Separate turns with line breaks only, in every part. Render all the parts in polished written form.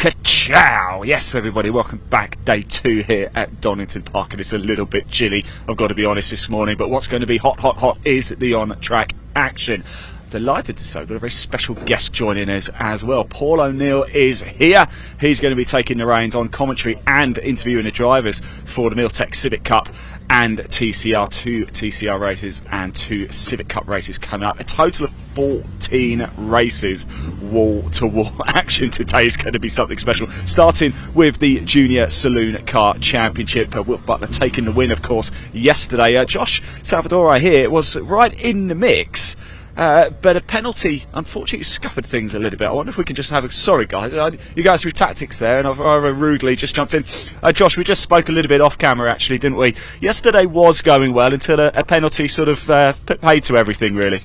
Ka-chow! Yes, everybody, welcome back. Day 2 here at Donington Park, and it's a little bit chilly, I've got to be honest, this morning, but what's going to be hot, hot, hot is the on-track action. Delighted to say we've got a very special guest joining us as well. Paul O'Neill is here. He's going to be taking the reins on commentary and interviewing the drivers for the Milltec Civic Cup and TCR, 2 TCR races and 2 Civic Cup races coming up. A total of 14 races, wall-to-wall action today is going to be something special. Starting with the Junior Saloon Car Championship. Will Butler taking the win, of course, yesterday. Josh Salvador here was right in the mix. But a penalty unfortunately scuppered things a little bit. I wonder if we can just have a... Sorry guys, you guys through tactics there and I've rudely just jumped in. Josh, we just spoke a little bit off camera actually, didn't we? Yesterday was going well until a penalty sort of put paid to everything really.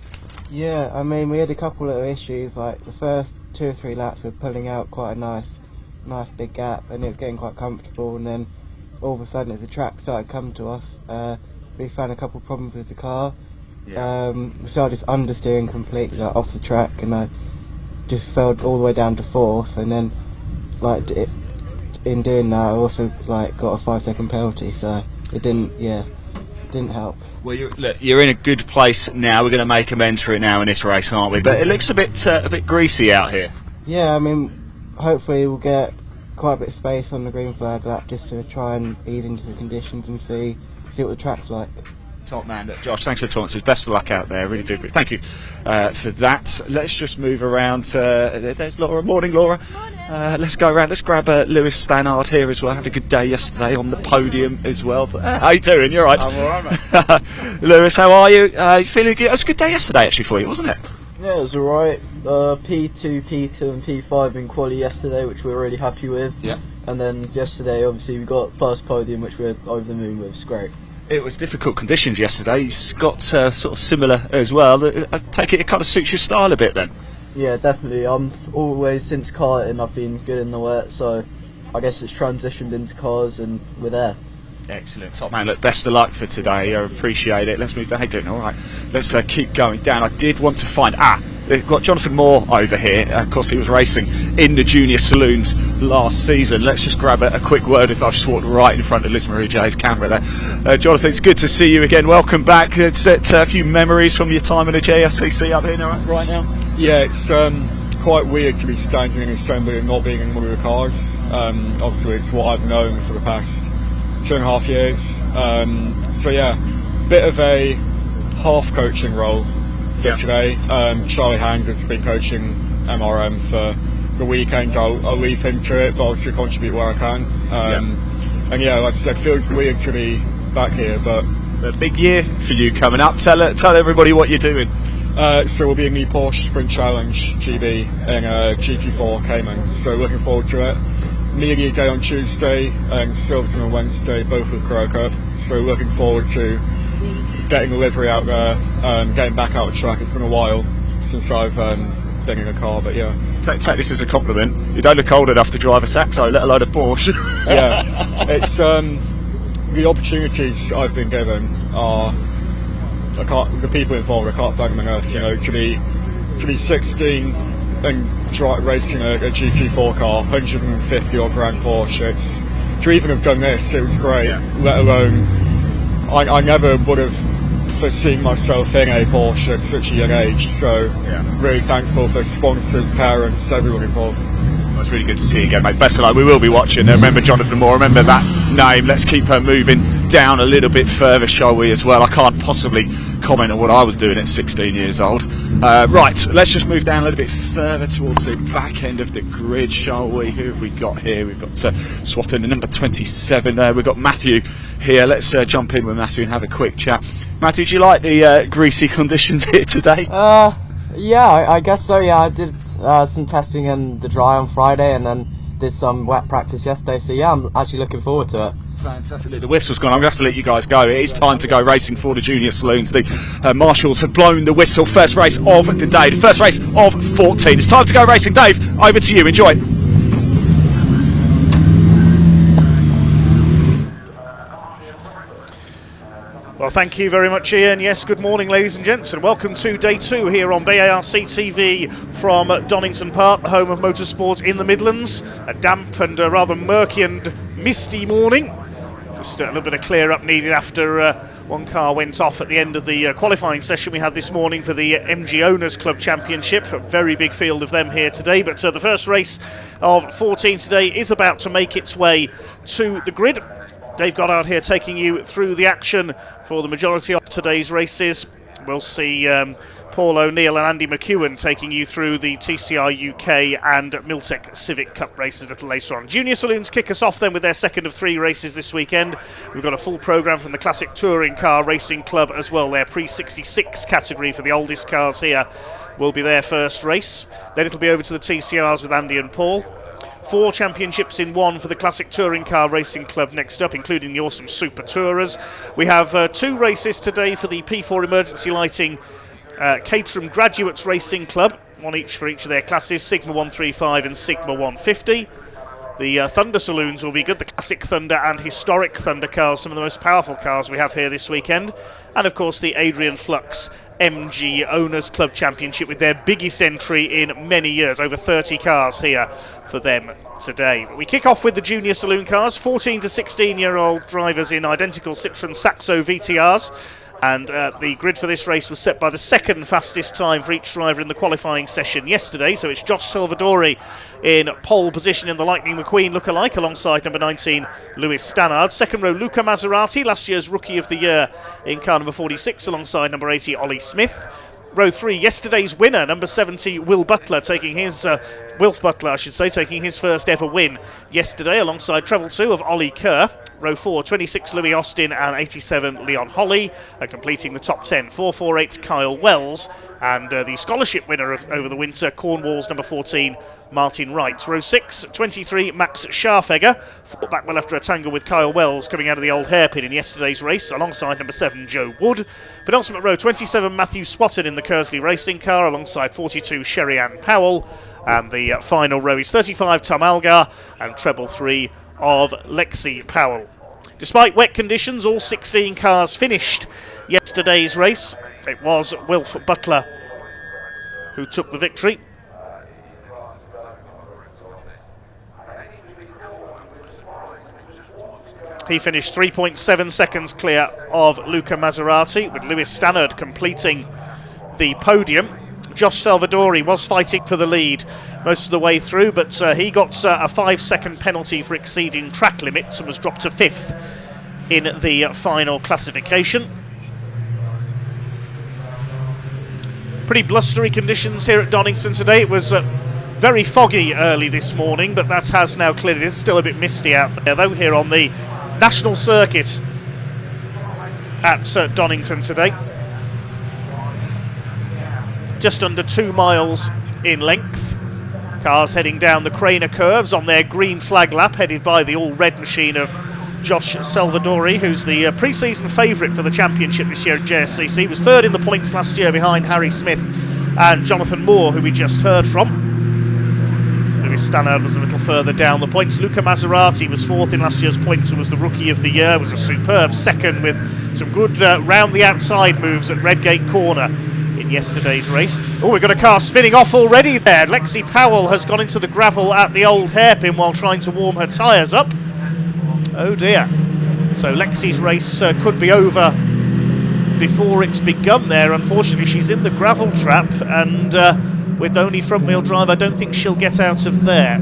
Yeah, I mean we had a couple of issues, like the first 2 or 3 laps were pulling out quite a nice big gap and it was getting quite comfortable, and then all of a sudden as the track started coming to us, we found a couple of problems with the car. Yeah. We started just understeering completely, like, off the track, and I just fell all the way down to 4th, and then in doing that I also got a 5-second penalty, so it didn't help.
Well, you're in a good place now. We're going to make amends for it now in this race, aren't we? But it looks a bit greasy out here.
Yeah, I mean hopefully we'll get quite a bit of space on the green flag lap just to try and ease into the conditions and see what the track's like.
Top man. Look, Josh, thanks for talking to us. Best of luck out there, really do. Thank you for that. Let's just move around. There's Laura. Morning, Laura.
Morning.
Let's go around. Let's grab Lewis Stannard here as well. Had a good day yesterday on the podium as well. How you doing? You're right.
I'm alright, mate.
Lewis, how are you? You feeling good? It was a good day yesterday actually for you, wasn't it?
Yeah, it was alright. P2, P2 and P5 in quali yesterday, which we were really happy with. Yeah. And then yesterday, obviously, we got first podium, which we're over the moon with. It's great.
It was difficult conditions yesterday. It's got sort of similar as well. I take it kind of suits your style a bit then.
Yeah, definitely. I'm always, since karting, I've been good in the wet, so I guess it's transitioned into cars and we're there.
Excellent, top man. Look, best of luck for today. I appreciate it. Let's move down. Hey, doing all right. Let's keep going down. I did want to find we've got Jonathan Moore over here. Of course, he was racing in the Junior Saloons last season. Let's just grab a quick word. If I've just walked right in front of Liz Marie J's camera there. Jonathan, it's good to see you again. Welcome back. It's a few memories from your time in the JSCC up here right now.
Yeah, it's quite weird to be standing in assembly and not being in one of the cars. Obviously, it's what I've known for the past 2.5 years. So yeah, bit of a half coaching role for today. Charlie Hand has been coaching MRM for the weekend. I'll leave him to it, but I'll still contribute where I can. And yeah, like I said, feels weird to be back here, but
a big year for you coming up. Tell everybody what you're doing.
So we'll be in the Porsche Sprint Challenge GB in GT4 Cayman, so looking forward to it. Media Day on Tuesday and Silverton on Wednesday, both with Crow Cup, so looking forward to getting the livery out there, getting back out of the track. It's been a while since I've been in a car, but yeah.
Take this as a compliment. You don't look old enough to drive a Saxo, let alone a Porsche.
Yeah, it's the opportunities I've been given are, the people involved, I can't thank them enough. You know, to be 16 and racing a GT4 car, 150 odd grand Porsche. To even have done this, it was great. Yeah. Let alone, I never would have foreseen myself in a Porsche at such a young age. So really thankful for sponsors, parents, everyone involved.
Well, it's really good to see you again, mate. Best of luck. We will be watching. Remember Jonathan Moore. Remember that name. Let's keep her moving down a little bit further, shall we, as well. I can't possibly comment on what I was doing at 16 years old. Right, let's just move down a little bit further towards the back end of the grid, shall we? Who have we got here? We've got Swatton, number 27. We've got Matthew here. Let's jump in with Matthew and have a quick chat. Matthew, do you like the greasy conditions here today?
Yeah, I guess so. Yeah, I did some testing in the dry on Friday and then did some wet practice yesterday. So yeah, I'm actually looking forward to it.
Fantastic. The whistle's gone. I'm going to have to let you guys go. It is time to go racing for the Junior Saloons. The marshals have blown the whistle. First race of the day. The first race of 14. It's time to go racing. Dave, over to you. Enjoy.
Well,
Well, thank you very much, Ian. Yes, good morning, ladies and gents, and welcome to day 2 here on BARC TV from Donington Park, the home of motorsport in the Midlands. A damp and rather murky and misty morning. Just a little bit of clear up needed after one car went off at the end of the qualifying session we had this morning for the MG Owners Club Championship. A very big field of them here today, but the first race of 14 today is about to make its way to the grid. Dave Goddard here taking you through the action for the majority of today's races. We'll see Paul O'Neill and Andy McEwen taking you through the TCR UK and Miltech Civic Cup races a little later on. Junior Saloons kick us off then with their second of 3 races this weekend. We've got a full programme from the Classic Touring Car Racing Club as well. Their pre-66 category for the oldest cars here will be their first race. Then it'll be over to the TCRs with Andy and Paul. 4 championships in 1 for the Classic Touring Car Racing Club next up, including the awesome Super Tourers. We have 2 races today for the P4 Emergency Lighting Caterham Graduates Racing Club, 1 each for each of their classes, Sigma 135 and Sigma 150. The Thunder Saloons will be good, the Classic Thunder and Historic Thunder cars, some of the most powerful cars we have here this weekend. And of course the Adrian Flux MG Owners Club Championship with their biggest entry in many years, over 30 cars here for them today. We kick off with the Junior Saloon cars, 14 to 16-year-old drivers in identical Citroën Saxo VTRs. And the grid for this race was set by the second fastest time for each driver in the qualifying session yesterday. So it's Josh Salvadori in pole position in the Lightning McQueen lookalike alongside number 19 Lewis Stannard. Second row Luca Maserati, last year's Rookie of the Year in car number 46 alongside number 80 Ollie Smith. Row 3, yesterday's winner, number 70 Will Butler, taking his Wilf Butler, I should say, taking his first ever win yesterday alongside treble 2 of Ollie Kerr. Row 4, 26 Louis Austin and 87 Leon Holly, completing the top 10. 448 Kyle Wells and the scholarship winner over the winter, Cornwall's number 14 Martin Wright. Row 6, 23 Max Scharfegger, fought back well after a tangle with Kyle Wells coming out of the old hairpin in yesterday's race alongside number 7 Joe Wood. Penultimate row, 27 Matthew Swatton in the Kersley racing car alongside 42 Sherry-Ann Powell. And the final row is 35 Tom Algar and treble 3 of Lexi Powell. Despite wet conditions, all 16 cars finished yesterday's race. It was Wilf Butler who took the victory. He finished 3.7 seconds clear of Luca Maserati, with Lewis Stannard completing the podium. Josh Salvadori was fighting for the lead most of the way through, but he got a 5-second penalty for exceeding track limits and was dropped to 5th in the final classification. Pretty blustery conditions here at Donington today. It was very foggy early this morning, but that has now cleared. It is still a bit misty out there though here on the National Circuit at Donington today. Just under 2 miles in length. Cars heading down the Craner curves on their green flag lap, headed by the all-red machine of Josh Salvadori, who's the pre-season favourite for the championship this year at JSCC. He was 3rd in the points last year behind Harry Smith and Jonathan Moore, who we just heard from. Lewis Stannard was a little further down the points. Luca Maserati was 4th in last year's points and was the Rookie of the Year. Was a superb 2nd with some good round the outside moves at Redgate Corner in yesterday's race. Oh, we've got a car spinning off already there. Lexi Powell has gone into the gravel at the old hairpin while trying to warm her tyres up. Oh dear. So Lexi's race could be over before it's begun there. Unfortunately, she's in the gravel trap, and with only front-wheel drive, I don't think she'll get out of there.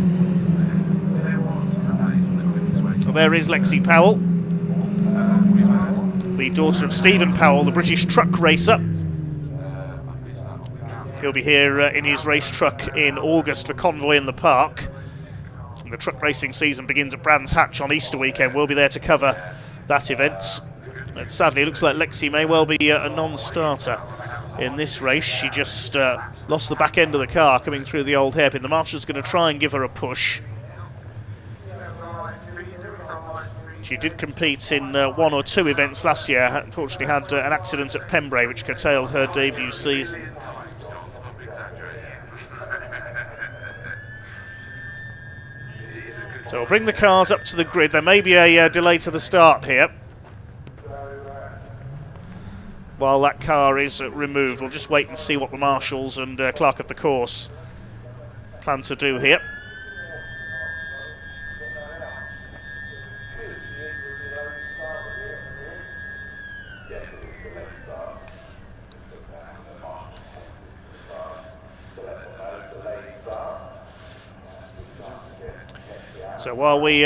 Well, there is Lexi Powell, the daughter of Stephen Powell, the British truck racer. He'll be here in his race truck in August for Convoy in the Park. And the truck racing season begins at Brands Hatch on Easter weekend. We'll be there to cover that event. But sadly, it looks like Lexi may well be a non-starter in this race. She just lost the back end of the car coming through the old hairpin. The marshal's going to try and give her a push. She did compete in 1 or 2 events last year. Unfortunately had an accident at Pembrey which curtailed her debut season. So we'll bring the cars up to the grid. There may be a delay to the start here.
while that car is removed. We'll just wait and see what the marshals and clerk of the course plan to do here. So while we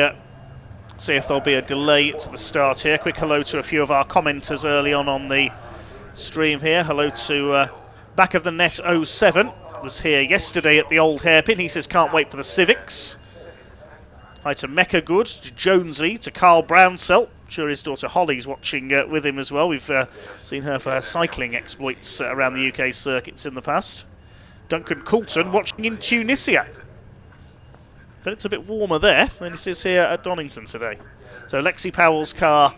see if there'll be a delay to the start here, quick hello to a few of our commenters early on the stream here. Hello to Back of the Net 07, was here yesterday at the old hairpin. He says can't wait for the Civics. Hi to Mecca Good, to Jonesy, to Carl Brownsell. I'm sure his daughter Holly's watching with him as well. We've seen her for her cycling exploits around the UK circuits in the past. Duncan Coulton watching in Tunisia. But it's a bit warmer there than it is here at Donington today. So Lexi Powell's car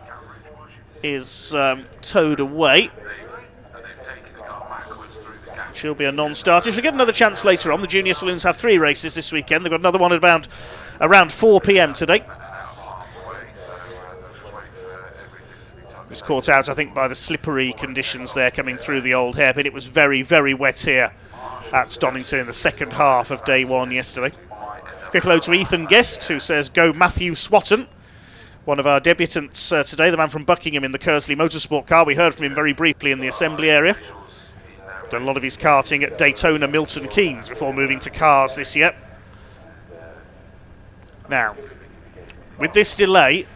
is towed away. She'll be a non-starter. She'll get another chance later on. The Junior Saloons have 3 races this weekend. They've got another one at around 4 p.m. today. Was caught out, I think, by the slippery conditions there coming through the old hairpin. It was very, very wet here at Donington in the second half of day 1 yesterday. Quick hello to Ethan Guest, who says, go Matthew Swatton. One of our debutants today, the man from Buckingham in the Kersley Motorsport car. We heard from him very briefly in the assembly area. Done a lot of his karting at Daytona Milton Keynes before moving to cars this year. Now, with this delay,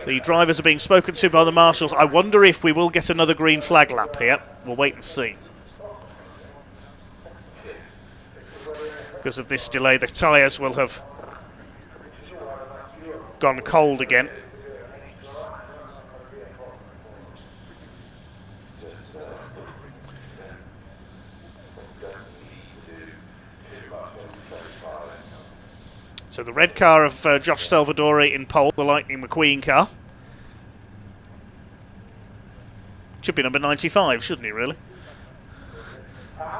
the drivers are being spoken to by the marshals. I wonder if we will get another green flag lap here. We'll wait and see. Because of this delay, the tyres will have gone cold again. So the red car of Josh Salvadori in pole, the Lightning McQueen car. Should be number 95, shouldn't he, really?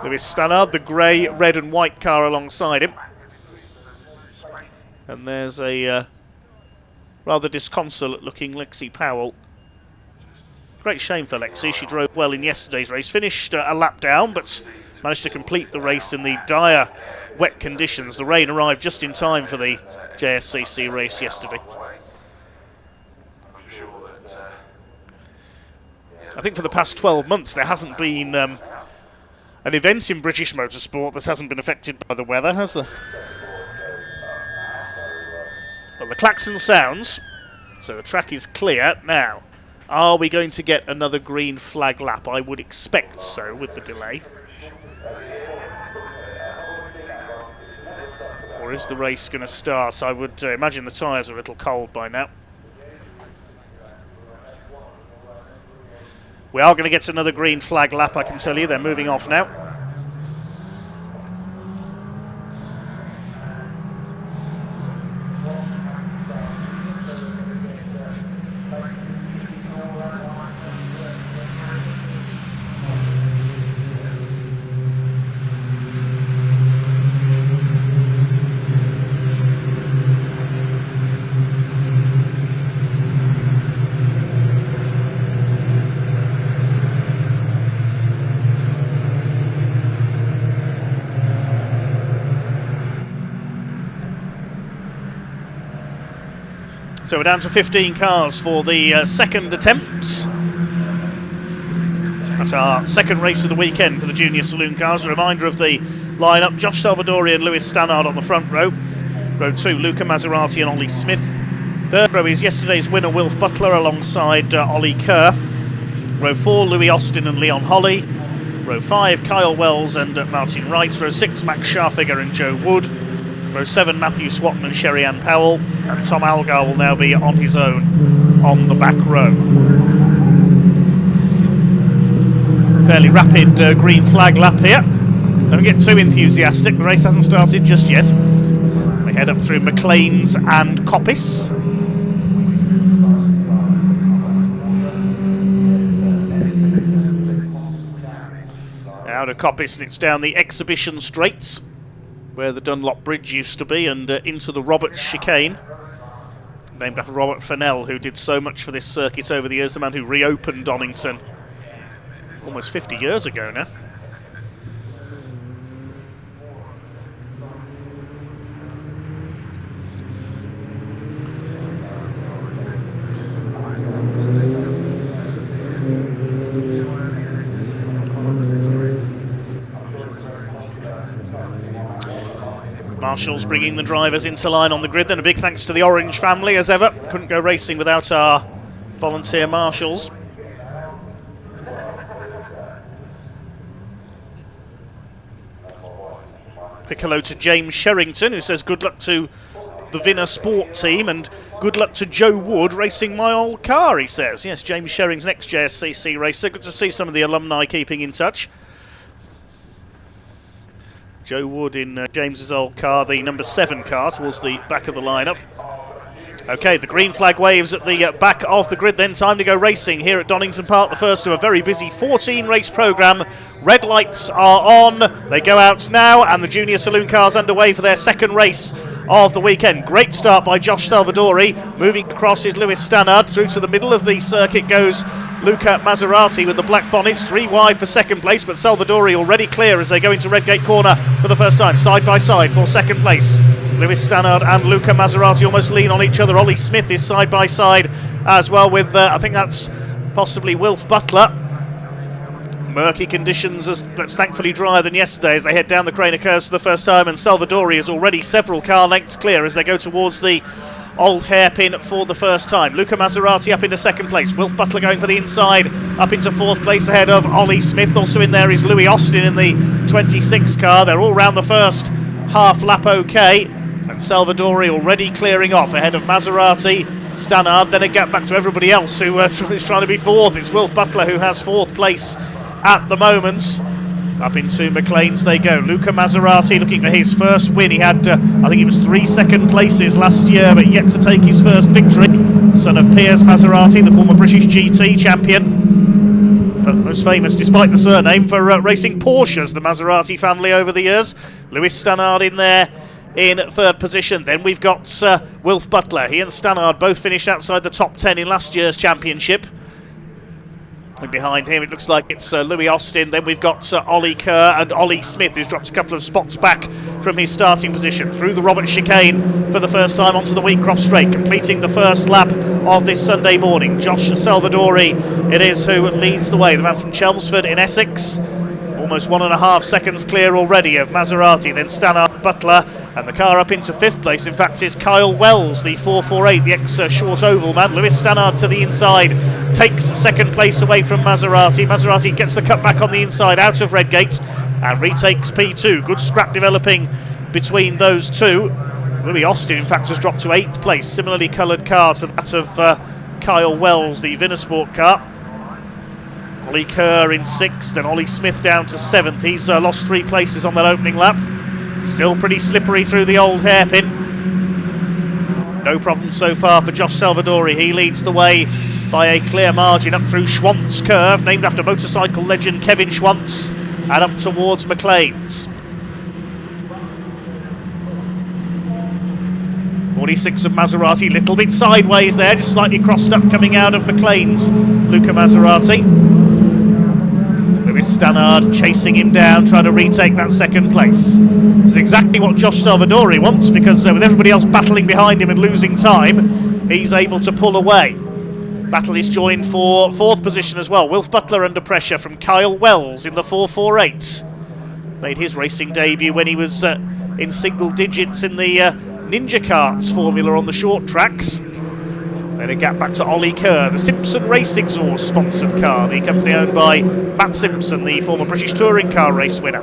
Lewis Stannard, the grey, red and white car alongside him. And there's a rather disconsolate looking Lexi Powell. Great shame for Lexi. She drove well in yesterday's race. Finished a lap down, but managed to complete the race in the dire wet conditions. The rain arrived just in time for the JSCC race yesterday. I think for the past 12 months there hasn't been an event in British motorsport that hasn't been affected by the weather, has there? Well, the klaxon sounds, so the track is clear. Now, are we going to get another green flag lap? I would expect so with the delay. Or is the race going to start? I would imagine the tyres are a little cold by now. We are going to get another green flag lap, I can tell you. They're moving off now. So we're down to 15 cars for the second attempt. That's our second race of the weekend for the Junior Saloon cars. A reminder of the lineup: Josh Salvadori and Lewis Stannard on the front row. Row 2, Luca Maserati and Ollie Smith. Third row is yesterday's winner Wilf Butler alongside Ollie Kerr. Row 4, Louis Austin and Leon Holly. Row 5, Kyle Wells and Martin Wright. Row 6, Max Scharfigger and Joe Wood. Row 7, Matthew Swatton and Sherry-Ann Powell. And Tom Algar will now be on his own on the back row. Fairly rapid green flag lap here. Don't get too enthusiastic, the race hasn't started just yet. We head up through McLean's and Coppice. Out of Coppice, and it's down the Exhibition Straights, where the Dunlop Bridge used to be, and into the Roberts Chicane, named after Robert Fennell, who did so much for this circuit over the years, the man who reopened Donington almost 50 years ago now. Marshall's bringing the drivers into line on the grid. Then a big thanks to the Orange family, as ever. Couldn't go racing without our volunteer marshals. Quick hello to James Sherrington, who says good luck to the Vinner Sport team and good luck to Joe Wood racing my old car, he says. Yes, James Sherrington, ex-JSCC racer. Good to see some of the alumni keeping in touch. Joe Wood in James's old car, the number 7 car, towards the back of the lineup. Okay, the green flag waves at the back of the grid then. Time to go racing here at Donington Park, the first of a very busy 14 race programme. Red lights are on, they go out now, and the junior saloon cars underway for their second race of the weekend. Great start by Josh Salvadori. Moving across is Lewis Stannard. Through to the middle of the circuit goes Luca Maserati with the black bonnets. 3 wide for second place, but Salvadori already clear as they go into Redgate Corner for the first time. Side by side for second place. Lewis Stannard and Luca Maserati almost lean on each other. Ollie Smith is side by side as well with, I think that's possibly Wilf Butler. Murky conditions, but thankfully drier than yesterday as they head down the Craner curves for the first time, and Salvadori is already several car lengths clear as they go towards the old hairpin for the first time. Luca Maserati up into second place. Wilf Butler going for the inside, up into fourth place ahead of Ollie Smith. Also in there is Louis Austin in the 26 car. They're all round the first half lap okay, and Salvadori already clearing off ahead of Maserati, Stannard, then a gap back to everybody else who is trying to be fourth. It's Wilf Butler who has fourth place at the moment. Up into McLean's they go. Luca Maserati looking for his first win. He had, I think it was 3 second places last year, but yet to take his first victory. Son of Piers Maserati, the former British GT champion. Most famous, despite the surname, for racing Porsches, the Maserati family over the years. Lewis Stannard in there in third position. Then we've got Wilf Butler. He and Stannard both finished outside the top 10 in last year's championship. And behind him it looks like it's Louis Austin. Then we've got Ollie Kerr and Ollie Smith, who's dropped a couple of spots back from his starting position. Through the Robert chicane for the first time onto the Wheatcroft straight, completing the first lap of this Sunday morning. Josh Salvadori it is who leads the way, the man from Chelmsford in Essex. Almost 1.5 seconds clear already of Maserati, then Stannard, Butler, and the car up into fifth place, in fact, is Kyle Wells, the 448, the ex-short oval man. Lewis Stannard to the inside, takes second place away from Maserati. Maserati gets the cut back on the inside out of Redgate and retakes P2. Good scrap developing between those two. Louis Austin, in fact, has dropped to 8th place, similarly coloured car to that of Kyle Wells, the Vinnersport car. Ollie Kerr in 6th, and Ollie Smith down to 7th. He's lost 3 places on that opening lap. Still pretty slippery through the old hairpin. No problem so far for Josh Salvadori. He leads the way by a clear margin up through Schwantz Curve, named after motorcycle legend Kevin Schwantz, and up towards McLean's. 46 of Maserati, little bit sideways there, just slightly crossed up coming out of McLean's. Luca Maserati. Lewis Stannard chasing him down, trying to retake that second place. This is exactly what Josh Salvadori wants, because with everybody else battling behind him and losing time, he's able to pull away. Battle is joined for 4th position as well. Wilf Butler under pressure from Kyle Wells in the 448. Made his racing debut when he was in single digits in the Ninja Karts formula on the short tracks. Then a gap back to Ollie Kerr, the Simpson Race Exhaust sponsored car, the company owned by Matt Simpson, the former British touring car race winner.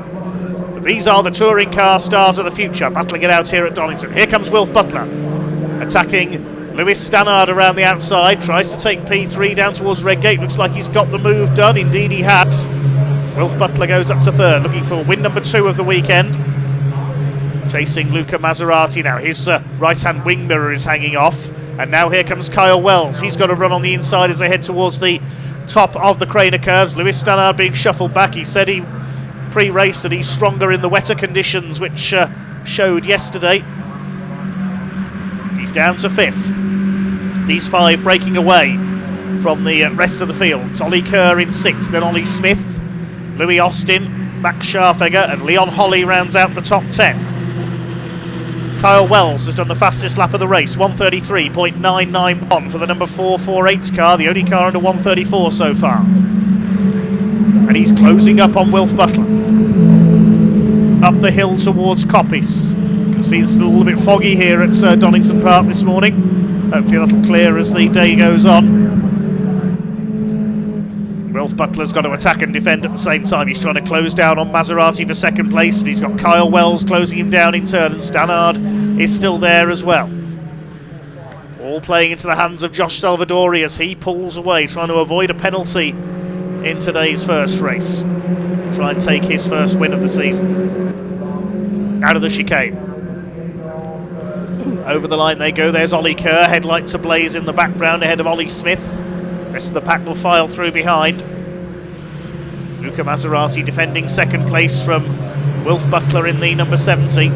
But these are the touring car stars of the future, battling it out here at Donington. Here comes Wilf Butler, attacking Lewis Stannard around the outside, tries to take P3 down towards Redgate. Looks like he's got the move done, indeed he has. Wilf Butler goes up to 3rd, looking for win number 2 of the weekend. Chasing Luca Maserati now. His right-hand wing mirror is hanging off. And now here comes Kyle Wells. He's got to run on the inside as they head towards the top of the Craner curves. Lewis Stannard being shuffled back. He said he pre-race that he's stronger in the wetter conditions, which showed yesterday. He's down to 5th. These 5 breaking away from the rest of the field. It's Ollie Kerr in 6th, then Ollie Smith. Louis Austin, Max Scharfegger and Leon Holly rounds out the top 10. Kyle Wells has done the fastest lap of the race, 133.991 for the number 448 car, the only car under 134 so far. And he's closing up on Wilf Butler. Up the hill towards Coppice. You can see it's a little bit foggy here at Donington Park this morning. Hopefully that'll clear as the day goes on. Wilf Butler's got to attack and defend at the same time. He's trying to close down on Maserati for second place, but he's got Kyle Wells closing him down in turn, and Stannard is still there as well. All playing into the hands of Josh Salvadori as he pulls away, trying to avoid a penalty in today's first race. Try and take his first win of the season. Out of the chicane. Over the line they go. There's Ollie Kerr, headlights ablaze in the background ahead of Ollie Smith. Rest of the pack will file through behind. Luca Maserati defending second place from Wilf Butler in the number 70.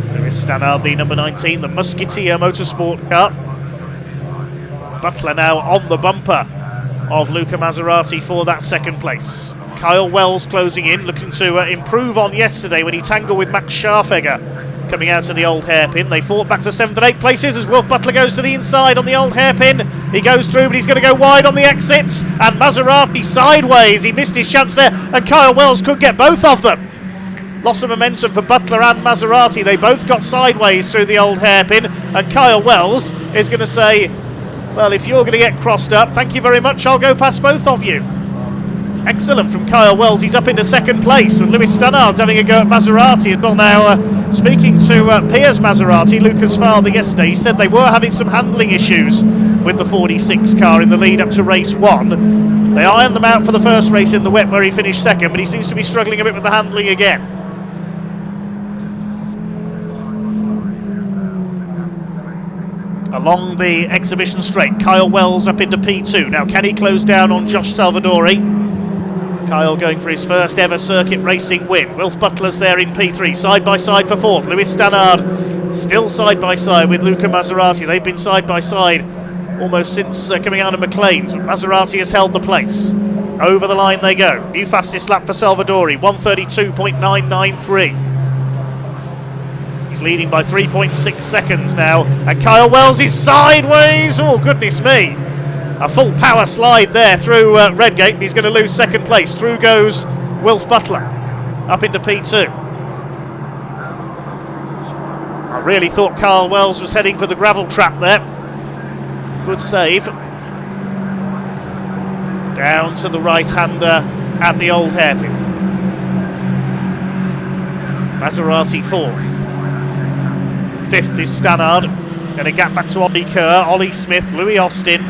There is Stannard, the number 19, the Musketeer Motorsport car. Butler now on the bumper of Luca Maserati for that second place. Kyle Wells closing in, looking to improve on yesterday when he tangled with Max Scharfegger coming out of the old hairpin. They fought back to 7th and 8th places as Wilf Butler goes to the inside on the old hairpin. He goes through, but he's going to go wide on the exits, and Maserati sideways. He missed his chance there, and Kyle Wells could get both of them. Loss of momentum for Butler and Maserati. They both got sideways through the old hairpin, and Kyle Wells is going to say, well, if you're going to get crossed up, thank you very much, I'll go past both of you. Excellent from Kyle Wells. He's up into second place, and Lewis Stannard's having a go at Maserati as well now. Speaking to Piers Maserati, Luca's father, yesterday, he said they were having some handling issues with the 46 car in the lead up to race 1. They ironed them out for the first race in the wet where he finished second, but he seems to be struggling a bit with the handling again. Along the exhibition straight, Kyle Wells up into P2. Now can he close down on Josh Salvadori? Kyle going for his first ever circuit racing win. Wilf Butler's there in P3, side by side for fourth. Lewis Stannard still side by side with Luca Maserati. They've been side by side almost since coming out of McLean's, but Maserati has held the place. Over the line they go. New fastest lap for Salvadori, 132.993. He's leading by 3.6 seconds now, and Kyle Wells is sideways. Oh, goodness me. A full power slide there through Redgate, and he's going to lose second place. Through goes Wilf Butler, up into P2. I really thought Kyle Wells was heading for the gravel trap there. Good save. Down to the right-hander at the old hairpin. Maserati fourth. Fifth is Stannard. Going to gap back to Ollie Kerr, Ollie Smith, Louis Austin,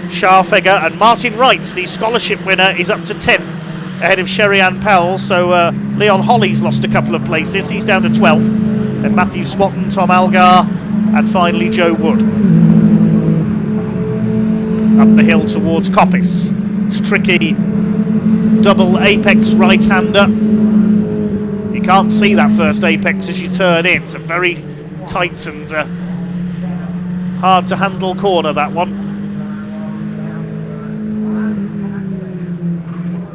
Scharfegger, and Martin Wright, the scholarship winner, is up to 10th ahead of Sherry-Ann Powell. So Leon Holly's lost a couple of places. He's down to 12th. Then Matthew Swatton, Tom Algar, and finally Joe Wood. Up the hill towards Coppice. It's tricky. Double apex right-hander. You can't see that first apex as you turn in. It's a very tight and hard to handle corner, that one.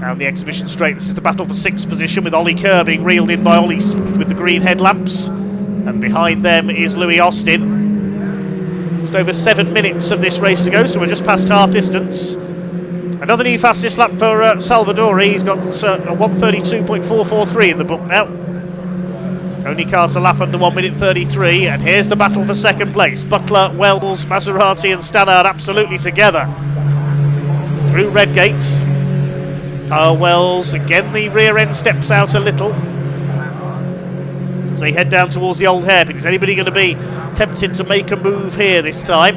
Down the exhibition straight, this is the battle for 6th position, with Ollie Kerr being reeled in by Ollie Smith with the green headlamps, and behind them is Louis Austin. Just over 7 minutes of this race to go, so we're just past half distance. Another new fastest lap for Salvadori. He's got a 132.443 in the book now. Only car to lap under 1 minute 33, and here's the battle for second place. Butler, Wells, Maserati and Stannard absolutely together. Through Redgates. Kyle Wells, again the rear end steps out a little as they head down towards the old hairpin. Is anybody going to be tempted to make a move here this time?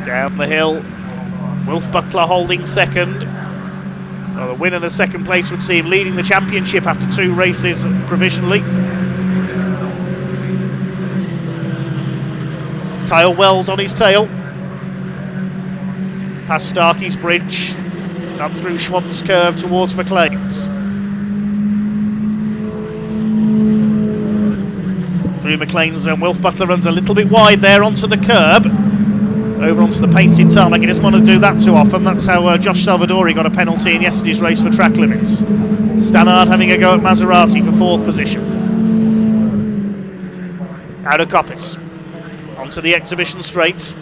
Down the hill, Wilf Butler holding second. Well, the winner of the second place would see him leading the championship after 2 races provisionally. Kyle Wells on his tail. Past Starkey's Bridge, up through Schwann's Curve towards McLean's. Through McLean's, and Wilf Butler runs a little bit wide there onto the curb. over onto the painted tarmac. He doesn't want to do that too often. That's how Josh Salvadori got a penalty in yesterday's race for track limits. Stannard having a go at Maserati for 4th position. Out of Coppice. Onto the exhibition straights.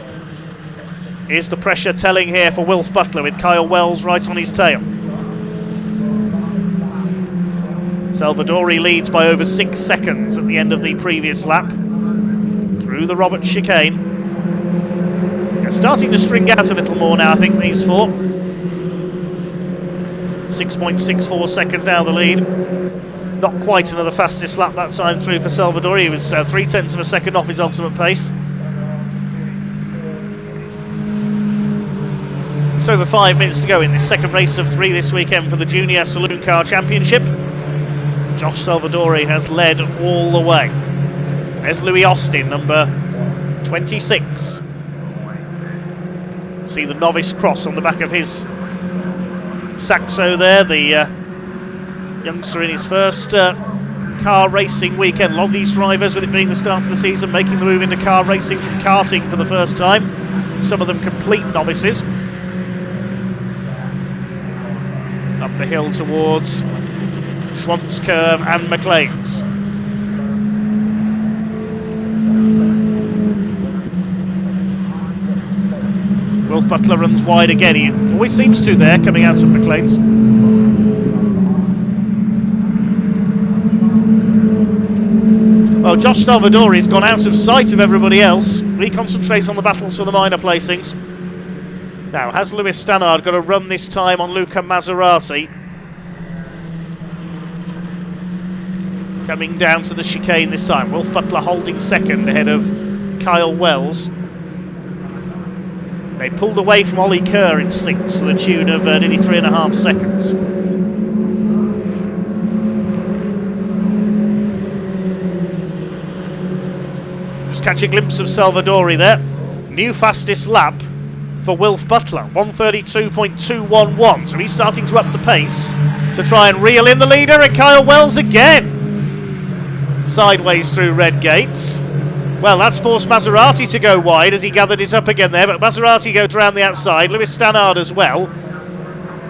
Is the pressure telling here for Wilf Butler with Kyle Wells right on his tail. Salvadori leads by over 6 seconds at the end of the previous lap. Through the Roberts chicane. They're starting to string out a little more now, I think, these four. 6.64 seconds down the lead. Not quite another fastest lap that time through for Salvadori. He was 0.3 of a second off his ultimate pace. Just over 5 minutes to go in this second race of 3 this weekend for the Junior Saloon Car Championship. Josh Salvadori has led all the way. There's Louis Austin, number 26. See the novice cross on the back of his Saxo there, the youngster in his first car racing weekend. A lot of these drivers, with it being the start of the season, making the move into car racing from karting for the first time. Some of them complete novices. Up the hill towards Schwantz Curve and McLean's. Wilf Butler runs wide again. He always seems to there, coming out of McLean's. Well, Josh Salvadori's gone out of sight of everybody else. He concentrates on the battles for the minor placings. Now, has Lewis Stannard got a run this time on Luca Maserati? Coming down to the chicane this time. Wilf Butler holding second ahead of Kyle Wells. They pulled away from Ollie Kerr in 6th to the tune of nearly 3.5 seconds. Just catch a glimpse of Salvadori there. New fastest lap for Wilf Butler, 1:32.211. So he's starting to up the pace to try and reel in the leader, and Kyle Wells again. Sideways through red gates. Well, that's forced Maserati to go wide as he gathered it up again there, but Maserati goes round the outside, Lewis Stannard as well.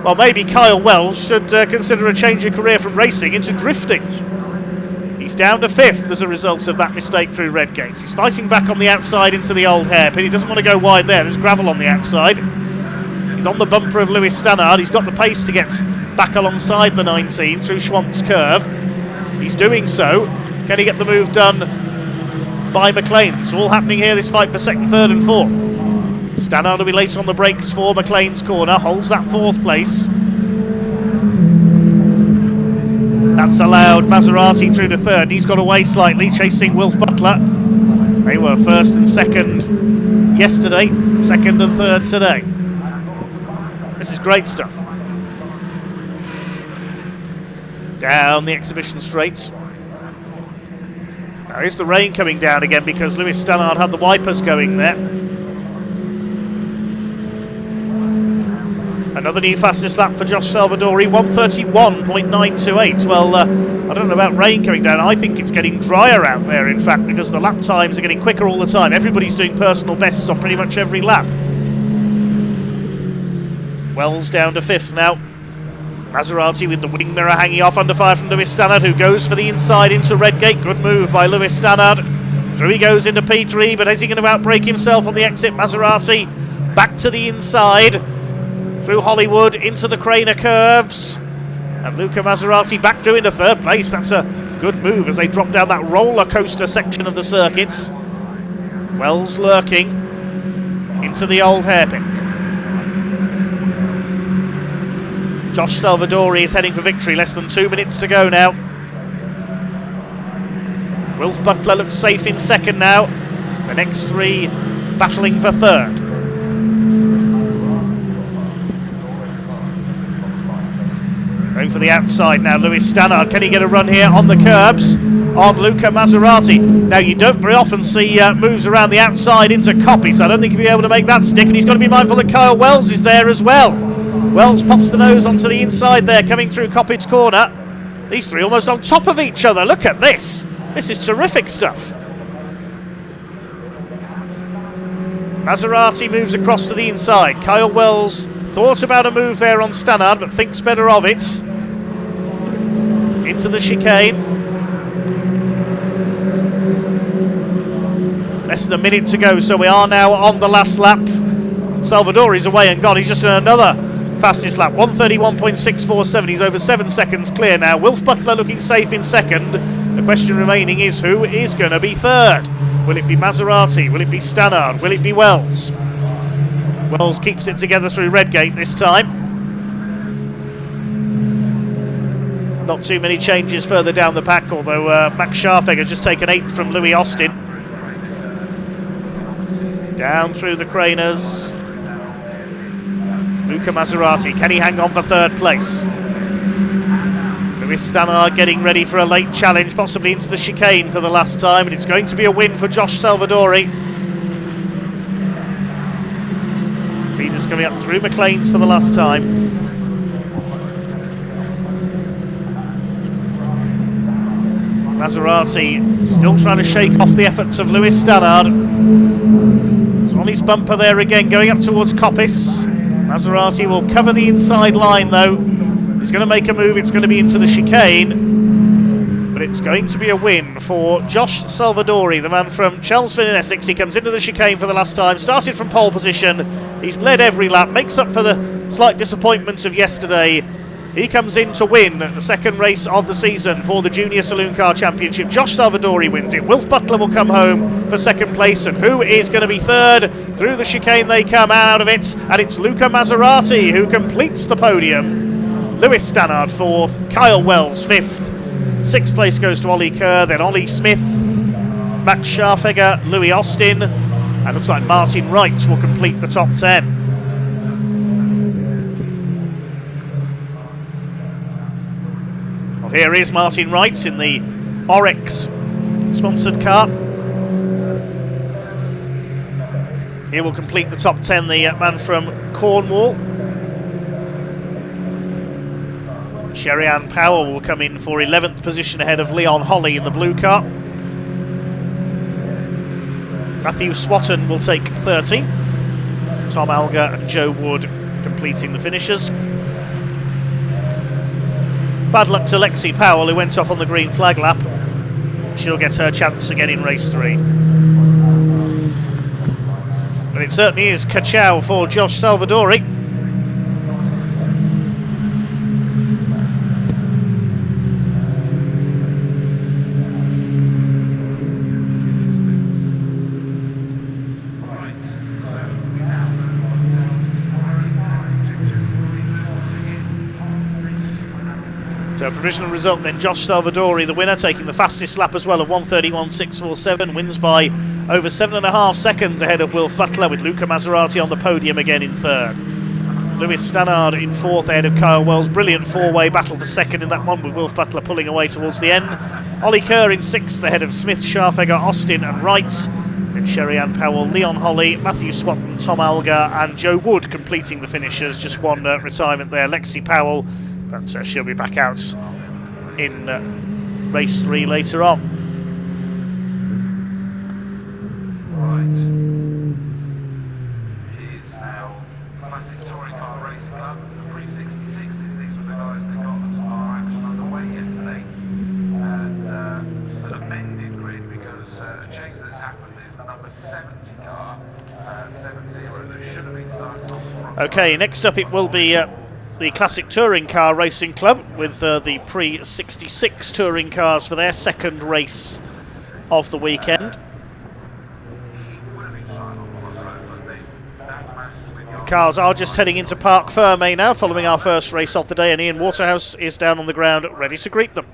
Well, maybe Kyle Wells should consider a change of career from racing into drifting. He's down to 5th as a result of that mistake through red gates. He's fighting back on the outside into the old hairpin. He doesn't want to go wide there. There's gravel on the outside. He's on the bumper of Lewis Stannard. He's got the pace to get back alongside the 19 through Schwantz Curve. He's doing so. Can he get the move done by McLean's? It's all happening here, this fight for 2nd, 3rd and 4th. Stannard will be late on the brakes for McLean's corner. Holds that 4th place. That's allowed Maserati through to 3rd. He's got away slightly, chasing Wilf Butler. They were 1st and 2nd yesterday, 2nd and 3rd today. This is great stuff. Down the exhibition straights. Now is the rain coming down again because Lewis Stannard had the wipers going there. Another new fastest lap for Josh Salvadori, 1:31.928. Well, I don't know about rain coming down. I think it's getting drier out there, in fact, because the lap times are getting quicker all the time. Everybody's doing personal bests on pretty much every lap. Wells down to 5th now. Maserati with the wing mirror hanging off under fire from Lewis Stannard, who goes for the inside into Redgate. Good move by Lewis Stannard. Through he goes into P3, but is he going to outbrake himself on the exit? Maserati back to the inside. Through Hollywood into the Craner curves. And Luca Maserati back through into 3rd place. That's a good move as they drop down that roller coaster section of the circuits. Wells lurking into the old hairpin. Josh Salvadori is heading for victory. Less than 2 minutes to go now. Wilf Butler looks safe in 2nd now. The next 3 battling for 3rd. Going for the outside now, Lewis Stannard. Can he get a run here on the curbs on Luca Maserati? Now, you don't very often see moves around the outside into Copy, so I don't think he'll be able to make that stick. And he's got to be mindful that Kyle Wells is there as well. Wells pops the nose onto the inside there, coming through Coppitt's corner. These 3 almost on top of each other. Look at this. This is terrific stuff. Maserati moves across to the inside. Kyle Wells thought about a move there on Stannard, but thinks better of it. Into the chicane. Less than a minute to go, so we are now on the last lap. Salvadori's away and gone. He's just in another fastest lap, 1:31.647. He's over 7 seconds clear now. Wilf Butler looking safe in second. The question remaining is who is going to be third? Will it be Maserati? Will it be Stannard? Will it be Wells? Wells keeps it together through Redgate this time. Not too many changes further down the pack, although Max Scharfegger has just taken 8th from Louis Austin. Down through the Craners. Luca Maserati, can he hang on for third place? Louis Stannard getting ready for a late challenge, possibly into the chicane for the last time, and it's going to be a win for Josh Salvadori. Peters coming up through McLean's for the last time. Maserati still trying to shake off the efforts of Louis Stannard. He's on his bumper there again, going up towards Coppice. Maserati will cover the inside line though. He's going to make a move, it's going to be into the chicane. But it's going to be a win for Josh Salvadori, the man from Chelmsford in Essex. He comes into the chicane for the last time, started from pole position. He's led every lap, makes up for the slight disappointment of yesterday. He comes in to win the second race of the season for the Junior Saloon Car Championship. Josh Salvadori wins it. Wilf Butler will come home for second place. And who is going to be third? Through the chicane they come out of it. And it's Luca Maserati who completes the podium. Louis Stannard fourth. Kyle Wells fifth. Sixth place goes to Ollie Kerr. Then Ollie Smith. Max Scharfegger. Louis Austin. And looks like Martin Wright will complete the top 10. Here is Martin Wright in the Oryx sponsored car. He will complete the top 10, the man from Cornwall. Sherry-Ann Powell will come in for 11th position ahead of Leon Holly in the blue car. Matthew Swatton will take 13th. Tom Alger and Joe Wood completing the finishers. Bad luck to Lexi Powell, who went off on the green flag lap. She'll get her chance again in race 3. But it certainly is ka-chow for Josh Salvadori. So provisional result then, Josh Salvadori the winner, taking the fastest lap as well of 1:31.647, wins by over 7.5 seconds ahead of Wilf Butler, with Luca Maserati on the podium again in third. Louis Stannard in fourth ahead of Kyle Wells. Brilliant four-way battle for second in that one, with Wilf Butler pulling away towards the end. Ollie Kerr in sixth ahead of Smith, Scharfegger, Austin and Wright. Then Sherry-Ann Powell, Leon Holly, Matthew Swatton, Tom Alger and Joe Wood completing the finishers. Just one retirement there, Lexi Powell. But she'll be back out in race 3 later on.
Right. Here's now Classic Touring Car Racing Club, the pre-66s. These were the guys that got the car action underway yesterday. And an amended grid because a change that's happened is the number 70 car, 70, that should have been started on the front.
Okay, next up it will be the Classic Touring Car Racing Club with the pre-66 touring cars for their second race of the weekend. The cars are just heading into Parc Fermé now, following our first race of the day, and Ian Waterhouse is down on the ground ready to greet them.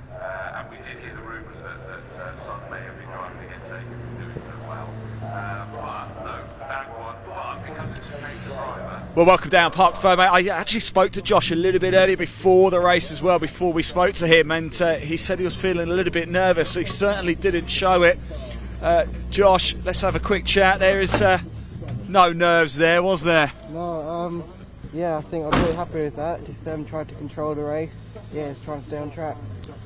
And we did hear the rumours that Sun may have been driving against Vegas and doing so well. But no, that one, but because it's a change of driver.
Well, welcome down Parc Fermé. I actually spoke to Josh a little bit earlier before the race as well, before we spoke to him, and he said he was feeling a little bit nervous. He certainly didn't show it. Josh, let's have a quick chat. There is no nerves there, was there?
No, yeah, I think I'm really happy with that. Just tried to control the race. Yeah, just trying to stay on track.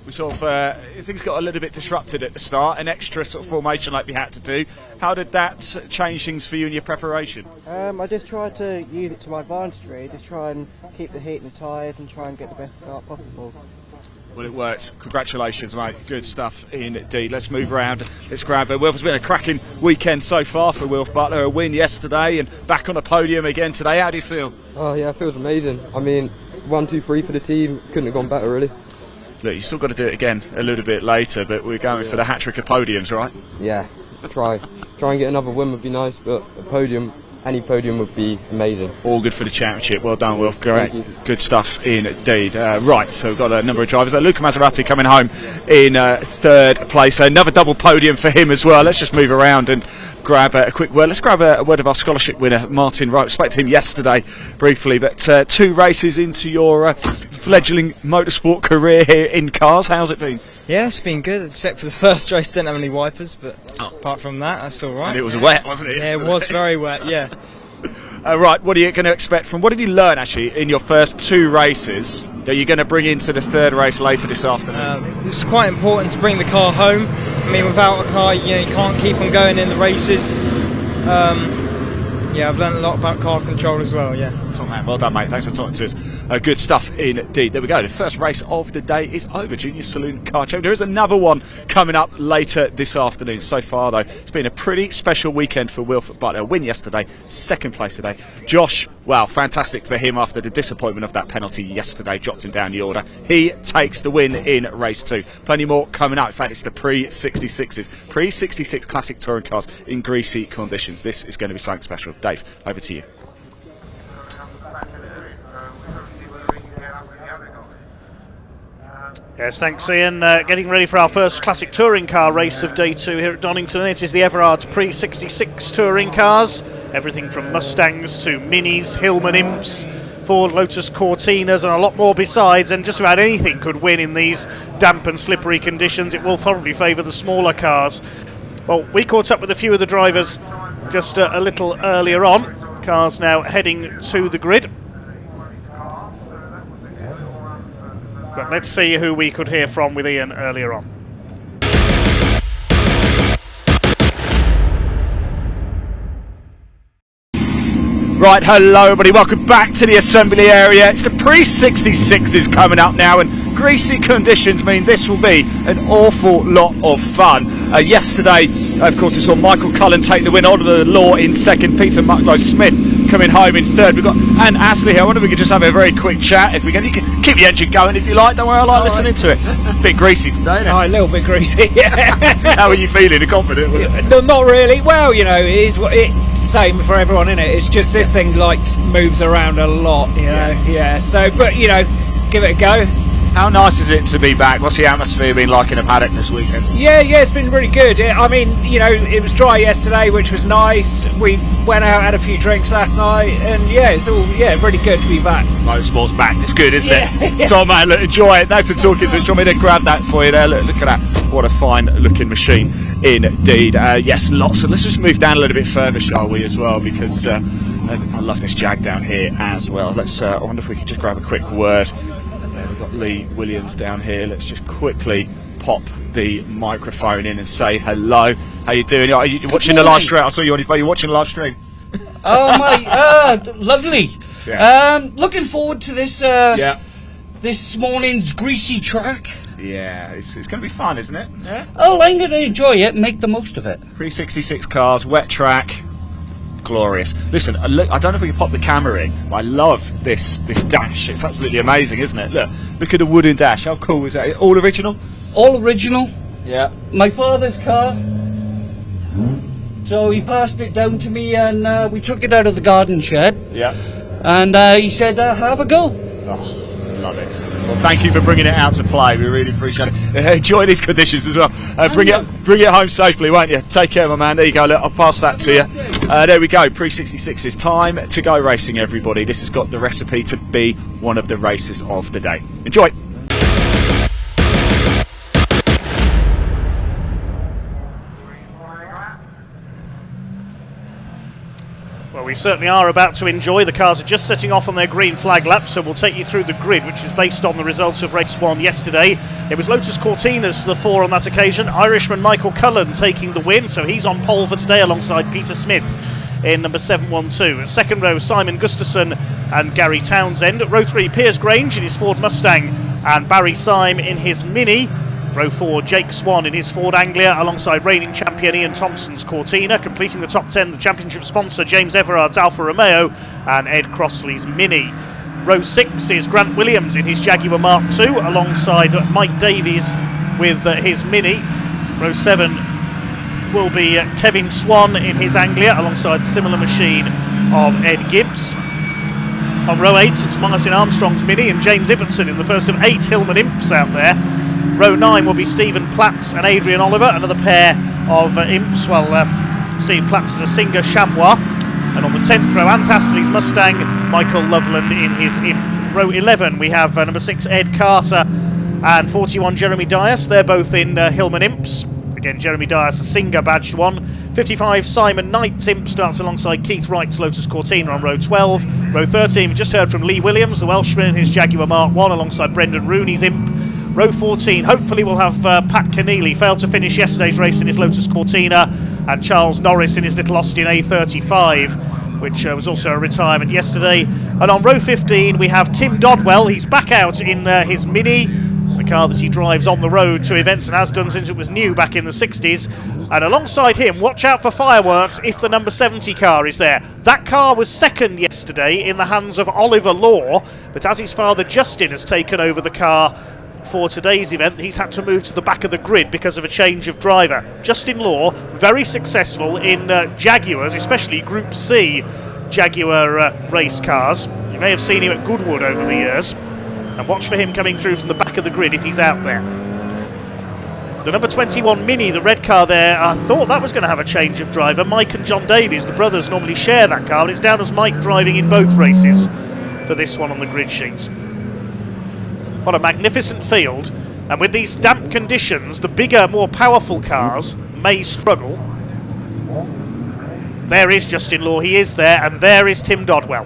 We sort of things got a little bit disrupted at the start, an extra sort of formation like we had to do. How did that change things for you in your preparation?
I just tried to use it to my advantage, really. Just try and keep the heat in the tyres and try and get the best start possible.
Well, it worked. Congratulations, mate. Good stuff indeed. Let's move around. Let's grab it. Wilf, it's been a cracking weekend so far for Wilf Butler. A win yesterday and back on the podium again today. How do you feel?
Oh yeah, it feels amazing. I mean, 1, 2, 3 for the team. Couldn't have gone better, really.
Look, you still got to do it again a little bit later, but we're going for the hat-trick of podiums, right?
Yeah, try and get another win would be nice, but a podium, any podium would be amazing.
All good for the championship. Well done, Wilf. Great.
Thank you.
Good stuff indeed. Right, so we've got a number of drivers. Luca Maserati coming home in third place. Another double podium for him as well. Let's just move around and grab a quick word. Let's grab a word of our scholarship winner, Martin Wright. Spoke to him yesterday briefly, but 2 races into your fledgling motorsport career here in cars. How's it been?
Yeah, it's been good, except for the first race, didn't have any wipers, but apart from that, that's all right.
And it was wet, wasn't it?
Yeah, it was very wet, yeah.
Right, what are you going to expect from, what have you learned actually in your first 2 races that you're going to bring into the 3rd race later this afternoon?
It's quite important to bring the car home. I mean, without a car, you can't keep on going in the races. Yeah, I've learned a lot about car control as well, yeah.
Top man, well done, mate. Thanks for talking to us. Good stuff indeed. There we go. The first race of the day is over. Junior Saloon Car Champion. There is another one coming up later this afternoon. So far, though, it's been a pretty special weekend for Wilf Butler. Win yesterday, 2nd place today. Josh, wow, fantastic for him after the disappointment of that penalty yesterday. Dropped him down the order. He takes the win in race 2. Plenty more coming up. In fact, it's the pre-66s. Pre-66 classic touring cars in greasy conditions. This is going to be something special. Dave, over to you.
Yes, thanks Ian. Getting ready for our first classic touring car race of day 2 here at Donington. It is the Everard's pre-66 touring cars. Everything from Mustangs to Minis, Hillman Imps, Ford Lotus Cortinas and a lot more besides, and just about anything could win in these damp and slippery conditions. It will probably favour the smaller cars. Well, we caught up with a few of the drivers just a little earlier on. Cars now heading to the grid. But let's see who we could hear from with Ian earlier on.
Right, hello everybody, welcome back to the assembly area. It's the pre-66s coming up now, and greasy conditions mean this will be an awful lot of fun. Yesterday, of course, we saw Michael Cullen take the win, Oliver Law in 2nd, Peter Mucklow-Smith coming home in 3rd. We've got Anne Astley here. I wonder if we could just have a very quick chat if we can. You can keep the engine going if you like, don't worry, I like listening to it. A bit greasy today, isn't it?
Oh, a little bit greasy, yeah.
How are you feeling? Are you confident?
No, not really. Well, it is what it's same for everyone, isn't it? It's just this thing moves around a lot, you know. Yeah. So, but give it a go.
How nice is it to be back? What's the atmosphere been like in the paddock this weekend?
Yeah, it's been really good. I mean, it was dry yesterday, which was nice. We went out, had a few drinks last night, and it's all really good to be back.
Motorsport's back. It's good, isn't it? So, man, look, enjoy it. Thanks for talking to us. Do you want me to grab that for you there? Look at that. What a fine-looking machine, indeed. Yes, lots. Let's just move down a little bit further, shall we, as well? Because I love this Jag down here as well. Let's. I wonder if we could just grab a quick word. We've got Lee Williams down here. Let's just quickly pop the microphone in and say hello. How you doing? Are you watching the live stream? I saw you on your phone. You're watching the live stream.
Oh my, lovely.
Yeah.
Looking forward to this. This morning's greasy track.
Yeah, it's going to be fun, isn't it? Yeah.
Oh, I'm going to enjoy it and make the most of it.
Pre-66 cars, wet track. Glorious. Listen, I don't know if we can pop the camera in, but I love this dash. It's absolutely amazing, isn't it? Look at the wooden dash. How cool is that? All original?
All original.
Yeah.
My father's car. So he passed it down to me, and we took it out of the garden shed.
Yeah.
And he said, have a go.
Oh, love it. Well, thank you for bringing it out to play. We really appreciate it. Enjoy these conditions as well. Bring it home safely, won't you? Take care, my man. There you go. Look, I'll pass that to you. There we go. Pre-66 is time to go racing, everybody. This has got the recipe to be one of the races of the day. Enjoy.
Well, Well, we certainly are about to enjoy. The cars are just setting off on their green flag laps, so we'll take you through the grid, which is based on the results of race 1 yesterday. It was Lotus Cortina's the 4 on that occasion. Irishman Michael Cullen taking the win, so he's on pole for today alongside Peter Smith in number 712. Second row, Simon Gustafson and Gary Townsend. At row 3, Piers Grange in his Ford Mustang and Barry Syme in his Mini. Row 4, Jake Swan in his Ford Anglia alongside reigning champion Ian Thompson's Cortina. Completing the top 10, the championship sponsor James Everard's Alfa Romeo and Ed Crossley's Mini. Row 6 is Grant Williams in his Jaguar Mark II alongside Mike Davies with his Mini. Row 7 will be Kevin Swan in his Anglia alongside similar machine of Ed Gibbs. On row 8 it's Martin Armstrong's Mini and James Ibbotson in the first of 8 Hillman Imps out there. Row 9 will be Stephen Platts and Adrian Oliver, another pair of Imps. Well, Steve Platts is a Singer Chamois. And on the 10th row, Ant Astley's Mustang, Michael Loveland in his Imp. Row 11 we have number 6 Ed Carter and 41 Jeremy Dias. They're both in Hillman Imps. Again, Jeremy Dias, a Singer badged one. 55 Simon Knight's Imp starts alongside Keith Wright's Lotus Cortina on row 12. Row 13 we just heard from Lee Williams, the Welshman in his Jaguar Mark I alongside Brendan Rooney's Imp. Row 14, hopefully we'll have Pat Keneally, failed to finish yesterday's race in his Lotus Cortina, and Charles Norris in his little Austin A35, which was also a retirement yesterday. And on row 15 we have Tim Dodwell. He's back out in his Mini, the car that he drives on the road to events and has done since it was new back in the 60s. And alongside him, watch out for fireworks if the number 70 car is there. That car was second yesterday in the hands of Oliver Law, but as his father Justin has taken over the car for today's event, he's had to move to the back of the grid because of a change of driver. Justin Law, very successful in Jaguars, especially Group C Jaguar race cars. You may have seen him at Goodwood over the years, and watch for him coming through from the back of the grid if he's out there. The number 21 Mini, the red car there, I thought that was going to have a change of driver. Mike and John Davies, the brothers, normally share that car, but it's down as Mike driving in both races for this one on the grid sheets. What a magnificent field, and with these damp conditions the bigger, more powerful cars may struggle. There is Justin Law, he is there, and there is Tim Dodwell,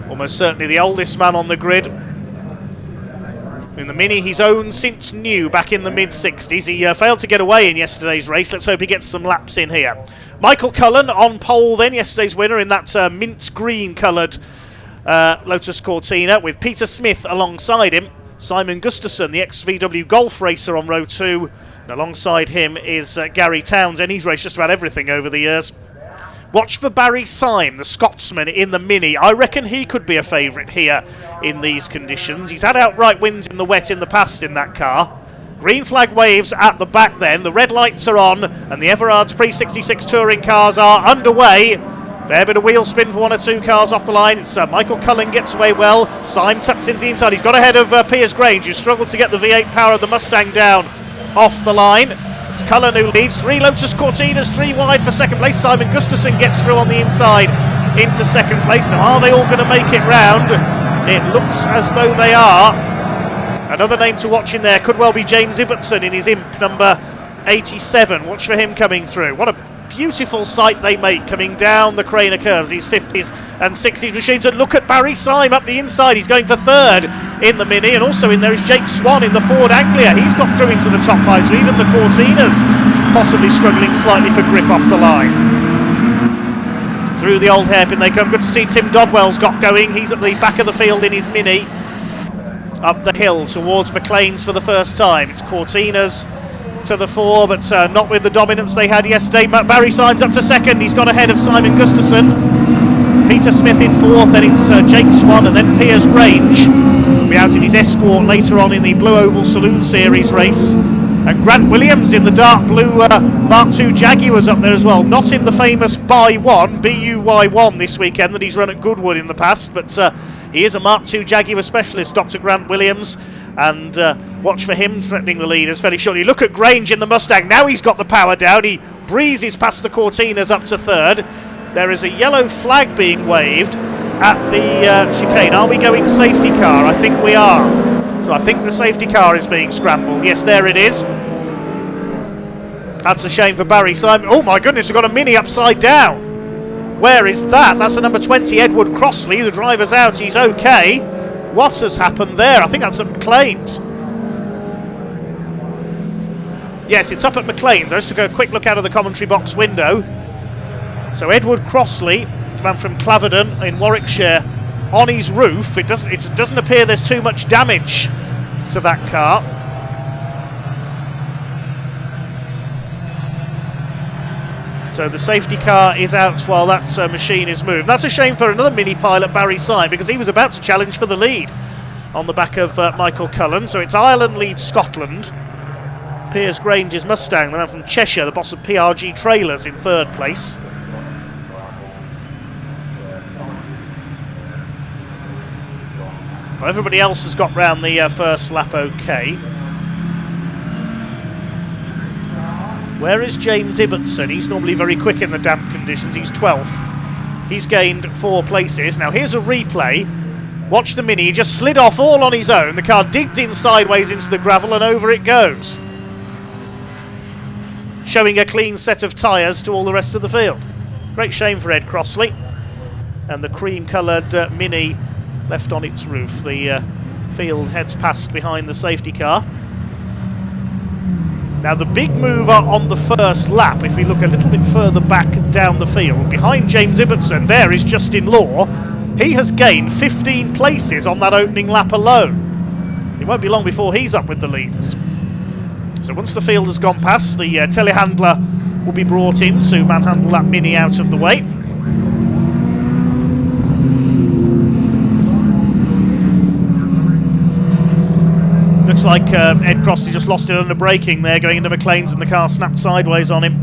almost certainly the oldest man on the grid. In the Mini he's owned since new back in the mid-60s. He failed to get away in yesterday's race. Let's hope he gets some laps in here. Michael Cullen on pole then, yesterday's winner in that mint green coloured Lotus Cortina, with Peter Smith alongside him. Simon Gustafson, the ex-VW Golf racer, on row 2. And alongside him is Gary Townsend. He's raced just about everything over the years. Watch for Barry Syme, the Scotsman in the Mini. I reckon he could be a favourite here in these conditions. He's had outright wins in the wet in the past in that car. Green flag waves at the back then. The red lights are on and the Everard's Pre-66 touring cars are underway. Fair bit of wheel spin for 1 or 2 cars off the line. It's Michael Cullen gets away well. Syme tucks into the inside. He's got ahead of Piers Grange, who struggled to get the V8 power of the Mustang down off the line. It's Cullen who leads. 3 Lotus Cortinas, 3 wide for second place. Simon Gustafson gets through on the inside into second place. Now, are they all going to make it round? It looks as though they are. Another name to watch in there could well be James Ibbotson in his Imp number 87. Watch for him coming through. What a beautiful sight they make coming down the Craner curves, these 50s and 60s machines. And look at Barry Syme up the inside. He's going for third in the Mini, and also in there is Jake Swan in the Ford Anglia. He's got through into the top 5, so even the Cortinas possibly struggling slightly for grip off the line. Through the old hairpin they come. Good to see Tim Dodwell's got going. He's at the back of the field in his Mini. Up the hill towards McLean's for the first time. It's Cortinas to the fore, but not with the dominance they had yesterday. Barry Syme's up to second. He's got ahead of Simon Gustafson. Peter Smith in fourth, then it's Jake Swan, and then Piers Grange will be out in his Escort later on in the Blue Oval Saloon Series race. And Grant Williams in the dark blue Mark II Jaguars up there as well. Not in the famous BUY1 this weekend that he's run at Goodwood in the past, but he is a Mark II Jaguar specialist, Dr. Grant Williams. And watch for him threatening the leaders fairly shortly. Look at Grange in the Mustang. Now he's got the power down. He breezes past the Cortinas up to third. There is a yellow flag being waved at the chicane. Are we going safety car? I think we are. So I think the safety car is being scrambled. Yes, there it is. That's a shame for Barry Syme. Oh my goodness, we've got a Mini upside down. Where is that? That's the number 20, Edward Crossley. The driver's out, he's okay. What has happened there? I think that's at McLean's. Yes, it's up at McLean's. I just took a quick look out of the commentary box window. So Edward Crossley, man from Claverdon in Warwickshire, on his roof. It doesn't appear there's too much damage to that car. So the safety car is out while that machine is moved. That's a shame for another mini pilot, Barry Syme, because he was about to challenge for the lead on the back of Michael Cullen. So it's Ireland leads Scotland. Piers Grange's Mustang, the man from Cheshire, the boss of PRG Trailers, in third place. Well, everybody else has got round the first lap okay. Where is James Ibbotson? He's normally very quick in the damp conditions. He's 12th. He's gained 4 places. Now here's a replay. Watch the Mini. He just slid off all on his own. The car digged in sideways into the gravel and over it goes. Showing a clean set of tyres to all the rest of the field. Great shame for Ed Crossley. And the cream-coloured Mini left on its roof. The field heads past behind the safety car. Now the big mover on the first lap, if we look a little bit further back down the field, behind James Ibbotson, there is Justin Law. He has gained 15 places on that opening lap alone. It won't be long before he's up with the leaders. So once the field has gone past, the telehandler will be brought in to manhandle that Mini out of the way. Looks like Ed Crossley just lost it under braking there, going into McLean's, and the car snapped sideways on him.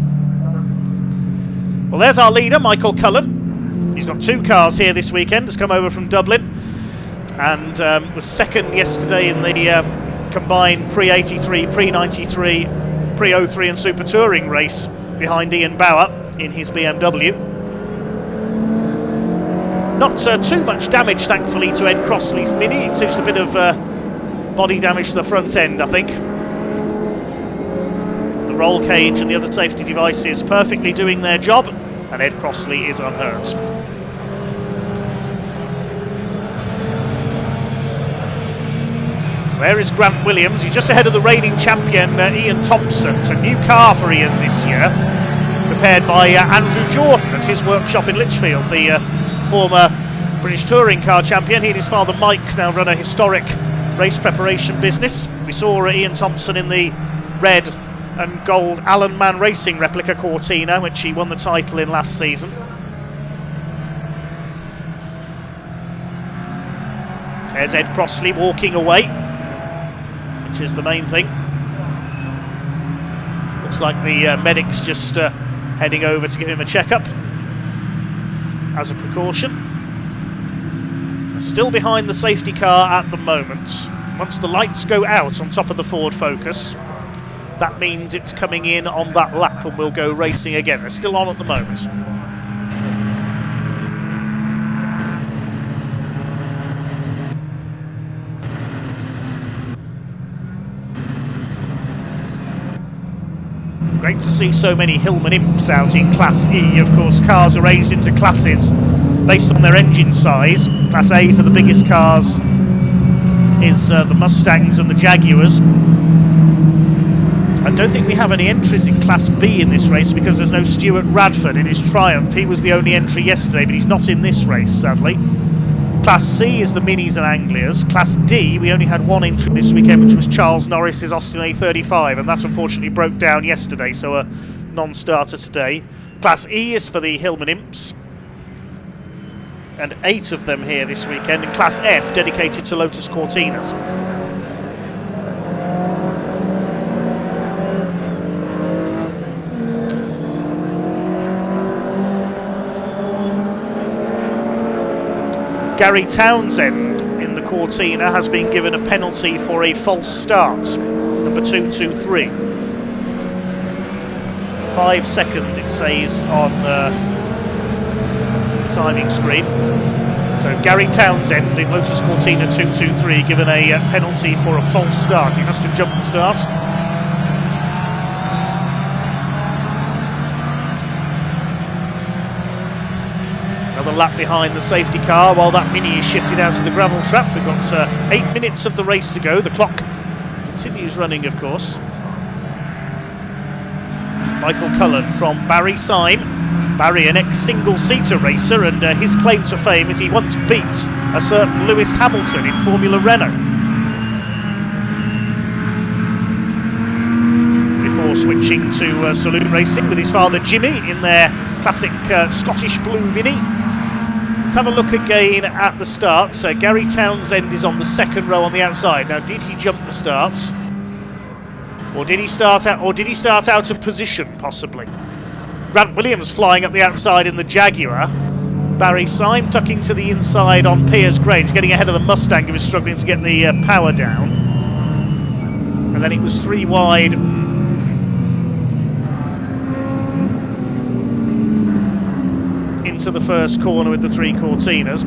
Well, there's our leader, Michael Cullen. He's got 2 cars here this weekend, has come over from Dublin, and was second yesterday in the combined pre-83, pre-93, pre-03 and Super Touring race behind Ian Bauer in his BMW. Not too much damage, thankfully, to Ed Crossley's Mini. It's just a bit of body damage to the front end, I think. The roll cage and the other safety devices perfectly doing their job, and Ed Crossley is unhurt. Where is Grant Williams? He's just ahead of the reigning champion, Ian Thompson. It's a new car for Ian this year, prepared by Andrew Jordan at his workshop in Lichfield, the former British Touring Car champion. He and his father Mike now run a historic race preparation business. We saw Ian Thompson in the red and gold Allen Man Racing replica Cortina, which he won the title in last season. There's Ed Crossley walking away, which is the main thing. Looks like the medic's just heading over to give him a checkup as a precaution. Still behind the safety car at the moment. Once the lights go out on top of the Ford Focus, that means it's coming in on that lap and we'll go racing again. They're still on at the moment. Great to see so many Hillman Imps out in Class E. Of course, cars arranged into classes based on their engine size. Class A for the biggest cars is the Mustangs and the Jaguars. I don't think we have any entries in Class B in this race because there's no Stuart Radford in his Triumph. He was the only entry yesterday, but he's not in this race, sadly. Class C is the Minis and Anglias. Class D, we only had 1 entry this weekend, which was Charles Norris's Austin A35, and that unfortunately broke down yesterday, so a non-starter today. Class E is for the Hillman Imps, and 8 of them here this weekend, and Class F dedicated to Lotus Cortinas. Gary Townsend in the Cortina has been given a penalty for a false start, number 223. 5 seconds it says on the timing screen. So Gary Townsend in Lotus Cortina 223 given a penalty for a false start. He must have jumped the start. another lap behind the safety car while that Mini is shifted out to the gravel trap. We've got 8 minutes of the race to go. The clock continues running, of course. Michael Cullen from Barry Syme. Barry, an ex-single-seater racer, and his claim to fame is he once beat a certain Lewis Hamilton in Formula Renault. Before switching to saloon racing with his father Jimmy in their classic Scottish Blue Mini. Let's have a look again at the starts. Gary Townsend is on the second row on the outside. Now, did he jump the starts? Or did he start out of position, possibly? Grant Williams flying up the outside in the Jaguar. Barry Syme tucking to the inside on Piers Grange, getting ahead of the Mustang, who was struggling to get the power down. And then it was 3 wide into the first corner with the 3 Cortinas.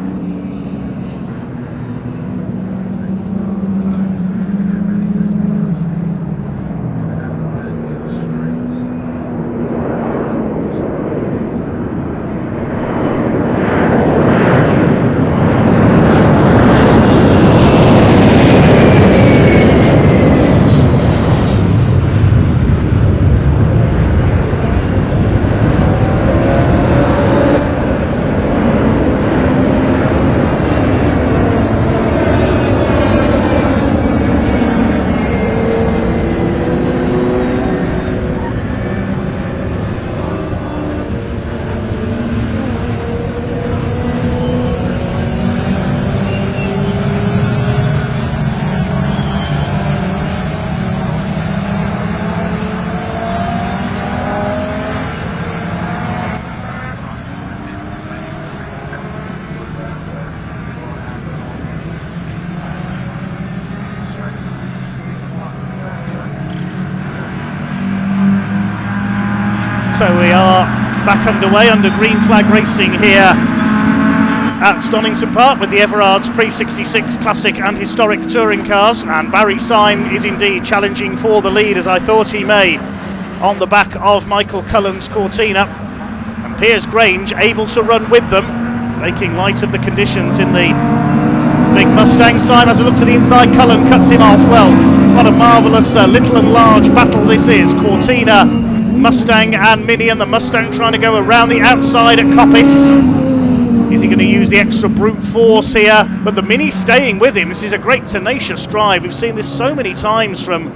So we are back underway under green flag racing here at Donington Park with the Everard's Pre-66 Classic and Historic touring cars, and Barry Syme is indeed challenging for the lead, as I thought he may, on the back of Michael Cullen's Cortina, and Piers Grange able to run with them, making light of the conditions in the big Mustang. Syme has a look to the inside, Cullen cuts him off. Well, what a marvellous little and large battle this is. Cortina, Mustang and Mini, and the Mustang trying to go around the outside at Coppice. Is he going to use the extra brute force here? But the Mini staying with him. This is a great tenacious drive. We've seen this so many times from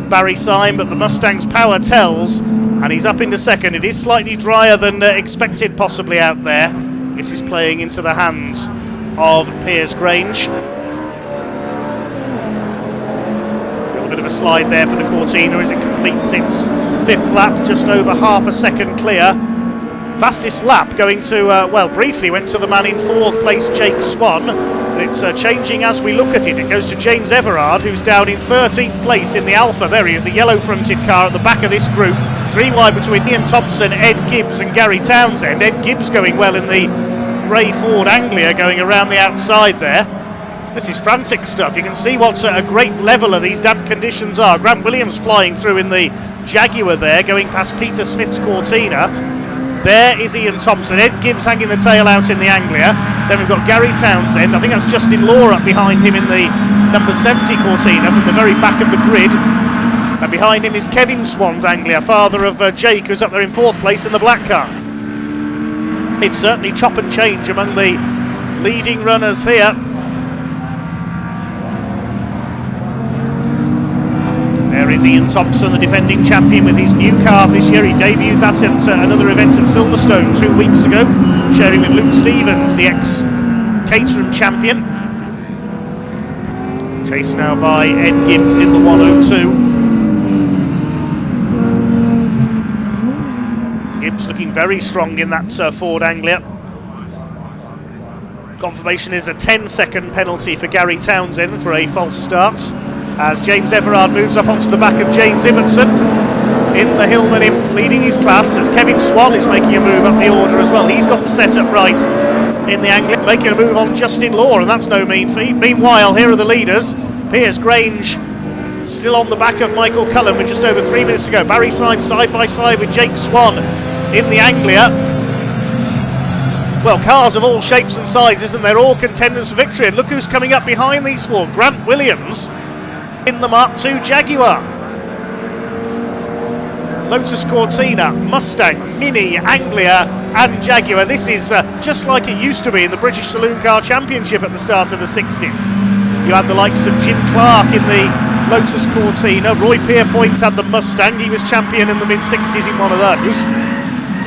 Barry Syme, but the Mustang's power tells, and he's up into second. It is slightly drier than expected possibly out there. This is playing into the hands of Piers Grange. Got a bit of a slide there for the Cortina as it completes its 5th lap, just over half a second clear. Fastest lap going to, well, briefly went to the man in 4th place, Jake Swan. But it's changing as we look at it. It goes to James Everard, who's down in 13th place in the Alpha. There he is, the yellow-fronted car at the back of this group. 3 wide between Ian Thompson, Ed Gibbs and Gary Townsend. Ed Gibbs going well in the grey Ford Anglia, going around the outside there. This is frantic stuff. You can see what a great leveller these damp conditions are. Grant Williams flying through in the Jaguar there, going past Peter Smith's Cortina. There is Ian Thompson. Ed Gibbs hanging the tail out in the Anglia. Then we've got Gary Townsend. I think that's Justin Law up behind him in the number 70 Cortina from the very back of the grid. And behind him is Kevin Swan's Anglia, father of Jake, who's up there in 4th place in the black car. It's certainly chop and change among the leading runners here. There is Ian Thompson, the defending champion, with his new car this year. He debuted that at another event at Silverstone 2 weeks ago, sharing with Luke Stevens, the ex-Caterham champion. Chased now by Ed Gibbs in the 102. Gibbs looking very strong in that Ford Anglia. Confirmation is a 10-second penalty for Gary Townsend for a false start, as James Everard moves up onto the back of James Ibbotson in the Hillman Imp, leading his class, as Kevin Swan is making a move up the order as well. He's got the setup right in the Anglia, making a move on Justin Law, and that's no mean feat. Meanwhile, here are the leaders. Piers Grange still on the back of Michael Cullen with just over 3 minutes to go. Barry Syme side by side with Jake Swan in the Anglia. well, cars of all shapes and sizes, and they're all contenders for victory. And look who's coming up behind these four. Grant Williams in the Mark II Jaguar. Lotus Cortina, Mustang, Mini, Anglia and Jaguar. This is just like it used to be in the British Saloon Car Championship at the start of the 60s. You had the likes of Jim Clark in the Lotus Cortina. Roy Pierpoint had the Mustang. He was champion in the mid-60s in one of those.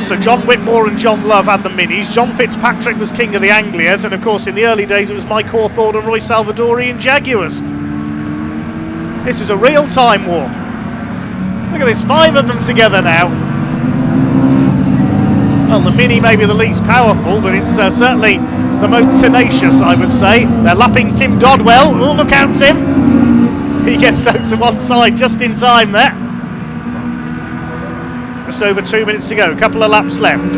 Sir John Whitmore and John Love had the Minis. John Fitzpatrick was king of the Anglias. And of course in the early days it was Mike Hawthorne and Roy Salvadori in Jaguars. This is a real time warp. Look at this, 5 of them together now. Well, the Mini may be the least powerful, but it's certainly the most tenacious, I would say. They're lapping Tim Dodwell. Oh, look out, Tim. He gets out to one side just in time there. Just over 2 minutes to go, a couple of laps left.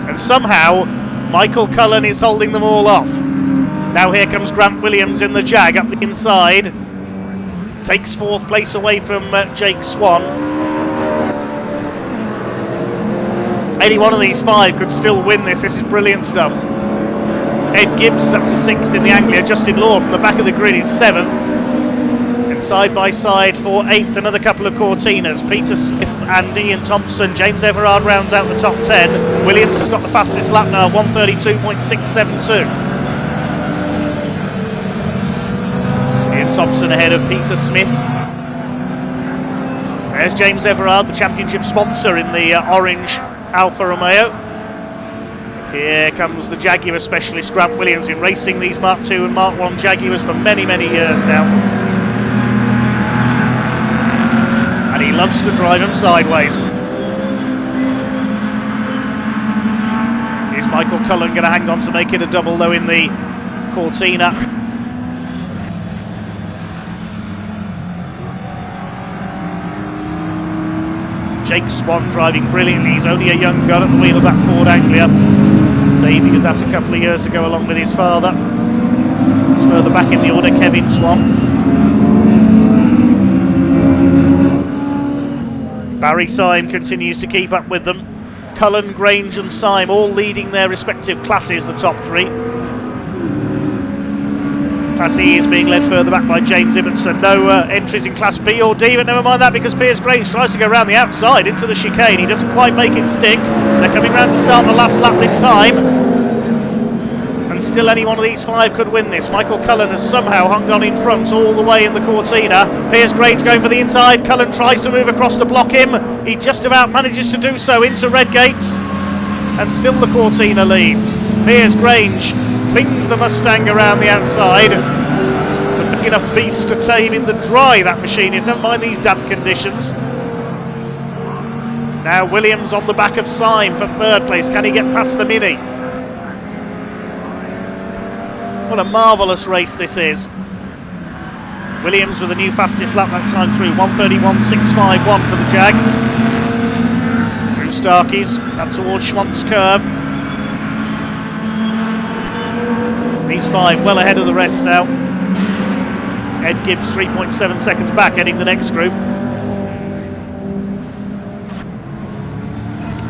And somehow, Michael Cullen is holding them all off. Now here comes Grant Williams in the Jag up the inside. Takes 4th place away from Jake Swan. Any one of these 5 could still win this. This is brilliant stuff. Ed Gibbs is up to 6th in the Anglia. Justin Law from the back of the grid is 7th. And side by side for 8th, another couple of Cortinas. Peter Smith and Ian Thompson. James Everard rounds out the top 10. Williams has got the fastest lap now, 1:32.672. Ian Thompson ahead of Peter Smith. There's James Everard, the championship sponsor in the orange Alfa Romeo. Here comes the Jaguar specialist Grant Williams, been racing these Mark II and Mark I Jaguars for many, many years now. And he loves to drive them sideways. Is Michael Cullen going to hang on to make it a double though in the Cortina? Jake Swan driving brilliantly. He's only a young gun at the wheel of that Ford Anglia. Debuted that a couple of years ago along with his father. He's further back in the order, Kevin Swan. Barry Syme continues to keep up with them. Cullen, Grange and Syme all leading their respective classes, the top 3. Class E is being led further back by James Ibbotson. No entries in Class B or D, but never mind that because Piers Grange tries to go around the outside into the chicane. He doesn't quite make it stick. They're coming round to start the last lap this time. And still any one of these 5 could win this. Michael Cullen has somehow hung on in front all the way in the Cortina. Piers Grange going for the inside. Cullen tries to move across to block him. He just about manages to do so into Redgates. And still the Cortina leads. Piers Grange flings the Mustang around the outside. It's a big enough beast to tame in the dry, that machine is, never mind these damp conditions. Now Williams on the back of Syme for 3rd place. Can he get past the Mini? What a marvellous race this is. Williams with the new fastest lap that time through, 1:31.651 for the Jag. Through Starkeys, up towards Schwantz Curve. These 5 well ahead of the rest now. Ed Gibbs 3.7 seconds back, heading the next group.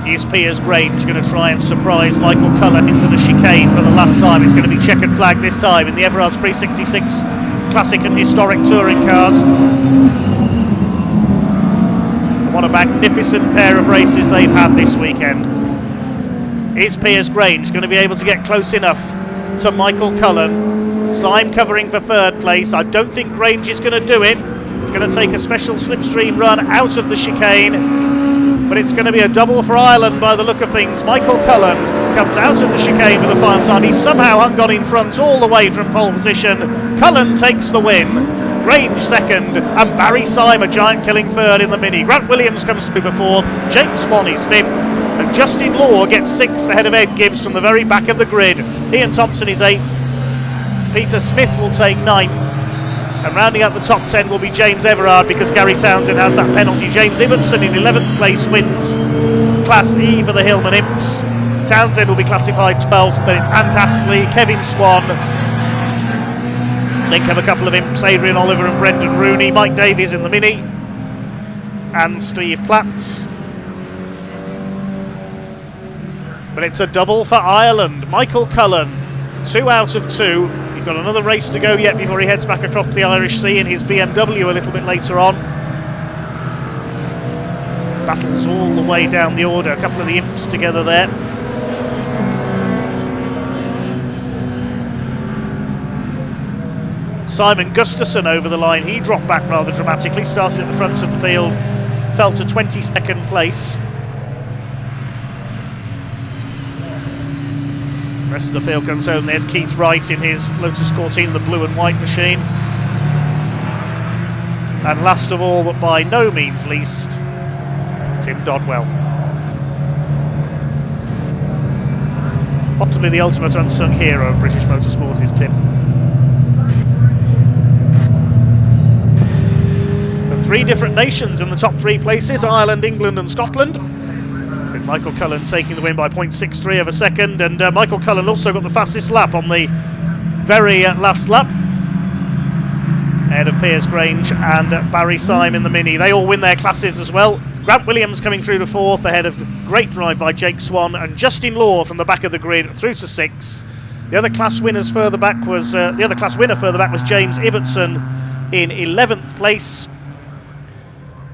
Is Piers Grange going to try and surprise Michael Cullen into the chicane for the last time? It's going to be checkered flag this time in the Everard's Pre-66 classic and historic touring cars. What a magnificent pair of races they've had this weekend. Is Piers Grange going to be able to get close enough to Michael Cullen? Syme covering for 3rd place. I don't think Grange is going to do it. It's going to take a special slipstream run out of the chicane, but it's going to be a double for Ireland by the look of things. Michael Cullen comes out of the chicane for the final time. He's somehow hung on in front all the way from pole position. Cullen takes the win. Grange 2nd, and Barry Syme a giant killing 3rd in the Mini. Grant Williams comes through for 4th. Jake Swan is 5th. And Justin Law gets 6th ahead of Ed Gibbs from the very back of the grid. Ian Thompson is 8th. Peter Smith will take 9th. And rounding up the top 10 will be James Everard because Gary Townsend has that penalty. James Ibbotson in 11th place wins Class E for the Hillman Imps. Townsend will be classified 12th. Then it's Ant Astley, Kevin Swan. Then come a couple of Imps, Adrian Oliver and Brendan Rooney. Mike Davies in the Mini. And Steve Platts. But it's a double for Ireland. Michael Cullen, 2 out of 2. He's got another race to go yet before he heads back across the Irish Sea in his BMW a little bit later on. Battles all the way down the order. A couple of the imps together there. Simon Gustafson over the line. He dropped back rather dramatically. Started at the front of the field. Fell to 22nd place. Rest of the field comes home. There's Keith Wright in his Lotus Cortina, the blue and white machine. And last of all, but by no means least, Tim Dodwell. Possibly the ultimate unsung hero of British motorsport is Tim. And 3 different nations in the top 3 places: Ireland, England and Scotland. With Michael Cullen taking the win by 0.63 of a second, and Michael Cullen also got the fastest lap on the very last lap, ahead of Piers Grange and Barry Syme in the Mini. They all win their classes as well. Grant Williams coming through to 4th, ahead of great drive by Jake Swan, and Justin Law from the back of the grid through to 6th. The other class winners further back was James Ibbotson in 11th place.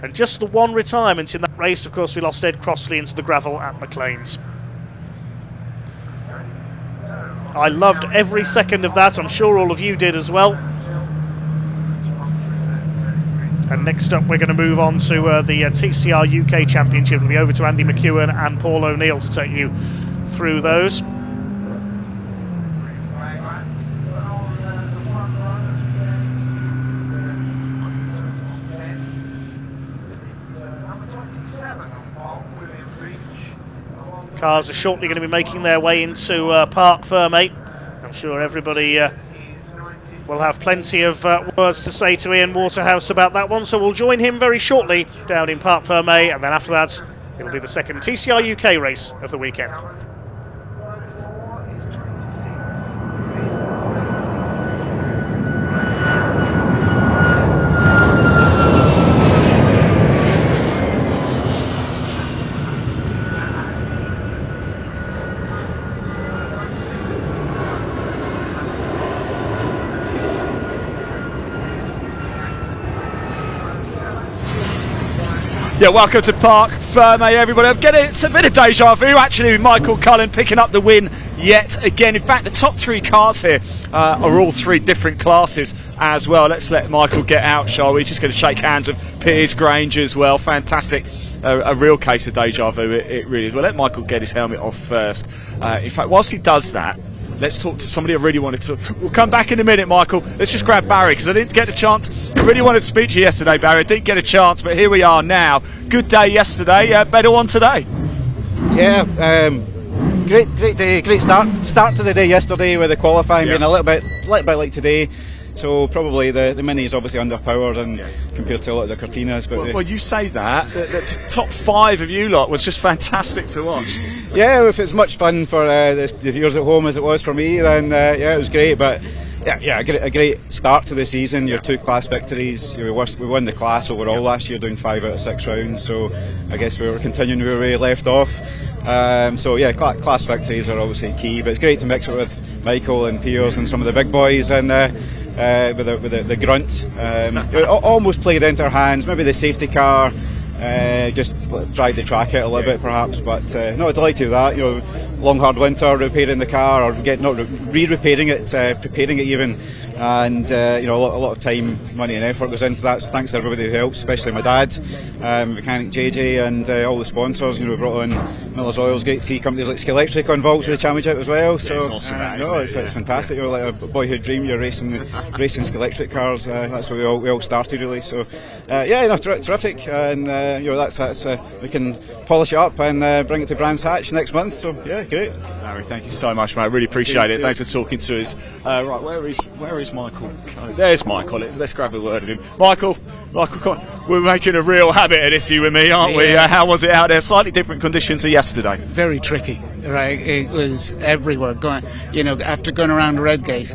And just the one retirement in that race, of course, we lost Ed Crossley into the gravel at McLean's. I loved every second of that. I'm sure all of you did as well. And next up, we're going to move on to the TCR UK Championship. We'll be over to Andy McEwen and Paul O'Neill to take you through those. Cars are shortly going to be making their way into Parc Fermé. I'm sure everybody will have plenty of words to say to Ian Waterhouse about that one, so we'll join him very shortly down in Parc Fermé, and then after that it'll be the second TCR UK race of the weekend.
Yeah, welcome to Parc Fermé, everybody. I'm getting it's a bit of deja vu, actually, with Michael Cullen picking up the win yet again. In fact, the top 3 cars here are all 3 different classes as well. Let's let Michael get out, shall we? Just going to shake hands with Piers Grange as well. Fantastic. A real case of deja vu, it really is. We'll let Michael get his helmet off first. In fact, whilst he does that, let's talk to somebody I really wanted to. We'll come back in a minute, Michael. Let's just grab Barry, because I didn't get a chance. I really wanted to speak to you yesterday, Barry. I didn't get a chance, but here we are now. Good day yesterday, better one today.
Yeah, great day, great start to the day yesterday with the qualifying being a little bit like today. So probably the Mini is obviously underpowered and compared to a lot of the Cortinas. But
well, you say that. The top 5 of you lot was just fantastic to watch.
Yeah, if it's much fun for the viewers at home as it was for me, then yeah, it was great. But yeah, a great start to the season. Your 2 class victories. We won the class overall last year, doing 5 out of 6 rounds. So I guess we were continuing where we left off. So yeah, class victories are obviously key. But it's great to mix it with Michael and Piers and some of the big boys and. With the grunt, it almost played into our hands. Maybe the safety car just dried the track out a little bit, perhaps. But no, delighted with that. You know, long hard winter, repairing the car or re-repairing it, preparing it even, and you know, a lot of time, money, and effort goes into that. So thanks to everybody who helps, especially my dad, mechanic JJ, and all the sponsors. You know, we brought in Miller's Oils, great to see companies like Electric involved with the championship as well. So
it's awesome,
it's fantastic. You know, like a boyhood dream. You're racing Electric cars. That's where we all started really. So yeah, no, terrific, and you know, that's we can polish it up and bring it to Brands Hatch next month. So yeah, great.
Larry, thank you so much, mate. I really appreciate it. Thanks for talking to us. Right, where is Michael? There's Michael. Let's grab a word of him. Michael, come on. We're making a real habit of this, you and me, aren't we? How was it out there? Slightly different conditions to yesterday.
Very tricky, right? It was everywhere. Going, you know, after going around the Red Gate,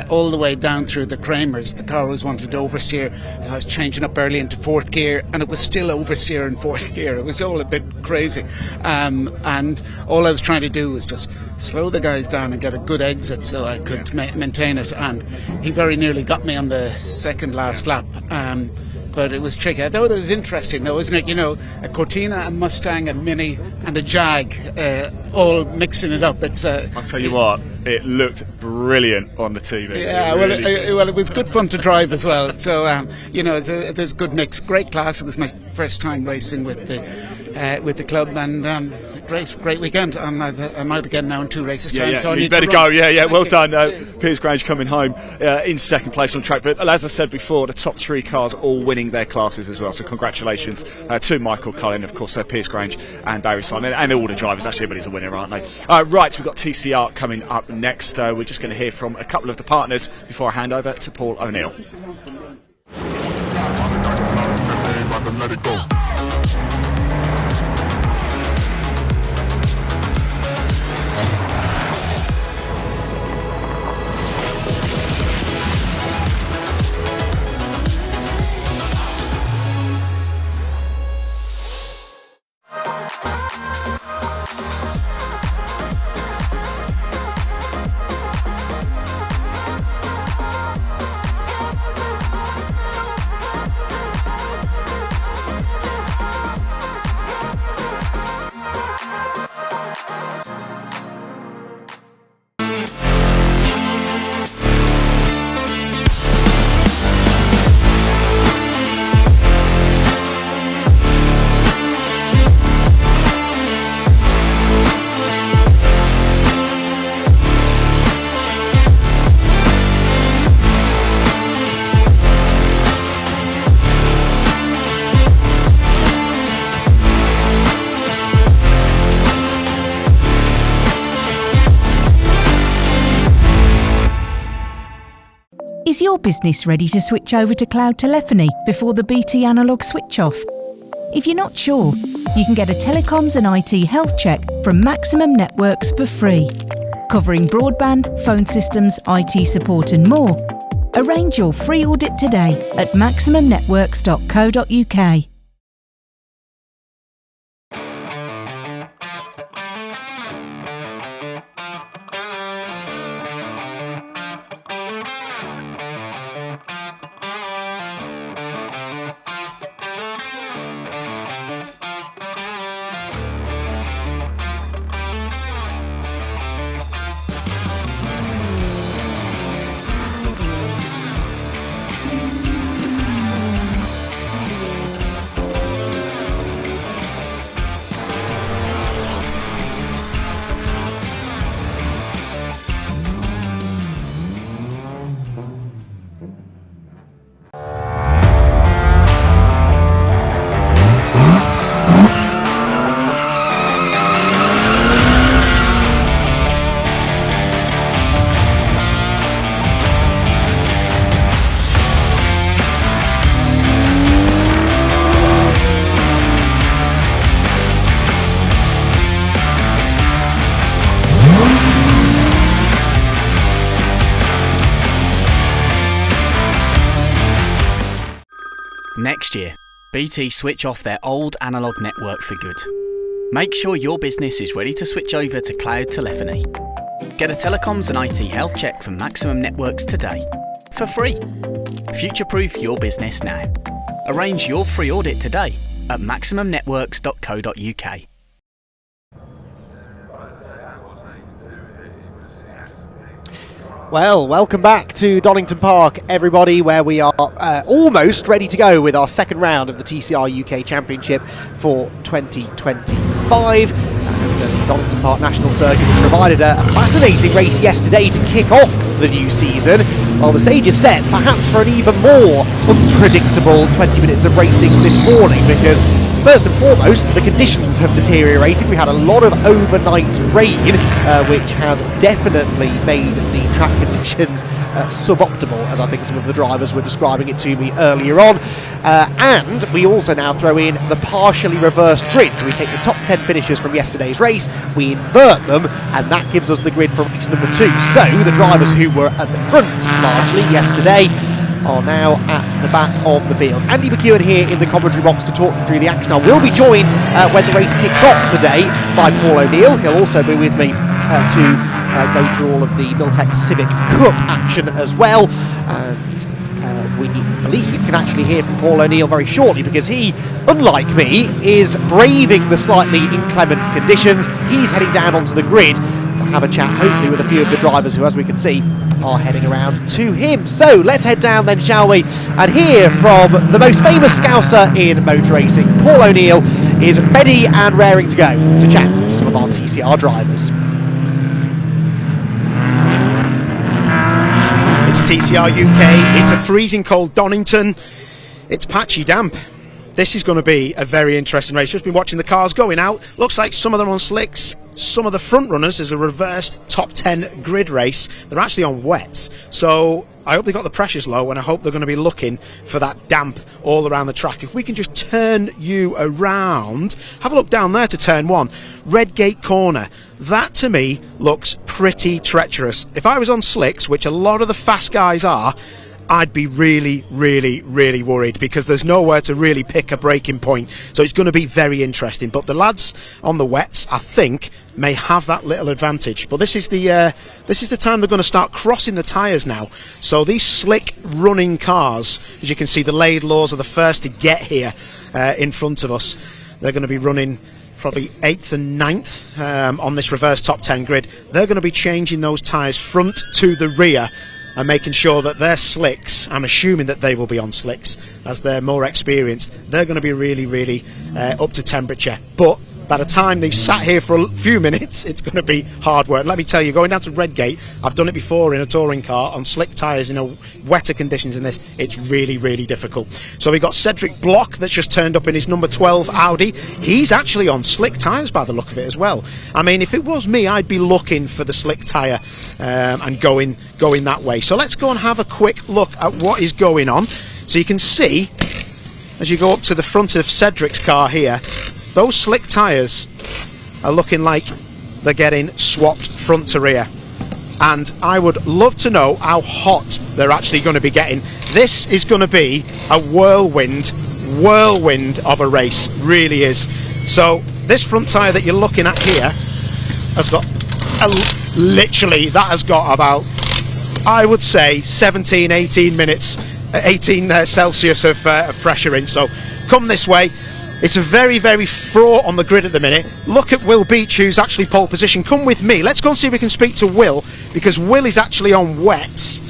all the way down through the Kramers. The car was wanted to oversteer. I was changing up early into fourth gear, and it was still oversteer in fourth gear. It was all a bit crazy. And all I was trying to do was just slow the guys down and get a good exit so I could maintain it. And he very nearly got me on the second last lap. But it was tricky. I thought it was interesting though, isn't it? You know, a Cortina, a Mustang, a Mini and a Jag, all mixing it up. It's
I'll tell you what, it looked brilliant on the TV.
Yeah, it was good fun to drive as well. So, you know, there's a good mix. Great class. It was my first time racing with the club, and great weekend. I'm out again now in 2 races time.
Yeah,
so
you better go. Yeah, well done. Piers Grange coming home in second place on track. But as I said before, the top 3 cars all winning their classes as well. So congratulations to Michael Cullen, of course, Piers Grange and Barry Simon, and all the drivers. Actually, everybody's a winner, aren't they? Right, we've got TCR coming up next. We're just going to hear from a couple of the partners before I hand over to Paul O'Neill.
Let it go.
Is your business ready to switch over to cloud telephony before the BT analog switch off? If you're not sure, you can get a telecoms and IT health check from Maximum Networks for free, covering broadband, phone systems, IT support and more. Arrange your free audit today at maximumnetworks.co.uk.
Next year, BT switch off their old analogue network for good. Make sure your business is ready to switch over to cloud telephony. Get a telecoms and IT health check from Maximum Networks today, for free. Future-proof your business now. Arrange your free audit today at maximumnetworks.co.uk.
Well, welcome back to Donington Park, everybody, where we are almost ready to go with our second round of the TCR UK Championship for 2025. And the Donington Park National Circuit has provided a fascinating race yesterday to kick off the new season, while the stage is set perhaps for an even more unpredictable 20 minutes of racing this morning, because First and foremost, the conditions have deteriorated. We had a lot of overnight rain, which has definitely made the track conditions suboptimal, as I think some of the drivers were describing it to me earlier on. And we also now throw in the partially reversed grid. So we take the top 10 finishers from yesterday's race, we invert them, and that gives us the grid for race number 2. So the drivers who were at the front largely yesterday are now at the back of the field. Andy McEwen here in the commentary box to talk you through the action. I will be joined when the race kicks off today by Paul O'Neill. He'll also be with me to go through all of the Miltech Civic Cup action as well. And we believe can actually hear from Paul O'Neill very shortly, because he, unlike me, is braving the slightly inclement conditions. He's heading down onto the grid to have a chat, hopefully with a few of the drivers who, as we can see, are heading around to him. So let's head down then, shall we, and hear from the most famous Scouser in motor racing. Paul O'Neill is ready and raring to go to chat to some of our TCR drivers.
It's TCR UK, it's a freezing cold Donington, it's patchy damp. This is going to be a very interesting race. Just been watching the cars going out. Looks like some of them on slicks. Some of the front runners is a reversed top 10 grid race. They're actually on wets. So I hope they got the pressures low, and I hope they're going to be looking for that damp all around the track. If we can just turn you around, have a look down there to turn 1. Redgate corner. That to me looks pretty treacherous. If I was on slicks, which a lot of the fast guys are, I'd be really, really, really worried, because there's nowhere to really pick a breaking point. So it's going to be very interesting. But the lads on the wets, I think, may have that little advantage. But this is the time they're going to start crossing the tyres now. So these slick running cars, as you can see, the Laidlaws are the first to get here in front of us. They're going to be running probably 8th and 9th on this reverse top 10 grid. They're going to be changing those tyres front to the rear and making sure that their slicks, I'm assuming that they will be on slicks as they're more experienced, they're going to be really, really up to temperature. But by the time they've sat here for a few minutes, it's going to be hard work. Let me tell you, going down to Redgate, I've done it before in a touring car on slick tyres, wetter conditions in this. It's really, really difficult. So we've got Cedric Block that's just turned up in his number 12 Audi. He's actually on slick tyres by the look of it as well. I mean, if it was me, I'd be looking for the slick tyre and going that way. So let's go and have a quick look at what is going on. So you can see, as you go up to the front of Cedric's car here, those slick tyres are looking like they're getting swapped front to rear. And I would love to know how hot they're actually going to be getting. This is going to be a whirlwind of a race, really is. So this front tyre that you're looking at here has got, literally, that has got about, I would say, 17, 18 minutes, 18 Celsius of pressure in. So come this way. It's a very, very fraught on the grid at the minute. Look at Will Beach, who's actually pole position. Come with me. Let's go and see if we can speak to Will, because Will is actually on wets.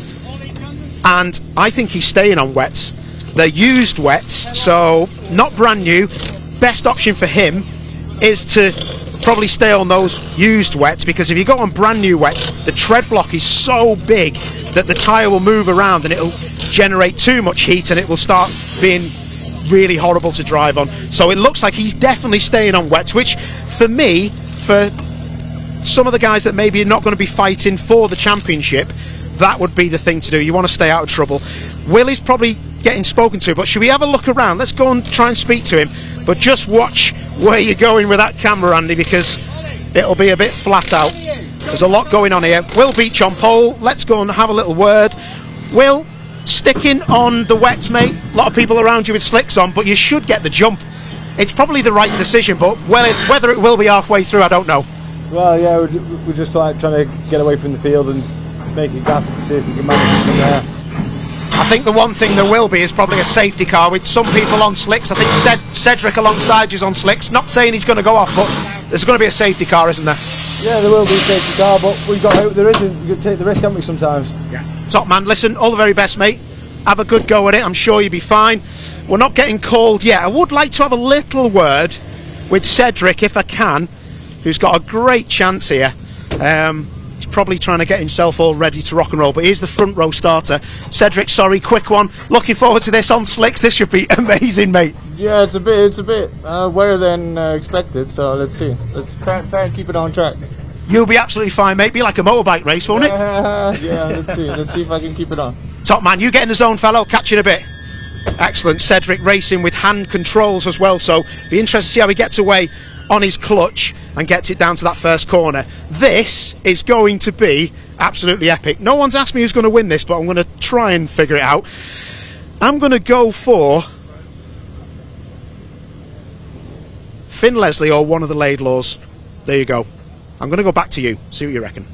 And I think he's staying on wets. They're used wets, so not brand new. Best option for him is to probably stay on those used wets, because if you go on brand new wets, the tread block is so big that the tyre will move around and it'll generate too much heat and it will start being really horrible to drive on. So it looks like he's definitely staying on wets, which for me, for some of the guys that maybe are not going to be fighting for the championship, that would be the thing to do. You want to stay out of trouble. Will is probably getting spoken to, but should we have a look around? Let's go and try and speak to him, but just watch where you're going with that camera, Andy, because it'll be a bit flat out. There's a lot going on here. Will Beach on pole. Let's go and have a little word. Will, sticking on the wets, mate. A lot of people around you with slicks on, but you should get the jump. It's probably the right decision, but whether it will be halfway through, I don't know.
Well, yeah, we're just like trying to get away from the field and make a gap and see if we can manage from there.
I think the one thing there will be is probably a safety car with some people on slicks. I think Cedric alongside you's on slicks. Not saying he's going to go off, but there's going to be a safety car, isn't there?
Yeah, there will be a safety car, but we've got to hope there isn't. We've got to take the risk, haven't we, sometimes?
Yeah. Top man, listen, all the very best, mate. Have a good go at it. I'm sure you'll be fine. We're not getting called yet. I would like to have a little word with Cedric, if I can, who's got a great chance here. He's probably trying to get himself all ready to rock and roll, but here's the front row starter. Cedric, sorry, quick one. Looking forward to this on slicks. This should be amazing, mate.
Yeah, it's a bit wetter than expected. So let's see. Let's try and keep it on track.
You'll be absolutely fine, mate. Be like a motorbike race, won't it?
Yeah, let's see. Let's see if I can keep it on.
Top man, you get in the zone, fellow. Catch you in a bit. Excellent. Cedric racing with hand controls as well, so be interested to see how he gets away on his clutch and gets it down to that first corner. This is going to be absolutely epic. No one's asked me who's going to win this, but I'm going to try and figure it out. I'm going to go for Finn Leslie or one of the Laidlaws. There you go. I'm going to go back to you. See what you reckon.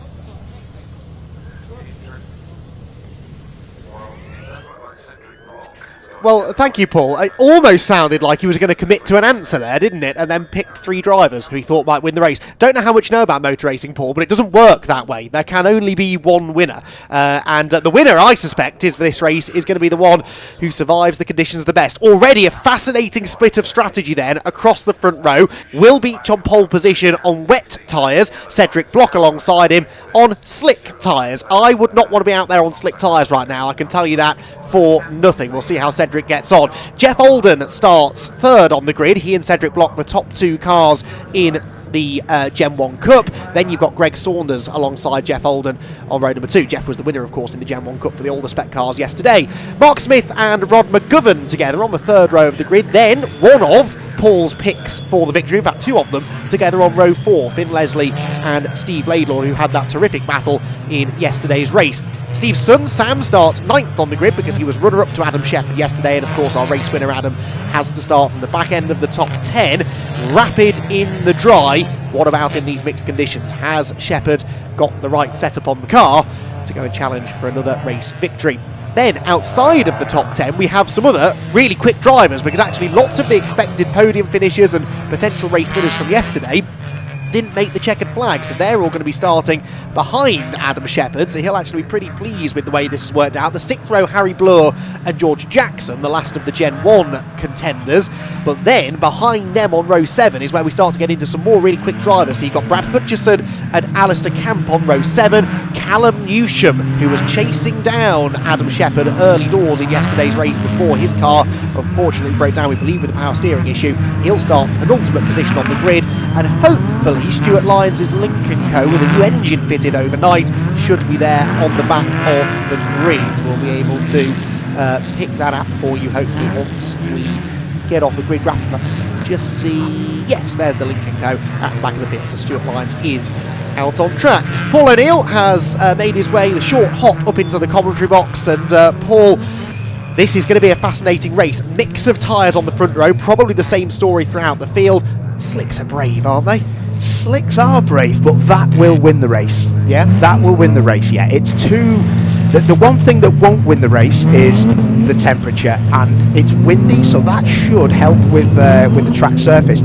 Well, thank you, Paul. It almost sounded like he was going to commit to an answer there, didn't it? And then picked 3 drivers who he thought might win the race. Don't know how much you know about motor racing, Paul, but it doesn't work that way. There can only be one winner. And the winner, I suspect, is for this race is going to be the one who survives the conditions the best. Already a fascinating split of strategy then across the front row. Will Beach on pole position on wet tyres. Cedric Block alongside him on slick tyres. I would not want to be out there on slick tyres right now. I can tell you that for nothing. We'll see how Cedric gets on. Jeff Oldham starts third on the grid. He and Cedric Block the top 2 cars in the Gen 1 Cup. Then you've got Greg Saunders alongside Jeff Oldham on row number 2. Jeff was the winner, of course, in the Gen 1 Cup for the older spec cars yesterday. Mark Smith and Rod McGovern together on the 3rd row of the grid. Then one of Paul's picks for the victory, in fact 2 of them together on row 4, Finn Leslie and Steve Laidlaw, who had that terrific battle in yesterday's race. Steve's son Sam starts 9th on the grid because he was runner-up to Adam Shepherd yesterday, and of course our race winner Adam has to start from the back end of the top 10. Rapid in the dry. What about in these mixed conditions? Has Shepherd got the right setup on the car to go and challenge for another race victory? Then, outside of the top 10, we have some other really quick drivers, because actually lots of the expected podium finishers and potential race winners from yesterday didn't make the checkered flag, so they're all going to be starting behind Adam Shepherd, so he'll actually be pretty pleased with the way this has worked out. The 6th row, Harry Bloor and George Jackson, the last of the Gen 1 contenders, but then behind them on row 7 is where we start to get into some more really quick drivers. So you've got Brad Hutchison and Alistair Camp on row 7, Callum Newsham, who was chasing down Adam Shepherd early doors in yesterday's race before his car unfortunately broke down, we believe, with a power steering issue. He'll start penultimate position on the grid, and hopefully Stuart Lyons' Lincoln Co, with a new engine fitted overnight, should be there on the back of the grid. We'll be able to pick that up for you hopefully once we get off the grid graphic. Just see, yes, there's the Lincoln Co at the back of the field, so Stuart Lyons is out on track. Paul O'Neill has made his way the short hop up into the commentary box, and Paul, this is going to be a fascinating race. Mix of tyres on the front row, probably the same story throughout the field. Slicks are brave, aren't they?
Slicks are brave, but that will win the race.
Yeah?
That will win the race, yeah. It's too... The one thing that won't win the race is the temperature, and it's windy, so that should help with the track surface.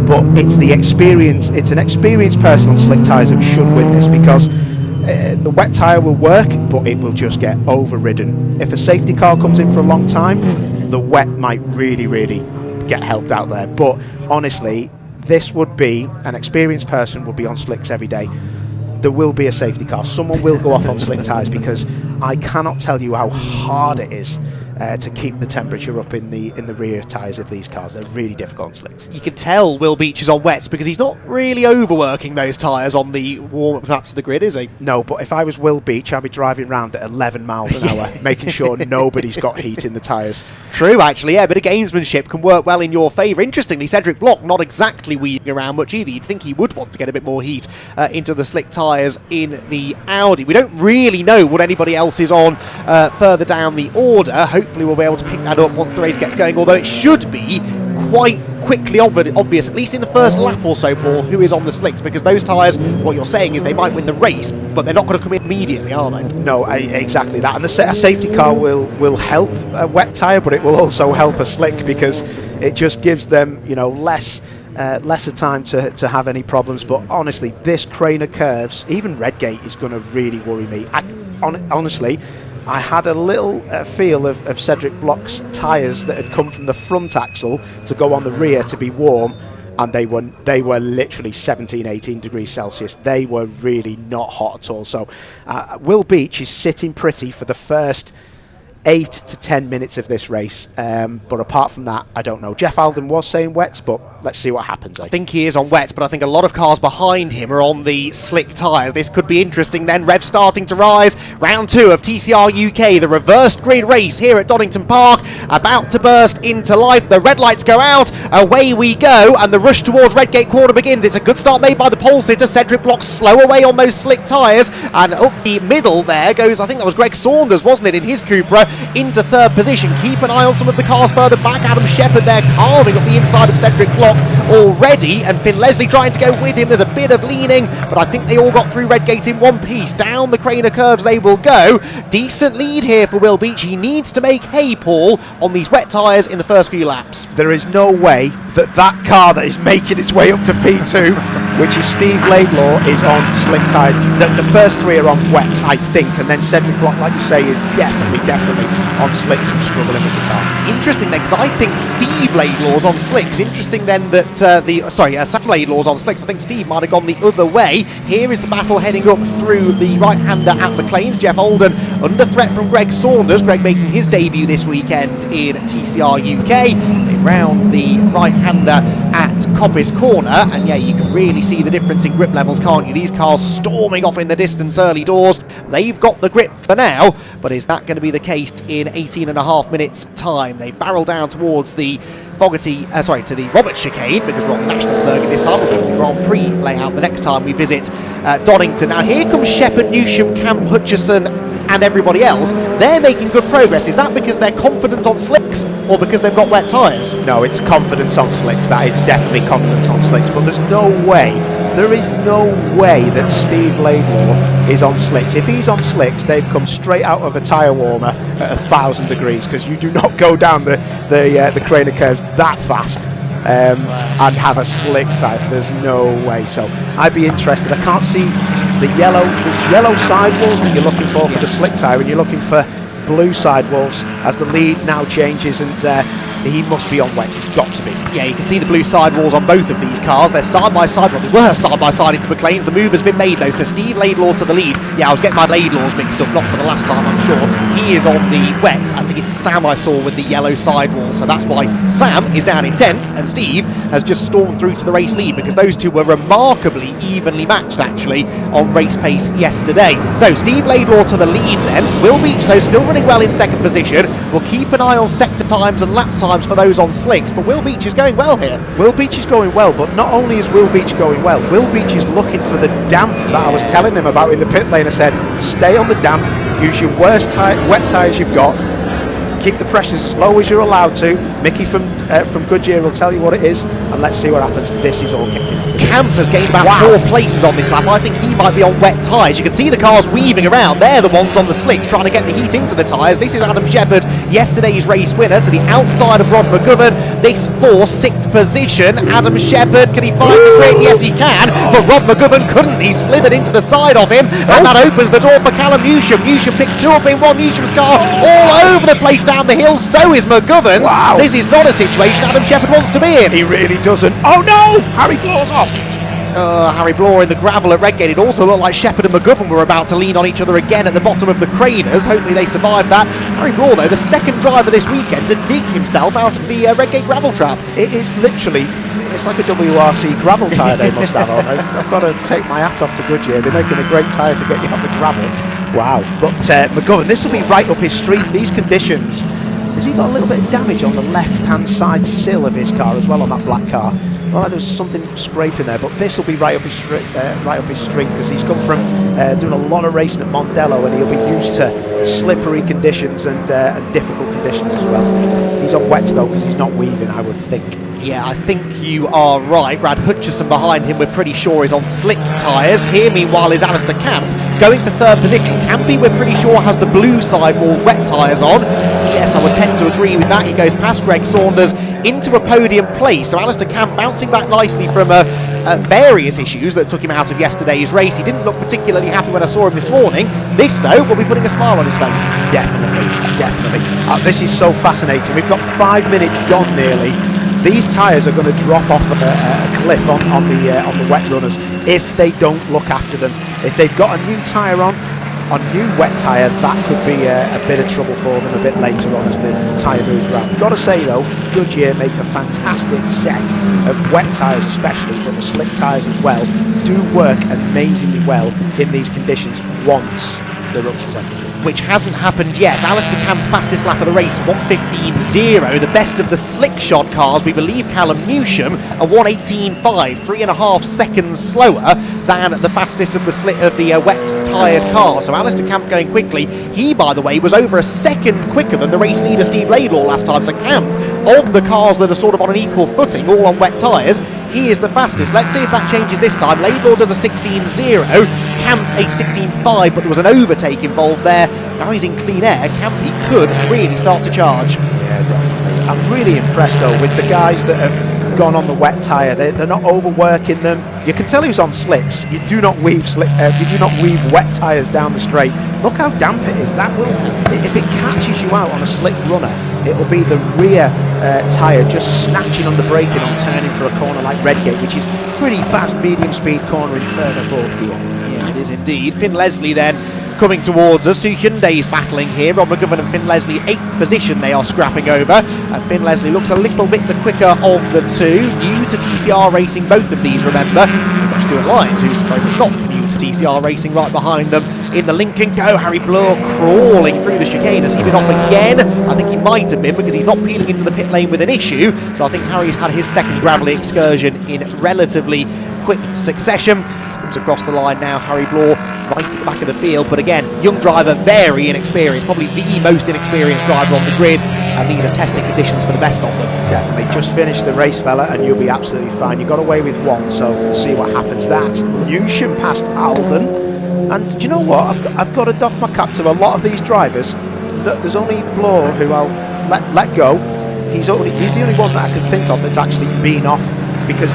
But it's the experience. It's an experienced person on slick tyres that should win this, because the wet tyre will work, but it will just get overridden. If a safety car comes in for a long time, the wet might really, really get helped out there. But honestly, this would be an experienced person would be on slicks every day. There will be a safety car. Someone will go off on slick tyres, because I cannot tell you how hard it is to keep the temperature up in the rear tyres of these cars. They're really difficult on slicks.
You can tell Will Beach is on wets because he's not really overworking those tyres on the warm-up laps of the grid, is he?
No, but if I was Will Beach, I'd be driving around at 11 miles an hour, making sure nobody's got heat in the tyres.
True, actually, yeah, a bit of gamesmanship can work well in your favour. Interestingly, Cedric Block not exactly weaving around much either. You'd think he would want to get a bit more heat into the slick tyres in the Audi. We don't really know what anybody else is on further down the order. Hopefully we'll be able to pick that up once the race gets going, although it should be quite quickly obvious, at least in the first lap or so, Paul, who is on the slicks, because those tyres, what you're saying is they might win the race, but they're not going to come in immediately, are they?
No, exactly that. And a safety car will help a wet tyre, but it will also help a slick, because it just gives them, you know, lesser time to have any problems. But honestly, this crane of curves, even Redgate, is going to really worry me. Honestly, I had a little feel of Cedric Block's tyres that had come from the front axle to go on the rear to be warm, and they were literally 17, 18 degrees Celsius. They were really not hot at all. So Will Beach is sitting pretty for the first
8 to 10 minutes of this race, but apart from that, I don't know. Jeff Alden was saying wets, but let's see what happens. I think he is on wets, but I think a lot of cars behind him are on the slick tyres. This could be interesting then. Rev starting to rise. Round 2 of TCR UK, the reversed grid race here at Donington Park, about to burst into life. The red lights go out, away we go, and the rush towards Redgate Corner begins. It's a good start made by the pole sitter. Cedric Block slow away on those slick tyres, and up the middle there goes, I think that was Greg Saunders, wasn't it, in his Cupra, into third position. Keep an eye on some of the cars further back. Adam Shepherd there carving up the inside of Cedric Block already, and Finn Leslie trying to go with him. There's a bit of leaning, but I think they all got through Redgate in one piece. Down the Craner curves they will go. Decent lead here for Will Beach. He needs to make hay, Paul, on these wet tyres in the first few laps.
There is no way that car that is making its way up to P2, which is Steve Laidlaw, is on slick tyres. The first 3 are on wets, I think, and then Cedric Block, like you say, is definitely on slicks and struggling with the car.
Interesting then, because I think Steve Laidlaw's on slicks. Interesting then that Sam Laidlaw's on slicks. I think Steve might have gone the other way. Here is the battle heading up through the right-hander at McLean's. Jeff Alden under threat from Greg Saunders. Greg making his debut this weekend in TCR UK. They round the right-hander at Coppice Corner, and yeah, you can really see the difference in grip levels, can't you? These cars storming off in the distance early doors. They've got the grip for now, but is that going to be the case in 18.5 minutes time? They barrel down towards the to the Roberts chicane, because we're on the national circuit this time. We'll be Grand Prix layout the next time we visit Donington. Now here comes Shepherd, Newsham, Camp, Hutchison and everybody else. They're making good progress. Is that because they're confident on slicks, or because they've got wet tyres?
No, it's confidence on slicks. It's definitely confidence on slicks, but there is no way that Steve Laidlaw is on slicks. If he's on slicks, they've come straight out of a tyre warmer at 1,000 degrees, because you do not go down the Craner curves that fast and have a slick tyre. There's no way. So I'd be interested. I can't see the yellow. It's yellow sidewalls that you're looking for the slick tyre, and you're looking for blue sidewalls as the lead now changes, and he must be on wet. He's got to be.
Yeah, you can see the blue sidewalls on both of these cars. They're side by side. Well, they were side by side into McLean's. The move has been made though, so Steve Laidlaw to the lead. Yeah, I was getting my Laidlaws mixed up, not for the last time, I'm sure. He is on the wets. I think it's Sam I saw with the yellow sidewall, so that's why Sam is down in 10th, and Steve has just stormed through to the race lead, because those two were remarkably evenly matched actually on race pace yesterday. So Steve Laidlaw to the lead then. Will Beach though still running well in second position. We'll keep an eye on sector times and lap times for those on slicks, but Will Beach is going well here.
Will Beach is going well, but not only is Will Beach going well, Will Beach is looking for the damp that I was telling him about in the pit lane. I said, stay on the damp, use your worst wet tyres you've got, keep the pressure as low as you're allowed to. Mickey from Goodyear will tell you what it is, and let's see what happens. This is all kicking off.
Camp has gained about 4 places on this lap. I think he might be on wet tyres. You can see the cars weaving around. They're the ones on the slicks trying to get the heat into the tyres. This is Adam Shepherd, yesterday's race winner, to the outside of Rod McGovern. This for 6th position. Adam Shepherd, can he find the grip? Yes, he can, but Rod McGovern couldn't. He slithered into the side of him, and that opens the door for Callum Newsham. Newsham picks 2 up in one. Newsham's car all over the place down the hill. So is McGovern's.
Wow.
This is not a situation Adam Shepherd wants to be in.
He really doesn't. Oh no! Harry Blaw's off.
Harry Blaw in the gravel at Redgate. It also looked like Shepherd and McGovern were about to lean on each other again at the bottom of the Craners. Hopefully they survived that. Harry Blaw, though, the second driver this weekend to dig himself out of the Redgate gravel trap.
It is literally, it's like a WRC gravel tyre they must have on. I've got to take my hat off to Goodyear. They're making a great tyre to get you on the gravel. Wow. But McGovern, this will be right up his street. These conditions. Has he got a little bit of damage on the left-hand side sill of his car as well, on that black car? Well, there's something scraping there, but this will be right up his street, because he's come from doing a lot of racing at Mondello, and he'll be used to slippery conditions and difficult conditions as well. He's on wets though, because he's not weaving, I would think.
Yeah, I think you are right. Brad Hutchison behind him, we're pretty sure, is on slick tyres. Here, meanwhile, is Alistair Camp going for third position. Campy, we're pretty sure, has the blue sidewall wet tyres on. Yes, I would tend to agree with that. He goes past Greg Saunders into a podium place. So Alistair Camp bouncing back nicely from various issues that took him out of yesterday's race. He didn't look particularly happy when I saw him this morning. This, though, will be putting a smile on his face.
Definitely. This is so fascinating. We've got 5 minutes gone nearly. These tyres are going to drop off a cliff on the wet runners if they don't look after them. If they've got a new tyre on,
on new wet tyre, that could be a bit of trouble for them a bit later on as the tyre moves around. Got to say though, Goodyear make a fantastic set of wet tyres especially, but the slick tyres as well do work amazingly well in these conditions once they're up to temperature.
Which hasn't happened yet. Alistair Camp, fastest lap of the race, 1:15.0. The best of the slick shod cars, we believe Callum Newsham, a 1:18.5, 3.5 seconds slower than the fastest of the wet tyred cars. So Alistair Camp going quickly. He, by the way, was over a second quicker than the race leader Steve Laidlaw last time. So Camp, of the cars that are sort of on an equal footing, all on wet tyres, he is the fastest. Let's see if that changes this time. Laidlaw does a 16.0, Camp a 16.5, but there was an overtake involved there. Now he's in clean air. Camp, he could really start to charge.
Yeah, definitely. I'm really impressed though with the guys that have gone on the wet tyre. They're not overworking them. You can tell who's on slicks. You do not weave wet tyres down the straight. Look how damp it is. That will, if it catches you out on a slick runner, it'll be the rear tyre just snatching on the braking on turning for a corner like Redgate, which is pretty fast, medium speed corner in third or fourth gear.
Yeah, it is indeed. Finn Leslie then coming towards us. Two Hyundais battling here. Rob McGovern and Finn Leslie, 8th position they are scrapping over. And Finn Leslie looks a little bit the quicker of the two. New to TCR Racing, both of these, remember. We've got Stuart Lyons, who's very much not new to TCR Racing, right behind them in the Lincoln Go. Harry Bloor crawling through the chicane. Has he been off again? I think he might have been, because he's not peeling into the pit lane with an issue. So I think Harry's had his second gravelly excursion in relatively quick succession. Comes across the line now, Harry Bloor right at the back of the field, but again, young driver, very inexperienced, probably the most inexperienced driver on the grid, and these are testing conditions for the best of them.
Definitely, just finish the race, fella, and you'll be absolutely fine. You got away with one, so we'll see what happens. That's Newsham past Alden, and do you know what? I've got to doff my cap to a lot of these drivers. There's only Bloor who I'll let go. He's the only one that I can think of that's actually been off, because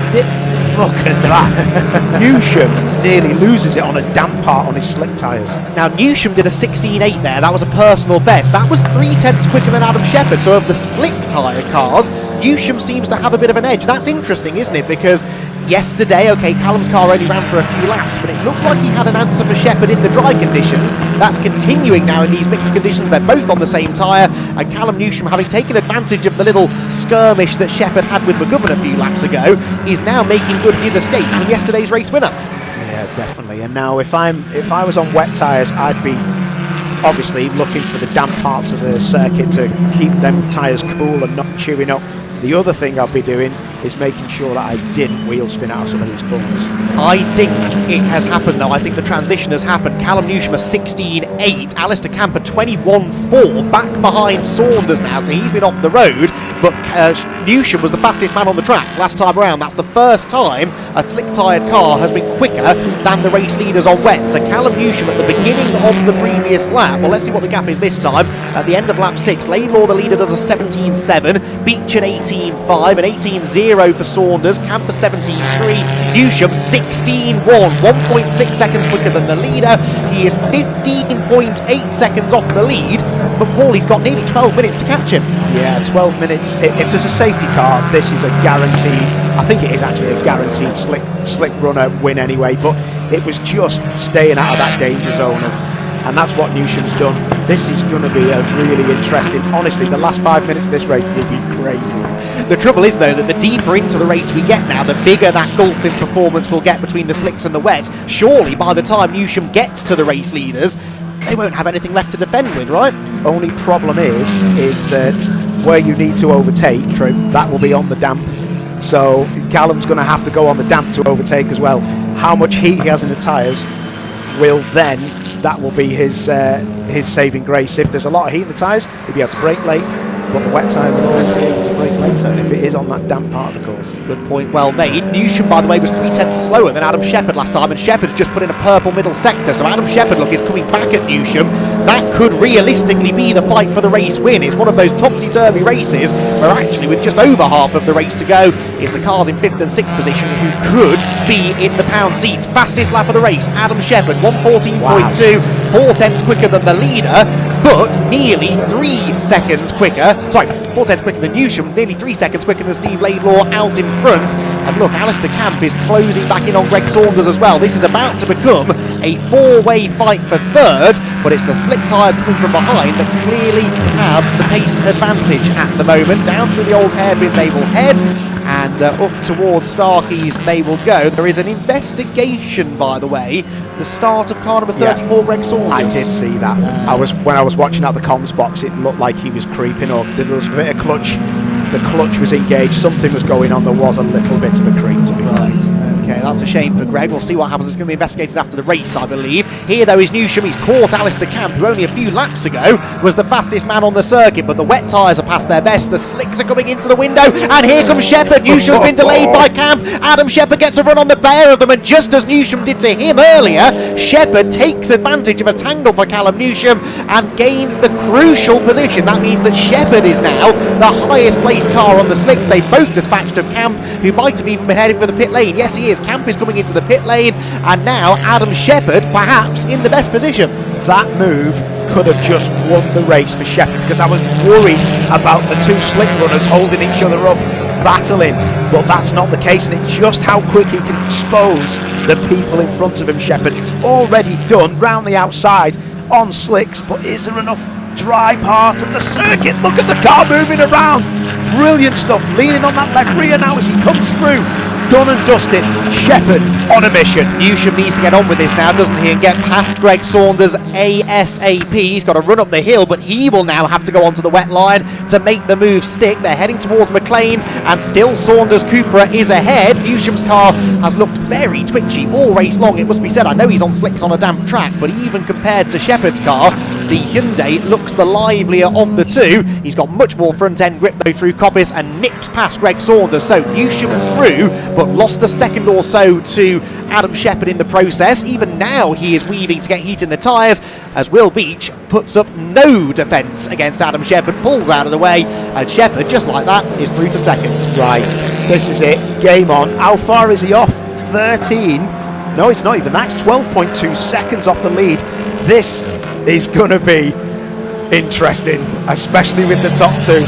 look at that. Newsham nearly loses it on a damp part on his slick tyres.
Now Newsham did a 16.8 there. That was a personal best. That was 3/10 quicker than Adam Shepherd. So of the slick tyre cars, Newsham seems to have a bit of an edge. That's interesting, isn't it? Because yesterday, okay, Callum's car only ran for a few laps, but it looked like he had an answer for Shepherd in the dry conditions. That's continuing now in these mixed conditions. They're both on the same tyre, and Callum Newsham, having taken advantage of the little skirmish that Shepherd had with McGovern a few laps ago, is now making good his escape from yesterday's race winner.
Yeah, definitely. And now if I was on wet tyres, I'd be obviously looking for the damp parts of the circuit to keep them tyres cool and not chewing up. The other thing I'll be doing is making sure that I didn't wheel spin out of some of these corners.
I think it has happened though. I think the transition has happened. Callum Newsham a 16.8, Alistair Camp a 21.4, back behind Saunders now, so he's been off the road, but Newsham was the fastest man on the track last time around. That's the first time a slick-tyred car has been quicker than the race leaders on wet. So Callum Newsham at the beginning of the previous lap, well, let's see what the gap is this time. At the end of lap 6, Laidlaw, the leader, does a 17.7, Beach an 18.5, an 18.0 for Saunders, Camp a 17.3, Newsham 16.1, 1.6 seconds quicker than the leader. He is 15.8 seconds off the lead, but Paulie's got nearly 12 minutes to catch him.
Yeah, 12 minutes. If there's a safety car, this is a guaranteed, I think it is actually a guaranteed slick runner win anyway, but it was just staying out of that danger zone and that's what Newsham's done. This is going to be a really interesting, honestly, the last 5 minutes of this race will be crazy.
The trouble is though that the deeper into the race we get now, the bigger that gulf in performance will get between the slicks and the wets. Surely by the time Newsham gets to the race leaders, they won't have anything left to defend with, right?
Only problem is that where you need to overtake, that will be on the damp. So Callum's going to have to go on the damp to overtake as well. How much heat he has in the tyres will then, that will be his saving grace. If there's a lot of heat in the tyres, he'll be able to brake late, but the wet tyre will always be able to brake later if it is on that damp part of the course.
Good point, well made. Newsham, by the way, was 3/10 slower than Adam Shepherd last time, and Shepherd's just put in a purple middle sector, so Adam Shepherd, look, is coming back at Newsham. That could realistically be the fight for the race win. It's one of those topsy-turvy races where actually with just over half of the race to go is the cars in 5th and 6th position who could be in the pound seats. Fastest lap of the race, Adam Shepherd, 1:14.2, 4/10 quicker than the leader, but nearly 3 seconds quicker. Sorry, 4/10 quicker than Newsham, nearly 3 seconds quicker than Steve Laidlaw out in front. And look, Alistair Camp is closing back in on Greg Saunders as well. This is about to become a 4-way fight for third. but it's the slick tyres coming from behind that clearly have the pace advantage at the moment. Down through the old hairpin they will head, and up towards Starkeys they will go. There is an investigation, by the way, the start of car number 34, Greg Saunders.
I did see that. When I was watching out the comms box, it looked like he was creeping up. There was a bit of clutch. The clutch was engaged. Something was going on. There was a little bit of a creep, to be fair.
Okay, that's a shame for Greg. We'll see what happens. It's going to be investigated after the race, I believe. Here, though, is Newsham. He's caught Alistair Camp, who only a few laps ago was the fastest man on the circuit, but the wet tyres are past their best. The slicks are coming into the window, and here comes Shepherd. Newsham's been delayed by Camp. Adam Shepherd gets a run on the pair of them, and just as Newsham did to him earlier, Shepherd takes advantage of a tangle for Callum Newsham and gains the crucial position. That means that Shepherd is now the highest placed car on the slicks. They both dispatched of Camp, who might have even been heading for the pit lane. Yes, he is. Camp is coming into the pit lane, and now Adam Shepherd perhaps in the best position.
That move could have just won the race for Shepherd, because I was worried about the two slick runners holding each other up, battling, but that's not the case, and it's just how quick he can expose the people in front of him. Shepherd already done round the outside on slicks, but is there enough dry part of the circuit? Look at the car moving around. Brilliant stuff, leaning on that left rear now as he comes through. Done and dusted. Shepherd on a mission.
Newsham needs to get on with this now, doesn't he, and get past Greg Saunders ASAP. He's got to run up the hill, but he will now have to go onto the wet line to make the move stick. They're heading towards McLean's, and still Saunders Cupra is ahead. Newsham's car has looked very twitchy all race long, it must be said. I know he's on slicks on a damp track, but even compared to Shepherd's car, the Hyundai looks the livelier of the two. He's got much more front end grip though through Coppice, and nips past Greg Saunders. So Newsham through, but lost a second or so to Adam Shepherd in the process. Even now he is weaving to get heat in the tyres, as Will Beach puts up no defence against Adam Shepherd, pulls out of the way, and Shepherd, just like that, is through to second.
Right, this is it, game on. How far is he off? 13? No, it's not even that. It's 12.2 seconds off the lead. This is going to be interesting, especially with the top two.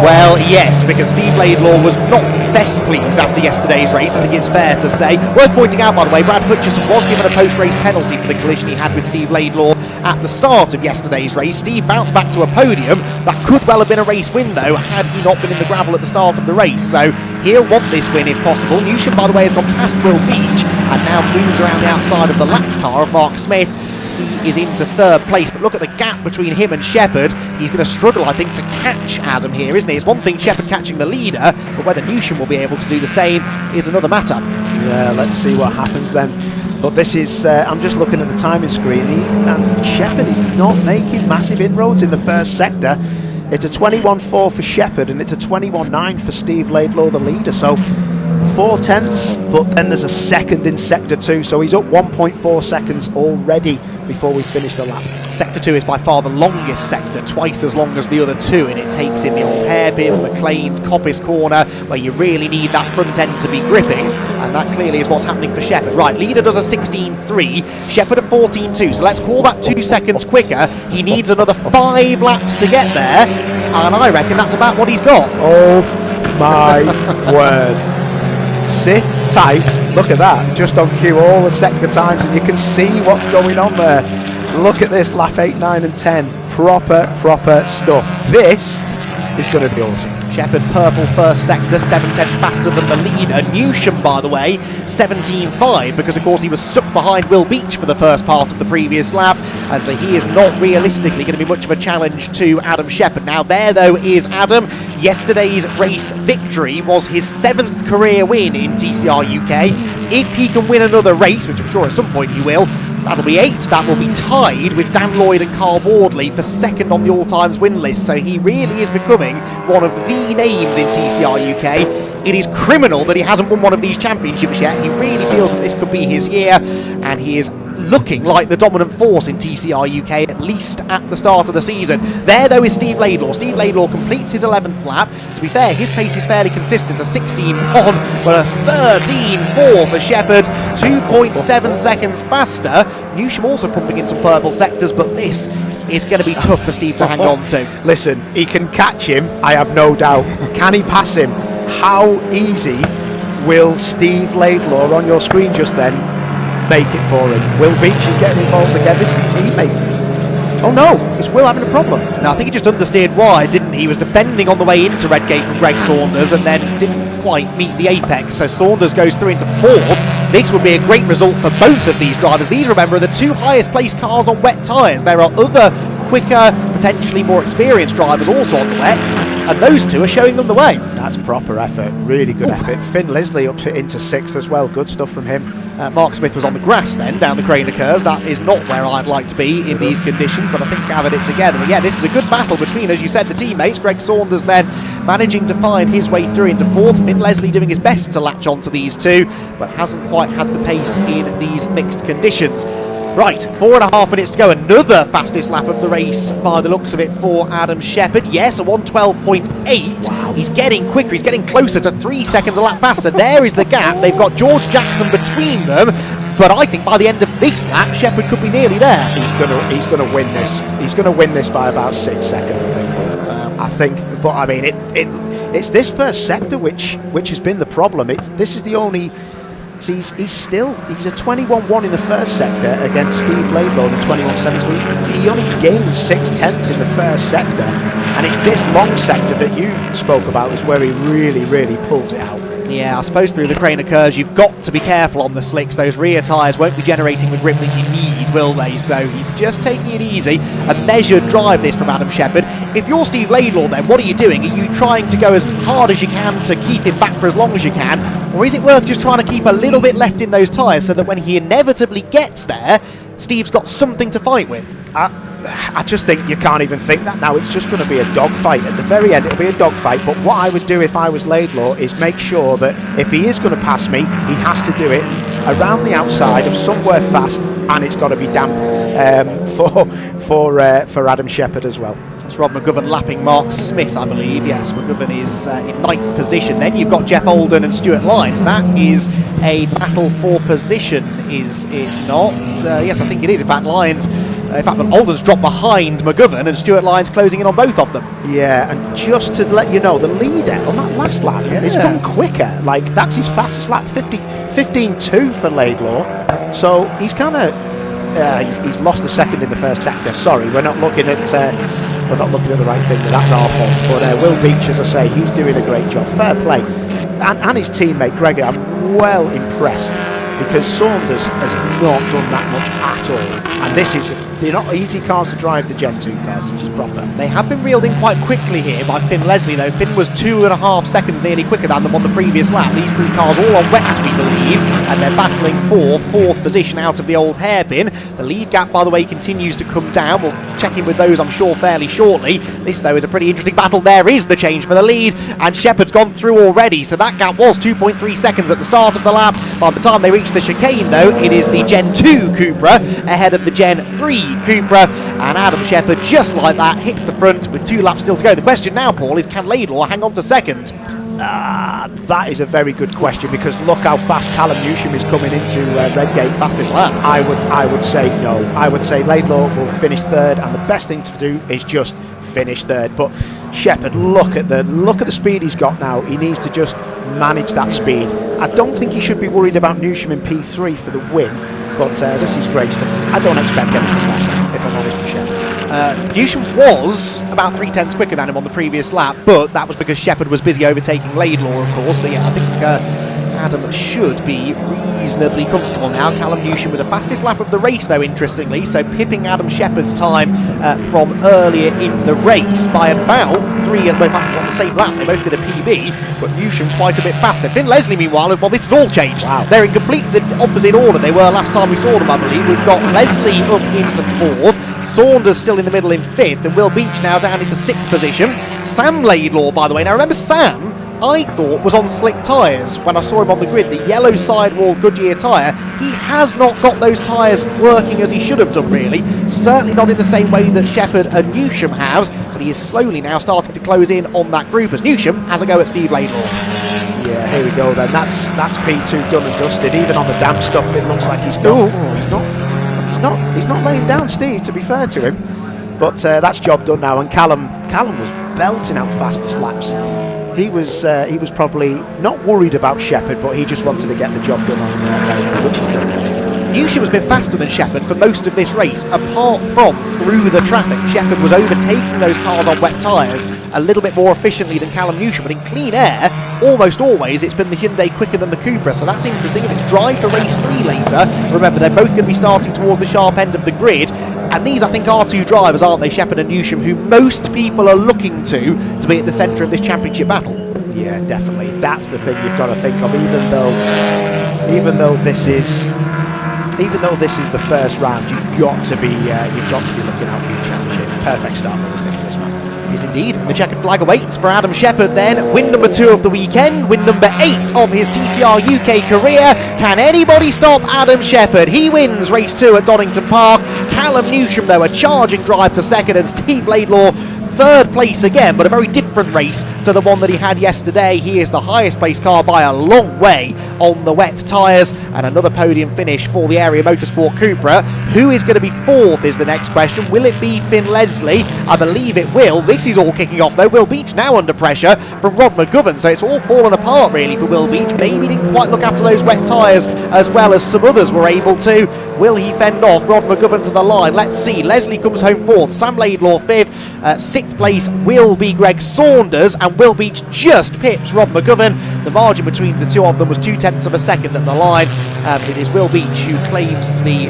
Well, yes, because Steve Laidlaw was not best pleased after yesterday's race, I think it's fair to say. Worth pointing out, by the way, Brad Hutchison was given a post-race penalty for the collision he had with Steve Laidlaw at the start of yesterday's race. Steve bounced back to a podium. That could well have been a race win, though, had he not been in the gravel at the start of the race. So he'll want this win if possible. Newsham, by the way, has gone past Will Beach and now moves around the outside of the lapped car of Mark Smith. He is into third place, but look at the gap between him and Shepherd. He's going to struggle, I think, to catch Adam here, isn't he? It's one thing Shepherd catching the leader, but whether Newsham will be able to do the same is another matter.
Yeah, let's see what happens then. But this is, I'm just looking at the timing screen, and Shepherd is not making massive inroads in the first sector. It's a 21.4 for Shepherd, and it's a 21.9 for Steve Laidlaw, the leader. So 4 tenths, but then there's a second in sector 2, so he's up 1.4 seconds already before we finish the lap.
Sector 2 is by far the longest sector, twice as long as the other two, and it takes in the old hairpin, McLean's, Coppice corner, where you really need that front end to be gripping, and that clearly is what's happening for Shepherd. Right, leader does a 16.3, Shepherd a 14.2, so let's call that 2 seconds quicker. He needs another 5 laps to get there, and I reckon that's about what he's got.
Oh my word. Sit tight, look at that, just on cue, all the sector times, and you can see what's going on there. Look at this, lap 8, 9 and 10, proper stuff. This is going to be awesome.
Shepherd purple first sector, 7 tenths faster than the leader. Newsham, by the way, 17.5, because of course he was stuck behind Will Beach for the first part of the previous lap, and so he is not realistically going to be much of a challenge to Adam Shepherd. Now there though is Adam. Yesterday's race victory was his 7th career win in TCR UK. If he can win another race, which I'm sure at some point he will, that'll be 8. That will be tied with Dan Lloyd and Carl Wardley for second on the all-times win list. So he really is becoming one of the names in TCR UK. It is criminal that he hasn't won one of these championships yet. He really feels that this could be his year, and he is looking like the dominant force in TCR UK, at least at the start of the season. There, though, is Steve Laidlaw. Steve Laidlaw completes his 11th lap. To be fair, his pace is fairly consistent, a 16.1, but a 13.4 for Shepherd, 2.7 seconds faster. Newsham also pumping in some purple sectors, but this is going to be tough for Steve to hang on to.
Listen, he can catch him, I have no doubt. Can he pass him? How easy will Steve Laidlaw on your screen just then make it for him? Will Beach is getting involved again. This is a teammate.
Oh no, is Will having a problem? No, I think he just understeered wide, didn't he? He was defending on the way into Redgate from Greg Saunders and then didn't quite meet the apex, so Saunders goes through into 4th. This would be a great result for both of these drivers. These, remember, are the 2 highest placed cars on wet tyres. There are other quicker, potentially more experienced drivers also on the wets, and those 2 are showing them the way.
That's proper effort, really good effort. Finn Leslie up into 6th as well, good stuff from him.
Mark Smith was on the grass then, down the Craner curves. That is not where I'd like to be in these conditions, but I think gathered it together. But yeah, this is a good battle between, as you said, the teammates. Greg Saunders then managing to find his way through into 4th. Finn Leslie doing his best to latch onto these 2, but hasn't quite had the pace in these mixed conditions. Right, 4.5 minutes to go. Another fastest lap of the race by the looks of it for Adam Shepherd. Yes, a 1:12.8. Wow. He's getting quicker. He's getting closer to 3 seconds a lap faster. There is the gap. They've got George Jackson between them. But I think by the end of this lap, Shepherd could be nearly there.
He's gonna win this. He's gonna win this by about 6 seconds, I think. But I mean, it's this first sector which has been the problem. This is the only. So he's a 21.1 in the first sector against Steve Laidlaw in 21.7. So he only gained 0.6 in the first sector, and it's this long sector that you spoke about is where he really pulls it out.
Yeah, I suppose through the Craner curves you've got to be careful on the slicks. Those rear tyres won't be generating the grip that you need, will they? So he's just taking it easy. A measured drive this from Adam Shepherd. If you're Steve Laidlaw then, what are you doing? Are you trying to go as hard as you can to keep him back for as long as you can? Or is it worth just trying to keep a little bit left in those tyres so that when he inevitably gets there, Steve's got something to fight with?
I just think you can't even think that now. It's just going to be a dogfight. At the very end, it'll be a dogfight. But what I would do if I was Laidlaw is make sure that if he is going to pass me, he has to do it around the outside of somewhere fast, and it's got to be damp for Adam Shepherd as well.
That's Rob McGovern lapping Mark Smith, I believe. Yes, McGovern is in 9th position. Then you've got Jeff Olden and Stuart Lyons. That is a battle for position, is it not? Yes, I think it is. In fact, Olden's dropped behind McGovern and Stuart Lyons closing in on both of them.
Yeah, and just to let you know, the leader on that last lap has gone quicker. Like, that's his fastest lap, 15.2 for Laidlaw. So he's kind of he's lost a second in the first sector. Sorry, we're not looking at the right thing. That's our fault. But Will Beach, as I say, he's doing a great job. Fair play, and his teammate Gregor. I'm well impressed because Saunders has not done that much at all. And they're not easy cars to drive, the Gen 2 cars. This is proper.
They have been reeled in quite quickly here by Finn Leslie, though. Finn was 2.5 seconds nearly quicker than them on the previous lap. These 3 cars all on wets, we believe, and they're battling for 4th position out of the old hairpin. The lead gap, by the way, continues to come down. We'll check in with those, I'm sure, fairly shortly. This, though, is a pretty interesting battle. There is the change for the lead, and Shepherd's gone through already, so that gap was 2.3 seconds at the start of the lap. By the time they reach the chicane, though, it is the Gen 2 Cupra ahead of the Gen 3 Cupra, and Adam Shepherd, just like that, hits the front with 2 laps still to go. The question now, Paul, is can Laidlaw hang on to second?
That is a very good question, because look how fast Callum Newsham is coming into Redgate.
Fastest lap.
I would say no. I would say Laidlaw will finish 3rd, and the best thing to do is just finish 3rd. But Shepherd, look at the speed he's got now. He needs to just manage that speed. I don't think he should be worried about Newsham in P3 for the win. But this is great stuff. I don't expect anything less, if I'm honest with Shepherd.
Newsham was about 3/10 quicker than him on the previous lap, but that was because Shepherd was busy overtaking Laidlaw, of course. So yeah, I think Adam should be reasonably comfortable now. Callum Newsham with the fastest lap of the race, though, interestingly, so pipping Adam Shepherd's time from earlier in the race by about 3, and both actually on the same lap. They both did a PB, but Newsham quite a bit faster. Finn Leslie, meanwhile, well, this has all changed. Wow. They're in completely the opposite order they were last time we saw them, I believe. We've got Leslie up into 4th, Saunders still in the middle in 5th, and Will Beach now down into 6th position. Sam Laidlaw, by the way. Now, remember, Sam, I thought, was on slick tyres when I saw him on the grid, the yellow sidewall Goodyear tyre. He has not got those tyres working as he should have done, really. Certainly not in the same way that Shepherd and Newsham have, but he is slowly now starting to close in on that group as Newsham has a go at Steve Laidlaw.
Yeah, here we go then. That's P2 done and dusted. Even on the damp stuff, it looks like he's got. He's not laying down Steve, to be fair to him. But that's job done now. And Callum was belting out fastest laps. He was probably not worried about Shepherd, but he just wanted to get the job done on Laidlaw, which he's done now.
Newsham has been faster than Shepherd for most of this race, apart from through the traffic. Shepherd was overtaking those cars on wet tyres a little bit more efficiently than Callum Newsham, but in clean air, almost always it's been the Hyundai quicker than the Cupra, so that's interesting. If it's drive for race 3 later, remember they're both going to be starting towards the sharp end of the grid, and these I think are two drivers, aren't they, Shepherd and Newsham, who most people are looking to be at the centre of this championship battle.
Yeah, definitely. That's the thing you've got to think of. Even though this is the first round, you've got to be looking out for your championship. Perfect start, wasn't it, for this man?
It is indeed. And the checkered flag awaits for Adam Shepherd then. Win number 2 of the weekend, win number 8 of his TCR UK career. Can anybody stop Adam Shepherd? He wins race 2 at Donington Park. Callum Newsham, though, a charging drive to second, and Steve Laidlaw third place again, but a very different race to the one that he had yesterday. He is the highest placed car by a long way on the wet tyres, and another podium finish for the Area Motorsport Cupra. Who is going to be 4th is the next question. Will it be Finn Leslie? I believe it will. This is all kicking off though. Will Beach now under pressure from Rod McGovern, so it's all fallen apart really for Will Beach. Maybe didn't quite look after those wet tyres as well as some others were able to. Will he fend off Rod McGovern to the line? Let's see. Leslie comes home 4th, Sam Laidlaw 5th, 6th place will be Greg Saunders, and Will Beach just pips Rod McGovern. The margin between the two of them was 0.2 of a second at the line. It is Will Beach who claims the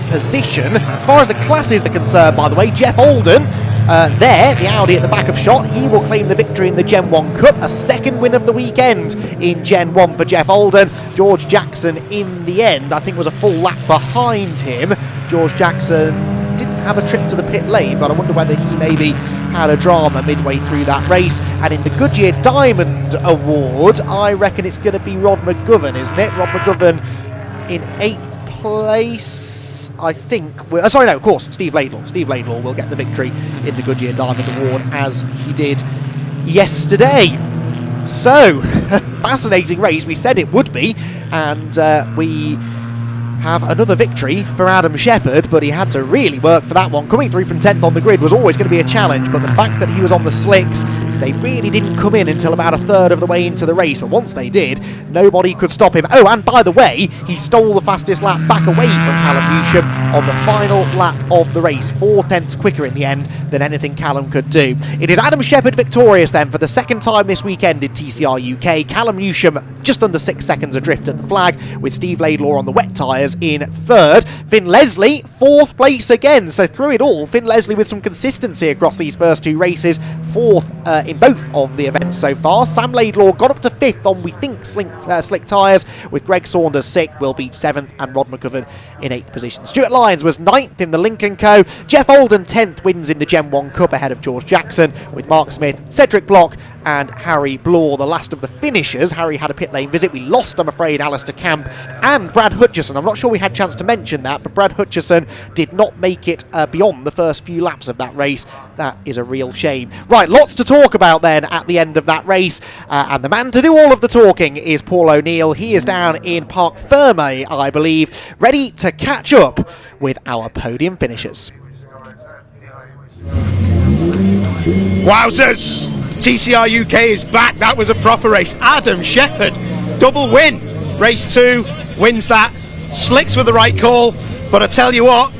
position. As far as the classes are concerned, by the way, Jeff Alden, the Audi at the back of shot, he will claim the victory in the Gen 1 Cup, a second win of the weekend in Gen 1 for Jeff Alden. George Jackson, in the end, I think was a full lap behind him. George Jackson didn't have a trip to the pit lane, but I wonder whether he maybe had a drama midway through that race. And in the Goodyear Diamond Award, I reckon it's going to be Rod McGovern, isn't it? Rod McGovern in 8th place, I think. Of course, Steve Laidlaw. Steve Laidlaw will get the victory in the Goodyear Diamond Award, as he did yesterday. So, fascinating race. We said it would be, and we have another victory for Adam Shepherd, but he had to really work for that one. Coming through from 10th on the grid was always going to be a challenge, but the fact that he was on the slicks, they really didn't come in until about a third of the way into the race, but once they did, nobody could stop him. Oh, and by the way, he stole the fastest lap back away from Callum Newsham on the final lap of the race, 4/10 quicker in the end than anything Callum could do. It is Adam Shepherd victorious then for the second time this weekend in TCR UK. Callum Newsham just under 6 seconds adrift at the flag, with Steve Laidlaw on the wet tyres in 3rd. Finn Leslie 4th place again, so through it all, Finn Leslie with some consistency across these first 2 races, 4th in both of the events so far. Sam Laidlaw got up to 5th on, we think, slick tyres, with Greg Saunders 6th, Will Beach 7th, and Rod McGovern in 8th position. Stuart Lyons was 9th in the Lincoln Co. Jeff Alden 10th, wins in the Gen 1 Cup ahead of George Jackson, with Mark Smith, Cedric Block and Harry Blore the last of the finishers. Harry had a pit lane visit. We lost, I'm afraid, Alistair Camp and Brad Hutchison. I'm not sure we had a chance to mention that, but Brad Hutchison did not make it beyond the first few laps of that race. That is a real shame. Right, lots to talk about then at the end of that race, and the man to do all of the talking is Paul O'Neill. He is down in Parc Ferme, I believe, ready to catch up with our podium finishers.
Wowzers! TCR UK is back. That was a proper race. Adam Shepherd, double win. Race 2, wins that. Slicks with the right call, but I tell you what,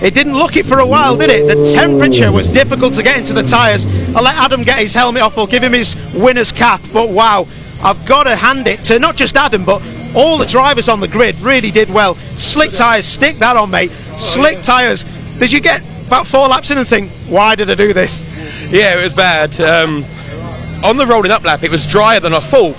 it didn't look it for a while, did it? The temperature was difficult to get into the tyres. I'll let Adam get his helmet off, I'll give him his winner's cap, but wow, I've got to hand it to not just Adam, but all the drivers on the grid really did well. Slick tyres, stick that on, mate. Slick tyres. Did you get about 4 laps in and think, why did I do this?
Yeah, it was bad. On the rolling up lap, it was drier than I thought,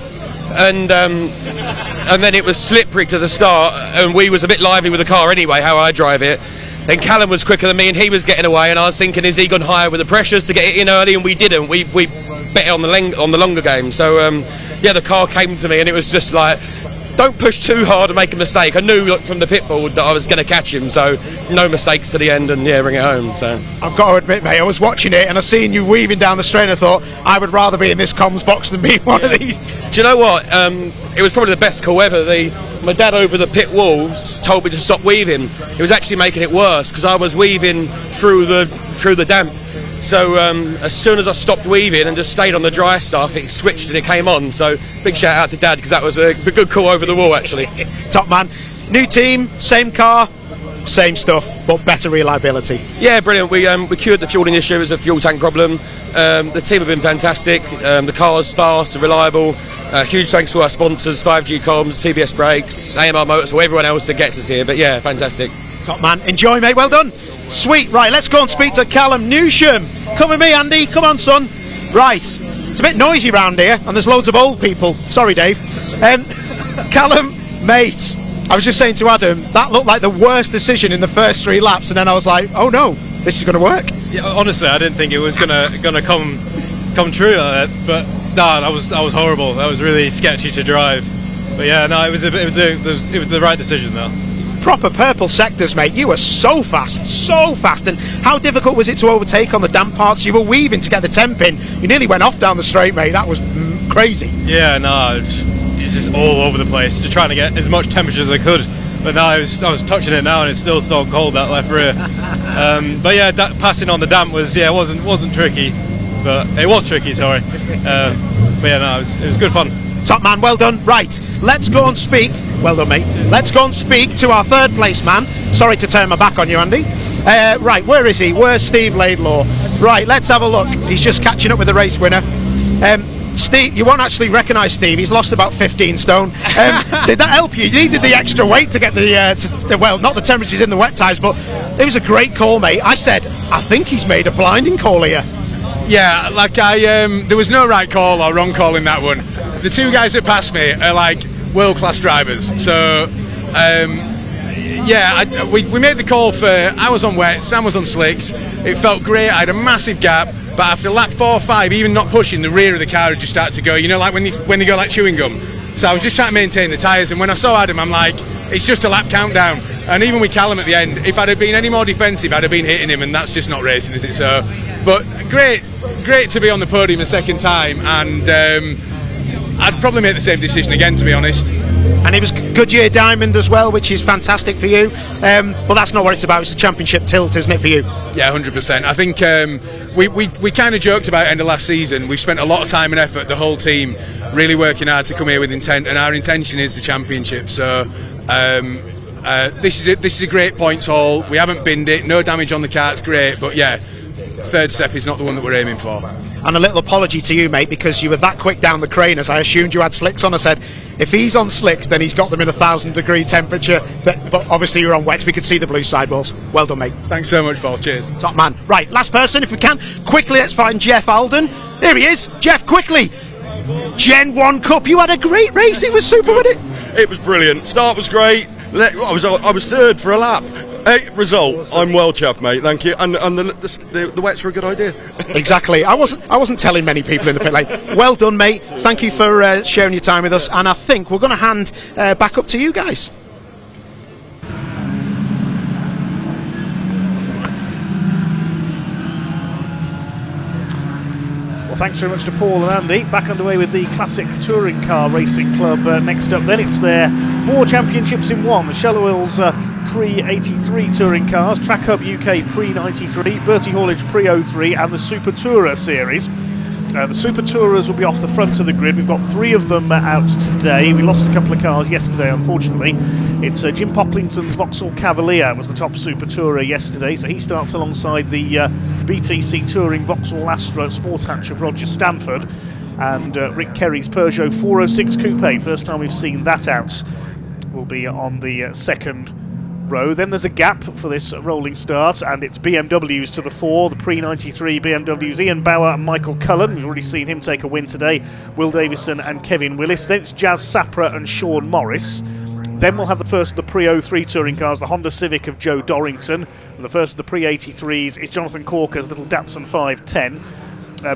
and then it was slippery to the start, and we was a bit lively with the car anyway, how I drive it. Then Callum was quicker than me, and he was getting away, and I was thinking, is he gone higher with the pressures to get it in early? And we didn't. We bet on the longer game. So yeah, the car came to me, and it was just like, don't push too hard and make a mistake. I knew from the pit board that I was going to catch him, so no mistakes to the end, and yeah, bring it home. So
I've got to admit, mate, I was watching it and I seen you weaving down the straight, and I thought I would rather be in this comms box than be one of these.
Do you know what? It was probably the best call ever. My dad over the pit wall told me to stop weaving. It was actually making it worse because I was weaving through the damp. So as soon as I stopped weaving and just stayed on the dry stuff, it switched and it came on. So big shout out to Dad, because that was a good call over the wall, actually.
Top man. New team, same car, same stuff, but better reliability.
Yeah, brilliant. We cured the fueling issue. It was a fuel tank problem. The team have been fantastic. The car's fast and reliable. Huge thanks to our sponsors, 5G Comms, PBS Brakes, AMR Motors, or everyone else that gets us here. But yeah, fantastic.
Top man. Enjoy, mate. Well done. Sweet. Right, let's go and speak to Callum Newsham. Come with me, Andy. Come on, son. Right. It's a bit noisy round here, and there's loads of old people. Sorry, Dave. Callum, mate, I was just saying to Adam, that looked like the worst decision in the first 3 laps, and then I was like, oh no, this is going to work.
Yeah, honestly, I didn't think it was gonna come true like that. But no, that was horrible. That was really sketchy to drive. But yeah, no, it was the right decision though.
Proper purple sectors, mate. You were so fast. And how difficult was it to overtake on the damp parts? You were weaving to get the temp in. You nearly went off down the straight, mate. That was crazy.
Yeah, no, it's just all over the place. Just trying to get as much temperature as I could. But now I was touching it now, and it's still so cold, that left rear. But yeah, passing on the damp wasn't tricky, but it was tricky. Sorry. But yeah, no, it was good fun.
Top man, well done. Right, let's go and speak. Well done, mate. Let's go and speak to our third place man. Sorry to turn my back on you, Andy. Right, where is he? Where's Steve Laidlaw? Right, let's have a look. He's just catching up with the race winner. Steve, you won't actually recognise Steve. He's lost about 15 stone. Did that help you? You needed the extra weight to get well, not the temperatures in the wet tyres, but it was a great call, mate. I said, I think he's made a blinding call here.
Yeah, like there was no right call or wrong call in that one. The 2 guys that passed me are like world-class drivers. So, we made the call for. I was on wet, Sam was on slicks. It felt great. I had a massive gap. But after lap 4 or 5, even not pushing, the rear of the car had just started to go. You know, like when they go like chewing gum. So I was just trying to maintain the tyres. And when I saw Adam, I'm like, it's just a lap countdown. And even with Callum at the end, if I'd have been any more defensive, I'd have been hitting him, and that's just not racing, is it? So, but great to be on the podium a second time, and I'd probably make the same decision again, to be honest.
And it was Goodyear Diamond as well, which is fantastic for you. But that's not what it's about. It's a championship tilt, isn't it, for you?
Yeah, 100%. I think we kind of joked about it end of last season. We've spent a lot of time and effort, the whole team, really working hard to come here with intent, and our intention is the championship. So this is a great points haul. We haven't binned it, no damage on the car, it's great. But yeah, third step is not the one that we're aiming for.
And a little apology to you, mate, because you were that quick down the crane as I assumed you had slicks on. I said, if he's on slicks, then he's got them in 1,000-degree temperature. But obviously you're on wet. We could see the blue sidewalls. Well done, mate.
Thanks so much, Paul. Cheers.
Top man. Right, last person, if we can. Quickly, let's find Jeff Alden. Here he is. Jeff, quickly. Gen 1 Cup. You had a great race. It was super, wasn't it?
It was brilliant. Start was great. I was third for a lap. Result, I'm well chuffed, mate. Thank you. And the wets were a good idea.
Exactly. I wasn't telling many people in the pit lane. Well done, mate. Thank you for sharing your time with us. And I think we're going to hand back up to you guys.
Well, thanks very much to Paul and Andy. Back underway with the Classic Touring Car Racing Club next up. Then it's their 4 championships in one. The Shell Oils Pre-83 touring cars, Track Hub UK Pre-93, Bertie Haulage Pre-03 and the Super Tourer series. The Super Tourers will be off the front of the grid. We've got 3 of them out today. We lost a couple of cars yesterday, unfortunately. It's Jim Poplington's Vauxhall Cavalier was the top Super Tourer yesterday, so he starts alongside the BTC Touring Vauxhall Astra Sport Hatch of Roger Stanford and Rick Kerry's Peugeot 406 Coupe. First time we've seen that out. Will be on the second row. Then there's a gap for this rolling start, and it's BMWs to the 4, the Pre-93 BMWs, Ian Bauer and Michael Cullen. We've already seen him take a win today, Will Davison and Kevin Willis. Then it's Jazz Sapra and Sean Morris. Then we'll have the first of the Pre-03 touring cars, the Honda Civic of Joe Dorrington, and the first of the Pre-83s is Jonathan Corker's little Datsun 510.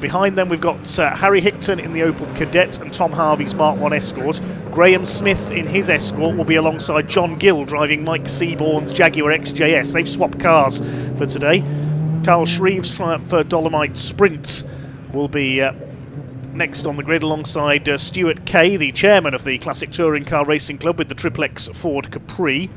Behind them we've got Harry Hickton in the Opel Kadett and Tom Harvey's Mark 1 Escort. Graham Smith in his Escort will be alongside John Gill driving Mike Seaborn's Jaguar XJS. They've swapped cars for today. Carl Shreve's Triumph Dolomite Sprint will be next on the grid alongside Stuart Kay, the chairman of the Classic Touring Car Racing Club with the Triple X Ford Capri.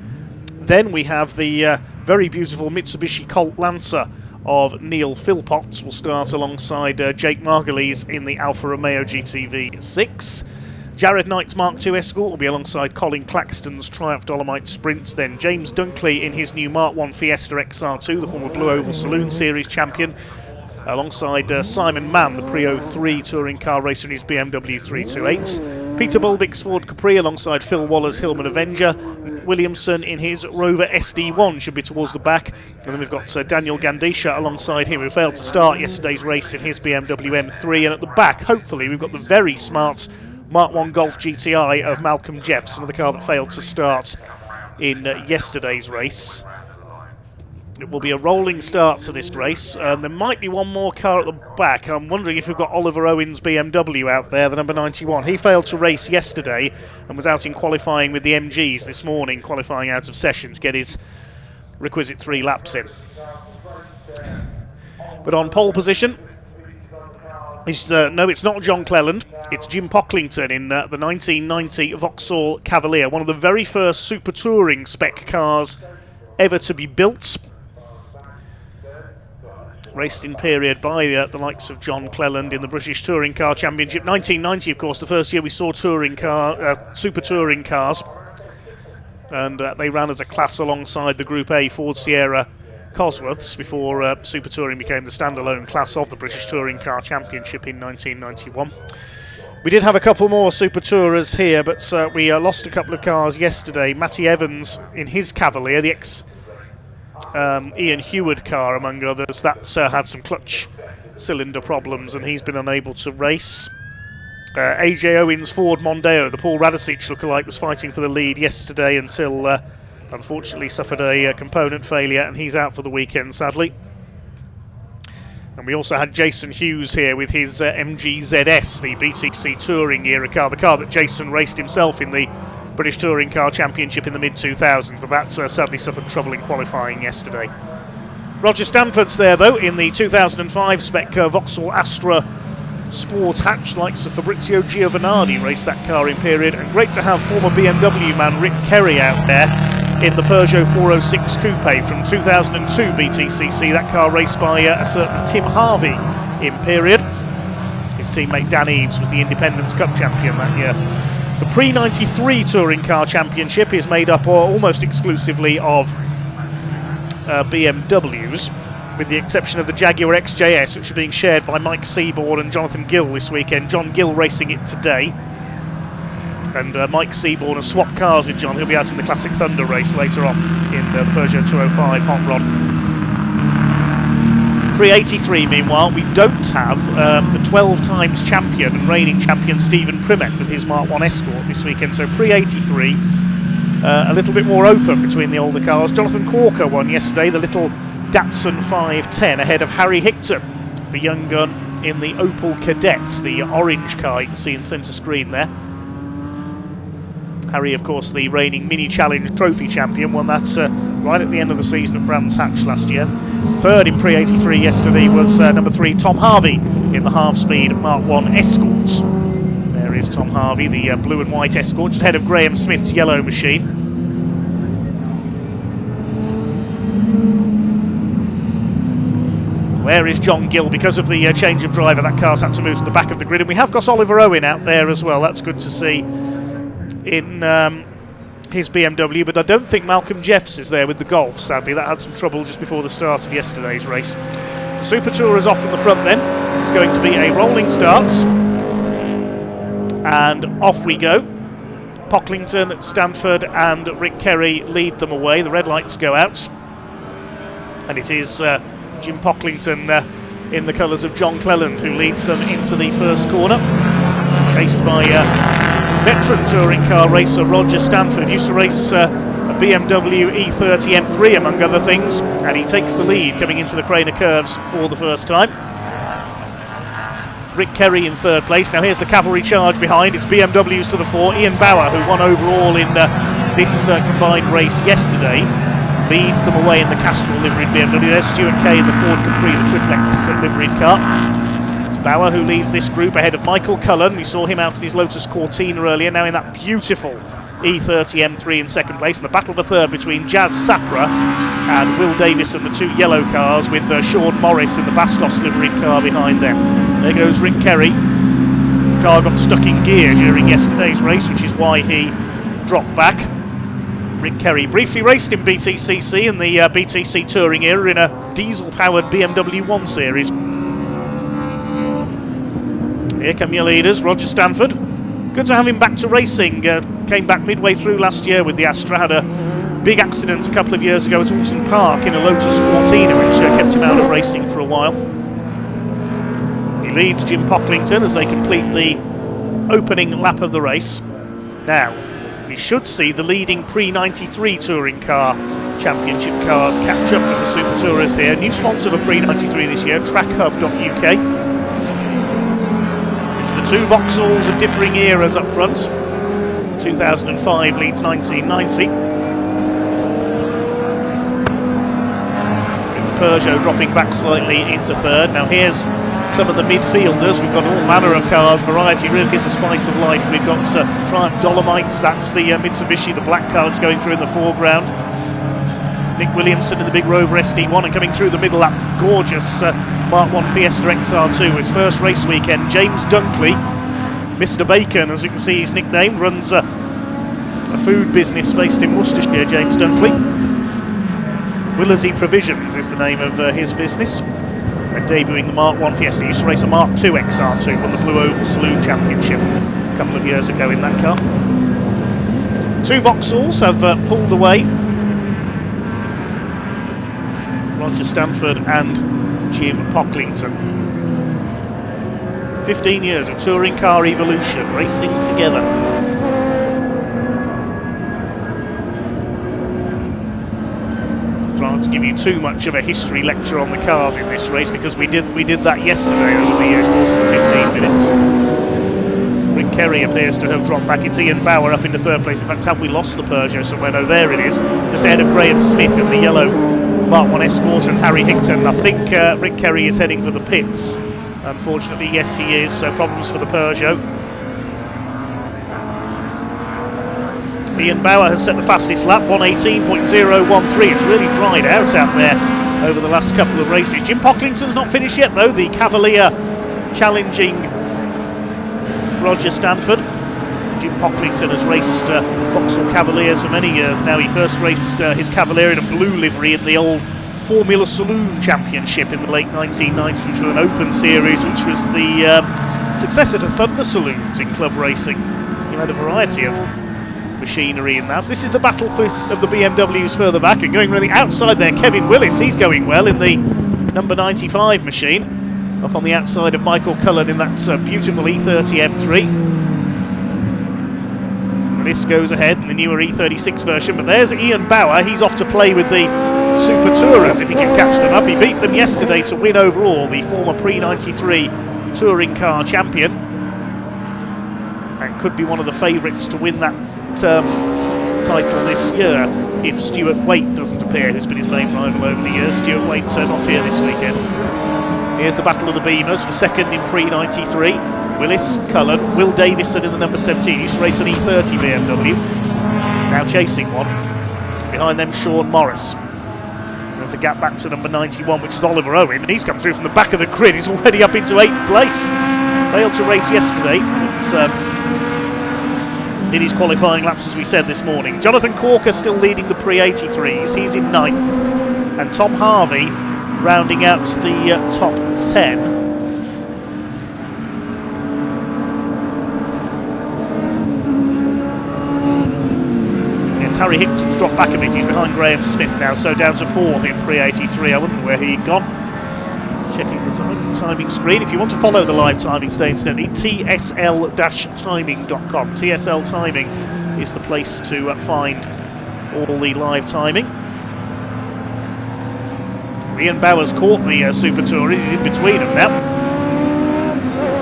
Then we have the very beautiful Mitsubishi Colt Lancer of Neil Philpotts will start alongside Jake Margulies in the Alfa Romeo GTV 6. Jared Knight's Mark II Escort will be alongside Colin Claxton's Triumph Dolomite Sprint. Then James Dunkley in his new Mark I Fiesta XR2, the former Blue Oval Saloon Series champion, alongside Simon Mann, the Pre-03 touring car racer in his BMW 328s. Peter Bulbick's Ford Capri alongside Phil Waller's Hillman Avenger. Williamson in his Rover SD1 should be towards the back. And then we've got Daniel Gandisha alongside him, who failed to start yesterday's race in his BMW M3. And at the back, hopefully, we've got the very smart Mark I Golf GTI of Malcolm Jeffs, another car that failed to start in yesterday's race. It will be a rolling start to this race. There might be one more car at the back. I'm wondering if we've got Oliver Owen's BMW out there, the number 91. He failed to race yesterday and was out in qualifying with the MGs this morning, qualifying out of session to get his requisite 3 laps in. But on pole position, no, it's not John Cleland. It's Jim Pocklington in the 1990 Vauxhall Cavalier, one of the very first Super Touring spec cars ever to be built. Raced in period by the likes of John Cleland in the British Touring Car Championship. 1990, of course, the first year we saw Super Touring cars. And they ran as a class alongside the Group A Ford Sierra Cosworths before Super Touring became the standalone class of the British Touring Car Championship in 1991. We did have a couple more Super Tourers here, but we lost a couple of cars yesterday. Matty Evans in his Cavalier, the Ian Heward car, among others, that had some clutch cylinder problems and he's been unable to race. AJ Owens' Ford Mondeo, the Paul Radicic lookalike, was fighting for the lead yesterday until unfortunately suffered a component failure and he's out for the weekend, sadly. And we also had Jason Hughes here with his MG ZS, the BTC Touring era car, the car that Jason raced himself in the British Touring Car Championship in the mid-2000s, but that sadly suffered trouble in qualifying yesterday. Roger Stanford's there, though, in the 2005 spec Vauxhall Astra Sport hatch, likes of Fabrizio Giovanardi raced that car in period, and great to have former BMW man Rick Kerry out there in the Peugeot 406 Coupe from 2002 BTCC. That car raced by a certain Tim Harvey in period. His teammate Dan Eaves was the Independence Cup champion that year. The Pre-93 Touring Car Championship is made up almost exclusively of BMWs, with the exception of the Jaguar XJS, which is being shared by Mike Seaborn and Jonathan Gill this weekend. John Gill racing it today. And Mike Seaborn has swapped cars with John. He'll be out in the Classic Thunder race later on in the Peugeot 205 Hot Rod. Pre-83, meanwhile, we don't have the 12 times champion and reigning champion Stephen Primet with his Mark I Escort this weekend. So pre-83, a little bit more open between the older cars. Jonathan Corker won yesterday, the little Datsun 510, ahead of Harry Hickton, the young gun in the Opel Cadets, the orange car you can see in centre screen there. Harry, of course, the reigning Mini Challenge Trophy champion, won that right at the end of the season at Brands Hatch last year. Third in Pre-83 yesterday was number 3, Tom Harvey, in the half-speed Mark I Escort. There is Tom Harvey, the blue and white Escort, just ahead of Graham Smith's yellow machine. Where is John Gill? Because of the change of driver, that car's had to move to the back of the grid. And we have got Oliver Owen out there as well. That's good to see in his BMW, but I don't think Malcolm Jeffs is there with the Golf, sadly. That had some trouble just before the start of yesterday's race. The Super Tour is off in the front then. This is going to be a rolling start. And off we go. Pocklington, Stanford and Rick Kerry lead them away. The red lights go out. And it is Jim Pocklington in the colours of John Cleland who leads them into the first corner. Chased by veteran touring car racer Roger Stanford. Used to race a BMW E30 M3 among other things, and he takes the lead coming into the Craner curves for the first time. Rick Kerry in third place. Now here's the cavalry charge behind. It's BMWs to the fore. Ian Bauer, who won overall in this combined race yesterday, leads them away in the Castrol liveried BMW. There's Stuart Kay in the Ford Capri, the triplex liveried car. Bauer who leads this group ahead of Michael Cullen. We saw him out in his Lotus Cortina earlier, now in that beautiful E30 M3 in second place. And the battle for third between Jazz Sapra and Will Davison, the two yellow cars, with Sean Morris in the Bastos liveried car behind them. There goes Rick Kerry, car got stuck in gear during yesterday's race, which is why he dropped back. Rick Kerry briefly raced in BTCC in the BTC Touring era in a diesel-powered BMW 1 Series. Here come your leaders, Roger Stanford. Good to have him back to racing. Came back midway through last year with the Astra. Had a big accident a couple of years ago at Alton Park in a Lotus Cortina, which kept him out of racing for a while. He leads Jim Pocklington as they complete the opening lap of the race. Now, we should see the leading pre-93 touring car championship cars catch up with the Super Tourers here. New sponsor for pre-93 this year, trackhub.uk. It's the two Vauxhalls of differing eras up front. 2005 leads 1990. The Peugeot dropping back slightly into third. Now here's some of the midfielders. We've got all manner of cars. Variety really is the spice of life. We've got Triumph Dolomites. That's the Mitsubishi. The black car is going through in the foreground. Nick Williamson in the big Rover SD1, and coming through the middle, that gorgeous Mark 1 Fiesta XR2. His first race weekend. James Dunkley, Mr. Bacon, as we can see he's nicknamed, runs a food business based in Worcestershire, James Dunkley. Willersey Provisions is the name of his business. And debuting the Mark 1 Fiesta. He used to race a Mark 2 XR2, won the Blue Oval Saloon Championship a couple of years ago in that car. Two Vauxhalls have pulled away. Roger Stanford and Jim Pocklington. 15 years of touring car evolution, racing together. Trying to give you too much of a history lecture on the cars in this race, because we did that yesterday over the course of the 15 minutes. Rick Kerry appears to have dropped back. It's Ian Bauer up into third place. In fact, have we lost the Peugeot somewhere? No, there it is, just ahead of Graham Smith in the yellow Mark 1 Escort and Harry Hickton. I think Rick Kerry is heading for the pits. Unfortunately, yes, he is. So problems for the Peugeot. Ian Bauer has set the fastest lap, 1:18.013. It's really dried out there over the last couple of races. Jim Pocklington's not finished yet, though. The Cavalier challenging Roger Stanford. Jim Pocklington has raced Vauxhall Cavaliers for many years now. He first raced his Cavalier in a blue livery in the old Formula Saloon Championship in the late 1990s, which was an open series, which was the successor to Thunder Saloons in club racing. You had a variety of machinery in that. So this is the battle of the BMWs further back, and going really outside there, Kevin Willis. He's going well in the number 95 machine, up on the outside of Michael Cullen in that beautiful E30 M3. Willis goes ahead in the newer E36 version, but there's Ian Bauer. He's off to play with the Super Tourers if he can catch them up. He beat them yesterday to win overall, the former pre-93 touring car champion, and could be one of the favourites to win that title this year if Stuart Waite doesn't appear, who's been his main rival over the years. Stuart Waite's not here this weekend. Here's the battle of the Beamers for second in pre-93. Willis, Cullen, Will Davison in the number 17. He used to race an E30 BMW, now chasing one. Behind them, Sean Morris. There's a gap back to number 91, which is Oliver Owen, and he's come through from the back of the grid. He's already up into 8th place. Failed to race yesterday. Did his qualifying laps, as we said this morning. Jonathan Corker still leading the pre-83s. He's in 9th. And Tom Harvey rounding out the top 10. Yes, Harry Hickton's dropped back a bit. He's behind Graham Smith now, so down to 4th in pre-83. I wouldn't know where he'd gone. Checking the timing screen. If you want to follow the live timing today, incidentally, tsl-timing.com. TSL Timing is the place to find all the live timing. Ian Bauer's caught the Super Tourers. He's in between them now.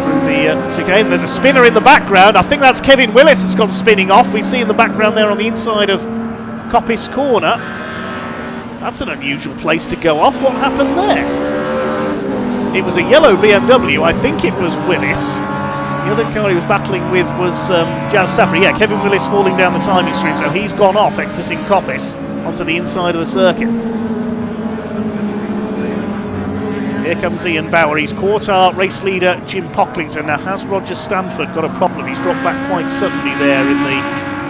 Through the chicane. There's a spinner in the background. I think that's Kevin Willis that's gone spinning off. We see in the background there on the inside of Coppice Corner. That's an unusual place to go off. What happened there? It was a yellow BMW. I think it was Willis. The other car he was battling with was Jazz Sapper. Yeah, Kevin Willis falling down the timing screen, so he's gone off, exiting Coppice onto the inside of the circuit. Here comes Ian Bower. He's caught our race leader Jim Pocklington. Now, has Roger Stanford got a problem? He's dropped back quite suddenly there in the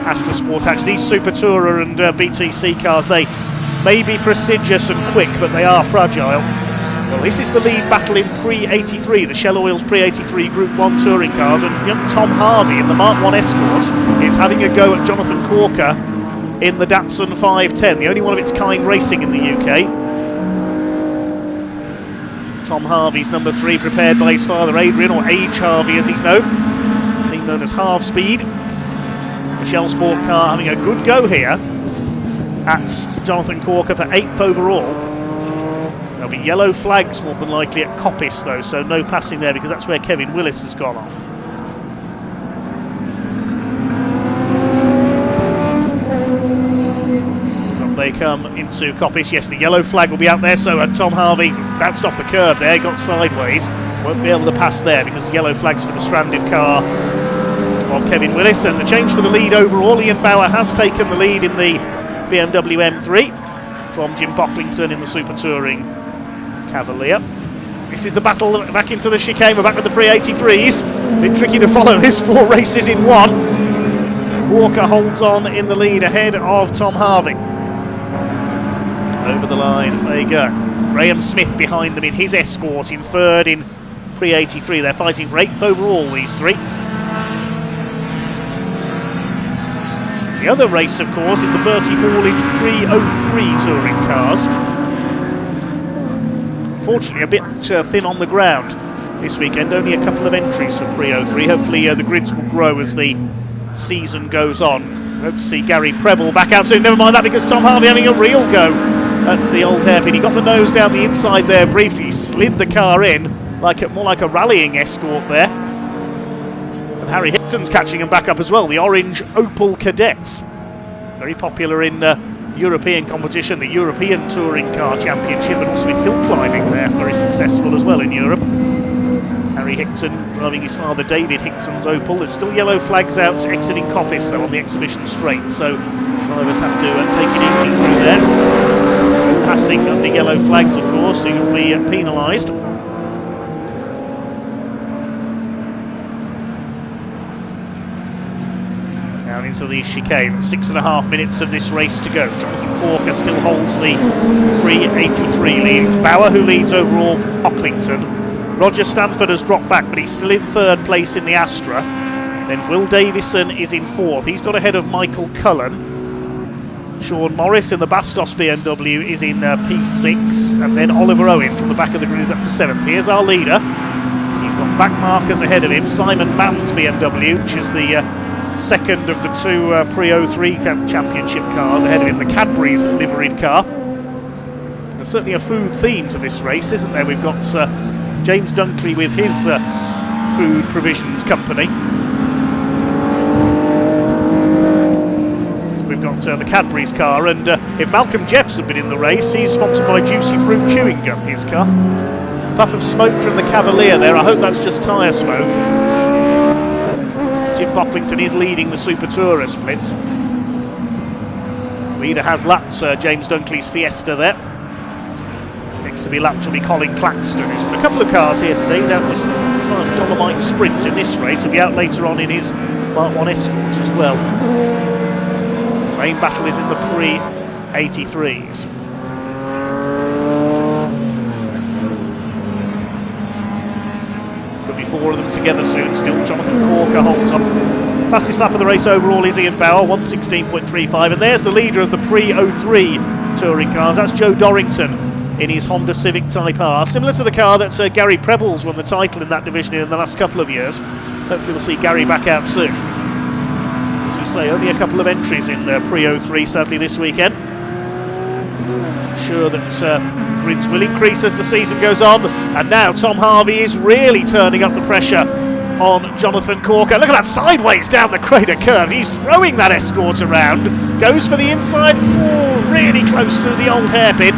Astra Sport Hatch. These Super Tourer and BTC cars, they may be prestigious and quick, but they are fragile. Well, this is the lead battle in Pre-83, the Shell Oils Pre-83 Group 1 touring cars, and young Tom Harvey in the Mark 1 Escort is having a go at Jonathan Corker in the Datsun 510, the only one of its kind racing in the UK. Tom Harvey's number 3, prepared by his father Adrian, or Age Harvey as he's known, team known as Half Speed. The Shell Sport car having a good go here at Jonathan Corker for 8th overall. There'll be yellow flags more than likely at Coppice though, so no passing there because that's where Kevin Willis has gone off. Up they come into Coppice. Yes, the yellow flag will be out there, so Tom Harvey bounced off the curb there, got sideways. Won't be able to pass there because the yellow flag's for the stranded car of Kevin Willis. And the change for the lead overall, Ian Bower has taken the lead in the BMW M3 from Jim Pocklington in the Super Touring Cavalier. This is the battle back into the chicane. We're back with the Pre-83s. A bit tricky to follow this, 4 races in one. Walker holds on in the lead ahead of Tom Harvey. Over the line they go. Graham Smith behind them in his Escort in 3rd in Pre-83. They're fighting for 8th overall, these 3. The other race, of course, is the Bertie Haulage Pre-03 touring cars. Fortunately, a bit thin on the ground this weekend. Only a couple of entries for Pre-03. Hopefully, the grids will grow as the season goes on. Hope to see Gary Preble back out soon. Never mind that, because Tom Harvey having a real go. That's the old hairpin. He got the nose down the inside there briefly. He slid the car in, more like a rallying Escort there. And Harry Hicton's catching him back up as well. The orange Opel Cadets. Very popular in European competition, the European Touring Car Championship, and also in hill climbing there. Very successful as well in Europe. Harry Hicton driving his father David Hicton's Opel. There's still yellow flags out exiting Coppice though on the exhibition straight, so drivers have to take it easy through there. Passing under yellow flags, of course, so you'll be penalised. Down into the chicane, 6.5 minutes of this race to go. Jonathan Corker still holds the Pre-83 lead. It's Bower who leads overall from Pocklington. Roger Stanford has dropped back, but he's still in 3rd place in the Astra. Then Will Davison is in 4th. He's got ahead of Michael Cullen. Sean Morris in the Bastos BMW is in P6, and then Oliver Owen from the back of the grid is up to 7th. Here's our leader. He's got back markers ahead of him. Simon Mann's BMW, which is the 2nd of the 2 Pre-03 championship cars ahead of him. The Cadbury's liveried car. There's certainly a food theme to this race, isn't there? We've got James Dunkley with his food provisions company. We've got the Cadbury's car, and if Malcolm Jeffs had been in the race, he's sponsored by Juicy Fruit Chewing Gum, his car. Puff of smoke from the Cavalier there. I hope that's just tyre smoke. Jim Pocklington is leading the Super Tourer splits. Leader has lapped James Dunkley's Fiesta there. Next to be lapped will be Colin Claxton, who's got a couple of cars here today. He's out in this Triumph Dolomite Sprint in this race. He'll be out later on in his Mark 1 Escort as well. Main battle is in the Pre-83s. Could be 4 of them together soon. Still Jonathan Corker holds on. Fastest lap of the race overall is Ian Bower, 1:16.35, and there's the leader of the Pre-03 touring cars. That's Joe Dorrington in his Honda Civic Type R, similar to the car that Gary Preble's won the title in that division in the last couple of years. Hopefully we'll see Gary back out soon. As we say, only a couple of entries in Pre-03 sadly this weekend. I'm sure that grids will increase as the season goes on, and now Tom Harvey is really turning up the pressure on Jonathan Corker. Look at that sideways down the crater curve. He's throwing that Escort around, goes for the inside, really close to the old hairpin.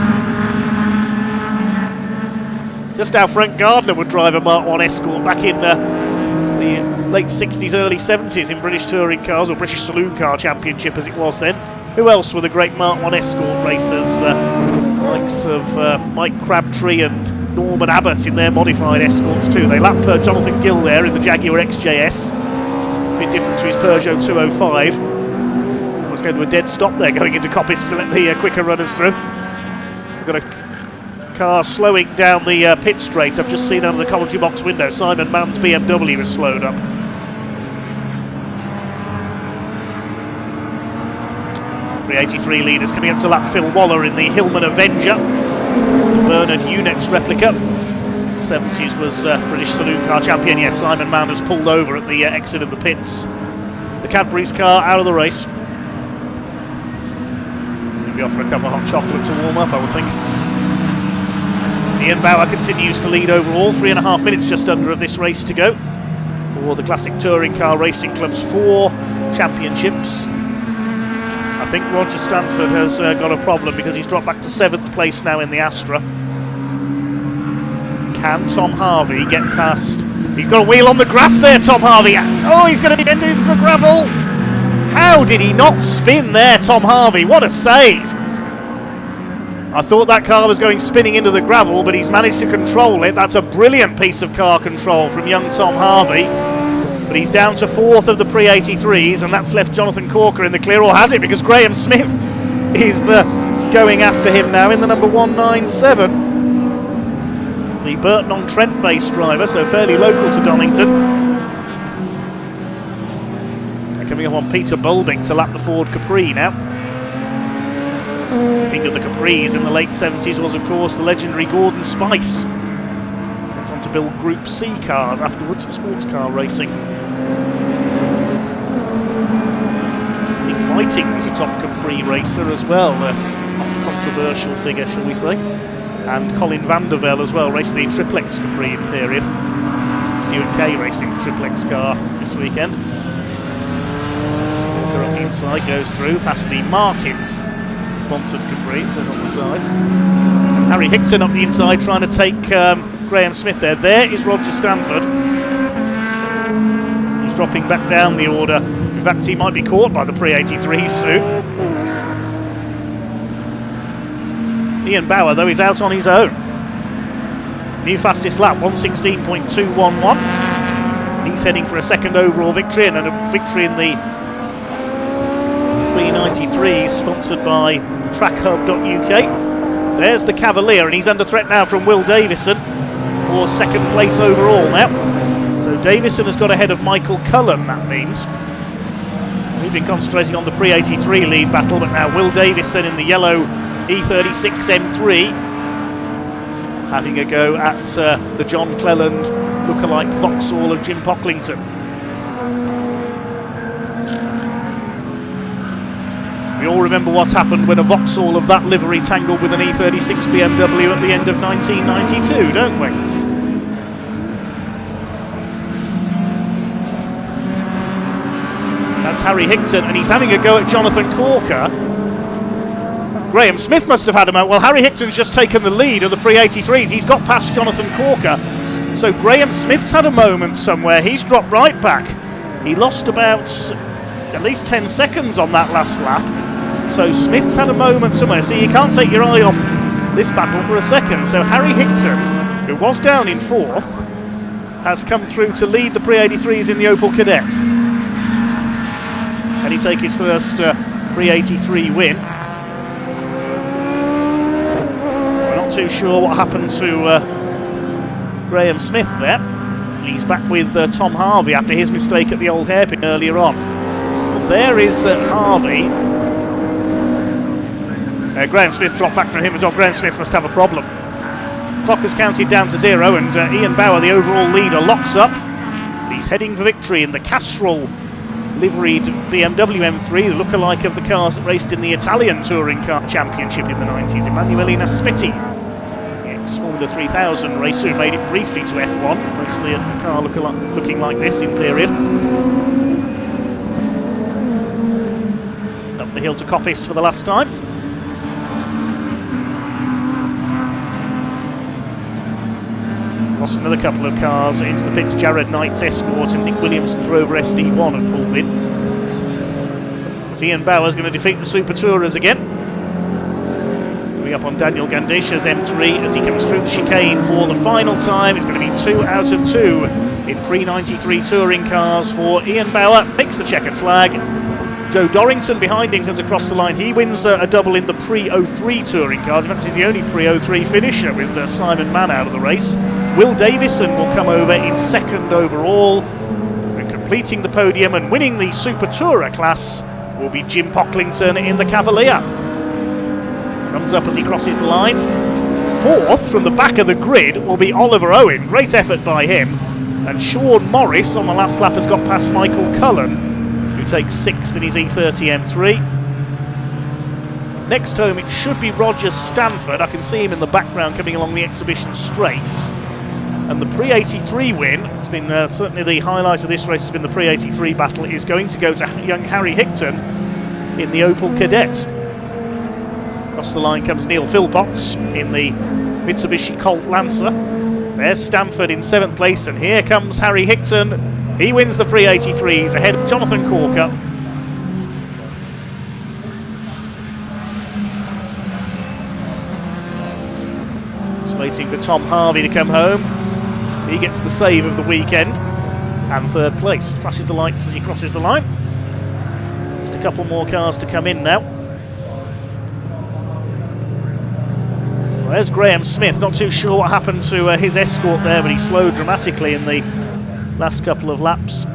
Just how Frank Gardner would drive a Mark 1 Escort back in the late 60s, early 70s in British touring cars, or British Saloon Car Championship as it was then. Who else were the great Mark 1 Escort racers? Likes of Mike Crabtree and Norman Abbott in their modified Escorts too. They lap Jonathan Gill there in the Jaguar XJS. A bit different to his Peugeot 205. Was going to a dead stop there going into Coppice to let the quicker runners through. We've got a car slowing down the pit straight. I've just seen out of the commentary box window Simon Mann's BMW was slowed up. .383 leaders coming up to lap Phil Waller in the Hillman Avenger, the Bernard Unex replica. 70s was British saloon car champion. Yes, Simon Mann has pulled over at the exit of the pits. The Cadbury's car out of the race. Maybe off for a couple of hot chocolate to warm up, I would think. Ian Bauer continues to lead overall, 3.5 minutes just under of this race to go for the Classic Touring Car Racing Club's 4 championships. I think Roger Stanford has got a problem because he's dropped back to 7th place now in the Astra. Can Tom Harvey get past? He's got a wheel on the grass there, Tom Harvey. Oh, he's going to be entered into the gravel. How did he not spin there, Tom Harvey? What a save. I thought that car was going spinning into the gravel, but he's managed to control it. That's a brilliant piece of car control from young Tom Harvey. But he's down to 4th of the pre-83s, and that's left Jonathan Corker in the clear, or has it? Because Graham Smith is going after him now in the number 197. The Burton-on-Trent based driver, so fairly local to Donington. They're coming up on Peter Bulbing to lap the Ford Capri now. King of the Capris in the late 70s was, of course, the legendary Gordon Spice. Went on to build Group C cars afterwards for sports car racing. Nick Whiting was a top Capri racer as well, oft controversial figure, shall we say. And Colin van der Velde as well, raced the Triplex Capri in period. Stuart Kay racing the Triplex car this weekend. Walker up the inside, goes through past the Martin sponsored Capri, it says on the side. And Harry Hickton up the inside trying to take Graham Smith there. There is Roger Stanford. He's dropping back down the order. In fact, he might be caught by the pre-83s soon. Ian Bauer, though, is out on his own. New fastest lap, 1:16.211. He's heading for a second overall victory and a victory in the pre-93s, sponsored by trackhub.uk. There's the Cavalier, and he's under threat now from Will Davison for second place overall now. So Davison has got ahead of Michael Cullen, that means. We've been concentrating on the pre-83 lead battle, but now Will Davison in the yellow E36 M3 having a go at the John Cleland lookalike Vauxhall of Jim Pocklington. We all remember what happened when a Vauxhall of that livery tangled with an E36 BMW at the end of 1992, don't we? That's Harry Hickton, and he's having a go at Jonathan Corker. Graham Smith must have had him out. Well, Harry Hickton's just taken the lead of the pre-83s. He's got past Jonathan Corker. So Graham Smith's had a moment somewhere. He's dropped right back. He lost about at least 10 seconds on that last lap. So Smith's had a moment somewhere. So you can't take your eye off this battle for a second. So Harry Hickton, who was down in 4th, has come through to lead the pre-83s in the Opel Kadett. Can he take his first pre-83 win? Too sure what happened to Graham Smith there. He's back with Tom Harvey after his mistake at the old hairpin earlier on. Well, there is Harvey. Graham Smith dropped back from him as well. Graham Smith must have a problem. Clock has counted down to 0, and Ian Bauer, the overall leader, locks up. He's heading for victory in the Castrol liveried BMW M3, the lookalike of the cars that raced in the Italian Touring Car Championship in the 90s. Emanuele Naspetti, Formula 3000 racer who made it briefly to F1, mostly a car looking like this in period. Up the hill to Coppice for the last time. Lost another couple of cars into the pits. Jared Knight's Escort and Nick Williamson's Rover SD1 have pulled in. But Ian Bauer's going to defeat the Super Tourers again. Coming up on Daniel Gandisha's M3 as he comes through the chicane for the final time. It's going to be 2 out of 2 in pre-93 touring cars for Ian Bauer. Makes the checkered flag. Joe Dorrington behind him comes across the line. He wins a double in the pre-03 touring cars. In fact, he's the only pre-03 finisher with Simon Mann out of the race. Will Davison will come over in second overall. And completing the podium and winning the Super Tourer class will be Jim Pocklington in the Cavalier. Comes up as he crosses the line. Fourth from the back of the grid will be Oliver Owen. Great effort by him. And Sean Morris on the last lap has got past Michael Cullen, who takes 6th in his E30 M3. Next home it should be Roger Stanford. I can see him in the background coming along the exhibition straights. And the pre-83 win, it's been certainly the highlight of this race has been the pre-83 battle, is going to go to young Harry Higton in the Opel Kadett. Across the line comes Neil Philpotts in the Mitsubishi Colt Lancer. There's Stanford in 7th place, and here comes Harry Higton. He wins the pre-83s ahead of Jonathan Corker. Just waiting for Tom Harvey to come home. He gets the save of the weekend and 3rd place. Flashes the lights as he crosses the line. Just a couple more cars to come in now. Well, there's Graham Smith. Not too sure what happened to his escort there, but he slowed dramatically in the last couple of laps.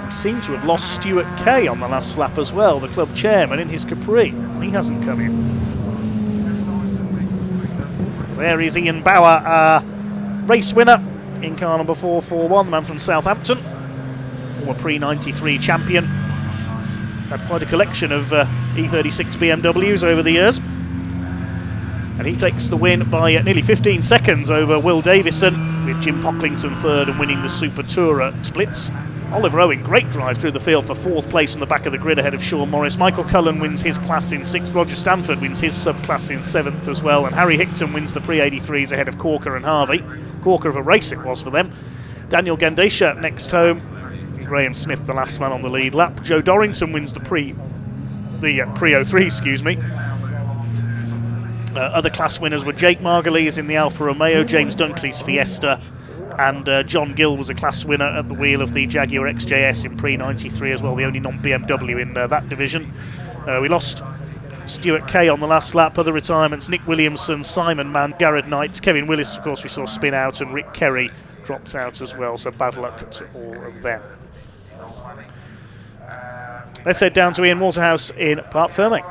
We seem to have lost Stuart Kay on the last lap as well, the club chairman in his Capri. He hasn't come in. There is Ian Bauer, race winner in car number 441, the man from Southampton, former pre-93 champion. Had quite a collection of E36 BMWs over the years. And he takes the win by nearly 15 seconds over Will Davison, with Jim Pocklington 3rd and winning the Super Tourer splits. Oliver Owen, great drive through the field for 4th place on the back of the grid ahead of Sean Morris. Michael Cullen wins his class in 6th. Roger Stanford wins his subclass in 7th as well. And Harry Higton wins the pre-83s ahead of Corker and Harvey. Corker of a race it was for them. Daniel Gandisha next home. Graham Smith the last man on the lead lap. Joe Dorrington wins the pre-03, excuse me. Other class winners were Jake Margulies in the Alfa Romeo, James Dunkley's Fiesta, and John Gill was a class winner at the wheel of the Jaguar XJS in pre-93 as well, the only non-BMW in that division. We lost Stuart Kay on the last lap. Other retirements: Nick Williamson, Simon Mann, Garrett Knight, Kevin Willis, of course we saw spin out, and Rick Kerry dropped out as well, so bad luck to all of them. Let's head down to Ian Waterhouse in Parc Ferme.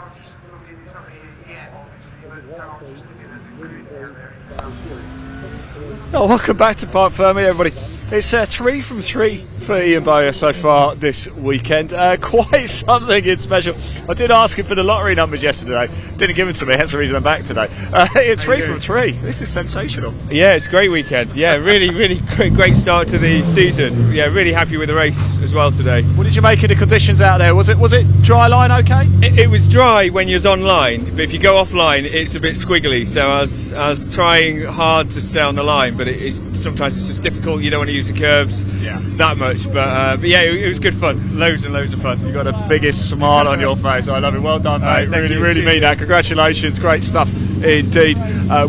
Oh, welcome back to Parc Ferme, everybody. It's 3 from 3 for Ian Bowyer so far this weekend. Quite something in special. I did ask him for the lottery numbers yesterday. Didn't give them to me, hence the reason I'm back today. It's 3 from 3. This is sensational.
Yeah, it's a great weekend. Yeah, really great start to the season. Yeah, really happy with the race as well today.
What did you make of the conditions out there? Was it dry line okay?
It was dry when you're online, but if you go offline, it's a bit squiggly. So I was trying hard to stay on the line, but sometimes it's just difficult. You don't want to use the curbs that much, but yeah, it was good fun. Loads and loads of fun.
You got the biggest smile on your face. I love it. Well done, mate. Really mean that. Congratulations. Great stuff indeed.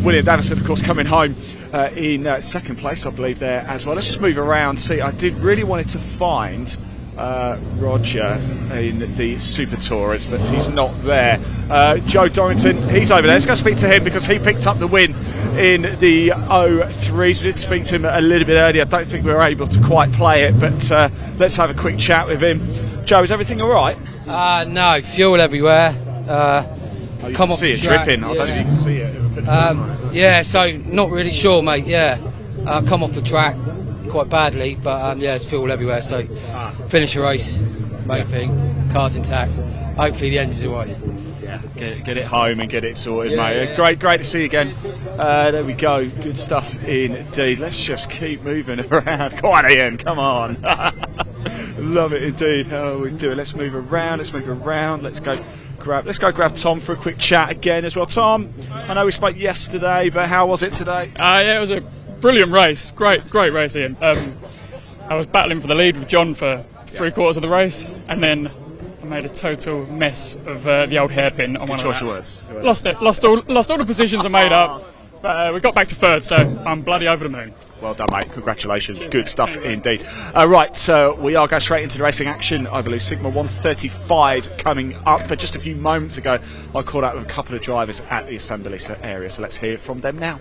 William Davison, of course, coming home in 2nd place, I believe, there as well. Let's just move around. See, I did really wanted to find Roger in the Super Tourers, but he's not there. Joe Dorrington, he's over there. Let's go speak to him because he picked up the win in the 03s. We did speak to him a little bit earlier. I don't think we were able to quite play it, but let's have a quick chat with him. Joe, is everything all right?
No, fuel everywhere.
You can see it dripping. I don't know if you can see it.
Yeah, so not really sure, mate. Yeah, come off the track quite badly, but yeah, it's fuel everywhere. So finish a race, main thing. Car's intact. Hopefully the engine's all right.
Yeah, get it home and get it sorted, mate. Yeah. Great to see you again. There we go. Good stuff indeed. Let's just keep moving around. Come on, Ian. Come on. Love it indeed. How we do it. Let's move around. Let's go grab Tom for a quick chat again as well. Tom, I know we spoke yesterday, but how was it today?
Yeah, it was a brilliant race. Great race, Ian. I was battling for the lead with John for 3/4 of the race, and then made a total mess of the old hairpin on one of
choice
the
of
laps.
words.
Lost all the positions I made up, but we got back to third, so I'm bloody over the moon.
Well done, mate. Congratulations. Good stuff indeed. Right, so we are going straight into the racing action. I believe Sigma 135 coming up. But just a few moments ago, I caught up with a couple of drivers at the assembly area. So let's hear from them now.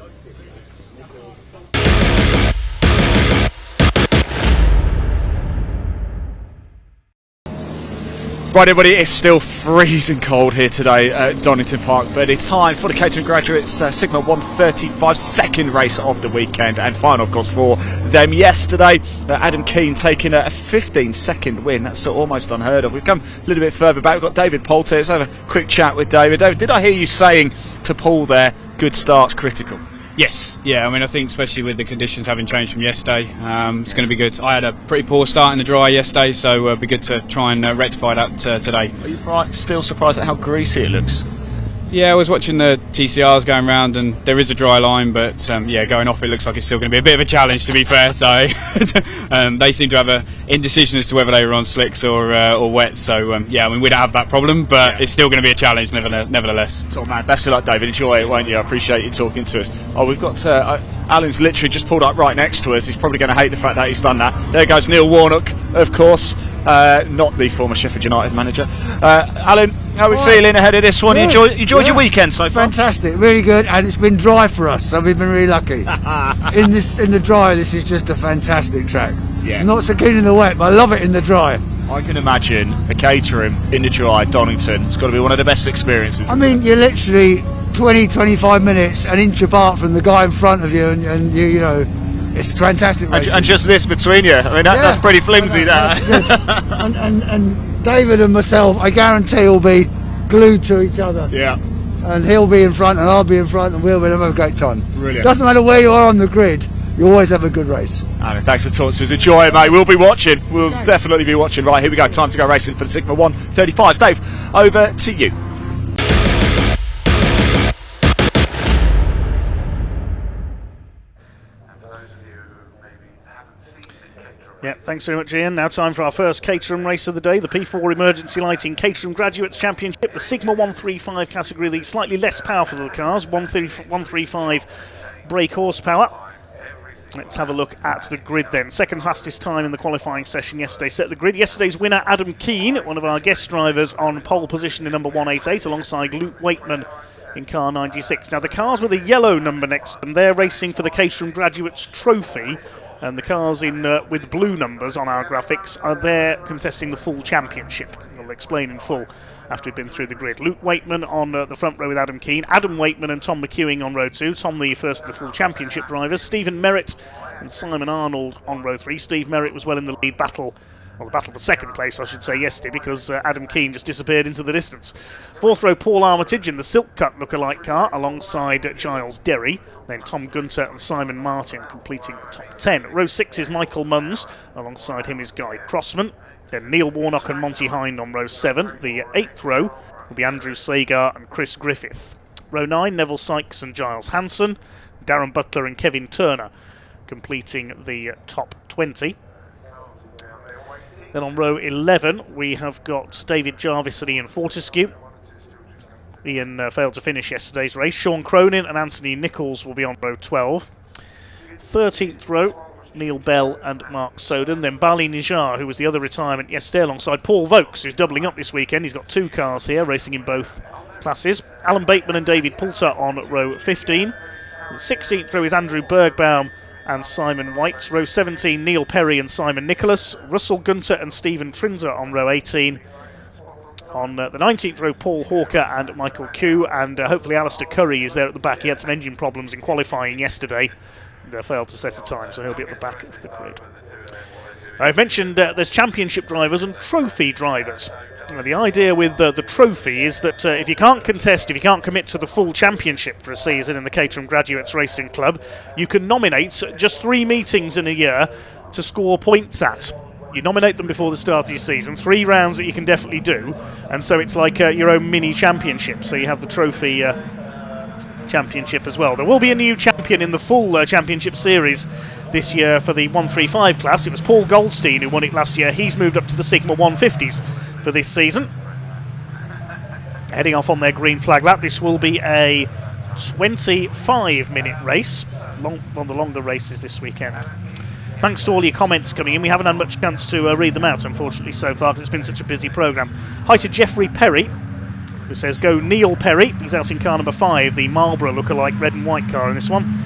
Right, everybody, it's still freezing cold here today at Donington Park, but it's time for the Catering Graduates Sigma 135 second race of the weekend, and final, of course, for them yesterday. Adam Keane taking a 15-second win. That's almost unheard of. We've come a little bit further back. We've got David Poulter. Let's have a quick chat with David. David, did I hear you saying to Paul there, good start's critical?
Yes, yeah, I mean, I think especially with the conditions having changed from yesterday, it's going to be good. I had a pretty poor start in the dry yesterday, so it'll be good to try and rectify that today.
Are you still surprised at how greasy it looks?
Yeah, I was watching the TCRs going round, and there is a dry line, but yeah, going off it looks like it's still going to be a bit of a challenge, to be fair. So they seem to have an indecision as to whether they were on slicks or wet. So yeah, I mean, we don't have that problem, but it's still going to be a challenge nevertheless.
So man, best of luck, David. Enjoy it, won't you? I appreciate you talking to us. Oh, we've got Alan's literally just pulled up right next to us. He's probably going to hate the fact that he's done that. There goes Neil Warnock, of course. Not the former Sheffield United manager. Alan, how are we feeling ahead of this one? You enjoyed your weekend so far?
Fantastic, really good, and it's been dry for us, so we've been really lucky. in the dry, this is just a fantastic track.
Yeah.
I'm not so keen in the wet, but I love it in the dry.
I can imagine a catering in the dry, Donington. It's got to be one of the best experiences.
I mean, you're literally 20-25 minutes an inch apart from the guy in front of you, and you know, it's fantastic racing.
And just this between you. I mean, that's pretty flimsy, that.
and David and myself, I guarantee, will be glued to each other.
Yeah.
And he'll be in front, and I'll be in front, and we'll have a great time.
Brilliant.
Doesn't matter where you are on the grid, you always have a good race.
Alan, thanks for talking to us. Enjoy it, mate. We'll be watching. We'll definitely be watching. Right, here we go. Time to go racing for the Sigma 135. Dave, over to you.
Yeah, thanks very much, Ian. Now time for our first Caterham race of the day, the P4 Emergency Lighting Caterham Graduates Championship, the Sigma 135 category, the slightly less powerful of the cars, 135 brake horsepower. Let's have a look at the grid then. Second fastest time in the qualifying session yesterday set the grid. Yesterday's winner, Adam Keane, one of our guest drivers, on pole position in number 188 alongside Luke Waitman in car 96. Now the cars with a yellow number next to them, they're racing for the Caterham Graduates Trophy. And the cars in with blue numbers on our graphics are there contesting the full championship. We'll explain in full after we've been through the grid. Luke Waitman on the front row with Adam Keane. Adam Waitman and Tom McEwing on row 2. Tom, the first of the full championship drivers. Stephen Merritt and Simon Arnold on row 3. Steve Merritt was well in the lead battle. Well, the battle for second place, I should say, yesterday, because Adam Keane just disappeared into the distance. Fourth row, Paul Armitage in the Silk Cut lookalike car alongside Giles Derry. Then Tom Gunter and Simon Martin completing the top 10. Row 6 is Michael Munns. Alongside him is Guy Crossman. Then Neil Warnock and Monty Hind on row 7. The 8th row will be Andrew Sagar and Chris Griffith. Row 9, Neville Sykes and Giles Hanson. Darren Butler and Kevin Turner completing the top 20. Then on row 11, we have got David Jarvis and Ian Fortescue. Ian failed to finish yesterday's race. Sean Cronin and Anthony Nichols will be on row 12. 13th row, Neil Bell and Mark Soden. Then Bali Nijar, who was the other retirement yesterday, alongside Paul Vokes, who's doubling up this weekend. He's got 2 cars here, racing in both classes. Alan Bateman and David Poulter on row 15. The 16th row is Andrew Bergbaum and Simon White. Row 17, Neil Perry and Simon Nicholas. Russell Gunter and Stephen Trinzer on row 18. On the 19th row, Paul Hawker and Michael Kew, and hopefully Alistair Curry is there at the back. He had some engine problems in qualifying yesterday and failed to set a time, so he'll be at the back of the grid. I've mentioned there's championship drivers and trophy drivers. The idea with the trophy is that if you can't contest, if you can't commit to the full championship for a season in the Caterham Graduates Racing Club, you can nominate just 3 meetings in a year to score points at. You nominate them before the start of your season, 3 rounds that you can definitely do, and so it's like your own mini championship. So you have the trophy championship as well. There will be a new champion in the full championship series this year for the 135 class. It was Paul Goldstein who won it last year. He's moved up to the Sigma 150s for this season. heading off on their green flag lap. This will be a 25-minute race, one of the longer races this weekend. Thanks to all your comments coming in. We haven't had much chance to read them out, unfortunately, so far, because it's been such a busy programme. Hi to Jeffrey Perry, who says, go Neil Perry. He's out in car number 5, the Marlborough lookalike red and white car in this one.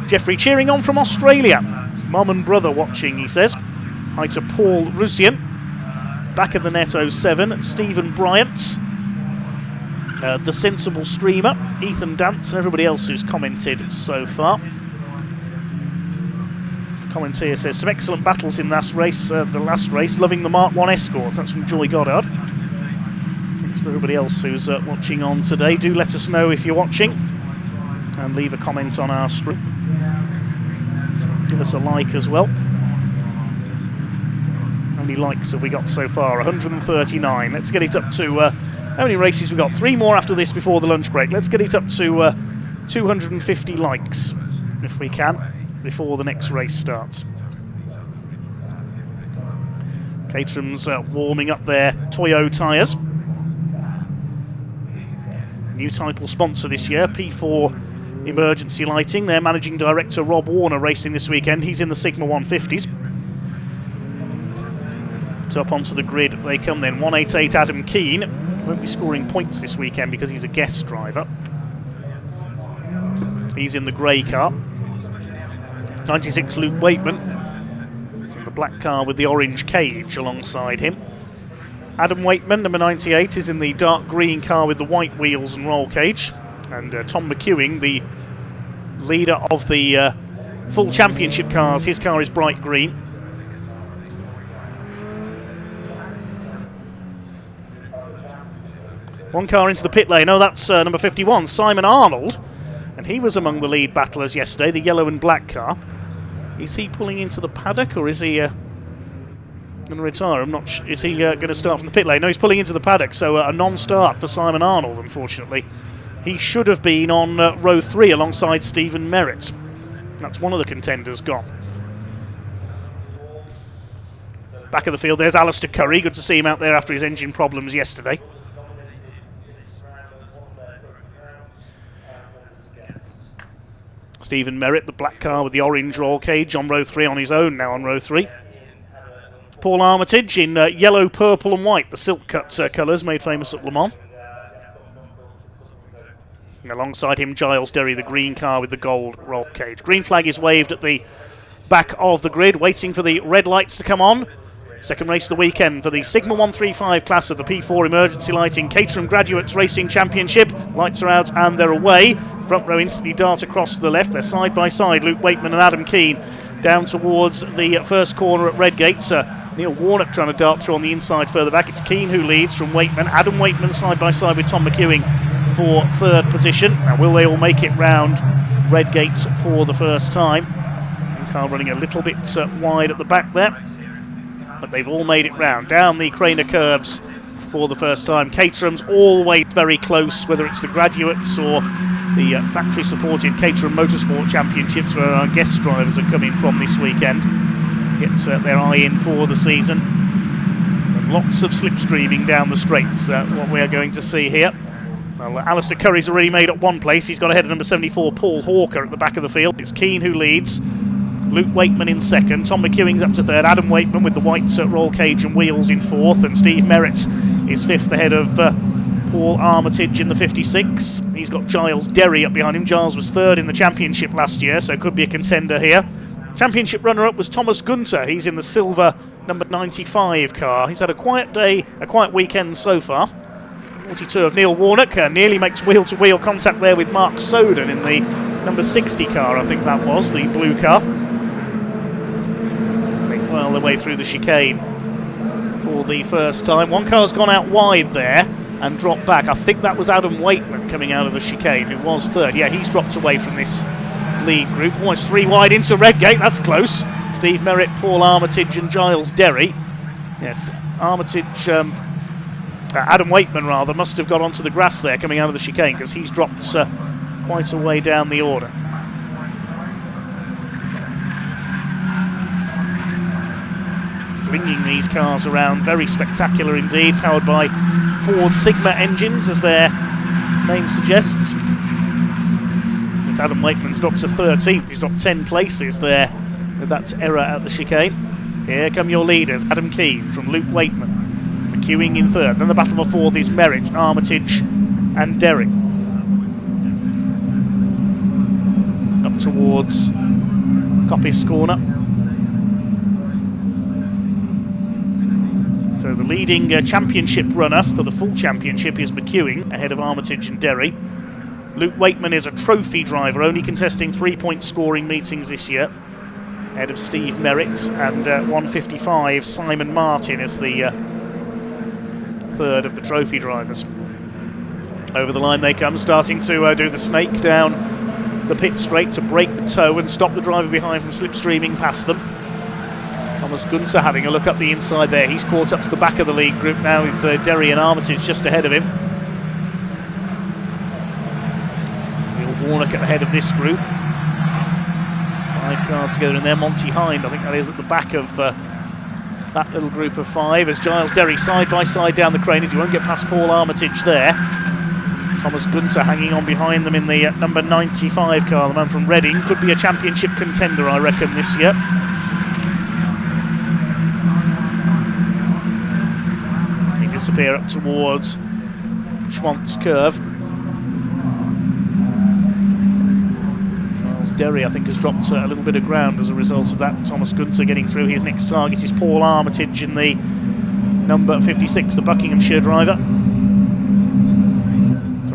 Jeffrey cheering on from Australia. Mum and brother watching, he says. Hi to Paul Rusian. Back of the net 07, Stephen Bryant. The Sensible Streamer, Ethan Dance, and everybody else who's commented so far. Commentator says, some excellent battles in that race, the last race. Loving the Mark 1 Escorts. That's from Joy Goddard. Thanks to everybody else who's watching on today. Do let us know if you're watching and leave a comment on our stream. Give us a like as well. How many likes have we got so far? 139. Let's get it up to... how many races we got? 3 more after this before the lunch break. Let's get it up to 250 likes, if we can, before the next race starts. Caterham's warming up their Toyo tyres. New title sponsor this year, P4 Emergency Lighting. Their managing director Rob Warner racing this weekend. He's in the Sigma 150s. So up onto the grid they come then. 188 Adam Keane. Won't be scoring points this weekend because he's a guest driver. He's in the grey car. 96 Luke Waitman. The black car with the orange cage alongside him. Adam Waitman, number 98, is in the dark green car with the white wheels and roll cage. And Tom McEwing, the leader of the full championship cars, his car is bright green. One car into the pit lane. Oh, that's number 51, Simon Arnold. And he was among the lead battlers yesterday, the yellow and black car. Is he pulling into the paddock, or is he going to retire? I'm not sure. Is he going to start from the pit lane? No, he's pulling into the paddock, so a non-start for Simon Arnold, unfortunately. He should have been on row 3 alongside Stephen Merritt. That's one of the contenders gone. Back of the field, there's Alistair Curry. Good to see him out there after his engine problems yesterday. Stephen Merritt, the black car with the orange roll cage, on row 3 on his own now on row 3. Paul Armitage in yellow, purple and white, the silk cut colours made famous at Le Mans. And alongside him, Giles Derry, the green car with the gold roll cage. Green flag is waved at the back of the grid, waiting for the red lights to come on. Second race of the weekend for the Sigma 135 class of the P4 Emergency Lighting Caterham Graduates Racing Championship. Lights are out and they're away. Front row instantly dart across to the left. They're side by side, Luke Waitman and Adam Keane, down towards the first corner at Redgate. Neil Warnock trying to dart through on the inside further back. It's Keane who leads from Waitman. Adam Waitman side by side with Tom McEwing for third position. Now, will they all make it round Redgate for the first time? One car running a little bit wide at the back there. But they've all made it round down the Craner curves for the first time. Caterham's always very close, whether it's the graduates or the factory-supported Caterham Motorsport Championships, where our guest drivers are coming from this weekend. Get their eye in for the season. And lots of slipstreaming down the straights, what we are going to see here. Well, Alistair Curry's already made up one place. He's got ahead of number 74, Paul Hawker, at the back of the field. It's Keane who leads. Luke Waitman in second, Tom McEwing's up to third, Adam Waitman with the white roll cage and wheels in fourth, and Steve Merritt is fifth ahead of Paul Armitage in the 56. He's got Giles Derry up behind him. Giles was third in the championship last year, so could be a contender here. Championship runner-up was Thomas Gunter. He's in the silver number 95 car. He's had a quiet day, a quiet weekend so far. 42 of Neil Warnock nearly makes wheel-to-wheel contact there with Mark Soden in the number 60 car, I think that was, the blue car. File their way through the chicane for the first time. One car's gone out wide there and dropped back. I think that was Adam Waitman coming out of the chicane, who was third. Yeah, he's dropped away from this lead group. Almost 3 wide into Redgate. That's close. Steve Merritt, Paul Armitage and Giles Derry. Yes, Armitage, Adam Waitman rather, must have got onto the grass there coming out of the chicane, because he's dropped quite a way down the order. Flinging these cars around, very spectacular indeed, powered by Ford Sigma engines, as their name suggests. As Adam Wakeman's dropped to 13th, he's dropped 10 places there with that error at the chicane. Here come your leaders, Adam Keane from Luke Wakeman, McEwing in third. Then the battle for fourth is Merritt, Armitage and Derry. Up towards Coppice Corner. So the leading championship runner for the full championship is McEwing, ahead of Armitage and Derry. Luke Wakeman is a trophy driver, only contesting 3-point scoring meetings this year, ahead of Steve Merritt, and 155 Simon Martin is the third of the trophy drivers. Over the line they come, starting to do the snake down the pit straight to break the toe and stop the driver behind from slipstreaming past them. Thomas Gunter having a look up the inside there. He's caught up to the back of the lead group now with Derry and Armitage just ahead of him. Neil Warnock at the head of this group. 5 cars together in there. Monty Hind, I think that is at the back of that little group of 5, as Giles Derry side by side down the crane. He won't get past Paul Armitage there. Thomas Gunter hanging on behind them in the number 95 car, the man from Reading. Could be a championship contender, I reckon, this year. They disappear up towards Schwantz Curve. Giles Derry, I think, has dropped a little bit of ground as a result of that. Thomas Gunter getting through. His next target is Paul Armitage in the number 56, the Buckinghamshire driver.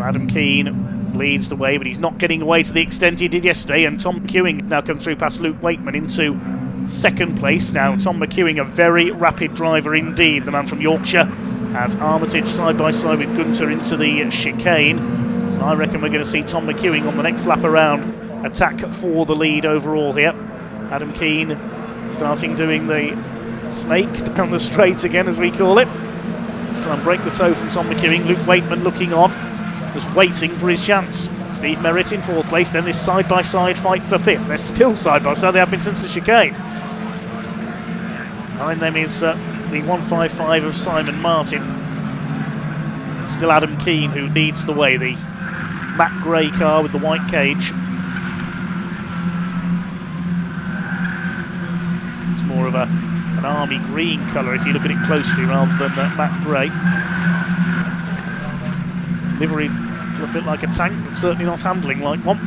Adam Keane leads the way, but he's not getting away to the extent he did yesterday, and Tom McEwing now come through past Luke Wakeman into second place. Now Tom McEwing, a very rapid driver indeed, the man from Yorkshire, as Armitage side by side with Gunter into the chicane. I reckon we're going to see Tom McEwing on the next lap around attack for the lead overall here. Adam Keane starting doing the snake down the straight again, as we call it. Let's try and break the toe from Tom McEwing. Luke Wakeman looking on, just waiting for his chance. Steve Merritt in fourth place, then this side-by-side fight for fifth. They're still side-by-side, they have been since the chicane. Behind them is the 155 of Simon Martin. Still Adam Keane who leads the way, the matte grey car with the white cage. It's more of an army green colour if you look at it closely, rather than matte grey. Livery a bit like a tank, but certainly not handling like one.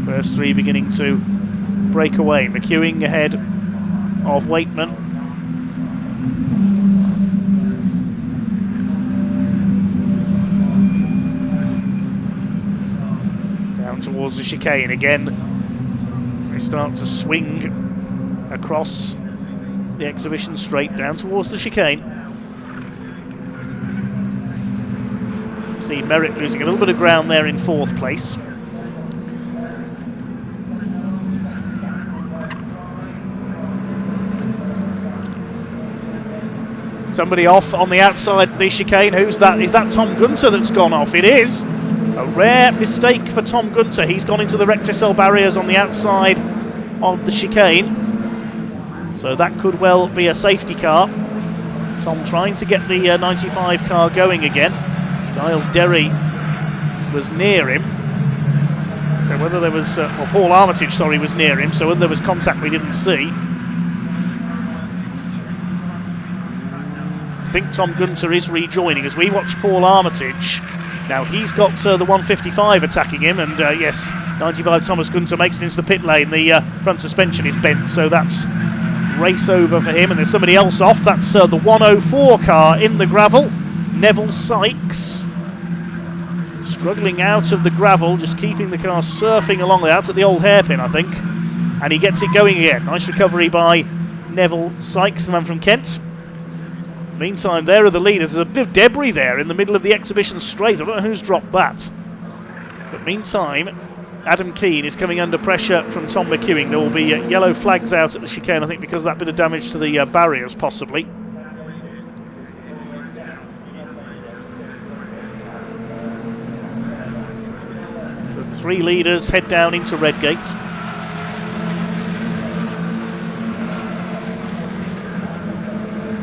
First 3 beginning to break away. McEwing ahead of Wakeman. Down towards the chicane again. They start to swing across the exhibition straight down towards the chicane. Steve Merritt losing a little bit of ground there in fourth place. Somebody off on the outside of the chicane. Who's that? Is that Tom Gunter that's gone off? It is. A rare mistake for Tom Gunter. He's gone into the recticel barriers on the outside of the chicane. So that could well be a safety car. Tom trying to get the 95 car going again. Giles Derry was near him. So whether there was, well, Paul Armitage, sorry, was near him. So whether there was contact we didn't see. I think Tom Gunter is rejoining as we watch Paul Armitage. Now he's got the 155 attacking him, and yes, 95 Thomas Gunter makes it into the pit lane. The front suspension is bent, so that's race over for him. And there's somebody else off. That's the 104 car in the gravel. Neville Sykes struggling out of the gravel, just keeping the car surfing along there. That's at the old hairpin, I think. And he gets it going again. Nice recovery by Neville Sykes, the man from Kent. Meantime, there are the leaders. There's a bit of debris there in the middle of the exhibition straight. I don't know who's dropped that. But meantime, Adam Keane is coming under pressure from Tom McEwing. There will be yellow flags out at the chicane, I think, because of that bit of damage to the barriers, possibly. The 3 leaders head down into Redgate.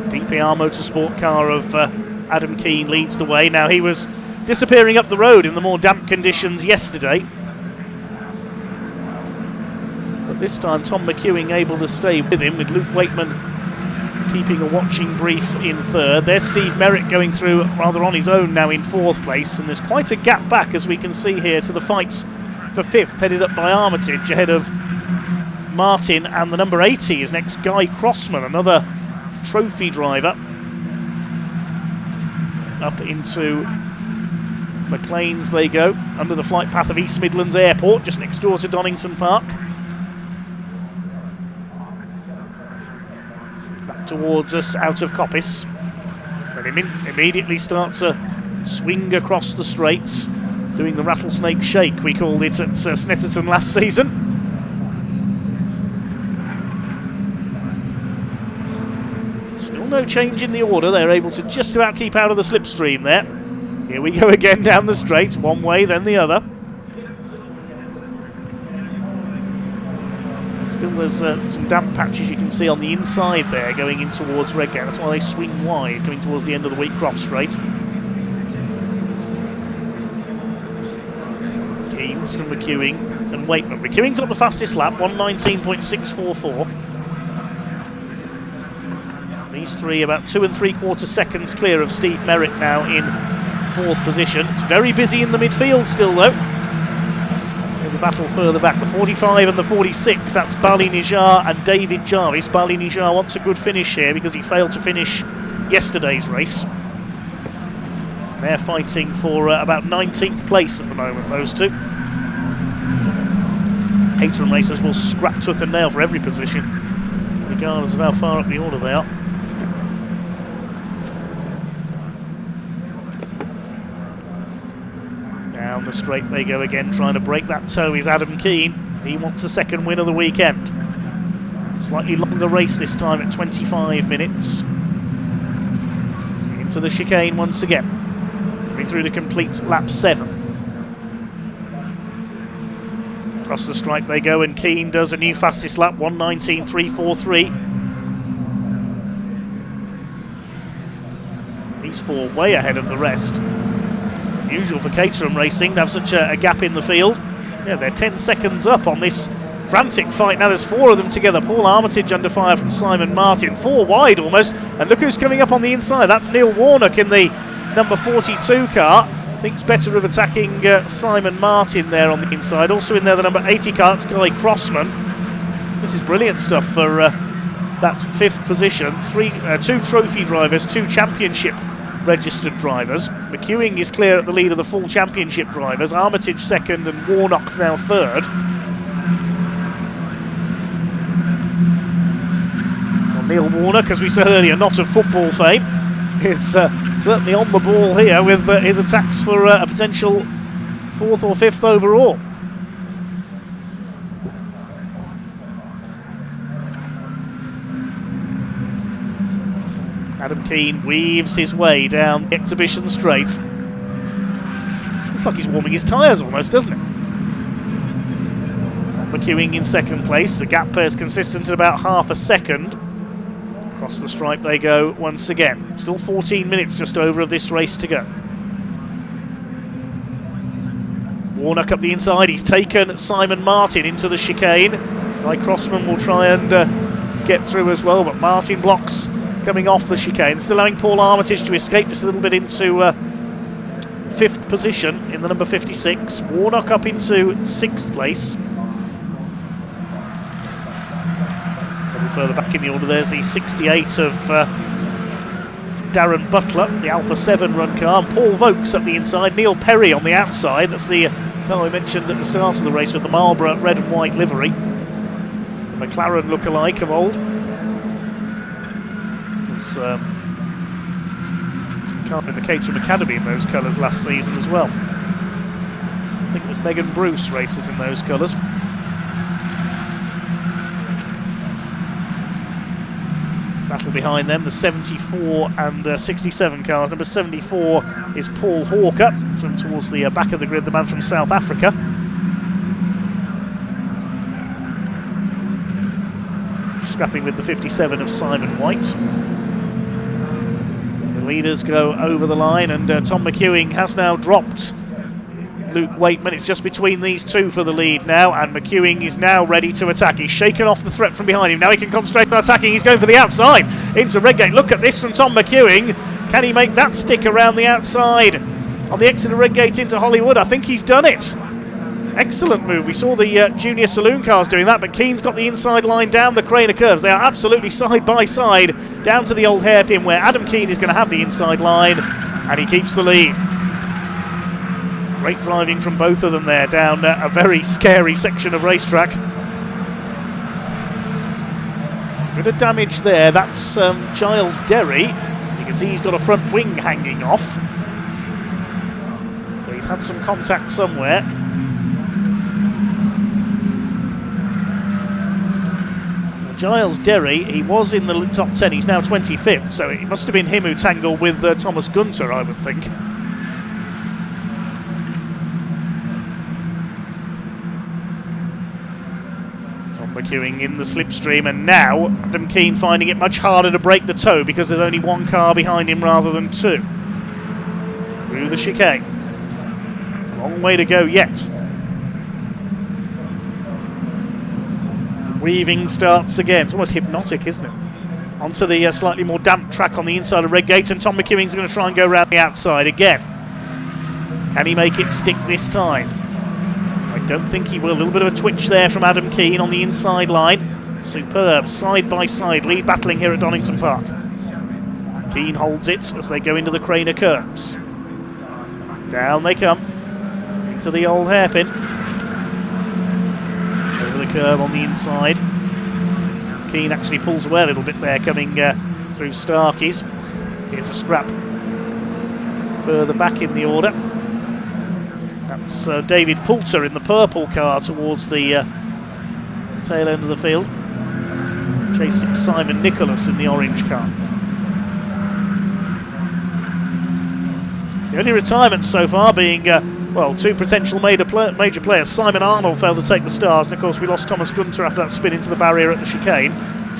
Deep PR Motorsport car of Adam Keane leads the way. Now, he was disappearing up the road in the more damp conditions yesterday, but this time Tom McEwing able to stay with him, with Luke Wakeman keeping a watching brief in third. There's Steve Merritt going through rather on his own now in fourth place, and there's quite a gap back, as we can see here, to the fight for fifth, headed up by Armitage ahead of Martin, and the number 80 is next Guy Crossman, another trophy driver, up into McLean's they go, under the flight path of East Midlands Airport, just next door to Donington Park. Back towards us out of Coppice, and immediately start to swing across the straights, doing the rattlesnake shake, we called it at Snetterton last season. Still no change in the order, they're able to just about keep out of the slipstream there. Here we go again down the straights, one way then the other. Still there's some damp patches you can see on the inside there going in towards Redgate, that's why they swing wide coming towards the end of the Wheatcroft straight. Keynes from McEwing and Wakeman. McEwing's got the fastest lap, 1:19.644. These three about 2 3/4 seconds clear of Steve Merritt now in fourth position. It's very busy in the midfield still though. There's a battle further back, the 45 and the 46, that's Bali Nijar and David Jarvis. Bali Nijar wants a good finish here because he failed to finish yesterday's race. They're fighting for about 19th place at the moment, those two. Caterham racers will scrap tooth and nail for every position, regardless of how far up the order they are. Down the straight they go again, trying to break that toe is Adam Keane. He wants a second win of the weekend. Slightly longer race this time at 25 minutes. Into the chicane once again. Coming through to complete lap 7. Across the stripe they go, and Keane does a new fastest lap, 1:19.343. These four way ahead of the rest. Unusual for Caterham Racing to have such a gap in the field. Yeah, they're 10 seconds up on this frantic fight. Now there's four of them together. Paul Armitage under fire from Simon Martin, 4 wide almost, and look who's coming up on the inside. That's Neil Warnock in the number 42 car. Thinks better of attacking Simon Martin there on the inside. Also in there the number 80 car, it's Guy Crossman. This is brilliant stuff for that fifth position. 2 trophy drivers, 2 championship registered drivers. McEwing is clear at the lead of the full championship drivers. Armitage second and Warnock now third. Well, Neil Warnock, as we said earlier, not of football fame, is certainly on the ball here with his attacks for a potential 4th or 5th overall. Adam Keane weaves his way down the exhibition straight. Looks like he's warming his tyres almost, doesn't it? McEwing in second place. The gap pair is consistent at about half a second. Across the stripe they go once again. Still 14 minutes just over of this race to go. Warnock up the inside. He's taken Simon Martin into the chicane. Guy Crossman will try and get through as well, but Martin blocks coming off the chicane, still allowing Paul Armitage to escape just a little bit into 5th position in the number 56. Warnock up into 6th place. A little further back in the order, there's the 68 of Darren Butler, the Alpha 7 run car, and Paul Vokes up the inside, Neil Perry on the outside. That's the car we mentioned at the start of the race with the Marlborough red and white livery. The McLaren look-alike of old. Car in the Caterham Academy in those colours last season as well. I think it was Megan Bruce races in those colours. Battle behind them, the 74 and 67 cars. Number 74 is Paul Hawker from towards the back of the grid, the man from South Africa. Scrapping with the 57 of Simon White. Leaders go over the line, and Tom McEwing has now dropped Luke Waitman. It's just between these two for the lead now, and McEwing is now ready to attack. He's shaken off the threat from behind him. Now he can concentrate on attacking. He's going for the outside into Redgate. Look at this from Tom McEwing. Can he make that stick around the outside on the exit of Redgate into Hollywood? I think he's done it. Excellent move. We saw the junior saloon cars doing that, but Keane's got the inside line down the Craner curves. They are absolutely side by side down to the old hairpin where Adam Keane is going to have the inside line, and he keeps the lead. Great driving from both of them there down a very scary section of racetrack. Bit of damage there. That's Giles Derry. You can see he's got a front wing hanging off. So he's had some contact somewhere. Giles Derry, he was in the top 10, he's now 25th, so it must have been him who tangled with Thomas Gunter, I would think. Tom McEwing in the slipstream, and now Adam Keane finding it much harder to break the toe because there's only one car behind him rather than two. Through the chicane. Long way to go yet. Weaving starts again. It's almost hypnotic, isn't it? Onto the slightly more damp track on the inside of Redgate, and Tom McEwing's going to try and go around the outside again. Can he make it stick this time? I don't think he will. A little bit of a twitch there from Adam Keane on the inside line. Superb side by side lead battling here at Donington Park. Keane holds it as they go into the Craner curves. Down they come into the old hairpin. Over the curve on the inside. Keane actually pulls away a little bit there, coming through Starkey's. Here's a scrap further back in the order. That's David Poulter in the purple car towards the tail end of the field, chasing Simon Nicholas in the orange car. The only retirements so far being well, two potential major players. Simon Arnold failed to take the stars, and of course we lost Thomas Gunter after that spin into the barrier at the chicane.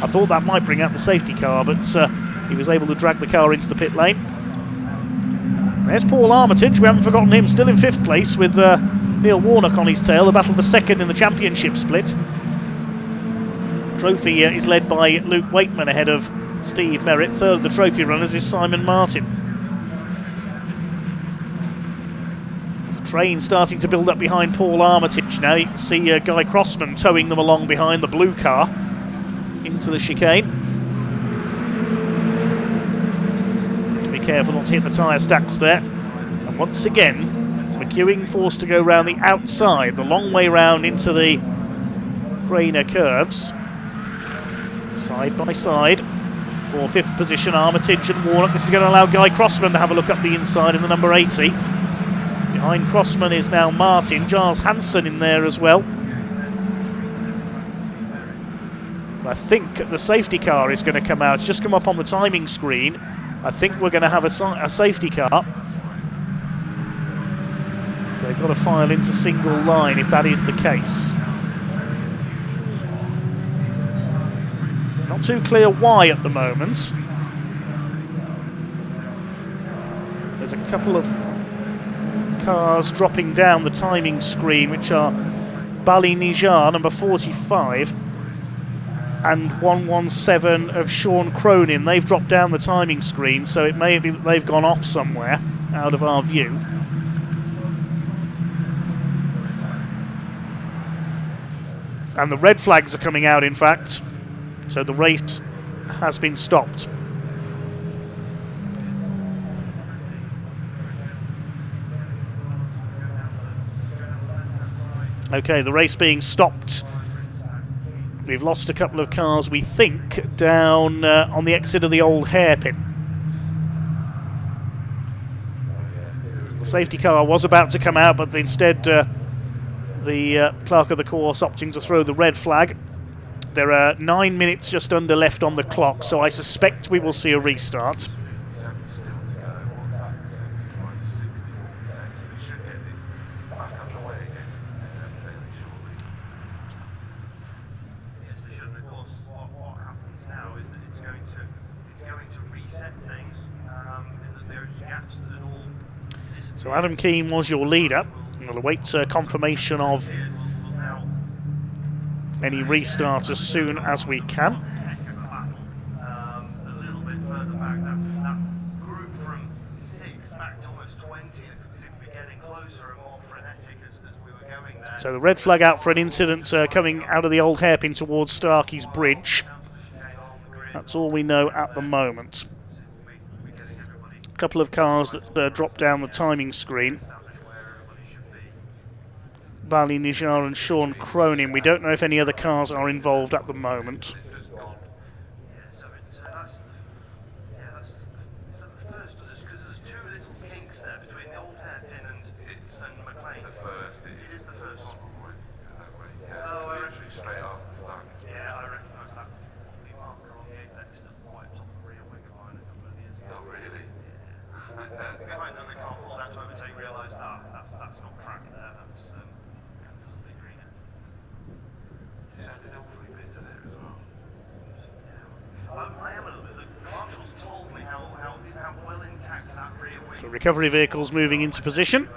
I thought that might bring out the safety car, but he was able to drag the car into the pit lane. There's Paul Armitage, we haven't forgotten him, still in 5th place with Neil Warnock on his tail. The battle for 2nd in the championship split. Trophy is led by Luke Waitman ahead of Steve Merritt. 3rd of the trophy runners is Simon Martin. Train starting to build up behind Paul Armitage now. You can see Guy Crossman towing them along behind the blue car into the chicane. To be careful not to hit the tyre stacks there. And once again, McEwing forced to go round the outside, the long way round into the Craner curves. Side by side for 5th position, Armitage and Warnock. This is going to allow Guy Crossman to have a look up the inside in the number 80. Behind Crossman is now Martin, Giles Hansen in there as well. I think the safety car is going to come out. It's just come up on the timing screen. I think we're going to have a safety car. They've got to file into single line if that is the case. Not too clear why at the moment. There's a couple of cars dropping down the timing screen, which are Bali Nijar, number 45, and 117 of Sean Cronin. They've dropped down the timing screen, so it may be that they've gone off somewhere out of our view. And the red flags are coming out, in fact, so the race has been stopped. Okay, the race being stopped. We've lost a couple of cars, we think, down on the exit of the old hairpin. The safety car was about to come out, but instead the clerk of the course opting to throw the red flag. There are 9 minutes just under left on the clock, so I suspect we will see a restart. So Adam Keane was your leader. We'll await confirmation of any restart as soon as we can. So the red flag out for an incident coming out of the old hairpin towards Starkey's Bridge. That's all we know at the moment. A couple of cars that drop down the timing screen. Bali Nijar and Sean Cronin. We don't know if any other cars are involved at the moment. The recovery vehicle's moving into position.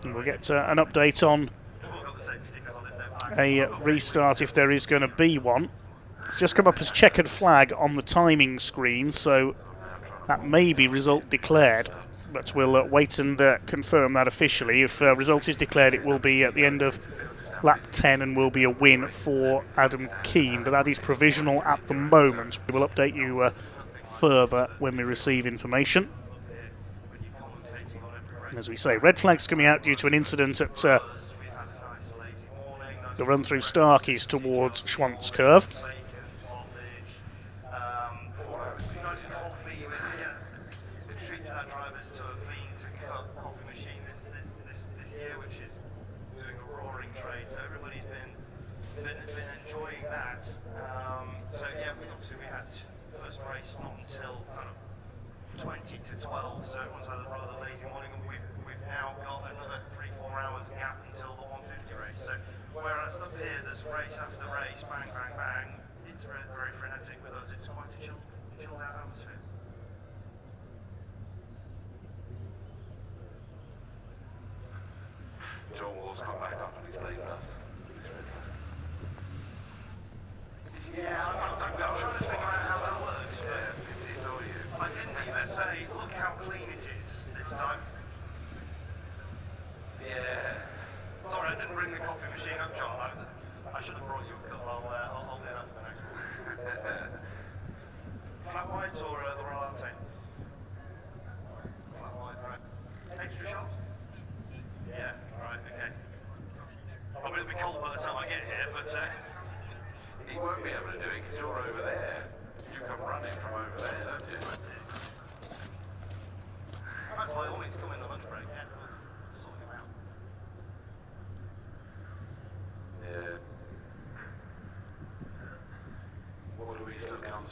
And we'll get an update on a restart if there is going to be one. It's just come up as checkered flag on the timing screen, so that may be result declared. But we'll wait and confirm that officially. If result is declared, it will be at the end of lap 10 and will be a win for Adam Keane. But that is provisional at the moment. We will update you further when we receive information. And as we say, red flags coming out due to an incident at the run through Starkey's towards Schwantz Curve.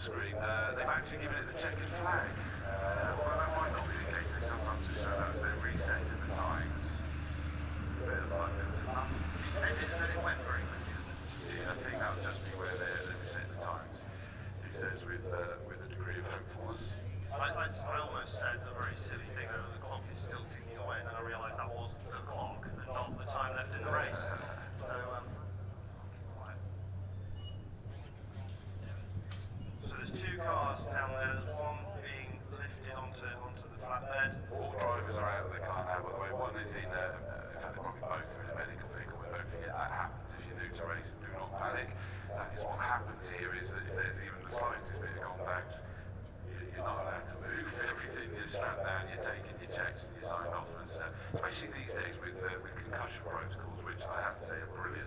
Screen. They've actually given it the checkered flag. Although that might not be the case, they sometimes just show that as they're resetting the times. A bit of like there was enough. It said that it went very quickly, doesn't it? Yeah, I think that would just be where they're resetting the times. He says with a degree of hopefulness. I almost said a very silly thing that the clock is still ticking away, and then I realised that was the clock and not the time left in the race. So there's two cars down there, there's one being lifted onto the flatbed. All drivers are out of the car now, by the way. One is in, in fact, they're probably both in a medical vehicle, but don't forget that happens if you're new to racing. Do not panic. That is what happens here, is that if there's even the slightest bit of contact, you're not allowed to move. Everything is strapped down, you're taking your checks and you're signed off. Especially these days with concussion protocols, which I have to say are brilliant,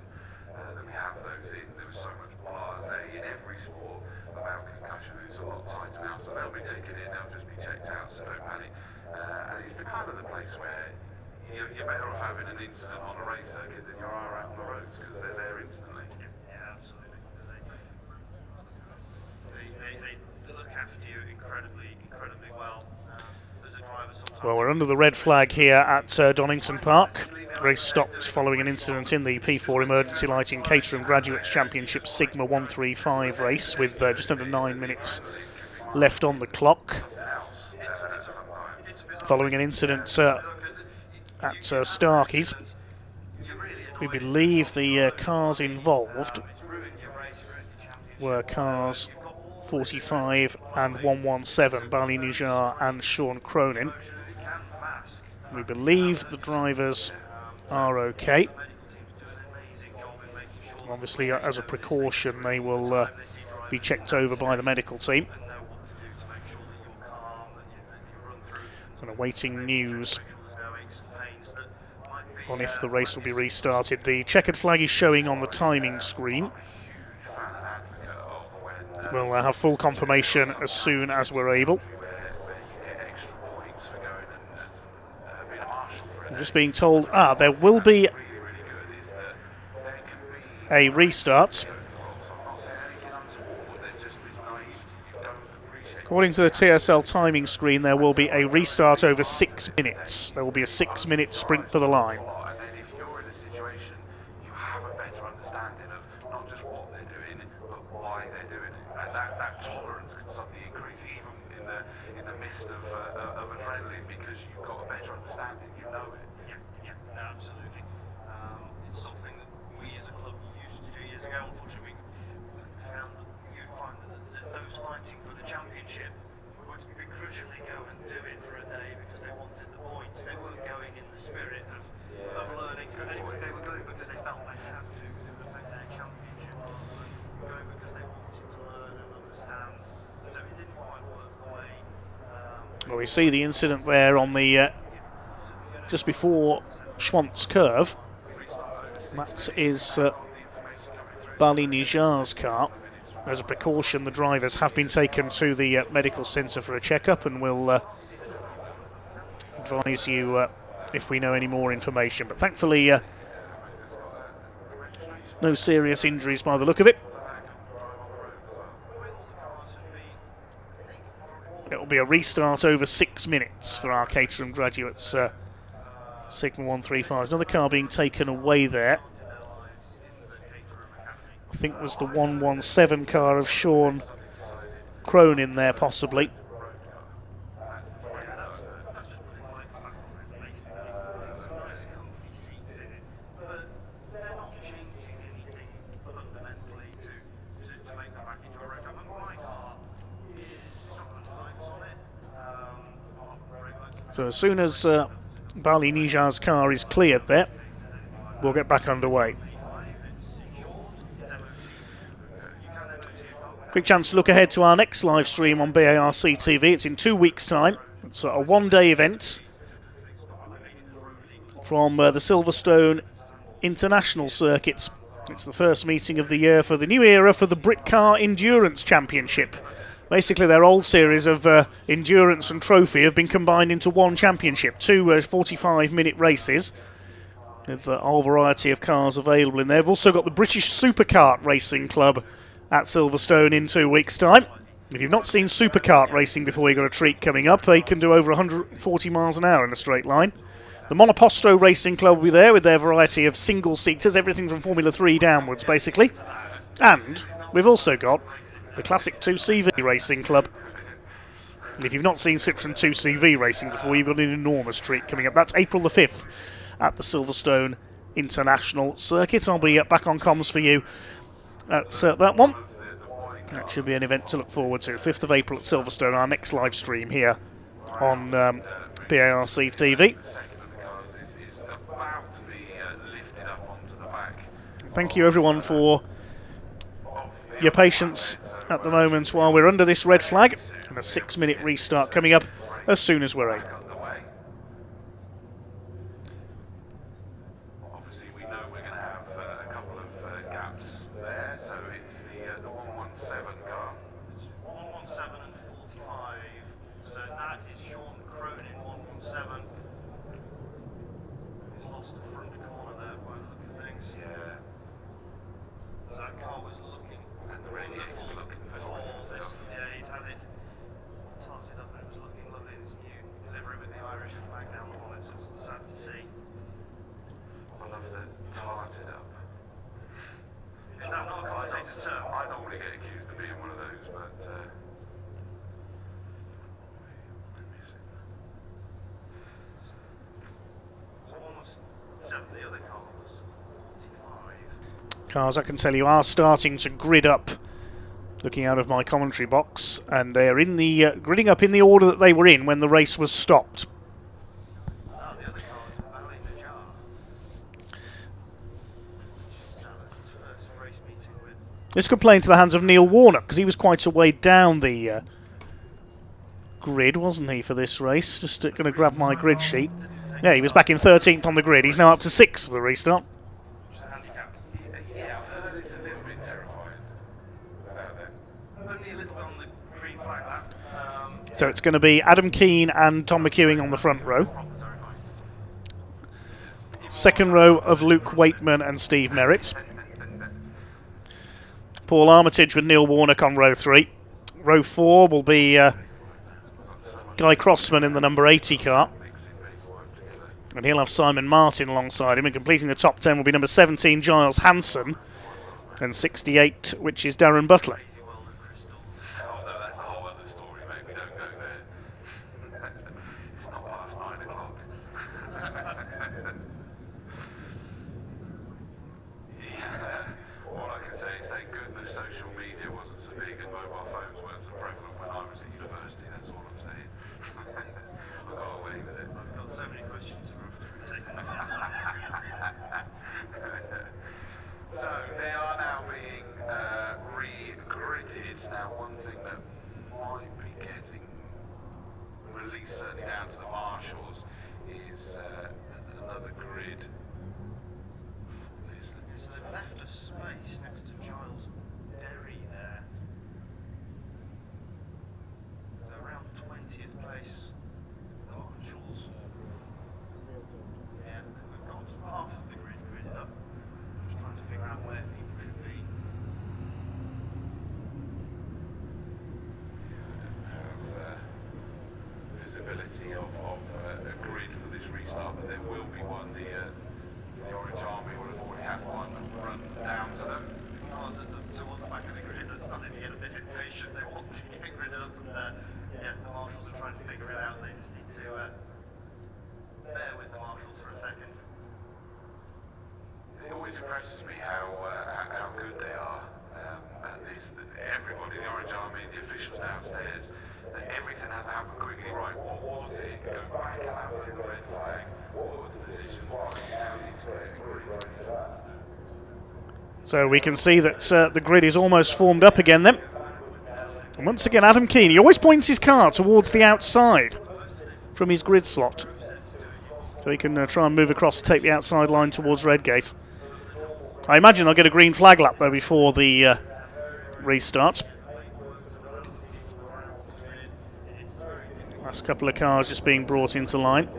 that we have those in. There was so much blasé in every sport about concussion. It's a lot tighter now, so they'll be taken in, they'll just be checked out, so don't panic. And it's the kind of the place where you're better off having an incident on a race circuit than you are out on the roads, because they're there instantly. Yeah, absolutely. They look after you incredibly well. There's a driver sometimes.
Well, we're under the red flag here at Donington Park. Race stopped following an incident in the P4 Emergency Lighting Catering Graduates Championship Sigma 135 race with just under 9 minutes left on the clock. Following an incident at Starkey's. We believe the cars involved were cars 45 and 117, Bali Nijar and Sean Cronin. We believe the drivers are okay. Obviously, as a precaution, they will be checked over by the medical team. And awaiting news on if the race will be restarted. The checkered flag is showing on the timing screen. We'll have full confirmation as soon as we're able. I'm just being told, there will be a restart. According to the TSL timing screen, there will be a restart over 6 minutes. There will be a 6-minute sprint for the line. Well, we see the incident there on the just before Schwantz curve. That is Bali Nijar's car. As a precaution, the drivers have been taken to the medical centre for a checkup, and we'll advise you if we know any more information. But thankfully, no serious injuries by the look of it. It'll be a restart over 6 minutes for our Caterham graduates. Sigma 135. Another car being taken away there. I think was the 117 car of Sean Cronin there, possibly. So as soon as Bali Nijar's car is cleared there, we'll get back underway. Quick chance to look ahead to our next live stream on BARC TV. It's in 2 weeks' time. It's a one-day event from the Silverstone International Circuits. It's the first meeting of the year for the new era for the Britcar Endurance Championship. Basically, their old series of endurance and trophy have been combined into one championship. 2 45-minute races with a whole variety of cars available in there. They've also got the British Superkart Racing Club at Silverstone in 2 weeks' time. If you've not seen Superkart racing before, you've got a treat coming up. They can do over 140 miles an hour in a straight line. The Monoposto Racing Club will be there with their variety of single-seaters, everything from Formula 3 downwards, basically. And we've also got the Classic 2CV Racing Club. And if you've not seen Citroën 2CV racing before, you've got an enormous treat coming up. That's April the 5th at the Silverstone International Circuit. I'll be back on comms for you at that one. That should be an event to look forward to. 5th of April at Silverstone, our next live stream here on BARC TV. Thank you everyone for your patience at the moment while we're under this red flag, and a 6-minute restart coming up as soon as we're able.
Obviously, we know we're going to have a couple of gaps there, so it's the 117 car. It's 117 and 45, so that is Sean Cronin, 117. He's lost the front corner there by the look of things. Yeah. So that car was looking, and the radiator's looking for all this. Yeah, he'd had it tarted up and it was looking lovely, this new delivery tarted up.
Is that not a commentator's term?
I normally get accused of being one of those, but
So almost 7, the other car was 45.
Cars, I can tell you, are starting to grid up. Looking out of my commentary box, and they're in the gridding up in the order that they were in when the race was stopped. This could play into the hands of Neil Warner, because he was quite a way down the grid, wasn't he, for this race? Just going to grab my grid sheet. Yeah, he was back in 13th on the grid. He's now up to 6th for the restart. So it's going to be Adam Keane and Tom McEwing on the front row. Second row of Luke Waitman and Steve Merritt. Paul Armitage with Neil Warnock on row 3. Row 4 will be Guy Crossman in the number 80 car. And he'll have Simon Martin alongside him. And completing the top 10 will be number 17, Giles Hanson. And 68, which is Darren Butler.
certainly down to the marshals, is another grid.
So they've left a space next to Giles Derry there. So around 20th place, the marshals. Yeah, we've got half of the grid gridded up. Just trying to figure out where people should be.
Visibility of a grid for this restart, but there will be one. The Orange Army will have already had one run down to them.
Towards the back of the grid, that's starting to get a bit impatient. They want to get rid of, yeah, the marshals are trying to figure it out. They just need to bear with the marshals for a second.
It always impresses me how good they are at this. Everybody, the Orange Army, the officials downstairs, that everything has to happen quickly. Right, what was it? Go back and have a look at the red flag. What were the positions? Now we need to agree for that.
So we can see that the grid is almost formed up again then. And once again, Adam Keane, he always points his car towards the outside from his grid slot. So he can try and move across to take the outside line towards Redgate. I imagine they'll get a green flag lap though before the restart. Last couple of cars just being brought into line.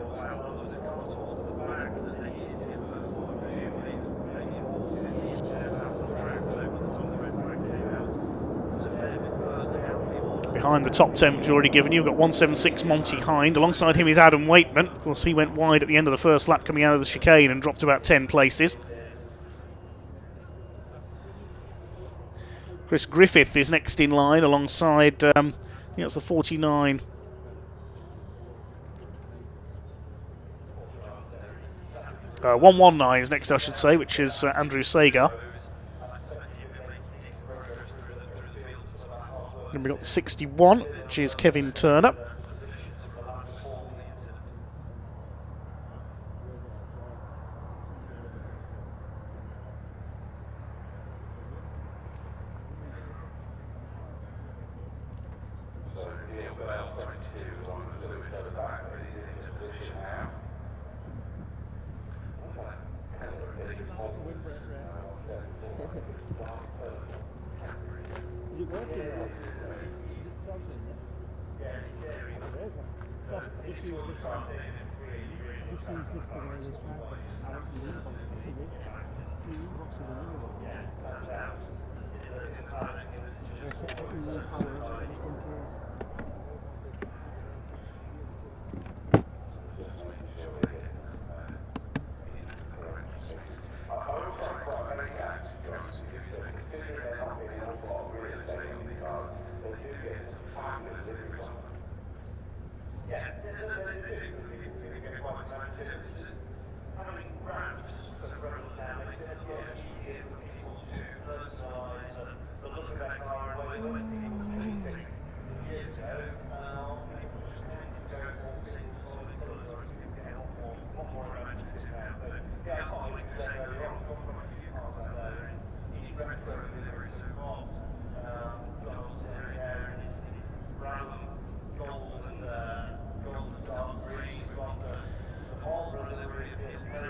Behind the top 10, which we've already given you, we've got 176 Monty Hind. Alongside him is Adam Waitman. Of course, he went wide at the end of the first lap coming out of the chicane and dropped about 10 places. Chris Griffith is next in line alongside, I think that's the 49. 119 is next, I should say, which is Andrew Sagar. Then we've got the 61, which is Kevin Turner.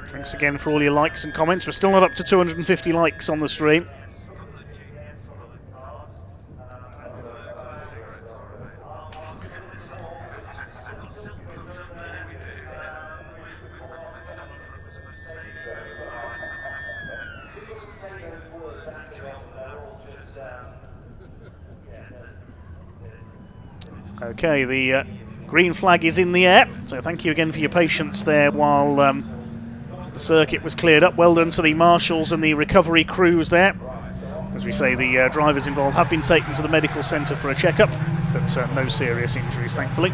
Thanks again for all your likes and comments. We're still not up to 250 likes on the stream. Okay, the green flag is in the air, so thank you again for your patience there while the circuit was cleared up. Well done to the marshals and the recovery crews there. As we say, the drivers involved have been taken to the medical centre for a checkup, but no serious injuries, thankfully.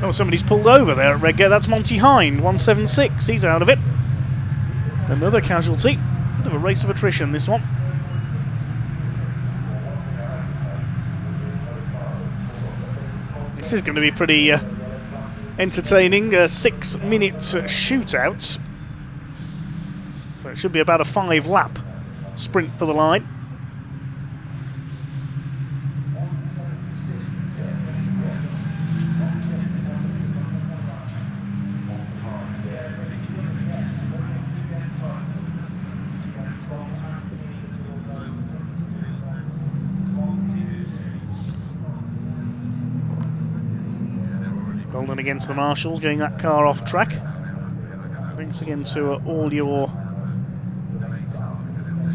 Oh, somebody's pulled over there at Redgate. That's Monty Hind, 176. He's out of it. Another casualty. Bit of a race of attrition, this one. This is going to be pretty entertaining. 6-minute shootouts. So it should be about a 5-lap sprint for the line. Golden against the marshals, getting that car off track. Thanks again to all your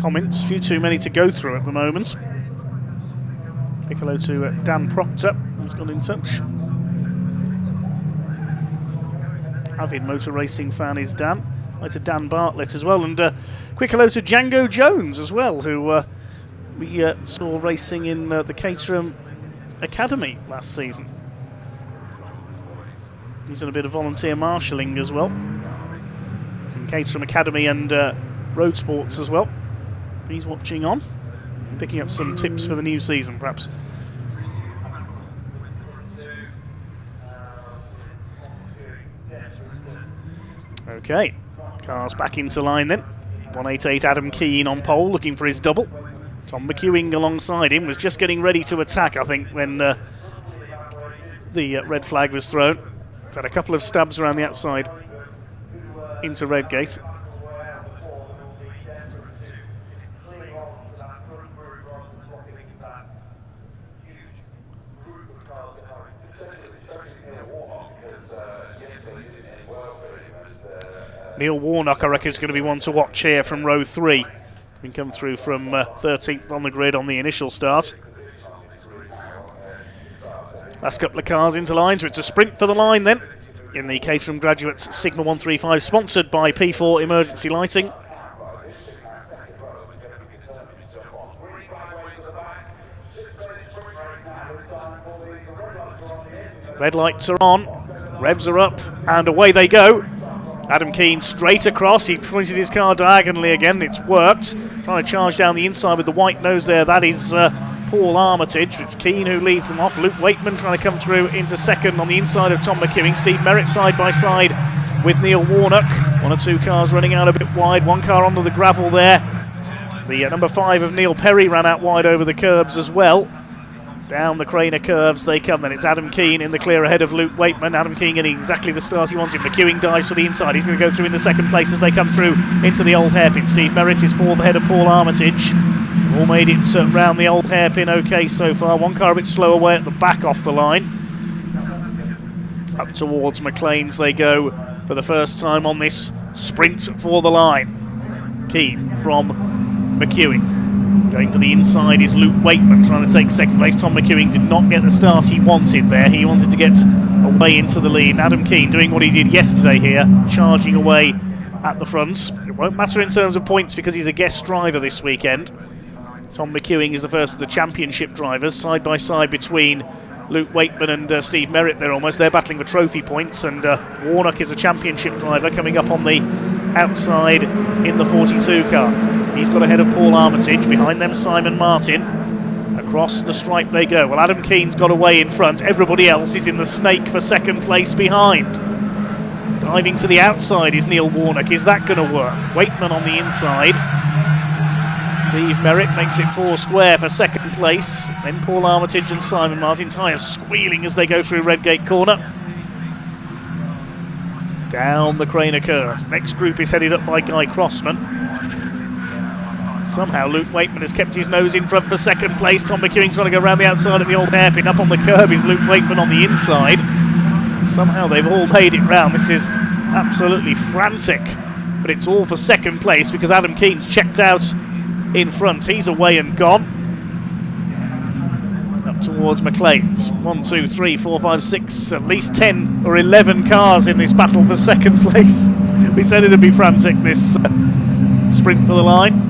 comments. A few too many to go through at the moment. Big hello to Dan Proctor, who's got in touch. Avid motor racing fan is Dan. Hi to Dan Bartlett as well, and quick hello to Django Jones as well, who we saw racing in the Caterham Academy last season. He's done a bit of volunteer marshalling as well. He's in Caterham Academy and Road Sports as well. He's watching on, picking up some tips for the new season, perhaps. Okay, cars back into line then. 188 Adam Keane on pole, looking for his double. Tom McEwing alongside him was just getting ready to attack, I think, when the red flag was thrown. He's had a couple of stabs around the outside into Redgate. Neil Warnock, I reckon, is going to be one to watch here from row 3. Been come through from 13th on the grid on the initial start. Last couple of cars into line, so it's a sprint for the line then. In the Caterham Graduates Sigma 135, sponsored by P4 Emergency Lighting. Red lights are on, revs are up, and away they go. Adam Keane straight across, he pointed his car diagonally again, it's worked. Trying to charge down the inside with the white nose there, that is Paul Armitage. It's Keane who leads them off. Luke Wakeman trying to come through into second on the inside of Tom McEwing. Steve Merritt side by side with Neil Warnock. One or two cars running out a bit wide, one car onto the gravel there. The number 5 of Neil Perry ran out wide over the curbs as well. Down the Craner curves they come then. It's Adam Keane in the clear ahead of Luke Wakeman. Adam Keane getting exactly the start he wanted. McEwing dives for the inside. He's going to go through in the second place as they come through into the old hairpin. Steve Merritt is 4th ahead of Paul Armitage. All made it round the old hairpin okay so far. One car a bit slow away at the back off the line. Up towards McLean's they go for the first time on this sprint for the line. Keane from McEwing. Going for the inside is Luke Wakeman, trying to take second place. Tom McEwing did not get the start he wanted there. He wanted to get away into the lead. And Adam Keane doing what he did yesterday here, charging away at the front. It won't matter in terms of points because he's a guest driver this weekend. Tom McEwing is the first of the championship drivers, side by side between Luke Wakeman and Steve Merritt. They're battling for trophy points, and Warnock is a championship driver coming up on the outside in the 42 car. He's got ahead of Paul Armitage. Behind them, Simon Martin. Across the stripe they go. Well, Adam Keane's got away in front. Everybody else is in the snake for second place behind. Diving to the outside is Neil Warnock. Is that going to work? Wakeman on the inside. Steve Merritt makes it 4 square for second place. Then Paul Armitage and Simon Martin. Tyres squealing as they go through Redgate Corner. Down the Craner curves. Next group is headed up by Guy Crossman. Somehow Luke Wakeman has kept his nose in front for second place. Tom McEwing's trying to go around the outside of the old hairpin. Up on the curb is Luke Wakeman on the inside. Somehow they've all made it round. This is absolutely frantic. But it's all for second place because Adam Keane's checked out in front. He's away and gone. Up towards McLean's. 1, 2, 3, 4, 5, 6, at least 10 or 11 cars in this battle for second place. We said it'd be frantic, this sprint for the line.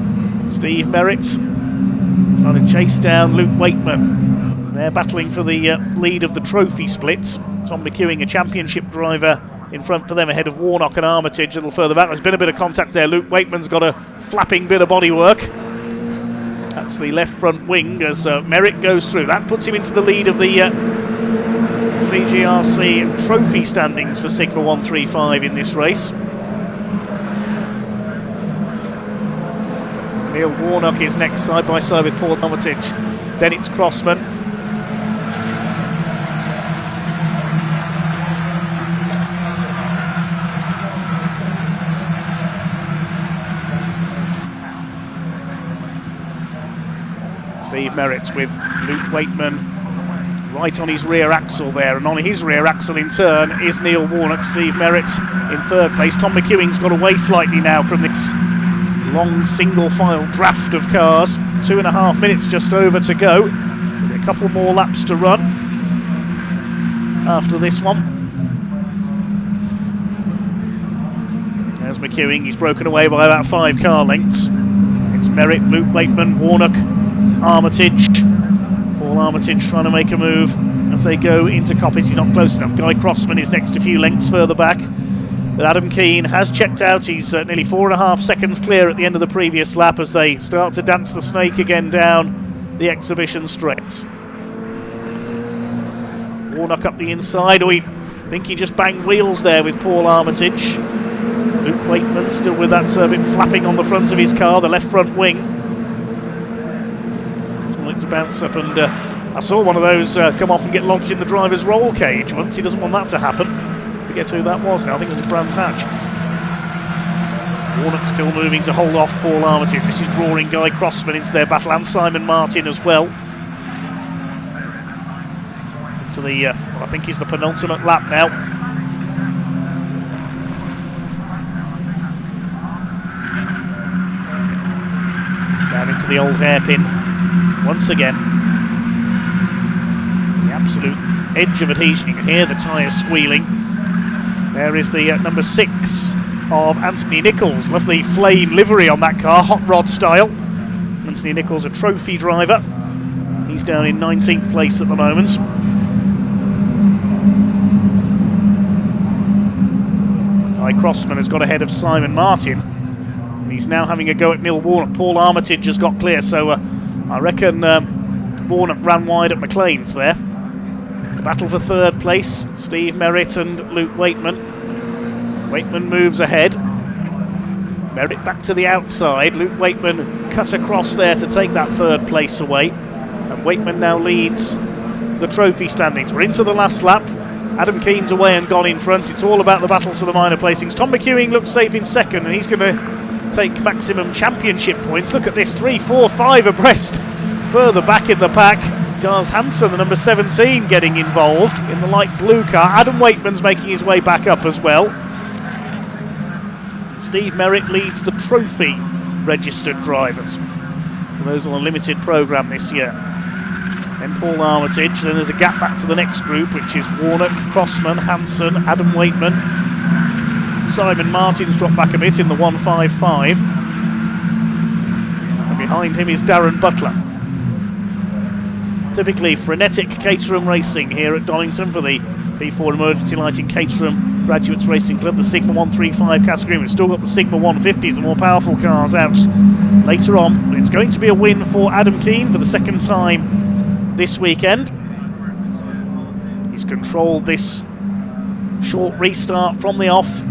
Steve Merritt trying to chase down Luke Wakeman. They're battling for the lead of the trophy splits. Tom McEwing, a championship driver, in front for them ahead of Warnock and Armitage a little further back. There's been a bit of contact there. Luke Wakeman's got a flapping bit of bodywork. That's the left front wing as Merritt goes through. That puts him into the lead of the CGRC trophy standings for Sigma 135 in this race. Neil Warnock is next, side by side with Paul Armitage. Then it's Crossman. Steve Merritt with Luke Wakeman right on his rear axle there, and on his rear axle in turn is Neil Warnock. Steve Merritt in third place. Tom McEwing's got away slightly now from this long single file draft of cars. 2.5 minutes just over to go. A couple more laps to run after this one. There's McEwing. He's broken away by about 5 car lengths. It's Merritt, Luke Wakeman, Warnock, Armitage. Paul Armitage trying to make a move as they go into Coppis. He's not close enough. Guy Crossman is next a few lengths further back. But Adam Keane has checked out. He's nearly 4.5 seconds clear at the end of the previous lap as they start to dance the snake again down the exhibition straights. Warnock up the inside. I think he just banged wheels there with Paul Armitage. Luke Wakeman still with that bit flapping on the front of his car, the left front wing. Just wanting to bounce up, and I saw one of those come off and get lodged in the driver's roll cage once. He doesn't want that to happen. Forget who that was now. I think it was Brandt Hatch. Warnock still moving to hold off Paul Armitage. This is drawing Guy Crossman into their battle, and Simon Martin as well. Into the, I think he's the penultimate lap now. Down into the old hairpin once again. The absolute edge of adhesion. You can hear the tyres squealing. There is the number 6 of Anthony Nichols. Lovely flame livery on that car, hot rod style. Anthony Nichols, a trophy driver. He's down in 19th place at the moment. Guy Crossman has got ahead of Simon Martin. And he's now having a go at Neil Warnock. Paul Armitage has got clear, so I reckon Warnock ran wide at McLean's there. The battle for third place, Steve Merritt and Luke Wakeman. Wakeman moves ahead. Merritt back to the outside. Luke Wakeman cut across there to take that third place away. And Wakeman now leads the trophy standings. We're into the last lap. Adam Keane's away and gone in front. It's all about the battles for the minor placings. Tom McEwing looks safe in second, and he's going to take maximum championship points. Look at this, 3, 4, 5 abreast. Further back in the pack, Giles Hansen, the number 17, getting involved in the light blue car. Adam Wakeman's making his way back up as well. Steve Merritt leads the trophy registered drivers. for those on a limited programme this year. Then Paul Armitage, then there's a gap back to the next group, which is Warnock, Crossman, Hanson, Adam Waitman. Simon Martin's dropped back a bit in the 155. And behind him is Darren Butler. Typically frenetic Caterham racing here at Donington for the P4 Emergency Lighting Caterham Graduates Racing Club, the Sigma 135 category. We've still got the Sigma 150s, the more powerful cars, out later on. It's going to be a win for Adam Keane for the second time this weekend. He's controlled this short restart from the off.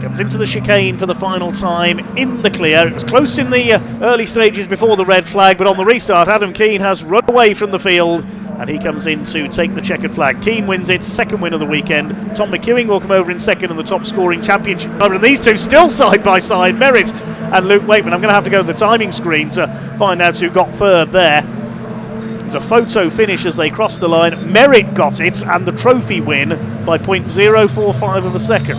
Comes into the chicane for the final time in the clear. It was close in the early stages before the red flag, but on the restart Adam Keane has run away from the field and he comes in to take the checkered flag. Keane wins its second win of the weekend. Tom McEwing will come over in second in the top scoring championship driver, and these two still side by side, Merritt and Luke Waitman. I'm going to have to go to the timing screen to find out who got third there. It was a photo finish as they crossed the line. Merritt got it and the trophy win by 0.045 of a second.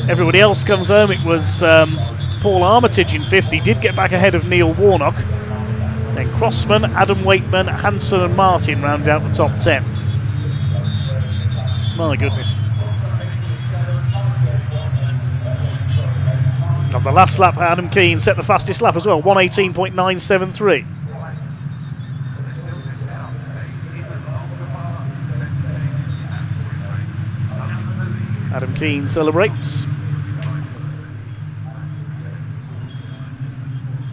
Everybody else comes home. It was Paul Armitage in 50, did get back ahead of Neil Warnock. Then Crossman, Adam Waitman, Hanson and Martin round out the top 10. My goodness. On the last lap, Adam Keane set the fastest lap as well, 1:18.973. Adam Keane celebrates.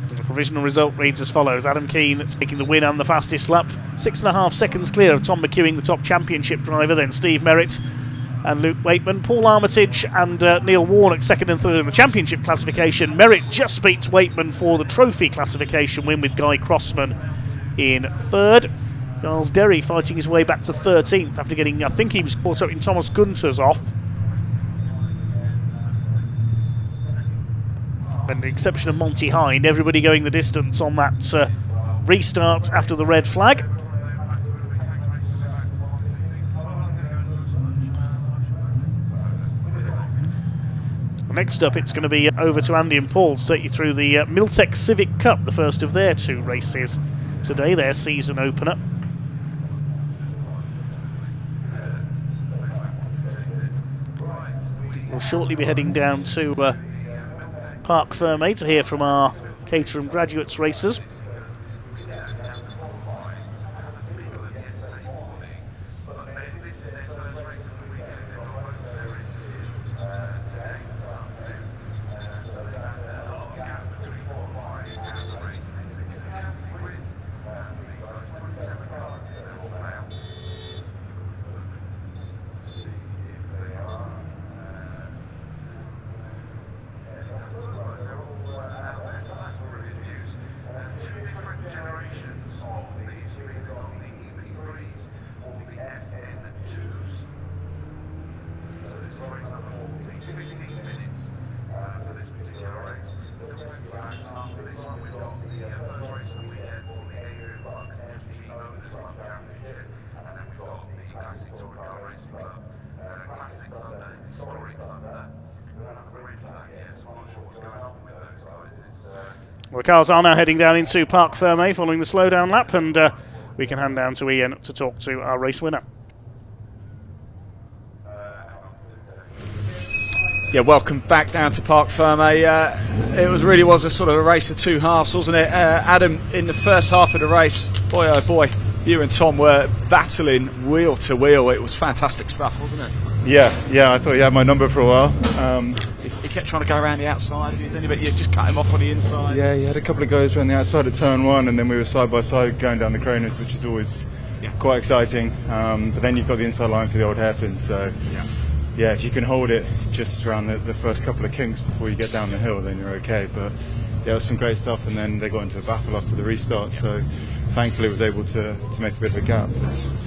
The provisional result reads as follows. Adam Keane taking the win and the fastest lap. 6.5 seconds clear of Tom McEwing, the top championship driver. Then Steve Merritt and Luke Waitman. Paul Armitage and Neil Warnock second and third in the championship classification. Merritt just beats Waitman for the trophy classification win, with Guy Crossman in third. Giles Derry fighting his way back to 13th after getting, I think he was caught up in Thomas Gunter's off. And the exception of Monty Hind, everybody going the distance on that restart after the red flag. Next up, it's going to be over to Andy and Paul to take you through the Miltech Civic Cup, the first of their two races today, their season opener. We'll shortly be heading down to Parc Fermé to hear from our Caterham Graduates racers. Well, the cars are now heading down into Parc Fermé following the slowdown lap, and we can hand down to Ian to talk to our race winner.
Yeah, welcome back down to Parc Fermé. It was a sort of a race of two halves, wasn't it? Adam, in the first half of the race, boy oh boy, you and Tom were battling wheel to wheel. It was fantastic stuff, wasn't it?
Yeah, I thought you had my number for a while.
He kept trying to go around the outside, but you just cut him off on the inside.
Yeah, he had a couple of goes around the outside of turn one, and then we were side by side going down the Cronus, which is always quite exciting. But then you've got the inside line for the old hairpin, so yeah, if you can hold it just around the first couple of kinks before you get down the hill, then you're okay. But yeah, it was some great stuff, and then they got into a battle after the restart, so thankfully was able to make a bit of a gap.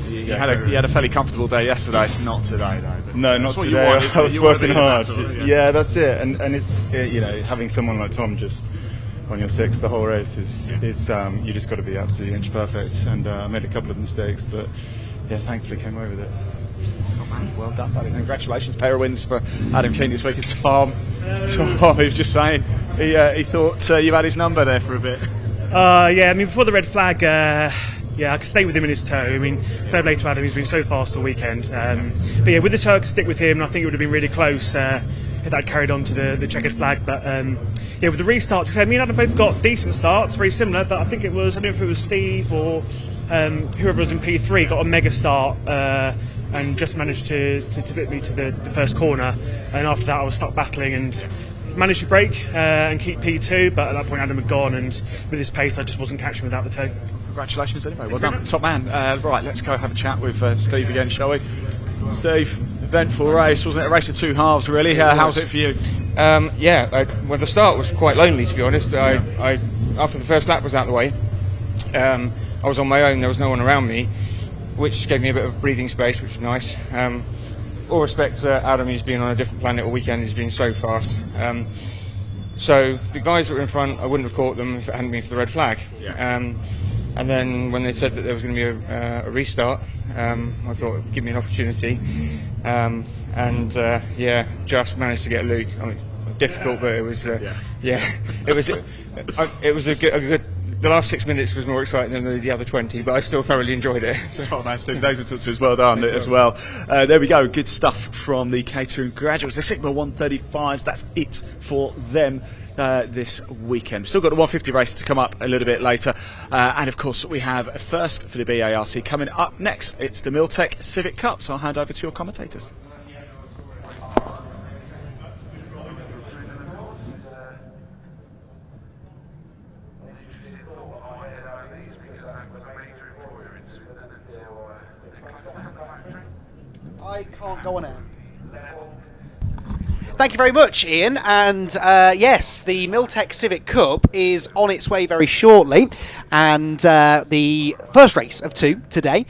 You had a fairly comfortable day yesterday, not today though. But
no, not today. I was working hard. Yeah, that's it. And it's having someone like Tom just on your six the whole race is you just got to be absolutely inch perfect. And I made a couple of mistakes, but yeah, thankfully came away with it.
Well done, buddy. Congratulations, pair of wins for Adam Keane this week. It's Tom. Tom, he was just saying he thought you had his number there for a bit.
Yeah, I mean, before the red flag, yeah, I could stay with him in his toe. I mean, fair play to Adam, he's been so fast all weekend. But yeah, with the toe, I could stick with him, and I think it would have been really close if that carried on to the checkered flag. But yeah, with the restart, me and Adam both got decent starts, very similar, but I think it was, I don't know if it was Steve or whoever was in P3, got a mega start and just managed to beat me to the first corner. And after that, I was stuck battling and managed to brake and keep P2, but at that point Adam had gone, and with his pace I just wasn't catching without the toe.
Congratulations anyway, well done, top man. Right, let's go have a chat with Steve again, shall we? Steve, eventful race, wasn't it? A race of two halves really. How's it for you?
Yeah, well the start was quite lonely, to be honest. I after the first lap was out of the way, I was on my own, there was no one around me, which gave me a bit of breathing space, which was nice. All respect to Adam, he's been on a different planet all weekend, he's been so fast. So the guys that were in front, I wouldn't have caught them if it hadn't been for the red flag. Yeah. And then when they said that there was going to be a restart, I thought, give me an opportunity. Yeah, just managed to get Luke. I mean, difficult, but it was, it was a good. The last 6 minutes was more exciting than the other 20, but I still thoroughly enjoyed it.
Top man, Steve, those were talked to as well done as well. There we go, good stuff from the catering graduates. The Sigma 135s, that's it for them this weekend. Still got the 150 race to come up a little bit later, and of course we have a first for the BARC coming up next. It's the Miltech Civic Cup, so I'll hand over to your commentators.
I can't go on air. Thank you very much, Ian. And yes, the Miltech Civic Cup is on its way very shortly. And the first race of two today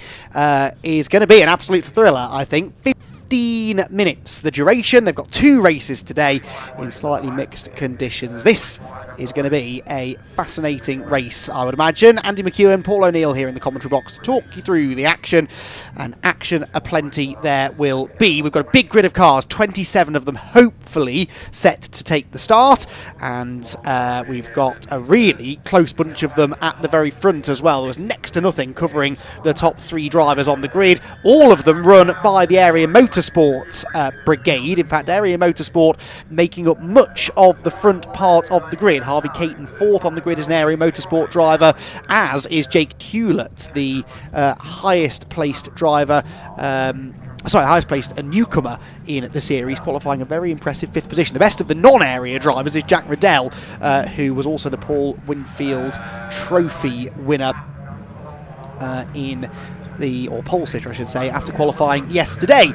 is going to be an absolute thriller, I think. 15 minutes the duration. They've got two races today in slightly mixed conditions. This is going to be a fascinating race, I would imagine. Andy McEwen, Paul O'Neill here in the commentary box to talk you through the action, and action aplenty there will be. We've got a big grid of cars, 27 of them hopefully set to take the start, and we've got a really close bunch of them at the very front as well. There's next to nothing covering the top three drivers on the grid, all of them run by the Area Motorsport brigade. In fact, Area Motorsport making up much of the front part of the grid. Harvey Caton fourth on the grid as an Area Motorsport driver, as is Jake Hewlett, the highest placed driver, highest placed newcomer in the series, qualifying a very impressive fifth position. The best of the non-area drivers is Jack Riddell, who was also the Paul Winfield Trophy winner or pole sitter, I should say, after qualifying yesterday.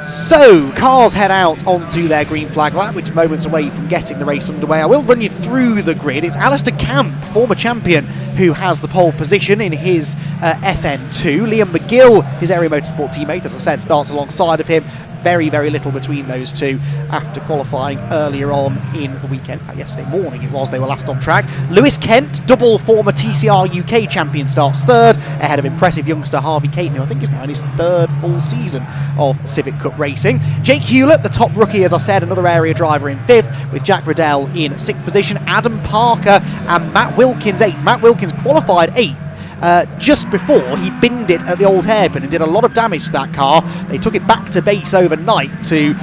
So, cars head out onto their green flag lap, which is moments away from getting the race underway. I will run you through the grid. It's Alistair Camp, former champion, who has the pole position in his FN2. Liam McGill, his Area Motorsport teammate, as I said, starts alongside of him. Very, very little between those two after qualifying earlier on in the weekend. Yesterday morning it was, they were last on track. Lewis Kent, double former TCR UK champion, starts third, ahead of impressive youngster Harvey Caton, who I think is now in his third full season of Civic Cup racing. Jake Hewlett, the top rookie, as I said, another area driver in fifth, with Jack Riddell in sixth position. Adam Parker and Matt Wilkins eighth. Matt Wilkins qualified eighth just before he binned it at the old hairpin and did a lot of damage to that car. They took it back to base overnight to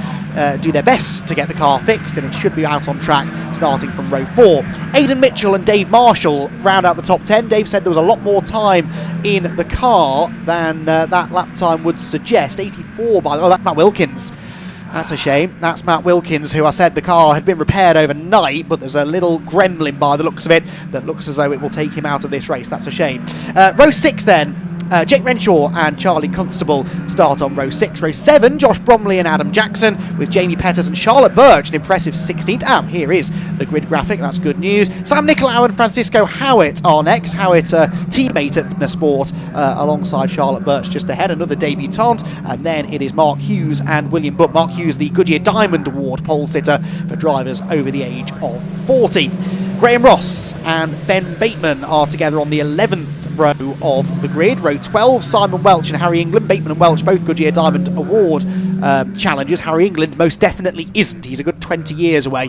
do their best to get the car fixed, and it should be out on track starting from row 4. Aidan Mitchell and Dave Marshall round out the top 10. Dave said there was a lot more time in the car than that lap time would suggest. 84 by... Oh, that's Matt Wilkins. That's a shame. That's Matt Wilkins, who I said the car had been repaired overnight, but there's a little gremlin by the looks of it that looks as though it will take him out of this race. That's a shame. Row 6 then. Jake Renshaw and Charlie Constable start on row 6. Row 7, Josh Bromley and Adam Jackson, with Jamie Petters and Charlotte Birch, an impressive 16th. Here is the grid graphic, that's good news. Sam Nicolau and Francisco Howitt are next. Howitt, teammate at Fitness Sport, alongside Charlotte Birch just ahead, another debutante. And then it is Mark Hughes and William Butt. Mark Hughes, the Goodyear Diamond Award pole sitter for drivers over the age of 40. Graham Ross and Ben Bateman are together on the 11th row of the grid. Row 12, Simon Welch and Harry England. Bateman and Welch, both Goodyear Diamond Award
challenges. Harry England most definitely isn't. He's a good 20 years away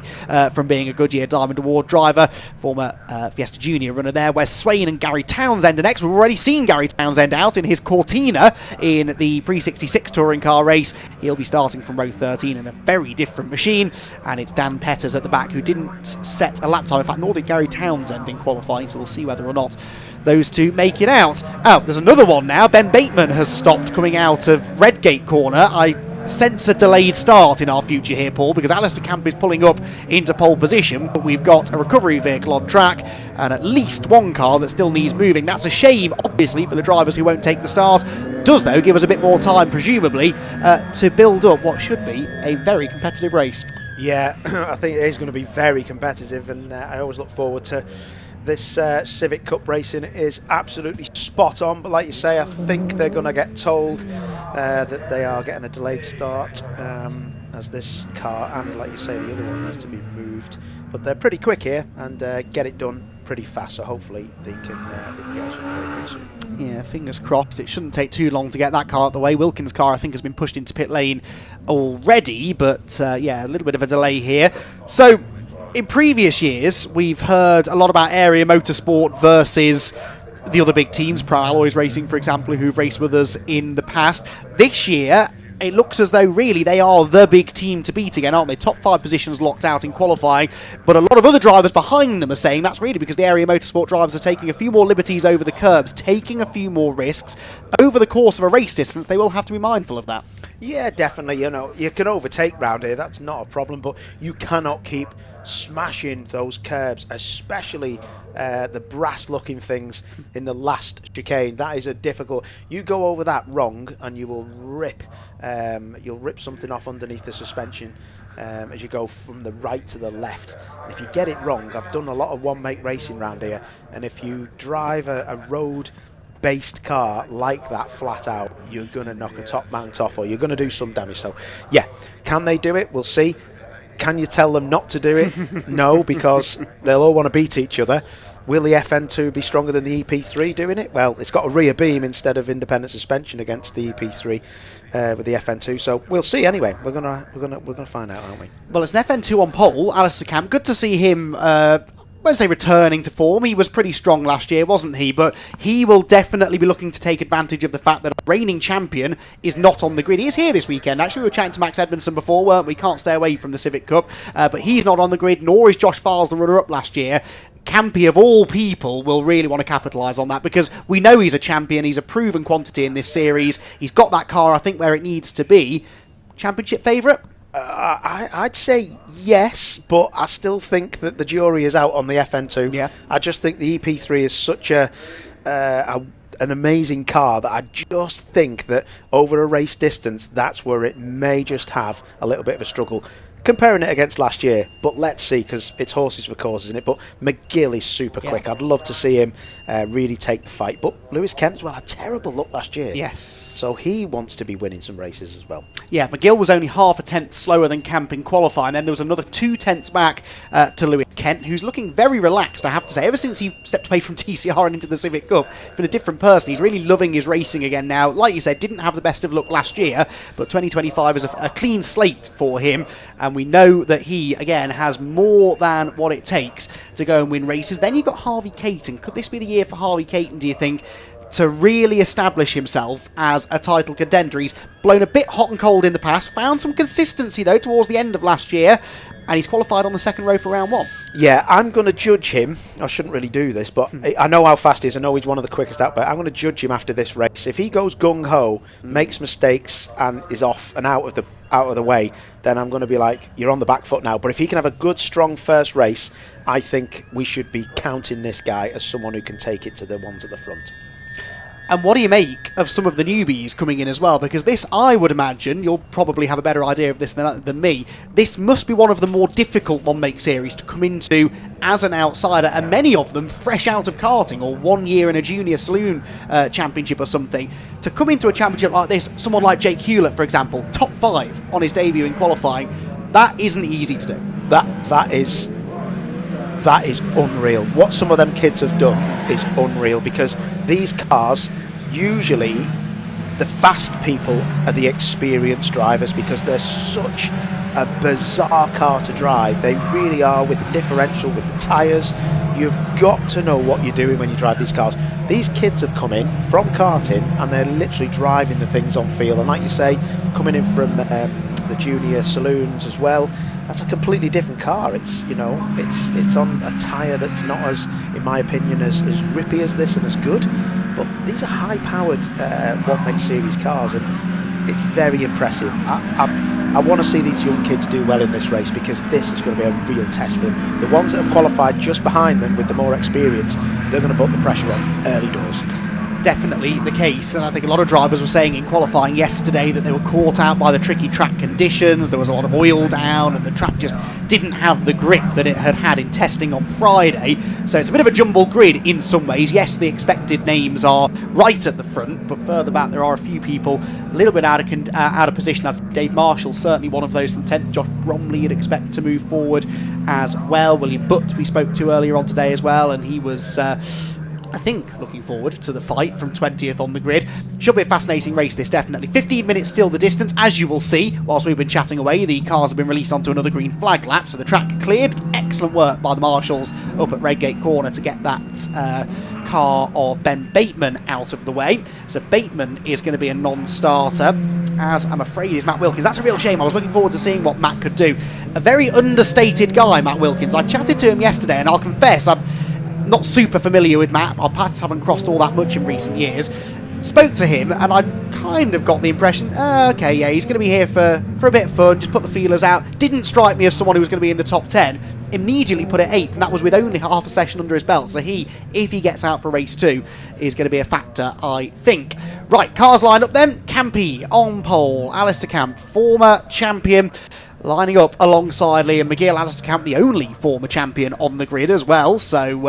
from being a Goodyear Diamond Award driver, former Fiesta Junior runner there. Wes Swain and Gary Townsend are next. We've already seen Gary Townsend out in his Cortina in the Pre-66 touring car race. He'll be starting from row 13 in a very different machine, and it's Dan Petters at the back who didn't set a lap time. In fact, nor did Gary Townsend in qualifying, so we'll see whether or not those two make it out. Oh, there's another one now. Ben Bateman has stopped coming out of Redgate corner. I sense a delayed start in our future here, Paul, because Alistair Camp is pulling up into pole position, but we've got a recovery vehicle on track and at least one car that still needs moving. That's a shame, obviously, for the drivers who won't take the start. Does, though, give us a bit more time, presumably, to build up what should be a very competitive race.
Yeah, I think it is going to be very competitive, and I always look forward to this Civic Cup racing. Is absolutely spot on, but like you say, I think they're going to get told that they are getting a delayed start as this car and, like you say, the other one needs to be moved. But they're pretty quick here and get it done pretty fast, so hopefully they can get us very soon.
Yeah, fingers crossed. It shouldn't take too long to get that car out the way. Wilkins' car, I think, has been pushed into pit lane already, but yeah, a little bit of a delay here. So, in previous years, we've heard a lot about Area Motorsport versus the other big teams, Pro Alloys Racing, for example, who've raced with us in the past. This year, it looks as though really they are the big team to beat again, aren't they? Top 5 positions locked out in qualifying, but a lot of other drivers behind them are saying that's really because the Area Motorsport drivers are taking a few more liberties over the curbs, taking a few more risks. Over the course of a race distance, they will have to be mindful of that.
Yeah, definitely. You know, you can overtake round here, that's not a problem, but you cannot keep smashing those curbs, especially the brass looking things in the last chicane. That is a difficult, you go over that wrong and you will rip you'll rip something off underneath the suspension as you go from the right to the left. And if you get it wrong, I've done a lot of one make racing round here, and if you drive a road based car like that flat out, you're going to knock a top mount off, or you're going to do some damage. So yeah, can they do it? We'll see. Can you tell them not to do it? No, because they'll all want to beat each other. Will the FN2 be stronger than the EP3 doing it? Well, it's got a rear beam instead of independent suspension against the EP3 with the FN2. So we'll see. Anyway, we're gonna find out, aren't we?
Well, it's an FN2 on pole. Alistair Camp. Good to see him. I won't say returning to form. He was pretty strong last year, wasn't he? But he will definitely be looking to take advantage of the fact that a reigning champion is not on the grid. He is here this weekend. Actually, we were chatting to Max Edmondson before, weren't we? Can't stay away from the Civic Cup. But he's not on the grid, nor is Josh Files, the runner-up last year. Campy, of all people, will really want to capitalise on that, because we know he's a champion. He's a proven quantity in this series. He's got that car, I think, where it needs to be. Championship favourite?
I'd say yes, but I still think that the jury is out on the FN2.
Yeah.
I just think the EP3 is such an amazing car that I just think that over a race distance, that's where it may just have a little bit of a struggle. Comparing it against last year, but let's see, because it's horses for courses, isn't it? But McGill is super quick. I'd love to see him really take the fight. But Lewis Kent as well had a terrible look last year.
Yes.
So he wants to be winning some races as well.
Yeah, McGill was only half a tenth slower than Camp in qualifying, and then there was another 2 tenths back to Lewis Kent, who's looking very relaxed, I have to say. Ever since he stepped away from TCR and into the Civic Cup, he's been a different person. He's really loving his racing again now. Like you said, didn't have the best of luck last year, but 2025 is a clean slate for him, and we know that he, again, has more than what it takes to go and win races. Then you've got Harvey Caton. Could this be the year for Harvey Caton, do you think, to really establish himself as a title contender? He's blown a bit hot and cold in the past, found some consistency, though, towards the end of last year, and he's qualified on the second row for round 1.
Yeah, I'm going to judge him. I shouldn't really do this, but I know how fast he is. I know he's one of the quickest out, but I'm going to judge him after this race. If he goes gung-ho, makes mistakes, and is off and out of the way, then I'm going to be like, you're on the back foot now. But if he can have a good, strong first race, I think we should be counting this guy as someone who can take it to the ones at the front.
And what do you make of some of the newbies coming in as well? Because this, I would imagine, you'll probably have a better idea of this than me, this must be one of the more difficult one-make series to come into as an outsider, and many of them fresh out of karting or 1 year in a junior saloon championship or something. To come into a championship like this, someone like Jake Hewlett, for example, top 5 on his debut in qualifying, that isn't easy to do.
That is unreal. What some of them kids have done is unreal, because these cars usually the fast people are the experienced drivers, because they're such a bizarre car to drive. They really are, with the differential, with the tyres. You've got to know what you're doing when you drive these cars. These kids have come in from karting and they're literally driving the things on field. And like you say, coming in from the junior saloons as well, that's a completely different car. It's, you know, it's on a tyre that's not as, in my opinion, as rippy as this and as good. But these are high-powered one-make series cars, and it's very impressive. I want to see these young kids do well in this race, because this is going to be a real test for them. The ones that have qualified just behind them with the more experience, they're going to put the pressure on early doors.
Definitely the case, and I think a lot of drivers were saying in qualifying yesterday that they were caught out by the tricky track conditions. There was a lot of oil down and the track just didn't have the grip that it had in testing on Friday, so it's a bit of a jumble grid in some ways. Yes, the expected names are right at the front, but further back there are a few people a little bit out of position. That's Dave Marshall, certainly one of those from 10th. Josh Bromley you'd expect to move forward as well. William Butt we spoke to earlier on today as well, and he was I think looking forward to the fight from 20th on the grid. Should be a fascinating race, this, definitely. 15 minutes still the distance, as you will see whilst we've been chatting away. The cars have been released onto another green flag lap, so the track cleared. Excellent work by the marshals up at Redgate Corner to get that car of Ben Bateman out of the way. So Bateman is going to be a non-starter, as I'm afraid is Matt Wilkins. That's a real shame. I was looking forward to seeing what Matt could do. A very understated guy, Matt Wilkins. I chatted to him yesterday, and I'll confess, I'm not super familiar with Matt. Our paths haven't crossed all that much in recent years. Spoke to him and I kind of got the impression, okay, yeah, he's going to be here for a bit of fun, just put the feelers out. Didn't strike me as someone who was going to be in the top 10. Immediately put it 8th, and that was with only half a session under his belt. So he, if he gets out for race 2, is going to be a factor, I think. Right, cars lined up then. Campy on pole. Alistair Camp, former champion, lining up alongside Liam McGill. Alistair Camp, the only former champion on the grid as well, so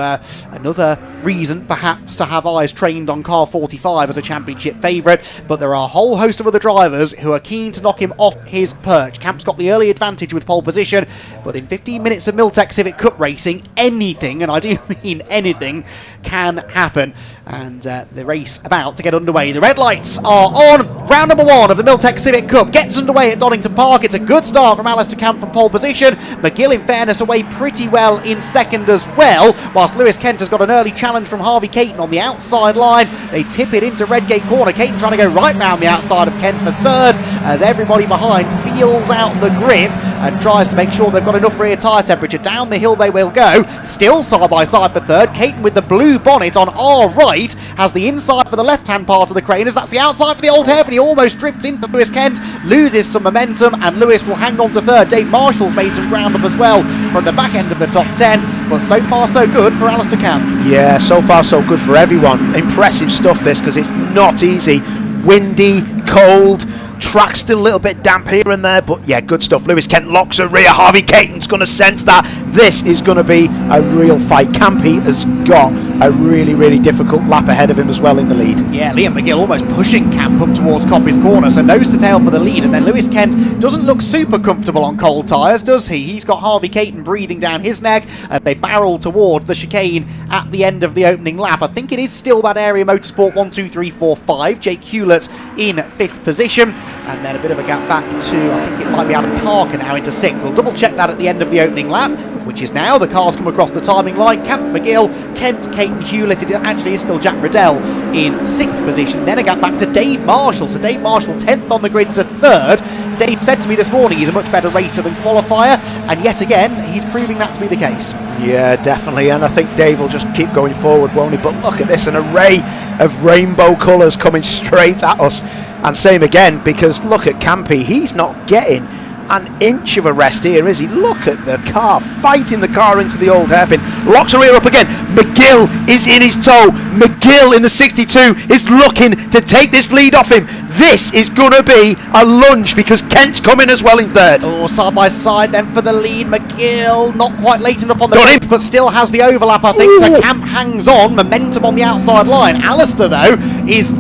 another reason perhaps to have eyes trained on car 45 as a championship favourite. But there are a whole host of other drivers who are keen to knock him off his perch. Camp's got the early advantage with pole position, but in 15 minutes of Miltech Civic Cup racing, anything, and I do mean anything, can happen. And the race about to get underway. The red lights are on. Round number 1 of the Miltech Civic Cup gets underway at Donington Park. It's a good start from Alistair Camp from pole position. McGill, in fairness, away pretty well in second as well, whilst Lewis Kent has got an early challenge from Harvey Caton on the outside line. They tip it into Redgate Corner. Caton trying to go right round the outside of Kent for third, as everybody behind feels out the grip and tries to make sure they've got enough rear tyre temperature. Down the hill they will go, still side by side for third. Caton with the blue bonnet on our right has the inside for the left-hand part of the Craners. That's the outside for the old hairpin. He almost drifts into Lewis Kent, loses some momentum, and Lewis will hang on to third. Dave Marshall's made some ground up as well from the back end of the top 10, but so far so good for Alistair Camp.
Yeah, so far so good for everyone. Impressive stuff this, because it's not easy. Windy, cold, track's still a little bit damp here and there, but yeah, good stuff. Lewis Kent locks a rear. Harvey Caton's going to sense that. This is going to be a real fight. Campy has got a really, really difficult lap ahead of him as well in the lead.
Yeah, Liam McGill almost pushing Camp up towards Coppice Corner, so nose to tail for the lead. And then Lewis Kent doesn't look super comfortable on cold tyres, does he? He's got Harvey Caton breathing down his neck, and they barrel toward the chicane at the end of the opening lap. I think it is still that area Motorsport 1, 2, 3, 4, 5. Jake Hewlett in 5th position. And then a bit of a gap back to, I think it might be Adam Parker now into 6th. We'll double check that at the end of the opening lap, which is now. The cars come across the timing line. Camp, McGill, Kent, Caton, Hewlett. It actually is still Jack Riddell in 6th position. Then a gap back to Dave Marshall. So Dave Marshall 10th on the grid to 3rd. Dave said to me this morning he's a much better racer than qualifier, and yet again he's proving that to be the case.
Yeah, definitely, and I think Dave will just keep going forward, won't he? But look at this, an array of rainbow colours coming straight at us. And same again, because look at Campy, he's not getting an inch of a rest here, is he? Look at the car, fighting the car into the old hairpin. Locks her rear up again. McGill is in his toe. McGill in the 62 is looking to take this lead off him. This is going to be a lunge, because Kent's coming as well in 3rd.
Oh, side by side then for the lead. McGill not quite late enough on the race, but still has the overlap, I think. So Camp hangs on, momentum on the outside line. Alistair, though,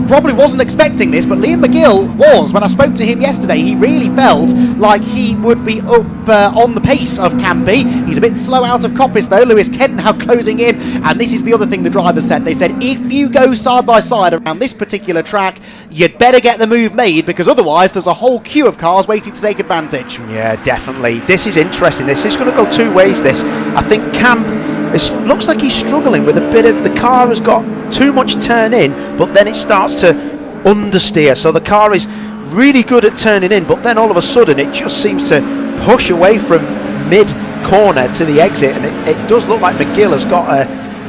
probably wasn't expecting this, but Liam McGill was. When I spoke to him yesterday, he really felt like he would be up on the pace of Campy. He's a bit slow out of Coppice, though. Lewis Kent now closing in, and this is the other thing the drivers said. They said if you go side by side around this particular track, you'd better get the move made, because otherwise there's a whole queue of cars waiting to take advantage.
Yeah, definitely. This is interesting. This is going to go two ways, this. I think Camp, it looks like he's struggling with a bit of, the car has got too much turn in, but then it starts to understeer. So the car is really good at turning in, but then all of a sudden it just seems to push away from mid-corner to the exit, and it does look like McGill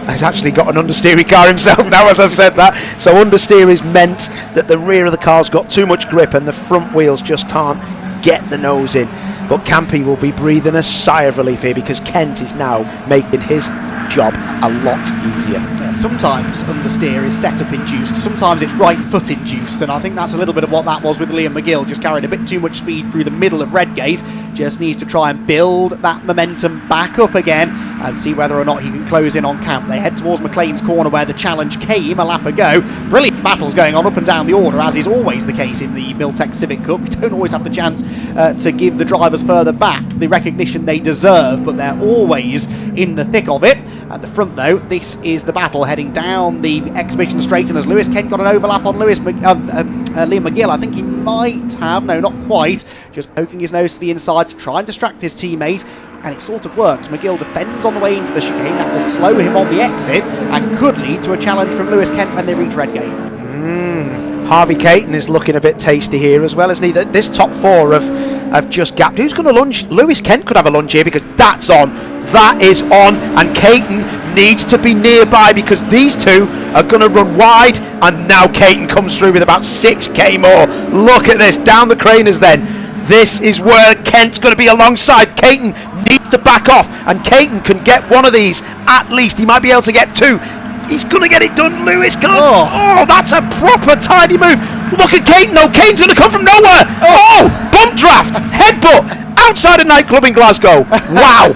has actually got an understeering car himself now, as I've said that. So understeer has meant that the rear of the car's got too much grip and the front wheels just can't get the nose in. But Campy will be breathing a sigh of relief here, because Kent is now making his job a lot easier.
Yeah, sometimes understeer is setup induced, sometimes it's right foot induced, and I think that's a little bit of what that was with Liam McGill. Just carried a bit too much speed through the middle of Redgate, just needs to try and build that momentum back up again and see whether or not he can close in on Camp. They head towards McLean's corner, where the challenge came a lap ago. Brilliant battles going on up and down the order, as is always the case in the Miltech Civic Cup. We don't always have the chance to give the drivers further back the recognition they deserve, but they're always in the thick of it. At the front, though, this is the battle heading down the exhibition straight, and as Lewis Kent got an overlap on Liam McGill, I think he might have, no, not quite, just poking his nose to the inside to try and distract his teammate, and it sort of works. McGill defends on the way into the chicane. That will slow him on the exit and could lead to a challenge from Lewis Kent when they reach Redgate.
Harvey Caton is looking a bit tasty here as well, isn't he? This top four have just gapped. Who's going to lunge? Lewis Kent could have a lunge here, because that's on. That is on, and Caton needs to be nearby, because these two are going to run wide, and now Caton comes through with about 6k more. Look at this, down the craners then. This is where Kent's going to be alongside. Caton needs to back off, and Caton can get one of these at least. He might be able to get two. He's going to get it done. Lewis can't. Oh, that's a proper tidy move. Look at Caton, though. Caton's going to come from nowhere. Oh, bump draft, headbutt, outside a nightclub in Glasgow. Wow.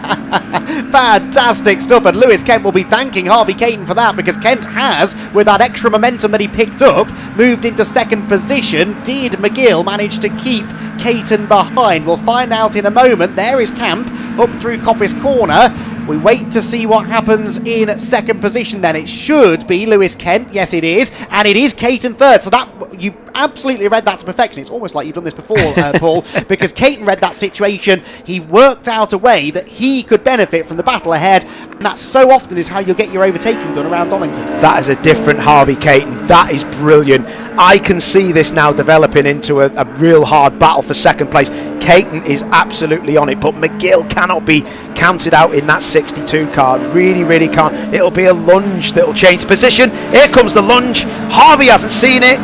Fantastic stuff, and Lewis Kent will be thanking Harvey Caton for that, because Kent has, with that extra momentum that he picked up, moved into second position. Did McGill manage to keep Caton behind? We'll find out in a moment. There is Camp up through Coppice Corner. We wait to see what happens in second position then. It should be Lewis Kent. Yes, it is. And it is Caton third. So that, you absolutely read that to perfection. It's almost like you've done this before, Paul, because Caton read that situation. He worked out a way that he could benefit from the battle ahead. And that so often is how you'll get your overtaking done around Donington.
That is a different Harvey Caton. That is brilliant. I can see this now developing into a real hard battle for second place. Caton is absolutely on it, but McGill cannot be counted out in that 62 car. Really, really can't. It'll be a lunge that'll change position. Here comes the lunge. Harvey hasn't seen it.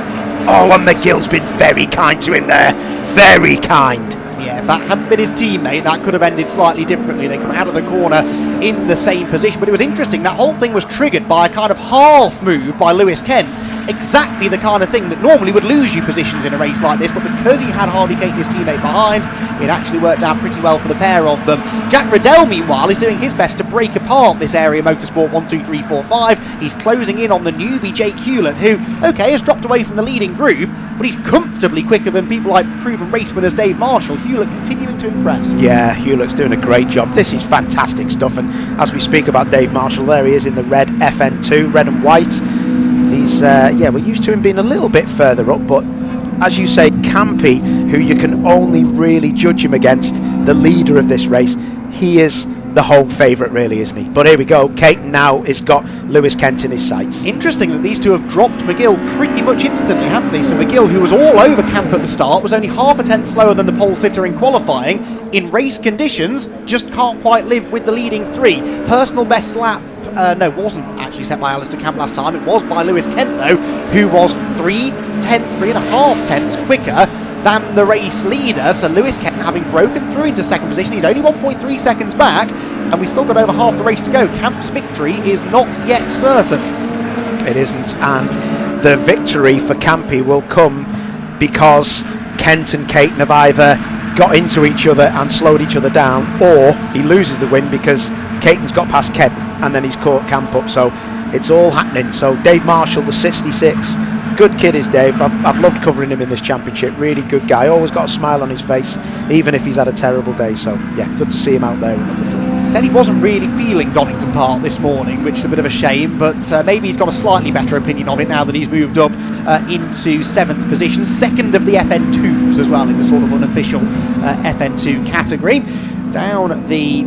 Oh, and McGill's been very kind to him there. Very kind.
Yeah, if that hadn't been his teammate, that could have ended slightly differently. They come out of the corner in the same position, but it was interesting. That whole thing was triggered by a kind of half move by Lewis Kent. Exactly the kind of thing that normally would lose you positions in a race like this, but because he had Harvey Caton, his teammate, behind, it actually worked out pretty well for the pair of them. Jack Riddell, meanwhile, is doing his best to break apart this area Motorsport 1, 2, 3, 4, 5. He's closing in on the newbie Jake Hewlett, who, okay, has dropped away from the leading group, but he's comfortably quicker than people like proven race winners Dave Marshall. Hewlett continuing to impress.
Yeah, Hewlett's doing a great job. This is fantastic stuff, and as we speak about Dave Marshall, there he is in the red FN2, red and white. He's, yeah, we're used to him being a little bit further up, but as you say, Campy, who you can only really judge him against, the leader of this race, he is the home favourite, really, isn't he? But here we go. Caton now has got Lewis Kent in his sights.
Interesting that these two have dropped McGill pretty much instantly, haven't they? So McGill, who was all over Camp at the start, was only half a tenth slower than the pole sitter in qualifying. In race conditions, just can't quite live with the leading three. Personal best lap, no, wasn't actually set by Alistair Camp last time. It was by Lewis Kent, though, who was 3.5 tenths quicker than the race leader. So Lewis Kent, having broken through into second position, he's only 1.3 seconds back, and we've still got over half the race to go. Camp's victory is not yet certain.
It isn't, and the victory for Campy will come because Kent and Caton have either got into each other and slowed each other down, or he loses the win because Caton's got past Kent and then he's caught Camp up. So it's all happening. So Dave Marshall, the 66, good kid is Dave. I've loved covering him in this championship. Really good guy. Always got a smile on his face, even if he's had a terrible day. So yeah, good to see him out there in the front.
said he wasn't really feeling Donington Park this morning, which is a bit of a shame, but maybe he's got a slightly better opinion of it now that he's moved up into 7th position, 2nd of the FN2s as well in the sort of unofficial FN2 category. Down the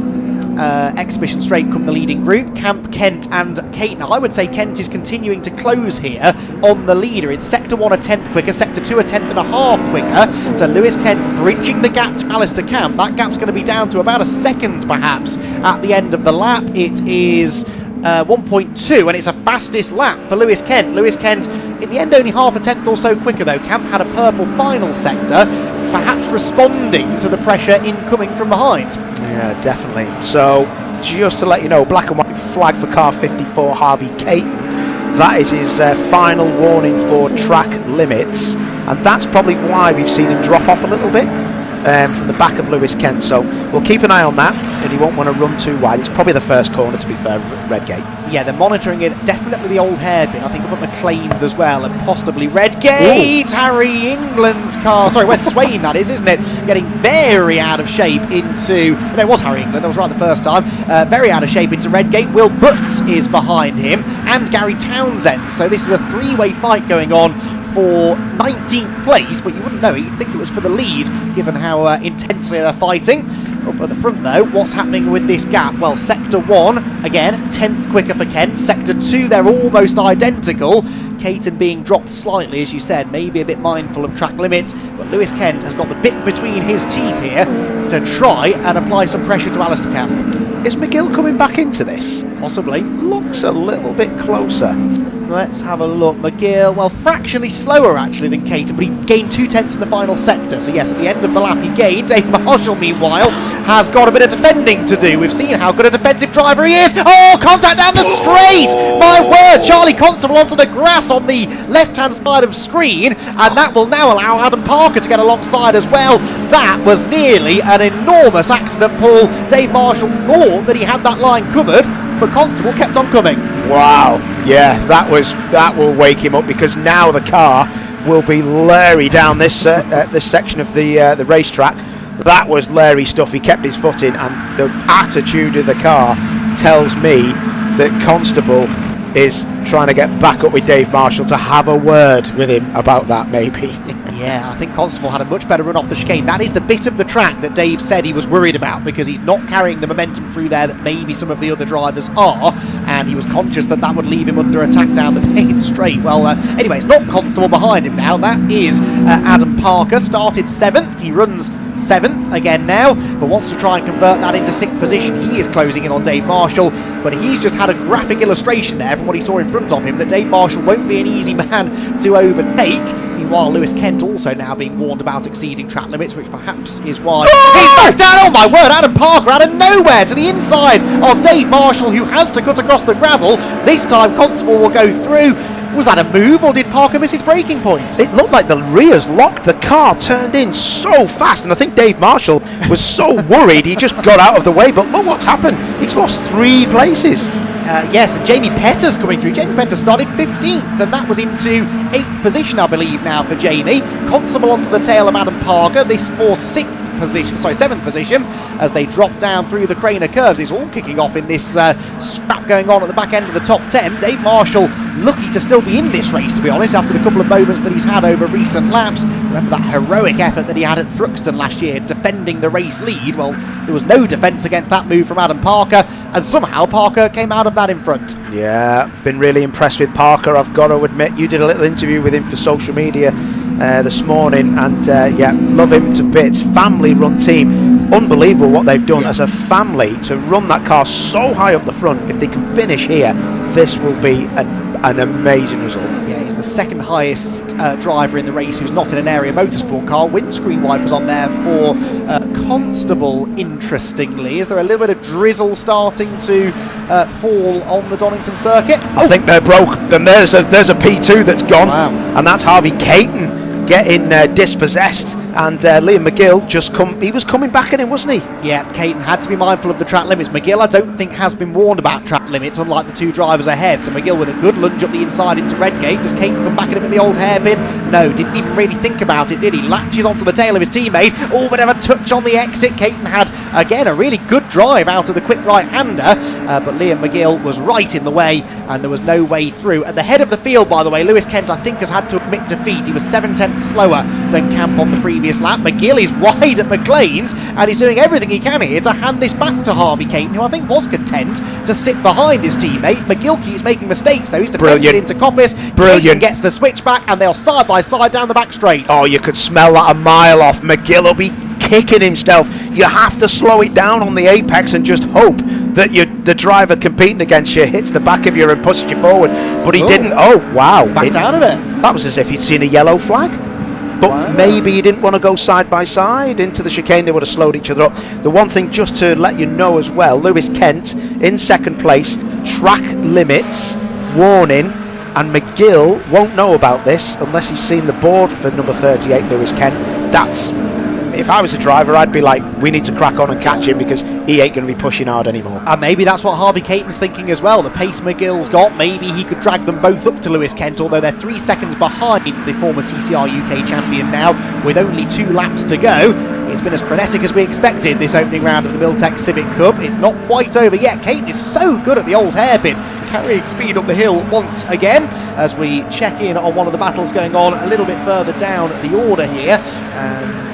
exhibition straight come the leading group, Camp, Kent and Kate. Now I would say Kent is continuing to close here on the leader. In Sector 1 a 10th quicker, Sector 2 a 10th and a half quicker, so Lewis Kent bridging the gap to Alistair Camp. That gap's going to be down to about a second perhaps at the end of the lap. It is 1.2 and it's a fastest lap for Lewis Kent. Lewis Kent in the end only half a tenth or so quicker though. Camp had a purple final sector, perhaps responding to the pressure incoming from behind.
Yeah, definitely. So, just to let you know, black and white flag for car 54, Harvey Caton. That is his final warning for track limits, and that's probably why we've seen him drop off a little bit from the back of Lewis Kent. So, we'll keep an eye on that, and he won't want to run too wide. It's probably the first corner, to be fair, Redgate.
Yeah, they're monitoring it definitely the old hairpin. I think up at McLean's as well, and possibly Redgate. Ooh. Harry England's car, sorry, West Swain that is, isn't it? Getting very out of shape into, no, it was Harry England, I was right the first time. Very out of shape into Redgate. Will Butts is behind him, and Gary Townsend. So this is a three-way fight going on for 19th place, but you wouldn't know it. You'd think it was for the lead, given how intensely they're fighting. Up at the front though, what's happening with this gap? Well, Sector 1, again, 10th quicker for Kent. Sector 2, they're almost identical. Caton being dropped slightly, as you said, maybe a bit mindful of track limits, but Lewis Kent has got the bit between his teeth here to try and apply some pressure to Alistair Camp.
Is McGill coming back into this?
Possibly.
Looks a little bit closer.
Let's have a look. McGill, well, fractionally slower actually than Caton, but he gained 2 tenths in the final sector. So yes, at the end of the lap he gained. Dave Marshall, meanwhile, has got a bit of defending to do. We've seen how good a defensive driver he is. Oh, contact down the straight! My word, Charlie Constable onto the grass on the left-hand side of screen, and that will now allow Adam Parker to get alongside as well. That was nearly an enormous accident, Paul. Dave Marshall thought that he had that line covered, but Constable kept on coming.
Wow, yeah, that will wake him up, because now the car will be Larry down this section of the racetrack. That was Larry stuff. He kept his foot in, and the attitude of the car tells me that Constable is trying to get back up with Dave Marshall to have a word with him about that, maybe.
Yeah, I think Constable had a much better run off the chicane. That is the bit of the track that Dave said he was worried about, because he's not carrying the momentum through there that maybe some of the other drivers are, and he was conscious that that would leave him under attack down the main straight. Well, anyway, it's not Constable behind him now. That is Adam Parker. Started 7th. He runs 7th again now, but wants to try and convert that into 6th position. He is closing in on Dave Marshall, but he's just had a graphic illustration there from what he saw in front of him that Dave Marshall won't be an easy man to overtake. Meanwhile, Lewis Kent also now being warned about exceeding track limits, which perhaps is why he's back down. Oh my word, Adam Parker out of nowhere to the inside of Dave Marshall, who has to cut across the gravel. This time Constable will go through. Was that a move, or did Parker miss his braking points?
It looked like the rears locked. The car turned in so fast, and I think Dave Marshall was so worried he just got out of the way. But look what's happened. He's lost 3 places.
Yes, and Jamie Petter's coming through. Jamie Petter started 15th, and that was into 8th position, I believe, now for Jamie. Constable onto the tail of Adam Parker. This for 7th position, as they drop down through the Craner curves. It's all kicking off in this scrap going on at the back end of the top 10. Dave Marshall lucky to still be in this race, to be honest, after the couple of moments that he's had over recent laps. Remember that heroic effort that he had at Thruxton last year, defending the race lead. Well, there was no defence against that move from Adam Parker, and somehow Parker came out of that in front.
Yeah, been really impressed with Parker, I've got to admit. You did a little interview with him for social media this morning, and yeah, love him to bits. Family run team, unbelievable what they've done as a family to run that car so high up the front. If they can finish here, this will be an amazing result.
Yeah, he's the second highest driver in the race who's not in an area motorsport car. Windscreen wipers on there for Constable, interestingly. Is there a little bit of drizzle starting to fall on the Donington circuit?
I think they're broke. Then there's a P2 that's gone, and that's Harvey Caton getting dispossessed, and Liam McGill he was coming back at him, wasn't he?
Yeah, Caton had to be mindful of the track limits. McGill, I don't think, has been warned about track limits, unlike the 2 drivers ahead. So McGill with a good lunge up the inside into Redgate. Does Caton come back at him at the old hairpin? No, didn't even really think about it, did he? Latches onto the tail of his teammate. Oh, but have a touch on the exit. Caton had
Again, a really good drive out of the quick right-hander, but Liam McGill was right in the way, and there was no way through. At the head of the field, by the way, Lewis Kent, I think, has had to admit defeat. He was 7/10 slower than Camp on the previous lap. McGill is wide at McLean's, and he's doing everything he can here to hand this back to Harvey Caton, who I think was content to sit behind his teammate. McGill keeps making mistakes, though. He's defended into Coppice.
Brilliant.
Caton gets the switch back, and they're side by side down the back straight.
Oh, you could smell that a mile off. McGill will be kicking himself. You have to slow it down on the apex and just hope that the driver competing against you hits the back of you and pushes you forward. But he didn't. Oh, wow.
Backed out of it.
That was as if he'd seen a yellow flag. But maybe he didn't want to go side by side into the chicane. They would have slowed each other up. The one thing, just to let you know as well, Lewis Kent in second place, track limits, warning, and McGill won't know about this unless he's seen the board for number 38, Lewis Kent. That's, if I was a driver, I'd be like, we need to crack on and catch him because he ain't going to be pushing hard anymore.
And maybe that's what Harvey Caton's thinking as well. The pace McGill's got, maybe he could drag them both up to Lewis Kent, although they're 3 seconds behind the former TCR UK champion now, with only 2 laps to go. It's been as frenetic as we expected, this opening round of the Miltech Civic Cup. It's not quite over yet. Caton is so good at the old hairpin, carrying speed up the hill once again, as we check in on one of the battles going on a little bit further down the order here. And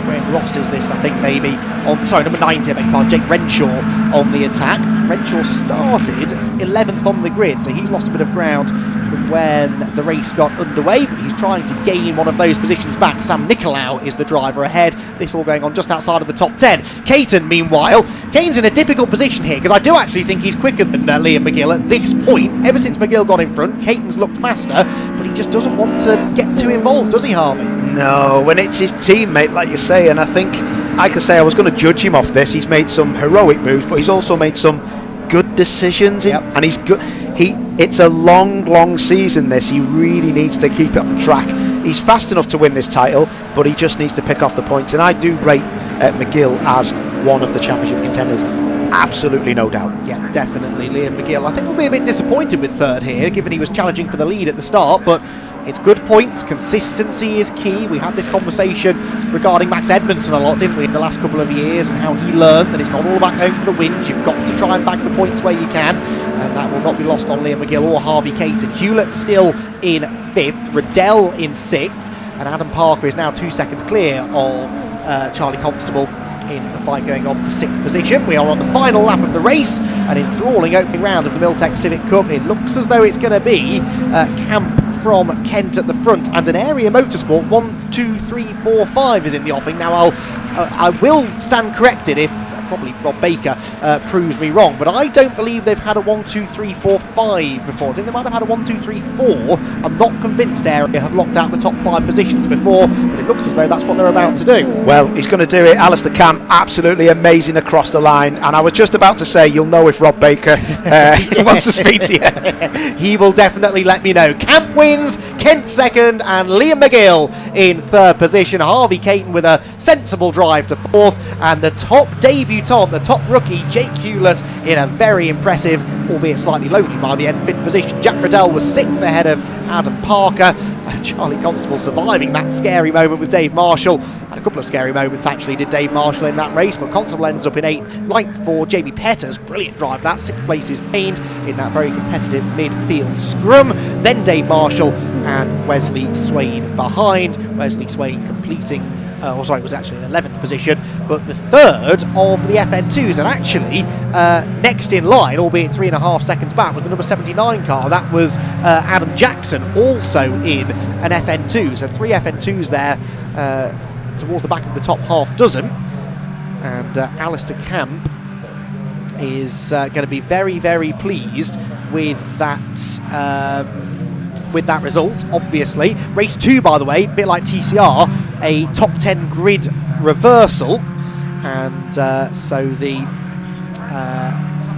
Graham Ross is this, I think, maybe on, sorry, number 90, I beg your pardon, Jake Renshaw on the attack. Renshaw started 11th on the grid, so he's lost a bit of ground from when the race got underway, but he's trying to gain one of those positions back. Sam Nicolau is the driver ahead. This all going on just outside of the top 10. Caton, meanwhile, Caton's in a difficult position here, because I do actually think he's quicker than Liam McGill at this point. Ever since McGill got in front, Caton's looked faster, but he just doesn't want to get too involved, does he, Harvey?
No, when it's his teammate, like you say, and I think I could say I was going to judge him off this. He's made some heroic moves, but he's also made some good decisions, and he's good. It's a long season, this. He really needs to keep it on track. He's fast enough to win this title, but he just needs to pick off the points, and I do rate McGill as one of the championship contenders. Absolutely no doubt.
Yeah, definitely. Liam McGill, I think, will be a bit disappointed with third here, given he was challenging for the lead at the start, but it's good points. Consistency is key. We had this conversation regarding Max Edmondson a lot, didn't we, in the last couple of years, and how he learned that it's not all about going for the wins. You've got to try and bag the points where you can, and that will not be lost on Liam McGill or Harvey Caton. Hewlett still in 5th, Riddell in 6th, and Adam Parker is now 2 seconds clear of Charlie Constable in the fight going on for 6th position. We are on the final lap of the race, and enthralling opening round of the Miltech Civic Cup. It looks as though it's going to be Camp from Kent at the front, and an Area Motorsport 1, 2, 3, 4, 5 is in the offing. Now I will stand corrected if probably Rob Baker proves me wrong, but I don't believe they've had a 1, 2, 3, 4, 5 before. I think they might have had a 1, 2, 3, 4. I'm not convinced Area have locked out the top 5 positions before, but it looks as though that's what they're about to do.
Well, he's going to do it. Alistair Camp, absolutely amazing across the line, and I was just about to say, you'll know if Rob Baker wants to speak to you.
He will definitely let me know. Camp wins, Kent second, and Liam McGill in 3rd position. Harvey Caton with a sensible drive to 4th, and the top debutant, the top rookie, Jake Hewlett, in a very impressive, albeit slightly lonely by the end, 5th position. Jack Riddell was 6th ahead of Adam Parker, and Charlie Constable surviving that scary moment with Dave Marshall. Had a couple of scary moments actually, did Dave Marshall, in that race, but Constable ends up in 8th. 9th for Jamie Petters, brilliant drive that. 6th place is gained in that very competitive midfield scrum. Then Dave Marshall and Wesley Swain behind. Wesley Swain completing, it was actually in 11th position, but the 3rd of the FN2s, and actually next in line, albeit 3.5 seconds back, with the number 79 car. That was Adam Jackson, also in an FN2. So 3 FN2s there towards the back of the top half dozen, and Alistair Camp is going to be very pleased with that result, obviously. Race 2, by the way, a bit like TCR, a top 10 grid reversal, and so the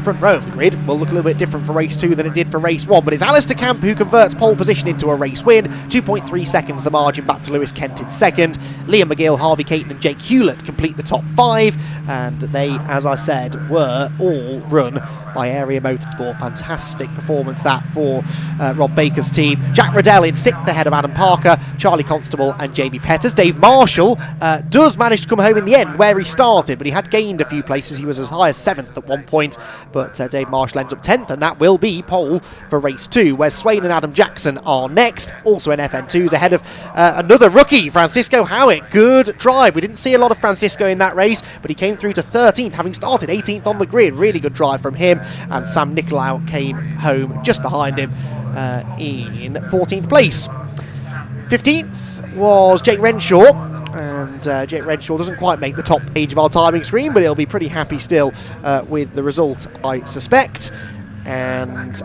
front row of the grid will look a little bit different for race 2 than it did for race 1, but it's Alistair Camp who converts pole position into a race win. 2.3 seconds the margin back to Lewis Kent in second. Liam McGill, Harvey Caton and Jake Hewlett complete the top 5, and they, as I said, were all run by Area Motorsport. Fantastic performance that for Rob Baker's team. Jack Riddell in 6th ahead of Adam Parker, Charlie Constable and Jamie Petters. Dave Marshall does manage to come home in the end where he started, but he had gained a few places. He was as high as 7th at one point, but Dave Marshall ends up 10th, and that will be pole for race 2, where Swain and Adam Jackson are next. Also in FN2s ahead of another rookie, Francisco Howitt. Good drive. We didn't see a lot of Francisco in that race, but he came through to 13th, having started 18th on the grid. Really good drive from him, and Sam Nicolau came home just behind him in 14th place. 15th was Jake Renshaw, and Jake Renshaw doesn't quite make the top page of our timing screen, but he'll be pretty happy still with the result, I suspect. And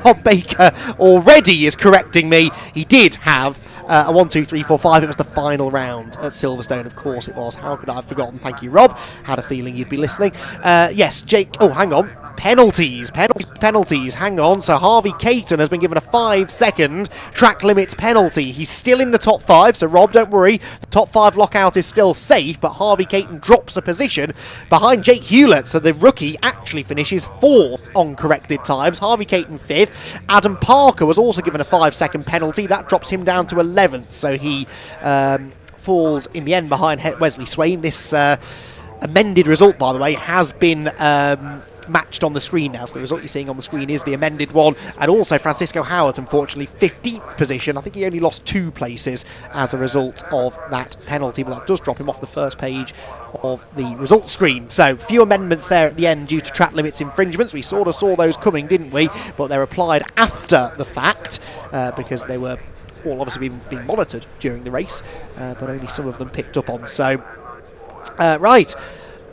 Rob Baker already is correcting me. He did have a 1, 2, 3, 4, 5. It was the final round at Silverstone, of course it was. How could I have forgotten? Thank you, Rob. Had a feeling you'd be listening. Yes, Jake. Oh, hang on. Penalties. Hang on. So Harvey Caton has been given a 5-second track limits penalty. He's still in the top 5, so Rob, don't worry. The top 5 lockout is still safe, but Harvey Caton drops a position behind Jake Hewlett, so the rookie actually finishes 4th on corrected times. Harvey Caton 5th. Adam Parker was also given a 5-second penalty. That drops him down to 11th, so he falls in the end behind Wesley Swain. This amended result, by the way, has been matched on the screen now. So the result you're seeing on the screen is the amended one. And also Francisco Howard, unfortunately, 15th position. I think he only lost 2 places as a result of that penalty, but that does drop him off the first page of the results screen. So few amendments there at the end due to track limits infringements. We sort of saw those coming, didn't we? But they're applied after the fact because they were all obviously being monitored during the race, but only some of them picked up on. So right,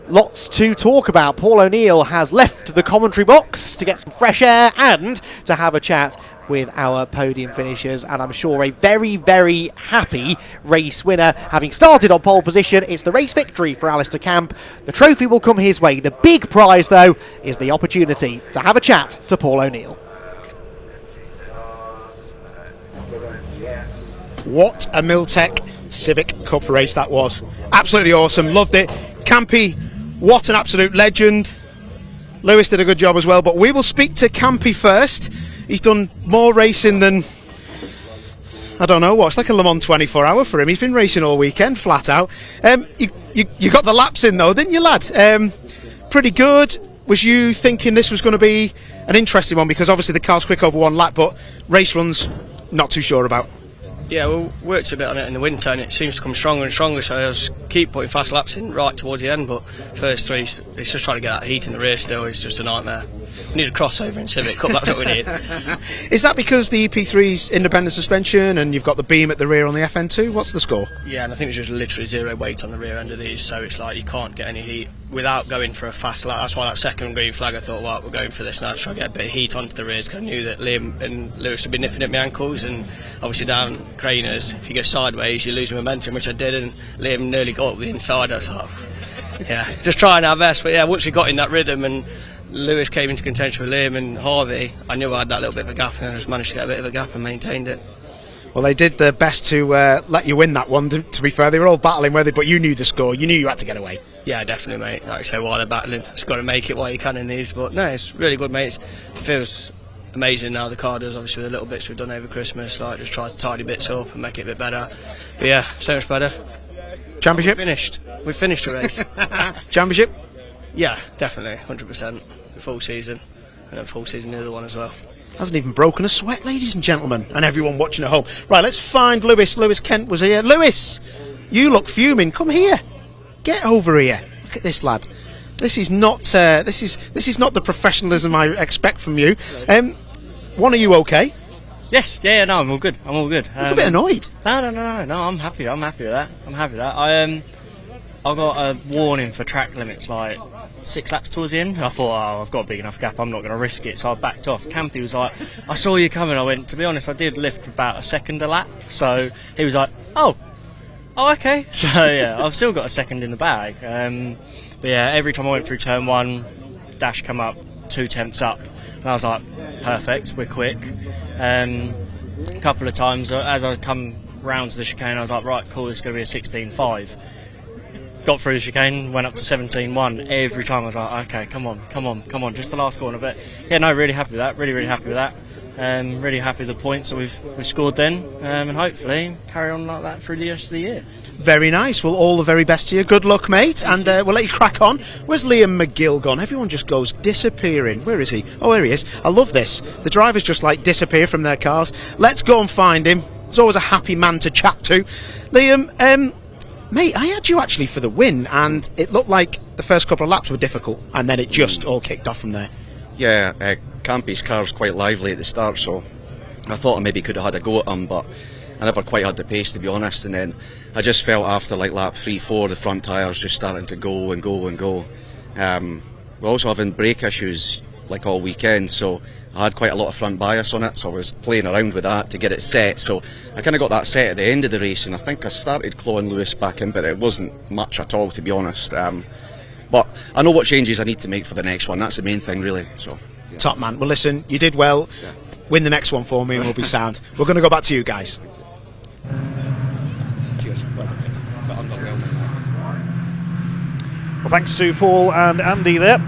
lots to talk about. Paul O'Neill has left the commentary box to get some fresh air and to have a chat with our podium finishers, and I'm sure a very, very happy race winner. Having started on pole position, it's the race victory for Alistair Camp. The trophy will come his way. The big prize, though, is the opportunity to have a chat to Paul O'Neill.
What a Miltech Civic Cup race that was. Absolutely awesome. Loved it. Campy, what an absolute legend. Lewis did a good job as well, but we will speak to Campy first. He's done more racing than, I don't know what, it's like a Le Mans 24 hour for him. He's been racing all weekend, flat out. You got the laps in though, didn't you, lad? Pretty good. Was you thinking this was going to be an interesting one? Because obviously the car's quick over 1 lap, but race runs, not too sure about.
Yeah, we worked a bit on it in the winter and it seems to come stronger and stronger, so I was keep putting fast laps in right towards the end, but first 3, it's just trying to get that heat in the rear still, it's just a nightmare. We need a crossover in Civic Cup, that's what we need.
Is that because the EP3's independent suspension and you've got the beam at the rear on the FN2? What's the score?
Yeah, and I think there's just literally 0 weight on the rear end of these, so it's like you can't get any heat without going for a fast lap. That's why that second green flag, I thought, well, we're going for this now to try to get a bit of heat onto the rears, because I knew that Liam and Lewis would be nipping at my ankles, and obviously down Craners, if you go sideways you lose momentum, which I did, and Liam nearly got up the inside. I was like, yeah, just trying our best. But yeah, once we got in that rhythm and Lewis came into contention with Liam and Harvey, I knew I had that little bit of a gap, and I just managed to get a bit of a gap and maintained it.
Well, they did their best to let you win that one, to be fair. They were all battling with it, but you knew the score. You knew you had to get away.
Yeah, definitely, mate. Like I say, while they're battling, it's got to make it while you can in these. But no, it's really good, mate. It feels amazing now, the car does, obviously, with the little bits we've done over Christmas, like just try to tidy bits up and make it a bit better. But yeah, so much better.
Championship?
We finished the race.
Championship?
Yeah, definitely, 100%. The full season, and then full season the other one as well.
Hasn't even broken a sweat, ladies and gentlemen, and everyone watching at home. Right, let's find Lewis. Lewis Kent was here. Lewis, you look fuming. Come here. Get over here. Look at this lad. This is not this is not the professionalism I expect from you. One, are you okay?
Yes, yeah, no, I'm all good. I'm all good.
You're a bit annoyed.
No, I'm happy. I'm happy with that. I got a warning for track limits like 6 laps towards the end. I thought, oh, I've got a big enough gap, I'm not going to risk it, so I backed off. Campy was like, I saw you coming. I went, to be honest, I did lift about a second a lap, so he was like, oh okay. So yeah, I've still got a second in the bag. But yeah, every time I went through turn 1, dash come up, 2 tenths up, and I was like, perfect, we're quick. A couple of times as I come round to the chicane, I was like, right, cool, this is going to be a 16.5. Got through the chicane, went up to 17.1. Every time I was like, okay, come on, just the last corner. But yeah, no, really happy with that, really happy with that. Really happy with the points that we've scored then, and hopefully carry on like that through the rest of the year.
Very nice. Well, all the very best to you. Good luck, mate, and we'll let you crack on. Where's Liam McGill gone? Everyone just goes disappearing. Where is he? Oh, here he is. I love this. The drivers just like disappear from their cars. Let's go and find him. He's always a happy man to chat to. Liam, mate, I had you actually for the win, and it looked like the first couple of laps were difficult, and then it just all kicked off from there.
Yeah, Campy's car's quite lively at the start, so I thought I maybe could have had a go at him, but I never quite had the pace, to be honest. And then I just felt after like lap 3-4, the front tyres just starting to go and go and go. We're also having brake issues like all weekend, so I had quite a lot of front bias on it, so I was playing around with that to get it set. So I kind of got that set at the end of the race, and I think I started clawing Lewis back in, but it wasn't much at all, to be honest. But I know what changes I need to make for the next one. That's the main thing, really. So, yeah.
Top man. Well, listen, you did well.
Yeah.
Win the next one for me and we'll be sound. We're going to go back to you guys.
Cheers. Well
thanks to Paul and Andy there.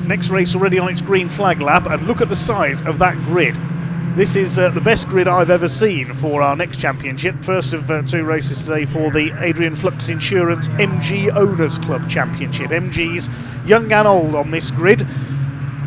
Next race already on its green flag lap, and look at the size of that grid. This is the best grid I've ever seen for our next championship. First of 2 races today for the Adrian Flux Insurance MG Owners Club Championship. MG's young and old on this grid.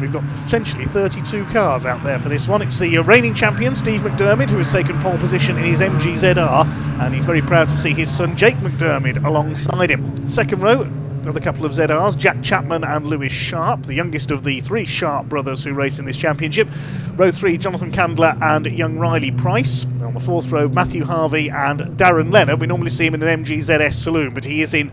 We've got potentially 32 cars out there for this one. It's the reigning champion, Steve McDermott, who has taken pole position in his MG ZR, and he's very proud to see his son, Jake McDermott, alongside him. Second row, another couple of ZRs, Jack Chapman and Lewis Sharp, the youngest of the 3 Sharp brothers who race in this championship. Row 3, Jonathan Candler and young Riley Price. On the 4th row, Matthew Harvey and Darren Leonard. We normally see him in an MG ZS saloon, but he is in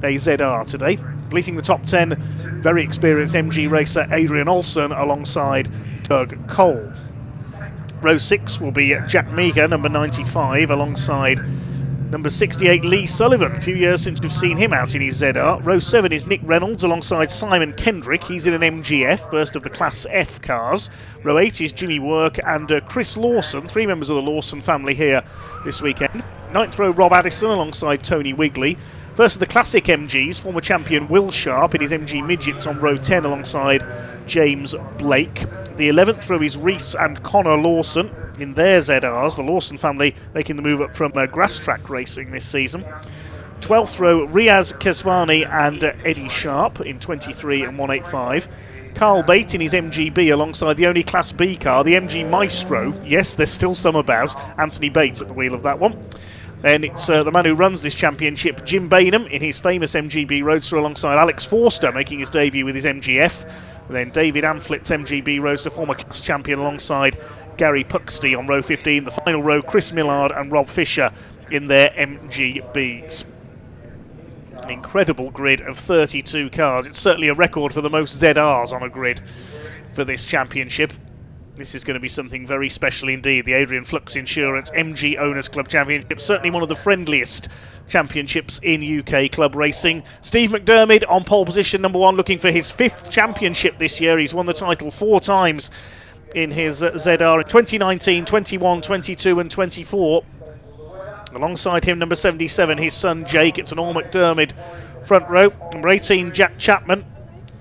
a ZR today. Completing the top 10, very experienced MG racer Adrian Olsen alongside Doug Cole. Row 6 will be Jack Meager, number 95, alongside number 68, Lee Sullivan. A few years since we've seen him out in his ZR. Row 7 is Nick Reynolds alongside Simon Kendrick. He's in an MGF, first of the Class F cars. Row 8 is Jimmy Work and Chris Lawson, 3 members of the Lawson family here this weekend. 9th row, Rob Addison alongside Tony Wigley. First of the Classic MGs, former champion Will Sharp in his MG Midgets on row 10 alongside James Blake. The 11th row is Reese and Connor Lawson in their ZRs, the Lawson family making the move up from grass track racing this season. 12th row, Riaz Kesvani and Eddie Sharp in 23 and 185. Carl Bate in his MGB alongside the only Class B car, the MG Maestro. Yes, there's still some about. Anthony Bates at the wheel of that one. Then it's the man who runs this championship, Jim Bainham, in his famous MGB Roadster alongside Alex Forster making his debut with his MGF. And then David Amflett's MGB Roadster, former class champion, alongside Gary Puxty on row 15. The final row, Chris Millard and Rob Fisher in their MGBs. An incredible grid of 32 cars. It's certainly a record for the most ZRs on a grid for this championship. This is going to be something very special indeed. The Adrian Flux Insurance MG Owners Club Championship, certainly one of the friendliest championships in UK club racing. Steve McDermott on pole position, number 1, looking for his 5th championship this year. He's won the title 4 times in his ZR in 2019, 21, 22 and 24. Alongside him, number 77, his son Jake. It's an all McDermott front row. Number 18, Jack Chapman,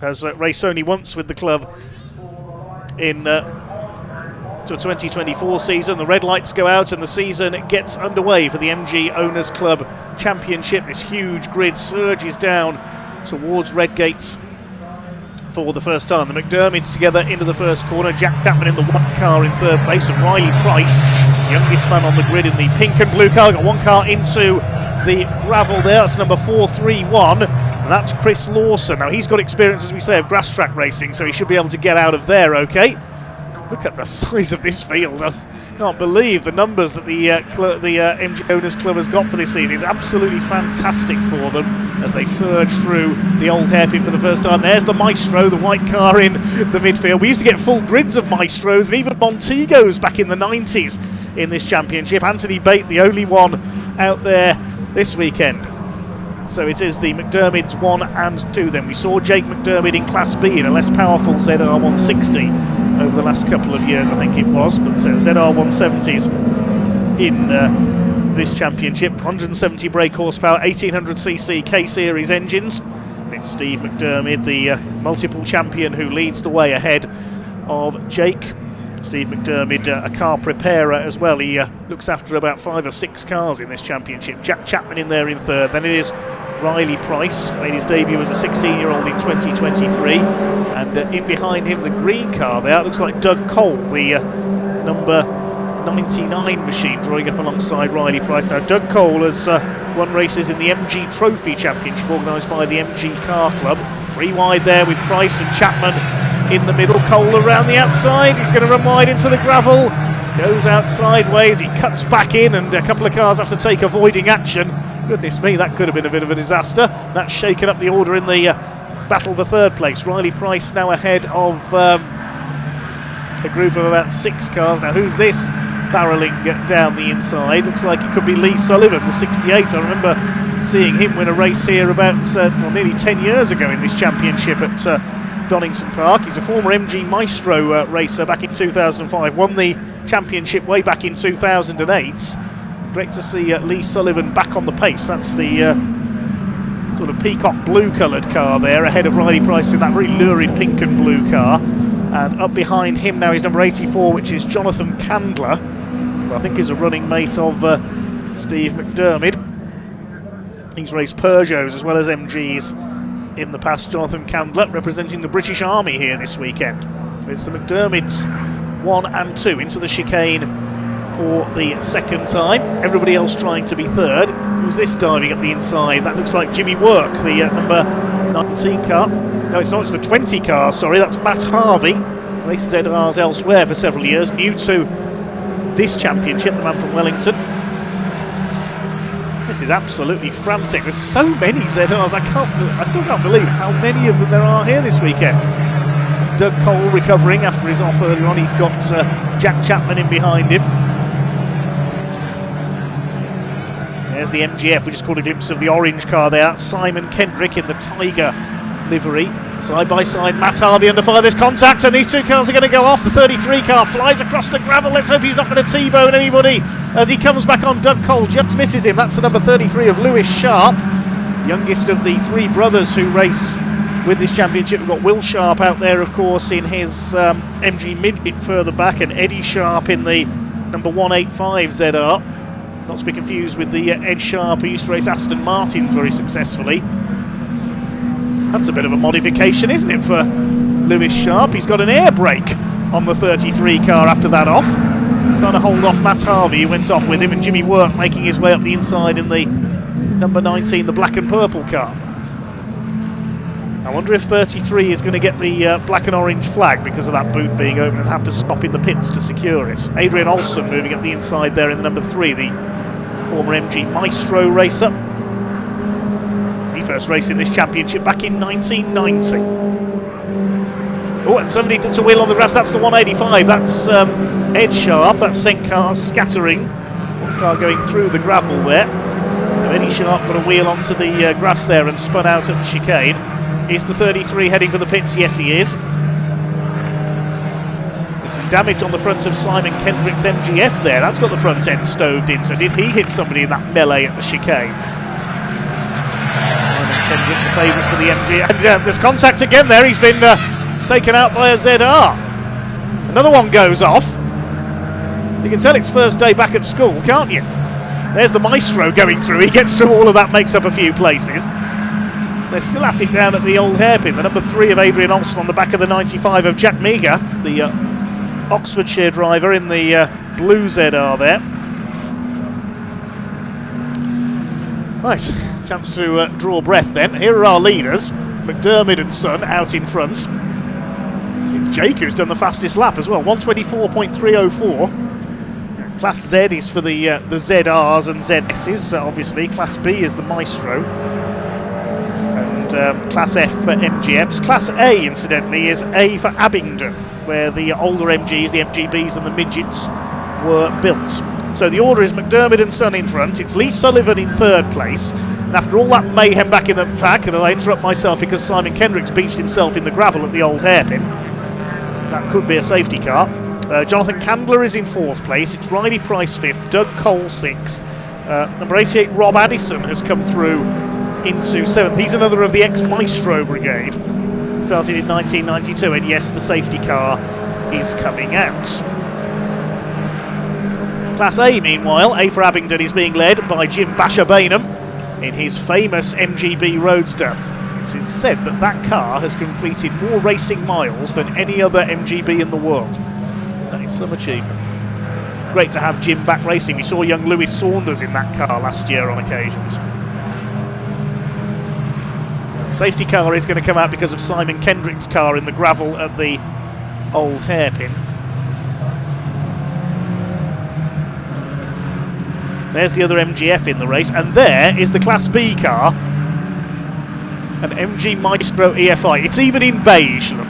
has raced only once with the club in to a 2024 season. The red lights go out and the season gets underway for the MG Owners Club Championship. This huge grid surges down towards Redgates for the first time. The McDermotts together into the first corner. Jack Chapman in the white car in 3rd place, and Riley Price, youngest man on the grid, in the pink and blue car. Got 1 car into the gravel there. That's number 431. And that's Chris Lawson. Now he's got experience, as we say, of grass track racing, so he should be able to get out of there okay. Look at the size of this field. I can't believe the numbers that the MG Owners Club has got for this season. It's absolutely fantastic for them as they surge through the old hairpin for the first time. There's the Maestro, the white car in the midfield. We used to get full grids of Maestros and even Montegos back in the 90s in this championship. Anthony Bate, the only one out there this weekend. So it is the McDermid's 1 and 2 then. We saw Jake McDermid in Class B in a less powerful ZR160 over the last couple of years, I think it was, but ZR170s in this championship. 170 brake horsepower, 1800cc K-Series engines. It's Steve McDermid, the multiple champion, who leads the way ahead of Jake. Steve McDermid, a car preparer as well. He looks after about 5 or 6 cars in this championship. Jack Chapman in there in third. Then it is Riley Price, made his debut as a 16-year-old in 2023. And in behind him, the green car there, it looks like Doug Cole, the number 99 machine, drawing up alongside Riley Price. Now, Doug Cole has won races in the MG Trophy Championship organised by the MG Car Club. 3 wide there with Price and Chapman in the middle. Cole around the outside, he's going to run wide into the gravel, goes out sideways, he cuts back in, and a couple of cars have to take avoiding action. Goodness me, that could have been a bit of a disaster. That's shaken up the order in the battle for third place. Riley Price now ahead of a group of about 6 cars. Now who's this barrelling down the inside? Looks like it could be Lee Sullivan, the 68. I remember seeing him win a race here about nearly 10 years ago in this championship at Donington Park. He's a former MG Maestro racer back in 2005, won the championship way back in 2008. Great to see Lee Sullivan back on the pace. That's the sort of peacock blue coloured car there, ahead of Riley Price in that very lurid pink and blue car. And up behind him now is number 84, which is Jonathan Candler, who I think is a running mate of Steve McDermid. He's raced Peugeots as well as MGs in the past. Jonathan Candler representing the British Army here this weekend. It's the McDermid's 1 and 2 into the chicane for the second time. Everybody else trying to be third. Who's this diving up the inside? That looks like Jimmy Work, the number 19 car. No, it's not, it's the 20 car, sorry. That's Matt Harvey. Races ZRs elsewhere for several years. New to this championship, the man from Wellington. This is absolutely frantic. There's so many ZRs. I still can't believe how many of them there are here this weekend. Doug Cole recovering after his off earlier on. He's got Jack Chapman in behind him. There's the MGF. We just caught a glimpse of the orange car there. Simon Kendrick in the Tiger livery. Side by side, Matt Harvey under fire. There's contact, and these 2 cars are going to go off. The 33 car flies across the gravel. Let's hope he's not going to T-bone anybody as he comes back on. Doug Cole just misses him. That's the number 33 of Lewis Sharp, youngest of the 3 brothers who race with this championship. We've got Will Sharp out there, of course, in his MG Midget further back, and Eddie Sharp in the number 185 ZR. Not to be confused with the Ed Sharp who used to race Aston Martins very successfully. That's a bit of a modification, isn't it, for Lewis Sharp? He's got an air brake on the 33 car after that off. Trying to hold off Matt Harvey, who went off with him, and Jimmy Work making his way up the inside in the number 19, the black and purple car. I wonder if 33 is going to get the black and orange flag because of that boot being open and have to stop in the pits to secure it. Adrian Olsen moving up the inside there in the number 3, the former MG Maestro racer. He first raced in this championship back in 1990. Oh, and somebody to wheel on the grass. That's the 185. That's Ed Sharp. That's sent cars scattering. One car going through the gravel there. So Eddie Sharp got a wheel onto the grass there and spun out at the chicane. Is the 33 heading for the pits? Yes, he is. There's some damage on the front of Simon Kendrick's MGF there. That's got the front end stoved in. So did he hit somebody in that melee at the chicane? Simon Kendrick, the favourite for the MG. And there's contact again there. He's been taken out by a ZR. Another one goes off. You can tell it's first day back at school, can't you? There's the Maestro going through. He gets through all of that, makes up a few places. They're still at it down at the old hairpin. The number 3 of Adrian Olsen on the back of the 95 of Jack Meagher, the Oxfordshire driver in the blue ZR there. Right, chance to draw breath then. Here are our leaders, McDermid and Son out in front. It's Jake who's done the fastest lap as well, 124.304. Class Z is for the ZRs and ZSs, obviously. Class B is the Maestro. Class F for MGFs. Class A, incidentally, is A for Abingdon, where the older MGs, the MGBs and the midgets were built. So the order is McDermid and Son in front. It's Lee Sullivan in third place. And after all that mayhem back in the pack, and I interrupt myself because Simon Kendrick's beached himself in the gravel at the old hairpin. That could be a safety car. Jonathan Candler is in 4th place. It's Riley Price 5th, Doug Cole 6th. Number 88, Rob Addison, has come through into 7th. He's another of the ex-Maestro brigade. Started in 1992, and yes, the safety car is coming out. Class A, meanwhile, A for Abingdon, is being led by Jim Basher Bainham in his famous MGB Roadster. It is said that that car has completed more racing miles than any other MGB in the world. That is some achievement. Great to have Jim back racing. We saw young Lewis Saunders in that car last year on occasions. Safety car is going to come out because of Simon Kendrick's car in the gravel at the old hairpin. There's the other MGF in the race, and there is the Class B car, an MG Maestro EFI. It's even in beige, look.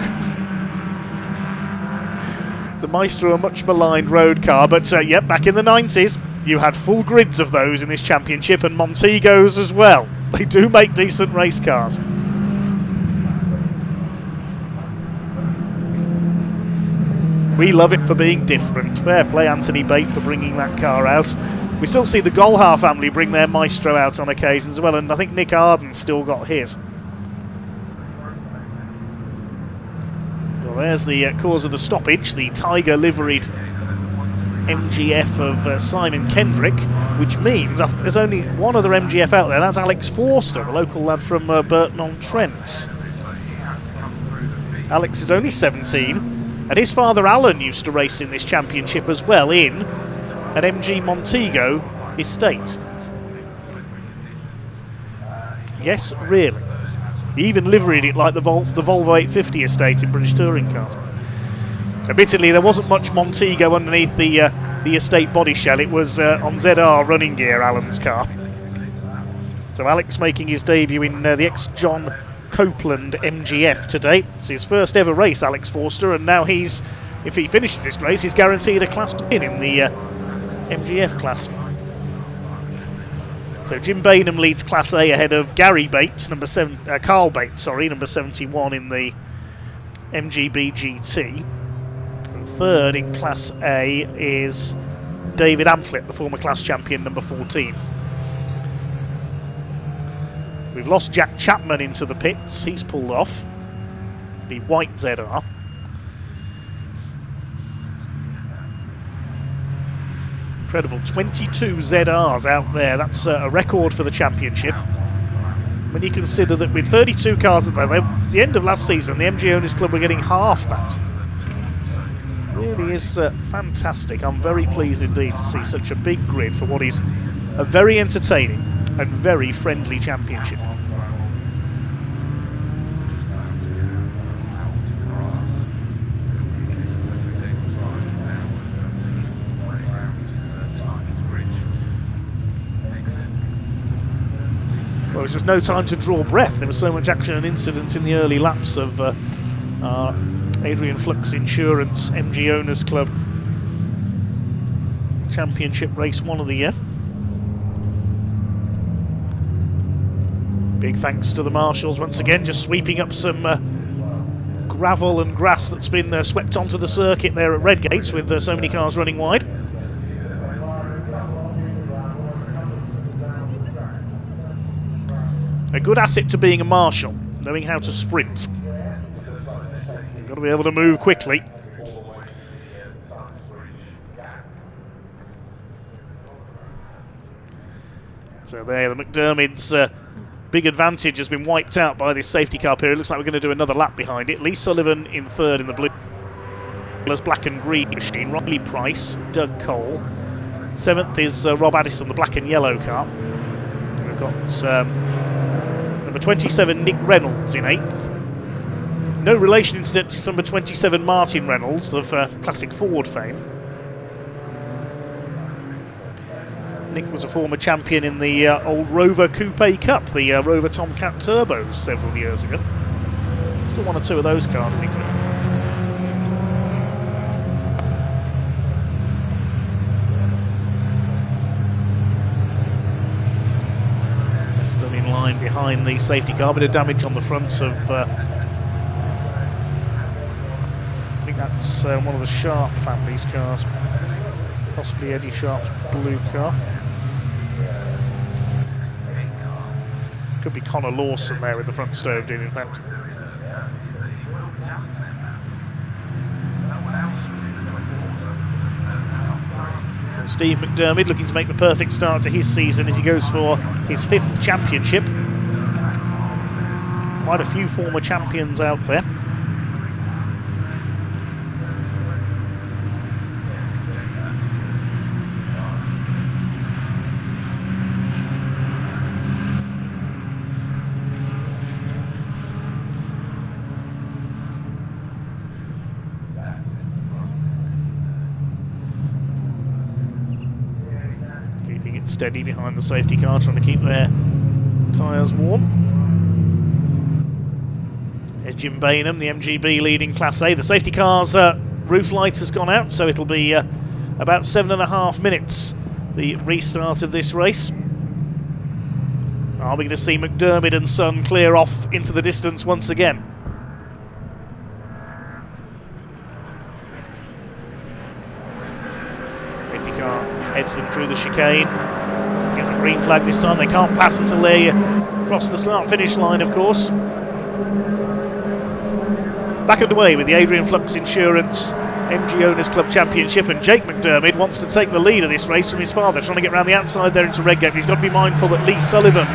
The Maestro, a much maligned road car, but yep, back in the 90s, you had full grids of those in this championship, and Montegos as well. They do make decent race cars. We love it for being different. Fair play, Anthony Bate, for bringing that car out. We still see the Golhar family bring their Maestro out on occasion as well, and I think Nick Arden's still got his. Well, there's the cause of the stoppage, the Tiger liveried MGF of Simon Kendrick, which means there's only one other MGF out there. That's Alex Forster, the local lad from Burton-on-Trent. Alex is only 17, and his father Alan used to race in this championship as well in an MG Montego estate. Yes, really. He even liveried it like the Volvo 850 estate in British touring cars. Admittedly, there wasn't much Montego underneath the estate body shell. It was on ZR running gear, Alan's car. So Alex making his debut in the ex-John Copeland MGF today. It's his first ever race, Alex Forster, and now if he finishes this race, he's guaranteed a class win in the MGF class. So Jim Bainham leads Class A ahead of Gary Bates, Carl Bates, sorry, number 71 in the MGB GT. And third in Class A is David Amphlett, the former class champion, number 14. We've lost Jack Chapman into the pits. He's pulled off the white ZR. Incredible, 22 ZRs out there. That's a record for the championship. When you consider that with 32 cars at the end of last season, the MG Owners Club were getting half that. Really is fantastic. I'm very pleased indeed to see such a big grid for what is a very entertaining and very friendly championship. Well, it was just no time to draw breath. There was so much action and incident in the early laps of our Adrian Flux Insurance MG Owners Club Championship Race 1 of the year. Big thanks to the marshals once again, just sweeping up some gravel and grass that's been swept onto the circuit there at Redgates with so many cars running wide. A good asset to being a marshal, knowing how to sprint. You've got to be able to move quickly. So there, the McDermott's big advantage has been wiped out by this safety car period. Looks like we're going to do another lap behind it. Lee Sullivan in third in the blue. Black and green machine. Riley Price, Doug Cole. Seventh is Rob Addison, the black and yellow car. We've got number 27, Nick Reynolds in 8th. No relation, incidentally, to number 27, Martin Reynolds of classic Ford fame. Nick was a former champion in the old Rover Coupe Cup, the Rover Tomcat Turbos several years ago. Still one or two of those cars in existence. behind the safety car. Bit of damage on the front of, I think that's one of the Sharp family's cars, possibly Eddie Sharp's blue car. Could be Connor Lawson there with the front stoved in fact. Steve McDermott looking to make the perfect start to his season as he goes for his 5th championship. Quite a few former champions out there. Steady behind the safety car, trying to keep their tyres warm. There's Jim Bainham, the MGB leading Class A. The safety car's roof light has gone out, so it'll be about 7.5 minutes, the restart of this race. Are we going to see McDermott and Son clear off into the distance once again? Safety car heads them through the chicane. Get the green flag this time. They can't pass until they cross the start-finish line, of course. Back underway with the Adrian Flux Insurance MG Owners Club Championship, and Jake McDermott wants to take the lead of this race from his father, trying to get around the outside there into Redgate. He's got to be mindful that Lee Sullivan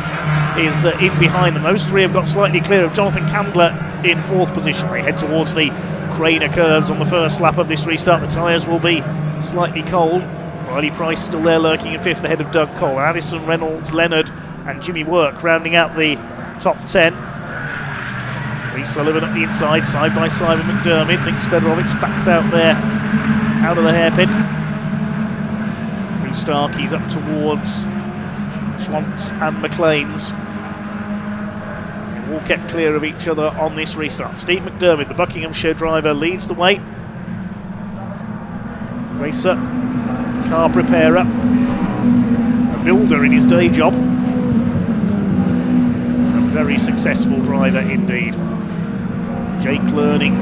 is in behind them. Those three have got slightly clear of Jonathan Candler in 4th position. They head towards the Craner curves on the first lap of this restart. The tyres will be slightly cold. Riley Price still there lurking in 5th ahead of Doug Cole. Addison, Reynolds, Leonard and Jimmy Work rounding out the top 10. Lee Sullivan at the inside, side by side with McDermott. Thinks Bedrovic backs out there, out of the hairpin. Blue Starkey's up towards Schwantz and McLean's. They all kept clear of each other on this restart. Steve McDermott, the Buckinghamshire driver, leads the way. Racer, car preparer, a builder in his day job. A very successful driver indeed. Jake learning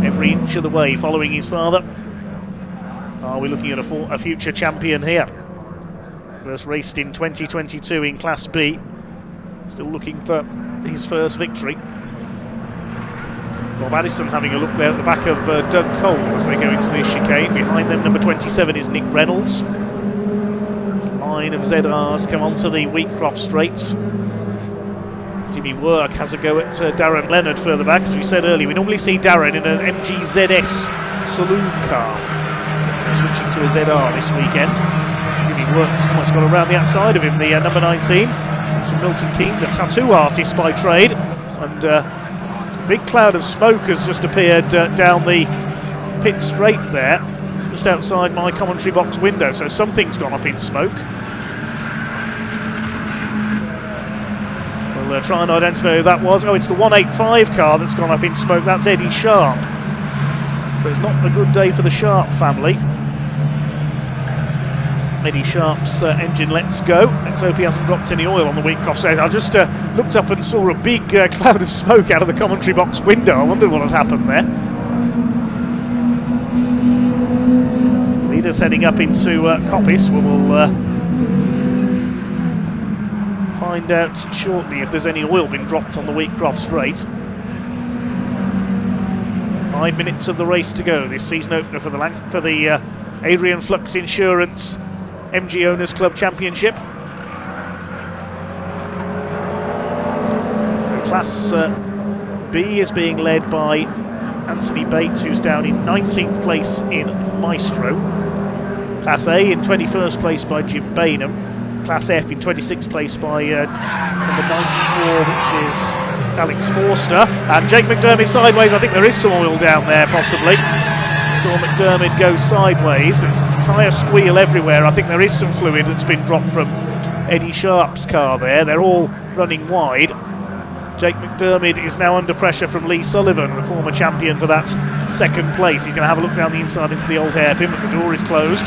every inch of the way, following his father. Are we looking at a future champion here? First raced in 2022 in Class B. Still looking for his first victory. Bob Addison having a look there at the back of Doug Cole as they go into this chicane. Behind them, number 27 is Nick Reynolds. This line of ZRs come onto the Wheatcroft straights. Jimmy Work has a go at Darren Leonard further back. As we said earlier, we normally see Darren in an MG ZS saloon car. So switching to a ZR this weekend. Jimmy Work's almost got around the outside of him, the number 19. So Milton Keynes, a tattoo artist by trade. And a big cloud of smoke has just appeared down the pit straight there, just outside my commentary box window. So something's gone up in smoke. We'll try and identify who that was. Oh, it's the 185 car that's gone up in smoke. That's Eddie Sharp. So it's not a good day for the Sharp family. Eddie Sharp's engine lets go. Let's hope he hasn't dropped any oil on the Wheatcroft side. I just looked up and saw a big cloud of smoke out of the commentary box window. I wondered what had happened there. Leaders heading up into Coppice. We'll find out shortly if there's any oil being dropped on the Wheatcroft straight. 5 minutes of the race to go. This season opener for the Adrian Flux Insurance MG Owners Club Championship. So Class B is being led by Anthony Bates, who's down in 19th place in Maestro. Class A in 21st place by Jim Bainham. Class F in 26th place by number 94, which is Alex Forster. And Jake McDermott sideways. I think there is some oil down there, possibly. Saw McDermott go sideways. There's tyre squeal everywhere. I think there is some fluid that's been dropped from Eddie Sharp's car there. They're all running wide. Jake McDermott is now under pressure from Lee Sullivan, the former champion, for that second place. He's going to have a look down the inside into the old hairpin, but the door is closed.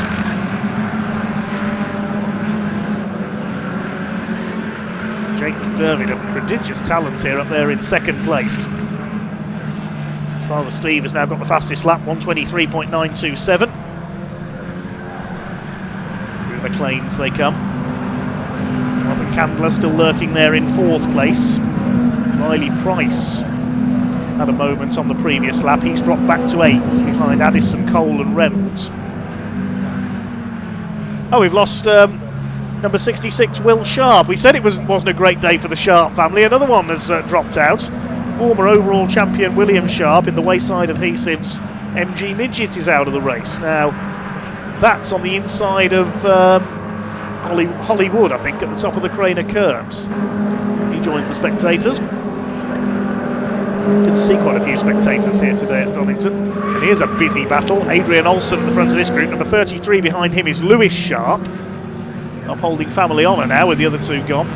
Jake McDermott, a prodigious talent here up there in second place. His father Steve has now got the fastest lap, 1:23.927. Through McLean's they come. Jonathan Candler still lurking there in fourth place. Riley Price had a moment on the previous lap. He's dropped back to 8th behind Addison, Cole and Reynolds. Oh, we've lost number 66, Will Sharp. We said it wasn't a great day for the Sharp family. Another one has dropped out. Former overall champion William Sharp in the Wayside Adhesives MG Midget is out of the race. Now, that's on the inside of Hollywood, I think, at the top of the Craner Curbs. He joins the spectators. Good to see quite a few spectators here today at Donington. And here's a busy battle. Adrian Olsen at the front of this group. Number 33 behind him is Lewis Sharp. Upholding family honour now with the other two gone.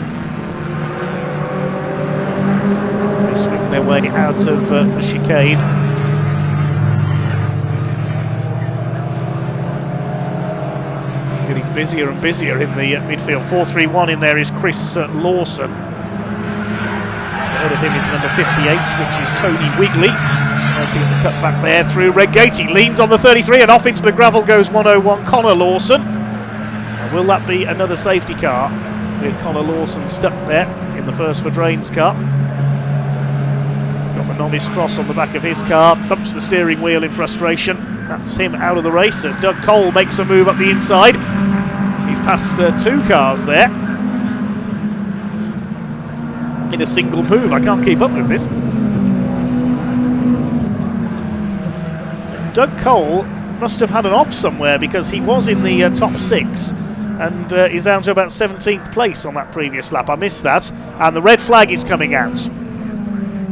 They swing their way out of the chicane. It's getting busier and busier in the midfield. 4-3-1 in there is Chris Lawson. Ahead of him is number 58, which is Tony Wigley. Noting the cut back there through Redgate. He leans on the 33 and off into the gravel goes 101 Connor Lawson. Now, will that be another safety car with Connor Lawson stuck there in the first for Drains car? He's got the novice cross on the back of his car, thumps the steering wheel in frustration. That's him out of the race as Doug Cole makes a move up the inside. He's passed two cars there in a single move. I can't keep up with this. Doug Cole must have had an off somewhere because he was in the top 6 and is down to about 17th place on that previous lap. I missed that. And the red flag is coming out.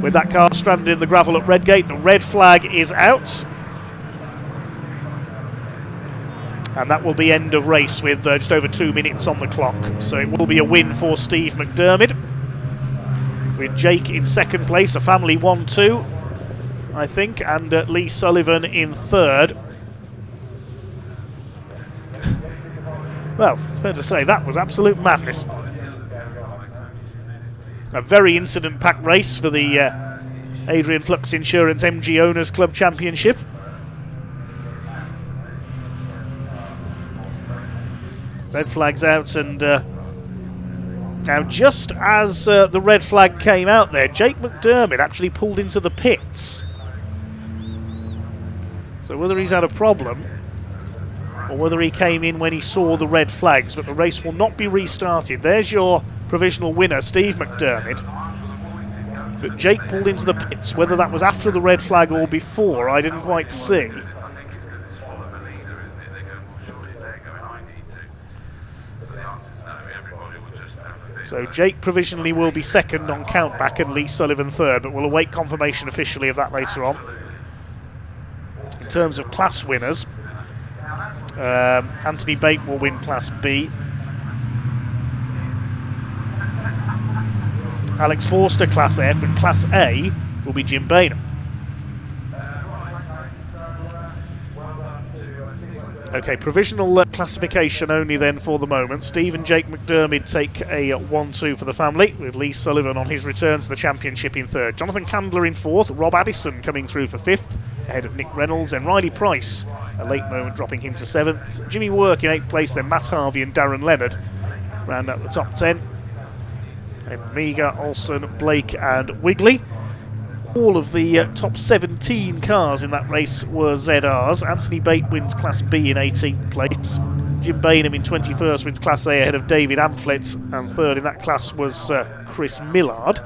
With that car stranded in the gravel at Redgate, the red flag is out. And that will be end of race with just over 2 minutes on the clock. So it will be a win for Steve McDermott, with Jake in second place, a family 1-2, I think, and Lee Sullivan in third. Well, fair to say, that was absolute madness. A very incident-packed race for the Adrian Flux Insurance MG Owners Club Championship. Red flag's out, and now, just as the red flag came out there, Jake McDermott actually pulled into the pits. So whether he's had a problem or whether he came in when he saw the red flags, but the race will not be restarted. There's your provisional winner, Steve McDermott. But Jake pulled into the pits. Whether that was after the red flag or before, I didn't quite see. So Jake provisionally will be second on countback and Lee Sullivan third, but we'll await confirmation officially of that later on. In terms of class winners, Anthony Bate will win Class B. Alex Forster Class F, and Class A will be Jim Bainham. Okay, provisional classification only then for the moment. Steve and Jake McDermott take a 1-2 for the family, with Lee Sullivan on his return to the championship in third. Jonathan Candler in fourth, Rob Addison coming through for fifth, ahead of Nick Reynolds, and Riley Price, a late moment dropping him to seventh. Jimmy Work in eighth place, then Matt Harvey and Darren Leonard round out the top 10. And Meager, Olsen, Blake and Wigley. All of the top 17 cars in that race were ZRs. Anthony Bate wins Class B in 18th place. Jim Bainham in 21st wins Class A ahead of David Amphlett, and third in that class was Chris Millard.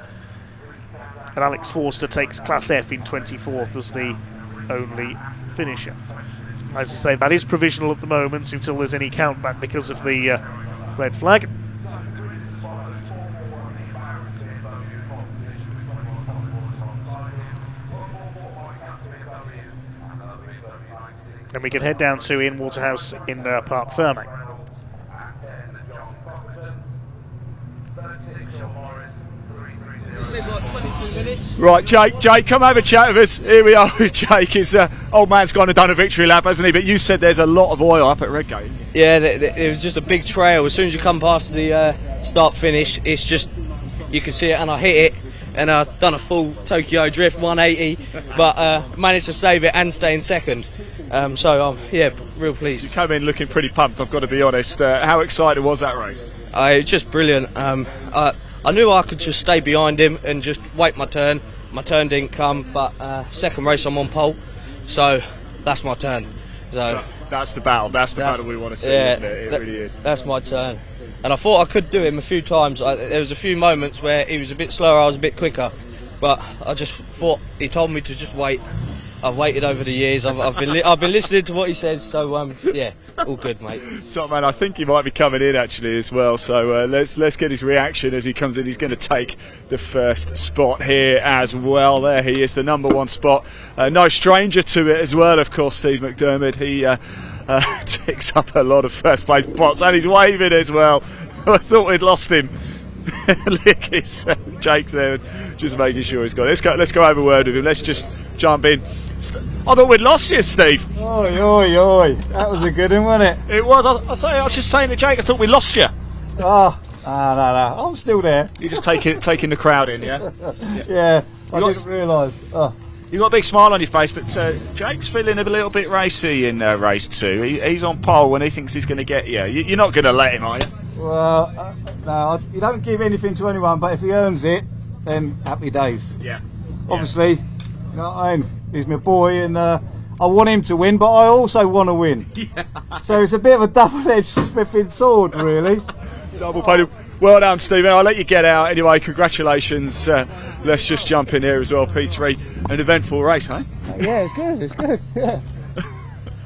And Alex Forster takes Class F in 24th as the only finisher. As I say, that is provisional at the moment until there's any countback because of the red flag. Then we can head down to Ian Waterhouse in Park Fermac.
Right, Jake, come have a chat with us. Here we are with Jake. His old man's kind of done a victory lap, hasn't he? But you said there's a lot of oil up at Redgate.
Yeah, it was just a big trail. As soon as you come past the start-finish, it's just you can see it, and I hit it, and I've done a full Tokyo drift 180, but managed to save it and stay in second. So I'm real pleased.
You come in looking pretty pumped, I've got to be honest. How excited was that race?
It was just brilliant. I knew I could just stay behind him and just wait my turn. My turn didn't come, but second race I'm on pole, so that's my turn. So
that's the battle. That's the battle we want to see, isn't it? It really is.
That's my turn. And I thought I could do him a few times. There was a few moments where he was a bit slower, I was a bit quicker, but I just thought he told me to just wait. I've waited over the years. I've been listening to what he says. So all good, mate.
Top man, I think he might be coming in actually as well. So let's get his reaction as he comes in. He's going to take the first spot here as well. There he is, the #1 spot. No stranger to it as well, of course. Steve McDermott. He ticks up a lot of first place spots, and he's waving as well. I thought we'd lost him. Look, it's Jake there, just making sure he's got it. Let's go have a word with him. Let's just jump in. I thought we'd lost you, Steve.
Oi, oi, oi. That was a good one, wasn't it?
It was. I was just saying to Jake, I thought we lost you.
Oh, no. I'm still there.
You're just taking the crowd in, yeah?
Yeah, I didn't realise. Oh.
You've got a big smile on your face, but Jake's feeling a little bit racy in race 2. He's on pole and he thinks he's going to get you. You're not going to let him, are you?
Well, no, you don't give anything to anyone, but if he earns it, then happy days.
Yeah.
Obviously, you know what I mean? He's my boy, and I want him to win, but I also want to win. Yeah. So it's a bit of a double-edged flipping sword, really.
Double podium. Well done, Stephen. I'll let you get out. Anyway, congratulations. Let's just jump in here as well, P3. An eventful race, eh?
Yeah, it's good, yeah.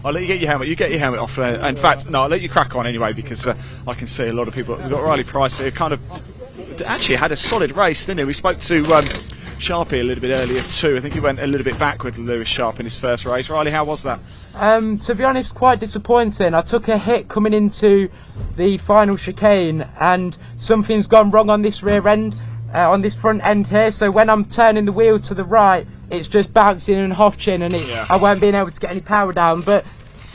I'll let you get your helmet. You get your helmet off. In fact, no, I'll let you crack on anyway, because I can see a lot of people. We've got Riley Price here, kind of actually had a solid race, didn't he? We spoke to Sharpie a little bit earlier too. I think he went a little bit back with Lewis Sharp in his first race. Riley, how was that?
To be honest, quite disappointing. I took a hit coming into the final chicane, and something's gone wrong on this rear end, on this front end here. So when I'm turning the wheel to the right, it's just bouncing and hotching, and I won't be able to get any power down. But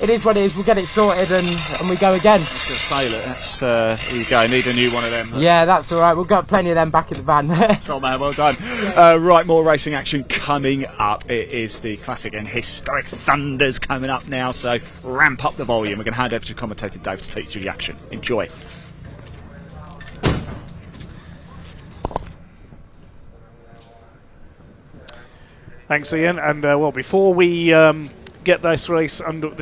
it is what it is. We'll get it sorted and we go again.
Let's just sail it. That's here you go. Need a new one of them.
Yeah, that's all right. We've got plenty of them back in the van.
Top man, well done. Right, more racing action coming up. It is the classic and historic Thunders coming up now. So ramp up the volume. We're going to hand over to commentator Dave to take you through the action. Enjoy.
Thanks, Ian. And well, before we get this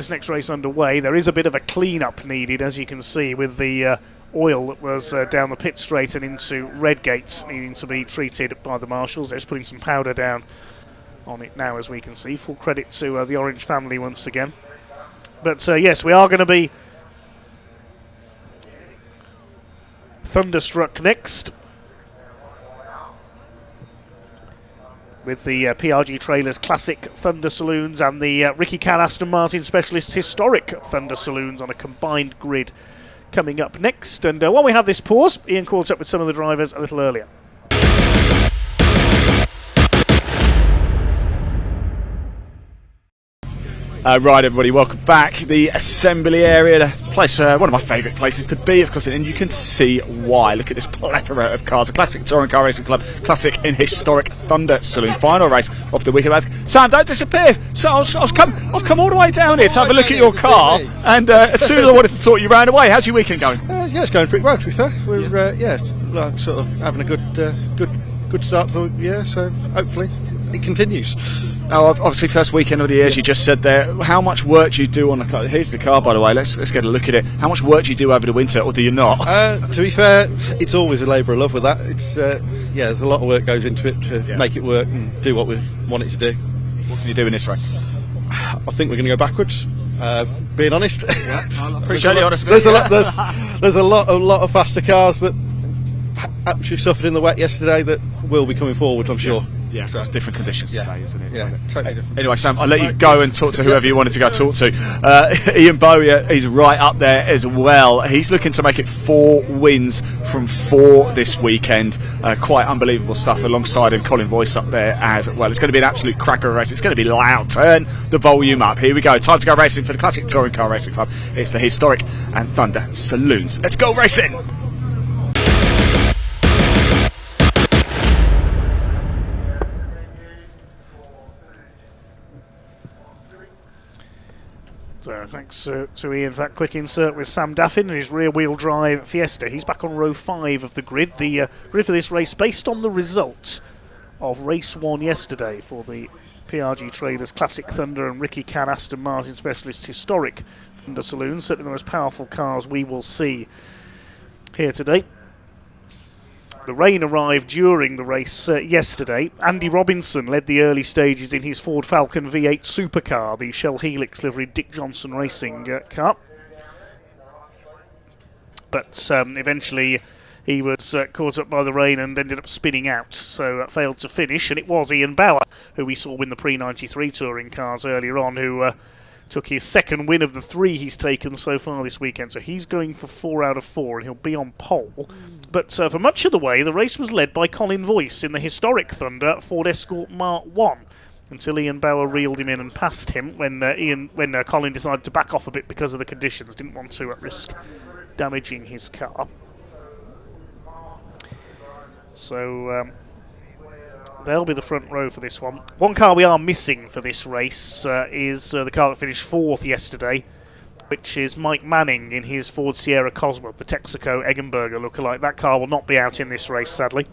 next race underway, there is a bit of a clean-up needed, as you can see, with the oil that was down the pit straight and into Redgates needing to be treated by the marshals. They're just putting some powder down on it now, as we can see. Full credit to the Orange family once again. But yes, we are going to be thunderstruck next, with the PRG Trailers Classic Thunder Saloons and the Ricky Cal Aston Martin Specialist Historic Thunder Saloons on a combined grid coming up next. And while we have this pause, Ian caught up with some of the drivers a little earlier.
Right, everybody, welcome back. The assembly area, the place, one of my favourite places to be, of course, and you can see why. Look at this plethora of cars. A classic touring car racing club, classic and historic Thunder Saloon. Final race of the weekend. Sam, don't disappear. So I've come all the way down here to have a look at your car, and as soon as I wanted to talk, you ran away. How's your weekend going?
Yeah, it's going pretty well, to be fair. We're like sort of having a good start to the year, so hopefully it continues.
Now, obviously, first weekend of the year, as you just said there. How much work do you do on the car? Here's the car, by the way. Let's get a look at it. How much work do you do over the winter, or do you not?
To be fair, it's always a labour of love with that. It's there's a lot of work goes into it to make it work and do what we want it to do.
What can you do in this race?
I think we're going to go backwards. Being honest,
I appreciate the honesty.
There's a lot of faster cars that actually suffered in the wet yesterday that will be coming forward, I'm sure.
Yeah, so it's different conditions today, isn't it?
Yeah, totally different.
Anyway, Sam, I'll let you go and talk to whoever you wanted to go talk to. Ian Bowyer is right up there as well. He's looking to make it 4 wins from 4 this weekend. Quite unbelievable stuff alongside him. Colin Voice up there as well. It's going to be an absolute cracker race. It's going to be loud. Turn the volume up. Here we go. Time to go racing for the Classic Touring Car Racing Club. It's the Historic and Thunder Saloons. Let's go racing!
So thanks to Ian for that quick insert with Sam Daffin and his rear-wheel drive Fiesta. He's back on row 5 of the grid. The grid for this race, based on the result of race 1 yesterday for the PRG Trailers Classic Thunder and Ricky Can Aston Martin Specialist Historic Thunder Saloons. Certainly the most powerful cars we will see here today. The rain arrived during the race yesterday. Andy Robinson led the early stages in his Ford Falcon V8 supercar, the Shell Helix livery Dick Johnson Racing car. But eventually he was caught up by the rain and ended up spinning out, so failed to finish. And it was Ian Bauer, who we saw win the Pre-93 touring cars earlier on, who took his second win of the 3 he's taken so far this weekend. So he's going for 4 out of 4 and he'll be on pole. But for much of the way, the race was led by Colin Voice in the historic Thunder Ford Escort Mark 1 until Ian Bauer reeled him in and passed him when Colin decided to back off a bit because of the conditions. Didn't want to risk damaging his car. So they'll be the front row for this one. One car we are missing for this race is the car that finished 4th yesterday, which is Mike Manning in his Ford Sierra Cosworth, the Texaco Eggenberger lookalike. That car will not be out in this race, sadly.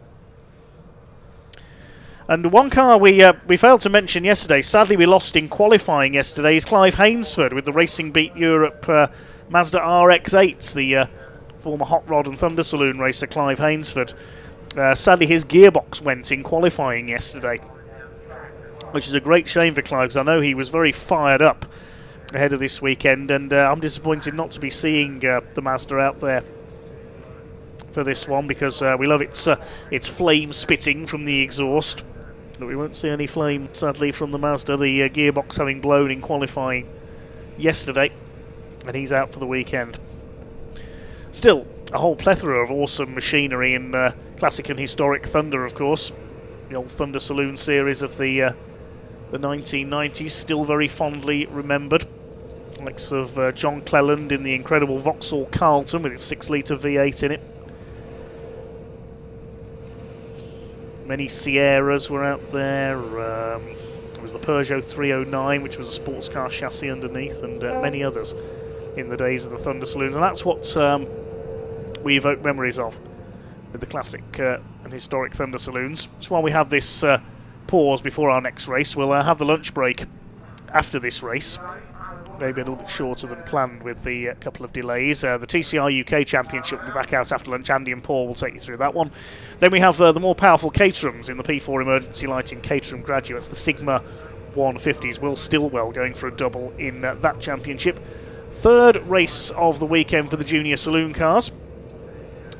And one car we failed to mention yesterday, sadly we lost in qualifying yesterday, is Clive Hainsford with the Racing Beat Europe Mazda RX-8, the former Hot Rod and Thunder Saloon racer Clive Hainsford. Sadly his gearbox went in qualifying yesterday, which is a great shame for Clive, because I know he was very fired up ahead of this weekend, and I'm disappointed not to be seeing the Mazda out there for this one, because we love its flame spitting from the exhaust, but we won't see any flame sadly from the Mazda, the gearbox having blown in qualifying yesterday, and he's out for the weekend. Still, a whole plethora of awesome machinery in classic and historic Thunder, of course. The old Thunder Saloon series of the 1990s, still very fondly remembered. Likes of John Cleland in the incredible Vauxhall Carlton with its 6-litre V8 in it. Many Sierras were out there. There was the Peugeot 309, which was a sports car chassis underneath, and many others in the days of the Thunder Saloons. And that's what we evoke memories of with the classic and historic Thunder Saloons. So while we have this pause before our next race, we'll have the lunch break after this race. Maybe a little bit shorter than planned with the couple of delays. The TCR UK Championship will be back out after lunch. Andy and Paul will take you through that one. Then we have the more powerful Caterhams in the P4 Emergency Lighting Caterham Graduates. The Sigma 150s. Will Stillwell going for a double in that championship. Third race of the weekend for the Junior Saloon cars.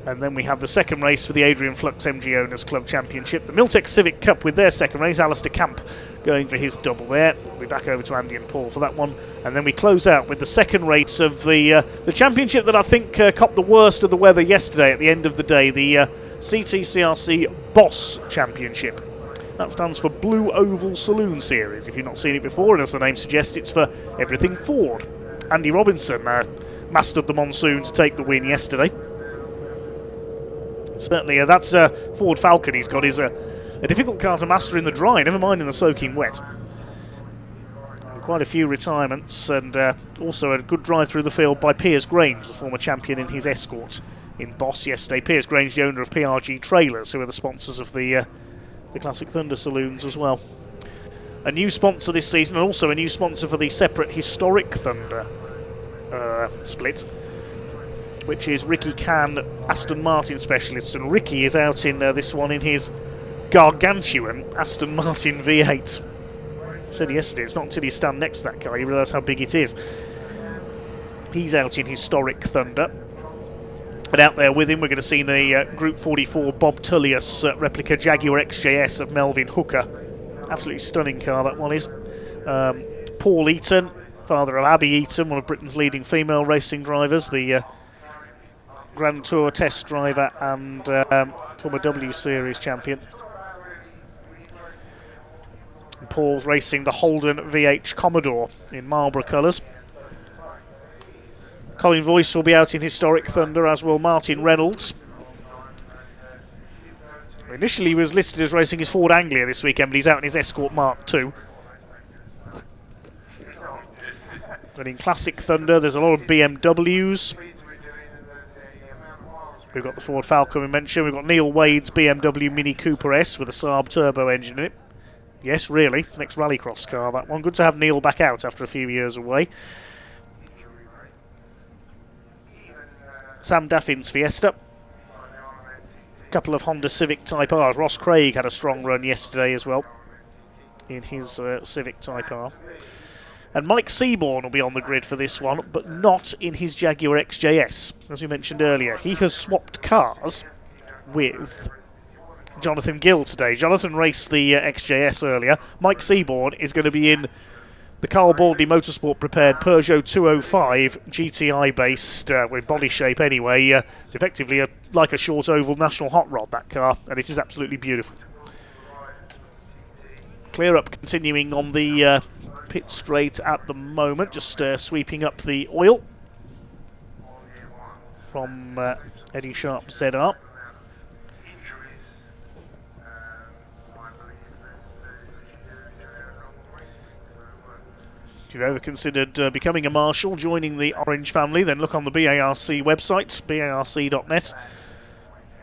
And then we have the second race for the Adrian Flux MG Owners Club Championship. The Miltech Civic Cup with their second race. Alistair Camp going for his double there. We'll be back over to Andy and Paul for that one. And then we close out with the second race of the championship that I think copped the worst of the weather yesterday at the end of the day. The CTCRC Boss Championship. That stands for Blue Oval Saloon Series. If you've not seen it before, and as the name suggests, it's for everything Ford. Andy Robinson mastered the monsoon to take the win yesterday. Certainly, that's Ford Falcon he's got is a difficult car to master in the dry, never mind in the soaking wet. Quite a few retirements, and also a good drive through the field by Piers Grange, the former champion in his Escort in Boss yesterday. Piers Grange, the owner of PRG Trailers, who are the sponsors of the Classic Thunder Saloons as well. A new sponsor this season, and also a new sponsor for the separate Historic Thunder split, which is Ricky Can, Aston Martin Specialist. And Ricky is out in this one in his gargantuan Aston Martin V8. I said yesterday, it's not until you stand next to that car you realise how big it is. He's out in Historic Thunder. And out there with him, we're going to see the Group 44 Bob Tullius replica Jaguar XJS of Melvin Hooker. Absolutely stunning car, that one is. Paul Eaton, father of Abby Eaton, one of Britain's leading female racing drivers, the Grand Tour test driver and former W Series champion. And Paul's racing the Holden VH Commodore in Marlborough colours. Colin Voice will be out in Historic Thunder, as will Martin Reynolds. Initially he was listed as racing his Ford Anglia this weekend, but he's out in his Escort Mark II. And in Classic Thunder, there's a lot of BMWs. We've got the Ford Falcon we mentioned. We've got Neil Wade's BMW Mini Cooper S with a Saab turbo engine in it. Yes, really. It's the next rallycross car, that one. Good to have Neil back out after a few years away. Sam Daffin's Fiesta. A couple of Honda Civic Type Rs. Ross Craig had a strong run yesterday as well in his Civic Type R. And Mike Seaborn will be on the grid for this one, but not in his Jaguar XJS. As we mentioned earlier, he has swapped cars with Jonathan Gill today. Jonathan raced the XJS earlier. Mike Seaborn is going to be in the Carl Baldley Motorsport prepared Peugeot 205 GTI based, with body shape anyway. It's effectively like a short oval national hot rod, that car, and it is absolutely beautiful. Clear up continuing on the pit straight at the moment, just sweeping up the oil from Eddie Sharp ZR. If you've ever considered becoming a marshal, joining the Orange family, then look on the BARC website, barc.net,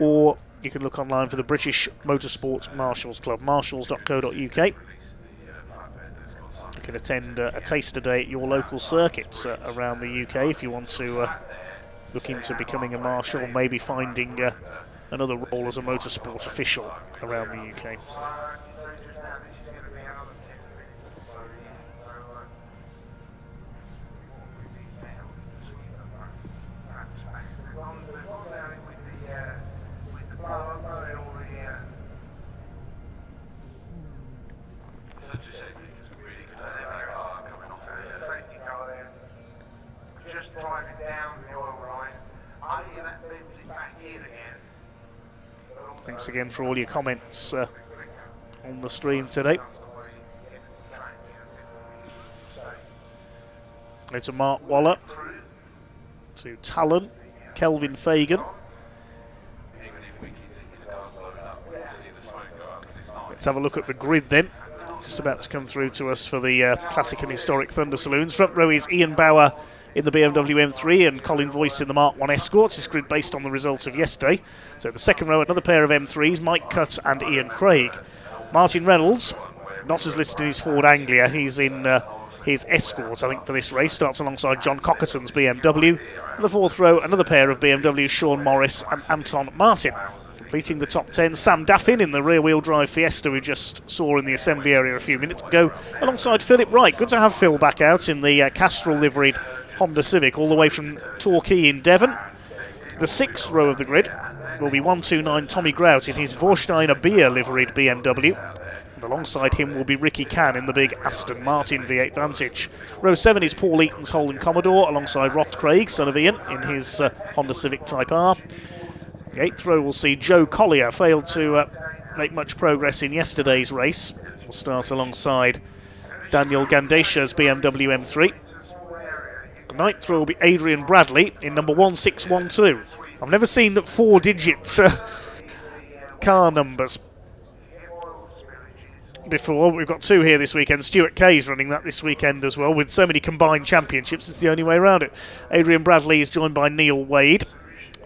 or you can look online for the British Motorsport Marshals Club, marshals.co.uk. You can attend a taster day at your local circuits around the UK if you want to look into becoming a marshal, or maybe finding another role as a motorsport official around the UK. Thanks again for all your comments on the stream today. It's a Mark Waller to Talon, Kelvin Fagan. Let's have a look at the grid then. Just about to come through to us for the Classic and Historic Thunder Saloons. Front row is Ian Bauer in the BMW M3 and Colin Voice in the Mark 1 Escorts. This grid based on the results of yesterday. So the second row, another pair of M3s, Mike Cutt and Ian Craig. Martin Reynolds, not as listed in his Ford Anglia, he's in his Escort, I think, for this race. Starts alongside John Cockerton's BMW. In the fourth row, another pair of BMWs, Sean Morris and Anton Martin. Completing the top 10, Sam Daffin in the rear-wheel drive Fiesta we just saw in the assembly area a few minutes ago, alongside Philip Wright. Good to have Phil back out in the Castrol-liveried Honda Civic, all the way from Torquay in Devon. The sixth row of the grid will be 129 Tommy Grout in his Vorsteiner Beer-liveried BMW. And alongside him will be Ricky Cann in the big Aston Martin V8 Vantage. Row 7 is Paul Eaton's Holden Commodore, alongside Ross Craig, son of Ian, in his Honda Civic Type R. The eighth row will see Joe Collier, failed to make much progress in yesterday's race. Will start alongside Daniel Gandesha's BMW M3. The ninth row will be Adrian Bradley in number 1612. I've never seen 4-digit car numbers before. We've got two here this weekend. Stuart Kay's running that this weekend as well. With so many combined championships, it's the only way around it. Adrian Bradley is joined by Neil Wade.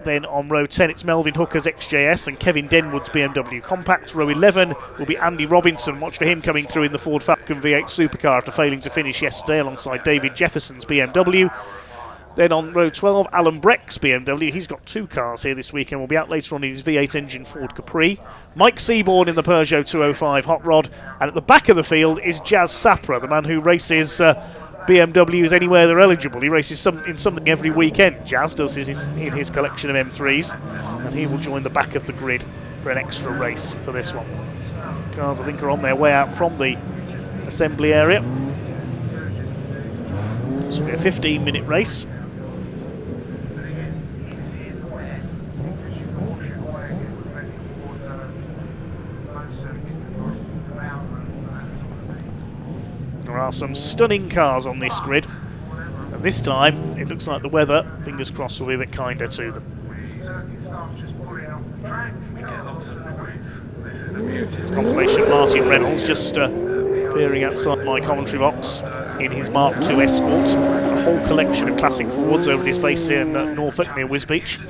Then on row 10, it's Melvin Hooker's XJS and Kevin Denwood's BMW Compact. Row 11 will be Andy Robinson. Watch for him coming through in the Ford Falcon V8 Supercar after failing to finish yesterday alongside David Jefferson's BMW. Then on row 12, Alan Breck's BMW. He's got two cars here this weekend. Will be out later on in his V8 engine Ford Capri. Mike Seaborn in the Peugeot 205 Hot Rod. And at the back of the field is Jazz Sapra, the man who races BMWs anywhere they're eligible. He races in something every weekend. Jazz does in his collection of M3s, and he will join the back of the grid for an extra race for this one. Cars, I think, are on their way out from the assembly area. This will be a 15-minute race. There are some stunning cars on this grid, and this time it looks like the weather, fingers crossed, will be a bit kinder to them. It's confirmation of Martin Reynolds just appearing outside my commentary box in his Mark II Escort. whole collection of classic Fords over this base in Norfolk near Wisbeach.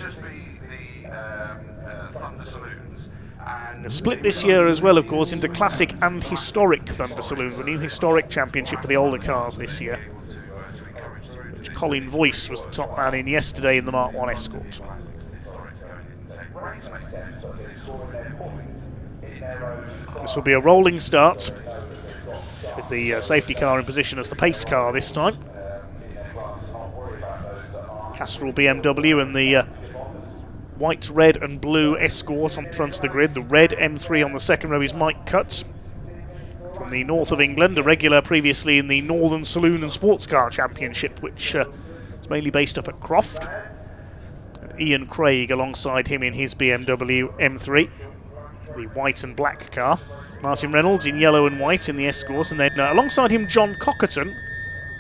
They've split this year as well, of course, into classic and historic Thunder Saloons, a new historic championship for the older cars this year, which Colin Voice was the top man in yesterday in the Mark 1 Escort. This will be a rolling start with the safety car in position as the pace car this time. Castrol BMW and the white, red and blue Escort on the front of the grid. The red M3 on the second row is Mike Cutts from the north of England, a regular previously in the Northern Saloon and Sports Car Championship, which is mainly based up at Croft. And Ian Craig alongside him in his BMW M3, the white and black car. Martin Reynolds in yellow and white in the Escort, and then alongside him John Cockerton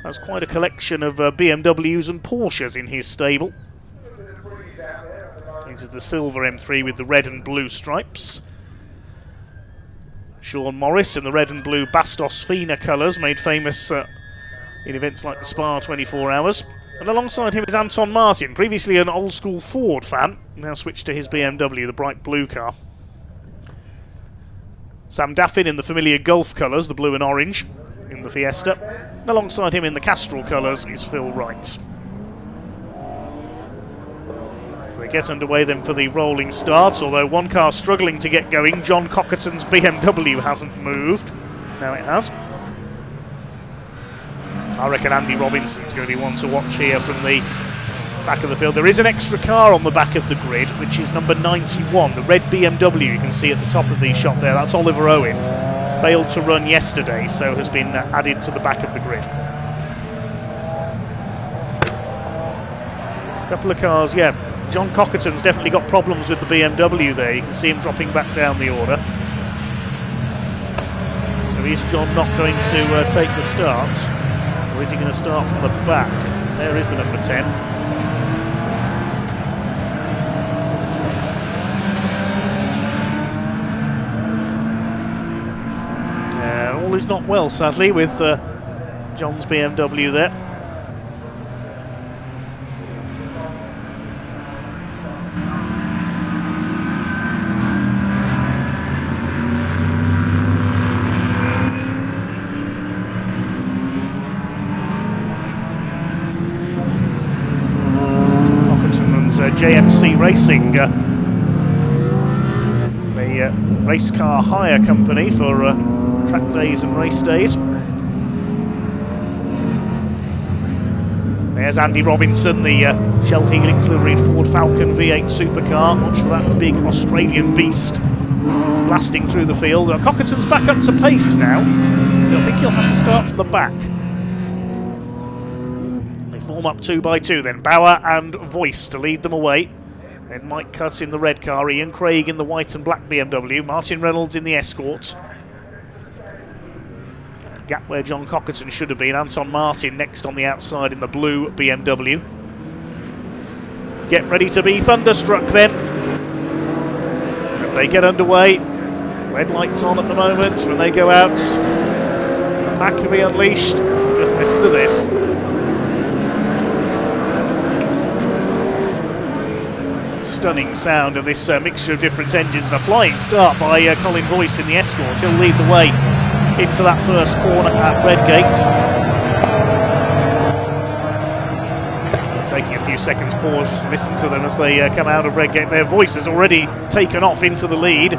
has quite a collection of BMWs and Porsches in his stable. This is the silver M3 with the red and blue stripes. Sean Morris in the red and blue Bastos Fina colours, made famous in events like the Spa 24 Hours. And alongside him is Anton Martin, previously an old school Ford fan, now switched to his BMW, the bright blue car. Sam Daffin in the familiar Gulf colours, the blue and orange, in the Fiesta. And alongside him in the Castrol colours is Phil Wright. They get underway then for the rolling starts, although one car struggling to get going. John Cockerton's BMW hasn't moved. Now it has. I reckon Andy Robinson's going to be one to watch here from the back of the field. There is an extra car on the back of the grid, which is number 91, the red BMW you can see at the top of the shot there. That's Oliver Owen. Failed to run yesterday, so has been added to the back of the grid. A couple of cars, yeah. John Cockerton's definitely got problems with the BMW there. You can see him dropping back down the order. So is John not going to take the start? Or is he going to start from the back? There is the number 10. All is not well, sadly, with John's BMW there. JMC Racing, the race car hire company for track days and race days. There's Andy Robinson, the Shell Helix liveried Ford Falcon V8 supercar. Watch for that big Australian beast blasting through the field. Cockerton's back up to pace now. I think he'll have to start from the back. Form up 2 by 2 then. Bauer and Voice to lead them away. Then Mike Cutts in the red car, Ian Craig in the white and black BMW, Martin Reynolds in the Escort. Gap where John Cockerton should have been. Anton Martin next on the outside in the blue BMW. Get ready to be thunderstruck then. As they get underway. Red lights on at the moment. When they go out, the pack will be unleashed. Just listen to this. Stunning sound of this mixture of different engines, and a flying start by Colin Voice in the Escort. He'll lead the way into that first corner at Redgates. Taking a few seconds pause just to listen to them as they come out of Redgate. Their Voice has already taken off into the lead.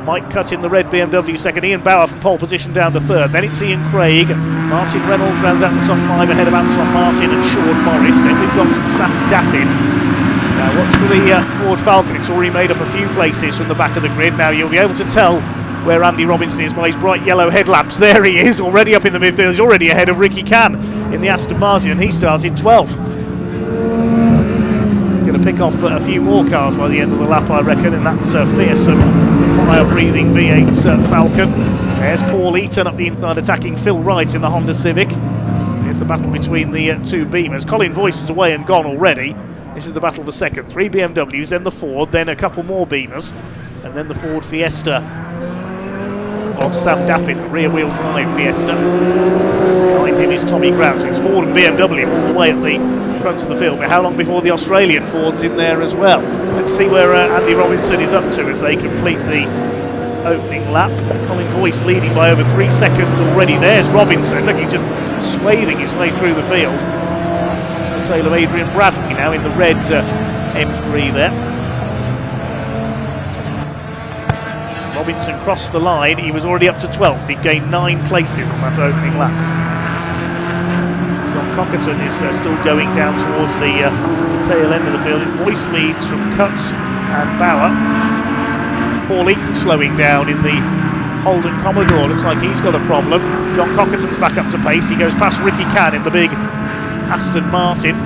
Mike Cutt in the red BMW second, Ian Bauer from pole position down to third. Then it's Ian Craig. Martin Reynolds rounds out the top 5 ahead of Anton Martin and Sean Morris. Then we've got Sam Daffin. Now watch for the Ford Falcon. It's already made up a few places from the back of the grid. Now you'll be able to tell where Andy Robinson is by his bright yellow headlamps. There he is, already up in the midfield. He's already ahead of Ricky Can in the Aston Martin, and he starts in 12th. He's going to pick off a few more cars by the end of the lap, I reckon, and that's fearsome fire-breathing V8 Falcon. There's Paul Eaton up the inside attacking Phil Wright in the Honda Civic. Here's the battle between the two Beamers. Colin Voice is away and gone already. This is the battle for second. 3 BMWs, then the Ford, then a couple more Beamers, and then the Ford Fiesta of Sam Daffin, the rear-wheel drive Fiesta. Behind him is Tommy Grant, who's Ford and BMW all the way at the front of the field. But how long before the Australian Ford's in there as well? Let's see where Andy Robinson is up to as they complete the opening lap. Colin Boyce leading by over 3 seconds already. There's Robinson. Look, he's just swathing his way through the field. It's the tail of Adrian Bradley now in the red M3 there. Robinson crossed the line. He was already up to 12th. He'd gained 9 places on that opening lap. John Cockerton is still going down towards the tail end of the field. Voice leads from Cutts and Bauer. Paul Eaton slowing down in the Holden Commodore. Looks like he's got a problem. John Cockerton's back up to pace. He goes past Ricky Cann in the big Aston Martin.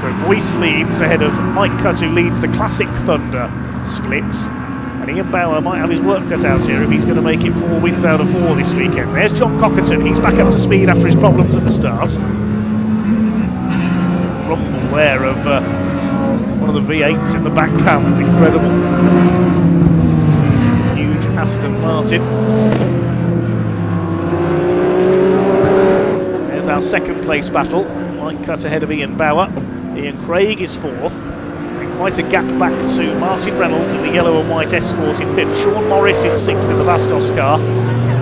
So Voice leads ahead of Mike Cutt, who leads the Classic Thunder splits. And Ian Bauer might have his work cut out here if he's going to make it 4 wins out of 4 this weekend. There's John Cockerton. He's back up to speed after his problems at the start. Rumble there of one of the V8s in the background is incredible. Huge Aston Martin. There's our second place battle. Mike Cutt ahead of Ian Bauer. Ian Craig is 4th. And quite a gap back to Martin Reynolds in the yellow and white Escort in 5th. Sean Morris in 6th in the Bastos car.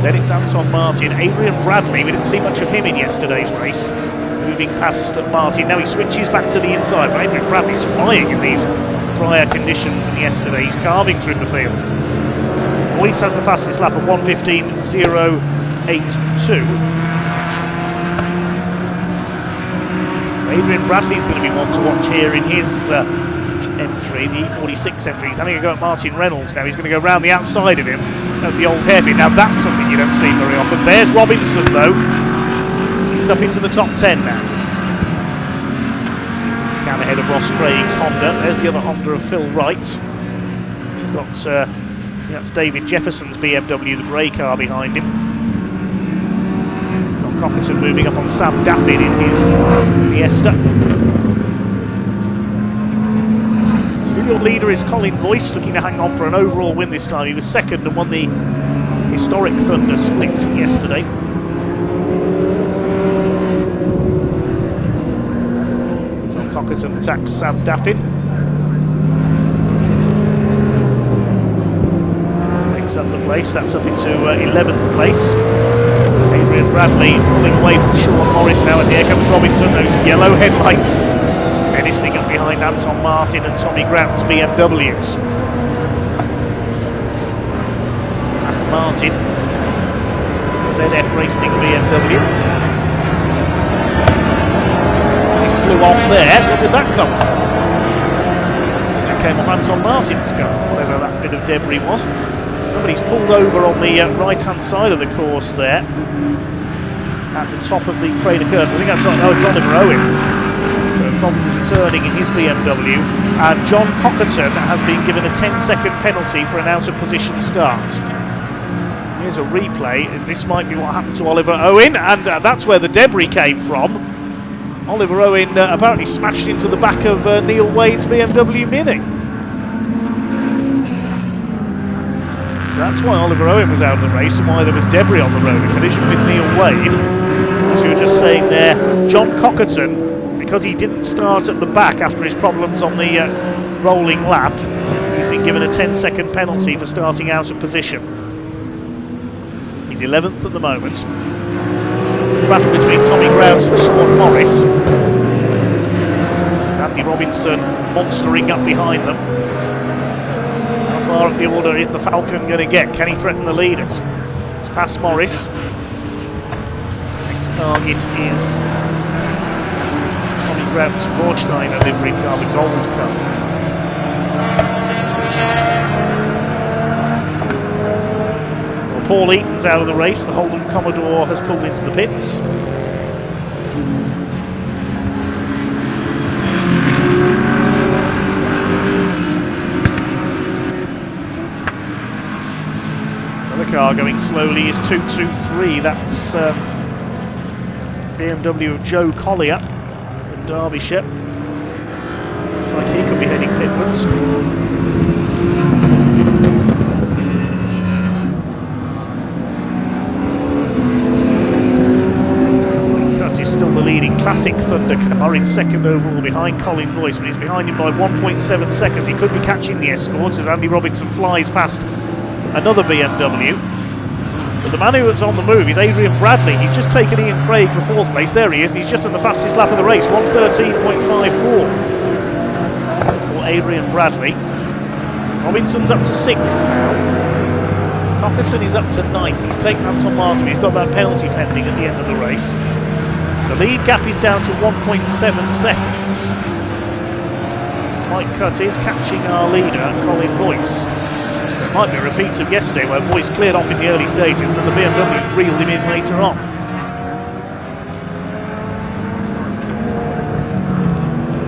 Then it's Anton Martin. Adrian Bradley, we didn't see much of him in yesterday's race. Moving past Martin. Now he switches back to the inside. But Adrian Bradley's flying in these drier conditions than yesterday. He's carving through the field. Voice has the fastest lap at 1:15.082. Adrian Bradley's going to be one to watch here in his M3, the E46 M3. He's having a go at Martin Reynolds now. He's going to go round the outside of him at the old hairpin. Now that's something you don't see very often. There's Robinson though. He's up into the top 10 now. Down ahead of Ross Craig's Honda. There's the other Honda of Phil Wright. He's got, that's David Jefferson's BMW, the grey car behind him. John Cockerton moving up on Sam Daffin in his Fiesta. Studio leader is Colin Boyce, looking to hang on for an overall win this time. He was second and won the historic Thunder split yesterday. John Cockerton attacks Sam Daffin. Picks up the place, that's up into 11th place. Adrian Bradley pulling away from Sean Morris now, and here comes Robinson, those yellow headlights menacing up behind Anton Martin and Tommy Grant's BMWs. Past Martin, ZF Racing BMW. It flew off there. Where did that come off? That came off Anton Martin's car, whatever that bit of debris was. Somebody's pulled over on the right-hand side of the course there, at the top of the Crater Curve. I think that's it's Oliver Owen. So problems returning in his BMW, and John Cockerton has been given a 10-second penalty for an out-of-position start. Here's a replay, and this might be what happened to Oliver Owen, and that's where the debris came from. Oliver Owen apparently smashed into the back of Neil Wade's BMW Mini. So that's why Oliver Owen was out of the race and why there was debris on the road. A collision with Neil Wade. As you were just saying there, John Cockerton, because he didn't start at the back after his problems on the rolling lap, he's been given a 10-second penalty for starting out of position. He's 11th at the moment. It's a battle between Tommy Grant and Sean Morris. Andy Robinson monstering up behind them. How far up the order is the Falcon going to get? Can he threaten the leaders? It's past Morris. Next target is Tommy Grant's Vorsteiner livery car, the gold car. Paul Eaton's out of the race. The Holden Commodore has pulled into the pits. Another car going slowly is 223. That's BMW of Joe Collier from Derbyshire. Looks like he could be heading pitwards. still the leading Classic Thunder car in second overall behind Colin Boyce, but he's behind him by 1.7 seconds. He could be catching the Escort as Andy Robinson flies past another BMW. But the man who's on the move is Adrian Bradley. He's just taken Ian Craig for 4th place. There he is, and he's just on the fastest lap of the race, 1:13.54 for Adrian Bradley. Robinson's up to 6th now. Cockerton is up to 9th. He's taken Anton Martin. He's got that penalty pending at the end of the race. The lead gap is down to 1.7 seconds. Mike Cutt is catching our leader, Colin Boyce. It might be a repeat of yesterday where Boyce cleared off in the early stages and then the BMWs reeled him in later on.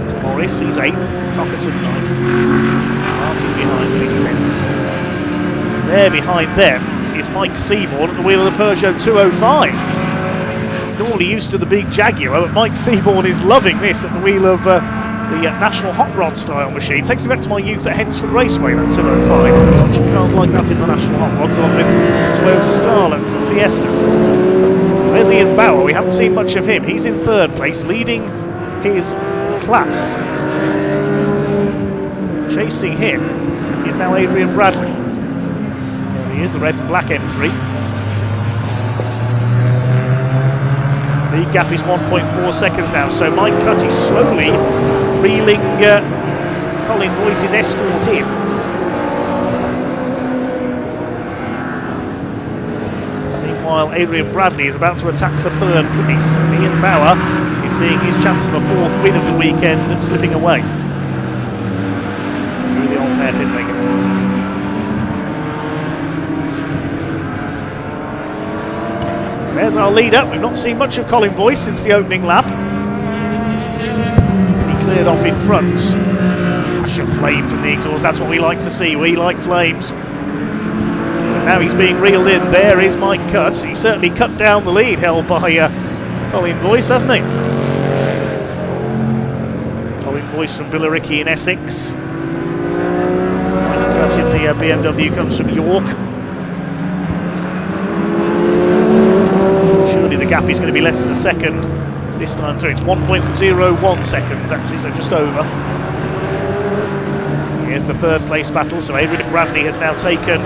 It's Morris, he's 8th. Cockerton 9th. Martin behind him in 10th. There behind them is Mike Seaborn at the wheel of the Peugeot 205. He's normally used to the big Jaguar, but Mike Seaborn is loving this at the wheel of the National Hot Rod style machine. Takes me back to my youth at Hensford Raceway, that 205. I was watching cars like that in the National Hot Rods along with Toyota Starlets and Fiestas. There's Ian Bauer. We haven't seen much of him. He's in 3rd place, leading his class. Chasing him is now Adrian Bradley. There he is, the red and black M3. The gap is 1.4 seconds now, so Mike Cutt is slowly reeling Colin Boyce's Escort in. Meanwhile, Adrian Bradley is about to attack for 3rd place. Ian Bauer is seeing his chance of a 4th win of the weekend and slipping away. Through the old hairpin leg. There's our leader. We've not seen much of Colin Boyce since the opening lap. As he cleared off in front. Flash of flame from the exhaust. That's what we like to see. We like flames. And now he's being reeled in. There is Mike Cutt. He certainly cut down the lead held by Colin Boyce, hasn't he? Colin Boyce from Billericay in Essex. Mike Cutt in the BMW comes from York. The gap is going to be less than a second this time through. It's 1.01 seconds actually, so just over. Here's the 3rd place battle. So Adrian Bradley has now taken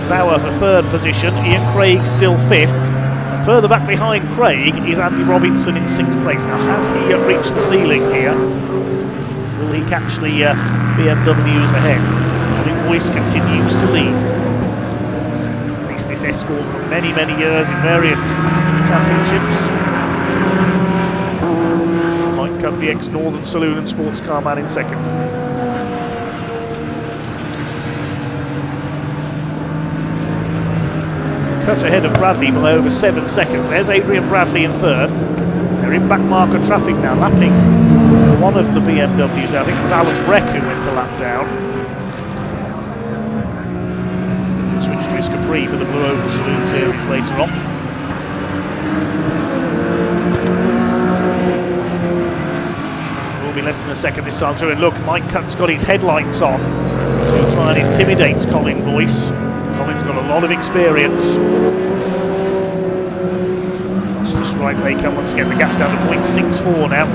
Bauer for 3rd position. Ian Craig still 5th. And further back behind Craig is Andy Robinson in 6th place. Now, has he reached the ceiling here? Will he catch the BMWs ahead? Colin Boyce continues to lead. This Escort for many, many years in various championships. Mike Cutt, the ex-Northern Saloon and Sports Car man, in 2nd. Cutt ahead of Bradley by over 7 seconds. There's Adrian Bradley in 3rd. They're in back marker traffic now, lapping one of the BMWs. I think it was Alan Breck who went to lap down. Switch to his Capri for the Blue Oval Saloon Series later on. Will be less than a second this time through, and look, Mike Cutt's got his headlights on to try and intimidate Colin Boyce. Colin's got a lot of experience. Across the stripe they come once again. The gap's down to 0.64 now.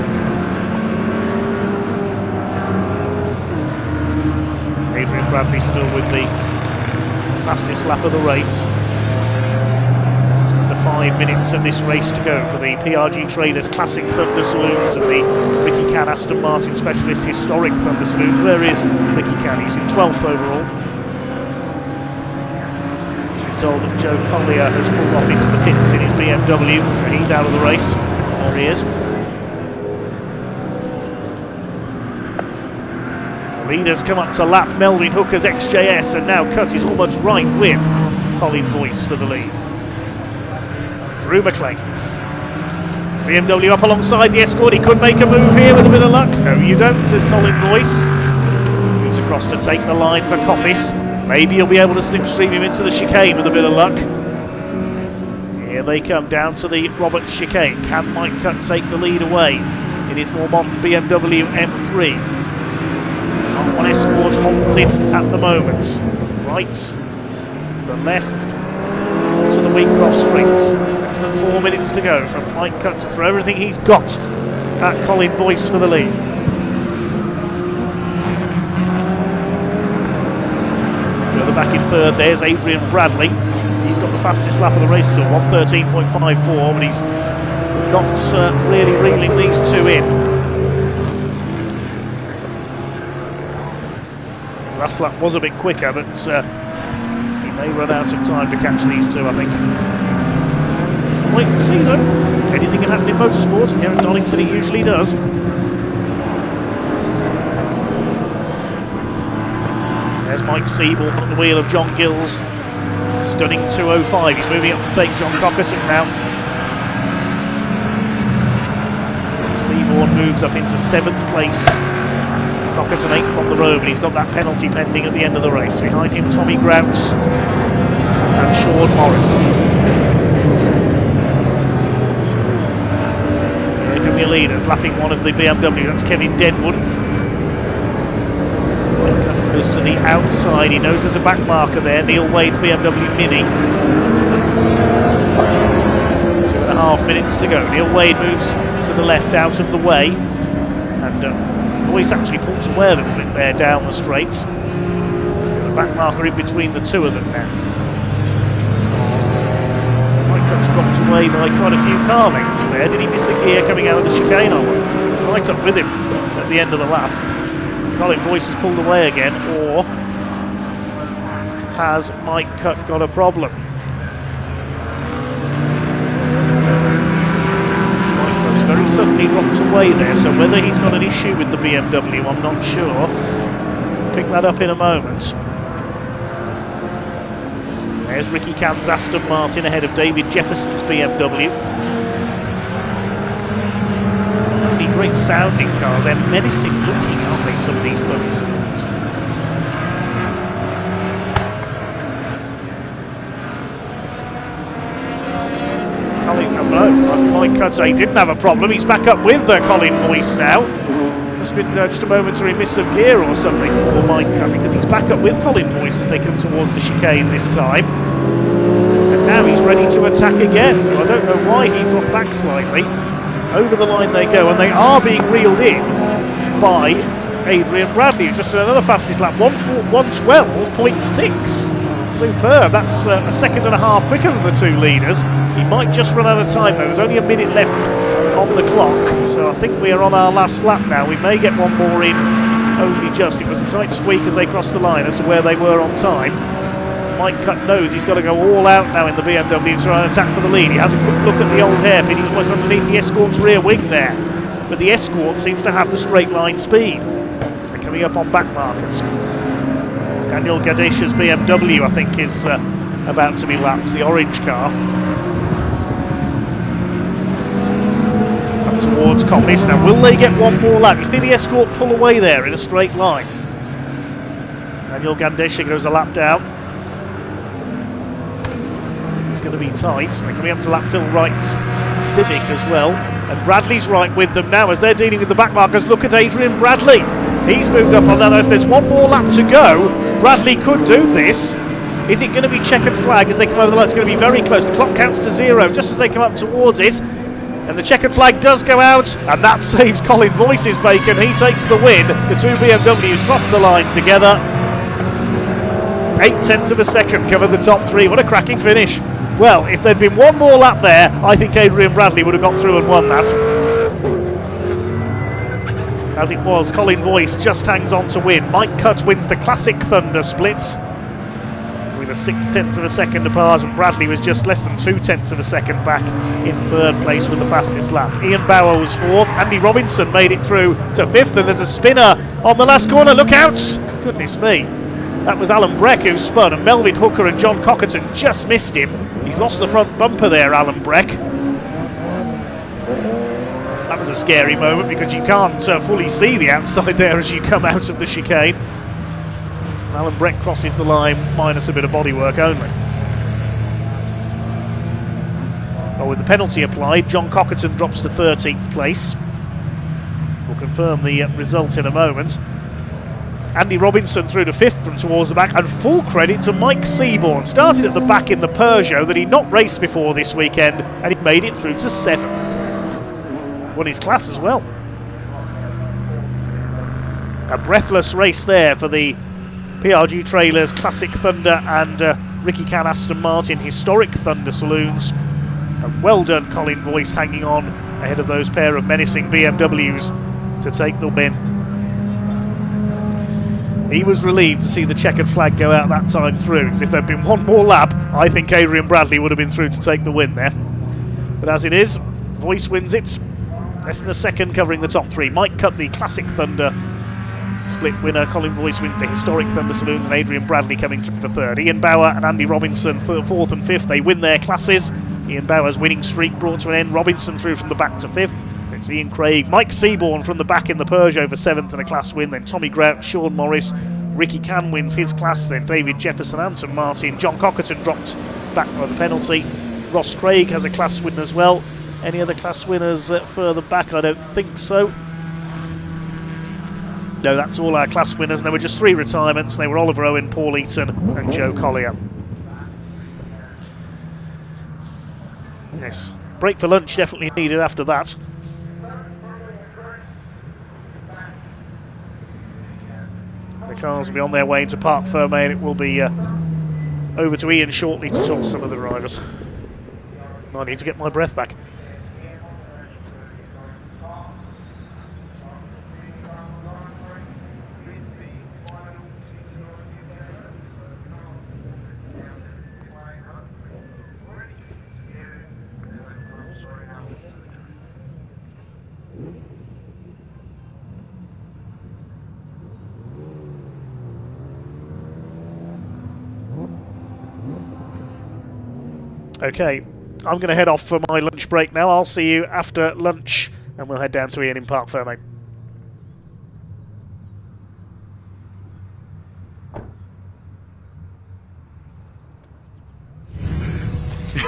Adrian Bradley still with the fastest lap of the race. It's under 5 minutes of this race to go for the PRG Traders Classic Thunder Saloons and the Ricky Can Aston Martin Specialist Historic Thunder Saloons. Where is Ricky Can? He's in 12th overall. He's been told that Joe Collier has pulled off into the pits in his BMW, so he's out of the race. There he is. Leaders come up to lap Melvin Hooker's XJS, and now Cutt is almost right with Colin Boyce for the lead. Drew McLean's BMW up alongside the Escort. He could make a move here with a bit of luck. No, you don't, says Colin Boyce. Moves across to take the line for Coppice. Maybe he'll be able to slipstream him into the chicane with a bit of luck. Here they come down to the Roberts chicane. Can Mike Cutt take the lead away in his more modern BMW M3? One Escort holds it at the moment. Right, the left to the Wheatcroft Street. less than 4 minutes to go from Mike Cutt for everything he's got at Colin Voice for the lead. The other back in third, there's Adrian Bradley. He's got the fastest lap of the race still, 1:13.54, but he's not really reeling these two in. His last lap was a bit quicker, but he may run out of time to catch these two, I think. Wait and see though. Anything can happen in motorsports, and here at Donington it usually does. There's Mike Seaborn at the wheel of John Gills. Stunning 2:05. He's moving up to take John Cockerton now. Seaborn moves up into 7th place. Cockerton 8th on the road, but he's got that penalty pending at the end of the race. Behind him, Tommy Grout and Sean Morris. Here come your leaders, lapping one of the BMW. That's Kevin Denwood. Goes to the outside. He knows there's a back marker there. Neil Wade's BMW Mini. 2.5 minutes to go. Neil Wade moves to the left, out of the way, and Voice actually pulls away a little bit there down the straight. The back marker in between the two of them now. Mike Cutt's dropped away by quite a few car lengths there. Did he miss a gear coming out of the chicane? I wonder. He was right up with him at the end of the lap. Colin Voice has pulled away again, or has Mike Cutt got a problem? Mike Cutt's very suddenly dropped away there, so whether he's got an issue with the BMW, I'm not sure. Pick that up in a moment. There's Ricky Camp's Aston Martin ahead of David Jefferson's BMW. Great sounding cars, they're menacing looking, aren't they, some of these Thunder saloons? Mike Cutt, he didn't have a problem, he's back up with Colin Voice now. Must have been just a momentary miss of gear or something for Mike Cutt, because he's back up with Colin Voice as they come towards the chicane this time. And now he's ready to attack again, so I don't know why he dropped back slightly. Over the line they go, and they are being reeled in by Adrian Bradley, who's just another fastest lap, 1:12.6. Superb, that's a second and a half quicker than the two leaders. He might just run out of time though, there's only a minute left on the clock, so I think we are on our last lap now. We may get one more in, only just. It was a tight squeak as they crossed the line as to where they were on time. Mike Cutt knows he's got to go all out now in the BMW to try and attack for the lead. He has a quick look at the old hairpin. He's almost underneath the Escort's rear wing there. But the Escort seems to have the straight line speed. They're coming up on back markers. Daniel Gadesha's BMW, I think, is about to be lapped, the orange car. Up towards Coppice. Now, will they get one more lap? You see the Escort pull away there in a straight line. Daniel Gadesha goes a lap down. Going to be tight. They're coming up to lap Phil Wright's Civic as well, and Bradley's right with them now as they're dealing with the back markers. Look at Adrian Bradley, he's moved up on that. If there's one more lap to go, Bradley could do this. Is it going to be checkered flag as they come over the line? It's going to be very close. The clock counts to 0 just as they come up towards it, and the checkered flag does go out, and that saves Colin Voice's bacon. He takes the win. The two BMWs cross the line together. 0.8 of a second cover the top three. What a cracking finish. Well, if there'd been one more lap there, I think Adrian Bradley would have got through and won that. As it was, Colin Voice just hangs on to win. Mike Cutt wins the Classic Thunder split with a 0.6 of a second apart, and Bradley was just less than 0.2 of a second back in third place with the fastest lap. Ian Bauer was fourth. Andy Robinson made it through to fifth, and there's a spinner on the last corner. Look out! Goodness me. That was Alan Breck who spun, and Melvin Hooker and John Cockerton just missed him. He's lost the front bumper there, Alan Breck. That was a scary moment because you can't fully see the outside there as you come out of the chicane. Alan Breck crosses the line minus a bit of bodywork only. Well, with the penalty applied, John Cockerton drops to 13th place. We'll confirm the result in a moment. Andy Robinson through to 5th from towards the back, and full credit to Mike Seaborn. Started at the back in the Peugeot that he'd not raced before this weekend, and he made it through to 7th. Won his class as well. A breathless race there for the PRG Trailers Classic Thunder and Ricky Can Aston Martin Historic Thunder Saloons. And well done, Colin Voice, hanging on ahead of those pair of menacing BMWs to take the win. He was relieved to see the checkered flag go out that time through, because if there'd been one more lap, I think Adrian Bradley would have been through to take the win there. But as it is, Voice wins it. Less than a second covering the top 3. Mike Cut, the Classic Thunder split winner. Colin Voice wins the Historic Thunder Saloons, and Adrian Bradley coming through for 3rd. Ian Bauer and Andy Robinson 4th and 5th. They win their classes. Ian Bauer's winning streak brought to an end. Robinson through from the back to 5th. It's Ian Craig, Mike Seaborn from the back in the Peugeot for 7th and a class win. Then Tommy Grout, Sean Morris, Ricky Can wins his class. Then David Jefferson, Anton Martin, John Cockerton dropped back by the penalty. Ross Craig has a class win as well. Any other class winners further back? I don't think so. No, that's all our class winners. And there were just 3 retirements. They were Oliver Owen, Paul Eaton and Joe Collier. Yes, break for lunch definitely needed after that. The cars will be on their way into Parc Ferme, and it will be over to Ian shortly to talk to some of the drivers. I need to get my breath back. Okay, I'm going to head off for my lunch break now. I'll see you after lunch, and we'll head down to Ian in Parc Ferme.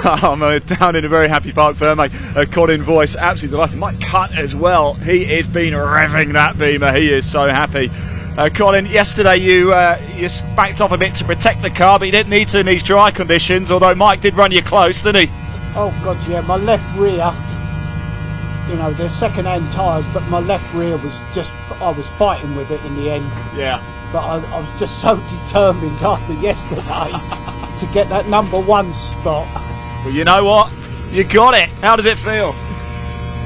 I'm down in a very happy Parc Ferme. Colin Voice, absolutely delighted. Mike Cut as well. He has been revving that Beamer. He is so happy. Colin, yesterday you backed off a bit to protect the car, but you didn't need to in these dry conditions, although Mike did run you close, didn't he?
Oh God, yeah, my left rear, you know, they're second-hand tyres, but my left rear was just, I was fighting with it in the end.
Yeah.
But I was just so determined after yesterday to get that #1 spot.
Well, you know what? You got it. How does it feel?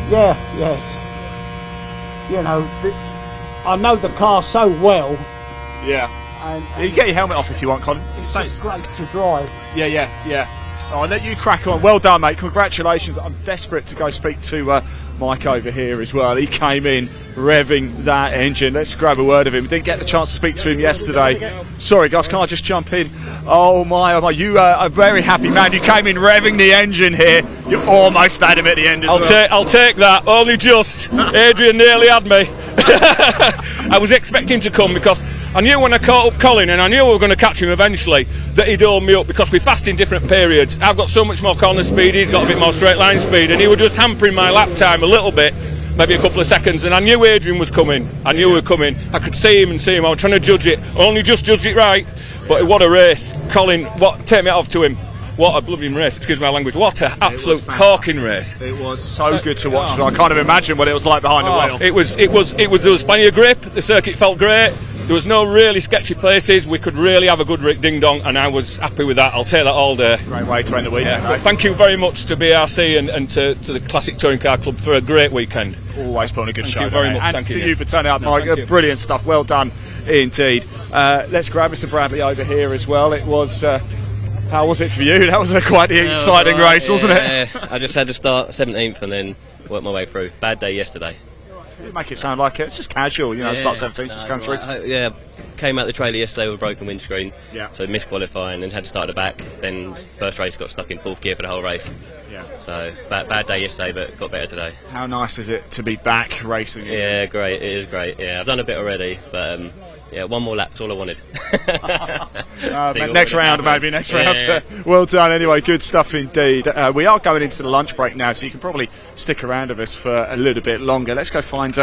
Yeah, yes. You know, I know the car so well.
Yeah. And you can get your helmet off if you want, Colin.
It's just great to drive.
Yeah. I'll let you crack on. Well done, mate. Congratulations. I'm desperate to go speak to Mike over here as well. He came in revving that engine. Let's grab a word of him. We didn't get the chance to speak to him yesterday. Sorry, guys, can I just jump in? Oh my. You are a very happy man. You came in revving the engine here. You almost had him at the end as well.
I'll take that. Only just. Adrian nearly had me. I was expecting to come because I knew when I caught up Colin, and I knew we were going to catch him eventually, that he'd hold me up because we're fast in different periods. I've got so much more corner speed, he's got a bit more straight line speed, and he was just hampering my lap time a little bit, maybe a couple of seconds, and I knew Adrian was coming. I knew he was coming. I could see him. I was trying to judge it. Only just judged it right. But what a race. Colin, take me off to him. What a blooming race, excuse my language. What an absolute corking race.
It was so good to watch. I can't even imagine what it was like behind the wheel.
There was plenty of grip. The circuit felt great. There was no really sketchy places. We could really have a good ding dong, and I was happy with that. I'll take that all day.
Great way to end the weekend.
Yeah. Thank you very much to BRC and to the Classic Touring Car Club for a great weekend.
Always putting a good show.
Thank you very much.
And
thank
to you for turning up, Mike.
Thank you.
Brilliant stuff. Well done indeed. Let's grab Mr. Bradley over here as well. It was. How was it for you? That was quite the exciting race, wasn't it?
I just had to start 17th and then work my way through. Bad day yesterday.
You make it sound like it's just casual, start 17th, just come through.
Came out the trailer yesterday with a broken windscreen,
yeah.
So missed qualifying and had to start at the back. Then first race got stuck in 4th gear for the whole race.
Yeah.
So bad day yesterday, but got better today.
How nice is it to be back racing?
Yeah, great. It is great. Yeah, I've done a bit already, but yeah, one more lap's all I wanted.
Next round, maybe next round.
Yeah.
Well done. Anyway, good stuff indeed. We are going into the lunch break now, so you can probably stick around with us for a little bit longer. Let's go find.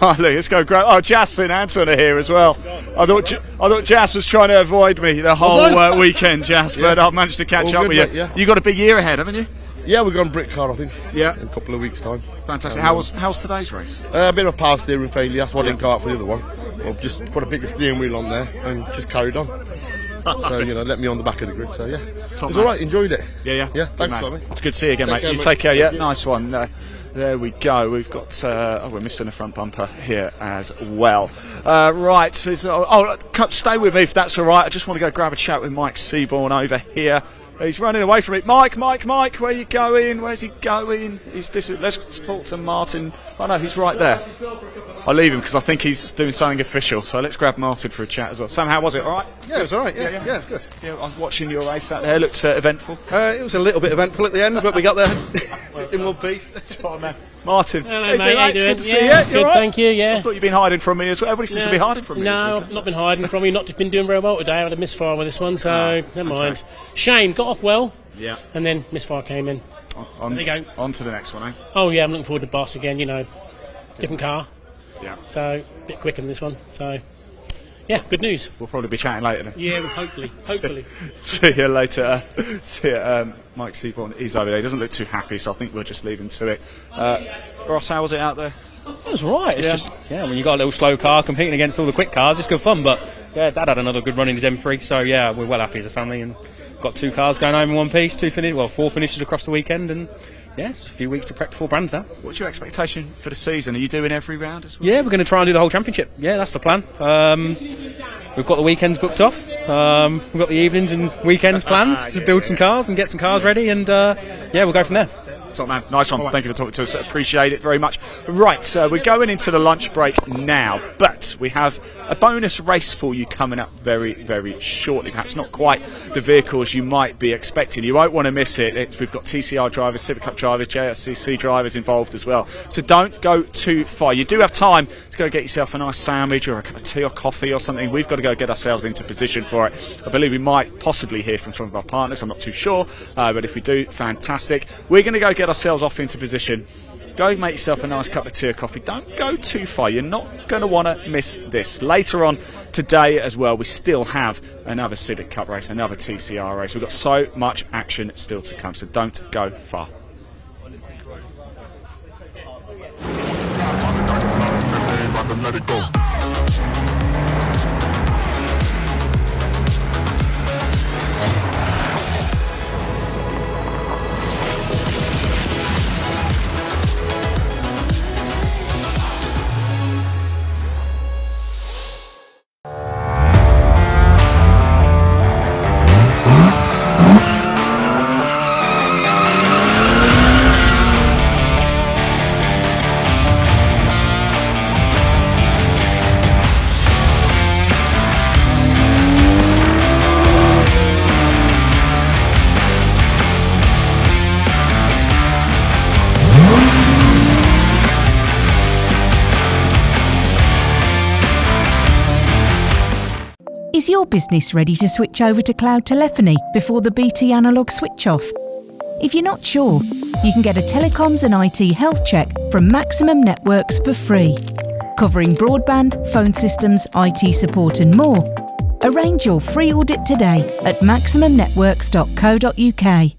Let's go grab. Oh, Jas and Anton are here as well. I thought Jas was trying to avoid me the whole weekend, Jas, but I've managed to catch up with you.
Yeah.
You got a big year ahead, haven't you?
Yeah, we're going Brit car, I think.
Yeah.
In a couple of weeks' time.
Fantastic. How's today's race?
A bit of a power steering failure. That's why I didn't go out for the other one. I've just put a bigger steering wheel on there and just carried on. So, let me on the back of the grid. So, yeah. It was alright, enjoyed it.
Yeah.
Yeah, thanks,
man.
Tommy.
It's good to see you again, mate. You take care, yeah? Nice one. There we go. We've got, we're missing the front bumper here as well. Right, stay with me if that's alright. I just want to go grab a chat with Mike Seaborn over here. He's running away from it. Mike, where are you going? Where's he going? Let's talk to Martin. Oh no, he's right there. I'll leave him because I think he's doing something official. So let's grab Martin for a chat as well. Sam, how was it? All right?
Yeah, it was all right. Yeah, it's good.
Yeah, I was watching your race out there. Looked eventful.
It was a little bit eventful at the end, but we got there in one piece.
Martin,
hello, mate. How you doing?
Good to see you.
Good,
right?
thank you. Yeah.
I thought you'd been hiding from me as well. Everybody seems to be hiding from me.
No, I've not been hiding from you. Not been doing very well today. I had a misfire with this one, so never mind. Shame. Got off well.
Yeah.
And then misfire came in. There you go.
On to the next one, eh?
Oh yeah, I'm looking forward to Boss again. Different car.
Yeah.
So a bit quicker than this one. So yeah, good news.
We'll probably be chatting later then.
Yeah, well, hopefully.
See you later. Mike Seaborn is over there. He doesn't look too happy, so I think we'll just leave him to it. Ross, how was it out there?
It was right. It's just when you got a little slow car competing against all the quick cars, it's good fun. But yeah, Dad had another good run in his M3, so yeah, we're well happy as a family and got 2 cars going home in one piece. 4 finishes across the weekend, and yeah, it's a few weeks to prep for Brands now.
What's your expectation for the season? Are you doing every round as well?
Yeah, we're going to try and do the whole championship. Yeah, that's the plan. We've got the weekends booked off. We've got the evenings and weekends planned to build some cars and get some cars ready, and we'll go from there.
Top man, nice one. Thank you for talking to us. Appreciate it very much. Right, we're going into the lunch break now, but we have a bonus race for you coming up very, very shortly. Perhaps not quite the vehicles you might be expecting. You won't want to miss it. We've got TCR drivers, Civic Cup drivers, JSCC drivers involved as well. So don't go too far. You do have time to go get yourself a nice sandwich or a cup of tea or coffee or something. We've got to go get ourselves into position for it. I believe we might possibly hear from some of our partners. I'm not too sure, but if we do, fantastic. We're going to go get ourselves off into position. Go make yourself a nice cup of tea or coffee. Don't go too far. You're not going to want to miss this. Later on today as well, we still have another Civic Cup race, another TCR race. We've got so much action still to come, so don't go far.
Let it go.
Is your business ready to switch over to cloud telephony before the BT analogue switch off? If you're not sure, you can get a telecoms and IT health check from Maximum Networks for free, covering broadband, phone systems, IT support and more. Arrange your free audit today at maximumnetworks.co.uk.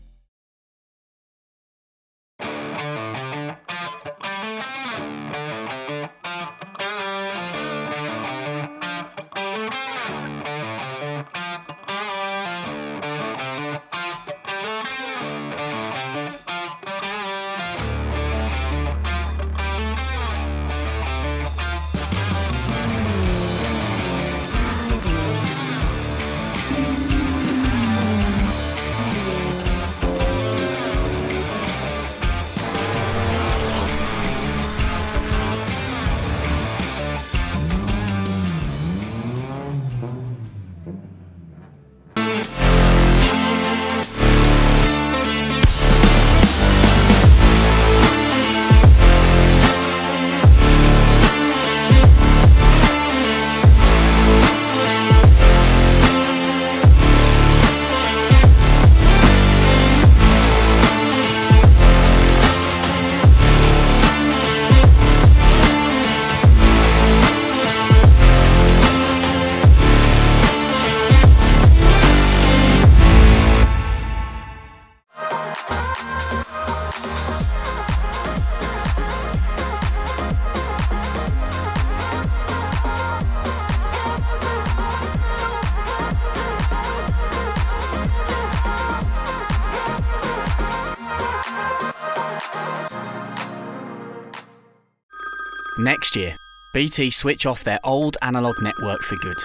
Next year, BT switch off their old analogue network for good.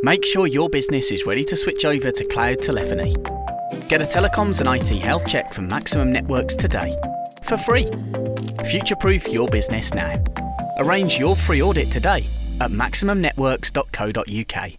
Make sure your business is ready to switch over to cloud telephony. Get a telecoms and IT health check from Maximum Networks today, for free. Future-proof your business now. Arrange your free audit today at maximumnetworks.co.uk.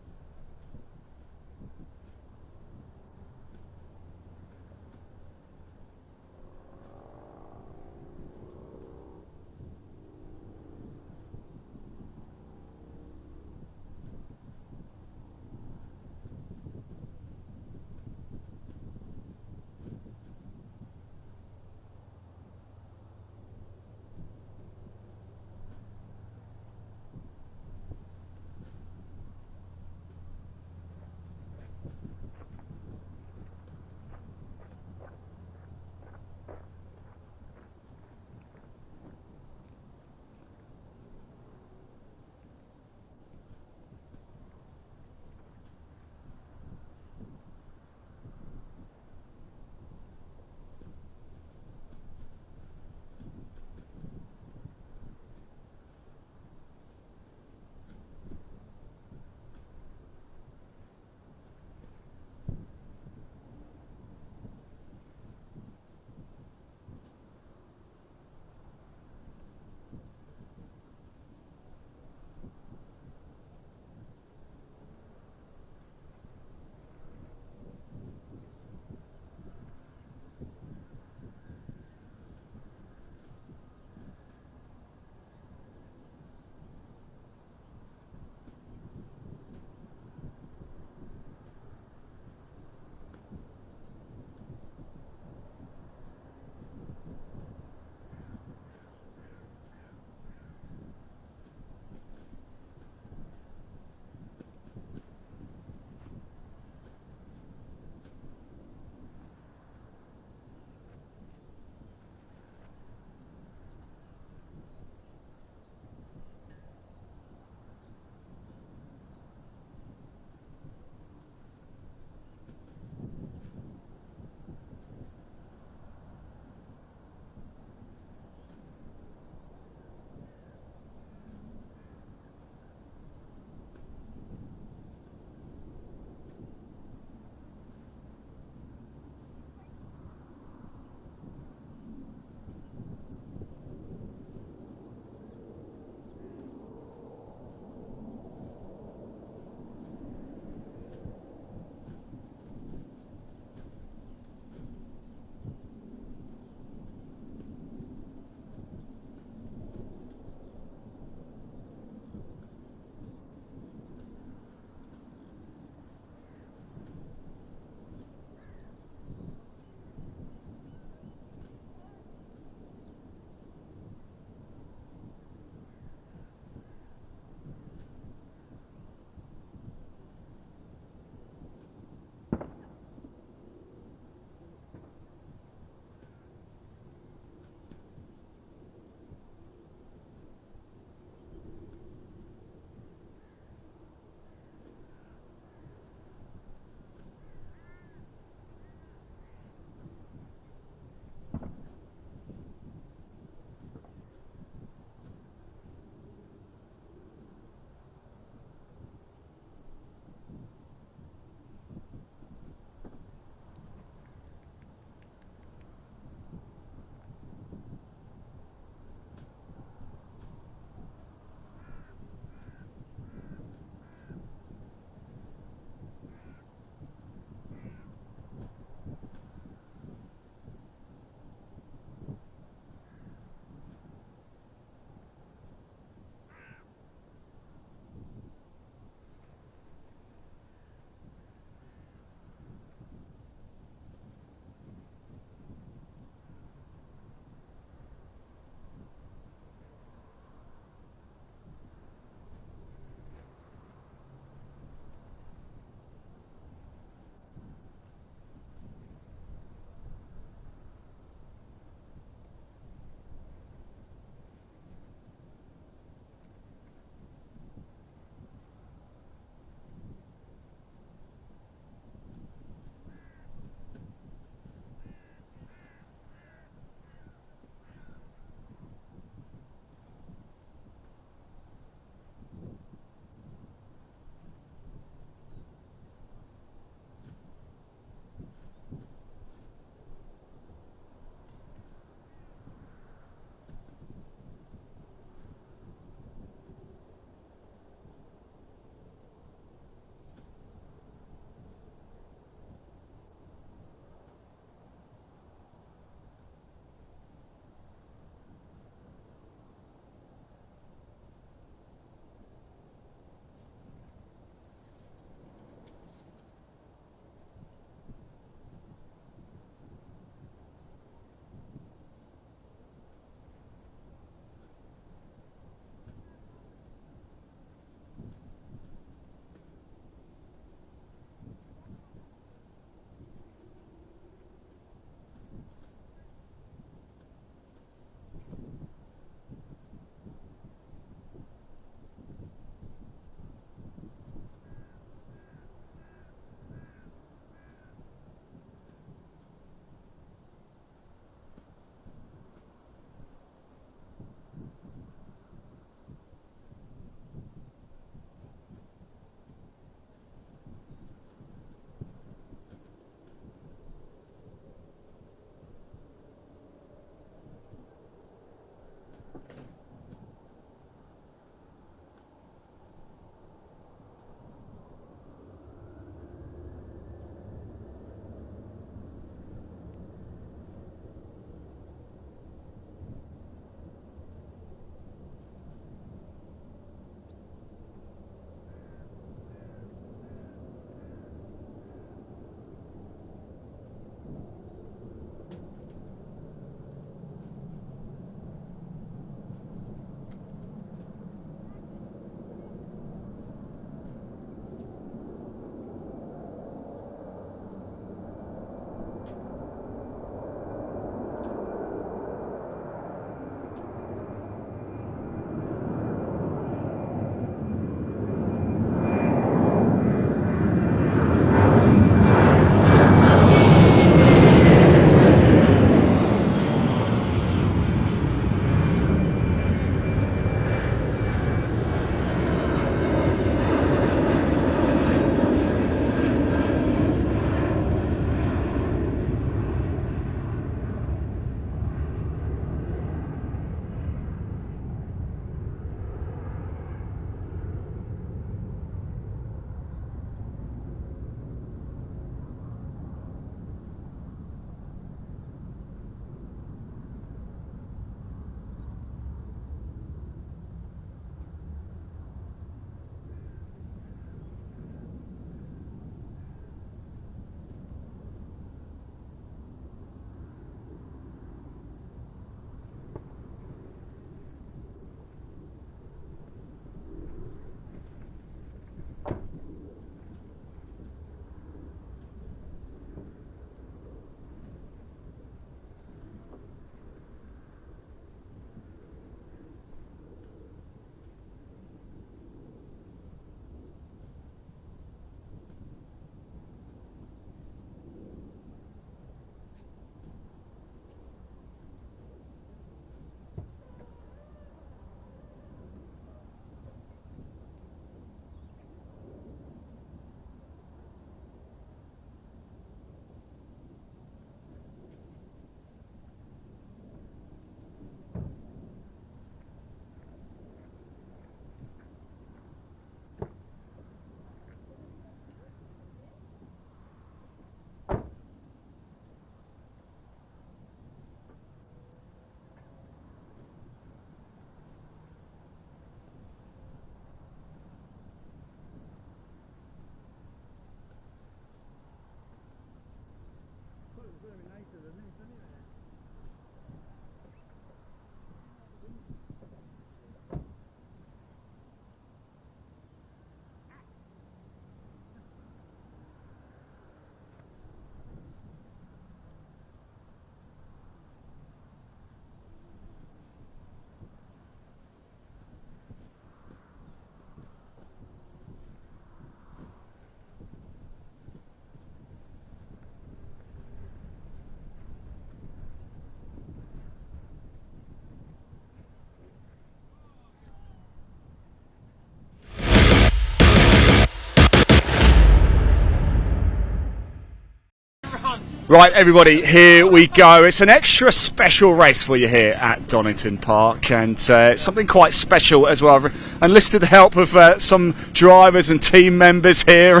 Right, everybody, here we go. It's an extra special race for you here at Donington Park, and something quite special as well. I've enlisted the help of some drivers and team members here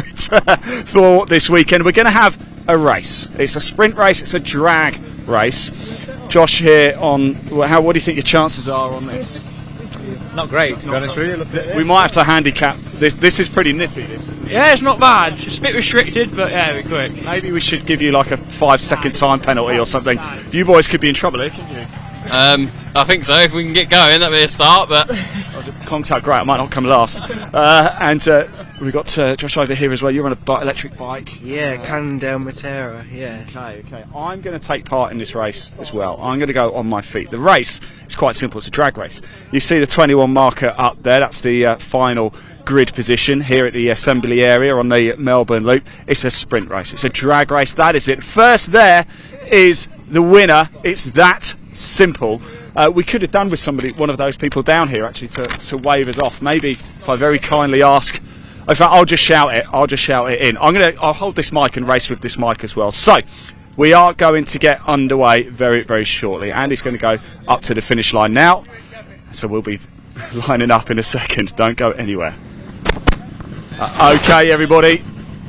for this weekend. We're going to have a race. It's a sprint race, it's a drag race. Josh here on, what do you think your chances are on this?
Not great, to be honest with you.
We might have to handicap this. This is pretty nippy, this, isn't it?
Yeah, it's not bad. It's a bit restricted, but yeah, it'll be quick.
Maybe we should give you like a 5-second time penalty or something. You boys could be in trouble here, couldn't you?
I think so. If we can get going, that'll be a start. But
contact, great. I might not come last. We've got Josh over here as well. You're on a electric bike.
Yeah, Cannondale Matera. Yeah.
Okay. I'm going to take part in this race as well. I'm going to go on my feet. The race is quite simple. It's a drag race. You see the 21 marker up there. That's the final grid position here at the assembly area on the Melbourne Loop. It's a sprint race. It's a drag race. That is it. First there is the winner. It's that simple. We could have done with one of those people down here actually to wave us off. Maybe if I very kindly ask. In fact, I'll just shout it. I'll just shout it in. I'll hold this mic and race with this mic as well. So we are going to get underway very, very shortly. Andy's going to go up to the finish line now. So we'll be lining up in a second. Don't go anywhere. Okay, everybody.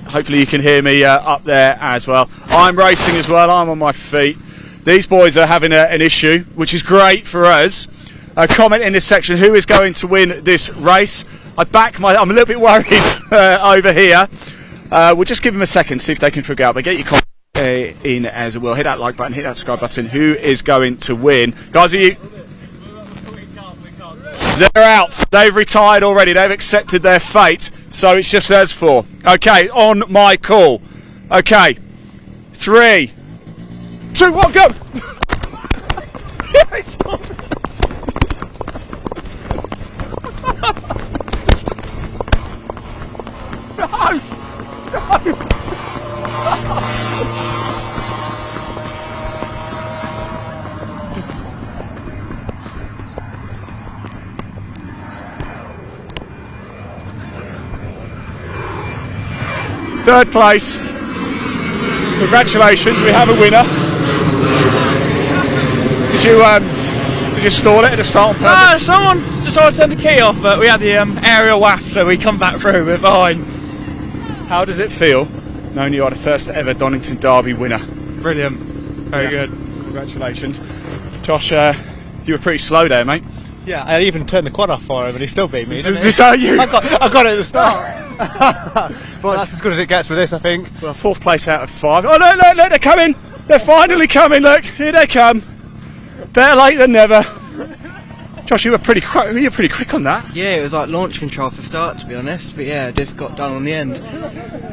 Hopefully you can hear me up there as well. I'm racing as well. I'm on my feet. These boys are having an issue, which is great for us. Comment in this section who is going to win this race. I'm a little bit worried over here. We'll just give them a second, see if they can figure out. But get your comment in as well. Hit that like button, hit that subscribe button. Who is going to win? Guys, are you? They're out. They've retired already. They've accepted their fate. So it's just us four. Okay, on my call. Okay, 3, 2, 1, go! Third place. Congratulations, we have a winner. Did you stall it at the start?
No, someone decided to turn the key off, but we had the aerial waft, so we come back through. We're fine.
How does it feel knowing you are the first ever Donington Derby winner?
Brilliant. Very good.
Congratulations. Josh, you were pretty slow there, mate.
Yeah, I even turned the quad off for him and he still beat me.
Is this how you?
I got it at the start. But that's as good as it gets for this, I think.
Well, 4th place out of 5. Oh, look, they're coming. They're finally coming, look. Here they come. Better late than never. Josh, you were pretty quick on that.
Yeah, it was like launch control for start, to be honest. But yeah, just got done on the end.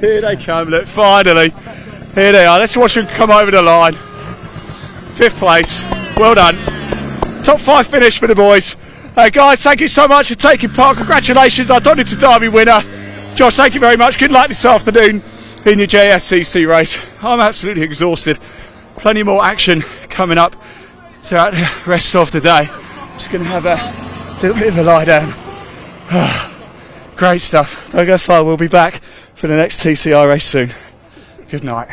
Here they come, look, finally. Here they are. Let's watch them come over the line. 5th place. Well done. Top 5 finish for the boys. Guys, thank you so much for taking part. Congratulations, our Donington Derby winner. Josh, thank you very much. Good luck this afternoon in your JSCC race. I'm absolutely exhausted. Plenty more action coming up throughout the rest of the day. Just going to have a little bit of a lie down. Great stuff. Don't go far. We'll be back for the next TCR race soon. Good night.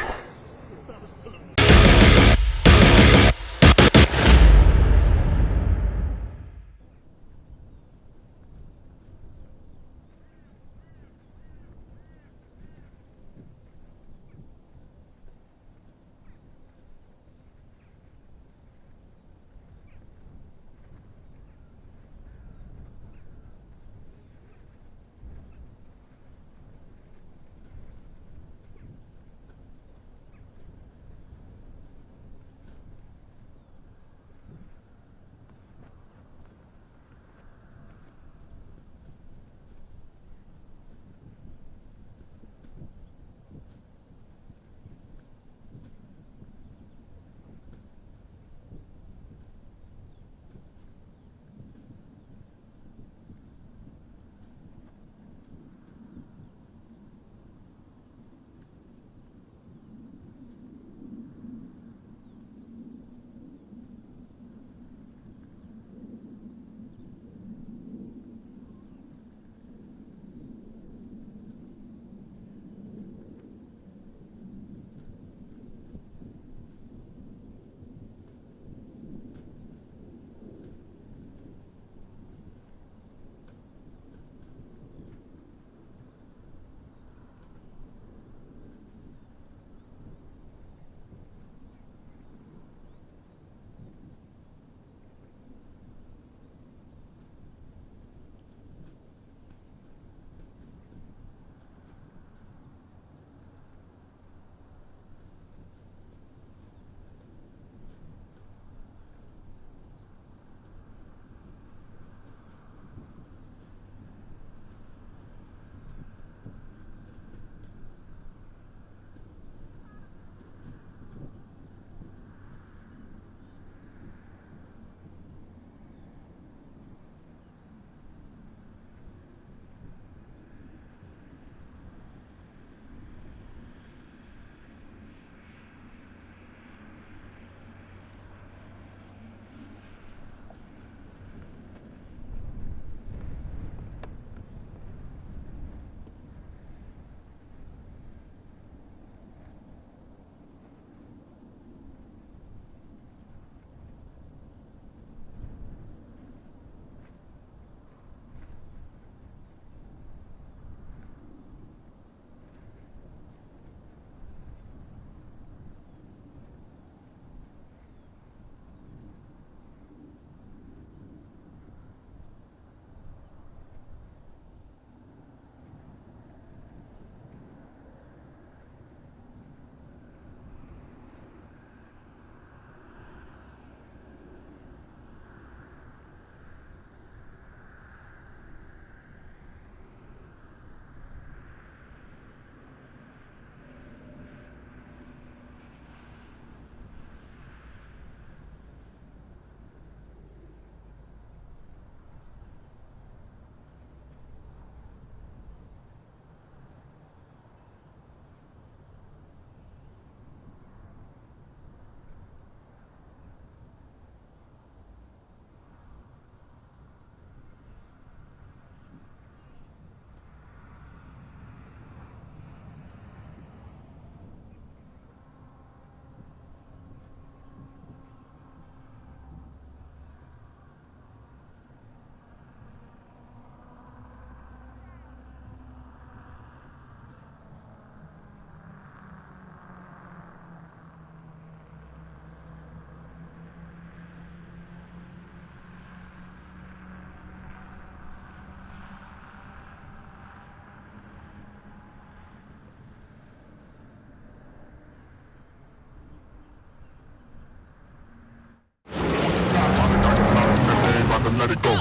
and let it go.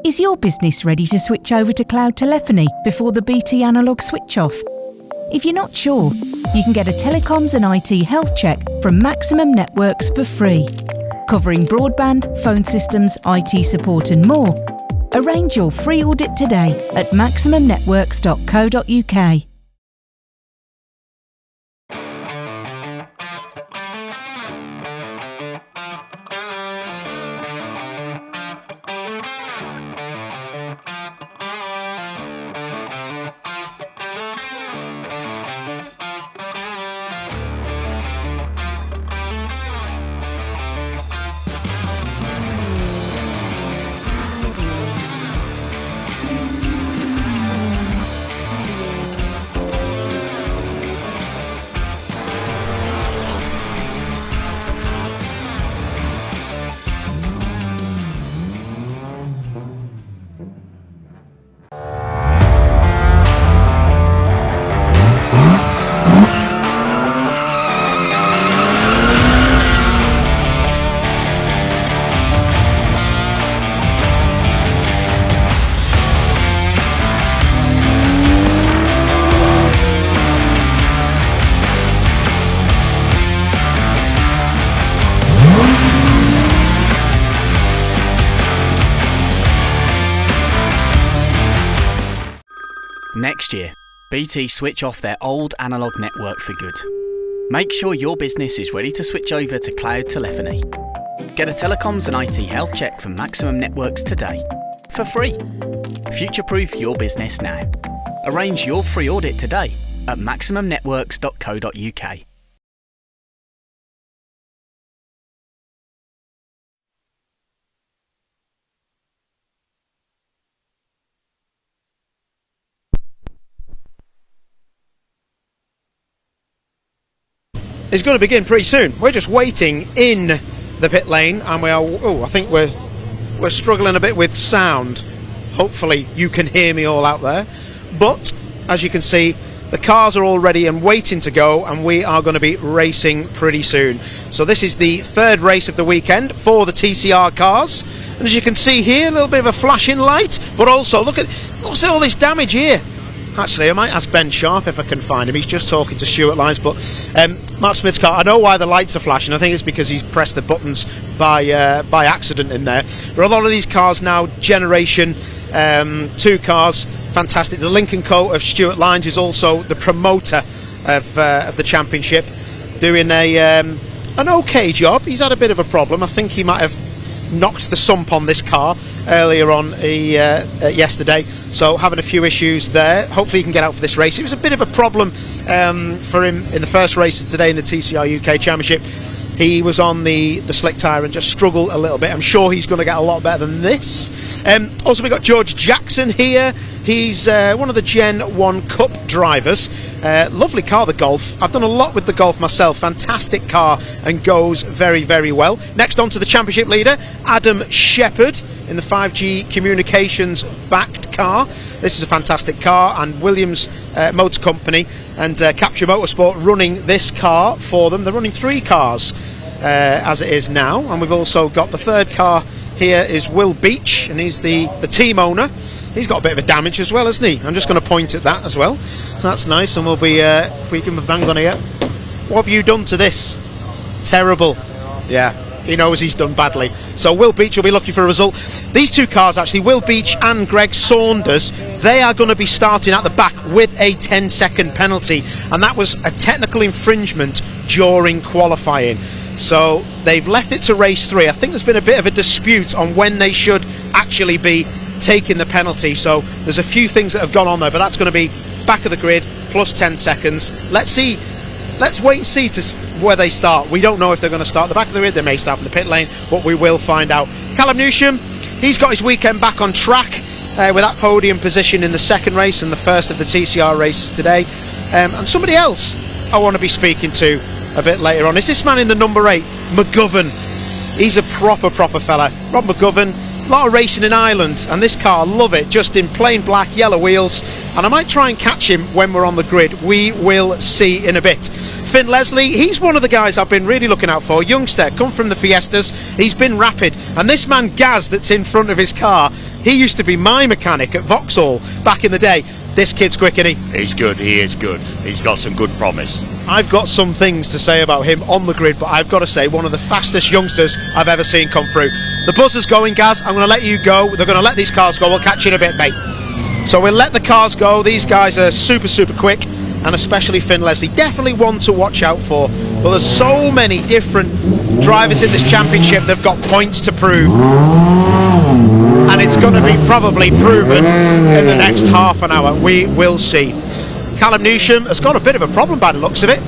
Is your business ready to switch over to cloud telephony before the BT analog switch off? If you're not sure, you can get a telecoms and IT health check from Maximum Networks for free, covering broadband, phone systems, IT support and more. Arrange your free audit today at maximumnetworks.co.uk.
Next year, BT switch off their old analogue network for good. Make sure your business is ready to switch over to cloud telephony. Get a telecoms and IT health check from Maximum Networks today, for free. Future-proof your business now. Arrange your free audit today at maximumnetworks.co.uk.
Is going to begin pretty soon. We're just waiting in the pit lane, and we are. Oh, I think we're struggling a bit with sound. Hopefully, you can hear me all out there. But as you can see, the cars are all ready and waiting to go, and we are going to be racing pretty soon. So this is the third race of the weekend for the TCR cars, and as you can see here, a little bit of a flashing light, but also look at all this damage here. Actually, I might ask Ben Sharp if I can find him. He's just talking to Stuart Lyons. But Mark Smith's car, I know why the lights are flashing. I think it's because he's pressed the buttons by accident in there. But a lot of these cars now, Generation 2 cars, fantastic. The Lincoln Co of Stuart Lyons is also the promoter of the championship, doing an okay job. He's had a bit of a problem. I think he might have knocked the sump on this car earlier on yesterday, so having a few issues there. Hopefully he can get out for this race. It was a bit of a problem for him in the first race of today in the TCR UK Championship. He was on the slick tyre and just struggled a little bit. I'm sure he's going to get a lot better than this. Also, we've got George Jackson here. He's one of the Gen 1 Cup drivers. Lovely car, the Golf. I've done a lot with the Golf myself. Fantastic car and goes very, very well. Next on to the championship leader, Adam Shepherd in the 5G Communications backed car. This is a fantastic car, and Williams Motor Company and Capture Motorsport running this car for them. They're running 3 cars as it is now, and we've also got the third car here is Will Beach, and he's the team owner He's got a bit of a damage as well, hasn't he? I'm just going to point at that as well. So that's nice, and we'll be, if we give him a bang on here. What have you done to this? Terrible. Yeah, he knows he's done badly. So Will Beach will be looking for a result. These two cars, actually, Will Beach and Greg Saunders, they are going to be starting at the back with a 10-second penalty, and that was a technical infringement during qualifying. So they've left it to race 3. I think there's been a bit of a dispute on when they should actually be taking the penalty, so there's a few things that have gone on there, but that's going to be back of the grid plus 10 seconds. Let's wait and see where they start. We don't know if they're going to start at the back of the grid. They may start from the pit lane, but we will find out. Callum Newsham, he's got his weekend back on track with that podium position in the second race and the first of the TCR races today. And somebody else I want to be speaking to a bit later on is this man in the number 8, McGovern. He's a proper fella. Rob McGovern, a lot of racing in Ireland, and this car, love it, just in plain black, yellow wheels, and I might try and catch him when we're on the grid. We will see in a bit. Finn Leslie, he's one of the guys I've been really looking out for. Youngster, come from the Fiestas, he's been rapid, and this man Gaz that's in front of his car, he used to be my mechanic at Vauxhall back in the day. This kid's quick, isn't he?
He's good, he is good. He's got some good promise.
I've got some things to say about him on the grid, but I've got to say, one of the fastest youngsters I've ever seen come through. The buzzer's going, Gaz. I'm going to let you go. They're going to let these cars go. We'll catch you in a bit, mate. So we'll let the cars go. These guys are super quick, and especially Finn Leslie. Definitely one to watch out for. But there's so many different drivers in this championship that have got points to prove. And it's going to be probably proven in the next half an hour. We will see. Callum Newsham has got a bit of a problem by the looks of it.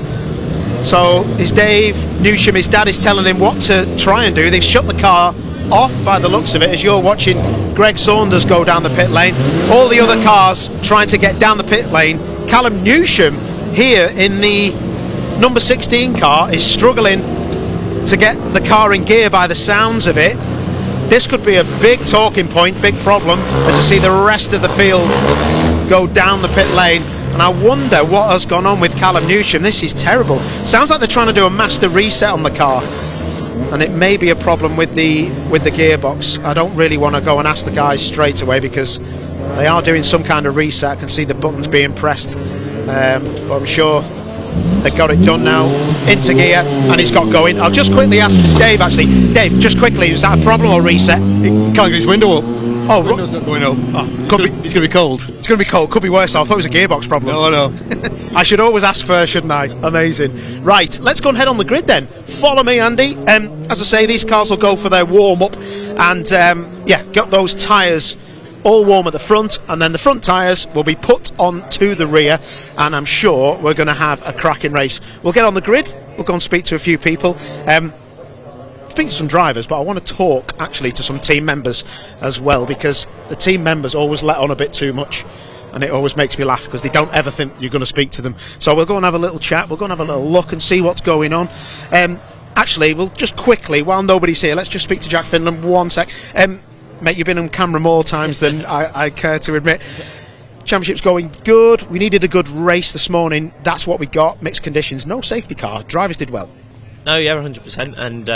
So is Dave Newsham, his dad is telling him what to try and do. They've shut the car off by the looks of it as you're watching Greg Saunders go down the pit lane. All the other cars trying to get down the pit lane. Callum Newsham here in the number 16 car is struggling to get the car in gear by the sounds of it. This could be a big talking point, big problem, as I see the rest of the field go down the pit lane. And I wonder what has gone on with Callum Newsham. This is terrible. Sounds like they're trying to do a master reset on the car, and it may be a problem with the gearbox. I don't really want to go and ask the guys straight away because they are doing some kind of reset. I can see the buttons being pressed, but I'm sure they got it done now. Into gear, and he's got going. I'll just quickly ask Dave, actually. Dave, just quickly, is that a problem or reset?
He can't get his window up.
Oh,
window's not going up.
It's going
to be cold.
It's going to be cold. Could be worse. I thought it was a gearbox problem.
No.
I should always ask first, shouldn't I? Amazing. Right, let's go and head on the grid then. Follow me, Andy. As I say, these cars will go for their warm-up, and get those tyres all warm at the front, and then the front tyres will be put onto the rear, and I'm sure we're going to have a cracking race. We'll get on the grid. We'll go and speak to a few people. Speak to some drivers, but I want to talk actually to some team members as well, because the team members always let on a bit too much, and it always makes me laugh because they don't ever think you're going to speak to them. So we'll go and have a little chat, we'll go and have a little look and see what's going on. Actually, we'll just quickly, while nobody's here, let's just speak to Jack Finland 1 sec. Mate, you've been on camera more times than I care to admit. Championship's going good. We needed a good race this morning. That's what we got. Mixed conditions, no safety car. Drivers did well.
No, yeah, 100%, and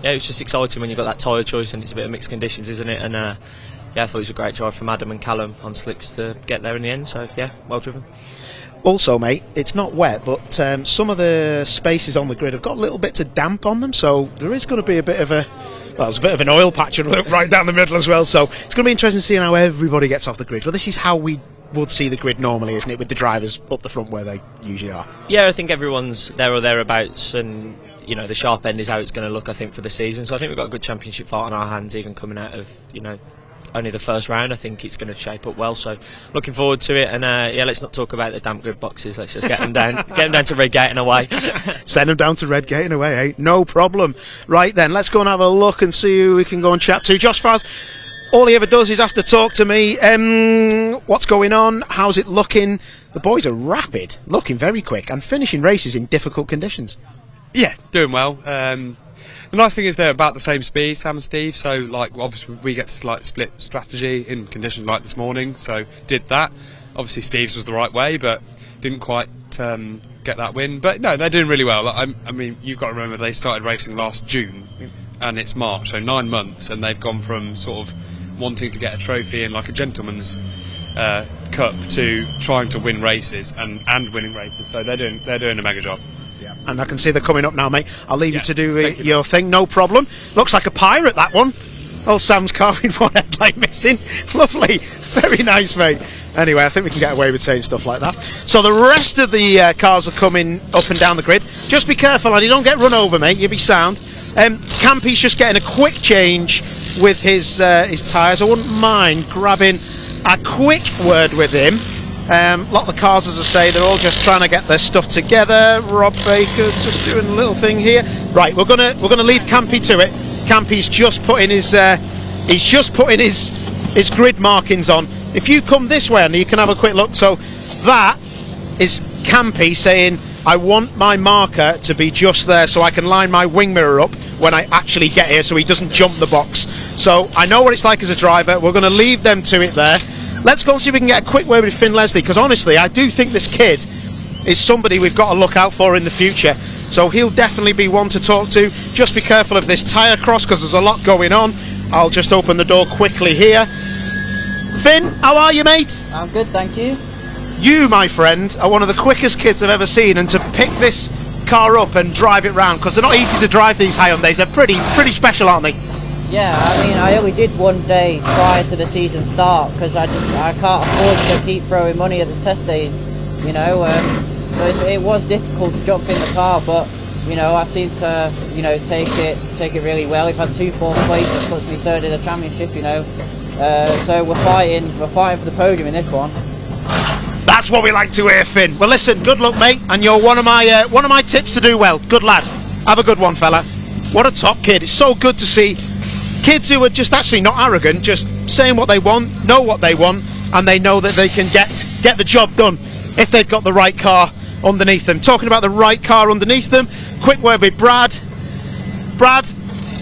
it's just exciting when you've got that tyre choice and it's a bit of mixed conditions, isn't it? And I thought it was a great drive from Adam and Callum on slicks to get there in the end, so yeah, well driven.
Also, mate, it's not wet, but some of the spaces on the grid have got little bits of damp on them, so there is going to be a bit of there's a bit of an oil patch right down the middle as well, so it's going to be interesting seeing how everybody gets off the grid. But this is how we would see the grid normally, isn't it, with the drivers up the front where they usually are?
Yeah, I think everyone's there or thereabouts, and the sharp end is how it's going to look, I think, for the season. So I think we've got a good championship fight on our hands, even coming out of only the first round. I think it's going to shape up well, so looking forward to it. And let's not talk about the damp grid boxes, let's just get them down to Redgate and away.
Send them down to Redgate and away, eh? No problem. Right then, let's go and have a look and see who we can go and chat to. Josh Faz, all he ever does is have to talk to me. What's going on? How's it looking? The boys are rapid, looking very quick, and finishing races in difficult conditions.
Yeah, doing well. The nice thing is they're about the same speed, Sam and Steve, so obviously we get to split strategy in conditions like this morning, so did that. Obviously Steve's was the right way, but didn't quite get that win. But no, they're doing really well. I mean, you've got to remember they started racing last June, and it's March, so 9 months, and they've gone from sort of wanting to get a trophy in like a gentleman's cup to trying to win races and winning races. So they're doing a mega job.
Yeah. And I can see they're coming up now, mate. I'll leave you to do your thing, no problem. Looks like a pirate, that one. Old Sam's car with one headlight missing. Lovely. Very nice, mate. Anyway, I think we can get away with saying stuff like that. So the rest of the cars are coming up and down the grid. Just be careful, and you don't get run over, mate. You'll be sound. Campy's just getting a quick change with his tyres. I wouldn't mind grabbing a quick word with him. A lot of the cars, as I say, they're all just trying to get their stuff together. Rob Baker's just doing a little thing here. Right, we're gonna leave Campy to it. Campy's just putting his grid markings on. If you come this way, and you can have a quick look. So that is Campy saying, I want my marker to be just there so I can line my wing mirror up when I actually get here so he doesn't jump the box. So I know what it's like as a driver. We're going to leave them to it there. Let's go and see if we can get a quick word with Finn Leslie, because honestly I do think this kid is somebody we've got to look out for in the future. So he'll definitely be one to talk to. Just be careful of this tyre cross because there's a lot going on. I'll just open the door quickly here. Finn, how are you, mate?
I'm good, thank you.
You, my friend, are one of the quickest kids I've ever seen, and to pick this car up and drive it round, because they're not easy to drive, these Hyundais. They're pretty special, aren't they?
Yeah, I mean, I only did one day prior to the season start because I can't afford to keep throwing money at the test days, you know. So it was difficult to jump in the car, but you know, I seem to, you know, take it really well. We've had 2 4th places, puts me 3rd in the championship, you know. So we're fighting for the podium in this one.
That's what we like to hear, Finn. Well, listen, good luck, mate, and you're one of my tips to do well. Good lad. Have a good one, fella. What a top kid. It's so good to see kids who are just actually not arrogant, just saying what they want, know what they want, and they know that they can get the job done if they've got the right car underneath them. Talking about the right car underneath them, quick word with Brad. Brad,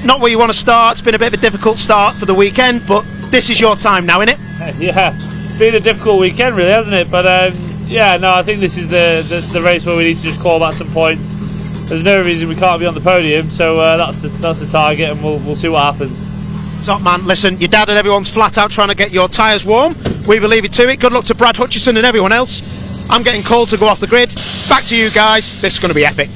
not where you want to start. It's been a bit of a difficult start for the weekend, but this is your time now, innit?
Yeah, it's been a difficult weekend, really, hasn't it? But yeah, no, I think this is the race where we need to just claw back some points. There's no reason we can't be on the podium, so that's the target, and we'll see what happens.
Top man, listen, your dad and everyone's flat out trying to get your tyres warm. We will leave it to it. Good luck to Brad Hutchison and everyone else. I'm getting called to go off the grid. Back to you guys. This is going to be epic.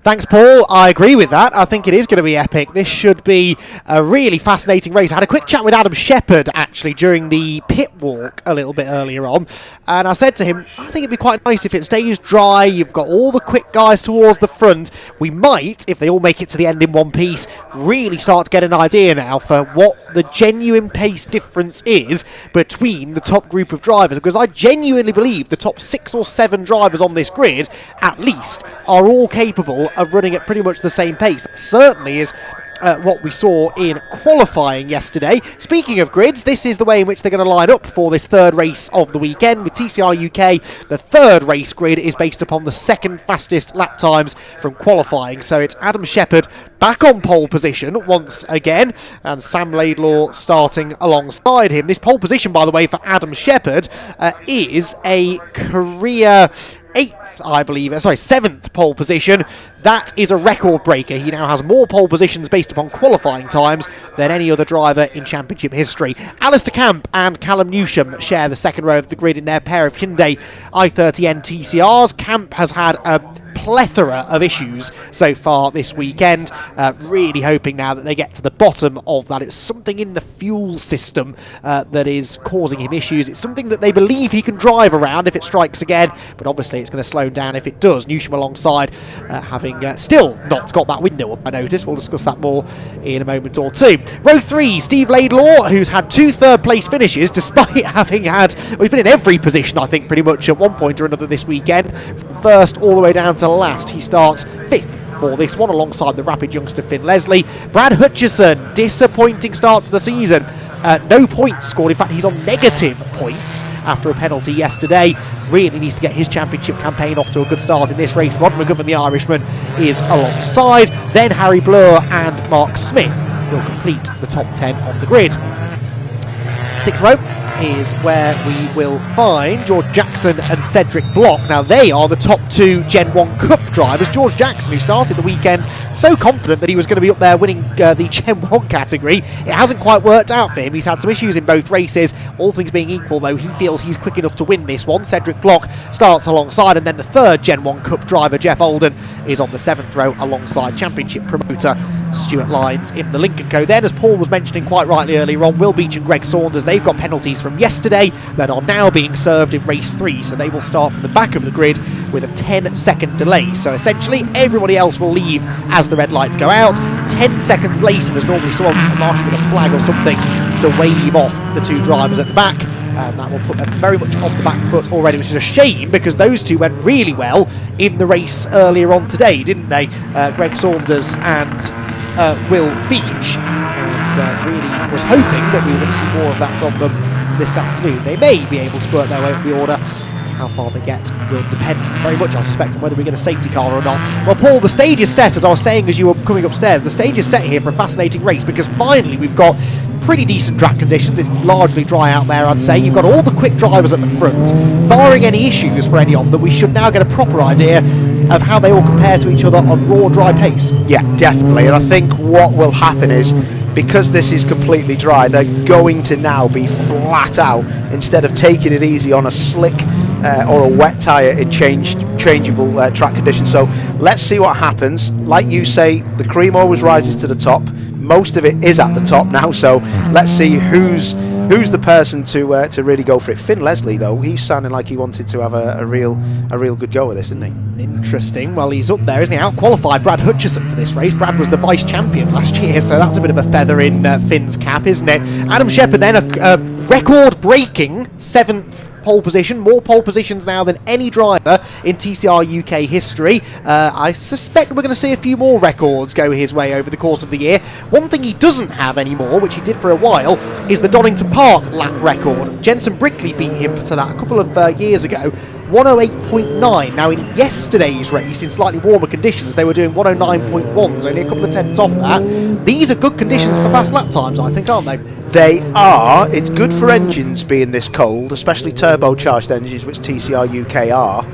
Thanks, Paul. I agree with that. I think it is going to be epic. This should be a really fascinating race. I had a quick chat with Adam Shepherd, actually, during the pit walk a little bit earlier on. And I said to him, I think it'd be quite nice if it stays dry. You've got all the quick guys towards the front. We might, if they all make it to the end in one piece, really start to get an idea now for what the genuine pace difference is between the top group of drivers. Because I genuinely believe the top 6 or 7 drivers on this grid, at least, are all capable of running at pretty much the same pace. That certainly is what we saw in qualifying yesterday. Speaking of grids, this is the way in which they're going to line up for this 3rd race of the weekend. With TCR UK, the 3rd race grid is based upon the 2nd fastest lap times from qualifying. So it's Adam Shepherd back on pole position once again, and Sam Laidlaw starting alongside him. This pole position, by the way, for Adam Shepherd is a career 7th pole position. That is a record breaker. He now has more pole positions based upon qualifying times than any other driver in championship history. Alistair Camp and Callum Newsham share the 2nd row of the grid in their pair of Hyundai i30N TCRs. Camp has had a plethora of issues so far this weekend. Really hoping now that they get to the bottom of that. It's something in the fuel system that is causing him issues. It's something that they believe he can drive around if it strikes again, but obviously it's going to slow him down if it does. Newsham alongside, having still not got that window up, I notice. We'll discuss that more in a moment or two. Row 3, Steve Laidlaw, who's had 2 3rd place finishes despite having had, well, he's been in every position, I think, pretty much at one point or another this weekend. From first all the way down to last. He starts 5th for this one alongside the rapid youngster Finn Leslie. Brad Hutchison, disappointing start to the season. No points scored. In fact, he's on negative points after a penalty yesterday. Really needs to get his championship campaign off to a good start in this race. Rod McGovern, the Irishman, is alongside. Then Harry Blur and Mark Smith will complete the top 10 on the grid. 6th row, is where we will find George Jackson and Cedric Block. Now they are the top 2 Gen 1 Cup drivers. George Jackson, who started the weekend so confident that he was going to be up there winning the Gen 1 category. It hasn't quite worked out for him. He's had some issues in both races. All things being equal, though, he feels he's quick enough to win this one. Cedric Block starts alongside, and then the 3rd Gen 1 Cup driver, Jeff Olden, is on the 7th row alongside Championship promoter Stuart Lyons in the Lincoln Co. Then, as Paul was mentioning quite rightly earlier on, Will Beach and Greg Saunders, they've got penalties from yesterday that are now being served in race 3, so they will start from the back of the grid with a 10-second delay. So essentially everybody else will leave as the red lights go out. 10 seconds later there's normally someone marshal with a flag or something to wave off the 2 drivers at the back, and that will put them very much on the back foot already, which is a shame because those 2 went really well in the race earlier on today, didn't they? Greg Saunders and Will Beach, and really was hoping that we were going to see more of that from them this afternoon. They may be able to work their way up the order. How far they get will depend very much, I suspect, on whether we get a safety car or not. Well, Paul, the stage is set, as I was saying as you were coming upstairs. The stage is set here for a fascinating race because finally we've got pretty decent track conditions. It's largely dry out there, I'd say. You've got all the quick drivers at the front. Barring any issues for any of them, we should now get a proper idea of how they all compare to each other on raw, dry pace.
Yeah, definitely. And I think what will happen is, because this is completely dry, they're going to now be flat out instead of taking it easy on a slick or a wet tyre in changeable track conditions. So let's see what happens. Like you say, the cream always rises to the top. Most of it is at the top now, so let's see who's the person to really go for it. Finn Leslie, though, he's sounding like he wanted to have a real good go at this, didn't he?
Interesting. Well, he's up there, isn't he? Out-qualified Brad Hutchison for this race. Brad was the vice champion last year, so that's a bit of a feather in Finn's cap, isn't it? Adam Shepherd then, a record-breaking 7th pole position, more pole positions now than any driver in TCR UK history. I suspect we're going to see a few more records go his way over the course of the year. One thing he doesn't have anymore, which he did for a while, is the Donington Park lap record. Jensen Brickley beat him to that a couple of years ago. 108.9. Now in yesterday's race, in slightly warmer conditions, they were doing 109.1s, only a couple of tenths off that. These are good conditions for fast lap times, I think, aren't they?
They are. It's good for engines being this cold, especially turbocharged engines, which TCR UK are.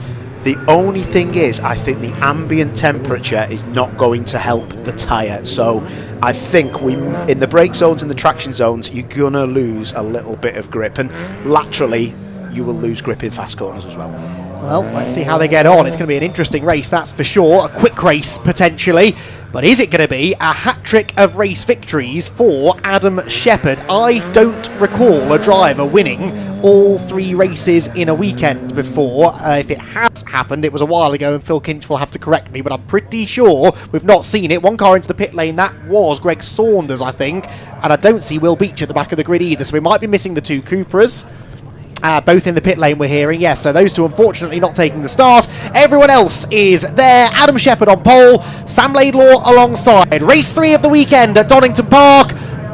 The only thing is, I think the ambient temperature is not going to help the tyre. So I think in the brake zones and the traction zones, you're going to lose a little bit of grip. And laterally, you will lose grip in fast corners as well.
Well, let's see how they get on. It's going to be an interesting race, that's for sure. A quick race, potentially. But is it going to be a hat-trick of race victories for Adam Shepherd? I don't recall a driver winning all 3 races in a weekend before. If it has happened, it was a while ago, and Phil Kinch will have to correct me, but I'm pretty sure we've not seen it. One car into the pit lane, that was Greg Saunders, I think. And I don't see Will Beach at the back of the grid either, so we might be missing the 2 Cupras. Both in the pit lane, we're hearing. Yes, so those 2 unfortunately not taking the start. Everyone else is there. Adam Shepherd on pole, Sam Laidlaw alongside. Race 3 of the weekend at Donington Park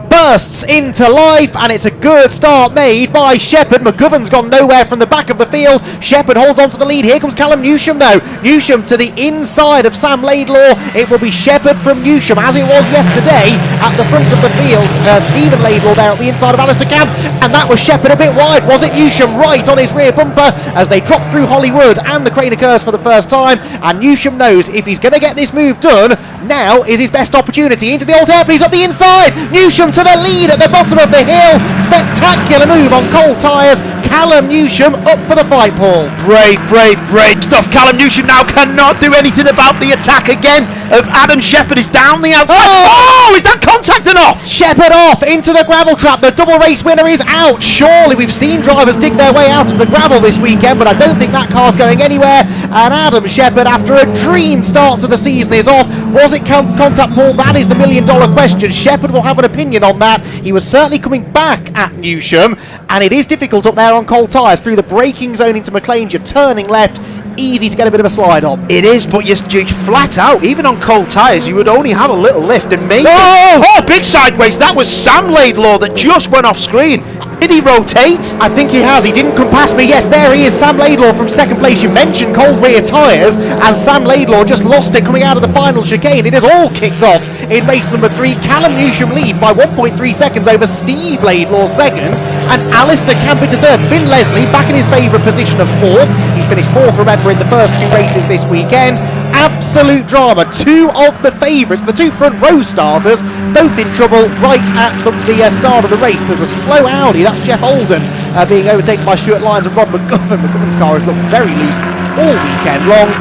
bursts into life, and it's a good start made by Shepherd. McGovern's gone nowhere from the back of the field. Shepherd holds on to the lead. Here comes Callum Newsham, though. Newsham to the inside of Sam Laidlaw. It will be Shepherd from Newsham, as it was yesterday at the front of the field. Stephen Laidlaw there at the inside of Alistair Camp, and that was Shepherd a bit wide, was it? Newsham right on his rear bumper as they drop through Hollywood, and the crane occurs for the first time, and Newsham knows if he's going to get this move done, now is his best opportunity. Into the old hairpin, he's at the inside. Newsham to the lead at the bottom of the hill. Spectacular move on cold tyres. Callum Newsham up for the fight, Paul.
Brave stuff. Callum Newsham now cannot do anything about the attack again of Adam Shepherd. Is down the outside. Oh, is that contact enough?
Shepherd off into the gravel trap. The double race winner is out. Surely we've seen drivers dig their way out of the gravel this weekend, but I don't think that car's going anywhere. And Adam Shepherd, after a dream start to the season, is off. Was it contact, Paul? That is the $1 million question. Shepherd will have an opinion on that. He was certainly coming back at Newsham, and it is difficult up there on cold tyres. Through the braking zone into McLean's, you're turning left. Easy to get a bit of a slide on.
It is, but you're flat out. Even on cold tyres, you would only have a little lift, and maybe...
Oh,
big sideways. That was Sam Laidlaw that just went off screen. Did he rotate?
I think he has. He didn't come past me. Yes, there he is. Sam Laidlaw from second place. You mentioned cold rear tyres, and Sam Laidlaw just lost it coming out of the final chicane. It is all kicked off in race number 3. Callum Newsham leads by 1.3 seconds over Steve Laidlaw second, and Alistair Camp into third. Finn Leslie back in his favourite position of 4th. He's finished 4th, remember, in the first 2 races this weekend. Absolute drama. 2 of the favourites, the 2 front row starters, both in trouble right at the start of the race. There's a slow Audi, that's Jeff Olden, being overtaken by Stuart Lyons and Rob McGovern. McGovern's car has looked very loose all weekend long.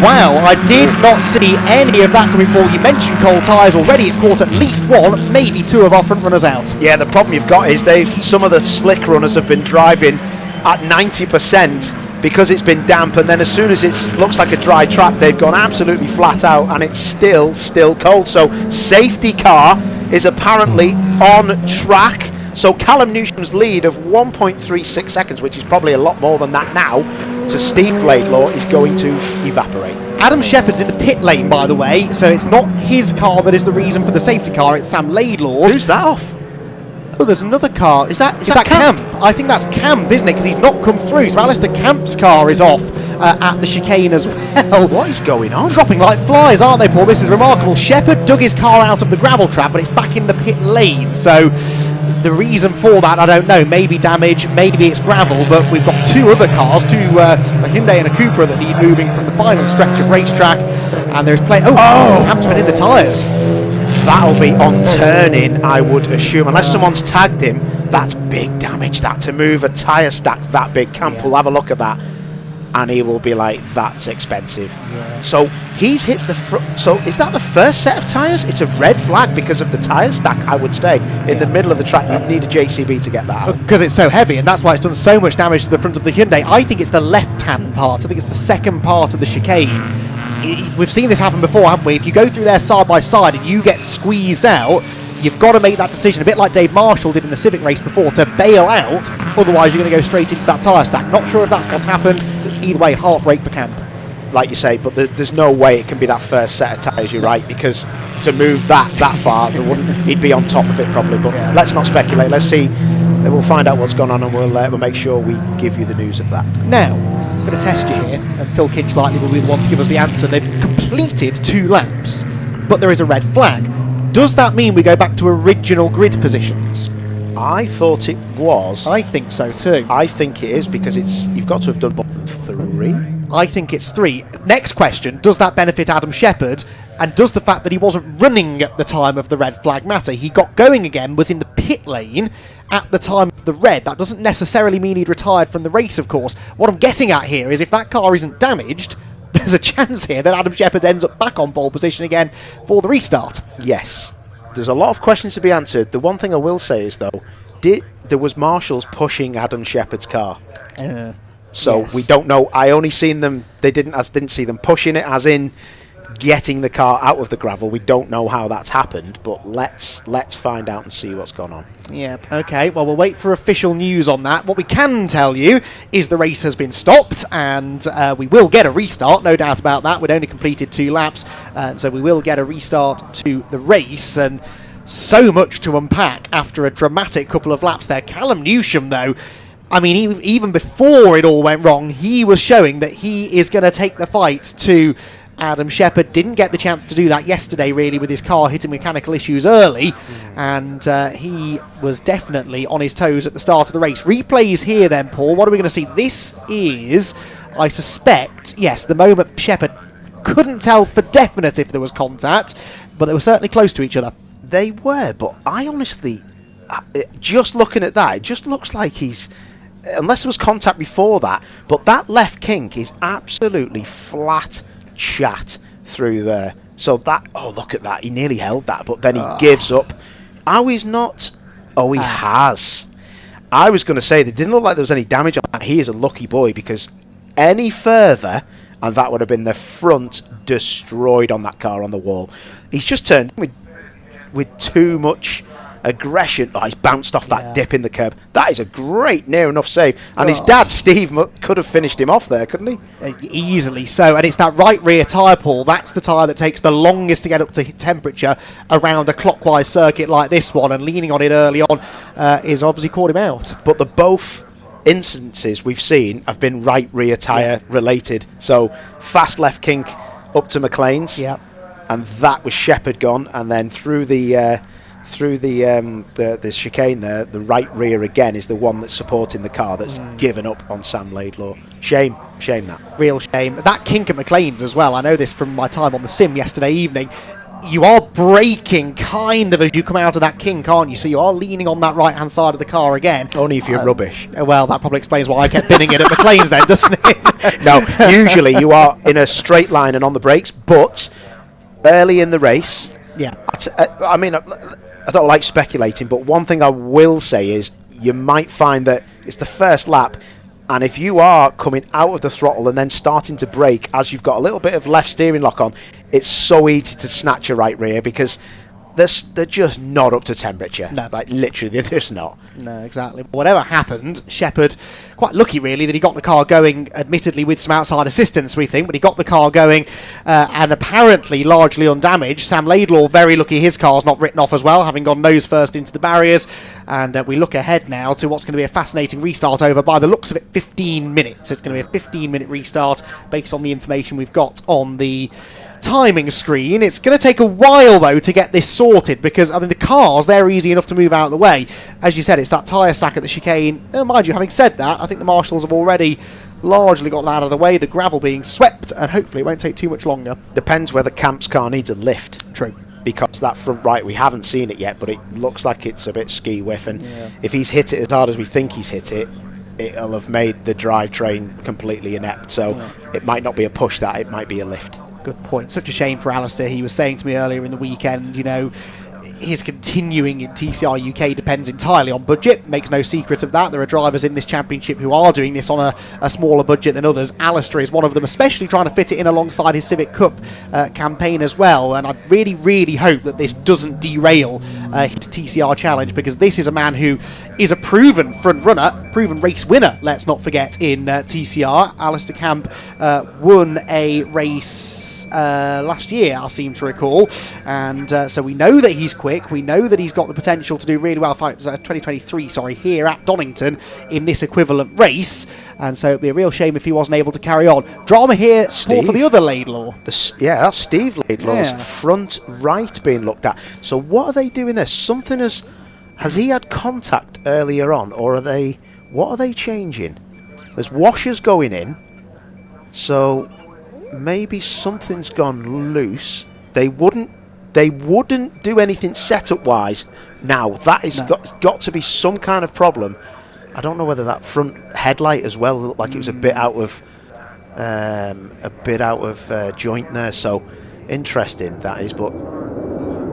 Wow, I did not see any of that coming, Paul. You mentioned cold tyres already. It's caught at least 1, maybe 2 of our front runners out.
Yeah, the problem you've got is some of the slick runners have been driving at 90%. Because it's been damp, and then as soon as it looks like a dry track, they've gone absolutely flat out, and it's still cold. So safety car is apparently on track. So Callum Newsham's lead of 1.36 seconds, which is probably a lot more than that now, to Steve Laidlaw, is going to evaporate.
Adam Shepherd's in the pit lane, by the way, so it's not his car that is the reason for the safety car, it's Sam Laidlaw's.
Who's that off?
Oh, there's another car. Is that
Camp?
I think that's Camp, isn't it? Because he's not come through. So Alistair Camp's car is off at the chicane as well.
What is going on?
Dropping like flies, aren't they, Paul? This is remarkable. Shepherd dug his car out of the gravel trap, but it's back in the pit lane. So the reason for that, I don't know. Maybe damage, maybe it's gravel, but we've got 2 other cars, a Hyundai and a Cupra, that need moving from the final stretch of racetrack. And there's plenty. Camp's been in the tyres.
That'll be on turning, I would assume, unless someone's tagged him. That's big damage, that, to move a tyre stack that big. Camp will have a look at that, and he will be like, that's expensive. So he's hit the front. So is that the first set of tyres? It's a red flag because of the tyre stack, I would say. In the middle of the track, you'd need a JCB to get that out.
Because it's so heavy, and that's why it's done so much damage to the front of the Hyundai. I think it's the left-hand part. I think it's the second part of the chicane. We've seen this happen before, haven't we? If you go through there side by side and you get squeezed out, you've got to make that decision, a bit like Dave Marshall did in the Civic race before, to bail out. Otherwise, you're going to go straight into that tyre stack. Not sure if that's what's happened. Either way, heartbreak for Camp.
Like you say, but there's no way it can be that first set of tyres, you're right, because to move that far, he'd be on top of it probably. But let's not speculate. Let's see. We'll find out what's gone on, and we'll make sure we give you the news of that.
Now, I'm going to test you here, and Phil Kinch likely will be the one to give us the answer. They've completed 2 laps, but there is a red flag. Does that mean we go back to original grid positions?
I thought it was.
I think so too.
I think it is, because you've got to have done more than 3.
I think it's 3. Next question, does that benefit Adam Shepherd? And does the fact that he wasn't running at the time of the red flag matter? He got going again, was in the pit lane at the time of the red. That doesn't necessarily mean he'd retired from the race, of course. What I'm getting at here is if that car isn't damaged, there's a chance here that Adam Shepherd ends up back on pole position again for the restart.
Yes. There's a lot of questions to be answered. The one thing I will say is, though, there was marshals pushing Adam Shepherd's car. So
yes.
We don't know. I only seen them. I didn't see them pushing it, as in getting the car out of the gravel. We don't know how that's happened, but let's find out and see what's gone on.
Yeah, okay, well, we'll wait for official news on that. What we can tell you is the race has been stopped, and we will get a restart, no doubt about that. We'd only completed 2 laps, so we will get a restart to the race, and so much to unpack after a dramatic couple of laps there. Callum Newsham, though, I mean, even before it all went wrong, he was showing that he is going to take the fight to Adam Shepherd. Didn't get the chance to do that yesterday, really, with his car hitting mechanical issues early, and he was definitely on his toes at the start of the race. Replays here then, Paul. What are we going to see? This is, I suspect, yes, the moment Shepherd couldn't tell for definite if there was contact, but they were certainly close to each other.
They were, but I honestly, just looking at that, it just looks like he's, unless there was contact before that, but that left kink is absolutely flat chat through there. So that, oh, look at that, he nearly held that, but then he gives up. Oh, he's not. Oh, he has. I was going to say, that didn't look like there was any damage on that. He is a lucky boy, because any further, and that would have been the front destroyed on that car on the wall. He's just turned with too much aggression. Oh, he's bounced off that dip in the curb. That is a great near enough save. And his dad, Steve, could have finished him off there, couldn't he?
Easily so. And it's that right rear tyre, Paul. That's the tyre that takes the longest to get up to temperature around a clockwise circuit like this one. And leaning on it early on is obviously caught him out.
But the both instances we've seen have been right rear tyre related. So fast left kink up to McLean's.
Yeah.
And that was Shepherd gone, and then through the chicane there, the right rear again is the one that's supporting the car that's given up on Sam Laidlaw. Shame that.
Real shame. That kink at McLean's as well. I know this from my time on the sim yesterday evening. You are braking kind of as you come out of that kink, aren't you? So you are leaning on that right-hand side of the car again.
Only if you're rubbish.
Well, that probably explains why I kept binning it at McLean's then, doesn't it?
No, usually you are in a straight line and on the brakes, but early in the race, I mean, I don't like speculating, but one thing I will say is you might find that it's the first lap, and if you are coming out of the throttle and then starting to brake as you've got a little bit of left steering lock on, it's so easy to snatch a right rear because they're just not up to temperature.
No.
Like, literally, they're just not.
No, exactly. Whatever happened, Shepherd, quite lucky really that he got the car going, admittedly with some outside assistance, we think, but he got the car going and apparently largely undamaged. Sam Laidlaw, very lucky his car's not written off as well, having gone nose first into the barriers. And we look ahead now to what's going to be a fascinating restart over, by the looks of it, 15 minutes. It's going to be a 15-minute restart based on the information we've got on the timing screen. It's going to take a while though to get this sorted because I mean the cars, they're easy enough to move out of the way. As you said, it's that tyre stack at the chicane. Mind you, having said that, I think the marshals have already largely gotten out of the way, the gravel being swept, and hopefully it won't take too much longer.
Depends whether Camp's car needs a lift.
True.
Because that front right, we haven't seen it yet, but it looks like it's a bit ski whiff, and if he's hit it as hard as we think he's hit it, it'll have made the drivetrain completely inept. So it might not be a push, that it might be a lift.
Good point. Such a shame for Alistair. He was saying to me earlier in the weekend, you know, his continuing in TCR UK depends entirely on budget. Makes no secret of that. There are drivers in this championship who are doing this on a smaller budget than others. Alistair is one of them, especially trying to fit it in alongside his Civic Cup campaign as well. And I really, really hope that this doesn't derail his TCR challenge, because this is a man who is a proven front runner, proven race winner, let's not forget, in TCR. Alistair Camp won a race last year, I seem to recall. And so we know that he's quick. We know that he's got the potential to do really well. 2023, here at Donington in this equivalent race, and so it'd be a real shame if he wasn't able to carry on. Drama here for the other Laidlaw.
That's Steve Laidlaw's front right being looked at. So what are they doing there? Something has he had contact earlier on, or what are they changing? There's washers going in, so maybe something's gone loose. They wouldn't do anything setup wise now. That is got to be some kind of problem. I don't know whether that front headlight as well looked like it was a bit out of joint there. So interesting that is, but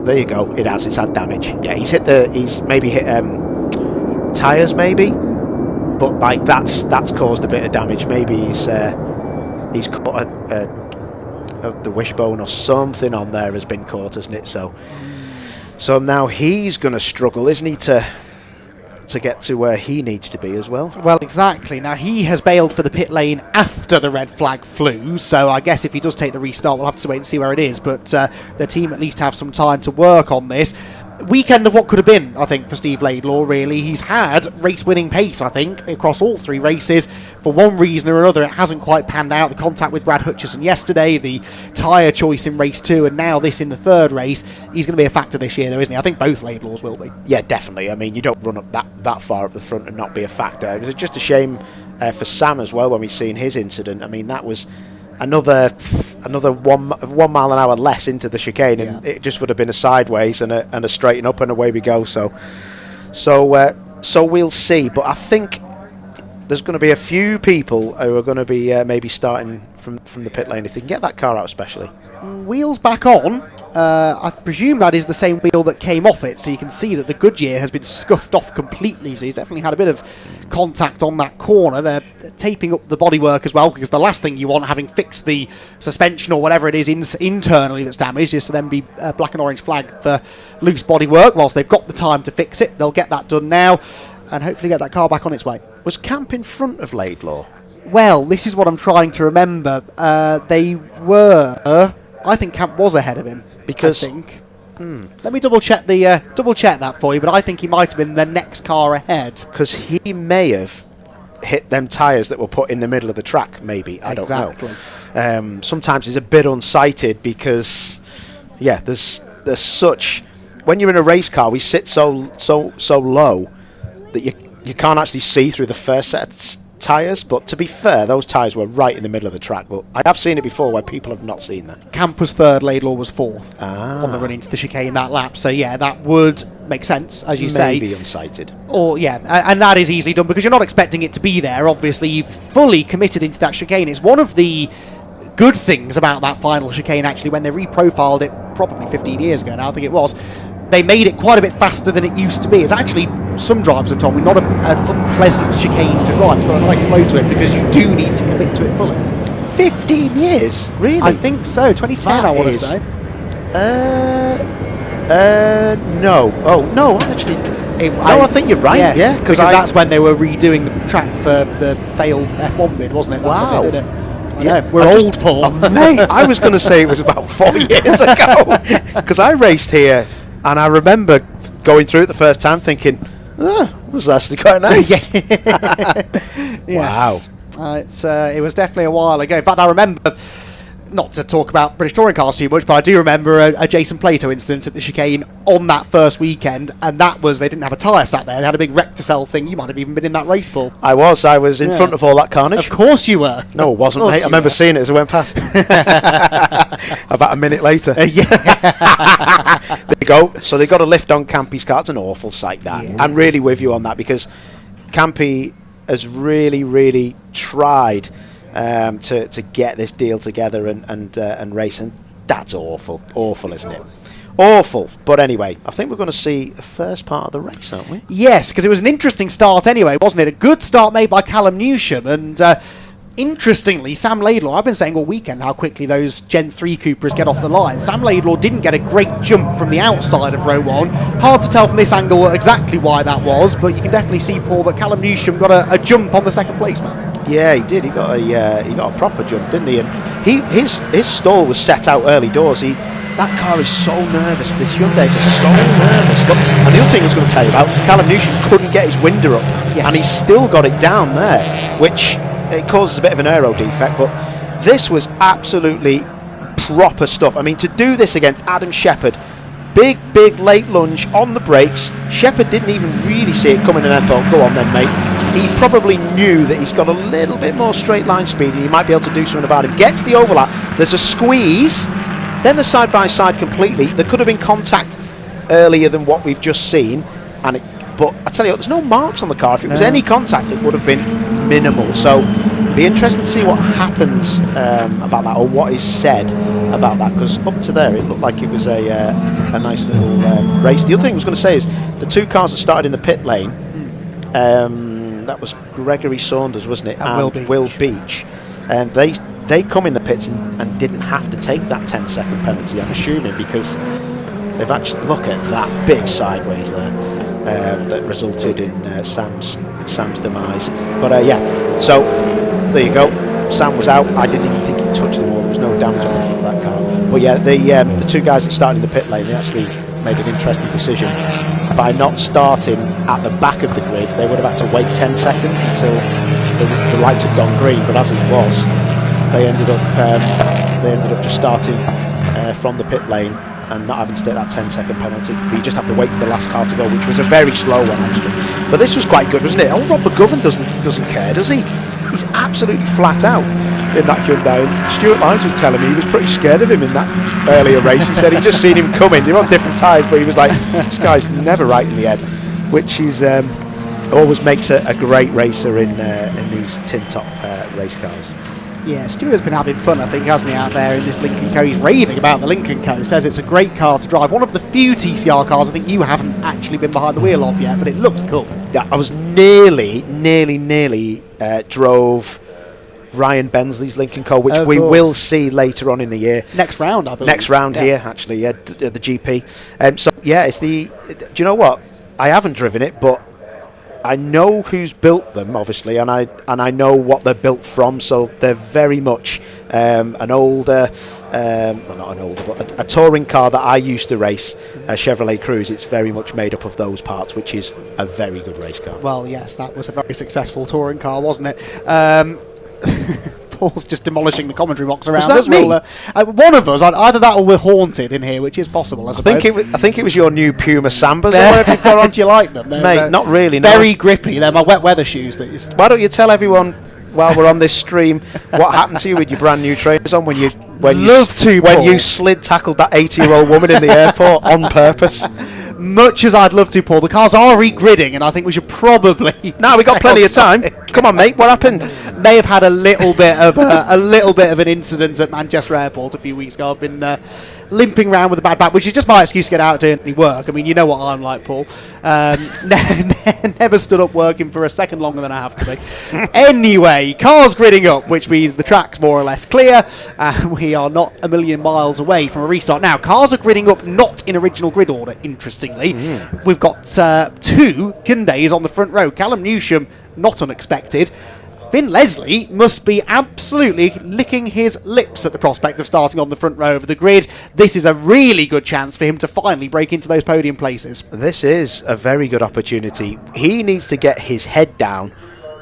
there you go. It's had damage. Yeah, he's maybe hit tyres maybe, but like that's caused a bit of damage. Maybe he's caught the wishbone or something on there has been caught, hasn't it? So now he's going to struggle, isn't he, to get to where he needs to be as well.
Well, exactly. Now he has bailed for the pit lane after the red flag flew, so I guess if he does take the restart, we'll have to wait and see where it is. But the team at least have some time to work on this. Weekend of what could have been, I think, for Steve Laidlaw, really. He's had race-winning pace, I think, across all three races. For one reason or another, it hasn't quite panned out. The contact with Brad Hutchison yesterday, the tyre choice in race 2, and now this in the third race. He's going to be a factor this year, though, isn't he? I think both Laidlaws will be.
Yeah, definitely. I mean, you don't run up that far up the front and not be a factor. It was just a shame for Sam as well when we've seen his incident. I mean, that was another 1 mile an hour less into the chicane, and it just would have been a sideways and a straighten up, and away we go. So we'll see. But I think there's going to be a few people who are going to be maybe starting from the pit lane if they can get that car out, especially.
Wheels back on. I presume that is the same wheel that came off it, so you can see that the Goodyear has been scuffed off completely, so he's definitely had a bit of contact on that corner. They're taping up the bodywork as well, because the last thing you want, having fixed the suspension or whatever it is internally that's damaged, is to then be black and orange flagged for loose bodywork. Whilst they've got the time to fix it, they'll get that done now and hopefully get that car back on its way.
Was Camp in front of Laidlaw?
Well, this is what I'm trying to remember. They were... I think Camp was ahead of him.
Because...
I think. Let me double check that for you, but I think he might have been the next car ahead.
Because he may have hit them tyres that were put in the middle of the track, maybe. I don't know. Sometimes it's a bit unsighted because, yeah, there's such... When you're in a race car, we sit so low that you can't actually see through the first set of tyres, but to be fair, those tyres were right in the middle of the track. But I have seen it before where people have not seen that.
Camp was third, Laidlaw was fourth on the run into the chicane that lap. So yeah, that would make sense, as you say.
Maybe unsighted.
Or yeah, and that is easily done because you're not expecting it to be there. Obviously, you've fully committed into that chicane. It's one of the good things about that final chicane, actually, when they reprofiled it probably 15 years ago now, I think it was. They made it quite a bit faster than it used to be. It's actually, some drivers have told me, not an unpleasant chicane to drive. It's got a nice flow to it because you do need to commit to it fully.
15 years? Really?
I think so. 2010, I want to say.
No. Oh, no, actually. I think you're right.
Yes,
yeah,
because that's when they were redoing the track for the failed F1 bid, wasn't it? That's when they did it. I know. We're old, Paul.
Oh, mate, I was going to say it was about 4 years ago because I raced here. And I remember going through it the first time thinking, it was actually quite nice.
Yes. Wow. It was definitely a while ago. In fact, I remember, not to talk about British touring cars too much, but I do remember a Jason Plato incident at the chicane on that first weekend, and that was, they didn't have a tyre stat there. They had a big wreck to sell thing. You might have even been in that race, Paul.
I was in front of all that carnage.
Of course you were.
No, it wasn't, mate. I remember seeing it as I went past. About a minute later. There you go. So they got a lift on Campy's car. It's an awful sight, that. Yeah. I'm really with you on that because Campy has really, really tried to get this deal together and race, and that's awful, isn't it? Awful. But anyway, I think we're going to see the first part of the race, aren't we?
Yes, because it was an interesting start anyway, wasn't it? A good start made by Callum Newsham, and interestingly, Sam Laidlaw, I've been saying all weekend how quickly those Gen 3 Cupras get off the line. Sam Laidlaw didn't get a great jump from the outside of row 1. Hard to tell from this angle exactly why that was, but you can definitely see, Paul, that Callum Newsham got a jump on the second place man.
Yeah, he did. He got a proper jump, didn't he? And his stall was set out early doors. That car is so nervous. This Hyundai's are so nervous. Look, and the other thing I was going to tell you about, Callum Newsham couldn't get his winder up, and he's still got it down there, which it causes a bit of an aero defect. But this was absolutely proper stuff. I mean, to do this against Adam Shepherd, big late lunge on the brakes. Shepherd didn't even really see it coming, and then thought, go on then, mate. He probably knew that he's got a little bit more straight line speed and he might be able to do something about it. Gets the overlap, there's a squeeze, then the side by side completely. There could have been contact earlier than what we've just seen, but I tell you what, there's no marks on the car. If it was any contact, it would have been minimal. So be interesting to see what happens about that, or what is said about that, because up to there it looked like it was a nice little race. The other thing I was going to say is the two cars that started in the pit lane, that was Gregory Saunders, wasn't it? And Will Beach. And they come in the pits and didn't have to take that 10-second penalty, I'm assuming, because they've actually, look at that big sideways there that resulted in Sam's demise. But yeah, so there you go. Sam was out. I didn't even think he touched the wall. There was no damage on the front of that car. But yeah, the two guys that started in the pit lane, they actually made an interesting decision. By not starting at the back of the grid, they would have had to wait 10 seconds until the lights had gone green. But as it was, they ended up just starting from the pit lane and not having to take that 10-second penalty. But you just have to wait for the last car to go, which was a very slow one actually. But this was quite good, wasn't it? Oh, Rob McGovern doesn't care, does he? He's absolutely flat out in that Hyundai. And Stuart Lyons was telling me he was pretty scared of him in that earlier race. He said he'd just seen him coming. They're on different tyres, but he was like, this guy's never right in the head, which is always makes a great racer in these tin top race cars.
Yeah, Stuart's been having fun, I think, hasn't he, out there in this Lincoln Co. He's raving about the Lincoln Co. Says it's a great car to drive. One of the few TCR cars I think you haven't actually been behind the wheel of yet, but it looks cool.
Yeah, I was nearly drove Ryan Bensley's Lincoln Co., which we will see later on in the year.
Next round, I believe.
Next round here, actually, yeah, the GP. So, yeah, it's the... Do you know what? I haven't driven it, but I know who's built them, obviously, and I know what they're built from, so they're very much an older... well, not an older, but a touring car that I used to race, a Chevrolet Cruze. It's very much made up of those parts, which is a very good race car.
Well, yes, that was a very successful touring car, wasn't it? Paul's just demolishing the commentary box around us. One of us, either that or we're haunted in here, which is possible, I suppose.
I think it was your new Puma Sambas. You've got on.
Do you like them?
Mate, not really.
Very grippy. They're my wet weather shoes. These.
Why don't you tell everyone while we're on this stream what happened to you with your brand new trainers on when you slid tackled that 80-year-old woman in the airport on purpose?
Much as I'd love to, Paul, the cars are regridding, and I think we should probably.
No, we got plenty of time. Come on, mate. What happened?
They have had a little bit of an incident at Manchester Airport a few weeks ago. I've been limping around with a bad back, which is just my excuse to get out doing any work. I mean, you know what I'm like, Paul. Never stood up working for a second longer than I have to be. Anyway, cars gridding up, which means the track's more or less clear. We are not a million miles away from a restart. Now, cars are gridding up not in original grid order, interestingly. We've got two Hyundais on the front row. Callum Newsham, not unexpected. Finn Leslie must be absolutely licking his lips at the prospect of starting on the front row of the grid. This is a really good chance for him to finally break into those podium places.
This is a very good opportunity. He needs to get his head down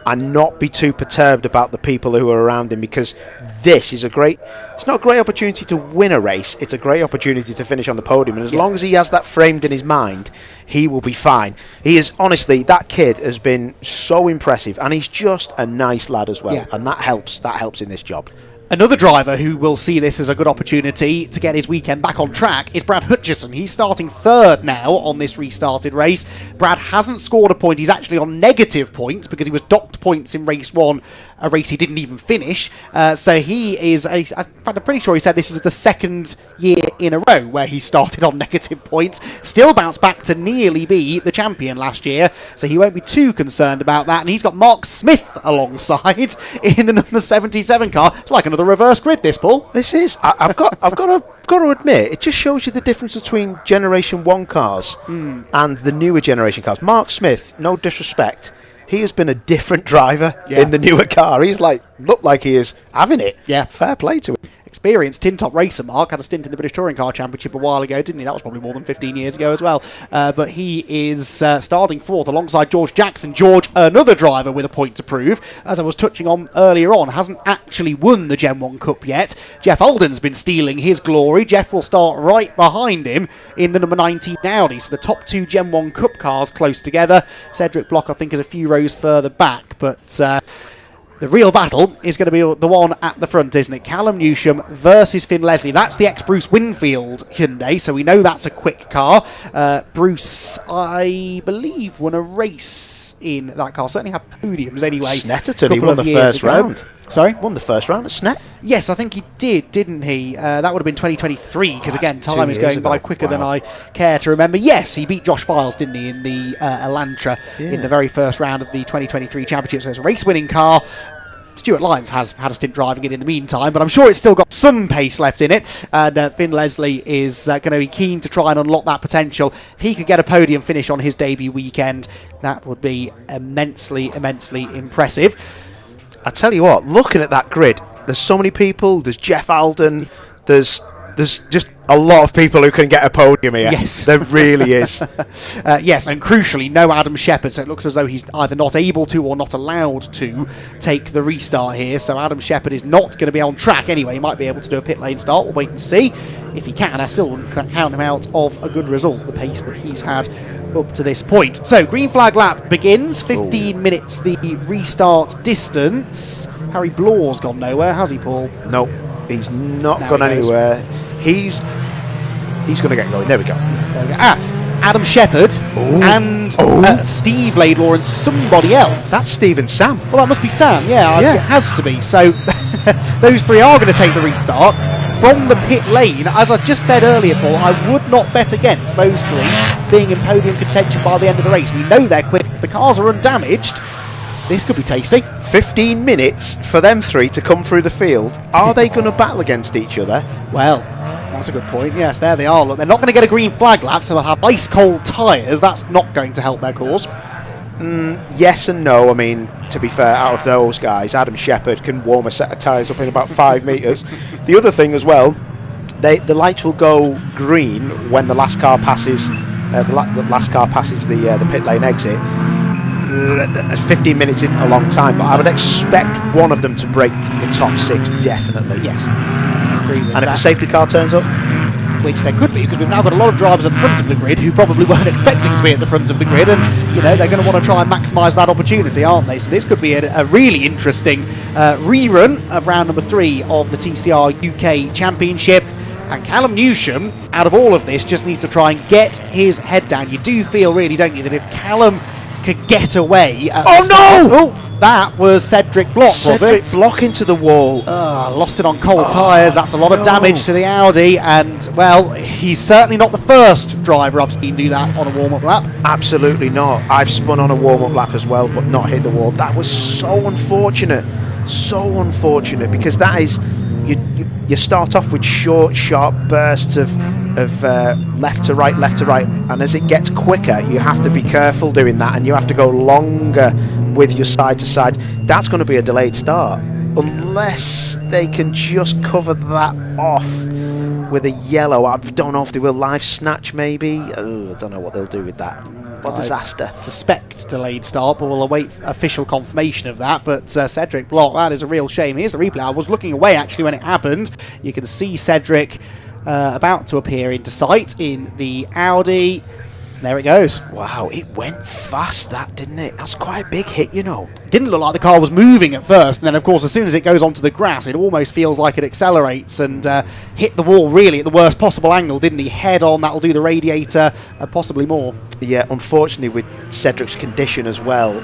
and not be too perturbed about the people who are around him, because this is it's not a great opportunity to win a race, it's a great opportunity to finish on the podium, and as long as he has that framed in his mind, he will be fine. He is, honestly, that kid has been so impressive, and he's just a nice lad as well, and that helps in this job.
Another driver who will see this as a good opportunity to get his weekend back on track is Brad Hutchison. He's starting third now on this restarted race. Brad hasn't scored a point. He's actually on negative points because he was docked points in race one, a race he didn't even finish. So he is, in fact, I'm pretty sure he said this is the second year in a row where he started on negative points. Still bounced back to nearly be the champion last year, so he won't be too concerned about that. And he's got Mark Smith alongside in the number 77 car. It's like another reverse grid, this, Paul.
This is. I've got to admit, it just shows you the difference between Generation 1 cars and the newer generation cars. Mark Smith, no disrespect, he has been a different driver in the newer car. He's looked like he is having it.
Yeah.
Fair play to him.
Experienced tin top racer Mark had a stint in the British Touring Car Championship a while ago, didn't he? That was probably more than 15 years ago as well. But he is starting fourth alongside George Jackson. George, another driver with a point to prove, as I was touching on earlier on, hasn't actually won the Gen 1 Cup yet. Jeff Alden's been stealing his glory. Jeff will start right behind him in the number 19 Audi. So the top two Gen 1 Cup cars close together. Cedric Block, I think, is a few rows further back, but the real battle is going to be the one at the front, isn't it? Callum Newsham versus Finn Leslie. That's the ex-Bruce Winfield Hyundai, so we know that's a quick car. Bruce, I believe, won a race in that car. Certainly had podiums anyway.
Snetterton, he won the first round.
Sorry?
Won the first round at Snet?
Yes, I think he did, didn't he? That would have been 2023, because again, time is going by quicker than I care to remember. Yes, he beat Josh Files, didn't he, in the Elantra in the very first round of the 2023 championship. So it's a race-winning car. Stuart Lyons has had a stint driving it in the meantime, but I'm sure it's still got some pace left in it, and Finn Leslie is going to be keen to try and unlock that potential. If he could get a podium finish on his debut weekend, that would be immensely, immensely impressive.
I tell you what, looking at that grid, there's so many people. There's Jeff Alden. There's just a lot of people who can get a podium here.
Yes.
There really is.
Yes, and crucially, no Adam Shepherd, so it looks as though he's either not able to or not allowed to take the restart here. So Adam Shepherd is not going to be on track anyway. He might be able to do a pit lane start. We'll wait and see. If he can, I still wouldn't count him out of a good result, the pace that he's had up to this point. So, green flag lap begins. 15 minutes the restart distance. Harry Blaw's gone nowhere, has he, Paul?
No, he's not gone anywhere. He's going to get going. There we go.
There we go. Adam Shepherd and Steve Laidlaw and somebody else.
That's Steve and Sam.
Well, that must be Sam, yeah. It has to be. So those three are going to take the restart from the pit lane. As I just said earlier, Paul, I would not bet against those three being in podium contention by the end of the race. We know they're quick. The cars are undamaged. This could be tasty.
15 minutes for them three to come through the field. Are they going to battle against each other?
Well, that's a good point. Yes, there they are. Look, they're not going to get a green flag lap, so they'll have ice-cold tyres. That's not going to help their cause.
Yes and no. I mean, to be fair, out of those guys, Adam Shepherd can warm a set of tyres up in about 5 metres. The other thing as well, the lights will go green when the last car passes. The last car passes the pit lane exit. 15 minutes isn't a long time, but I would expect one of them to break the top 6 definitely.
Yes, I agree with
and
that.
If a safety car turns up,
which there could be, because we've now got a lot of drivers at the front of the grid who probably weren't expecting to be at the front of the grid, and they're going to want to try and maximise that opportunity, aren't they? So this could be a really interesting rerun of round number 3 of the TCR UK Championship. And Callum Newsham, out of all of this, just needs to try and get his head down. You do feel, really, don't you, that if Callum could get away at the start, that was Cedric Block, was it?
Cedric Block into the wall.
Lost it on cold tyres. That's a lot of damage to the Audi, and, well, he's certainly not the first driver I've seen do that on a warm-up lap.
Absolutely not. I've spun on a warm-up lap as well, but not hit the wall. That was so unfortunate. So unfortunate, because that is... You start off with short, sharp bursts of left to right, and as it gets quicker, you have to be careful doing that, and you have to go longer with your side to side. That's going to be a delayed start, unless they can just cover that off with a yellow. I don't know if they will live snatch, maybe. I don't know what they'll do with that. What disaster.
Suspect delayed start, but we'll await official confirmation of that. But Cedric Block, that is a real shame. Here's the replay. I was looking away actually when it happened. You can see Cedric about to appear into sight in the Audi. There it goes.
Wow, it went fast, that, didn't it? That's quite a big hit, you know.
It didn't look like the car was moving at first, and then, of course, as soon as it goes onto the grass, it almost feels like it accelerates and hit the wall, really, at the worst possible angle, didn't he? Head on, that'll do the radiator, possibly more.
Yeah, unfortunately, with Cedric's condition as well,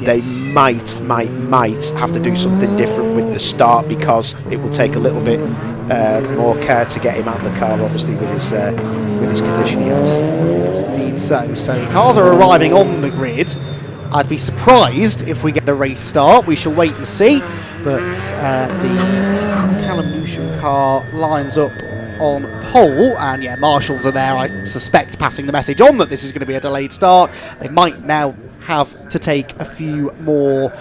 they might have to do something different with the start, because it will take a little bit more care to get him out of the car, obviously, with his condition he has.
Yes, indeed so. So cars are arriving on the grid. I'd be surprised if we get a race start. We shall wait and see. But the Callum Newsham car lines up on pole, and yeah, marshals are there, I suspect, passing the message on that this is going to be a delayed start. They might now have to take a few more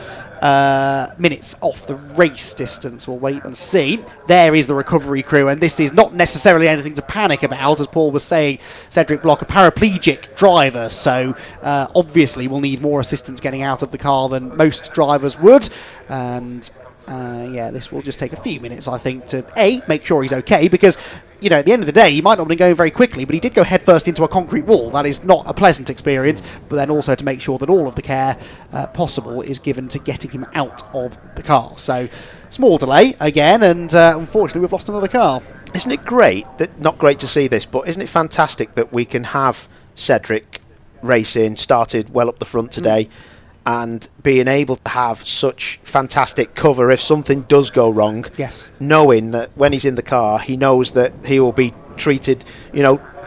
minutes off the race distance. We'll wait and see. There is the recovery crew, and this is not necessarily anything to panic about. As Paul was saying, Cedric Block, a paraplegic driver, so obviously we'll need more assistance getting out of the car than most drivers would, and yeah, this will just take a few minutes, I think, to make sure he's okay, because at the end of the day, he might not have been going very quickly, but he did go headfirst into a concrete wall. That is not a pleasant experience, but then also to make sure that all of the care possible is given to getting him out of the car. So, small delay again, and unfortunately we've lost another car.
Isn't it great, not great to see this, but isn't it fantastic that we can have Cedric racing, started well up the front today, and being able to have such fantastic cover if something does go wrong.
Yes.
Knowing that when he's in the car, he knows that he will be treated,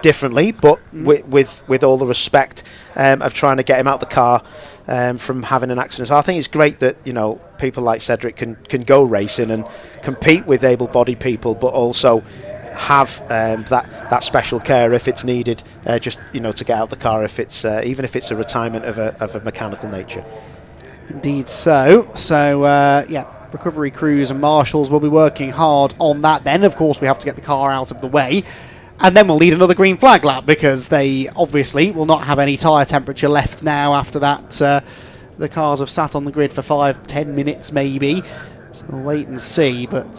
differently, but with all the respect of trying to get him out the car from having an accident. So I think it's great that people like Cedric can go racing and compete with able-bodied people, but also have that special care if it's needed, just to get out the car if it's even if it's a retirement of a mechanical nature.
Indeed so. So yeah, recovery crews and marshals will be working hard on that. Then of course we have to get the car out of the way, and then we'll need another green flag lap, because they obviously will not have any tyre temperature left now after that. The cars have sat on the grid for 5-10 minutes maybe. So we'll wait and see, but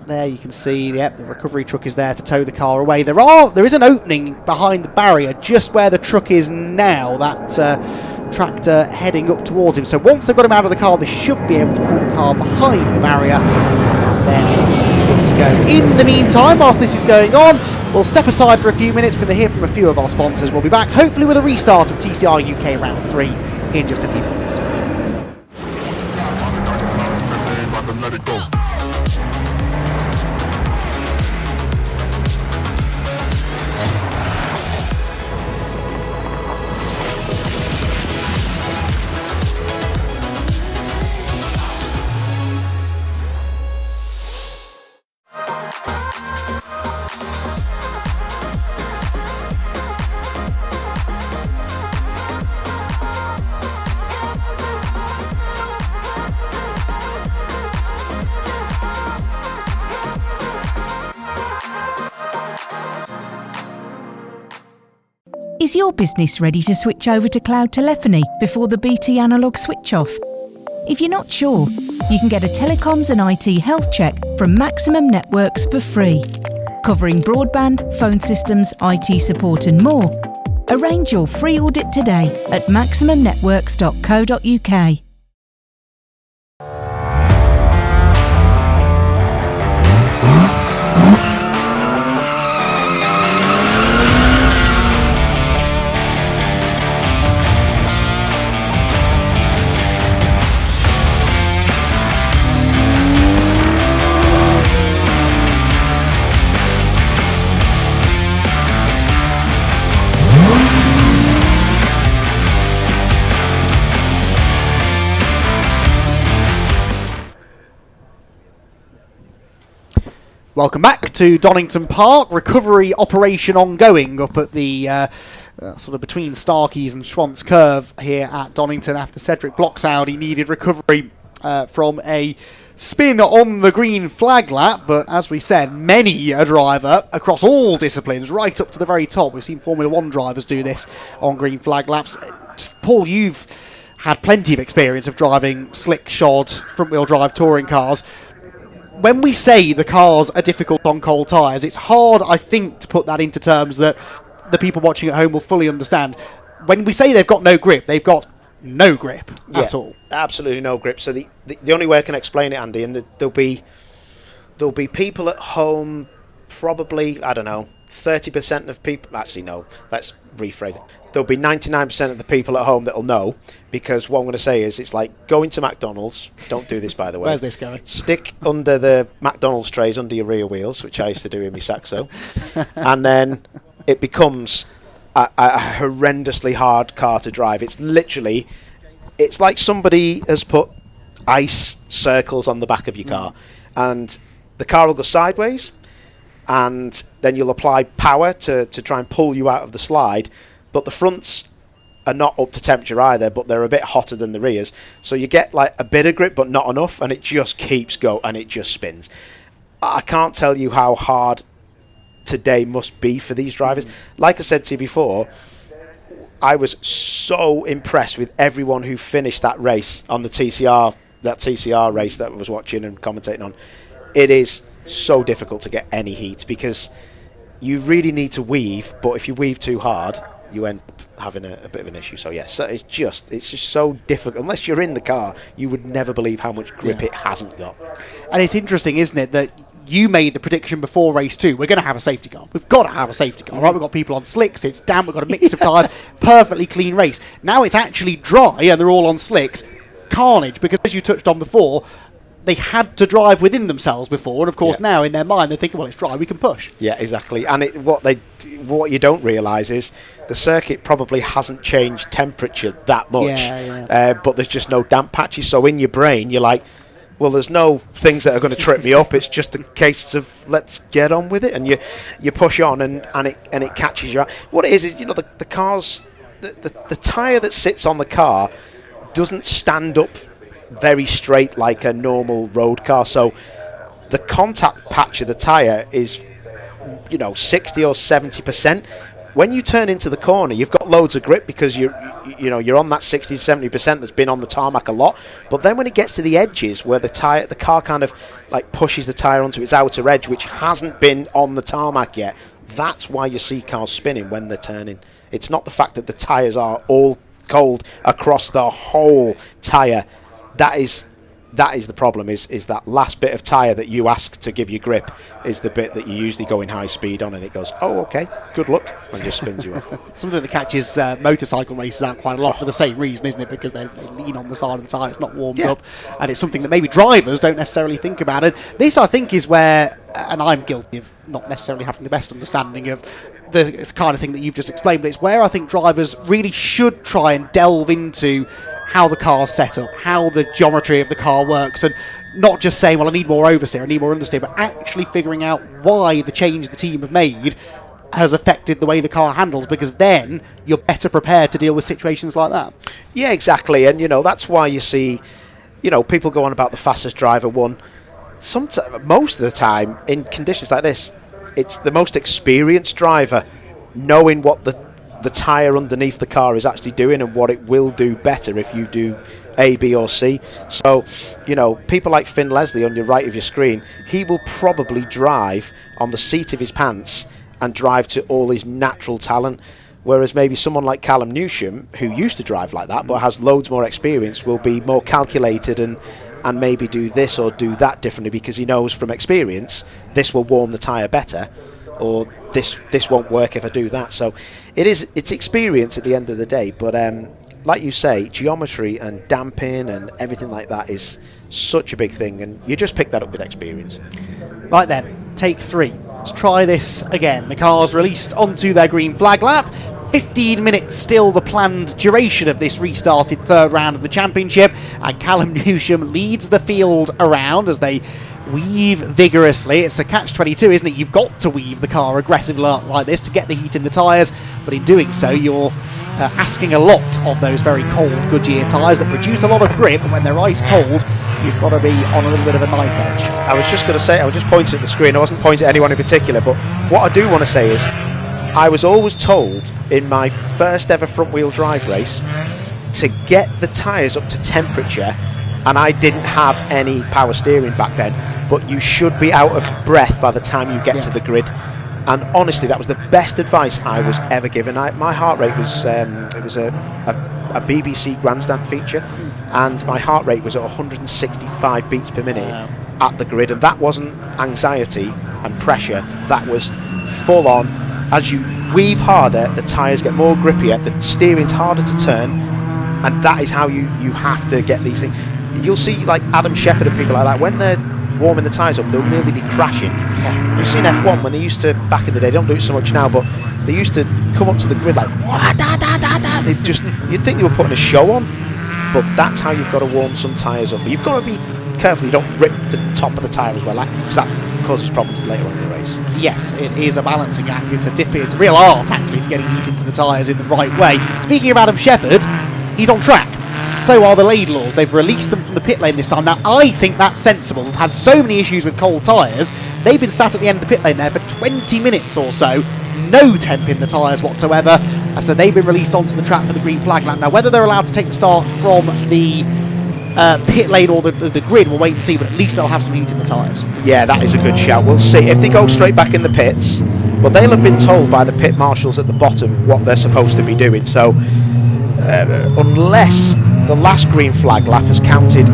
there you can see, the recovery truck is there to tow the car away. There is an opening behind the barrier just where the truck is now, that tractor heading up towards him. So once they've got him out of the car, they should be able to pull the car behind the barrier and then to go. In the meantime, whilst this is going on, we'll step aside for a few minutes. We're going to hear from a few of our sponsors. We'll be back, hopefully with a restart of TCR UK Round 3 in just a few minutes.
Let it go.
Is your business ready to switch over to cloud telephony before the BT analog switch off? If you're not sure, you can get a telecoms and IT health check from Maximum Networks for free, covering broadband, phone systems, IT support and more. Arrange your free audit today at maximumnetworks.co.uk.
Welcome back to Donington Park. Recovery operation ongoing up at the sort of between Starkeys and Schwantz Curve here at Donington after Cedric Bloxout. Needed recovery from a spin on the green flag lap, but as we said, many a driver across all disciplines, right up to the very top. We've seen Formula 1 drivers do this on green flag laps. Paul, you've had plenty of experience of driving slick shod front-wheel drive touring cars. When we say the cars are difficult on cold tyres, it's hard, I think, to put that into terms that the people watching at home will fully understand. When we say they've got no grip, they've got no grip at all.
Absolutely no grip. So the only way I can explain it, Andy, and there'll be people at home, probably, I don't know, 30% of people, actually no, let's rephrase it. There'll be 99% of the people at home that'll know, because what I'm going to say is it's like going to McDonald's. Don't do this, by the way.
Where's this going?
Stick under the McDonald's trays under your rear wheels, which I used to do in my Saxo, and then it becomes a horrendously hard car to drive. It's literally, it's like somebody has put ice circles on the back of your car, and the car will go sideways, and then you'll apply power to try and pull you out of the slide, but the fronts are not up to temperature either, but they're a bit hotter than the rears, so you get like a bit of grip but not enough, and it just keeps going and it just spins. I can't tell you how hard today must be for these drivers. Like I said to you before, I was so impressed with everyone who finished that race on the TCR race that I was watching and commentating on. It is so difficult to get any heat because you really need to weave, but if you weave too hard, you end up having a bit of an issue. So yes, so it's just so difficult. Unless you're in the car, you would never believe how much grip it hasn't got.
And it's interesting, isn't it, that you made the prediction before race 2. We're going to have a safety car. We've got to have a safety car, right? We've got people on slicks. It's damp. We've got a mix of tyres. Perfectly clean race. Now it's actually dry and they're all on slicks. Carnage, because as you touched on before, they had to drive within themselves before, and of course now in their mind they're thinking, well, it's dry, we can push.
Yeah, exactly. And what you don't realise is the circuit probably hasn't changed temperature that much, but there's just no damp patches. So in your brain, you're like, well, there's no things that are going to trip me up. It's just a case of let's get on with it, and you push on, and it catches you out. What it is you know the cars, the tyre that sits on the car doesn't stand up very straight like a normal road car, so the contact patch of the tyre is 60 or 70%. When you turn into the corner, you've got loads of grip because you're on that 60 to 70% that's been on the tarmac a lot. But then when it gets to the edges where the car kind of like pushes the tyre onto its outer edge, which hasn't been on the tarmac yet, that's why you see cars spinning when they're turning. It's not the fact that the tyres are all cold across the whole tyre. That is that is the problem, is that last bit of tyre that you ask to give you grip is the bit that you usually go in high speed on, and it goes, oh, okay, good luck, and just spins you off.
Something that catches motorcycle races out quite a lot for the same reason, isn't it? Because they lean on the side of the tyre, it's not warmed up, and it's something that maybe drivers don't necessarily think about. And this, I think, is where, and I'm guilty of not necessarily having the best understanding of the kind of thing that you've just explained, but it's where I think drivers really should try and delve into how the car's set up, how the geometry of the car works, and not just saying, well, I need more oversteer, I need more understeer, but actually figuring out why the change the team have made has affected the way the car handles, because then you're better prepared to deal with situations like that.
Yeah, exactly, and that's why you see, people go on about the fastest driver won. Most of the time, in conditions like this, it's the most experienced driver knowing what the tyre underneath the car is actually doing and what it will do better if you do A, B or C. So, people like Finn Leslie on your right of your screen, he will probably drive on the seat of his pants and drive to all his natural talent, whereas maybe someone like Callum Newsham, who used to drive like that but has loads more experience, will be more calculated and maybe do this or do that differently, because he knows from experience this will warm the tyre better, or this won't work if I do that. So it's experience at the end of the day, but like you say, geometry and damping and everything like that is such a big thing, and you just pick that up with experience.
Right then, take 3. Let's try this again. The car's released onto their green flag lap. 15 minutes still the planned duration of this restarted third round of the championship, and Callum Newsham leads the field around as they weave vigorously. It's a catch-22, isn't it? You've got to weave the car aggressively like this to get the heat in the tyres, but in doing so you're asking a lot of those very cold Goodyear tyres that produce a lot of grip, but when they're ice cold you've got to be on a little bit of a knife edge.
I was just going to say, I was just pointing at the screen, I wasn't pointing at anyone in particular, but what I do want to say is I was always told in my first ever front wheel drive race to get the tyres up to temperature, and I didn't have any power steering back then, but you should be out of breath by the time you get to the grid. And honestly, that was the best advice I was ever given. My heart rate was, it was a BBC grandstand feature, and my heart rate was at 165 beats per minute at the grid, and that wasn't anxiety and pressure, that was full on. As you weave harder, the tyres get more grippier, the steering's harder to turn, and that is how you have to get these things. You'll see like Adam Shepherd and people like that, when they're warming the tyres up, they'll nearly be crashing. You've seen F1 when they used to, back in the day, they don't do it so much now, but they used to come up to the grid like, they just, you'd think they were putting a show on, but that's how you've got to warm some tyres up. But you've got to be careful you don't rip the top of the tyre as well, because that causes problems later on in the race.
Yes, it is a balancing act. It's a real art, actually, to getting heat into the tyres in the right way. Speaking of Adam Shepherd, he's on track. So are the Laidlaws. They've released them from the pit lane this time. Now, I think that's sensible. We've had so many issues with cold tyres. They've been sat at the end of the pit lane there for 20 minutes or so. No temp in the tyres whatsoever. So they've been released onto the track for the green flag lap. Now, whether they're allowed to take the start from the pit lane or the grid, we'll wait and see, but at least they'll have some heat in the tyres.
Yeah, that is a good shout. We'll see. If they go straight back in the pits, well, they'll have been told by the pit marshals at the bottom what they're supposed to be doing. So unless the last green flag lap has counted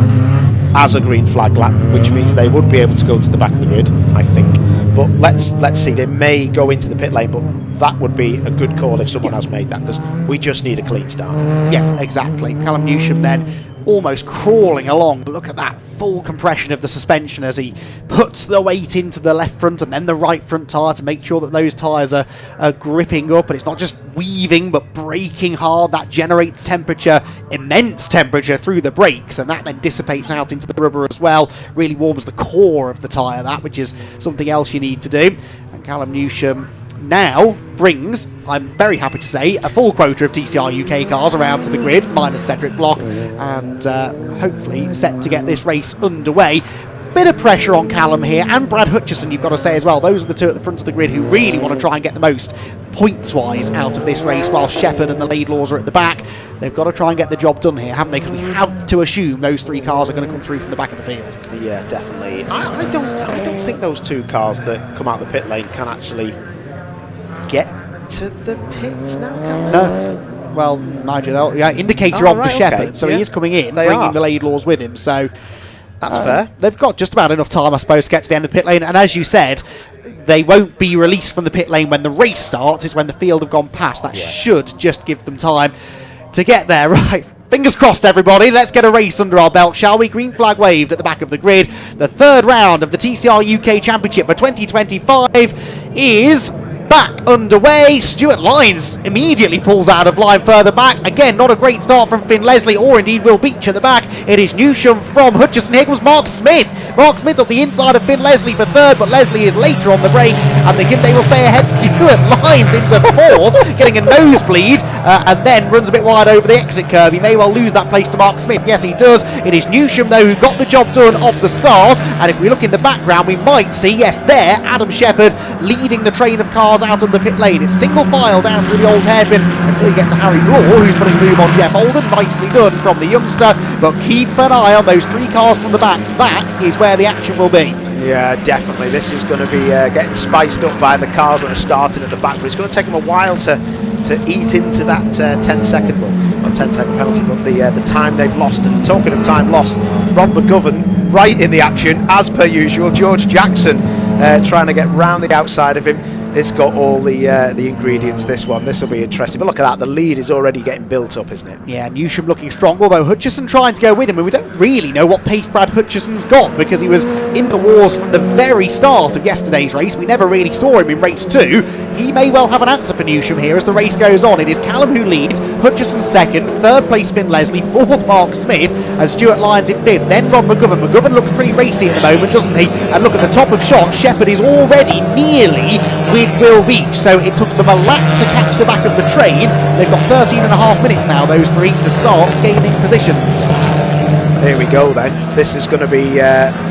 as a green flag lap, which means they would be able to go to the back of the grid, I think. But let's see. They may go into the pit lane, but that would be a good call if someone has made that, because we just need a clean start.
Yeah, exactly. Callum Newsham then almost crawling along. Look at that full compression of the suspension as he puts the weight into the left front and then the right front tyre to make sure that those tyres are gripping up, and it's not just weaving but braking hard. That generates temperature, immense temperature through the brakes, and that then dissipates out into the rubber as well. Really warms the core of the tyre, that, which is something else you need to do. And Callum Newsham now brings, I'm very happy to say, a full quota of TCR UK cars around to the grid, minus Cedric Block, and hopefully set to get this race underway. Bit of pressure on Callum here, and Brad Hutchison, you've got to say as well. Those are the two at the front of the grid who really want to try and get the most points-wise out of this race, while Shepherd and the Laidlaws are at the back. They've got to try and get the job done here, haven't they? Because we have to assume those three cars are going to come through from the back of the field.
Yeah, definitely. I don't think those two cars that come out the pit lane can actually get to the pits now, can they?
No. Well, Nigel, indicator on for Shepherd, so he is coming in, bringing the Laidlaws with him. So
That's fair.
They've got just about enough time, I suppose, to get to the end of the pit lane. And as you said, they won't be released from the pit lane when the race starts. It's when the field have gone past. That should just give them time to get there. Right, fingers crossed, everybody. Let's get a race under our belt, shall we? Green flag waved at the back of the grid. The third round of the TCR UK Championship for 2025 is back underway. Stuart Lyons immediately pulls out of line further back. Again, not a great start from Finn Leslie, or indeed Will Beach at the back. It is Newsham from Hutchison. Here comes Mark Smith. Mark Smith on the inside of Finn Leslie for third, but Leslie is later on the brakes, and the Hyundai will stay ahead. Stuart Lyons into fourth, getting a nosebleed, and then runs a bit wide over the exit curve. He may well lose that place to Mark Smith. Yes, he does. It is Newsham, though, who got the job done off the start, and if we look in the background, we might see, yes, there, Adam Shepherd leading the train of cars out of the pit lane. It's single file down through the old hairpin until you get to Harry Bloor, who's putting a move on Jeff Oldham. Nicely done from the youngster, but keep an eye on those three cars from the back. That is where the action will be.
Yeah, definitely. This is going to be getting spiced up by the cars that are starting at the back, but it's going to take them a while to eat into that 10-second, well, not 10-second penalty, but the time they've lost. And talking of time lost, Rob McGovern right in the action, as per usual. George Jackson trying to get round the outside of him. It's got all the ingredients, this one. This will be interesting. But look at that, the lead is already getting built up, isn't it?
Yeah, Newsham looking strong, although Hutchison trying to go with him, and we don't really know what pace Brad Hutchison's got, because he was in the wars from the very start of yesterday's race. We never really saw him in race 2. He may well have an answer for Newsham here as the race goes on. It is Callum who leads, Hutchison second, third place Finn Leslie, fourth Mark Smith, and Stuart Lyons in fifth. Then Rob McGovern. McGovern looks pretty racy at the moment, doesn't he? And look at the top of shot, Shepherd is already nearly with Will Beach, so it took them a lap to catch the back of the train. They've got 13.5 minutes now, those three, to start gaining positions.
Here we go then. This is going to be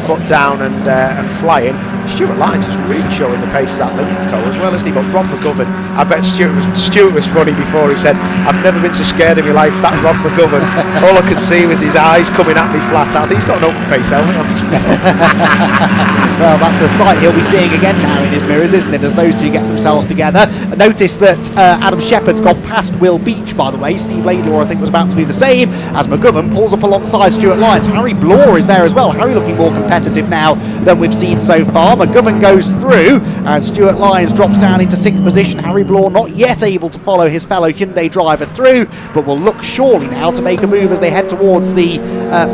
foot down and flying. Stuart Lyons is really showing the pace of that Lincoln Co as well, isn't he? But Rob McGovern, I bet Stuart was funny before. He said, "I've never been so scared in my life." That Rob McGovern. All I could see was his eyes coming at me flat out. He's got an open face helmet on.
Well, that's a sight he'll be seeing again now in his mirrors, isn't it, as those two get themselves together. Notice that Adam Shepherd's gone past Will Beach, by the way. Steve Laidlaw, I think, was about to do the same, as McGovern pulls up alongside Stuart Lyons. Harry Bloor is there as well. Harry looking more competitive now than we've seen so far. McGovern goes through, and Stuart Lyons drops down into 6th position. Harry Bloor not yet able to follow his fellow Hyundai driver through, but will look surely now to make a move as they head towards the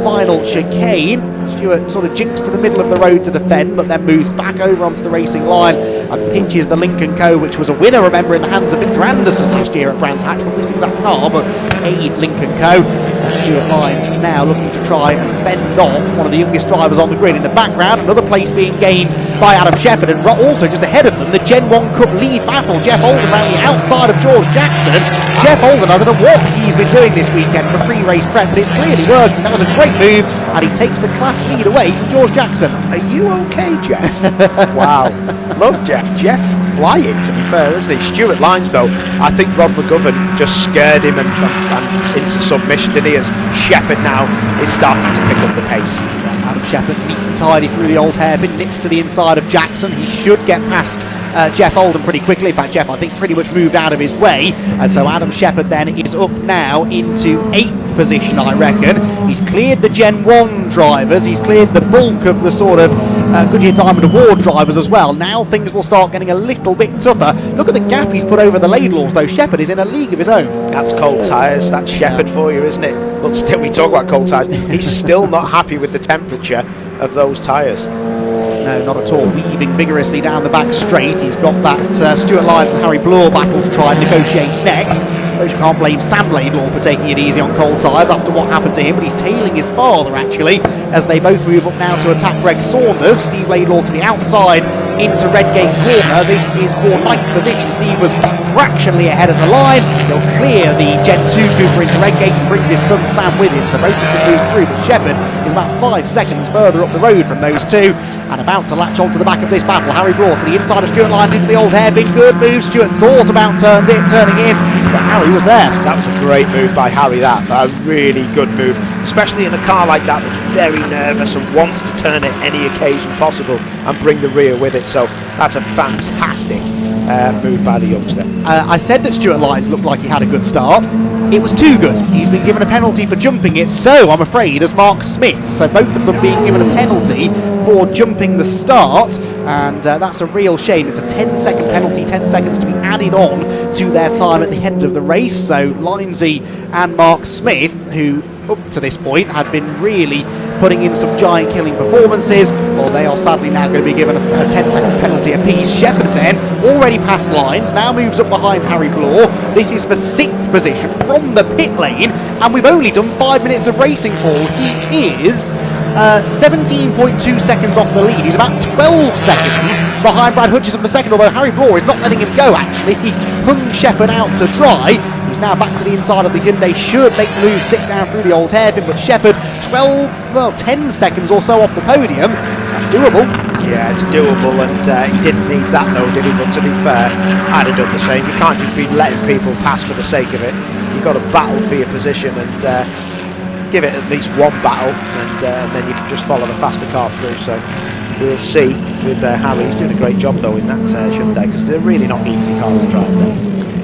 final chicane. Stuart sort of jinks to the middle of the road to defend, but then moves back over onto the racing line and pinches the Lincoln Co, which was a winner, remember, in the hands of Victor Anderson last year at Brands Hatch. Not this exact car, but a Lincoln Co. And Stuart Lyons now looking to try and fend off one of the youngest drivers on the grid. In the background, another place being gained by Adam Shepherd, and also just ahead of them, the Gen 1 Cup lead battle. Jeff Oldham around the outside of George Jackson. Jeff Oldham, I don't know what he's been doing this weekend for pre-race prep, but it's clearly working. That was a great move, and he takes the class lead away from George Jackson.
Are you okay, Jeff? Wow. Love Jeff. Jeff flying, to be fair, isn't he? Stuart Lyons, though, I think Rob McGovern just scared him and into submission, didn't he? As Shepherd now is starting to pick up the pace.
Adam Shepherd neat and tidy through the old hairpin, nips to the inside of Jackson. He should get past Jeff Oldham pretty quickly. In fact, Jeff, I think, pretty much moved out of his way, and so Adam Shepherd then is up now into 8th position, I reckon. He's cleared the Gen 1 drivers, he's cleared the bulk of the sort of Goodyear Diamond Award drivers as well. Now things will start getting a little bit tougher. Look at the gap he's put over the Laidlaws, though. Shepherd is in a league of his own.
That's cold tyres, that's Shepherd for you, isn't it? But still, we talk about cold tyres, he's still not happy with the temperature of those tyres.
No, not at all. Weaving vigorously down the back straight. He's got that Stuart Lyons and Harry Bloor battle to try and negotiate next. I suppose you can't blame Sam Laidlaw for taking it easy on cold tyres after what happened to him, but he's tailing his father, actually, as they both move up now to attack Greg Saunders. Steve Laidlaw to the outside into Redgate corner. This is for 9th position. Steve was fractionally ahead of the line. He'll clear the Gen 2 Cooper into Redgate and brings his son Sam with him, so both of them move through, but Shepherd is about 5 seconds further up the road from those two, and about to latch onto the back of this battle. Harry Bloor to the inside of Stuart Lyons into the old hairpin. Good move. Stuart thought about turning in, but Harry was there.
That was a great move by Harry, that. A really good move, especially in a car like that that's very nervous and wants to turn at any occasion possible and bring the rear with it. So that's a fantastic move by the youngster.
I said that Stuart Lyons looked like he had a good start. It was too good. He's been given a penalty for jumping it, so I'm afraid as Mark Smith. So both of them being given a penalty for jumping the start, and that's a real shame. It's a 10-second penalty, 10 seconds to be added on to their time at the end of the race. So Lyonsy and Mark Smith, who up to this point had been really putting in some giant killing performances, well, they are sadly now going to be given a 10-second penalty apiece. Shepherd then, already past Lyons, now moves up behind Harry Blore. This is for 6th position from the pit lane, and we've only done 5 minutes of racing, Paul. He is 17.2 seconds off the lead. He's about 12 seconds behind Brad Hutchison for second, although Harry Blore is not letting him go, actually. He hung Shepherd out to dry. He's now back to the inside of the Hyundai, should make the move, stick down through the old hairpin, but Shepherd 10 seconds or so off the podium. That's doable.
Yeah, it's doable, and he didn't need that though, did he? But to be fair, I'd have done the same. You can't just be letting people pass for the sake of it. You've got to battle for your position and give it at least one battle, and then you can just follow the faster car through. So we'll see with Harry. He's doing a great job though in that Hyundai, because they're really not easy cars to drive there.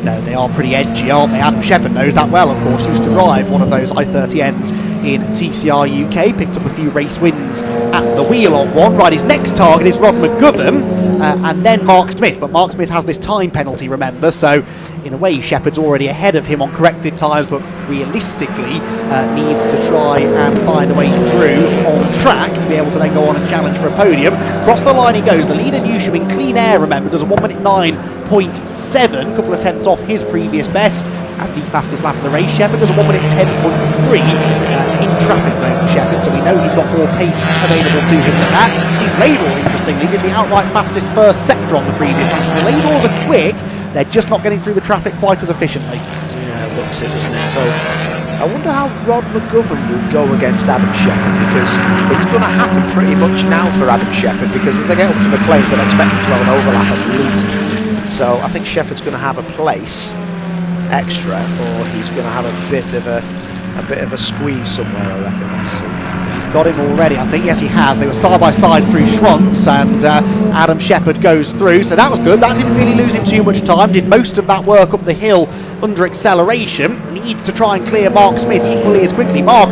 No, they are pretty edgy, aren't they? Adam Shepherd knows that well, of course. Used to drive one of those i30Ns in TCR UK. Picked up a few race wins at the wheel of one. Right, his next target is Rod McGovern and then Mark Smith. But Mark Smith has this time penalty, remember, so in a way Shepherd's already ahead of him on corrected times, but realistically needs to try and find a way through on track to be able to then go on and challenge for a podium. Across the line he goes. The leader Newsham in clean air, remember, does a 1 minute 9.7, couple of tenths off his previous best, and the fastest lap of the race. Shepherd does a 1 minute 10.3 in traffic though for Shepherd, so we know he's got more pace available to him than that. Steve Laidlaw, interestingly, did the outright fastest first sector on the previous match. The Laidlaws are quick, they're just not getting through the traffic quite as efficiently.
Yeah, it looks it, doesn't it? So I wonder how Rod McGovern will go against Adam Shepherd, because it's going to happen pretty much now for Adam Shepherd, because as they get up to McLean, they'll expect him to have an overlap at least. So I think Shepherd's going to have a place extra, or he's going to have a bit of a squeeze somewhere, I reckon. Let's see.
He's got him already, I think. Yes, he has. They were side by side through Schwantz, and Adam Shepherd goes through, so that was good. That didn't really lose him too much time. Did most of that work up the hill under acceleration. Needs to try and clear Mark Smith equally as quickly. Mark,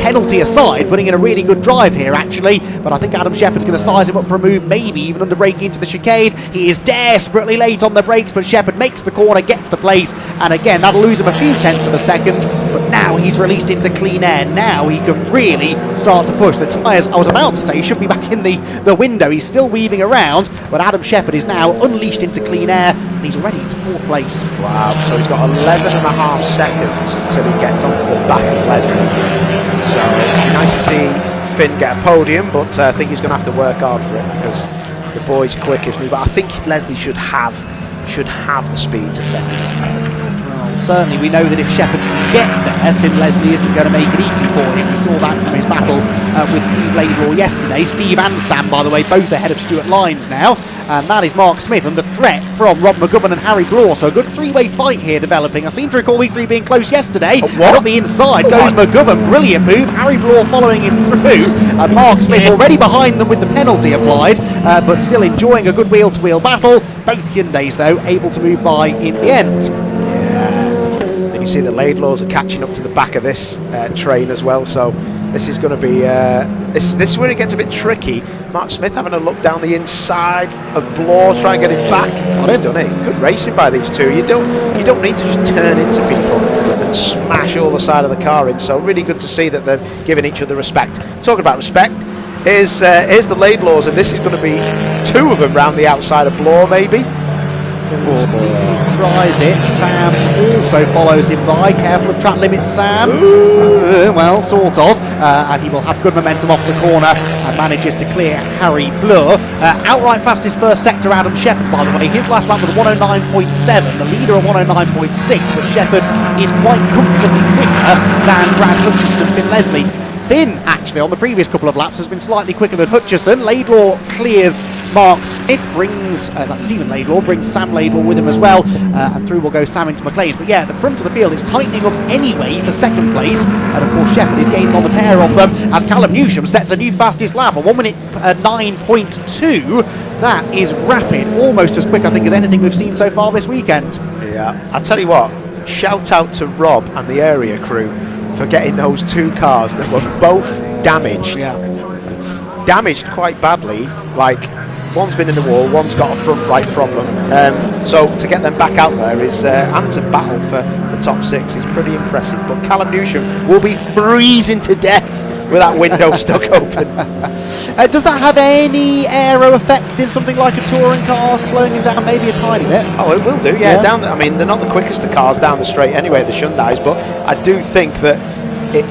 penalty aside, putting in a really good drive here actually, but I think Adam Shepherd's going to size him up for a move, maybe even under braking into the chicane. He is desperately late on the brakes, but Shepherd makes the corner, gets the place, and again that'll lose him a few tenths of a second, but now he's released into clean air. Now he can really start to push. The tyres, I was about to say, should be back in the window. He's still weaving around, but Adam Shepherd is now unleashed into clean air, and he's already into 4th place.
Wow, so he's got 11.5 seconds until he gets onto the back of Leslie. So it's nice to see Finn get a podium, but I think he's going to have to work hard for it, because the boy's quick, isn't he? But I think Leslie should have the speed to fend it off, I think.
Well, certainly we know that if Shepherd can get there, Finn Leslie isn't going to make it easy for him. We saw that from his battle with Steve Laidlaw yesterday. Steve and Sam, by the way, both ahead of Stuart Lyons now. And that is Mark Smith under threat from Rod McGovern and Harry Blore. So a good three-way fight here developing. I seem to recall these three being close yesterday. On the inside goes McGovern. Brilliant move. Harry Blore following him through. And Mark Smith already behind them with the penalty applied, but still enjoying a good wheel-to-wheel battle. Both Hyundais, though, able to move by in the end.
Yeah. And you see the Laidlaws are catching up to the back of this train as well. So this is going to be this is where it gets a bit tricky. Mark Smith having a look down the inside of Blore, try and get it back. He's done it. Good racing by these two. You don't need to just turn into people and smash all the side of the car in. So really good to see that they're giving each other respect. Talking about respect, here's the Laidlaws, and this is going to be two of them round the outside of Blore, maybe.
Steve tries it. Sam also follows him by. Careful of track limits, Sam. Well, sort of. And he will have good momentum off the corner and manages to clear Harry Blore. Outright fastest first sector, Adam Shepherd, by the way. His last lap was 109.7. The leader at 109.6, but Shepherd is quite comfortably quicker than Brad Hutchison and Finn Leslie. Finn, actually, on the previous couple of laps has been slightly quicker than Hutchison. Laidlaw clears Mark Smith brings, that's Stephen Laidlaw, brings Sam Laidlaw with him as well, and through will go Sam into McLean's. But yeah, the front of the field is tightening up anyway for second place, and of course Shepherd is gaining on the pair of them as Callum Newsham sets a new fastest lap, a 1 minute 9.2. That is rapid, almost as quick I think as anything we've seen so far this weekend.
Yeah, I'll tell you what, shout out to Rob and the area crew for getting those two cars that were both damaged. Damaged quite badly, like one's been in the wall, one's got a front right problem. So to get them back out there is, and to battle for top 6 is pretty impressive. But Callum Newsham will be freezing to death with that window stuck open.
Does that have any aero effect in something like a touring car, slowing him down maybe a tiny bit?
Oh, it will do, yeah. I mean, they're not the quickest of cars down the straight anyway, the Hyundais, but I do think that it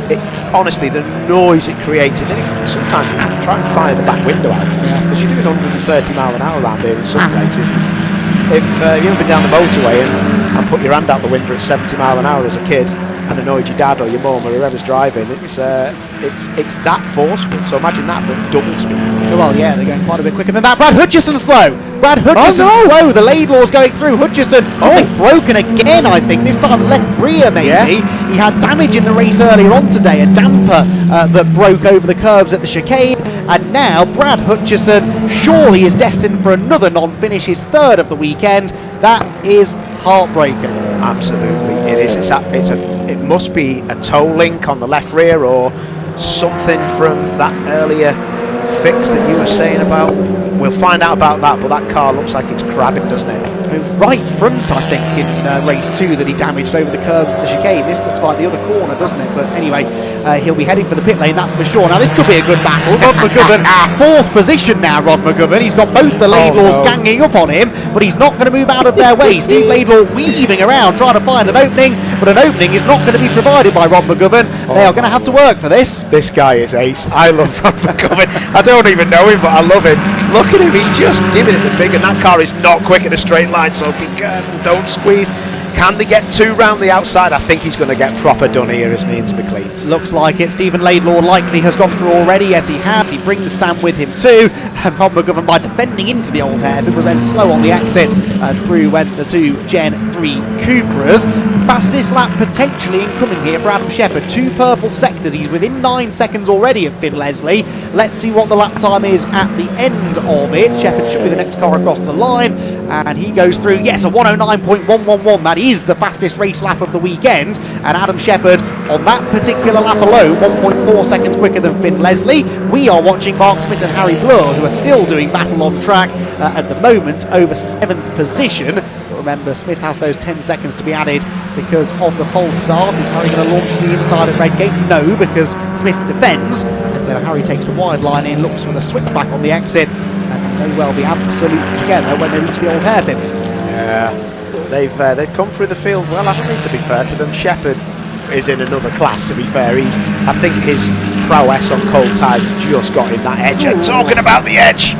honestly, the noise it creates, and then sometimes you can try and fire the back window out, because you're doing 130 mile an hour around here in some places. If you've ever been down the motorway and put your hand out the window at 70 mile an hour as a kid and annoyed your dad or your mum or whoever's driving, it's that forceful. So imagine that, but double speed.
Well, yeah, they're going quite a bit quicker than that. Brad Hutchison slow. Brad Hutchison slow. The Laidlaw's going through. Hutchison, something's broken again, I think. This time left rear, maybe. Yeah. He had damage in the race earlier on today, a damper that broke over the curbs at the chicane. And now Brad Hutchison surely is destined for another non-finish, his third of the weekend. That is heartbreaking.
Absolutely, it is. It must be a toe link on the left rear or something from that earlier fix that you were saying about. We'll find out about that, but that car looks like it's crabbing, doesn't it?
It was right front, I think, in race 2 that he damaged over the curbs at the chicane. This looks like the other corner, doesn't it? But anyway, he'll be heading for the pit lane, that's for sure. Now, this could be a good battle. Rod McGovern, 4th position now, Rod McGovern. He's got both the Laidlaws ganging up on him, but he's not going to move out of their way. Steve Laidlaw weaving around, trying to find an opening, but an opening is not going to be provided by Rod McGovern. They are going to have to work for this.
This guy is ace. I love Rod McGovern. I don't even know him, but I love him. Look at him, he's just giving it the big, and that car is not quick in a straight line, so be careful, don't squeeze. Can they get 2 round the outside? I think he's going to get proper done here, isn't he, into McLean's?
Looks like it. Stephen Laidlaw likely has gone through already. Yes, he has. He brings Sam with him too. And Rob McGovern, by defending into the old hairpin, was then slow on the exit. And through went the 2 Gen 3 Cupras. Fastest lap potentially incoming here for Adam Shepherd. 2 purple sectors. He's within 9 seconds already of Finn Leslie. Let's see what the lap time is at the end of it. Shepherd should be the next car across the line. And he goes through, yes, a 109.111. That is the fastest race lap of the weekend. And Adam Shepherd, on that particular lap alone, 1.4 seconds quicker than Finn Leslie. We are watching Mark Smith and Harry Bloor, who are still doing battle on track at the moment, over 7th position. But remember, Smith has those 10 seconds to be added because of the false start. Is Harry going to launch to the inside at Redgate? No, because Smith defends. And so Harry takes the wide line in, looks for the switchback on the exit. And may well be absolutely together when they reach the old hairpin.
Yeah, they've come through the field well, haven't they, to be fair to them. Shepherd is in another class, to be fair. I think his prowess on cold tyres has just got him that edge. And talking about the edge,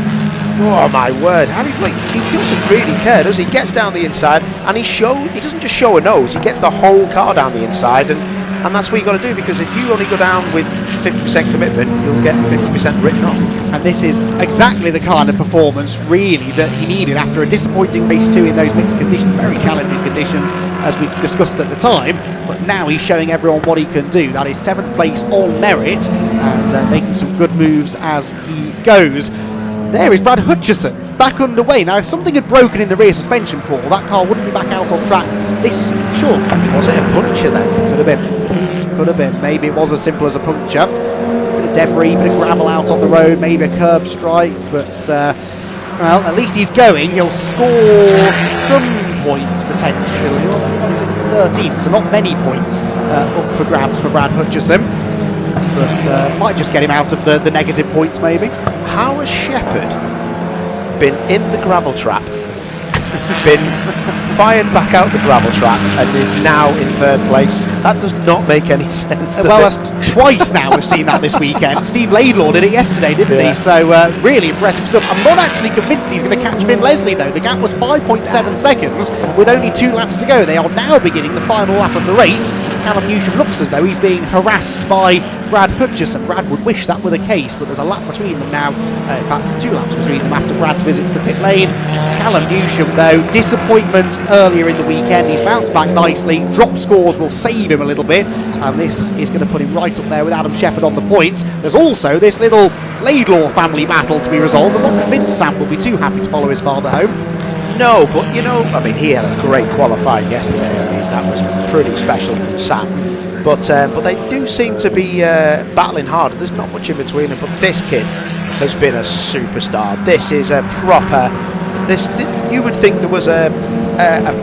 oh my word, Harry Blake, he doesn't really care, does he? He gets down the inside and he doesn't just show a nose, he gets the whole car down the inside, and that's what you got to do, because if you only go down with 50% commitment, you'll get 50% written off.
And this is exactly the kind of performance really that he needed after a disappointing race 2 in those mixed conditions, very challenging conditions as we discussed at the time, but now he's showing everyone what he can do. That is 7th place on merit and making some good moves as he goes. There is Brad Hutchison back underway. Now, if something had broken in the rear suspension, Paul, that car wouldn't be back out on track this short.
Was it a puncture then?
Could have been. Could have been. Maybe it was as simple as a puncture. Bit of debris, bit of gravel out on the road, maybe a curb strike, but well, at least he's going. He'll score some points potentially. Well, 13, so not many points up for grabs for Brad Hutchison, but might just get him out of the negative points maybe.
How has Shepherd been in the gravel trap, been fired back out the gravel trap, and is now in 3rd place? That does not make any sense.
Well, that's twice now we've seen that this weekend. Steve Laidlaw did it yesterday, didn't he? So really impressive stuff. I'm not actually convinced he's going to catch Finn Leslie, though. The gap was 5.7 seconds with only 2 laps to go. They are now beginning the final lap of the race. Callum Newsham looks as though he's being harassed by Brad Hutchison. Brad would wish that were the case, but there's a lap between them now. In fact, 2 laps between them after Brad's visit to the pit lane. Callum Newsham, though, disappointment earlier in the weekend. He's bounced back nicely. Drop scores will save him a little bit, and this is going to put him right up there with Adam Shepherd on the points. There's also this little Laidlaw family battle to be resolved. I'm not convinced Sam will be too happy to follow his father home.
No, but you know, I mean, he had a great qualifying yesterday. I mean, that was pretty special from Sam. But they do seem to be battling hard. There's not much in between them. But this kid has been a superstar. This is a proper. You would think there was a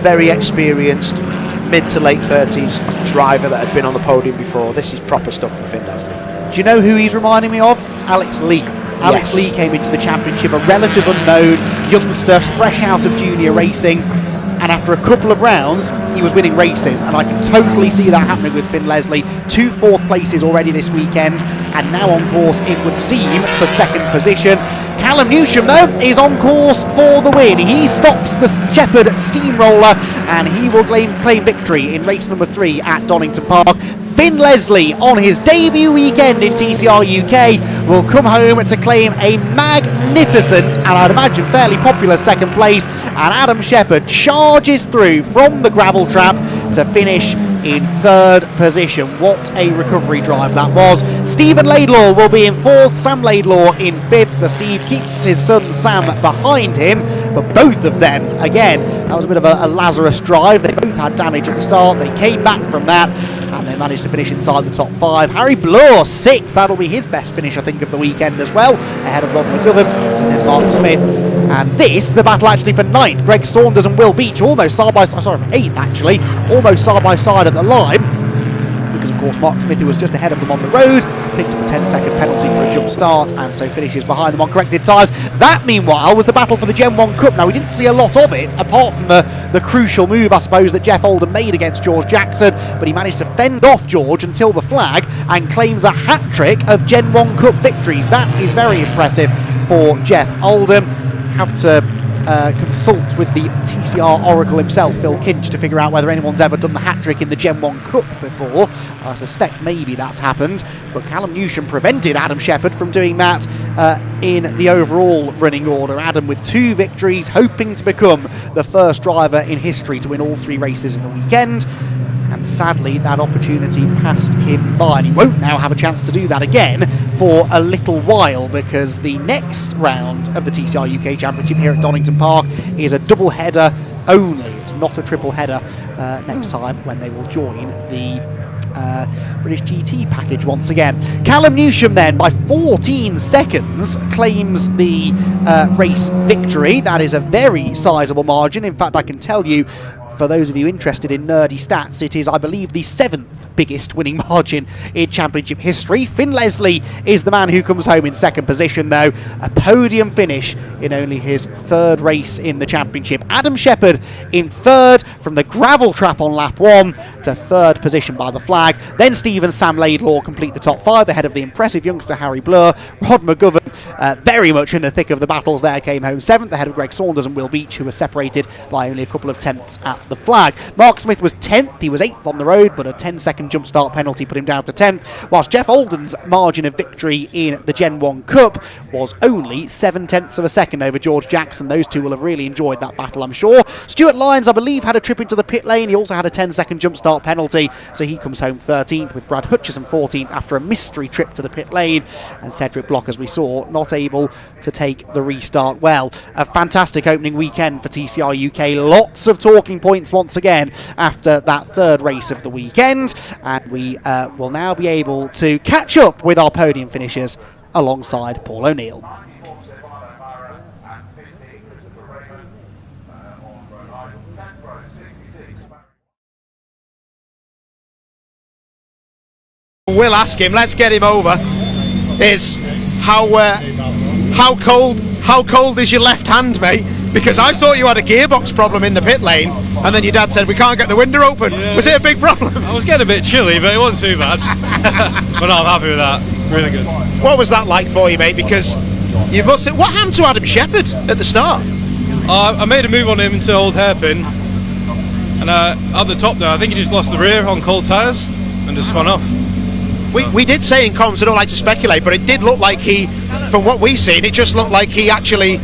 very experienced mid to late 30s driver that had been on the podium before. This is proper stuff from Finn Leslie.
Do you know who he's reminding me of? Alex Lee. Alex Lee came into the championship, a relative unknown youngster, fresh out of junior racing, and after a couple of rounds he was winning races, and I can totally see that happening with Finn Leslie. 2 4th places already this weekend, and now on course, it would seem, for 2nd position. Callum Newsham, though, is on course for the win. He stops the Shepherd steamroller, and he will claim victory in race number 3 at Donington Park. Finn Leslie, on his debut weekend in TCR UK, will come home to claim a magnificent, and I'd imagine fairly popular, 2nd place, and Adam Shepherd charges through from the gravel trap to finish in 3rd position. What a recovery drive that was. Stephen Laidlaw will be in 4th, Sam Laidlaw in 5th, so Steve keeps his son Sam behind him, but both of them, again, that was a bit of a Lazarus drive. They both had damage at the start, they came back from that, and they managed to finish inside the top 5. Harry Bloor 6th, that'll be his best finish I think of the weekend as well, ahead of Rod McGovern and then Mark Smith. And this, the battle actually for 9th, Greg Saunders and Will Beach, almost side by side, sorry, for 8th actually, almost side by side at the line, because of course Mark Smith, who was just ahead of them on the road, picked up a 10-second penalty for a jump start, and so finishes behind them on corrected tyres. That, meanwhile, was the battle for the Gen 1 Cup. Now, we didn't see a lot of it, apart from the crucial move, I suppose, that Jeff Oldham made against George Jackson, but he managed to fend off George until the flag and claims a hat-trick of Gen 1 Cup victories. That is very impressive for Jeff Oldham. Have to consult with the TCR Oracle himself, Phil Kinch, to figure out whether anyone's ever done the hat-trick in the Gen 1 Cup before. I suspect maybe that's happened, but Callum Newsham prevented Adam Shepherd from doing that in the overall running order. Adam with 2 victories, hoping to become the first driver in history to win all 3 races in the weekend. And sadly, that opportunity passed him by, and he won't now have a chance to do that again for a little while, because the next round of the TCR UK Championship here at Donington Park is a double header only. It's not a triple header next time, when they will join the British GT package once again. Callum Newsham then, by 14 seconds, claims the race victory. That is a very sizable margin. In fact, I can tell you, for those of you interested in nerdy stats, it is, I believe, the 7th biggest winning margin in championship history. Finn Leslie is the man who comes home in 2nd position, though. A podium finish in only his 3rd race in the championship. Adam Shepherd in 3rd from the gravel trap on lap 1 to 3rd position by the flag. Then Steve and Sam Laidlaw complete the top 5 ahead of the impressive youngster Harry Bloor. Rod McGovern, very much in the thick of the battles there, came home 7th ahead of Greg Saunders and Will Beach, who were separated by only a couple of tenths at the flag. Mark Smith was 10th, he was 8th on the road, but a 10-second jump start penalty put him down to 10th, whilst Jeff Oldham's margin of victory in the Gen 1 Cup was only 7/10 of a second over George Jackson. Those two will have really enjoyed that battle, I'm sure. Stuart Lyons, I believe, had a trip into the pit lane. He also had a 10-second jump start penalty, so he comes home 13th, with Brad Hutchison 14th after a mystery trip to the pit lane, and Cedric Block, as we saw, not able to take the restart well. A fantastic opening weekend for TCR UK. Lots of talking points once again after that 3rd race of the weekend, and we will now be able to catch up with our podium finishers alongside Paul O'Neill.
We'll ask him, let's get him over, is how cold is your left hand, mate? Because I thought you had a gearbox problem in the pit lane, and then your dad said we can't get the window open. Yeah. Was it a big problem?
I was getting a bit chilly, but it wasn't too bad. But no, I'm happy with that. Really good.
What was that like for you, mate? Because you must have, what happened to Adam Shepherd at the start?
I made a move on him into old hairpin, And at the top there, I think he just lost the rear on cold tyres and just spun off.
We did say in comms, I don't like to speculate, but it did look like he, from what we've seen, it just looked like he actually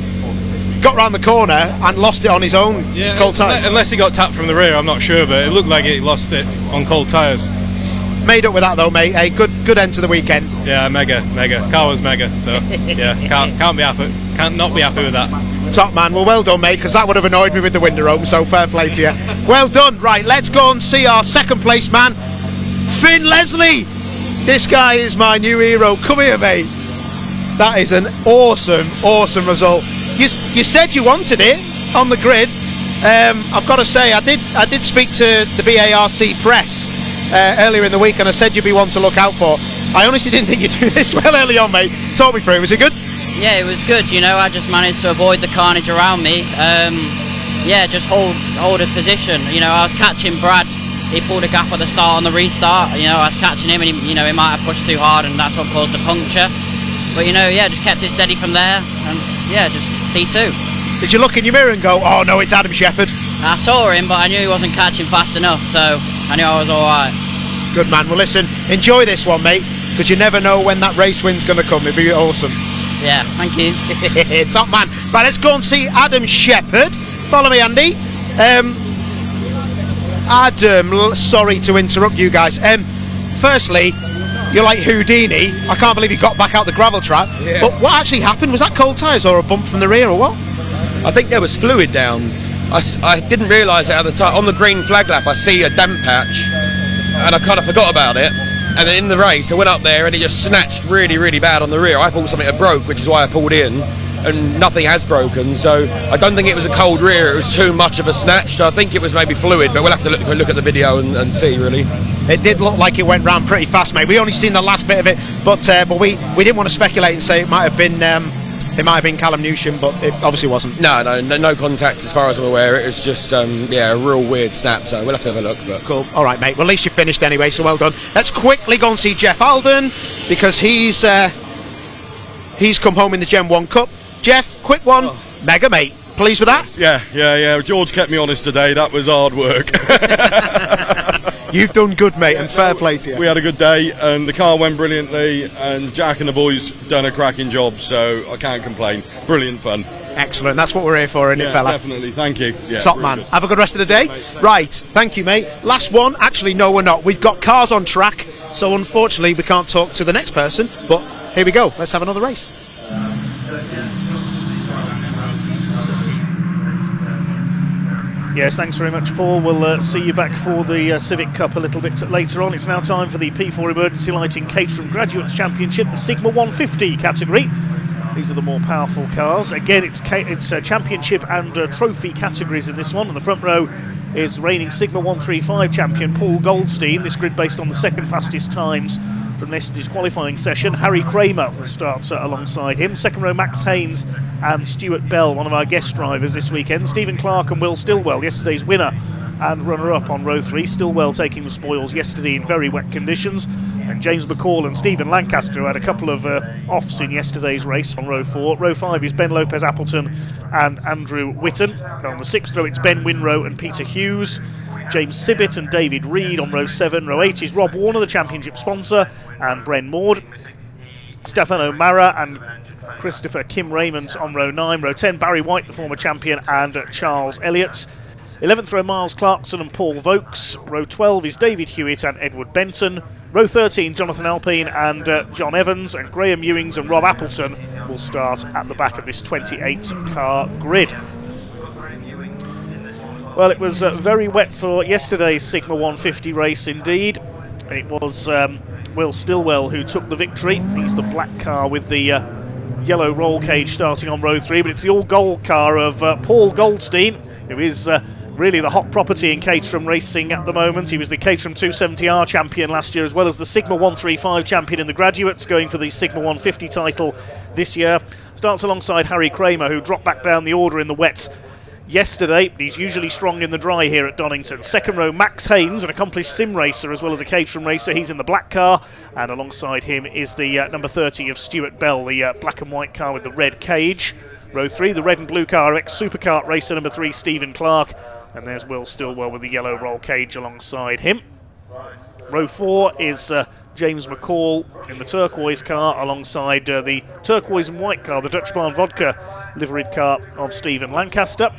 got round the corner and lost it on his own cold tyres.
Unless he got tapped from the rear, I'm not sure, but it looked like he lost it on cold tyres.
Made up with that though, mate. A good end to the weekend.
Yeah, mega. Car was mega, so yeah, can't be happy. Can't not be happy with that.
Top man. Well, well done, mate, because that would have annoyed me with the window open, so fair play to you. Well done. Right, let's go and see our second place man, Finn Leslie. This guy is my new hero. Come here, mate. That is an awesome result. You said you wanted it on the grid. I've got to say, I did speak to the BARC press earlier in the week, and I said you'd be one to look out for. I honestly didn't think you'd do this well early on, mate. Talk me through. Was it good?
Yeah, it was good. You know, I just managed to avoid the carnage around me. Yeah, just hold a position. You know, I was catching Brad. He pulled a gap at the start on the restart. You know, I was catching him, and he might have pushed too hard, and that's what caused the puncture. But yeah, just kept it steady from there, and yeah, just P2.
Did you look in your mirror and go, "Oh no, it's Adam Shepherd"?
I saw him, but I knew he wasn't catching fast enough, so I knew I was all right.
Good man. Well, listen, enjoy this one, mate, because you never know when that race win's going to come. It'll be awesome.
Yeah, thank you.
Top man. Right, let's go and see Adam Shepherd. Follow me, Andy. Adam, sorry to interrupt you guys. Firstly, you're like Houdini. I can't believe you got back out the gravel trap.
Yeah.
But what actually happened? Was that cold tyres or a bump from the rear or what?
I think there was fluid down. I didn't realise it at the time. On the green flag lap, I see a damp patch, and I kind of forgot about it. And then in the race, I went up there, and it just snatched really, really bad on the rear. I thought something had broke, which is why I pulled in, and nothing has broken. So I don't think it was a cold rear. It was too much of a snatch. So I think it was maybe fluid, but we'll have to look at the video and see, really.
It did look like it went round pretty fast, mate. We only seen the last bit of it, but we didn't want to speculate and say it might have been Callum Newsham, but it obviously wasn't.
No contact as far as I'm aware. It was just a real weird snap, so we'll have to have a look. But
cool. All right, mate. Well, at least you finished anyway, so well done. Let's quickly go and see Jeff Alden, because he's come home in the Gen 1 Cup. Jeff, quick one. Mega, mate. Pleased with that?
Yeah. George kept me honest today. That was hard work.
You've done good, mate, and fair play to you.
We had a good day, and the car went brilliantly, and Jack and the boys done a cracking job, so I can't complain. Brilliant fun.
Excellent. That's what we're here for, isn't it, fella?
Definitely. Thank you. Yeah,
top man. Good. Have a good rest of the day. Right. Thank you, mate. Last one. Actually, no, we're not. We've got cars on track, so unfortunately we can't talk to the next person, but here we go. Let's have another race.
Yes, thanks very much, Paul. We'll see you back for the Civic Cup a little bit later on. It's now time for the P4 Emergency Lighting Caterham Graduates Championship, the Sigma 150 category. These are the more powerful cars. Again, it's championship and trophy categories in this one. On the front row is reigning Sigma 135 champion Paul Goldstein. This grid based on the second fastest times from yesterday's qualifying session. Harry Kramer will start alongside him. Second row, Max Haynes and Stuart Bell, one of our guest drivers this weekend. Stephen Clark and Will Stillwell, yesterday's winner and runner-up on row 3. Stillwell taking the spoils yesterday in very wet conditions. And James McCall and Stephen Lancaster, who had a couple of offs in yesterday's race, on row 4. Row 5 is Ben Lopez Appleton and Andrew Whitten. And on the 6th row, it's Ben Winrow and Peter Hughes. James Sibbett and David Reed on row 7. Row 8 is Rob Warner, the championship sponsor, and Bren Maud. Stefan O'Mara and Christopher Kim Raymond on row 9. Row 10, Barry White, the former champion, and Charles Elliott. 11th row, Miles Clarkson and Paul Vokes. Row 12 is David Hewitt and Edward Benton. Row 13, Jonathan Alpine and John Evans, and Graham Ewings and Rob Appleton will start at the back of this 28-car grid. Well, it was very wet for yesterday's Sigma 150 race indeed. It was Will Stillwell who took the victory. He's the black car with the yellow roll cage starting on row 3, but it's the all-gold car of Paul Goldstein, who is really the hot property in Caterham racing at the moment. He was the Caterham 270R champion last year, as well as the Sigma 135 champion in the graduates, going for the Sigma 150 title this year. Starts alongside Harry Kramer, who dropped back down the order in the wet yesterday, but he's usually strong in the dry here at Donington. Second row, Max Haynes, an accomplished sim racer as well as a Caterham racer. He's in the black car, and alongside him is the number 30 of Stuart Bell, the black and white car with the red cage. Row 3, the red and blue car, ex-superkart racer number 3, Stephen Clark. And there's Will Stillwell with the yellow roll cage alongside him. Row 4 is James McCall in the turquoise car alongside the turquoise and white car, the Dutch Barn Vodka liveried car of Stephen Lancaster.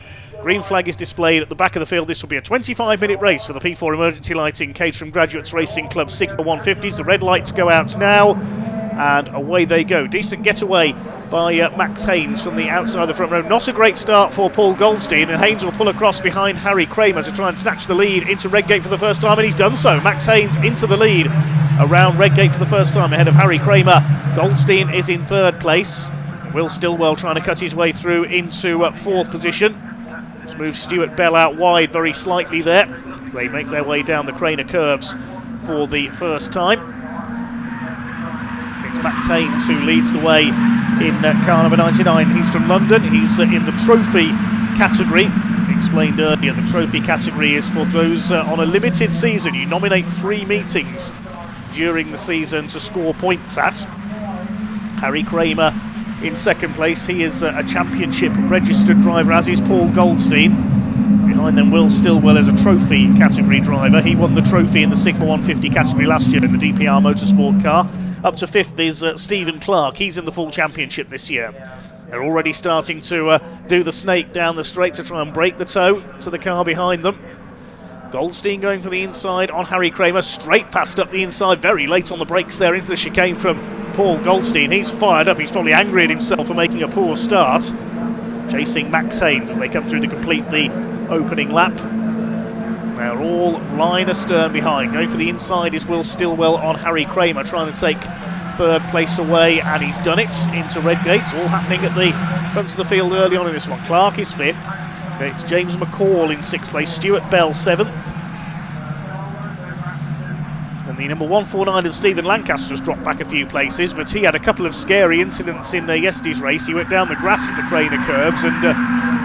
Green flag is displayed at the back of the field. This will be a 25-minute race for the P4 Emergency Lighting Caterham Graduates Racing Club Sigma 150s. The red lights go out now, and away they go. Decent getaway by Max Haynes from the outside of the front row. Not a great start for Paul Goldstein, and Haynes will pull across behind Harry Kramer to try and snatch the lead into Redgate for the first time, and he's done so. Max Haynes into the lead around Redgate for the first time ahead of Harry Kramer. Goldstein is in third place. Will Stillwell trying to cut his way through into fourth position. Let's move Stuart Bell out wide very slightly there as they make their way down the Craner curves for the first time. It's Max Haynes who leads the way in car number 99. He's from London. He's in the trophy category. Explained earlier, the trophy category is for those on a limited season. You nominate 3 meetings during the season to score points at. Harry Kramer in second place. He is a championship registered driver, as is Paul Goldstein. Behind them, Will Stillwell is a trophy category driver. He won the trophy in the Sigma 150 category last year in the DPR Motorsport car. Up to fifth is Stephen Clark. He's in the full championship this year. They're already starting to do the snake down the straight to try and break the toe to the car behind them. Goldstein going for the inside on Harry Kramer, straight past up the inside, very late on the brakes there into the chicane from Paul Goldstein. He's fired up, he's probably angry at himself for making a poor start. Chasing Max Haynes as they come through to complete the opening lap. They're all line astern behind. Going for the inside is Will Stillwell on Harry Kramer, trying to take third place away, and he's done it into Redgate. All happening at the front of the field early on in this one. Clark is fifth. It's James McCall in sixth place, Stuart Bell seventh. And the number 149 of Stephen Lancaster has dropped back a few places, but he had a couple of scary incidents in yesterday's race. He went down the grass at the Craner curves and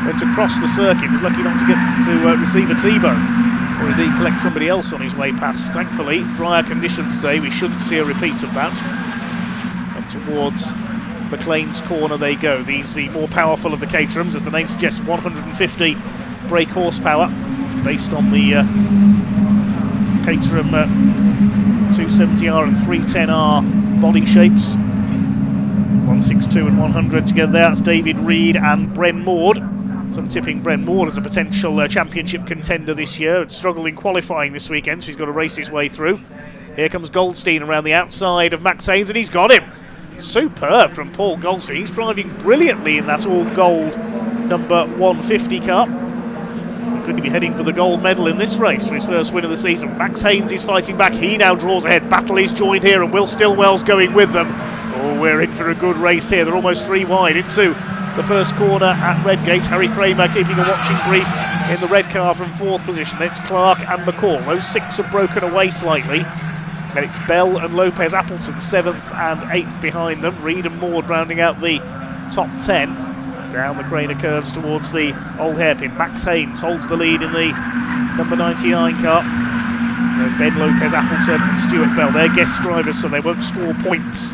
went across the circuit. Was lucky not to get to receive a T-bone, or indeed collect somebody else on his way past. Thankfully, drier conditions today, we shouldn't see a repeat of that. Up towards McLean's corner they go. These the more powerful of the Caterhams, as the name suggests, 150 brake horsepower, based on the Caterham 270R and 310R body shapes. 162 and 100 together there. That's David Reed and Bren Maud. Some tipping Bren Maud as a potential championship contender this year. It's struggled in qualifying this weekend, so he's got to race his way through. Here comes Goldstein around the outside of Max Haynes, and he's got him. Superb from Paul Goldstein. He's driving brilliantly in that all-gold number 150 car. He could be heading for the gold medal in this race for his first win of the season. Max Haynes is fighting back. He now draws ahead. Battle is joined here, and Will Stillwell's going with them. Oh, we're in for a good race here. They're almost 3 wide into the first corner at Redgate. Harry Kramer keeping a watching brief in the red car from fourth position. It's Clark and McCall. Those 6 have broken away slightly. And it's Bell and Lopez Appleton 7th and 8th behind them. Reed and Maud rounding out the top 10. Down the Craner curves towards the old hairpin. Max Haynes holds the lead in the number 99 car. There's Ben Lopez Appleton and Stuart Bell. They're guest drivers, so they won't score points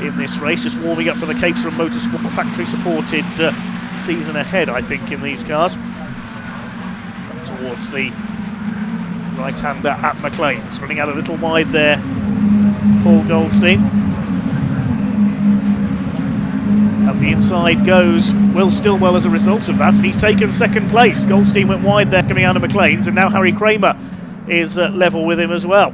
in this race. Just warming up for the Caterham Motorsport factory supported season ahead, I think, in these cars. Up towards the right-hander at McLean's, running out a little wide there, Paul Goldstein. Up the inside goes Will Stillwell as a result of that, and he's taken second place. Goldstein went wide there coming out of McLean's, and now Harry Kramer is level with him as well.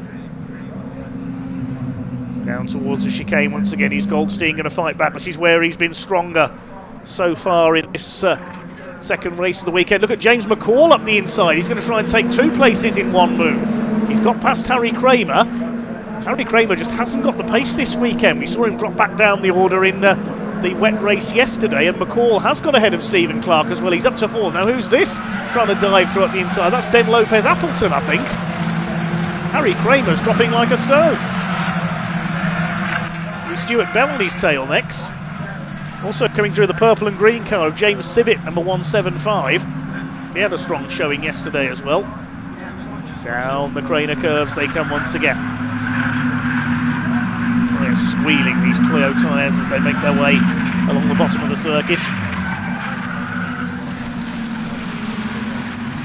Down towards the chicane once again. He's Goldstein going to fight back. This is where he's been stronger so far in this second race of the weekend. Look at James McCall up the inside. He's going to try and take 2 places in one move. He's got past Harry Kramer. Harry Kramer just hasn't got the pace this weekend. We saw him drop back down the order in the wet race yesterday, and McCall has got ahead of Stephen Clark as well. He's up to 4th. Now who's this trying to dive through up the inside? That's Ben Lopez Appleton, I think. Harry Kramer's dropping like a stone. With Stuart Bell on his tail next. Also coming through the purple and green car of James Sibbett, number 175. He had a strong showing yesterday as well. Down the Craner curves they come once again. Tyres squealing, these Toyo tyres, as they make their way along the bottom of the circuit.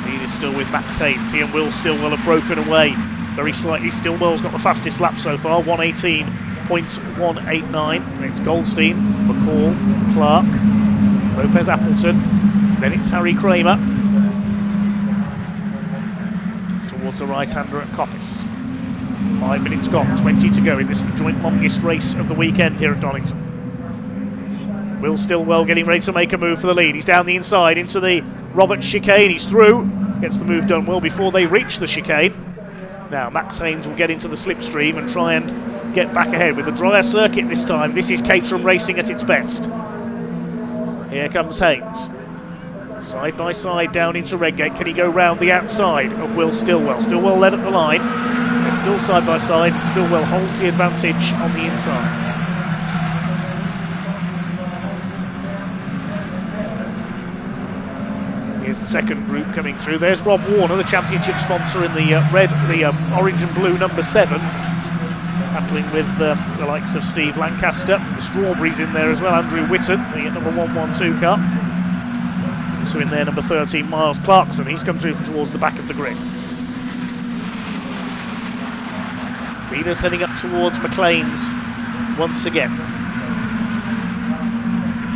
Lead is still with Max Haynes. He and Will Stillwell have broken away very slightly. Stillwell's got the fastest lap so far, 1:18.189. And it's Goldstein, McCall, Clark, Lopez Appleton. Then it's Harry Kramer. Towards the right-hander at Coppice. 5 minutes gone, 20 to go in this joint longest race of the weekend here at Donington. Will Stillwell getting ready to make a move for the lead. He's down the inside into the Roberts chicane. He's through. Gets the move done well before they reach the chicane. Now Max Haynes will get into the slipstream and try and get back ahead with the drier circuit this time. This is Caterham racing at its best. Here comes Haynes. Side by side down into Redgate. Can he go round the outside of Will Stillwell? Stillwell led at the line. They're still side by side. Stillwell holds the advantage on the inside. Here's the second group coming through. There's Rob Warner, the championship sponsor in the orange and blue number 7. Battling with the likes of Steve Lancaster. The Strawberries in there as well. Andrew Whitton, the number 112 car. Also in there, number 13, Miles Clarkson. He's come through from towards the back of the grid. Leaders heading up towards McLean's once again.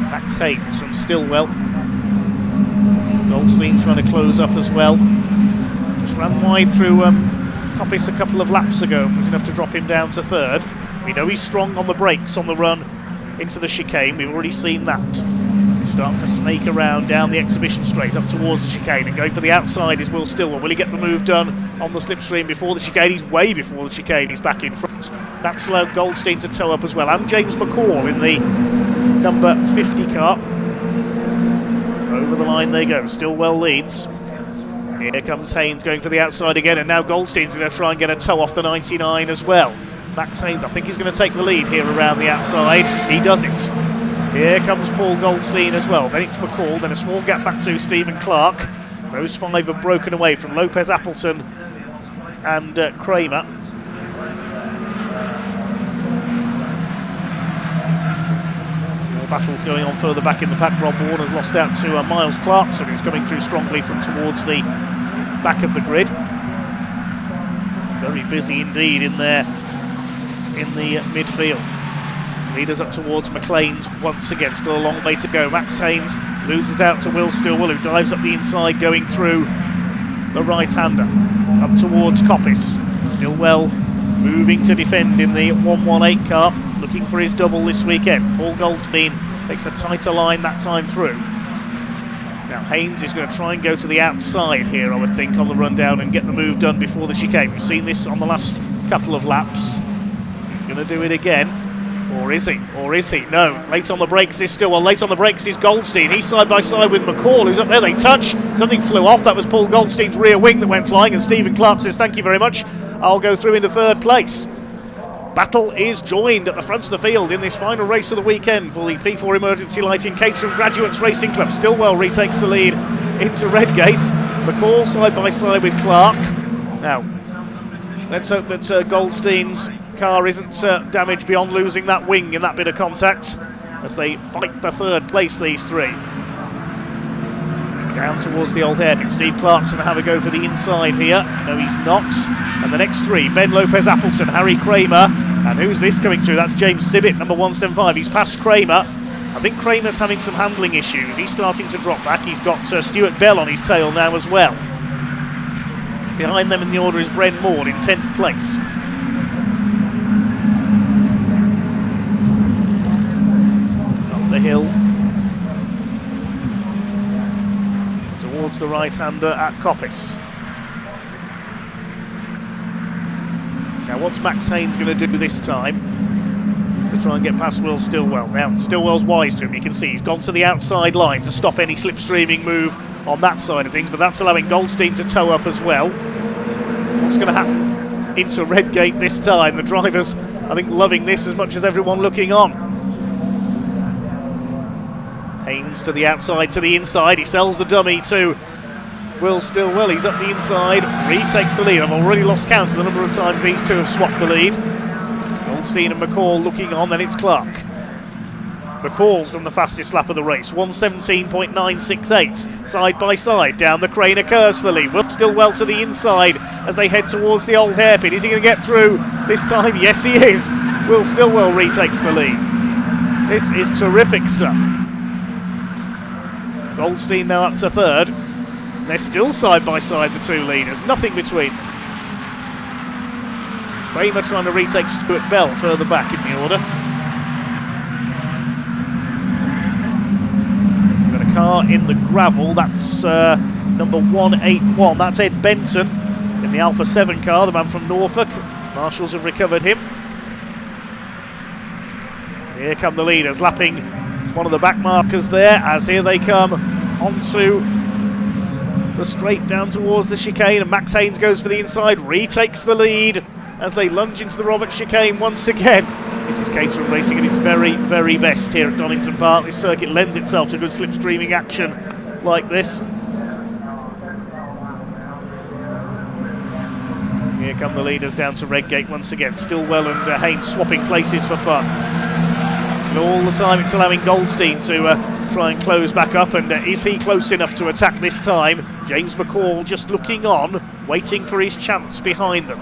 Max Haynes from Stillwell. Goldstein trying to close up as well. Just ran wide through Coppice a couple of laps ago. It was enough to drop him down to third. We know he's strong on the brakes on the run into the chicane. We've already seen that. He's starting to snake around down the exhibition straight up towards the chicane, and going for the outside is Will Stillwell. Will he get the move done on the slipstream before the chicane? He's way before the chicane. He's back in front. That's allowed Goldstein to tow up as well, and James McCall in the number 50 car. Over the line they go. Stillwell leads. Here comes Haynes going for the outside again, and now Goldstein's going to try and get a tow off the 99 as well. Max Haynes, I think he's going to take the lead here around the outside. He does it. Here comes Paul Goldstein as well. Then it's McCall, then a small gap back to Stephen Clark. Those 5 have broken away from Lopez Appleton and Kramer. More battles going on further back in the pack. Rob Warner's lost out to Miles Clarkson, who's coming through strongly from towards the back of the grid. Very busy indeed in there in the midfield. Leaders up towards McLean's once again. Still a long way to go. Max Haynes loses out to Will Stillwell, who dives up the inside going through the right-hander. Up towards Coppice. Stillwell moving to defend in the 118 car, looking for his double this weekend. Paul Goldstein takes a tighter line that time through. Now Haynes is going to try and go to the outside here, I would think, on the rundown and get the move done before the chicane. We've seen this on the last couple of laps. He's going to do it again. Or is he? Or is he? No. Late on the brakes is Stillwell. Late on the brakes is Goldstein. He's side by side with McCall, who's up there. They touch. Something flew off. That was Paul Goldstein's rear wing that went flying, and Stephen Clark says, thank you very much. I'll go through into third place. Battle is joined at the front of the field in this final race of the weekend for the P4 Emergency Lighting Caterham Graduates Racing Club. Stillwell retakes the lead into Redgate. McCall side by side with Clark. Now, let's hope that Goldstein's car isn't damaged beyond losing that wing in that bit of contact as they fight for third place, these 3. Down towards the old hairpin. Steve Clark's going to have a go for the inside here. No, he's not. And the next 3, Ben Lopez Appleton, Harry Kramer, and who's this coming through? That's James Sibbett, number 175. He's past Kramer. I think Kramer's having some handling issues. He's starting to drop back. He's got Stuart Bell on his tail now as well. Behind them in the order is Bren Maud in 10th place. The hill towards the right-hander at Coppice. Now what's Max Haynes going to do this time to try and get past Will Stillwell? Now Stillwell's wise to him. You can see he's gone to the outside line to stop any slipstreaming move on that side of things, but that's allowing Goldstein to tow up as well. What's going to happen into Redgate this time? The drivers, I think, loving this as much as everyone looking on. Haynes to the outside, to the inside. He sells the dummy to Will Stillwell. He's up the inside, retakes the lead. I've already lost count of the number of times these 2 have swapped the lead. Goldstein and McCall looking on, then it's Clark. McCall's done the fastest lap of the race, 1:17.968, side by side down the Craner curves for the lead. Will Stillwell to the inside as they head towards the old hairpin. Is he going to get through this time? Yes, he is. Will Stillwell retakes the lead. This is terrific stuff. Goldstein now up to third. They're still side by side, the two leaders, nothing between. Kramer trying to retake Stuart Bell further back in the order. We've got a car in the gravel, that's number 181, that's Ed Benton in the Alpha 7 car, the man from Norfolk. Marshals have recovered him. Here come the leaders, lapping one of the back markers there, as here they come onto the straight down towards the chicane, and Max Haynes goes for the inside, retakes the lead as they lunge into the Roberts chicane once again. This is Caterham racing at its very, very best here at Donington Park. This circuit lends itself to good slipstreaming action like this. Here come the leaders down to Redgate once again. Stillwell and Haynes swapping places for fun. And all the time it's allowing Goldstein to try and close back up, and is he close enough to attack this time? James McCall just looking on, waiting for his chance behind them.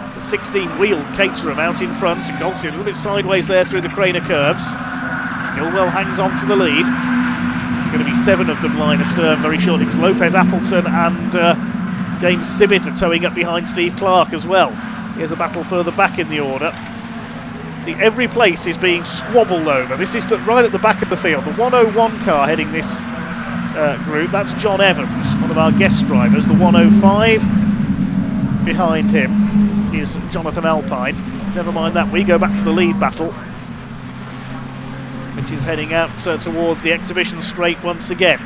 It's a 16-wheeled Caterham out in front, and Goldstein a little bit sideways there through the Craner curves. Stillwell hangs on to the lead. It's going to be 7 of them line astern very shortly, because Lopez Appleton and James Sibbett are towing up behind Steve Clark as well. Here's a battle further back in the order. See, every place is being squabbled over. This is right at the back of the field. The 101 car heading this group, that's John Evans, one of our guest drivers. The 105 behind him is Jonathan Alpine. Never mind that, we go back to the lead battle, which is heading out towards the exhibition straight once again.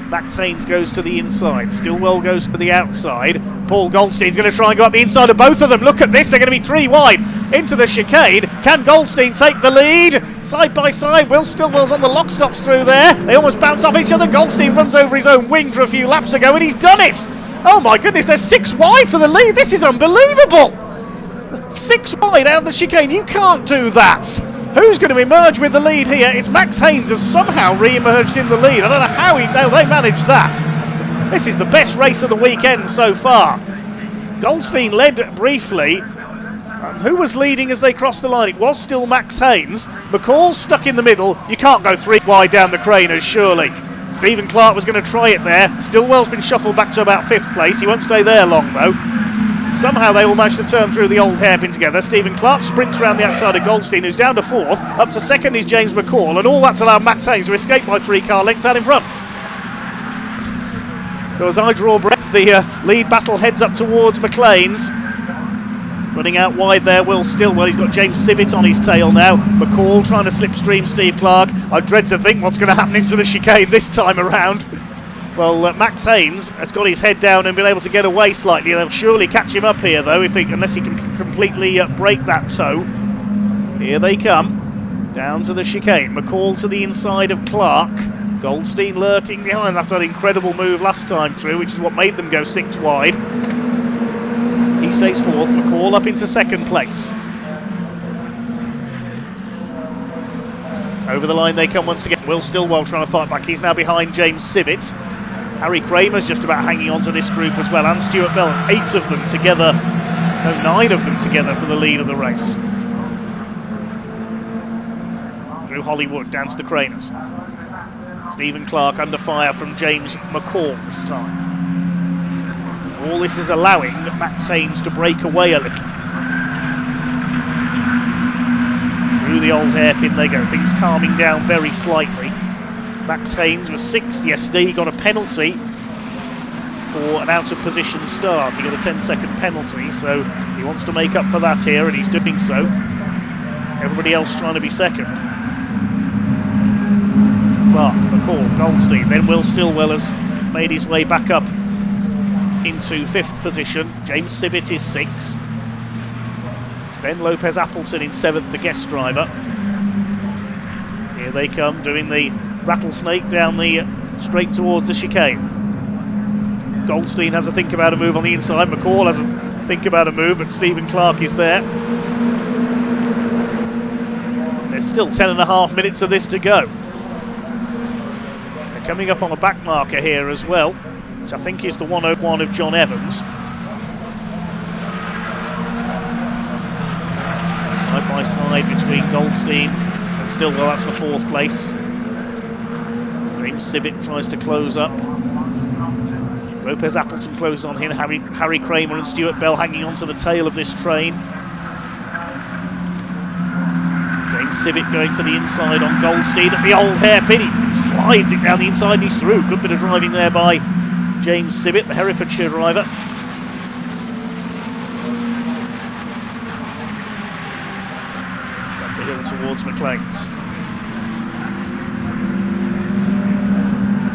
Max Haynes goes to the inside, Stillwell goes to the outside. Paul Goldstein's going to try and go up the inside of both of them. Look at this, they're going to be 3 wide into the chicane. Can Goldstein take the lead? Side by side, Will Stillwell's on the lock stops through there. They almost bounce off each other. Goldstein runs over his own wing for a few laps ago, and he's done it. Oh my goodness, they're 6 wide for the lead. This is unbelievable. 6 wide out of the chicane, you can't do that. Who's going to emerge with the lead here? It's Max Haynes has somehow re-emerged in the lead. I don't know how they managed that. This is the best race of the weekend so far. Goldstein led briefly. Who was leading as they crossed the line? It was still Max Haynes. McCall's stuck in the middle. You can't go 3 wide down the Craners, surely. Stephen Clark was going to try it there. Stillwell's been shuffled back to about 5th place. He won't stay there long, though. Somehow they all managed to turn through the old hairpin together. Stephen Clark sprints around the outside of Goldstein, who's down to 4th. Up to 2nd is James McCall, and all that's allowed Max Haynes to escape by 3 car lengths out in front. So as I draw breath, the lead battle heads up towards McLean's. Running out wide there, Will Stillwell. He's got James Sibbett on his tail now. McCall trying to slipstream Steve Clark. I dread to think what's going to happen into the chicane this time around. Well, Max Haynes has got his head down and been able to get away slightly. They'll surely catch him up here, though, unless he can completely break that toe. Here they come, down to the chicane. McCall to the inside of Clark. Goldstein lurking behind after that incredible move last time through, which is what made them go 6 wide. He stays 4th, McCall up into 2nd place. Over the line they come once again. Will Stillwell trying to fight back. He's now behind James Sibbett. Harry Kramer's just about hanging on to this group as well, and Stuart Bell. 8 of them together, no, 9 of them together for the lead of the race. Through Hollywood, down to the Craners. Stephen Clark under fire from James McCall this time. All this is allowing Max Haynes to break away a little. Through the old hairpin they go, things calming down very slightly. Max Haynes was 6th yesterday. He got a penalty for an out of position start. He got a 10-second penalty, so he wants to make up for that here, and he's doing so. Everybody else trying to be 2nd. Clark, McCall, Goldstein, then Will Stillwell has made his way back up into 5th position. James Sibbett is 6th. It's Ben Lopez Appleton in 7th, the guest driver. Here they come, doing the rattlesnake down the straight towards the chicane. Goldstein has a think about a move on the inside. McCall has a think about a move, but Stephen Clark is there. They're There's still 10.5 minutes of this to go. They're coming up on a back marker here as well, which I think is the 101 of John Evans. Side by side between Goldstein and Stillwell, that's for 4th place. James Sibbett tries to close up. Lopez Appleton closes on him. Harry Kramer and Stuart Bell hanging onto the tail of this train. James Sibbett going for the inside on Goldstein at the old hairpin. He slides it down the inside and he's through. Good bit of driving there by James Sibbett, the Herefordshire driver. Up the hill towards McLean's.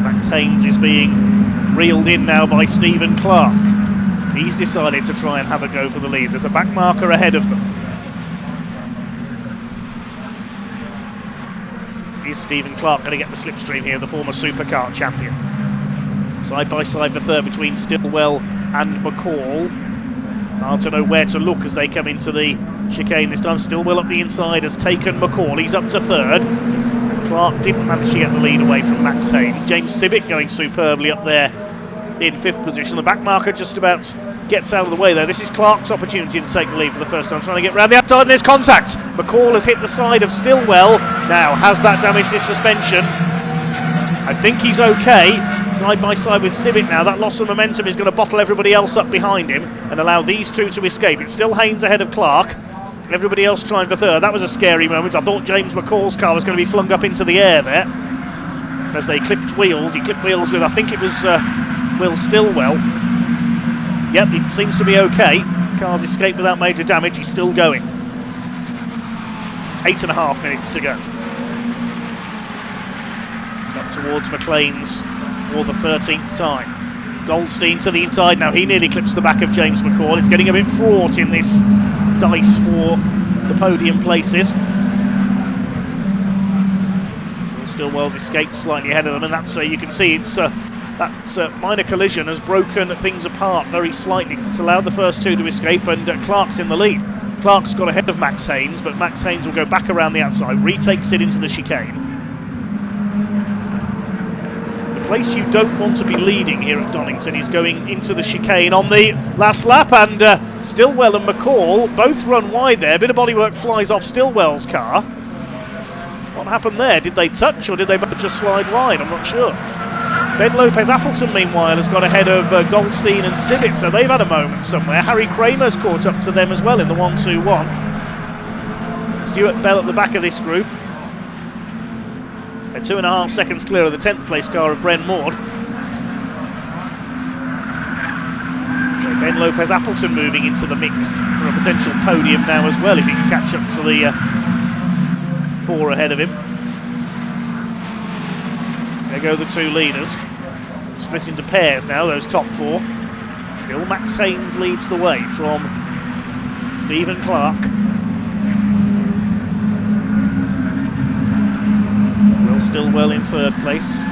Max Haynes is being reeled in now by Stephen Clark. He's decided to try and have a go for the lead. There's a back marker ahead of them. Is Stephen Clark going to get the slipstream here, the former supercar champion? Side by side for 3rd between Stillwell and McCall. Hard to know where to look as they come into the chicane this time. Stillwell up the inside has taken McCall. He's up to 3rd. Clark didn't manage to get the lead away from Max Haynes. James Sibbett going superbly up there in 5th position. The back marker just about gets out of the way there. This is Clark's opportunity to take the lead for the first time, trying to get round the outside, and there's contact. McCall has hit the side of Stillwell. Now, has that damaged his suspension? I think he's okay. Side by side with Sibbett now. That loss of momentum is going to bottle everybody else up behind him and allow these two to escape. It's still Haynes ahead of Clark. Everybody else trying for 3rd. That was a scary moment. I thought James McCall's car was going to be flung up into the air there as they clipped wheels. He clipped wheels with, I think it was Will Stillwell. Yep, it seems to be okay. Car's escaped without major damage. He's still going. 8.5 minutes to go. Up towards McLean's for the 13th time. Goldstein to the inside now. He nearly clips the back of James McCall. It's getting a bit fraught in this dice for the podium places. Stillwell's escaped slightly ahead of them, and that's you can see it's that minor collision has broken things apart very slightly. It's allowed the first two to escape, and Clark's in the lead. Clark's got ahead of Max Haynes, but Max Haynes will go back around the outside, retakes it into the chicane. The place you don't want to be leading here at Donington is going into the chicane on the last lap, and Stillwell and McCall both run wide there. A bit of bodywork flies off Stillwell's car. What happened there? Did they touch, or did they both just slide wide? I'm not sure. Ben Lopez Appleton, meanwhile, has got ahead of Goldstein and Sibbett, so they've had a moment somewhere. Harry Kramer's caught up to them as well in the 1-2-1. Stuart Bell at the back of this group. They're 2.5 seconds clear of the 10th place car of Bren Maud. So Ben Lopez Appleton moving into the mix for a potential podium now as well, if he can catch up to the 4 ahead of him. There go the 2 leaders. Split into pairs now, those top 4. Still Max Haynes leads the way from Stephen Clark. Will Stillwell in 3rd place.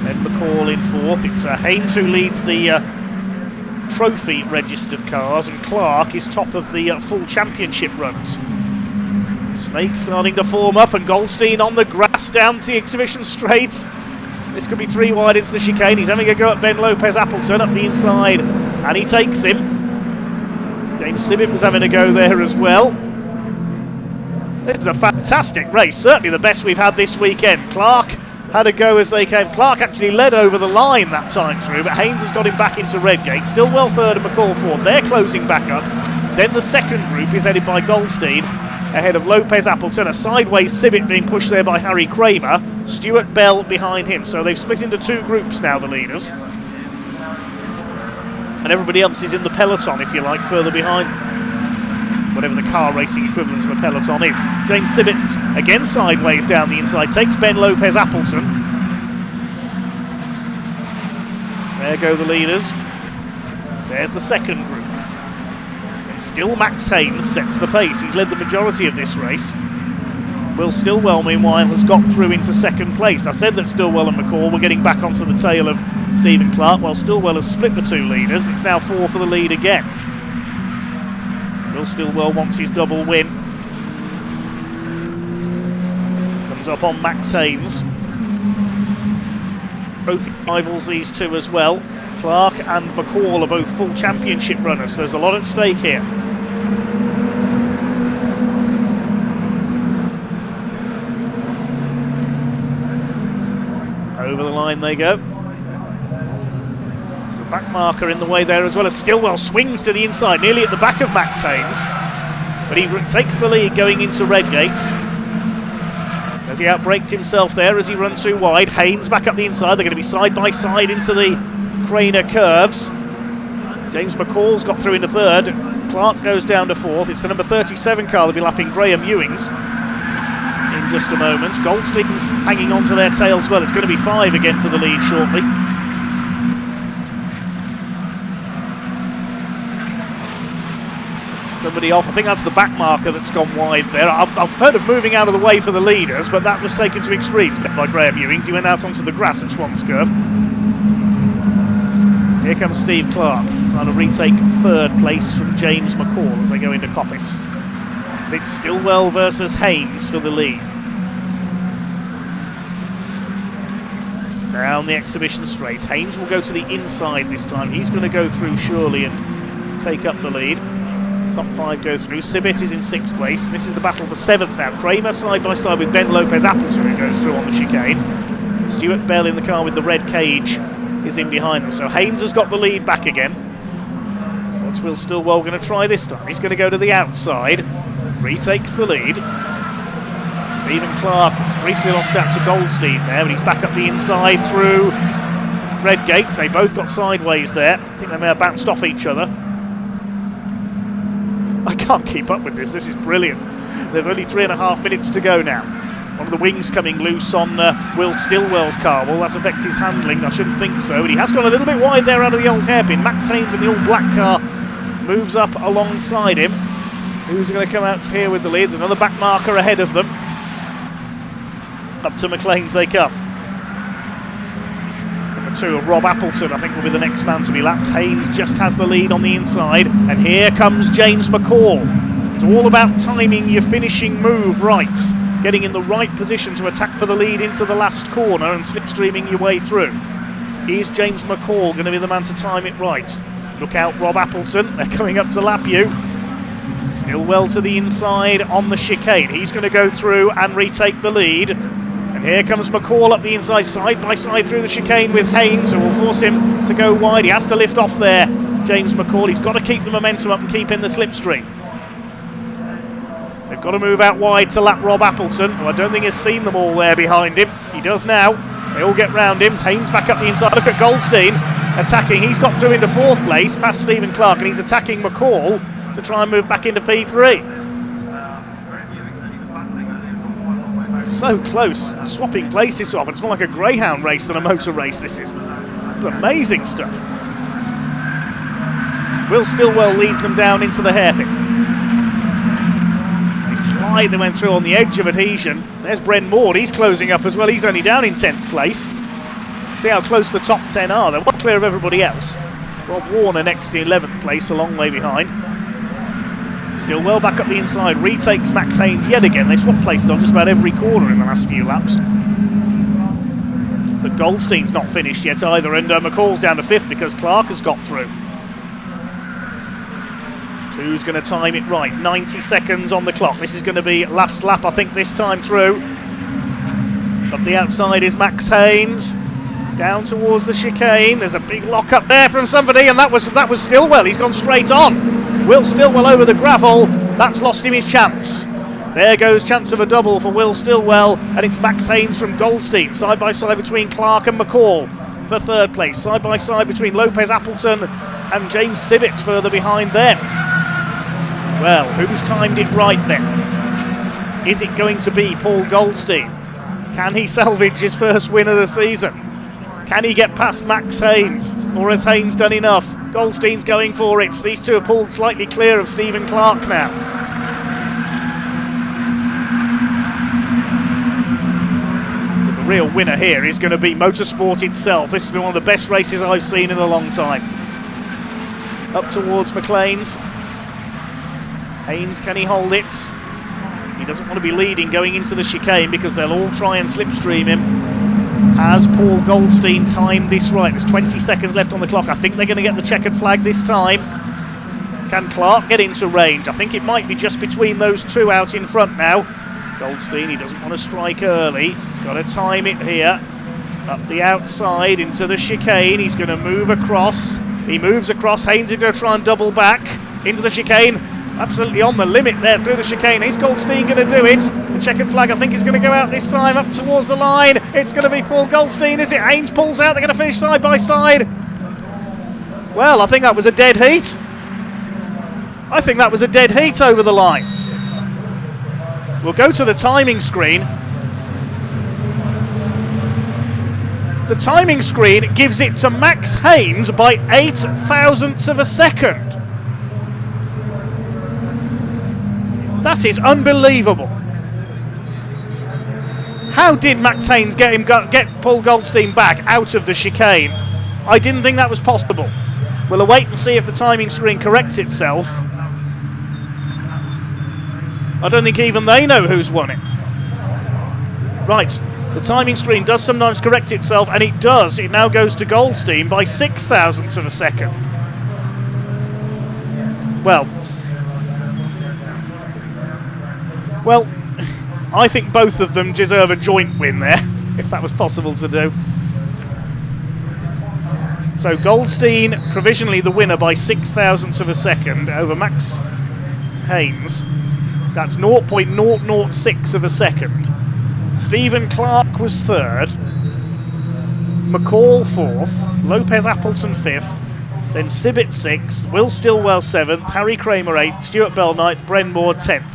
Then McCall in 4th. It's Haynes who leads the trophy registered cars, and Clark is top of the full championship runs. Snake starting to form up, and Goldstein on the grass down to the exhibition straight. This could be 3 wide into the chicane. He's having a go at Ben Lopez Appleton up the inside, and he takes him. James Sibbett was having a go there as well. This is a fantastic race, certainly the best we've had this weekend. Clark had a go as they came. Clark actually led over the line that time through, but Haynes has got him back into Redgate. Stillwell 3rd and McCall 4th. They're closing back up. Then the second group is headed by Goldstein, ahead of Lopez Appleton. A sideways Sibbett being pushed there by Harry Kramer. Stuart Bell behind him. So they've split into 2 groups now, the leaders. And everybody else is in the peloton, if you like, further behind. Whatever the car racing equivalent of a peloton is. James Sibbett again sideways down the inside. Takes Ben Lopez Appleton. There go the leaders. There's the second group. Still Max Haynes sets the pace. He's led the majority of this race. Will Stillwell, meanwhile, has got through into 2nd place. I said that Stillwell and McCall were getting back onto the tail of Stephen Clark, while Stillwell has split the 2 leaders. It's now 4 for the lead again. Will Stillwell wants his double win. held up on Max Haynes. Both rivals, these two as well. Clark and McCall are both full championship runners. There's a lot at stake here. Over the line they go. There's a back marker in the way there as well as Stillwell swings to the inside, nearly at the back of Max Haynes. But he takes the lead going into Redgates. As he outbraked himself there as he runs too wide. Haynes back up the inside. They're going to be side by side into the Craner curves. James McCall's got through into third. Clark goes down to fourth. It's the number 37 car that'll be lapping Graham Ewings in just a moment. Goldstein's hanging on to their tail as well. It's going to be 5 again for the lead shortly. Somebody off. I think that's the back marker that's gone wide there. I've heard of moving out of the way for the leaders, but that was taken to extremes by Graham Ewings. He went out onto the grass at Schwanskirch. Here comes Steve Clark, trying to retake third place from James McCall as they go into Coppice. It's Stillwell versus Haynes for the lead. Down the exhibition straight. Haynes will go to the inside this time. He's going to go through surely and take up the lead. Top 5 go through. Sibbett is in 6th place. This is the battle for 7th now. Kramer side by side with Ben Lopez Appleton, who goes through on the chicane. Stuart Bell in the car with the red cage is in behind them. So Haynes has got the lead back again. What's Will Stillwell going to try this time? He's going to go to the outside. Retakes the lead. Stephen Clark briefly lost out to Goldstein there, but he's back up the inside through Redgates. They both got sideways there. I think they may have bounced off each other. I can't keep up with this. This is brilliant. There's only 3.5 minutes to go now. One of the wings coming loose on Will Stillwell's car. Will that affect his handling? I shouldn't think so. But he has gone a little bit wide there out of the old hairpin. Max Haynes in the all black car moves up alongside him. Who's going to come out here with the lead? Another back marker ahead of them. Up to McLean's they come. Number 2 of Rob Appleton, I think, will be the next man to be lapped. Haynes just has the lead on the inside. And here comes James McCall. It's all about timing your finishing move right. Getting in the right position to attack for the lead into the last corner and slipstreaming your way through. Is James McCall going to be the man to time it right? Look out, Rob Appleton. They're coming up to lap you. Stillwell to the inside on the chicane. He's going to go through and retake the lead. And here comes McCall up the inside, side by side through the chicane with Haynes, who will force him to go wide. He has to lift off there, James McCall. He's got to keep the momentum up and keep in the slipstream. They've got to move out wide to lap Rob Appleton, who I don't think has seen them all there behind him. He does now. They all get round him. Haynes back up the inside. Look at Goldstein attacking. He's got through into 4th place past Stephen Clark, and he's attacking McCall to try and move back into P3. So close, swapping places off. It's more like a greyhound race than a motor race, this is. It's amazing stuff. Will Stillwell leads them down into the hairpin. They slide, they went through on the edge of adhesion. There's Bren Maud, he's closing up as well. He's only down in 10th place. See how close the top 10 are. They're well clear of everybody else. Rob Warner next in 11th place, a long way behind. Stillwell back up the inside, retakes Max Haynes yet again. They swap places on just about every corner in the last few laps. But Goldstein's not finished yet either, and McCall's down to 5th because Clark has got through. 2's going to time it right, 90 seconds on the clock. This is going to be last lap, I think, this time through. Up the outside is Max Haynes. Down towards the chicane. There's a big lock up there from somebody, and that was Stillwell. He's gone straight on. Will Stillwell over the gravel. That's lost him his chance. There goes chance of a double for Will Stillwell, and it's Max Haynes from Goldstein. Side by side between Clark and McCall for 3rd place. Side by side between Lopez Appleton and James Sibbett further behind them. Well, who's timed it right then? Is it going to be Paul Goldstein? Can he salvage his first win of the season? Can he get past Max Haynes? Or has Haynes done enough? Goldstein's going for it. These two have pulled slightly clear of Stephen Clark now. But the real winner here is going to be motorsport itself. This has been one of the best races I've seen in a long time. Up towards McLean's. Haynes, can he hold it? He doesn't want to be leading going into the chicane because they'll all try and slipstream him. Has Paul Goldstein timed this right? There's 20 seconds left on the clock. I think they're going to get the checkered flag this time. Can Clark get into range? I think it might be just between those two out in front now. Goldstein, he doesn't want to strike early. He's got to time it here. Up the outside into the chicane. He's going to move across. He moves across. Haynes is going to try and double back into the chicane. Absolutely on the limit there through the chicane. Is Goldstein going to do it? The checkered flag, I think, is going to go out this time up towards the line. It's going to be Paul Goldstein, is it? Haynes pulls out. They're going to finish side by side. Well, I think that was a dead heat. I think that was a dead heat over the line. We'll go to the timing screen. The timing screen gives it to Max Haynes by 8 thousandths of a second. That is unbelievable. How did Max Haynes get Paul Goldstein back out of the chicane? I didn't think that was possible. We'll await and see if the timing screen corrects itself. I don't think even they know who's won it. Right, the timing screen does sometimes correct itself, and it does. It now goes to Goldstein by 6 thousandths of a second. Well, I think both of them deserve a joint win there, if that was possible to do. So Goldstein, provisionally the winner by 6 thousandths of a second over Max Haynes. That's 0.006 of a second. Stephen Clark was third. McCall fourth. Lopez Appleton fifth. Then Sibbett sixth. Will Stillwell seventh. Harry Kramer eighth. Stuart Bell ninth. Bren Moore 10th.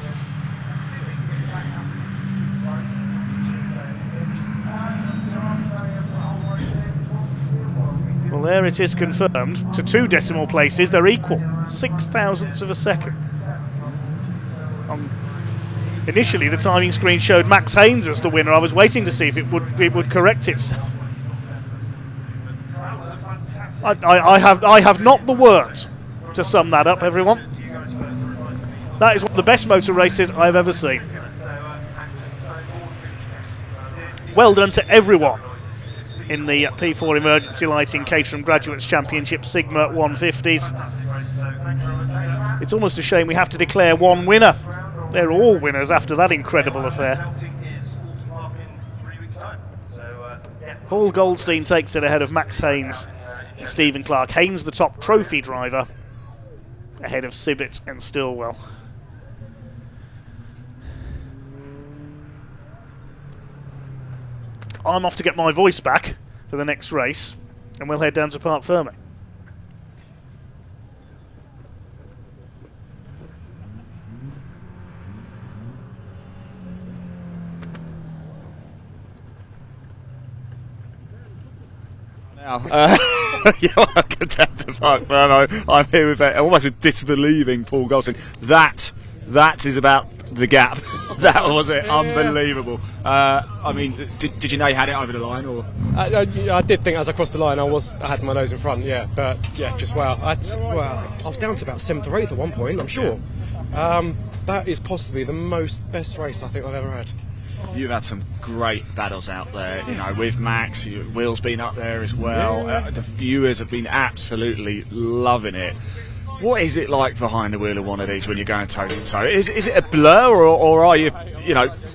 Well, there it is confirmed. To 2 decimal places, they're equal. 6 thousandths of a second. Initially, the timing screen showed Max Haynes as the winner. I was waiting to see if it would correct itself. I have not the words to sum that up, everyone. That is one of the best motor races I've ever seen. Well done to everyone in the P4 Emergency Lighting Caterham Graduates Championship Sigma 150s. It's almost a shame we have to declare one winner. They're all winners after that incredible affair. Paul Goldstein takes it ahead of Max Haynes and Stephen Clark. Haynes the top trophy driver, ahead of Sibbett and Stillwell. I'm off to get my voice back for the next race, and we'll head down to Parc Ferme.
Yeah, welcome down to Parc Ferme. I'm here with almost a disbelieving Paul Goldstein. That is about the gap. That was it. Yeah. Unbelievable. I mean, did you know you had it over the line, or?
I did think as I crossed the line, I had my nose in front. Yeah, but yeah, just wow. I was down to about 7th or 8th at one point. I'm sure. That is possibly the best race I think I've ever had.
You've had some great battles out there, you know, with Max. Will's been up there as well.
Yeah.
The viewers have been absolutely loving it. What is it like behind the wheel of one of these when you're going toe to toe? Is it a blur, or are you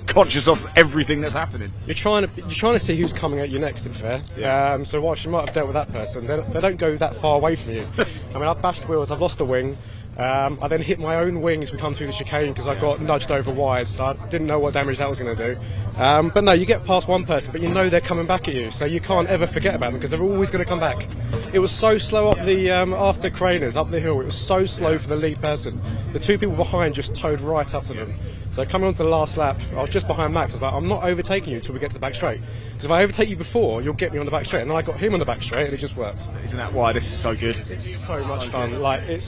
conscious of everything that's happening?
You're trying to see who's coming at you next, in fair. Yeah. So whilst you might have dealt with that person, they don't go that far away from you. I mean, I've bashed wheels, I've lost a wing. I then hit my own wing as we come through the chicane because I got nudged over wide, so I didn't know what damage that was going to do. But no, you get past one person, but you know they're coming back at you, so you can't ever forget about them because they're always going to come back. It was so slow up the after Craners, up the hill. It was so slow for the lead person. The 2 people behind just towed right up at them. So coming on to the last lap, I was just behind Max. I was like, I'm not overtaking you until we get to the back straight. Because if I overtake you before, you'll get me on the back straight. And then I got him on the back straight, and it just worked.
Isn't that why this is so good?
It's so much fun. Good.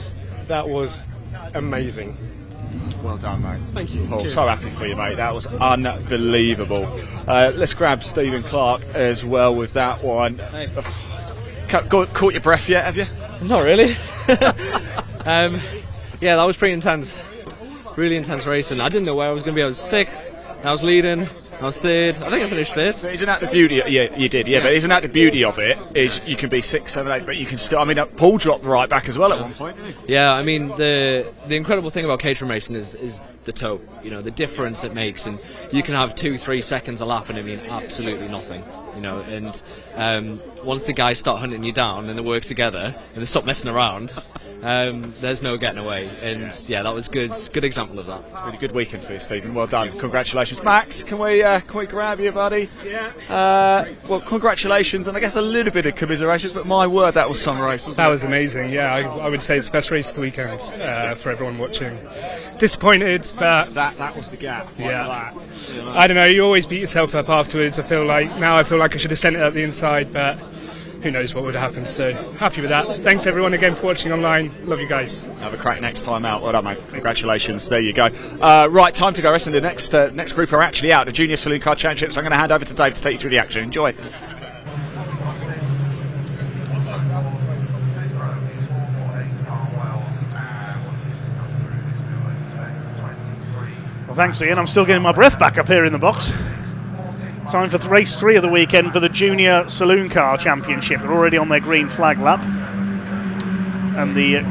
That was amazing.
Well done, mate.
Thank you.
Paul, so happy for you, mate. That was unbelievable. Let's grab Stephen Clark as well with that one. Hey. Caught your breath yet, have you?
Not really. Yeah, that was pretty intense. really intense racing. I didn't know where I was going to be. I was 6th, I was leading, I was 3rd. I think I finished 3rd.
But isn't that the beauty? Yeah, you did. Yeah, but isn't that the beauty of it? Is you can be 6, 7, 8, but you can still. I mean, Paul dropped right back as well at one point, didn't he?
Yeah, I mean the incredible thing about catering racing is the toe. You know, the difference it makes, and you can have 2-3 seconds a lap and it mean absolutely nothing. You know, and once the guys start hunting you down and they work together and they stop messing around, there's no getting away. And yeah, that was good example of that.
It's been a good weekend for you, Stephen. Well done. Congratulations, Max. Can we grab you, buddy? Yeah. Well, congratulations, and I guess a little bit of commiserations. But my word, that was some race.
That was amazing. Yeah, I would say it's the best race of the weekend for everyone watching. Disappointed, but
that was the gap.
Yeah. I don't know. You always beat yourself up afterwards. I feel like I should have sent it up the inside, but who knows what would happen. So happy with that. Thanks everyone again for watching online. Love you guys.
Have a crack next time out. Well done, mate. Congratulations. There you go. Right, time to go. Rest of the next group are actually out. The Junior Saloon Car Championships. I'm going to hand over to Dave to take you through the action. Enjoy.
Well, thanks, Ian. I'm still getting my breath back up here in the box. Time for race 3 of the weekend for the Junior Saloon Car Championship. They're already on their green flag lap. And the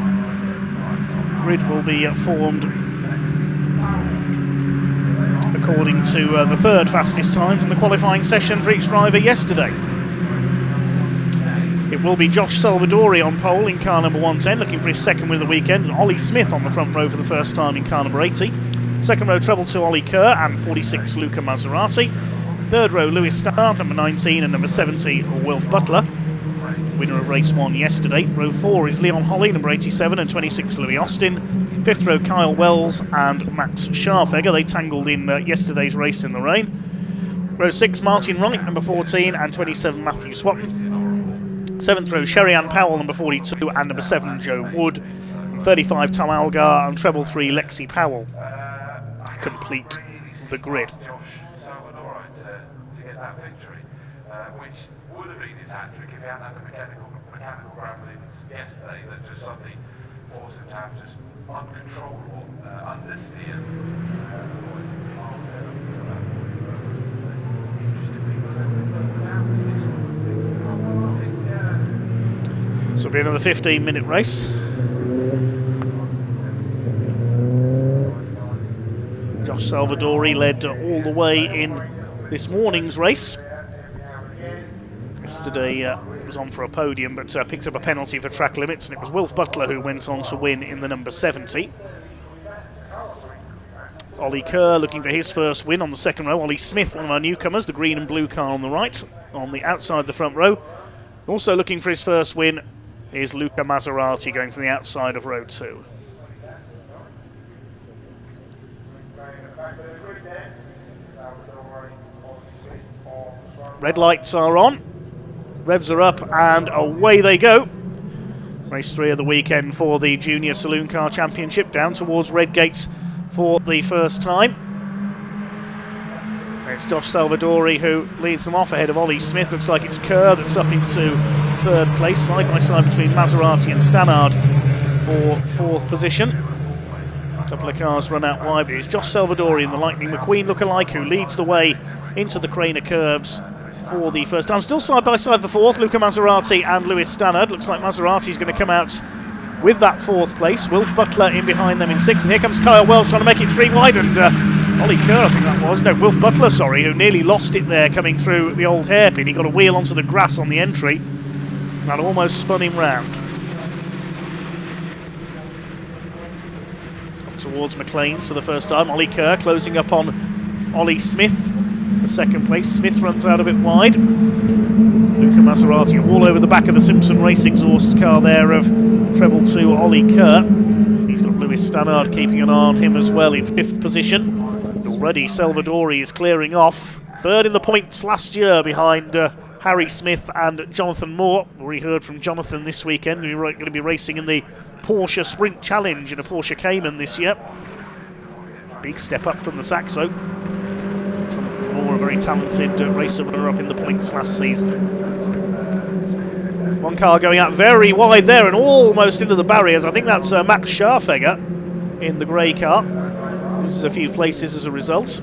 grid will be formed according to the 3rd fastest times in the qualifying session for each driver yesterday. It will be Josh Salvadori on pole in car number 110, looking for his 2nd win of the weekend, and Ollie Smith on the front row for the first time in car number 80. 2nd row treble to Ollie Kerr and 46 Luca Maserati. 3rd row Lewis Stannard, number 19, and number 70 Wilf Butler, winner of race 1 yesterday. Row 4 is Leon Holly, number 87, and 26 Louis Austin. 5th row Kyle Wells and Max Scharfegger, they tangled in yesterday's race in the rain. Row 6 Martin Wright, number 14, and 27 Matthew Swatton. 7th row Sherry-Ann Powell, number 42, and number 7 Joe Wood. And 35 Tom Algar and treble 3 Lexi Powell complete the grid.
Which would have been his hat-trick if he hadn't had the mechanical grapplings yesterday that just suddenly forced him to have just uncontrollable understeer.
This will be another 15-minute race. Josh Salvadori led all the way in this morning's race. Yesterday was on for a podium, but picked up a penalty for track limits, and it was Wilf Butler who went on to win in the number 70. Ollie Kerr looking for his first win on the 2nd row. Ollie Smith, one of our newcomers, the green and blue car on the right, on the outside of the front row. Also looking for his first win is Luca Maserati, going from the outside of row 2. Red lights are on. Revs are up and away they go. Race 3 of the weekend for the Junior Saloon Car Championship, down towards Red Gates for the first time. It's Josh Salvadori who leads them off ahead of Ollie Smith. Looks like it's Kerr that's up into 3rd place, side by side between Maserati and Stannard for 4th position. A couple of cars run out wide, but it's Josh Salvadori in the Lightning McQueen lookalike who leads the way into the Craner curves for the first time. Still side by side for 4th, Luca Maserati and Lewis Stannard. Looks like Maserati's going to come out with that 4th place. Wilf Butler in behind them in 6th, and here comes Kyle Wells trying to make it 3 wide, and Ollie Kerr, I think that was, no, Wilf Butler, sorry, who nearly lost it there coming through the old hairpin. He got a wheel onto the grass on the entry, and almost spun him round. Up towards McLean's for the first time. Ollie Kerr closing up on Ollie Smith for 2nd place. Smith runs out a bit wide. Luca Maserati all over the back of the Simpson Race exhaust car there of treble 2 Ollie Kerr. He's got Lewis Stannard keeping an eye on him as well in 5th position. Already Salvadori is clearing off. 3rd in the points last year behind Harry Smith and Jonathan Moore. We heard from Jonathan this weekend. We're going to be racing in the Porsche Sprint Challenge in a Porsche Cayman this year. Big step up from the Saxo. Jonathan Moore, a very talented racer runner-up in the points last season. One car going out very wide there and almost into the barriers. I think that's Max Scharfegger in the grey car. Loses a few places as a result.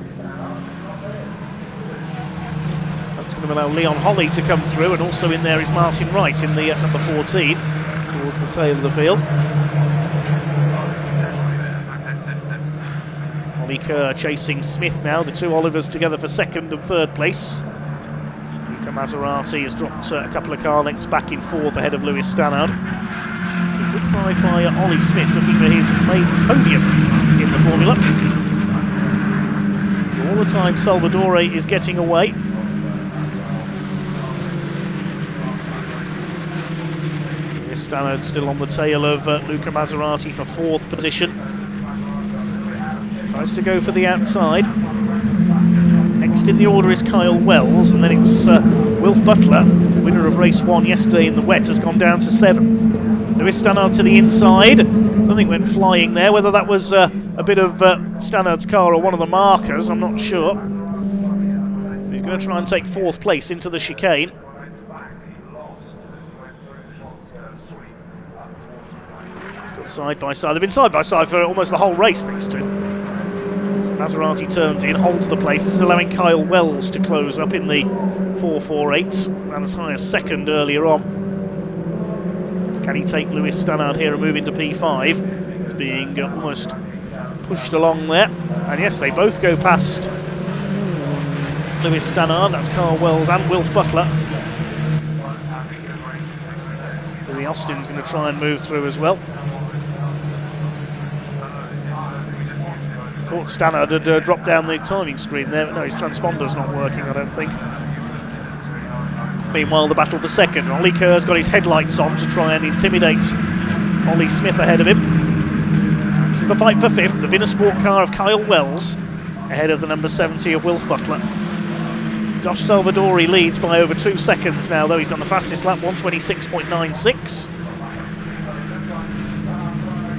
That's going to allow Leon Holly to come through, and also in there is Martin Wright in the number 14 towards the tail of the field. Ollie Kerr chasing Smith now, the two Olivers together for second and third place. Luca Maserati has dropped a couple of car lengths back in fourth ahead of Lewis Stannard. A good drive by Ollie Smith, looking for his maiden podium in the Formula. All the time Salvadore is getting away. Lewis Stannard still on the tail of Luca Maserati for fourth position. Tries to go for the outside. Next in the order is Kyle Wells, and then it's Wilf Butler, winner of race 1 yesterday in the wet, has gone down to 7th. Lewis Stannard to the inside. Something went flying there. Whether that was a bit of Stannard's car or one of the markers, I'm not sure. So he's going to try and take 4th place into the chicane. Still side by side. They've been side by side for almost the whole race, these two. So Maserati turns in, holds the place. This is allowing Kyle Wells to close up in the 4.48, and as high as second earlier on. Can he take Lewis Stannard here and move into P5? He's being almost pushed along there. And yes, they both go past Lewis Stannard. That's Carl Wells and Wilf Butler. Louis Austin's going to try and move through as well. Thought Stannard had dropped down the timing screen there, but no, his transponder's not working, I don't think. Meanwhile, the battle for second. Ollie Kerr's got his headlights on to try and intimidate Ollie Smith ahead of him. This is the fight for 5th, the Vinnersport car of Kyle Wells, ahead of the number 70 of Wilf Butler. Josh Salvadore leads by over 2 seconds now, though he's done the fastest lap, 1:26.96.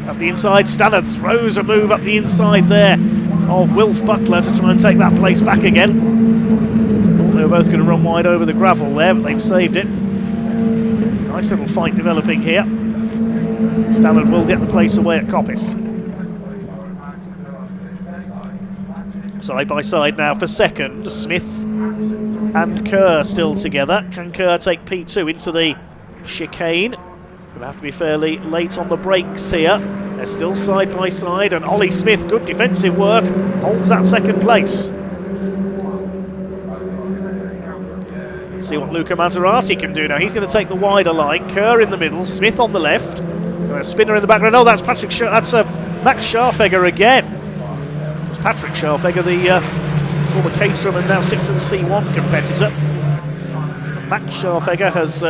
Up the inside, Stannard throws a move up the inside there of Wilf Butler to try and take that place back again. Thought they were both going to run wide over the gravel there, but they've saved it. Nice little fight developing here. Stannard will get the place away at Coppice. Side by side now for second, Smith and Kerr still together. Can Kerr take P2 into the chicane? Going to have to be fairly late on the brakes here. They're still side by side, and Ollie Smith, good defensive work, holds that second place. Let's see what Luca Maserati can do now. He's going to take the wider line. Kerr in the middle, Smith on the left. A spinner in the background. Oh, that's Max Scharfegger again. It's Patrick Scharfegger, the former Caterham and now Citroen C1 competitor. Max Scharfegger has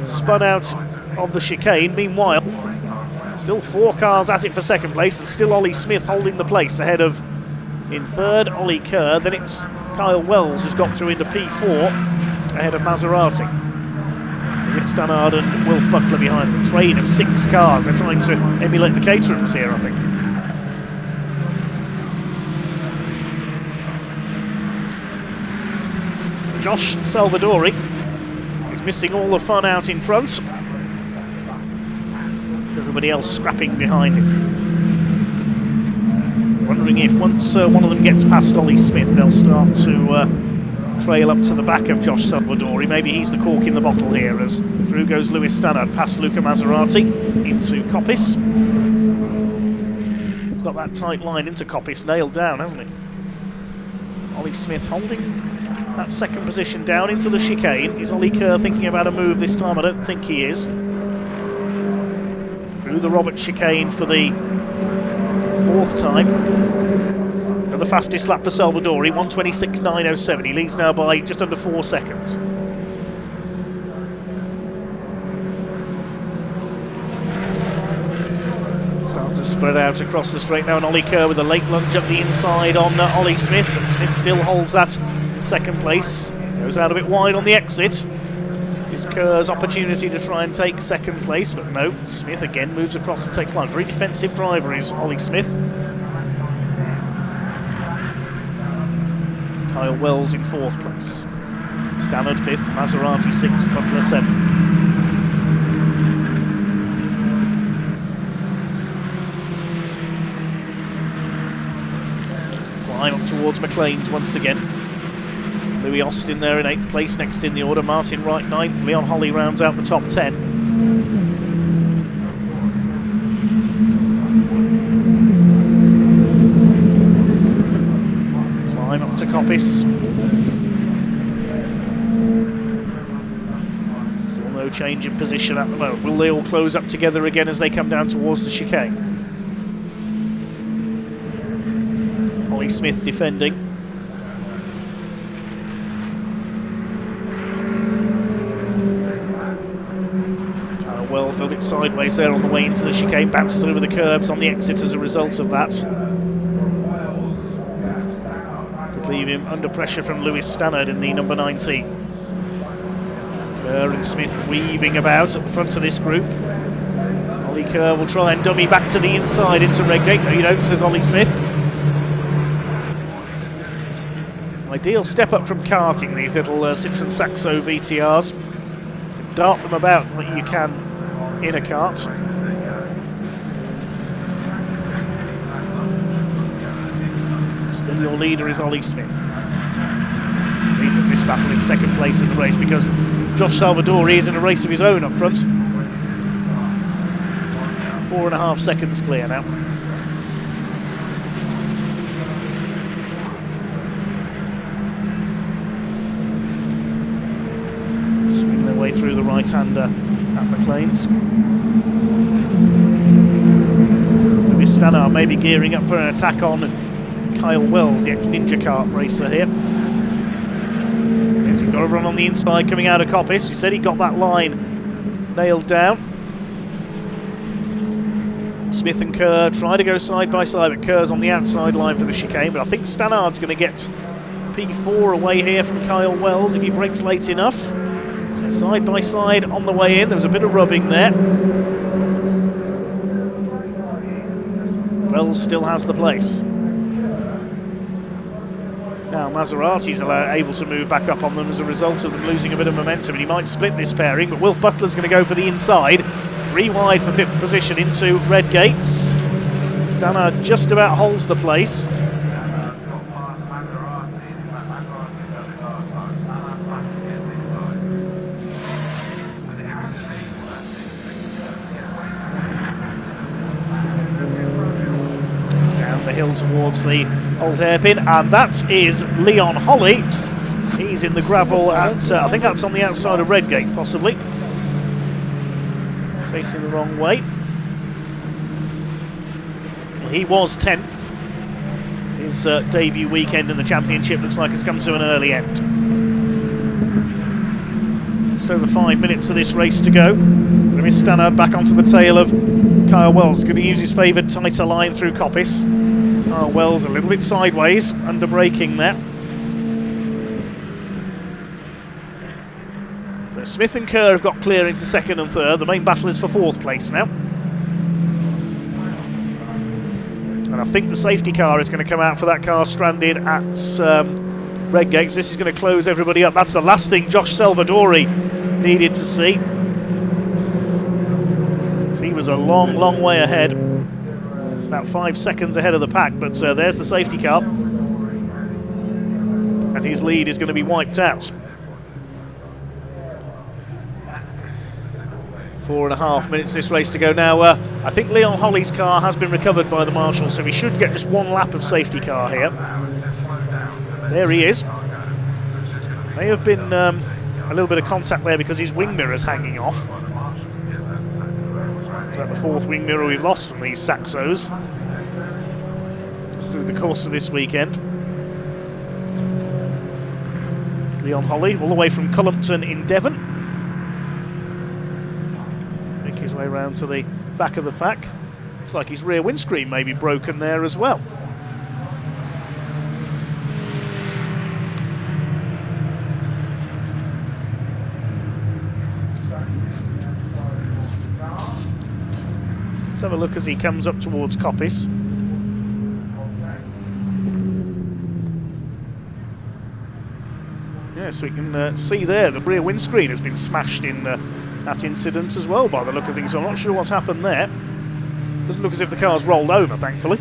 spun out of the chicane. Meanwhile, still 4 cars at it for second place, and still Ollie Smith holding the place ahead of, in third, Ollie Kerr. Then it's Kyle Wells who's got through into P4 ahead of Maserati. With Stannard and Wilf Butler behind. A train of 6 cars. They're trying to emulate the Caterhams here, I think. Josh Salvadore is missing all the fun out in front. Everybody else scrapping behind him. Wondering if once one of them gets past Ollie Smith, they'll start to trail up to the back of Josh Salvadore. Maybe he's the cork in the bottle here, as through goes Lewis Stannard past Luca Maserati into Coppice. He's got that tight line into Coppice nailed down, hasn't he? Ollie Smith holding that second position down into the chicane. Is Ollie Kerr thinking about a move this time? I don't think he is. Through the Robert chicane for the 4th time. And the fastest lap for Salvadore, 1:26.907. He leads now by just under 4 seconds. Starting to spread out across the straight now, and Ollie Kerr with a late lunge up the inside on Ollie Smith, but Smith still holds that second place. Goes out a bit wide on the exit. This is Kerr's opportunity to try and take second place, but no, Smith again moves across and takes line. Very defensive driver is Ollie Smith. Kyle Wells in 4th place. Stannard 5th, Maserati 6th, Butler 7th. Climb up towards McLean's once again. Louis Austin there in 8th place, next in the order. Martin Wright 9th. Leon Holly rounds out the top 10. Climb up to Coppice. Still no change in position at the moment. Will they all close up together again as they come down towards the chicane? Ollie Smith defending. Kyle Wells a little bit sideways there on the way into the chicane, bounces over the curbs on the exit as a result of that. Could leave him under pressure from Lewis Stannard in the number 19. Kerr and Smith weaving about at the front of this group. Ollie Kerr will try and dummy back to the inside into Redgate. No, you don't, says Ollie Smith. Ideal step up from karting, these little Citroen Saxo VTRs. You can dart them about like you can in a kart. Still your leader is Ollie Smith. Leader of this battle in 2nd place in the race because Josh Salvadori is in a race of his own up front. 4.5 seconds clear now. Way through the right-hander at McLean's. Lewis Stannard maybe gearing up for an attack on Kyle Wells, the ex-Ninja Kart racer here. Yes, he's got a run on the inside coming out of Coppice. He said he got that line nailed down. Smith and Kerr try to go side by side, but Kerr's on the outside line for the chicane. But I think Stannard's going to get P4 away here from Kyle Wells if he breaks late enough. Side by side on the way in, there was a bit of rubbing there. Wells still has the place. Now Maserati's able to move back up on them as a result of them losing a bit of momentum, and he might split this pairing, but Wilf Butler's going to go for the inside. 3 wide for 5th position into Redgates. Stannard just about holds the place. Hill towards the old hairpin, and that is Leon Holly. He's in the gravel at, I think that's on the outside of Redgate, possibly. Facing the wrong way. Well, he was 10th. His debut weekend in the championship looks like it's come to an early end. Just over 5 minutes of this race to go. Lewis Stannard back onto the tail of Kyle Wells. Going to use his favoured tighter line through Coppice. Kyle Wells a little bit sideways, under braking there. But Smith and Kerr have got clear into 2nd and 3rd. The main battle is for 4th place now. And I think the safety car is going to come out for that car stranded at Redgate. This is going to close everybody up. That's the last thing Josh Salvadori needed to see. So he was a long way ahead. About 5 seconds ahead of the pack, but there's the safety car. And his lead is going to be wiped out. 4.5 minutes this race to go now. I think Leon Holly's car has been recovered by the marshal, so we should get just 1 lap of safety car here. There he is. May have been a little bit of contact there because his wing mirror's hanging off. The 4th wing mirror we've lost from these Saxos through the course of this weekend. Leon Holly all the way from Cullompton in Devon. Make his way round to the back of the pack. Looks like his rear windscreen may be broken there as well. Let's have a look as he comes up towards Coppice. Yes, we can see there the rear windscreen has been smashed in that incident as well by the look of things. So I'm not sure what's happened there. Doesn't look as if the car's rolled over, thankfully.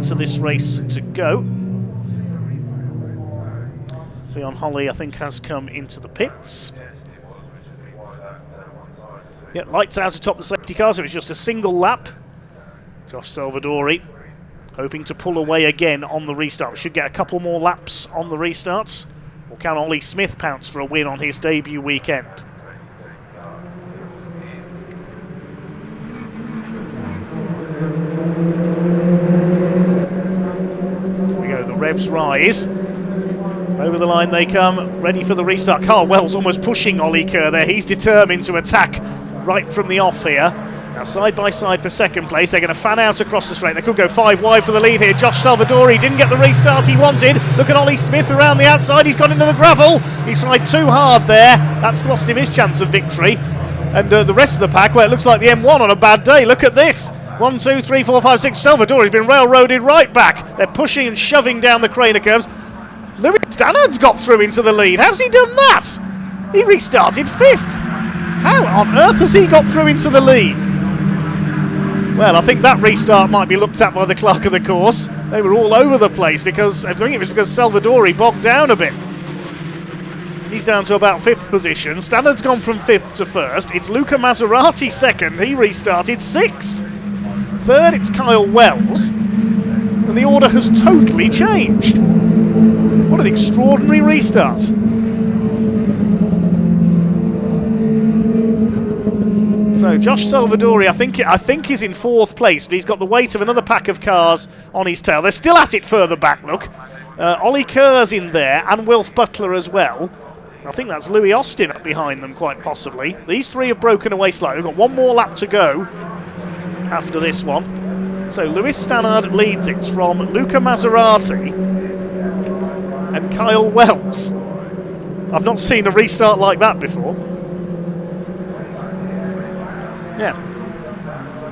minutes of this race to go. Leon Holly, I think, has come into the pits. Yeah, lights out atop the safety car, so it's just a single lap. Josh Salvadori hoping to pull away again on the restart. We should get a couple more laps on the restarts. Or can Ollie Smith pounce for a win on his debut weekend? Here we go, the revs rise. Over the line they come, ready for the restart. Carl Wells almost pushing Ollie Kerr there. He's determined to attack right from the off here. Now side by side for second place. They're going to fan out across the straight. They could go 5 wide for the lead here. Josh Salvadori didn't get the restart he wanted. Look at Ollie Smith around the outside. He's gone into the gravel. He's tried too hard there. That's lost him his chance of victory. And the rest of the pack, well, it looks like the M1 on a bad day. Look at this. 1, 2, 3, 4, 5, 6. Salvadori's been railroaded right back. They're pushing and shoving down the Craner curves. Lewis Stannard's got through into the lead. How's he done that? He restarted 5th. How on earth has he got through into the lead? Well, I think that restart might be looked at by the clerk of the course. They were all over the place because I think it was because Salvadori bogged down a bit. He's down to about 5th position. Stannard's gone from 5th to 1st. It's Luca Maserati 2nd. He restarted 6th. 3rd, it's Kyle Wells. And the order has totally changed. What an extraordinary restart. So Josh Salvadori, I think is in 4th place, but he's got the weight of another pack of cars on his tail. They're still at it further back, look. Ollie Kerr's in there, and Wilf Butler as well. I think that's Louis Austin up behind them, quite possibly. These 3 have broken away slightly. We've got 1 more lap to go after this one. So Lewis Stannard leads it from Luca Maserati and Kyle Wells. I've not seen a restart like that before. Yeah.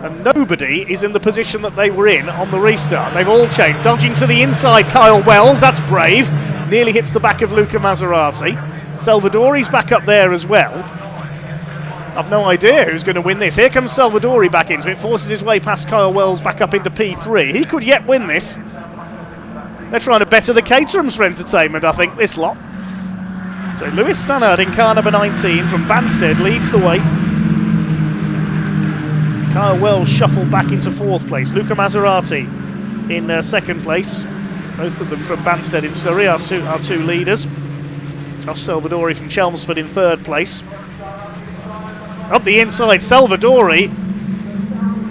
And nobody is in the position that they were in on the restart. They've all changed. Dodging to the inside, Kyle Wells. That's brave. Nearly hits the back of Luca Maserati. Salvadori's back up there as well. I've no idea who's going to win this. Here comes Salvadori back into it. Forces his way past Kyle Wells back up into P3. He could yet win this. They're trying to better the Caterhams for entertainment, I think, this lot. So Lewis Stannard in car number 19 from Banstead leads the way. Kyle Wells shuffled back into 4th place. Luca Maserati in 2nd place. Both of them from Banstead in Surrey, our two leaders. Josh Salvadori from Chelmsford in 3rd place. Up the inside, Salvadori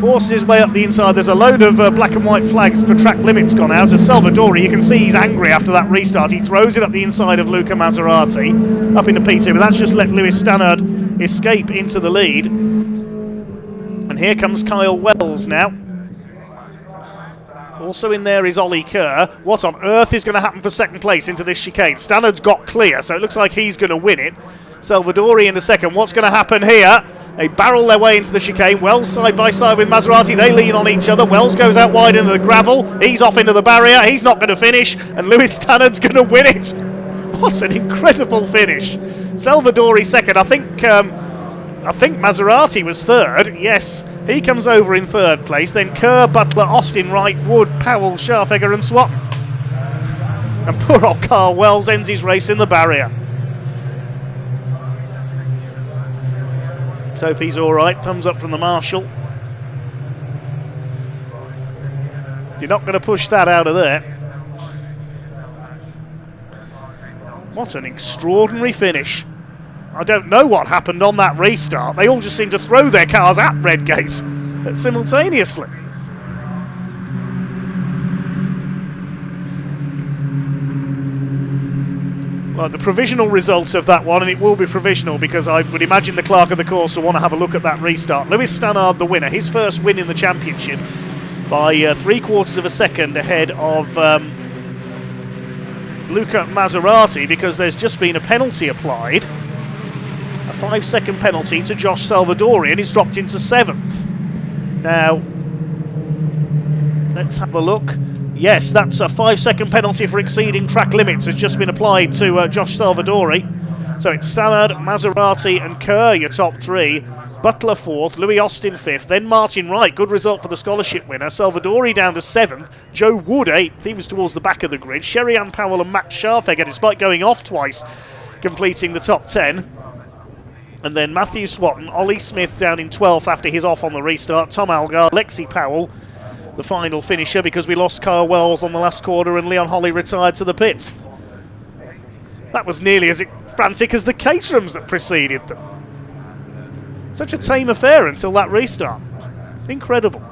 forces his way up the inside. There's a load of black and white flags for track limits gone out. As Salvadori, you can see he's angry after that restart. He throws it up the inside of Luca Maserati, up into P2, but that's just let Lewis Stannard escape into the lead. And here comes Kyle Wells now. Also in there is Ollie Kerr. What on earth is going to happen for 2nd place into this chicane? Stannard's got clear, so it looks like he's going to win it. Salvadori into 2nd. What's going to happen here? They barrel their way into the chicane. Wells side by side with Maserati. They lean on each other. Wells goes out wide into the gravel. He's off into the barrier. He's not going to finish. And Lewis Stannard's going to win it. What an incredible finish. Salvadori 2nd. I think Maserati was 3rd. Yes, he comes over in 3rd place. Then Kerr, Butler, Austin, Wright, Wood, Powell, Scharfegger and Swap. And poor old Carl Wells ends his race in the barrier. Topi's all right. Thumbs up from the marshal. You're not going to push that out of there. What an extraordinary finish. I don't know what happened on that restart. They all just seem to throw their cars at Redgate simultaneously. Well, the provisional results of that one, and it will be provisional because I would imagine the clerk of the course will want to have a look at that restart. Lewis Stannard, the winner, his first win in the championship by 3/4 of a second ahead of Luca Maserati, because there's just been a penalty applied. A 5-second penalty to Josh Salvadori, and he's dropped into 7th. Now, let's have a look. Yes, that's a 5-second penalty for exceeding track limits has just been applied to Josh Salvadori. So it's Stannard, Maserati and Kerr, your top 3. Butler 4th, Louis Austin 5th, then Martin Wright, good result for the scholarship winner. Salvadori down to 7th, Joe Wood 8th, he was towards the back of the grid. Sherry-Ann Powell and Matt Scharfegger, despite going off twice, completing the top 10. And then Matthew Swatton, Ollie Smith down in 12th after his off on the restart. Tom Algar, Lexi Powell, the final finisher, because we lost Kyle Wells on the last corner and Leon Holly retired to the pits. That was nearly as frantic as the Caterhams that preceded them. Such a tame affair until that restart. Incredible.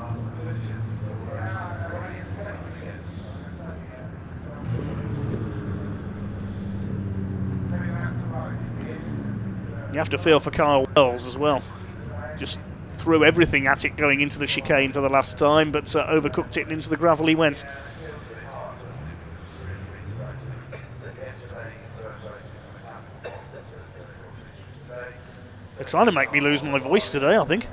You have to feel for Kyle Wells as well. Just threw everything at it going into the chicane for the last time, but overcooked it and into the gravel he went. They're trying to make me lose my voice today, I think.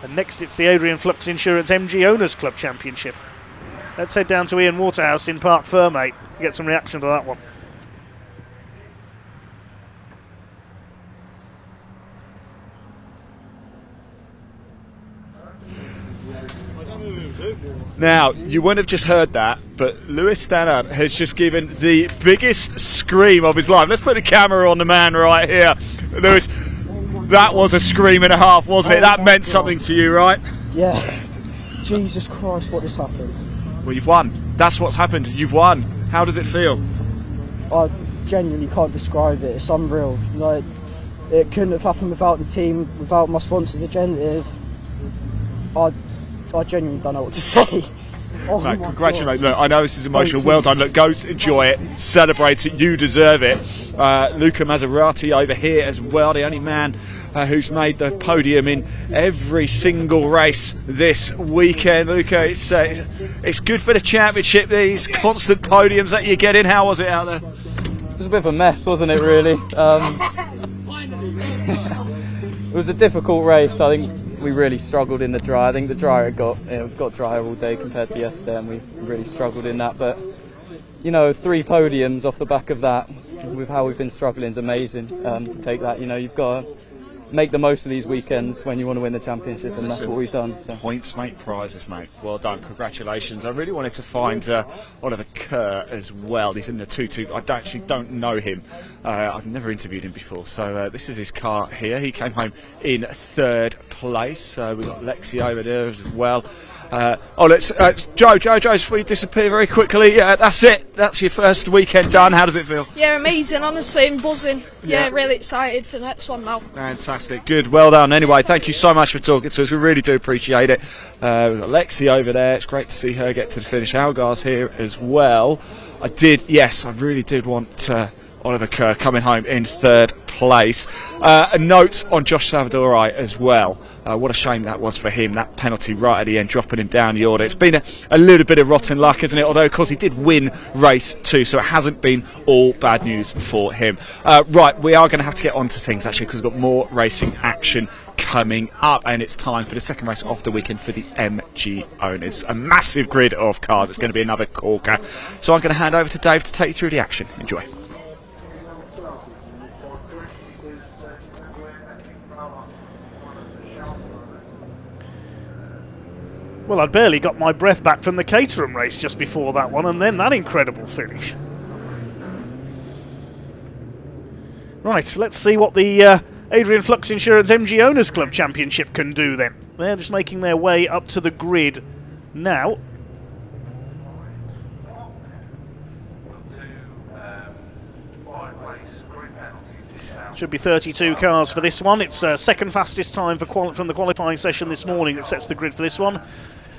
And next it's the Adrian Flux Insurance MG Owners Club Championship. Let's head down to Ian Waterhouse in Parc Fermé to get some reaction to that one.
Now, you wouldn't have just heard that, but Lewis Stannard has just given the biggest scream of his life. Let's put the camera on the man right here. Lewis, that was a scream and a half, wasn't it? That meant something to you, right?
Yeah. Jesus Christ, what just happened?
Well, you've won. That's what's happened. You've won. How does it feel?
I genuinely can't describe it. It's unreal. Like, it couldn't have happened without the team, without my sponsors, Agentive. I genuinely don't know what to say. Oh,
mate, congratulations. Look, I know this is emotional. Well done. Look, go enjoy it, celebrate it. You deserve it. Luca Maserati over here as well, the only man who's made the podium in every single race this weekend. Luca, it's good for the championship, these constant podiums that you get in. How was it out there?
It was a bit of a mess, wasn't it, really? It was a difficult race. I think we really struggled in the dry. I think the dryer got drier all day compared to yesterday, and we really struggled in that. But you know, 3 podiums off the back of that, with how we've been struggling, is amazing. To take that, you know, you've got to make the most of these weekends when you want to win the championship, and that's what we've done. So.
Points make prizes, mate. Well done, congratulations. I really wanted to find Oliver Kerr as well. He's in the 2-2. I actually don't know him. I've never interviewed him before, so this is his car here. He came home in 3rd place. We've got Lexi over there as well. Let's Joe, before you disappear very quickly, that's it. That's your first weekend done. How does it feel?
Yeah, amazing, honestly, and buzzing. Yeah, really excited for the next one now.
Fantastic, good, well done. Anyway, thank you so much for talking to us. We really do appreciate it. We've got Lexi over there. It's great to see her get to the finish. Algar's here as well. I really did want Oliver Kerr coming home in 3rd place. A note on Josh Salvadori as well. What a shame that was for him, that penalty right at the end, dropping him down the order. It's been a little bit of rotten luck, isn't it? Although, of course, he did win race 2, so it hasn't been all bad news for him. Right, we are going to have to get on to things, actually, because we've got more racing action coming up, and it's time for the second race of the weekend for the MG Owners. A massive grid of cars. It's going to be another corker. So I'm going to hand over to Dave to take you through the action. Enjoy.
Well, I'd barely got my breath back from the Caterham race just before that one, and then that incredible finish. Right, let's see what the Adrian Flux Insurance MG Owners Club Championship can do then. They're just making their way up to the grid now. Should be 32 cars for this one. It's second fastest time from the qualifying session this morning that sets the grid for this one.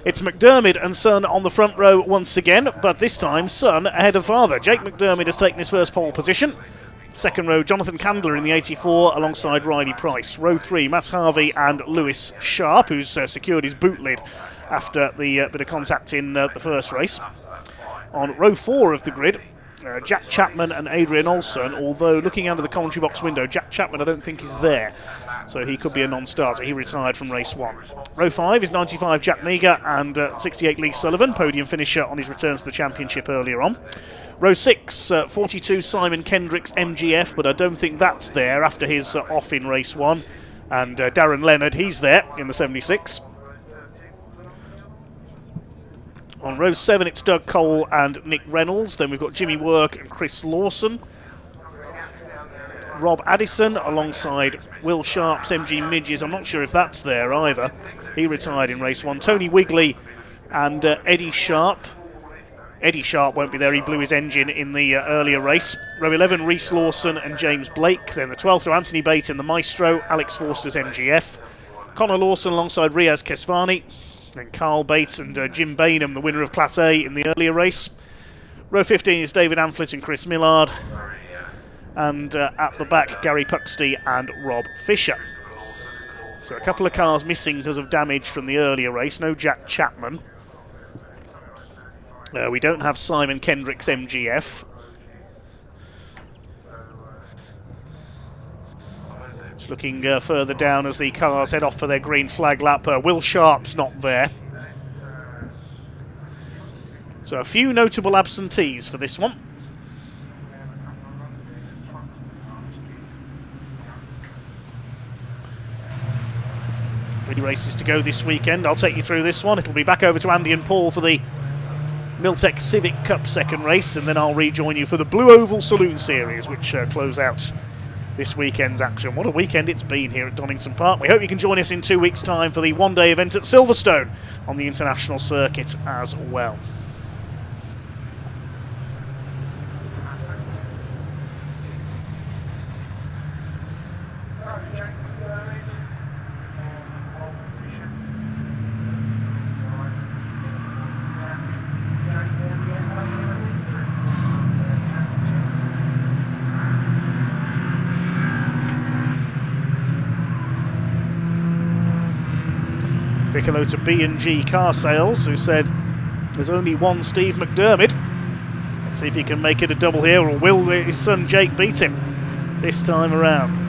It's McDermott and Son on the front row once again, but this time Son ahead of father. Jake McDermott has taken his first pole position. Second row, Jonathan Candler in the 84 alongside Riley Price. Row 3, Matt Harvey and Lewis Sharp, who's secured his boot lid after the bit of contact in the first race. On row 4 of the grid, Jack Chapman and Adrian Olsen, although looking out of the commentary box window, Jack Chapman I don't think is there, so he could be a non-starter. He retired from race 1. Row 5 is 95 Jack Meagher and 68 Lee Sullivan, podium finisher on his return to the championship earlier on. Row 6, 42 Simon Kendricks MGF, but I don't think that's there after his off in race 1. And Darren Leonard, he's there in the 76. On row 7, it's Doug Cole and Nick Reynolds. Then we've got Jimmy Work and Chris Lawson. Rob Addison alongside Will Sharp's MG Midges. I'm not sure if that's there either. He retired in race 1. Tony Wigley and Eddie Sharp. Eddie Sharp won't be there. He blew his engine in the earlier race. Row 11, Reese Lawson and James Blake. Then the 12th row, Anthony Bate and the Maestro. Alex Forster's MGF. Connor Lawson alongside Riaz Kesvani. And Carl Bates and Jim Bainham, the winner of Class A in the earlier race. Row 15 is David Amflett and Chris Millard. And at the back, Gary Puxty and Rob Fisher. So a couple of cars missing because of damage from the earlier race. No Jack Chapman. We don't have Simon Kendricks MGF. Just looking further down as the cars head off for their green flag lap. Will Sharp's not there. So a few notable absentees for this one. 3 races to go this weekend. I'll take you through this one. It'll be back over to Andy and Paul for the Miltech Civic Cup second race, and then I'll rejoin you for the Blue Oval Saloon Series, which close out this weekend's action. What a weekend it's been here at Donington Park. We hope you can join us in 2 weeks' time for the one-day event at Silverstone on the international circuit as well. Big hello to B&G Car Sales, who said there's only one Steve McDermott. Let's see if he can make it a double here, or will his son Jake beat him this time around?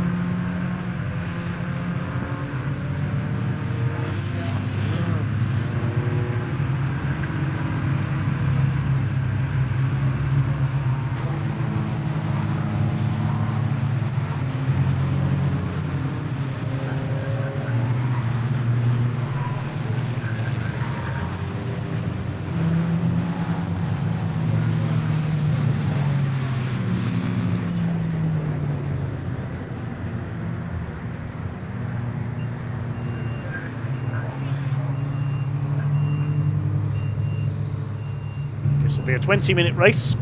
This will be a 20-minute race.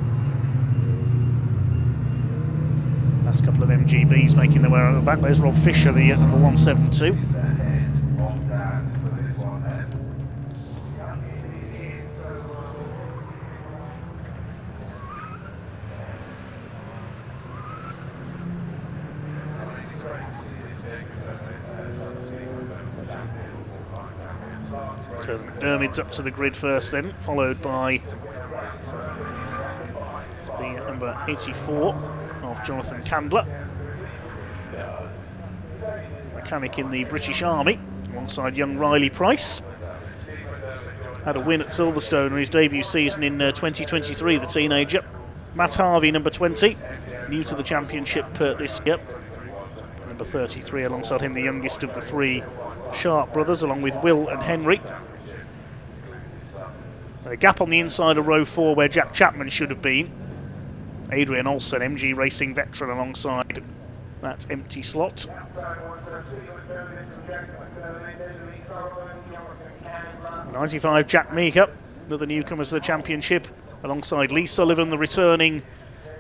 Last couple of MGBs making their way around the back. There's Rob Fisher, the number 172. So McDermott's up to the grid first then, followed by the number 84 of Jonathan Candler, mechanic in the British Army, alongside young Riley Price. Had a win at Silverstone in his debut season in 2023, the teenager. Matt Harvey, number 20, new to the championship this year. Number 33, alongside him, the youngest of the 3 Sharp brothers, along with Will and Henry. A gap on the inside of row 4 where Jack Chapman should have been. Adrian Olsen, MG Racing veteran, alongside that empty slot. '95 Jack Meagher, another newcomer to the championship, alongside Lee Sullivan, the returning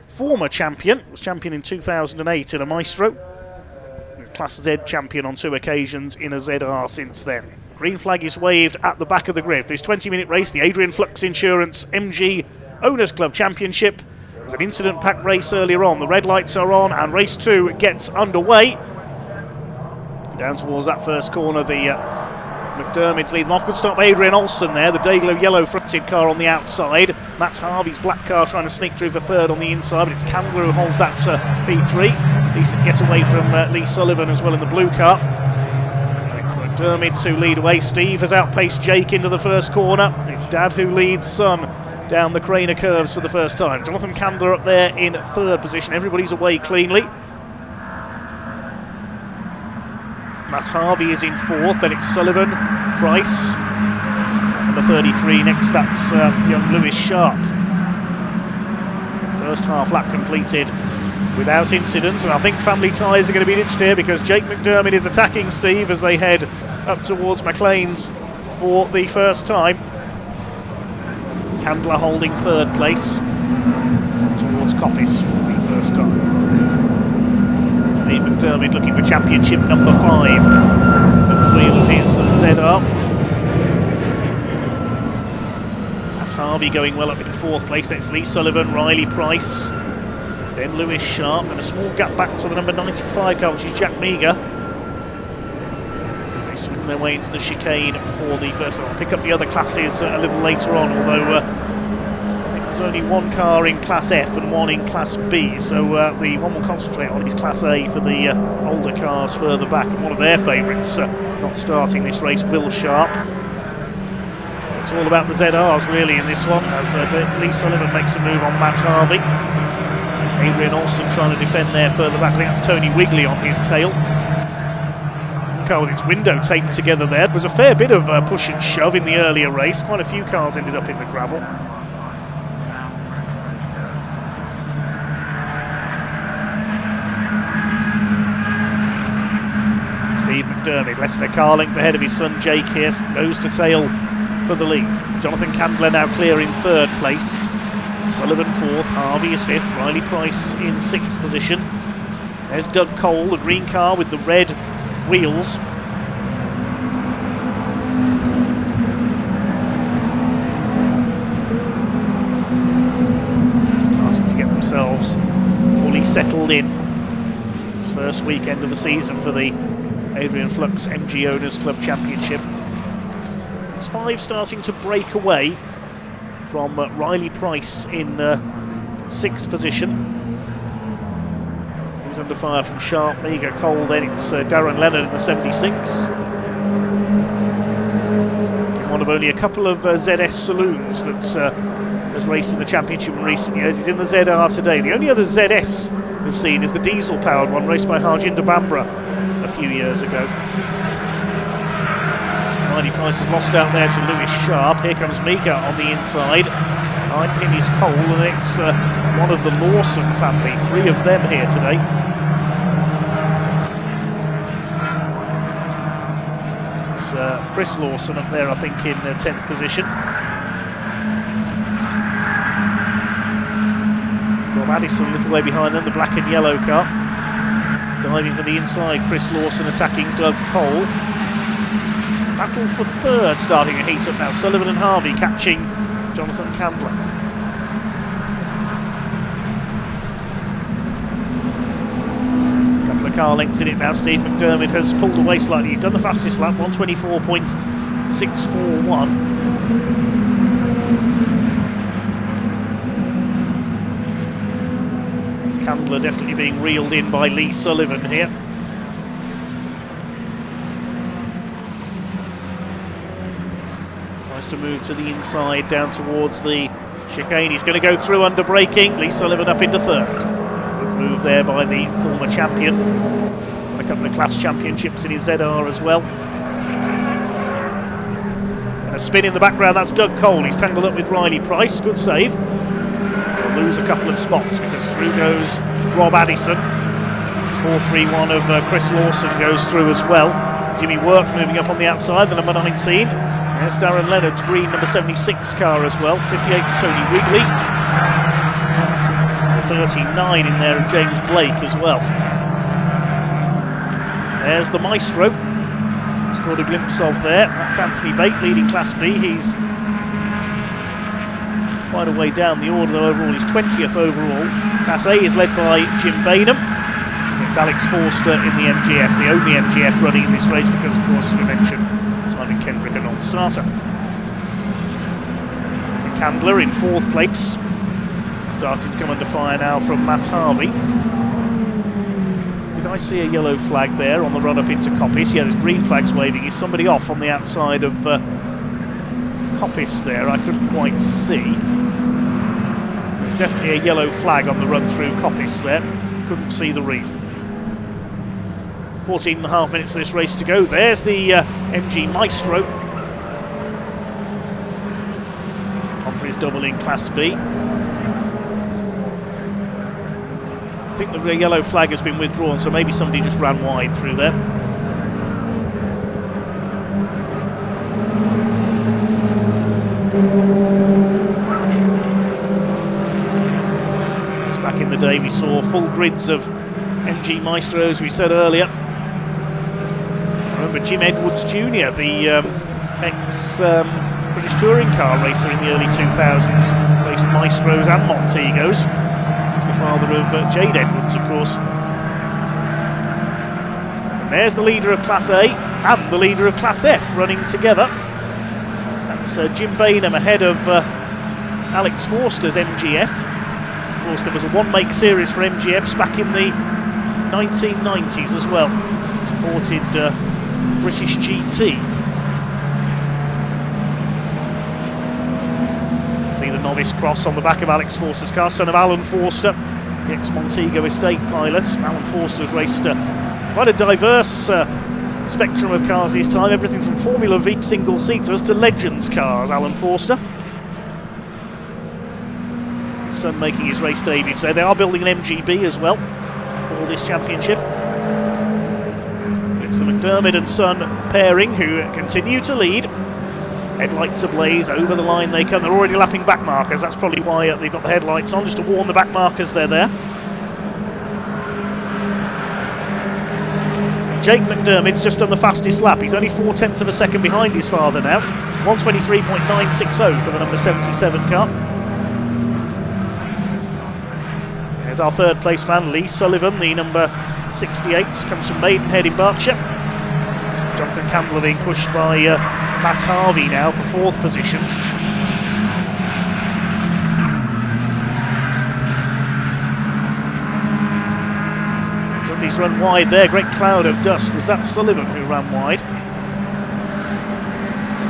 former champion. Was champion in 2008 in a Maestro. Class Z champion on 2 occasions in a ZR since then. Green flag is waved at the back of the grid. For this 20-minute race, the Adrian Flux Insurance MG Owners Club Championship. It was an incident-packed race earlier on. The red lights are on and race 2 gets underway. Down towards that first corner, the McDermott's lead them off. Good stop, Adrian Olsen there, the Dayglow yellow fronted car on the outside. Matt Harvey's black car trying to sneak through for third on the inside, but it's Candler who holds that P3. Decent getaway from Lee Sullivan as well in the blue car. It's the McDermotts who lead away. Steve has outpaced Jake into the first corner. It's Dad who leads Son down the Craner curves for the first time. Jonathan Candler up there in third position. Everybody's away cleanly. Matt Harvey is in fourth, then it's Sullivan, Price, number 33 next, that's young Lewis Sharp. First half lap completed without incidents, and I think family ties are going to be ditched here because Jake McDermott is attacking Steve as they head up towards McLean's for the first time. Candler holding third place towards Coppice for the first time. Steve McDermott looking for championship number 5 at the wheel of his ZR. That's Harvey going well up in fourth place. That's Lee Sullivan, Riley Price, then Lewis Sharp, and a small gap back to the number 95 car, which is Jack Meager. They swing their way into the chicane for the first. I'll pick up the other classes a little later on, although I think there's only one car in Class F and one in Class B, so the one we'll concentrate on is Class A for the older cars further back, and one of their favourites not starting this race, Will Sharp. It's all about the ZRs really in this one, as Lee Sullivan makes a move on Matt Harvey. Adrian Olsen trying to defend there further back. I think that's Tony Wigley on his tail. Car with its window taped together there. There was a fair bit of push and shove in the earlier race. Quite a few cars ended up in the gravel. Steve McDermott, less than a car length ahead of his son Jake here, nose to tail for the lead. Jonathan Candler now clear in third place. Sullivan fourth, Harvey is fifth, Riley Price in sixth position. There's Doug Cole, the green car with the red wheels. Starting to get themselves fully settled in. It's first weekend of the season for the Adrian Flux MG Owners Club Championship. It's 5 starting to break away from Riley Price in 6th position. He's under fire from Sharp, Meager, Cole, then it's Darren Leonard in the 76. One of only a couple of ZS saloons that has raced in the championship in recent years. He's in the ZR today. The only other ZS we've seen is the diesel-powered one raced by Harjinder Bambra a few years ago. Riley Price has lost out there to Lewis Sharp. Here comes Mika on the inside. Behind him is Cole, and it's one of the Lawson family. 3 of them here today. It's Chris Lawson up there, I think, in 10th position. Rob Addison a little way behind them, the black and yellow car. He's diving for the inside. Chris Lawson attacking Doug Cole. Battle for third starting a heat up now. Sullivan and Harvey catching Jonathan Candler. A couple of car lengths in it now. Steve McDermott has pulled away slightly. He's done the fastest lap, 1:24.641. It's Candler definitely being reeled in by Lee Sullivan here. To move to the inside down towards the chicane. He's going to go through under braking. Lee Sullivan up into third. Good move there by the former champion. A couple of class championships in his ZR as well. And a spin in the background, that's Doug Cole. He's tangled up with Riley Price. Good save. He'll lose a couple of spots because through goes Rob Addison. 4-3-1 of Chris Lawson goes through as well. Jimmy Work moving up on the outside, the number 19. There's Darren Leonard's green number 76 car as well. 58's Tony Wigley. 39 in there of James Blake as well. There's the Maestro. He's got a glimpse of there. That's Anthony Bate leading Class B. He's quite a way down the order though overall. He's 20th overall. Class A is led by Jim Bainham. It's Alex Forster in the MGF, the only MGF running in this race because of course as we mentioned, Simon Kendrick a non-starter. Candler in 4th place. Started to come under fire now from Matt Harvey. Did I see a yellow flag there on the run up into Coppice? Yeah, there's green flags waving. Is somebody off on the outside of Coppice there? I couldn't quite see. There's definitely a yellow flag on the run through Coppice there. Couldn't see the reason. 14.5 minutes of this race to go. There's the MG Maestro. On for his double in Class B. I think the yellow flag has been withdrawn, so maybe somebody just ran wide through there. It's back in the day we saw full grids of MG Maestros, we said earlier. Remember Jim Edwards Jr., the ex-British touring car racer in the early 2000s, raced Maestros and Montegos. He's the father of Jade Edwards, of course. And there's the leader of Class A and the leader of Class F running together. That's Jim Bainham ahead of Alex Forster's MGF. Of course, there was a one-make series for MGFs back in the 1990s as well. Supported British GT. See the novice cross on the back of Alex Forster's car, son of Alan Forster, the ex-Montego estate pilot. Alan Forster's raced quite a diverse spectrum of cars this time, everything from Formula V single-seaters to Legends cars, Alan Forster. His son making his race debut today. They are building an MGB as well for this championship. It's the McDermott and Son pairing who continue to lead. Headlights ablaze, over the line they come. They're already lapping back markers. That's probably why they've got the headlights on, just to warn the back markers they're there. Jake McDermott's just done the fastest lap. He's only 0.4 of a second behind his father now. 1:23.960 for the number 77 car. There's our third place man, Lee Sullivan, the number 68, comes from Maidenhead in Berkshire. Jonathan Campbell being pushed by Matt Harvey now for 4th position. Somebody's run wide there, great cloud of dust. Was that Sullivan who ran wide?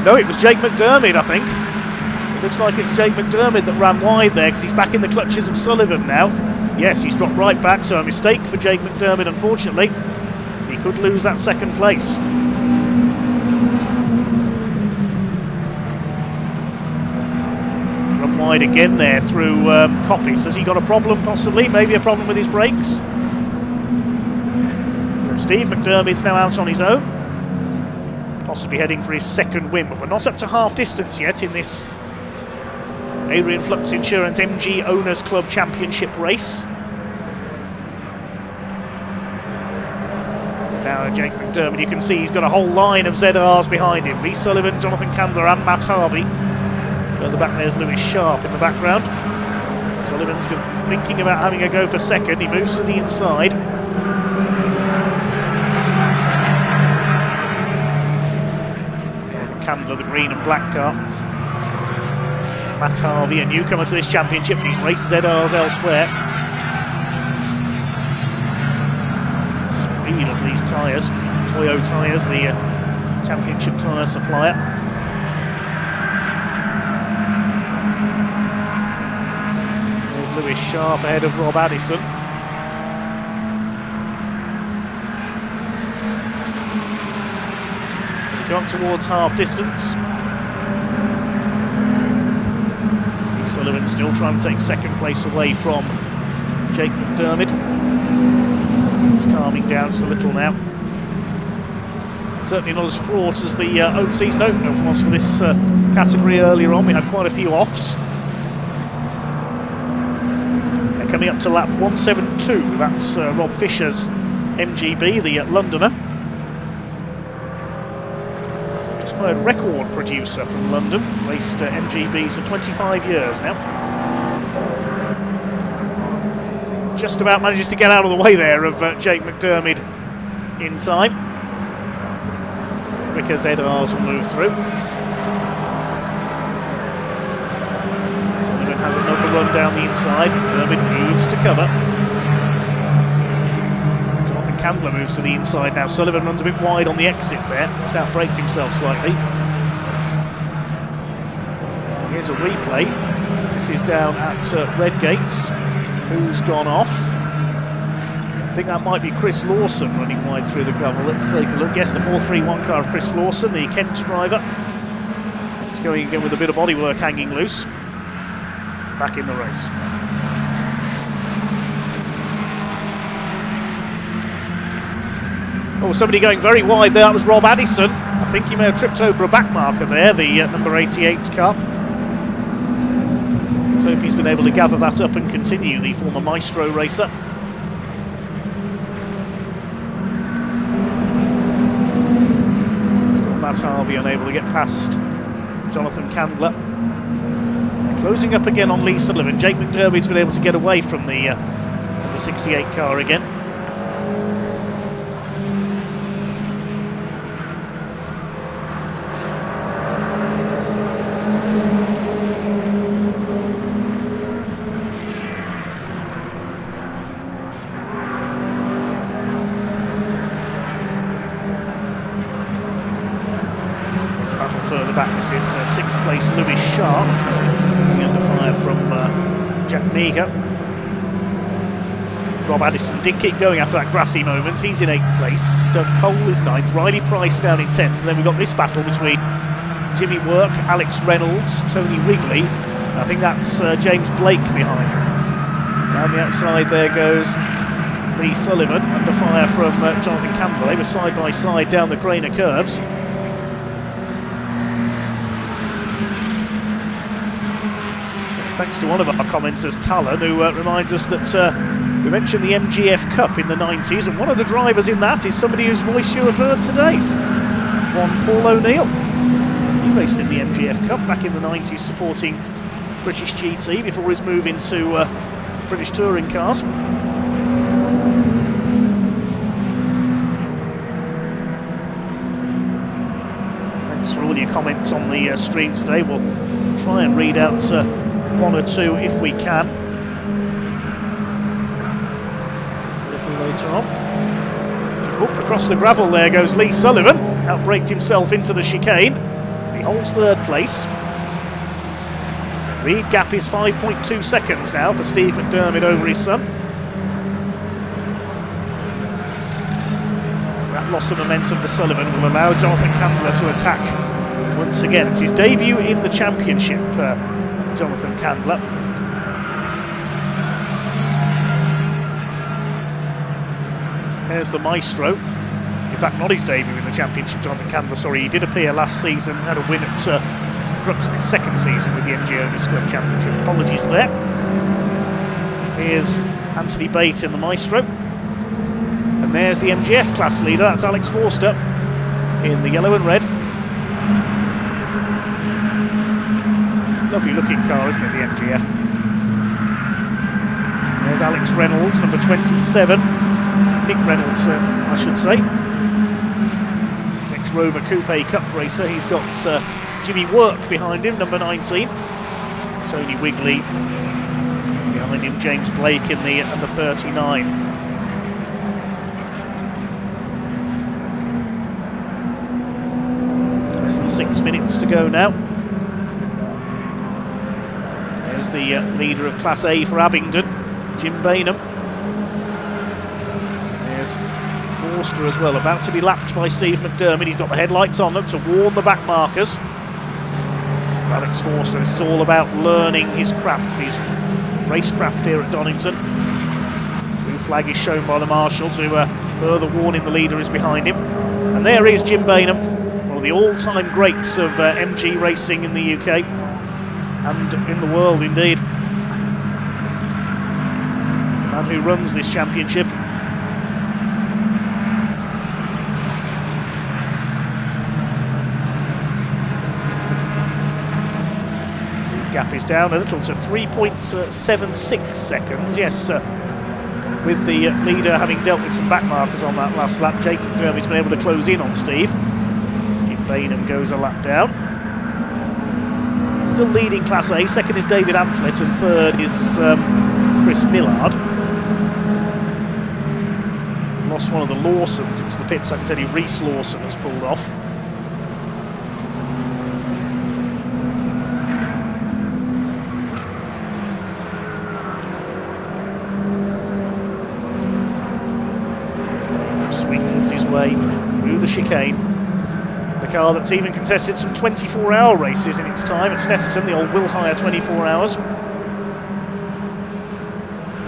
No, it was Jake McDermott, I think. It looks like it's Jake McDermott that ran wide there because he's back in the clutches of Sullivan now. Yes, he's dropped right back, so a mistake for Jake McDermott, unfortunately. He could lose that 2nd place. Run wide again there through Coppice. Has he got a problem, possibly? Maybe a problem with his brakes? So Steve McDermott's now out on his own. Possibly heading for his 2nd win, but we're not up to half distance yet in this Adrian Flux Insurance MG Owners Club Championship race. Now Jake McDermott, you can see he's got a whole line of ZRs behind him. Lee Sullivan, Jonathan Candler and Matt Harvey. Further back there's Lewis Sharp in the background. Sullivan's thinking about having a go for 2nd. He moves to the inside. Jonathan Candler, the green and black car. Matt Harvey, a newcomer to this championship, and he's raced ZRs elsewhere. Speed of these tyres. Toyo tyres, the championship tyre supplier. There's Lewis Sharp ahead of Rob Addison. So we come towards half distance. Sullivan still trying to take 2nd place away from Jake McDermott. It's calming down just a little now. Certainly not as fraught as the season opener was for this category earlier on. We had quite a few offs. They're coming up to lap 172. That's Rob Fisher's MGB, the Londoner. Retired record producer from London. He's raced MGBs for 25 years now. Just about manages to get out of the way there of Jake McDermott in time. Quick Baker ZRs will move through. Sullivan has another run down the inside. Dermot moves to cover. Jonathan Candler moves to the inside now. Sullivan runs a bit wide on the exit there. Just outbraked himself slightly. Here's a replay. This is down at Redgates. Who's gone off? I think that might be Chris Lawson running wide through the gravel. Let's take a look. Yes, the 431 car of Chris Lawson, the Kent driver. It's going again with a bit of bodywork hanging loose. Back in the race. Oh, somebody going very wide there. That was Rob Addison. I think he may have tripped over a back marker there, the number 88 car. Let's hope he's been able to gather that up and continue, the former Maestro racer. Matt Harvey unable to get past Jonathan Candler. They're closing up again on Lee Sullivan. Jake McDermott's been able to get away from the number 68 car again. Further back, this is 6th place Lewis Sharp, coming under fire from Jack Meager. Rob Addison did keep going after that grassy moment. He's in 8th place. Doug Cole is 9th. Riley Price down in 10th. And then we've got this battle between Jimmy Work, Alex Reynolds, Tony Wigley. I think that's James Blake behind. Down the outside there goes Lee Sullivan, under fire from Jonathan Candler. They were side by side down the Craner curves. Thanks to one of our commenters, Talon, who reminds us that we mentioned the MGF Cup in the 90s, and one of the drivers in that is somebody whose voice you have heard today, one Paul O'Neill. He raced in the MGF Cup back in the 90s, supporting British GT before his move into British touring cars. Thanks for all your comments on the stream today. We'll try and read out one or two if we can. A little later on. Up across the gravel there goes Lee Sullivan. Outbraked himself into the chicane. He holds 3rd place. Lead gap is 5.2 seconds now for Steve McDermott over his son. That loss of momentum for Sullivan will allow Jonathan Candler to attack once again. It's his debut in the championship. Jonathan Candler. There's the Maestro. In fact, not his debut in the championship, Jonathan Candler, sorry. He did appear last season, had a win at Crux in his 2nd season with the MG Owners Club Championship. Apologies there. Here's Anthony Bate in the Maestro. And there's the MGF class leader, that's Alex Forster in the yellow and red. Lovely looking car, isn't it, the MGF? There's Alex Reynolds, number 27. Nick Reynolds, I should say. Ex-Rover Coupe Cup racer. He's got Jimmy Work behind him, number 19. Tony Wigley. Behind him, James Blake in the number 39. Less than 6 minutes to go now. There's the leader of Class A for Abingdon, Jim Bainham. There's Forster as well, about to be lapped by Steve McDermott. He's got the headlights on them to warn the back markers. Alex Forster, this is all about learning his craft, his racecraft here at Donington. Blue flag is shown by the marshal to further warning the leader is behind him. And there is Jim Bainham, one of the all-time greats of MG racing in the UK. And in the world, indeed. The man who runs this championship. The gap is down a little to 3.76 seconds. Yes, with the leader having dealt with some back markers on that last lap, Jake McDermott's been able to close in on Steve. Jim Bainham goes a lap down. Still leading Class A. Second is David Amphlett and third is Chris Millard. Lost one of the Lawsons into the pits. I can tell you Reese Lawson has pulled off. Swings his way through the chicane. The car that's even contested some 24-hour races in its time at Snetterton, the old Will Hire 24 hours.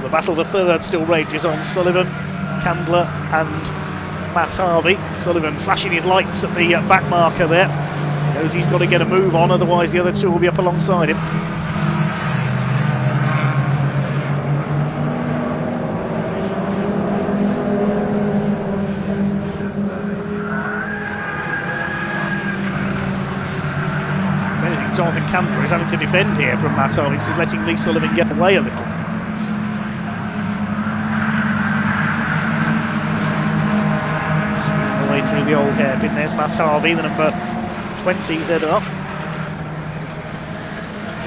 The battle for third still rages on. Sullivan, Candler and Matt Harvey. Sullivan flashing his lights at the back marker there. Knows he's got to get a move on, otherwise the other two will be up alongside him. If anything, Jonathan Candler is having to defend here from Matt Harvey. This is letting Lee Sullivan get away a little. Through the old hairpin, there's Matt Harvey, the number 20 ZR.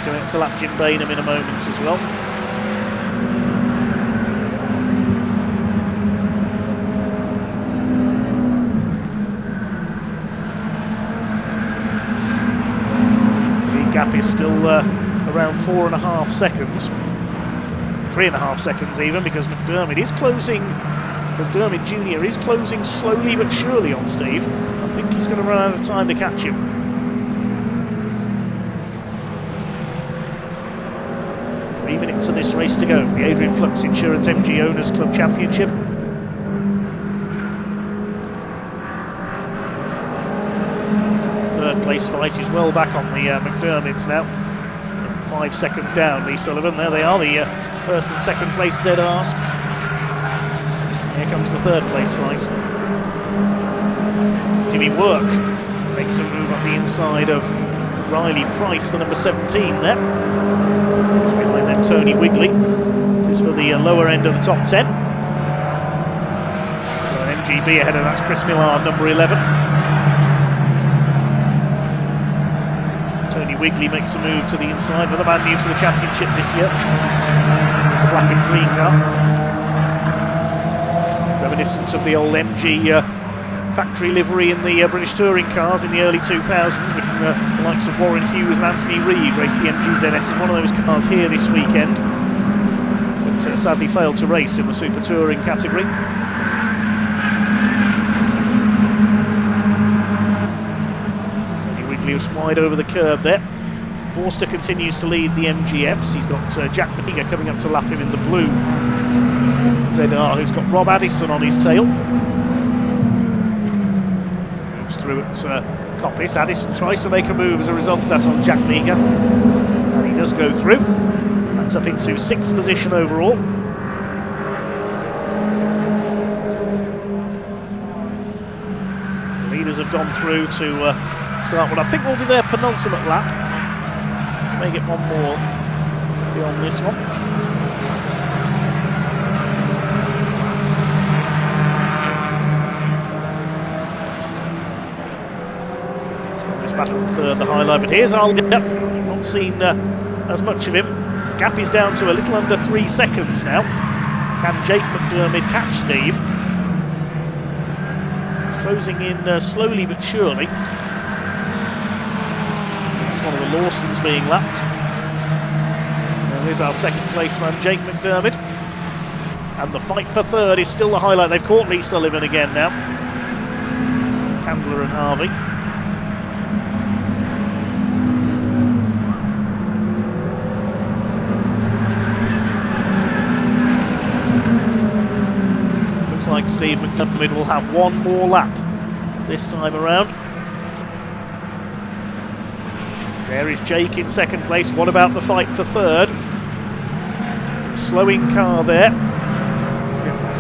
Going to lap Jim Bainham in a moment as well. The gap is still around 4.5 seconds. 3.5 seconds even, because McDermott is closing. McDermott Jr. is closing slowly but surely on Steve. I think he's going to run out of time to catch him. Three minutes of this race to go for the Adrian Flux Insurance MG Owners Club Championship. Third place fight is well back on the McDermotts now. 5 seconds down, Lee Sullivan. There they are, the person second place ZRs. Here comes the third place fight. Jimmy Work makes a move up the inside of Riley Price, the number 17 there. Just behind them, Tony Wigley. This is for the lower end of the top 10. Got an MGB ahead of that's Chris Millard, number 11. Tony Wigley makes a move to the inside, another man new to the championship this year. The black and green car. Reminiscent of the old MG factory livery in the British touring cars in the early 2000s, with the likes of Warren Hughes and Anthony Reid raced the MG ZS as one of those cars here this weekend, but sadly failed to race in the super touring category. Tony Wigley was wide over the curb there. Forster continues to lead the MGFs. He's got Jack Meager coming up to lap him in the blue ZR, who's got Rob Addison on his tail. Moves through at Coppice. Addison tries to make a move as a result of that on Jack Meager, and he does go through. That's up into 6th position overall. The leaders have gone through to start what I think will be their penultimate lap. May get one more beyond this one. Battle third, the highlight, but here's Alger. Not seen as much of him. The gap is down to a little under 3 seconds now. Can Jake McDermott catch Steve? He's closing in slowly but surely. That's one of the Lawsons being lapped. And here's our second placeman, Jake McDermott. And the fight for third is still the highlight. They've caught Lee Sullivan again now. Candler and Harvey. Like Steve McDermott will have one more lap this time around. There is Jake in second place. What about the fight for third? Slowing car there.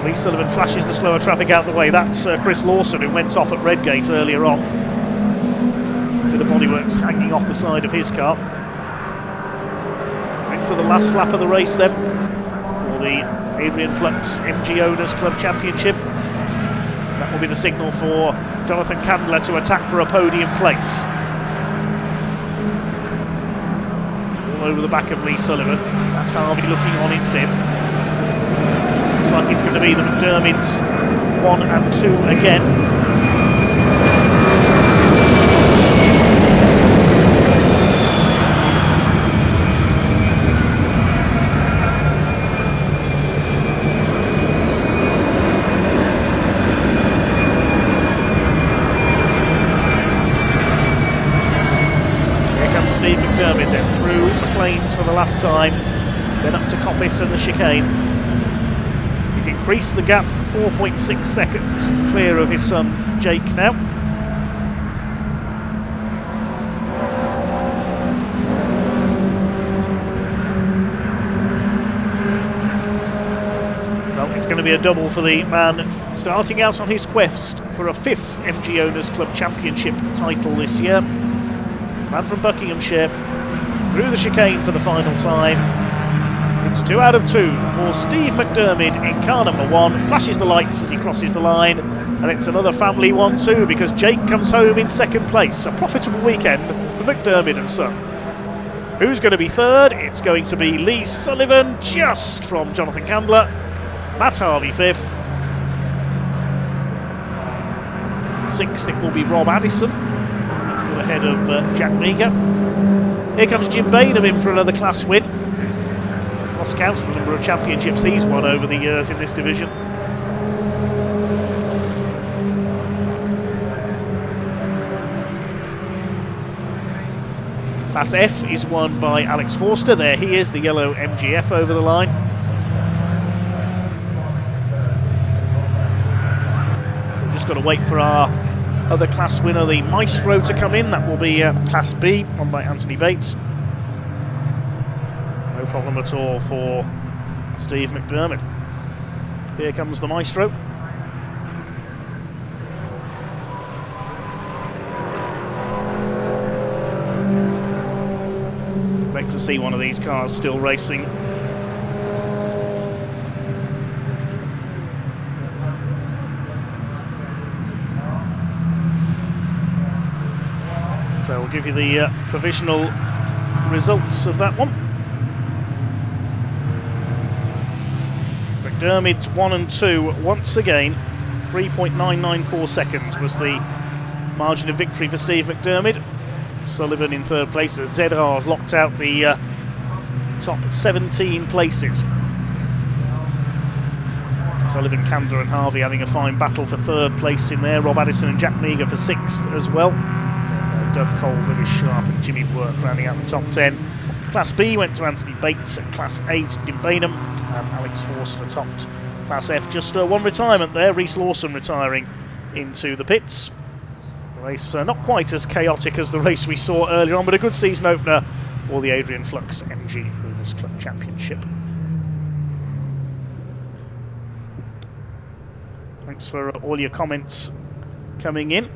Lee Sullivan flashes the slower traffic out the way. That's Chris Lawson, who went off at Redgate earlier on. A bit of bodyworks hanging off the side of his car. Into the last lap of the race then for the Adrian Flux MG Owners Club Championship. That will be the signal for Jonathan Candler to attack for a podium place. All over the back of Lee Sullivan. That's Harvey looking on in 5th. Looks like it's going to be the McDermid's 1 and 2 again. Steve McDermid then through McLean's for the last time, then up to Coppice and the chicane. He's increased the gap 4.6 seconds clear of his son Jake now. Well, it's going to be a double for the man starting out on his quest for a 5th MG Owners Club Championship title this year. Man from Buckinghamshire through the chicane for the final time. It's 2 out of 2 for Steve McDermid in car number 1. Flashes the lights as he crosses the line, and it's another family 1-2 because Jake comes home in 2nd place. A profitable weekend for McDermid and son. Who's going to be 3rd? It's going to be Lee Sullivan, just from Jonathan Candler. Matt Harvey 5th. 6th it will be Rob Addison. He's got ahead of Jack Meager. Here comes Jim Bainham in for another class win. Lost count of the number of championships he's won over the years in this division. Class F is won by Alex Forster. There he is, the yellow MGF over the line. We've just got to wait for our other class winner, the Maestro, to come in. That will be Class B, won by Anthony Bates. No problem at all for Steve McDermid. Here comes the Maestro. Great to see one of these cars still racing. So we'll give you the provisional results of that one. McDermid's 1 and 2 once again. 3.994 seconds was the margin of victory for Steve McDermid. Sullivan in 3rd place as ZR's locked out the top 17 places. Sullivan, Candler and Harvey having a fine battle for 3rd place in there. Rob Addison and Jack Meager for 6th as well. Doug Cole, Lewis Sharp and Jimmy Work rounding out the top 10. Class B went to Anthony Bates, and Class A to Jim Bainham, and Alex Forster topped Class F. Just one retirement there, Reece Lawson retiring into the pits. The race not quite as chaotic as the race we saw earlier on, but a good season opener for the Adrian Flux MG Owners Club Championship. Thanks for all your comments coming in.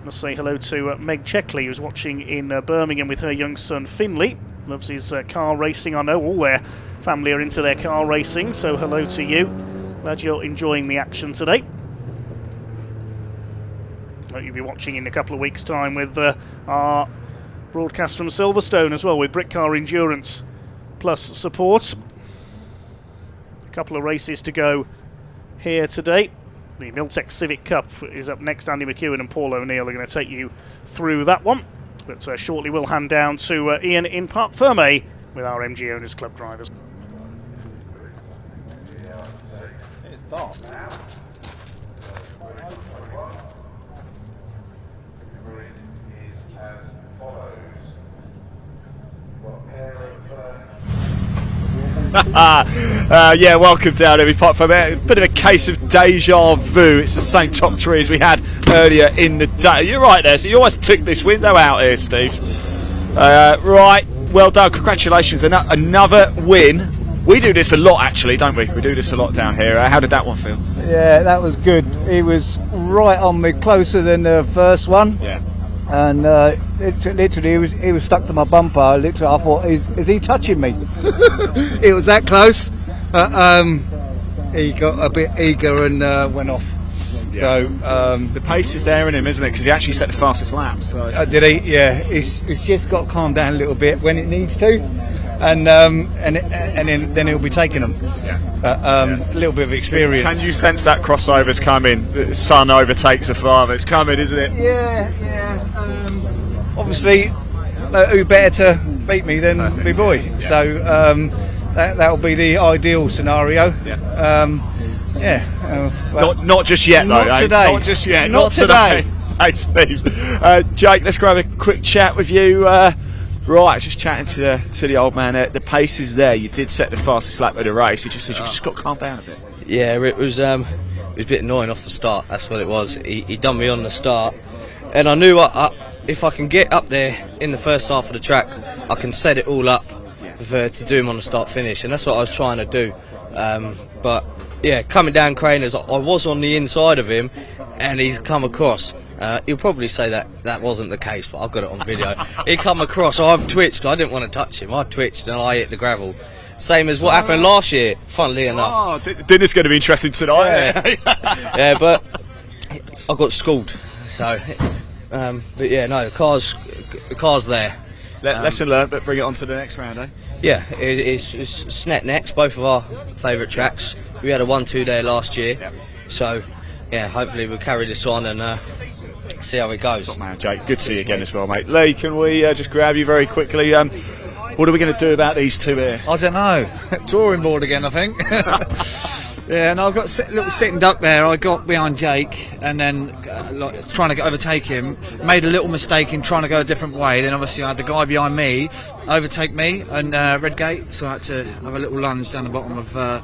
Must say hello to Meg Checkley, who's watching in Birmingham with her young son Finley. Loves his car racing. I know all their family are into their car racing, so hello to you. Glad you're enjoying the action today. Hope you'll be watching in a couple of weeks' time with our broadcast from Silverstone as well, with Brickcar Endurance Plus support. A couple of races to go here today. The Miltech Civic Cup is up next. Andy McEwen and Paul O'Neill are going to take you through that one. But shortly we'll hand down to Ian in Parc Ferme with our MG Owners Club drivers.
It's dark.
Yeah, welcome down every Parc Ferme. A bit of a case of deja vu. It's the same top 3 as we had earlier in the day. You're right there, so you almost took this window out here, Steve. Right, well done, congratulations, another win. We do this a lot actually, don't we? We do this a lot down here. How did that one feel?
Yeah, that was good. He was right on me, closer than the first one.
Yeah.
And literally, he was stuck to my bumper. Literally, I thought, is he touching me? It was that close. He got a bit eager and went off. So
the pace is there in him, isn't it? Because he actually set the fastest lap. So
did he? Yeah, he's just got to calm down a little bit when it needs to, and then he'll be taking them. A little bit of experience.
Can you sense that crossover's coming? The son overtakes the father. It's coming, isn't it?
Yeah. Obviously, who better to beat me than my boy? Yeah. So that'll be the ideal scenario.
Not just yet, though.
Not today.
Not just yet.
Not today.
Hey, Steve. Jake, let's grab a quick chat with you. Right, just chatting to the old man. The pace is there. You did set the fastest lap of the race. He just said you just got to calm down a bit.
Yeah, it was a bit annoying off the start. That's what it was. He done me on the start, and I knew if I can get up there in the first half of the track, I can set it all up to do him on the start finish, and that's what I was trying to do. But yeah, coming down Craners, I was on the inside of him, and he's come across. He'll probably say that wasn't the case, but I've got it on video. He come across, so I've twitched. I didn't want to touch him. I twitched and I hit the gravel. Same as what happened last year, funnily enough.
Dinner's going to be interesting tonight.
Yeah, but I got schooled. So, but yeah, no, the car's there.
Lesson learned, but bring it on to the next round, eh?
Yeah, it's Snet next, both of our favourite tracks. We had a 1-2 there last year, so yeah, hopefully we'll carry this on and see how it goes.
Top man, Jake. Good to see you again as well, mate. Lee, can we just grab you very quickly? What are we going to do about these two here?
I don't know. Drawing board again, I think. Yeah, and I got a little sitting duck there. I got behind Jake and then trying to overtake him. Made a little mistake in trying to go a different way. Then obviously I had the guy behind me overtake me and Redgate, so I had to have a little lunge down the bottom of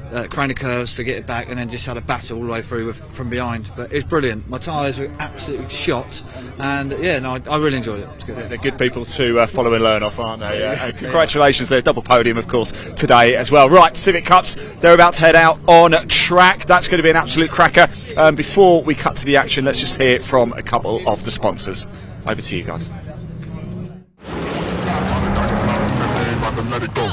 Craner curves to get it back, and then just had a battle all the way through from behind. But it's brilliant. My tyres were absolutely shot, and yeah, no, I really enjoyed it. It's good.
They're good people to follow and learn off, aren't they? And congratulations, their double podium, of course, today as well. Right, Civic Cups, they're about to head out on track. That's going to be an absolute cracker. Before we cut to the action, let's just hear from a couple of the sponsors. Over to you guys.
Let it go.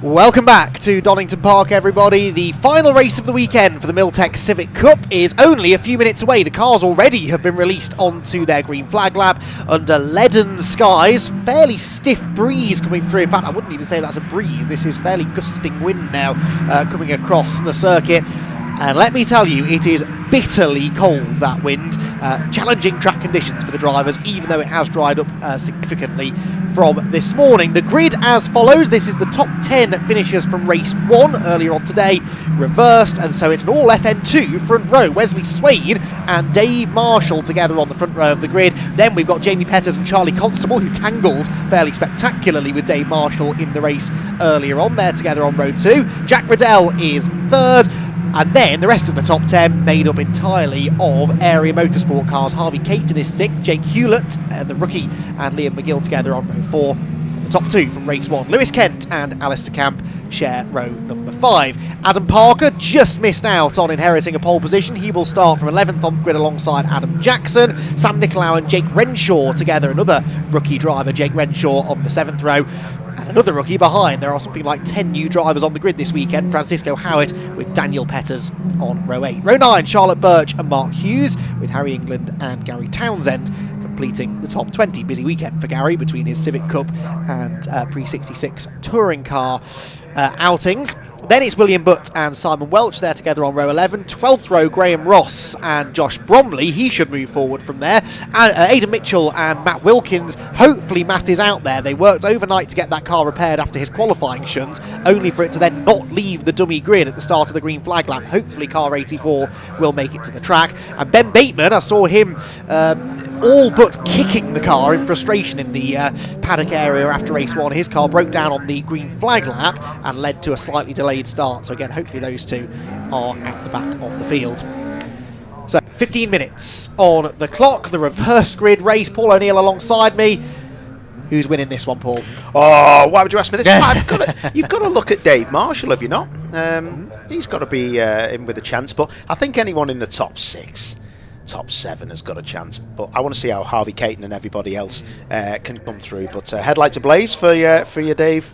Welcome back to Donington Park, everybody. The final race of the weekend for the Miltech Civic Cup is only a few minutes away. The cars already have been released onto their green flag lap under leaden skies. Fairly stiff breeze coming through. In fact, I wouldn't even say that's a breeze. This is fairly gusting wind now coming across the circuit. And let me tell you, it is bitterly cold, that wind. Challenging track conditions for the drivers, even though it has dried up significantly from this morning. The grid as follows. This is the top 10 finishers from race 1 earlier on today, reversed, and so it's an all FN2 front row. Wesley Swain and Dave Marshall together on the front row of the grid. Then we've got Jamie Petters and Charlie Constable, who tangled fairly spectacularly with Dave Marshall in the race earlier on. They're together on row 2. Jack Riddell is 3rd. And then the rest of the top 10 made up entirely of area motorsport cars. Harvey Caton is 6th, Jake Hewlett, the rookie, and Liam McGill together on row 4. The top 2 from race 1, Lewis Kent and Alistair Camp share row number 5. Adam Parker just missed out on inheriting a pole position. He will start from 11th on the grid alongside Adam Jackson. Sam Nicolau and Jake Renshaw together, another rookie driver, Jake Renshaw, on the 7th row. And another rookie behind. There are something like 10 new drivers on the grid this weekend. Francisco Howitt with Daniel Petters on row 8. Row 9, Charlotte Birch and Mark Hughes with Harry England and Gary Townsend completing the top 20. Busy weekend for Gary between his Civic Cup and Pre-66 touring car outings. Then it's William Butt and Simon Welch. They're together on row 11. 12th row, Graham Ross and Josh Bromley. He should move forward from there. Aidan Mitchell and Matt Wilkins. Hopefully Matt is out there. They worked overnight to get that car repaired after his qualifying shunt, only for it to then not leave the dummy grid at the start of the green flag lap. Hopefully car 84 will make it to the track. And Ben Bateman, I saw him all but kicking the car in frustration in the paddock area after race 1. His car broke down on the green flag lap and led to a slightly delayed start. So again, hopefully those two are at the back of the field. So 15 minutes on the clock, the reverse grid race. Paul O'Neill alongside me. who's winning this one, Paul?
Oh, why would you ask me this? You've got to look at Dave Marshall, have you not? He's got to be in with a chance, but I think anyone in the top 6, top 7 has got a chance. But I want to see how Harvey Caton and everybody else can come through. But headlights ablaze for your Dave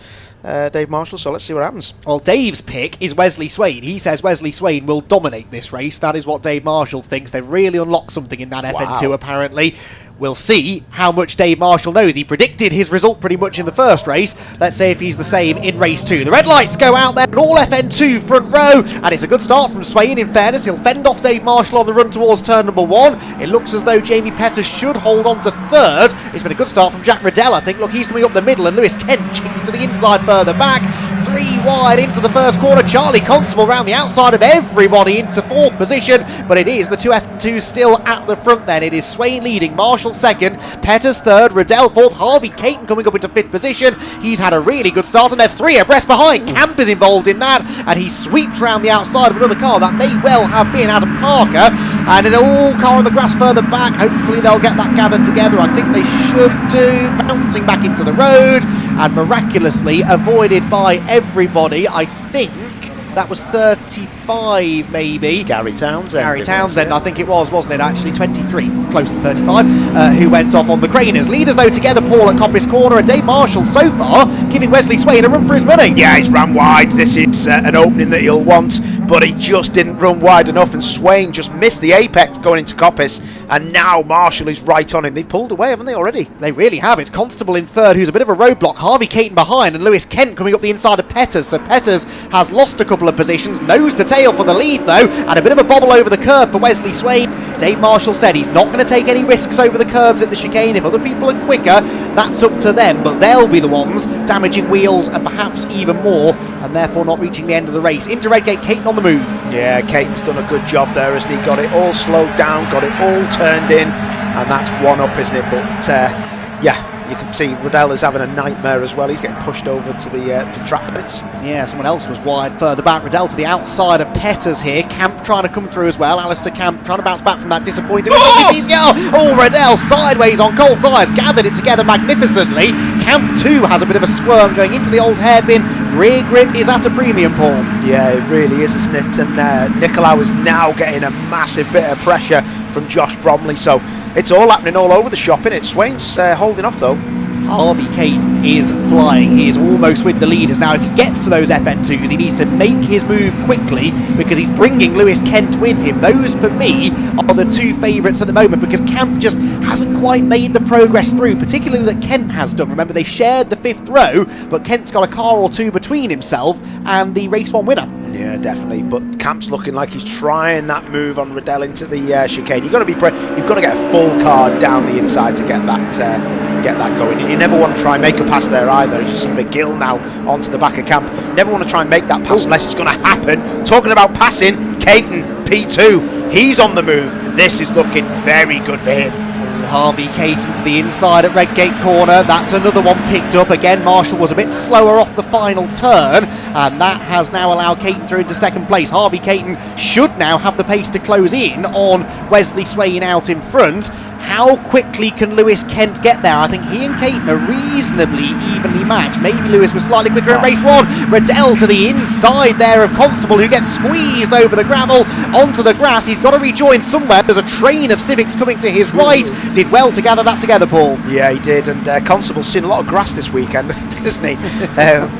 Marshall, so let's see what happens.
Well, Dave's pick is Wesley Swain. He says Wesley Swain will dominate this race. That is what Dave Marshall thinks. They've really unlocked something in that FN2, apparently. We'll see how much Dave Marshall knows. He predicted his result pretty much in the first race. Let's see if he's the same in race 2. The red lights go out there, all FN2 front row, and it's a good start from Swain. In fairness, he'll fend off Dave Marshall on the run towards turn number 1. It looks as though Jamie Peters should hold on to 3rd. It's been a good start from Jack Riddell, I think. Look, he's coming up the middle, and Lewis Kent chinks to the inside further back. 3 wide into the first corner. Charlie Constable round the outside of everybody into 4th position, but it is the 2 FN2s still at the front then. It is Swain leading, Marshall 2nd, Peters 3rd, Riddell 4th, Harvey Caton coming up into 5th position. He's had a really good start, and they're 3 abreast behind. Camp is involved in that, and he sweeps round the outside of another car. That may well have been Adam Parker, and in a all car on the grass further back. Hopefully they'll get that gathered together. I think they should do. Bouncing back into the road, and miraculously avoided by everybody. I think that was 35, maybe.
Gary Townsend.
I think it was, wasn't it? Actually, 23, close to 35, who went off on the Grainers. Leaders, though, together, Paul, at Coppice Corner, and Dave Marshall, so far, giving Wesley Swain a run for his money.
Yeah, he's ran wide. This is an opening that he'll want, but he just didn't run wide enough, and Swain just missed the apex going into Coppice, and now Marshall is right on him. They've pulled away, haven't they, already?
They really have. It's Constable in 3rd, who's a bit of a roadblock. Harvey Caton behind, and Lewis Kent coming up the inside of Peters. So Peters has lost a couple of positions. Nose to tail for the lead, though, and a bit of a bobble over the curb for Wesley Swain. Dave Marshall said he's not going to take any risks over the curbs at the chicane. If other people are quicker, that's up to them, but they'll be the ones damaging wheels and perhaps even more, and therefore not reaching the end of the race. Into Redgate, Caton on the move.
Yeah, Caton's done a good job there, hasn't he? Got it all slowed down, got it all turned in, and that's one up, isn't it? But yeah, you can see Riddell is having a nightmare as well. He's getting pushed over to the track limits.
Yeah, someone else was wide further back. Riddell to the outside of Peters here. Camp trying to come through as well. Alistair Camp trying to bounce back from that disappointing. Riddell sideways on cold tyres. Gathered it together magnificently. Camp 2 has a bit of a squirm going into the old hairpin. Rear grip is at a premium, Paul.
Yeah, it really is, isn't it? And Nicolau is now getting a massive bit of pressure from Josh Bromley. So it's all happening all over the shop, innit? Swain's holding off, though.
Harvey Caton is flying. He is almost with the leaders. Now, if he gets to those FN2s, he needs to make his move quickly because he's bringing Lewis Kent with him. Those, for me, are the 2 favourites at the moment because Camp just hasn't quite made the progress through, particularly that Kent has done. Remember, they shared the 5th row, but Kent's got a car or 2 between himself and the race 1 winner.
Yeah, definitely. But Camp's looking like he's trying that move on Riddell into the chicane. You've got to be you've got to get a full car down the inside to get that going. And you never want to try and make a pass there either. You see McGill now onto the back of Camp. Never want to try and make that pass unless it's going to happen. Talking about passing, Caton P2, he's on the move. This is looking very good for him.
Harvey Caton to the inside at Redgate Corner. That's another one picked up. Again, Marshall was a bit slower off the final turn, and that has now allowed Caton through into 2nd place. Harvey Caton should now have the pace to close in on Wesley Swain out in front. How quickly can Lewis Kent get there? I think he and Caton are reasonably evenly matched. Maybe Lewis was slightly quicker in race 1. Riddell to the inside there of Constable, who gets squeezed over the gravel onto the grass. He's got to rejoin somewhere. There's a train of Civics coming to his right. Did well to gather that together, Paul.
Yeah, he did. And Constable's seen a lot of grass this weekend, isn't he?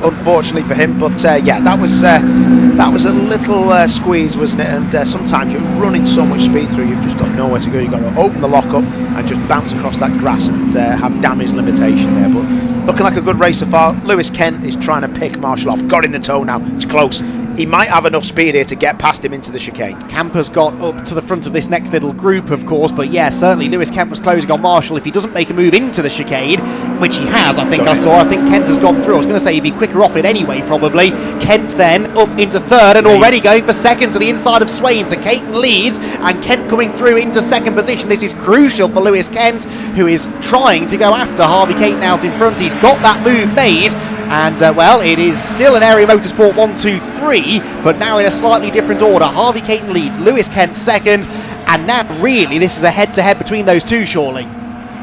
Unfortunately for him. But yeah, that was a little squeeze, wasn't it? And sometimes you're running so much speed through, you've just got nowhere to go. You've got to open the lockup and just bounce across that grass and have damage limitation there. But looking like a good race so far. Lewis Kent is trying to pick Marshall off. Got in the toe now. It's close. He might have enough speed here to get past him into the chicane.
Camper's got up to the front of this next little group, of course, but yeah, certainly Lewis Kent was closing on Marshall. If he doesn't make a move into the chicane, which he has, I think I think Kent has gone through. I was going to say he'd be quicker off it anyway, probably. Kent then up into 3rd and already going for 2nd to the inside of Swain. So Caton leads and Kent coming through into 2nd position. This is crucial for Lewis Kent, who is trying to go after Harvey Caton out in front. He's got that move made. And, well, it is still an Area Motorsport 1, 2, 3, but now in a slightly different order. Harvey Caton leads, Lewis Kent 2nd, and now really this is a head-to-head between those 2, surely.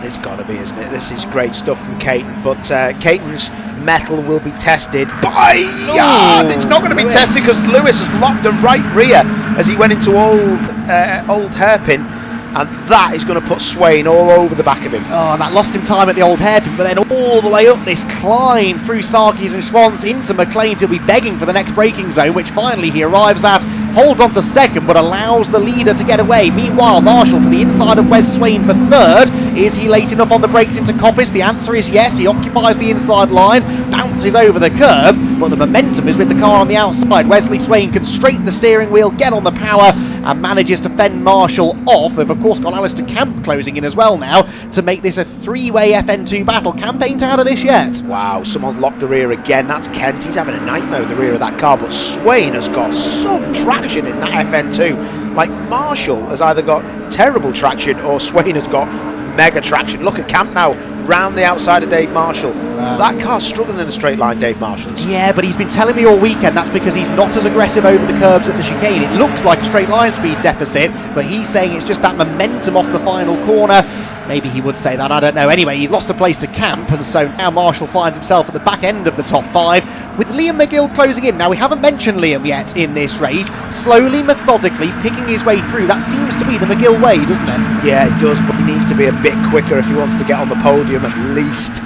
It's got to be, isn't it? This is great stuff from Caton, but Caton's mettle will be tested by Yard. It's not going to be tested because Lewis has locked a right rear as he went into old hairpin, and that is going to put Swain all over the back of him.
Oh, and that lost him time at the old hairpin, but then all the way up this climb through Starkeys and Schwantz into McLean's. He'll be begging for the next braking zone, which finally he arrives at, holds on to second, but allows the leader to get away. Meanwhile, Marshall to the inside of Wes Swain for third. Is he late enough on the brakes into Coppice? The answer is yes. He occupies the inside line, bounces over the curb, but the momentum is with the car on the outside. Wesley Swain can straighten the steering wheel, get on the power, and manages to fend Marshall off. They've of course got Alistair Camp closing in as well now to make this a three-way FN2 battle. Camp ain't out of this yet.
Wow, someone's locked the rear again. That's Kent. He's having a nightmare with the rear of that car, but Swain has got some traction in that FN2. Like, Marshall has either got terrible traction or Swain has got mega traction. Look at Camp now, round the outside of Dave Marshall. That car's struggling in a straight line, Dave Marshall's.
Yeah, but he's been telling me all weekend that's because he's not as aggressive over the curbs at the chicane. It looks like a straight line speed deficit, but he's saying it's just that momentum off the final corner. Maybe he would say that, I don't know. Anyway, he's lost the place to Camp, and so now Marshall finds himself at the back end of the top five, with Liam McGill closing in. Now, we haven't mentioned Liam yet in this race. Slowly, methodically, picking his way through. That seems to be the McGill way, doesn't it?
Yeah, it does, but he needs to be a bit quicker if he wants to get on the podium at least,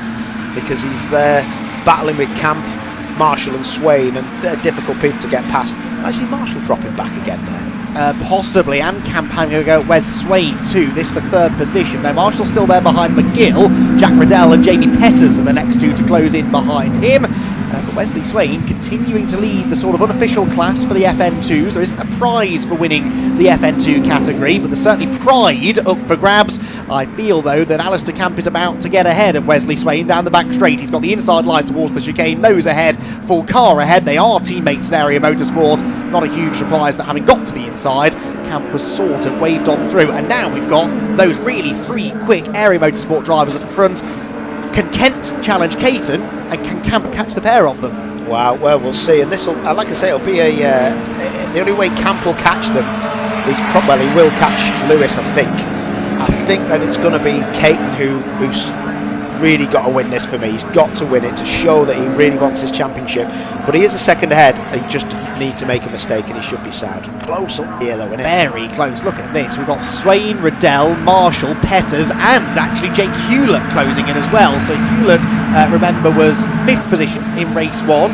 because he's there battling with Camp, Marshall and Swain, and they're difficult people to get past. I see Marshall dropping back again there.
Possibly, and Camp having a go at Wes Swain too, this for third position. Now Marshall's still there behind McGill. Jack Riddell and Jamie Petters are the next two to close in behind him. But Wesley Swain continuing to lead the sort of unofficial class for the FN2s. There isn't a prize for winning the FN2 category, but there's certainly pride up for grabs. I feel, though, that Alistair Camp is about to get ahead of Wesley Swain down the back straight. He's got the inside line towards the chicane, nose ahead, full car ahead. They are teammates in Area Motorsport. Not a huge surprise that having got to the inside, Camp was sort of waved on through. And now we've got those really three quick Area Motorsport drivers at the front. Can Kent challenge Caton, and can Camp catch the pair of them?
Wow, well, we'll see. And this will, like I say, it'll be the only way Camp will catch them is well, he will catch Lewis, I think. I think that it's going to be Caton who's really got to win this for me. He's got to win it to show that he really wants this championship. But he is a second ahead, and he just need to make a mistake, and he should be sound. Close up here, though, isn't it?
Very close. Look at this. We've got Swain, Riddell, Marshall, Petters, and actually Jake Hewlett closing in as well. So Hewlett, remember, was 5th position in race 1.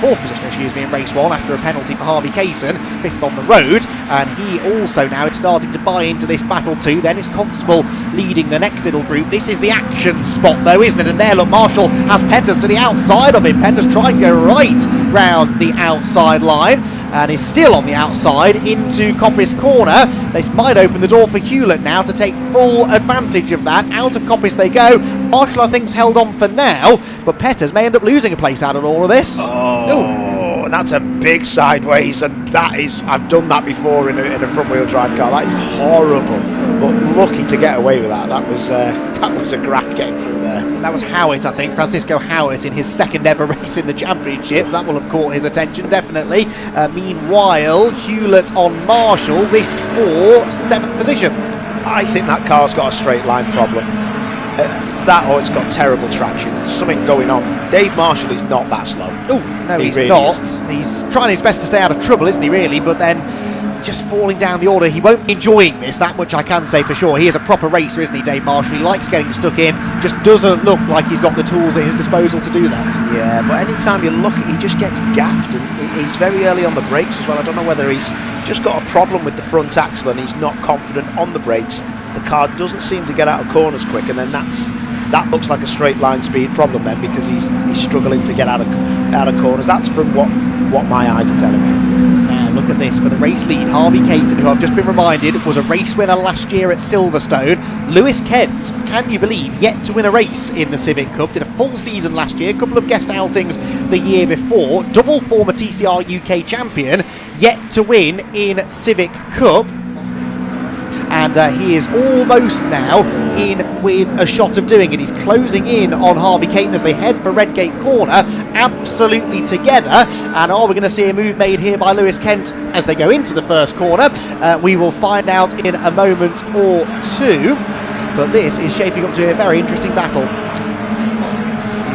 Fourth position, in race 1 after a penalty for Harvey Caton, 5th on the road, and he also now is starting to buy into this battle too. Then it's Constable leading the next little group. This is the action spot though, isn't it? And there, look, Marshall has Petters to the outside of him. Petters trying to go right round the outside line, and is still on the outside into Coppice corner. This might open the door for Hewlett now to take full advantage of that. Out of Coppice they go. Marshall, I think's held on for now, but Petters may end up losing a place out of all of this.
Oh, and that's a big sideways, and that is, I've done that before in a front wheel drive car. That is horrible, but lucky to get away with that. That was a graft getting through there.
That was Howitt, I think, Francisco Howitt, in his second ever race in the championship. That will have caught his attention, definitely. Meanwhile, Hewlett on Marshall, this for 7th position.
I think that car's got a straight line problem. It's that, or it's got terrible traction. There's something going on. Dave Marshall is not that slow.
Oh, no, he's really not. He's trying his best to stay out of trouble, isn't he, really? But then just falling down the order. He won't be enjoying this, that much I can say for sure. He is a proper racer, isn't he, Dave Marshall? He likes getting stuck in, just doesn't look like he's got the tools at his disposal to do that.
Yeah, but anytime you look, he just gets gapped, and he's very early on the brakes as well. I don't know whether he's just got a problem with the front axle and he's not confident on the brakes. The car doesn't seem to get out of corners quick, and then that looks like a straight line speed problem then, because he's struggling to get out of corners. That's from what my eyes are telling me.
Now look at this for the race lead. Harvey Caton, who I've just been reminded was a race winner last year at Silverstone. Lewis Kent, can you believe, yet to win a race in the Civic Cup. Did a full season last year, a couple of guest outings the year before. Double former TCR UK champion, yet to win in Civic Cup. And he is almost now in with a shot of doing it. He's closing in on Harvey Caton as they head for Redgate Corner, absolutely together. And are we going to see a move made here by Lewis Kent as they go into the first corner? We will find out in a moment or two. but this is shaping up to be a very interesting battle.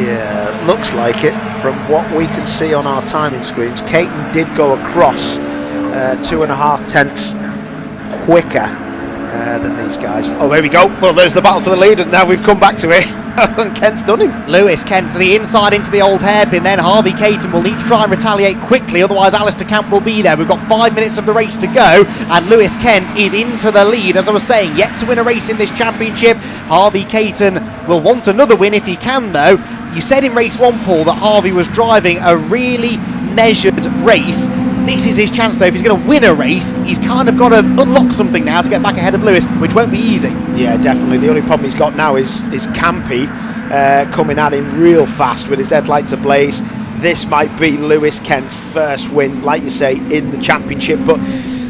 Yeah, looks like it from what we can see on our timing screens. Caton did go across 2.5 tenths quicker than these guys. Oh, there we go. Well, there's the battle for the lead, and now we've come back to it. And Kent's done him.
Lewis Kent to the inside into the old hairpin, then Harvey Caton will need to try and retaliate quickly, otherwise Alistair Camp will be there. We've got 5 minutes of the race to go, and Lewis Kent is into the lead. As I was saying, yet to win a race in this championship. Harvey Caton will want another win if he can, though. You said in race 1, Paul, that Harvey was driving a really measured race. This is his chance, though. If he's going to win a race, he's kind of got to unlock something now to get back ahead of Lewis, which won't be easy.
Yeah, definitely. The only problem he's got now is Campy coming at him real fast with his headlights ablaze. This might be Lewis Kent's first win, like you say, in the championship, but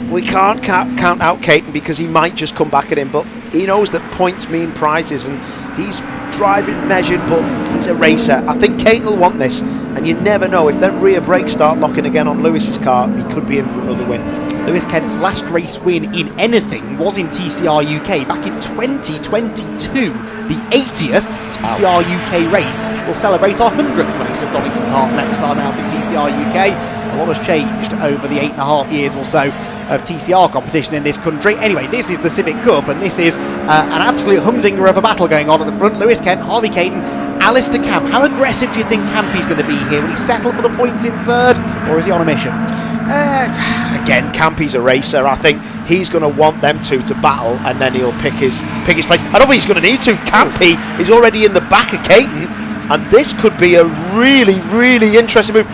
we can't count out Caton because he might just come back at him, but he knows that points mean prizes, and he's driving measured, but he's a racer. I think Caton will want this, and you never know, if them rear brakes start locking again on Lewis's car, he could be in for another win.
Lewis Kent's last race win in anything was in TCR UK back in 2022. The 80th TCR UK race. We'll celebrate our 100th race at Donington Park next time out in TCR UK. A lot has changed over the 8.5 years or so of TCR competition in this country. Anyway, this is the Civic Cup, and this is an absolute humdinger of a battle going on at the front. Lewis Kent, Harvey Caton, Alistair Camp. How aggressive do you think Campy's going to be here? Will he settle for the points in third, or is he on a mission?
Again, Campy's a racer. I think he's going to want them two to battle, and then he'll pick his place. I don't think he's going to need to. Campy is already in the back of Caton, and this could be a really, really interesting move.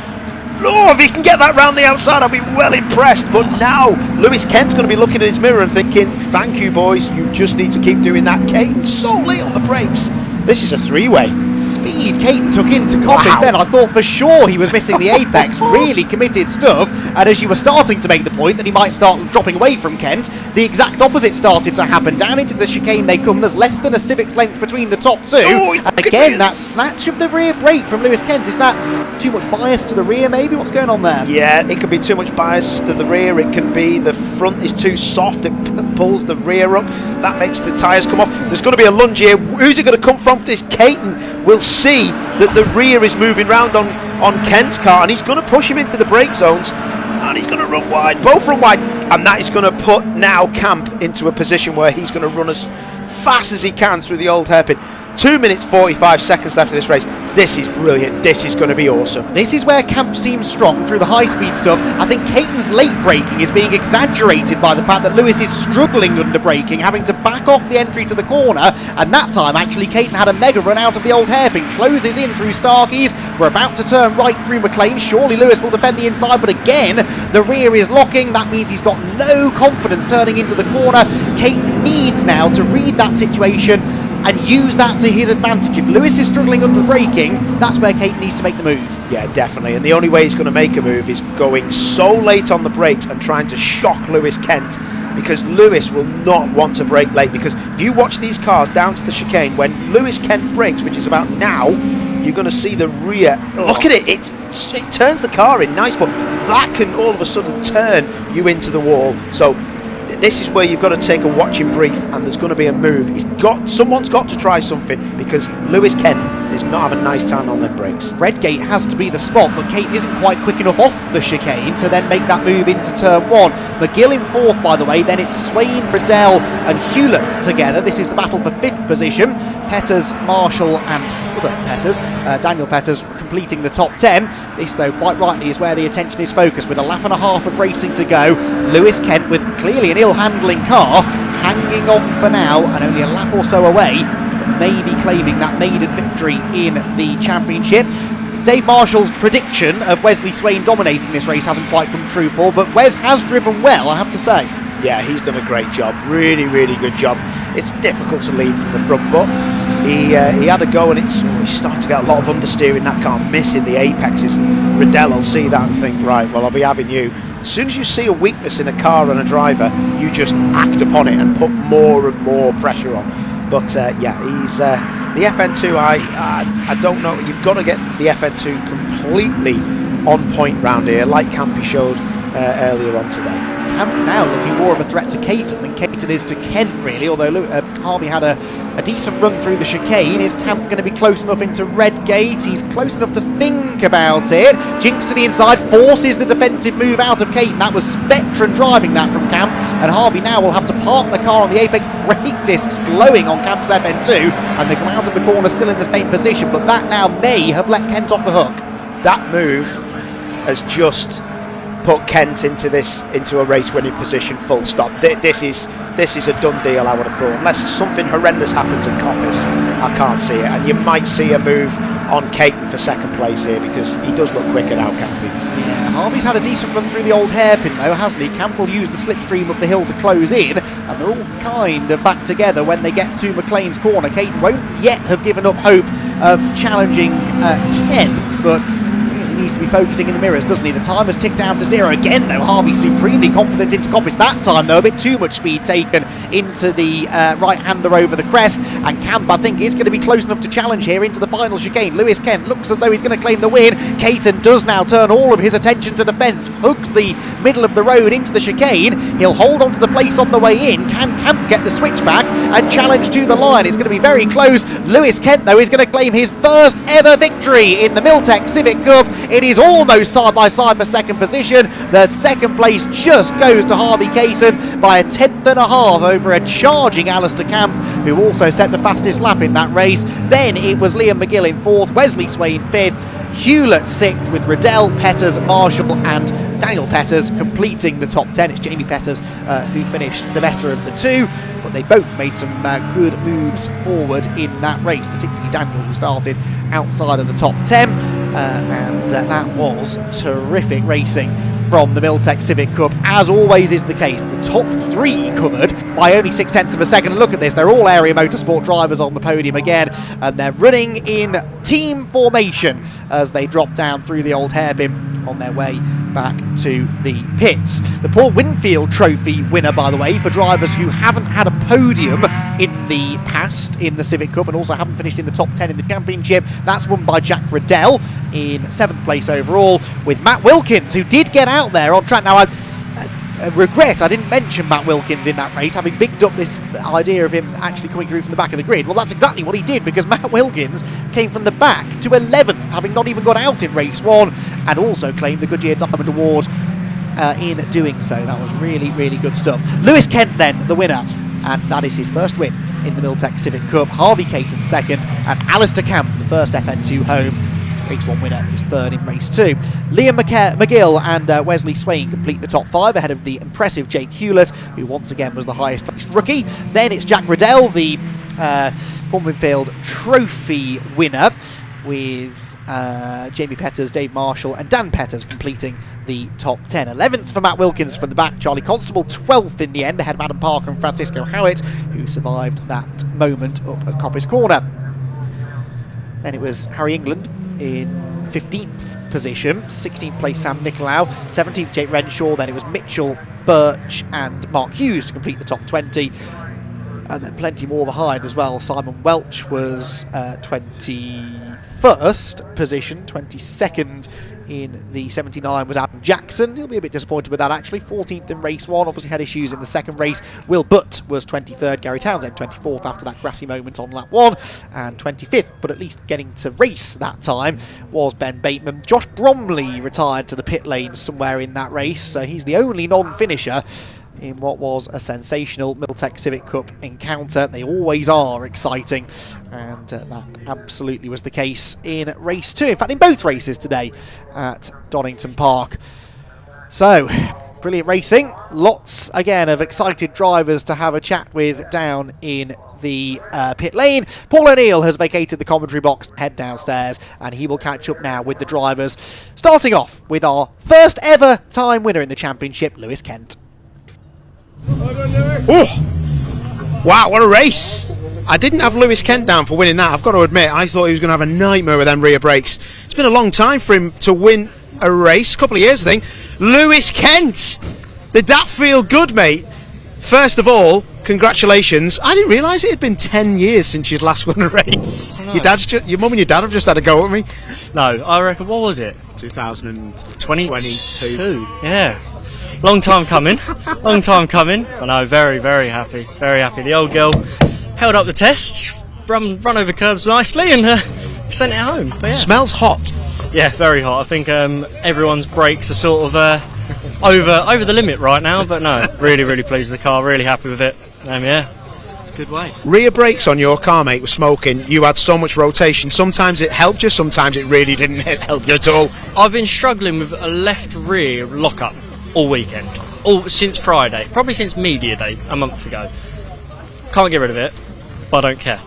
Oh, if he can get that round the outside, I'll be well impressed. But now Lewis Kent's going to be looking at his mirror and thinking, thank you, boys, you just need to keep doing that. Caton's so late on the brakes. This is a three-way.
Speed Caton took into Coppice then. I thought for sure he was missing the apex. Really committed stuff. And as you were starting to make the point that he might start dropping away from Kent, the exact opposite started to happen. Down into the chicane they come. There's less than a Civic's length between the top two. And again, that snatch of the rear brake from Lewis Kent. Is that too much bias to the rear, maybe? What's going on there?
Yeah, it could be too much bias to the rear. It can be the front is too soft. It pulls the rear up. That makes the tyres come off. There's going to be a lunge here. Who's it going to come from? This Caton will see that the rear is moving round on Kent's car, and he's going to push him into the brake zones, and he's going to run wide. Both run wide, and that is going to put now Camp into a position where he's going to run as fast as he can through the old hairpin. 2 minutes 45 seconds left of this race. This is brilliant. This is going to be awesome.
This is where Camp seems strong through the high-speed stuff. I think Caton's late braking is being exaggerated by the fact that Lewis is struggling under braking, having to back off the entry to the corner, and that time actually Caton had a mega run out of the old hairpin, closes in through Starkeys. We're about to turn right through McLean. Surely Lewis will defend the inside, but again the rear is locking. That means he's got no confidence turning into the corner. Caton needs now to read that situation and use that to his advantage. If Lewis is struggling under braking, that's where Caton needs to make the move.
Yeah, definitely. And the only way he's going to make a move is going so late on the brakes and trying to shock Lewis Kent, because Lewis will not want to brake late. Because if you watch these cars down to the chicane, when Lewis Kent brakes, which is about now, you're going to see the rear. Look at it. It turns the car in nice, but that can all of a sudden turn you into the wall. So this is where you've got to take a watching brief, and there's going to be a move. Someone's got to try something, because Lewis Kent is not having a nice time on them brakes.
Redgate has to be the spot, but Caton isn't quite quick enough off the chicane to then make that move into turn one. McGill in fourth, by the way. Then it's Swain, Riddell and Hewlett together. This is the battle for fifth position. Petters, Marshall and other Petters, Daniel Petters completing the top 10. This, though, quite rightly is where the attention is focused, with a lap and a half of racing to go. Lewis Kent, with clearly an ill-handling car, hanging on for now and only a lap or so away from maybe claiming that maiden victory in the championship. Dave Marshall's prediction of Wesley Swain dominating this race hasn't quite come true, Paul, but Wes has driven well, I have to say.
Yeah, he's done a great job. Really, really good job. It's difficult to lead from the front, but he had a go, and he's starting to get a lot of understeer in that car, missing the apexes. And Riddell will see that and think, right, well, I'll be having you. As soon as you see a weakness in a car and a driver, you just act upon it and put more and more pressure on. But yeah, he's the FN2. I don't know. You've got to get the FN2 completely on point round here, like Campy showed earlier on today.
Camp now looking more of a threat to Caton than Caton is to Kent, really, although Harvey had a decent run through the chicane. Is Camp going to be close enough into Redgate? He's close enough to think about it. Jinx to the inside, forces the defensive move out of Caton. That was veteran driving that from Camp, and Harvey now will have to park the car on the apex, brake discs glowing on Camp's FN2, and they come out of the corner still in the same position, but that now may have let Kent off the hook.
That move has just put Kent into a race-winning position. Full stop. This is a done deal, I would have thought, unless something horrendous happens at Coppice. I can't see it, and you might see a move on Caton for second place here because he does look quicker now, Campy.
Yeah, Harvey's had a decent run through the old hairpin though, hasn't he? Camp will use the slipstream up the hill to close in, and they're all kind of back together when they get to McLean's corner. Caton won't yet have given up hope of challenging Kent, but needs to be focusing in the mirrors, doesn't he? The time has ticked down to 0 again, though. Harvey supremely confident into Coppice that time, though. A bit too much speed taken into the right-hander over the crest, and Camp, I think, is going to be close enough to challenge here into the final chicane. Lewis Kent looks as though he's going to claim the win. Caton does now turn all of his attention to the fence, hugs the middle of the road into the chicane. He'll hold on to the place on the way in. Can Camp get the switch back and challenge to the line? It's going to be very close. Lewis Kent, though, is going to claim his first ever victory in the Miltech Civic Cup. It is almost side by side for second position. The second place just goes to Harvey Caton by a 10th and a half over a charging Alistair Camp, who also set the fastest lap in that race. Then it was Liam McGill in 4th, Wesley Swain 5th, Hewlett 6th, with Riddell, Petters, Marshall and Daniel Petters completing the top 10. It's Jamie Petters who finished the better of the two, but they both made some good moves forward in that race, particularly Daniel, who started outside of the top 10, and that was terrific racing from the Miltech Civic Cup, as always is the case. The top 3 covered by only 0.6 of a second. And look at this, they're all Area Motorsport drivers on the podium again, and they're running in team formation as they drop down through the old hairpin on their way back to the pits. The Paul Winfield Trophy winner, by the way, for drivers who haven't had a podium in the past in the Civic Cup and also haven't finished in the top 10 in the championship, that's won by Jack Riddell in 7th place overall, with Matt Wilkins, who did get out there on track. Now, I regret I didn't mention Matt Wilkins in that race, having bigged up this idea of him actually coming through from the back of the grid. Well, that's exactly what he did, because Matt Wilkins came from the back to 11th, having not even got out in race 1, and also claimed the Goodyear Diamond Award in doing so. That was really, really good stuff. Lewis Kent then, the winner, and that is his first win in the Miltech Civic Cup. Harvey Caton 2nd, and Alistair Camp, the first FN2 home. Race 1 winner is 3rd in race 2. Liam McGill and Wesley Swain complete the top 5 ahead of the impressive Jake Hewlett, who once again was the highest placed rookie. Then it's Jack Riddell, the Paul Winfield Trophy winner, with Jamie Petters, Dave Marshall and Dan Petters completing the top 10. 11th for Matt Wilkins from the back. Charlie Constable 12th in the end, ahead of Adam Parker and Francisco Howitt, who survived that moment up at Coppice Corner. Then it was Harry England in 15th position, 16th place Sam Nicolau, 17th Jake Renshaw. Then it was Mitchell, Birch and Mark Hughes to complete the top 20, and then plenty more behind as well. Simon Welch was 21st position, 22nd in the 79 was Adam Jackson. He'll be a bit disappointed with that, actually. 14th in race 1, obviously had issues in the second race. Will Butt was 23rd, Gary Townsend 24th after that grassy moment on lap 1, and 25th, but at least getting to race that time, was Ben Bateman. Josh Bromley retired to the pit lane somewhere in that race, so he's the only non-finisher in what was a sensational Miltech Civic Cup encounter. They always are exciting, and that absolutely was the case in race 2. In fact, in both races today at Donington Park. So, brilliant racing. Lots, again, of excited drivers to have a chat with down in the pit lane. Paul O'Neill has vacated the commentary box to head downstairs, and he will catch up now with the drivers, starting off with our first ever time winner in the championship, Lewis Kent.
Oh, wow, what a race. I didn't have Lewis Kent down for winning that, I've got to admit. I thought he was going to have a nightmare with them rear brakes. It's been a long time for him to win a race, a couple of years I think. Lewis Kent, did that feel good, mate? First of all, congratulations. I didn't realise it had been 10 years since you'd last won a race. Your mum and your dad have just had a go at me.
No, I reckon, what was it?
2022.
Yeah. long time coming. Long time coming. I know, very, very happy. Very happy. The old girl held up the test, run over curbs nicely, and sent it home. But yeah.
Smells hot.
Yeah, very hot. I think everyone's brakes are sort of over the limit right now, but no, really, really pleased with the car. Really happy with it. Yeah. Good way.
Rear brakes on your car, mate, were smoking. You had so much rotation. Sometimes it helped you, sometimes it really didn't help you at all.
I've been struggling with a left rear lockup all weekend, since Friday, probably since media day a month ago. Can't get rid of it, but I don't care.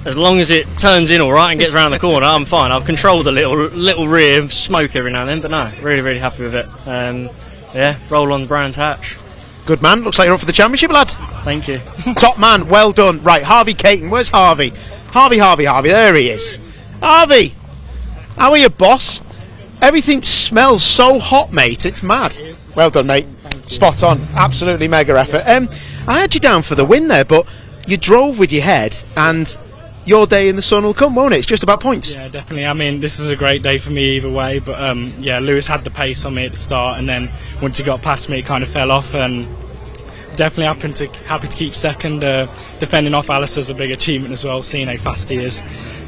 As long as it turns in all right and gets around the corner, I'm fine. I'll control the little rear smoke every now and then, but no, really, really happy with it. Yeah, roll on Brands hatch.
Good man, looks like you're up for the championship, lad.
Thank you.
Top man, well done. Right, Harvey Caton, where's Harvey? Harvey, there he is. Harvey, how are you, boss? Everything smells so hot, mate, it's mad. Well done, mate. Spot on, absolutely mega effort. I had you down for the win there, but you drove with your head, and your day in the sun will come, won't it? It's just about points.
Yeah, definitely. I mean, this is a great day for me either way, but yeah, Lewis had the pace on me at the start, and then once he got past me, it kind of fell off, and definitely happy to keep second. Defending off Alistair's a big achievement as well, seeing how fast he is,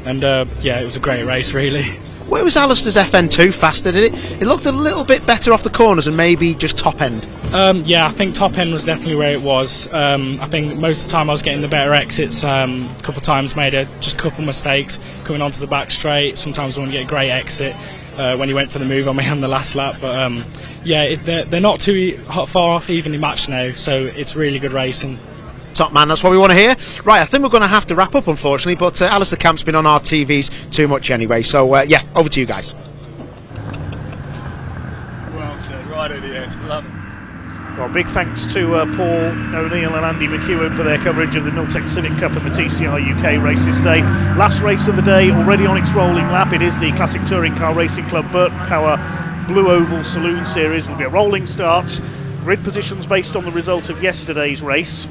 and yeah, it was a great race, really.
Where was Alistair's FN2 faster, did it? It looked a little bit better off the corners and maybe just top end.
Yeah, I think top end was definitely where it was. I think most of the time I was getting the better exits. A couple of times made just a couple of mistakes coming onto the back straight. Sometimes I wouldn't get a great exit when he went for the move on me on the last lap. But yeah, they're not too far off evenly matched now, so it's really good racing.
Top man, that's what we want to hear. Right, I think we're going to have to wrap up, unfortunately, but Alistair Camp's been on our TVs too much anyway, so yeah, over to you guys.
Well said, right at the end, love it.
Well, big thanks to Paul O'Neill and Andy McEwen for their coverage of the Miltech Civic Cup and the TCR UK races today. Last race of the day, already on its rolling lap. It is the Classic Touring Car Racing Club Burton Power Blue Oval Saloon Series. It'll be a rolling start. Grid positions based on the result of yesterday's race.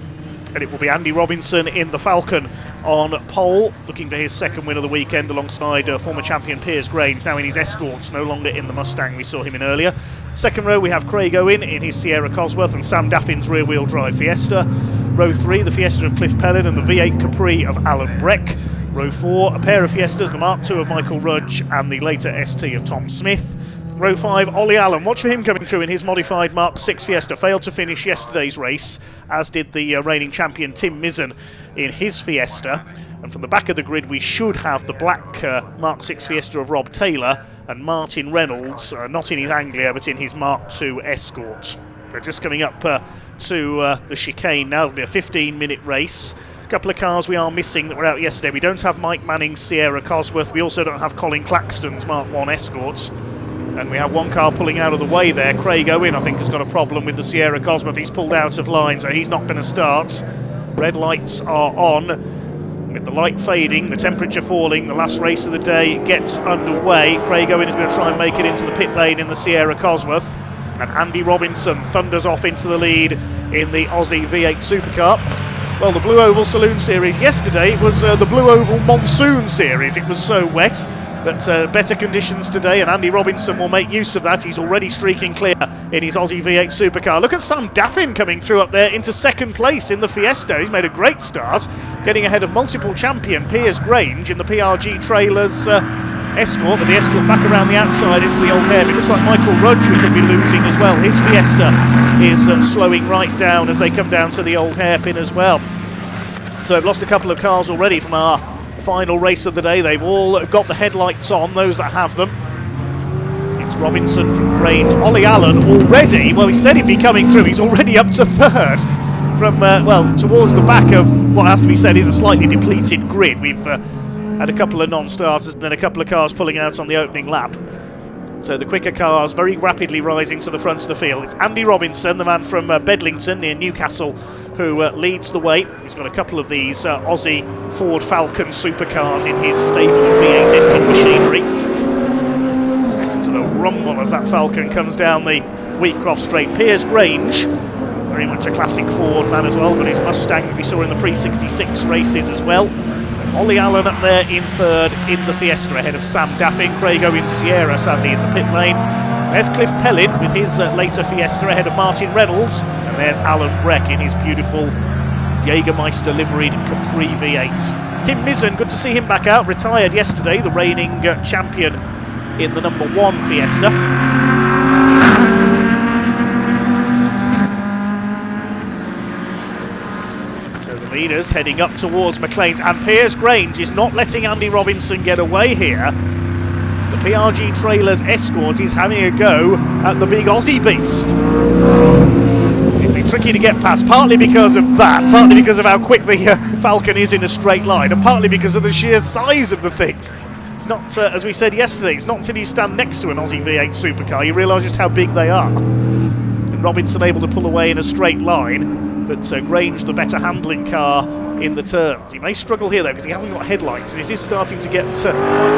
And it will be Andy Robinson in the Falcon on pole, looking for his second win of the weekend alongside former champion Piers Grange, now in his Escorts, no longer in the Mustang we saw him in earlier. Second row we have Craig Owen in his Sierra Cosworth and Sam Daffin's rear-wheel drive Fiesta. Row 3, the Fiesta of Cliff Pellin and the V8 Capri of Alan Breck. Row 4, a pair of Fiestas, the Mark II of Michael Rudge and the later ST of Tom Smith. Row 5, Ollie Allen. Watch for him coming through in his modified Mark VI Fiesta. Failed to finish yesterday's race, as did the reigning champion Tim Mizzen in his Fiesta. And from the back of the grid, we should have the black Mark VI Fiesta of Rob Taylor and Martin Reynolds, not in his Anglia, but in his Mark II Escort. They're just coming up to the chicane now. It'll be a 15-minute race. A couple of cars we are missing that were out yesterday. We don't have Mike Manning's Sierra Cosworth. We also don't have Colin Claxton's Mark I Escorts. And we have one car pulling out of the way there. Craig Owen, I think, has got a problem with the Sierra Cosworth. He's pulled out of line, so he's not going to start. Red lights are on. With the light fading, the temperature falling, the last race of the day gets underway. Craig Owen is going to try and make it into the pit lane in the Sierra Cosworth. And Andy Robinson thunders off into the lead in the Aussie V8 Supercar. Well, the Blue Oval Saloon Series yesterday was the Blue Oval Monsoon Series. It was so wet. But better conditions today, and Andy Robinson will make use of that. He's already streaking clear in his Aussie V8 Supercar. Look at Sam Daffin coming through up there into second place in the Fiesta. He's made a great start, getting ahead of multiple champion Piers Grange in the PRG Trailers Escort, but the Escort back around the outside into the old hairpin. It looks like Michael Rudge we could be losing as well. His Fiesta is slowing right down as they come down to the old hairpin as well. So they've lost a couple of cars already from our final race of the day. They've all got the headlights on, those that have them. It's Robinson from Grange. Ollie Allen already, well, he said he'd be coming through. He's already up to third from, well, towards the back of what has to be said is a slightly depleted grid. We've had a couple of non-starters and then a couple of cars pulling out on the opening lap. So the quicker cars very rapidly rising to the front of the field. It's Andy Robinson, the man from Bedlington near Newcastle, who leads the way. He's got a couple of these Aussie Ford Falcon supercars in his stable of V8 engine machinery. Listen to the rumble as that Falcon comes down the Wheatcroft Straight. Piers Grange, very much a classic Ford man as well, got his Mustang that we saw in the pre-66 races as well. Ollie Allen up there in third in the Fiesta ahead of Sam Daffin. Craig Owen Sierra sadly in the pit lane. There's Cliff Pellin with his later Fiesta ahead of Martin Reynolds, and there's Alan Breck in his beautiful Jägermeister liveried Capri V8. Tim Mizzen, good to see him back out, retired yesterday, the reigning champion in the number 1 Fiesta. So the leaders heading up towards McLean's, and Piers Grange is not letting Andy Robinson get away here. The PRG Trailers Escort is having a go at the big Aussie beast. It'd be tricky to get past, partly because of that, partly because of how quick the Falcon is in a straight line, and partly because of the sheer size of the thing. It's not, as we said yesterday, it's not until you stand next to an Aussie V8 supercar you realise just how big they are. And Robinson able to pull away in a straight line, but Grange the better handling car in the turns. He may struggle here though because he hasn't got headlights, and it is starting to get quite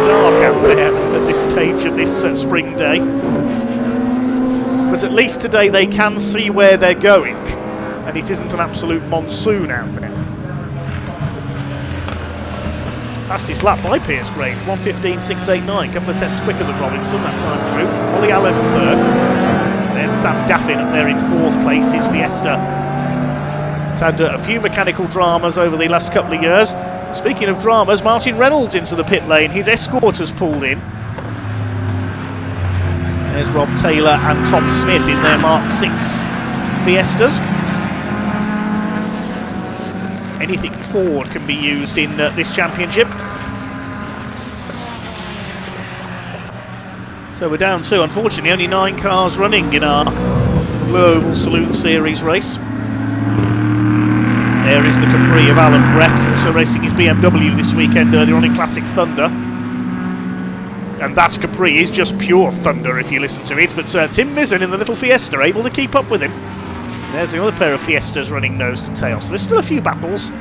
dark out there at this stage of this spring day. But at least today they can see where they're going, and it isn't an absolute monsoon out there. Fastest lap by Piers Grange, 1:15.689, a couple of tenths quicker than Robinson that time through. Ollie Allen third. There's Sam Daffin up there in 4th place, his Fiesta. It's had a few mechanical dramas over the last couple of years. Speaking of dramas, Martin Reynolds into the pit lane, his Escort has pulled in. There's Rob Taylor and Tom Smith in their Mark 6 Fiestas. Anything Ford can be used in this championship. So we're down to, unfortunately, only 9 cars running in our Blue Oval Saloon Series race. There is the Capri of Alan Breck, also racing his BMW this weekend earlier on in Classic Thunder. And that Capri is just pure thunder if you listen to it, but Tim Mizzen in the little Fiesta able to keep up with him. There's the other pair of Fiestas running nose to tail, so there's still a few battles,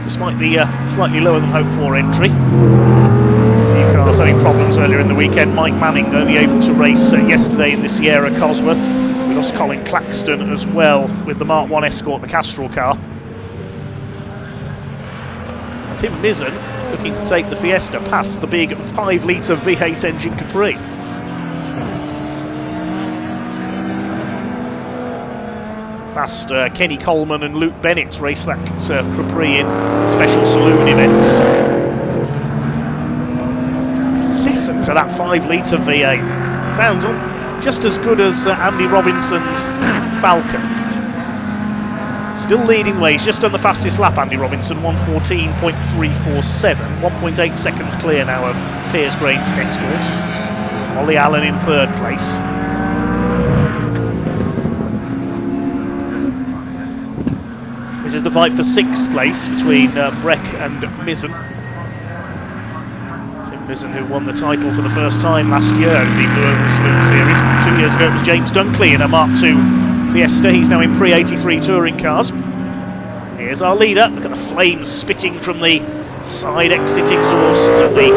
despite the slightly lower than hoped for entry. A few cars having problems earlier in the weekend. Mike Manning only able to race yesterday in the Sierra Cosworth. We lost Colin Claxton as well with the Mark 1 Escort, the Castrol car. Tim Mizzen looking to take the Fiesta past the big 5-litre V8 engine Capri. Past Kenny Coleman and Luke Bennett race that Capri in special saloon events. Listen to that 5-litre V8. Sounds just as good as Andy Robinson's Falcon. Still leading ways, just on the fastest lap, Andy Robinson, 1:14.347, 1.8 seconds clear now of Piers Grange's Escort. Ollie Allen in 3rd place. This is the fight for 6th place between Breck and Mizzen. Tim Mizzen, who won the title for the first time last year in the Blue Oval Saloon Series. 2 years ago it was James Dunkley in a Mark II Fiesta. He's now in pre-83 touring cars. Here's our leader. Look at the flames spitting from the side exit exhausts of the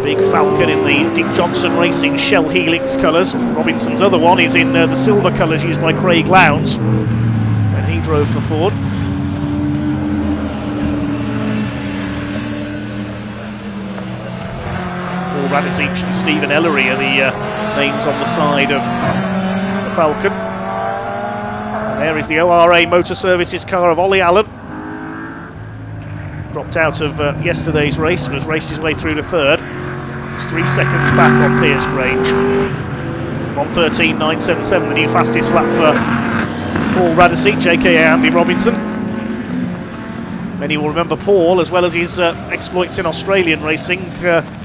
big Falcon in the Dick Johnson Racing Shell Helix colours. Robinson's other one is in the silver colours used by Craig Lowndes when he drove for Ford. Paul Radicic and Stephen Ellery are the names on the side of the Falcon. There is the ORA Motor Services car of Ollie Allen. Dropped out of yesterday's race, but has raced his way through to 3rd. It's 3 seconds back on Piers Grange. 1:13.977, the new fastest lap for Paul Radicic, aka Andy Robinson. Many will remember Paul, as well as his exploits in Australian racing.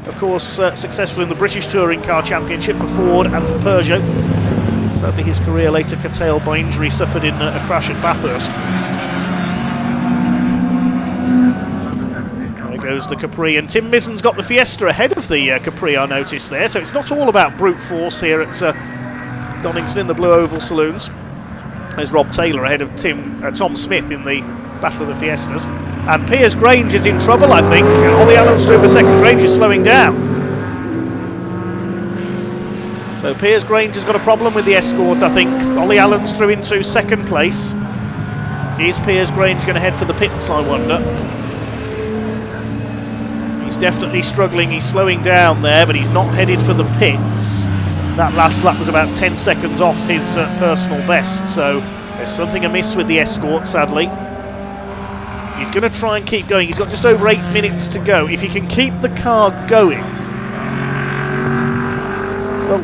Of course, successful in the British Touring Car Championship for Ford and for Peugeot. Sadly, his career later curtailed by injury suffered in a crash at Bathurst. There goes the Capri, and Tim Mizzen's got the Fiesta ahead of the Capri, I noticed there, so it's not all about brute force here at Donington in the Blue Oval Saloons. There's Rob Taylor ahead of Tom Smith in the Battle of the Fiestas. And Piers Grange is in trouble, I think. Ollie Allen's through the second. Grange is slowing down. So Piers Grange has got a problem with the Escort, I think. Ollie Allen's through into 2nd place. Is Piers Grange going to head for the pits, I wonder? He's definitely struggling. He's slowing down there, but he's not headed for the pits. That last lap was about 10 seconds off his personal best, so there's something amiss with the Escort, sadly. He's going to try and keep going. He's got just over 8 minutes to go. If he can keep the car going, well,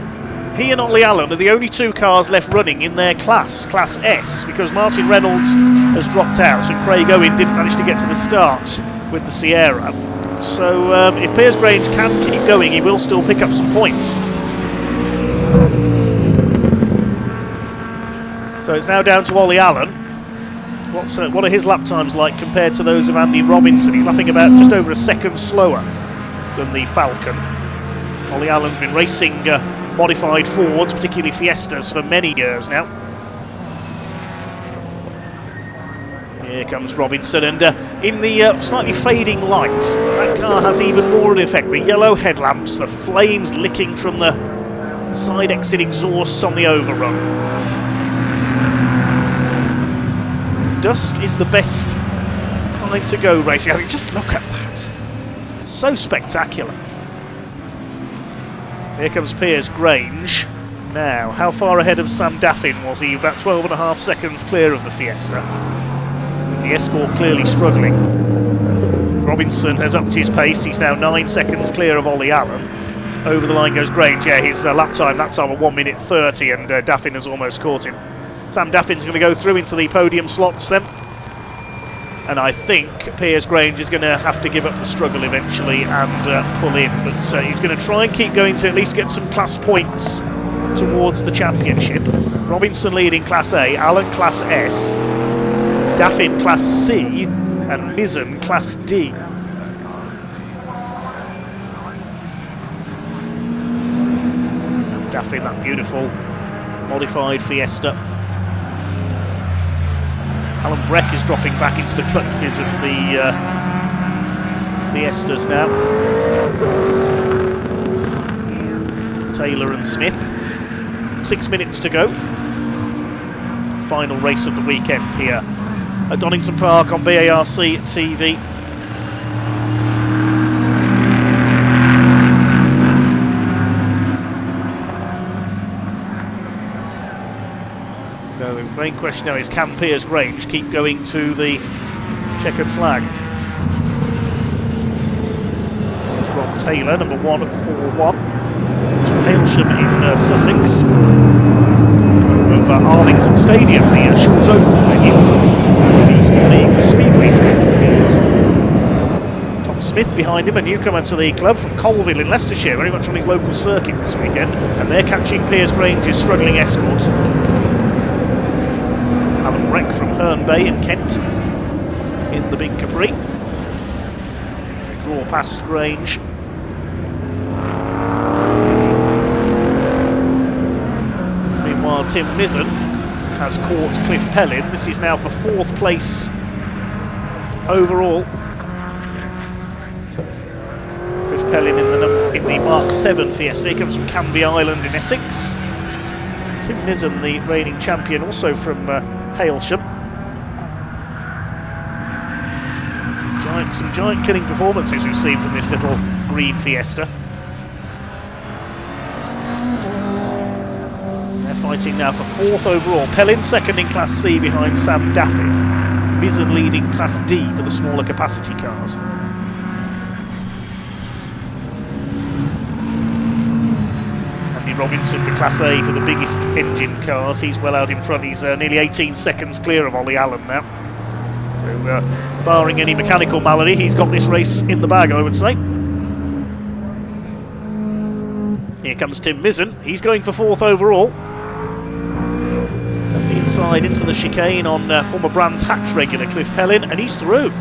he and Ollie Allen are the only 2 cars left running in their class, Class S, because Martin Reynolds has dropped out and Craig Owen didn't manage to get to the start with the Sierra. So if Piers Grange can keep going, he will still pick up some points. So it's now down to Ollie Allen. What are his lap times like compared to those of Andy Robinson? He's lapping about just over a second slower than the Falcon. Ollie Allen's been racing modified Fords, particularly Fiestas, for many years now. Here comes Robinson, and in the slightly fading lights, that car has even more of an effect. The yellow headlamps, the flames licking from the side exit exhausts on the overrun. Dusk is the best time to go racing. I mean, just look at that. So spectacular. Here comes Piers Grange. Now, how far ahead of Sam Daffin was he? About 12.5 seconds clear of the Fiesta. The Escort clearly struggling. Robinson has upped his pace. He's now 9 seconds clear of Ollie Allen. Over the line goes Grange. Yeah, his lap time, that time of 1 minute 30, and Daffin has almost caught him. Sam Daffin's going to go through into the podium slots then. And I think Piers Grange is going to have to give up the struggle eventually and pull in. But he's going to try and keep going to at least get some class points towards the championship. Robinson leading Class A, Allen Class S, Daffin Class C, and Mizzen Class D. Sam Daffin, that beautiful modified Fiesta. Alan Breck is dropping back into the clutches of the Fiestas now. Taylor and Smith. 6 minutes to go. Final race of the weekend here at Donington Park on BARC TV. So the main question now is, can Piers Grange keep going to the checkered flag? There's Rob Taylor, number 1 at 4-1. It's from Hailsham in Sussex. Of Arlington Stadium, the short oval venue. The Eastbourne Speedway team. Tom Smith behind him, a newcomer to the club from Colville in Leicestershire, very much on his local circuit this weekend, and they're catching Piers Grange's struggling Escort. Alan Breck from Herne Bay in Kent in the Big Capri. They draw past Grange. Meanwhile, Tim Mizzen has caught Cliff Pellin. This is now for 4th place overall. Cliff Pellin in the Mark 7 Fiesta. He comes from Canvey Island in Essex. Tim Mizzen, the reigning champion, also from Hailsham. Some giant killing performances we've seen from this little green Fiesta. They're fighting now for 4th overall. Pellin second in Class C behind Sam Daffin. Mizzen leading Class D for the smaller capacity cars. Andy Robinson for Class A for the biggest engine cars. He's well out in front. He's nearly 18 seconds clear of Ollie Allen now. So, barring any mechanical malady, he's got this race in the bag, I would say. Here comes Tim Mizzen. He's going for 4th overall. Up the inside into the chicane on former Brands Hatch regular Cliff Pellin, and he's through.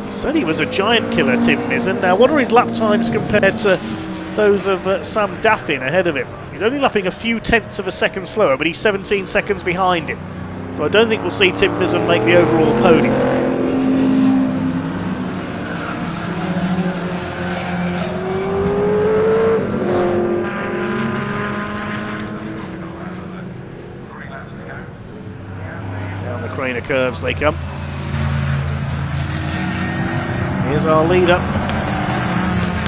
He said he was a giant killer, Tim Mizzen. Now, what are his lap times compared to those of Sam Daffin ahead of him? He's only lapping a few tenths of a second slower, but he's 17 seconds behind him. So I don't think we'll see Tim Mizzen make the overall podium. Down the Craner curves they come. Here's our leader,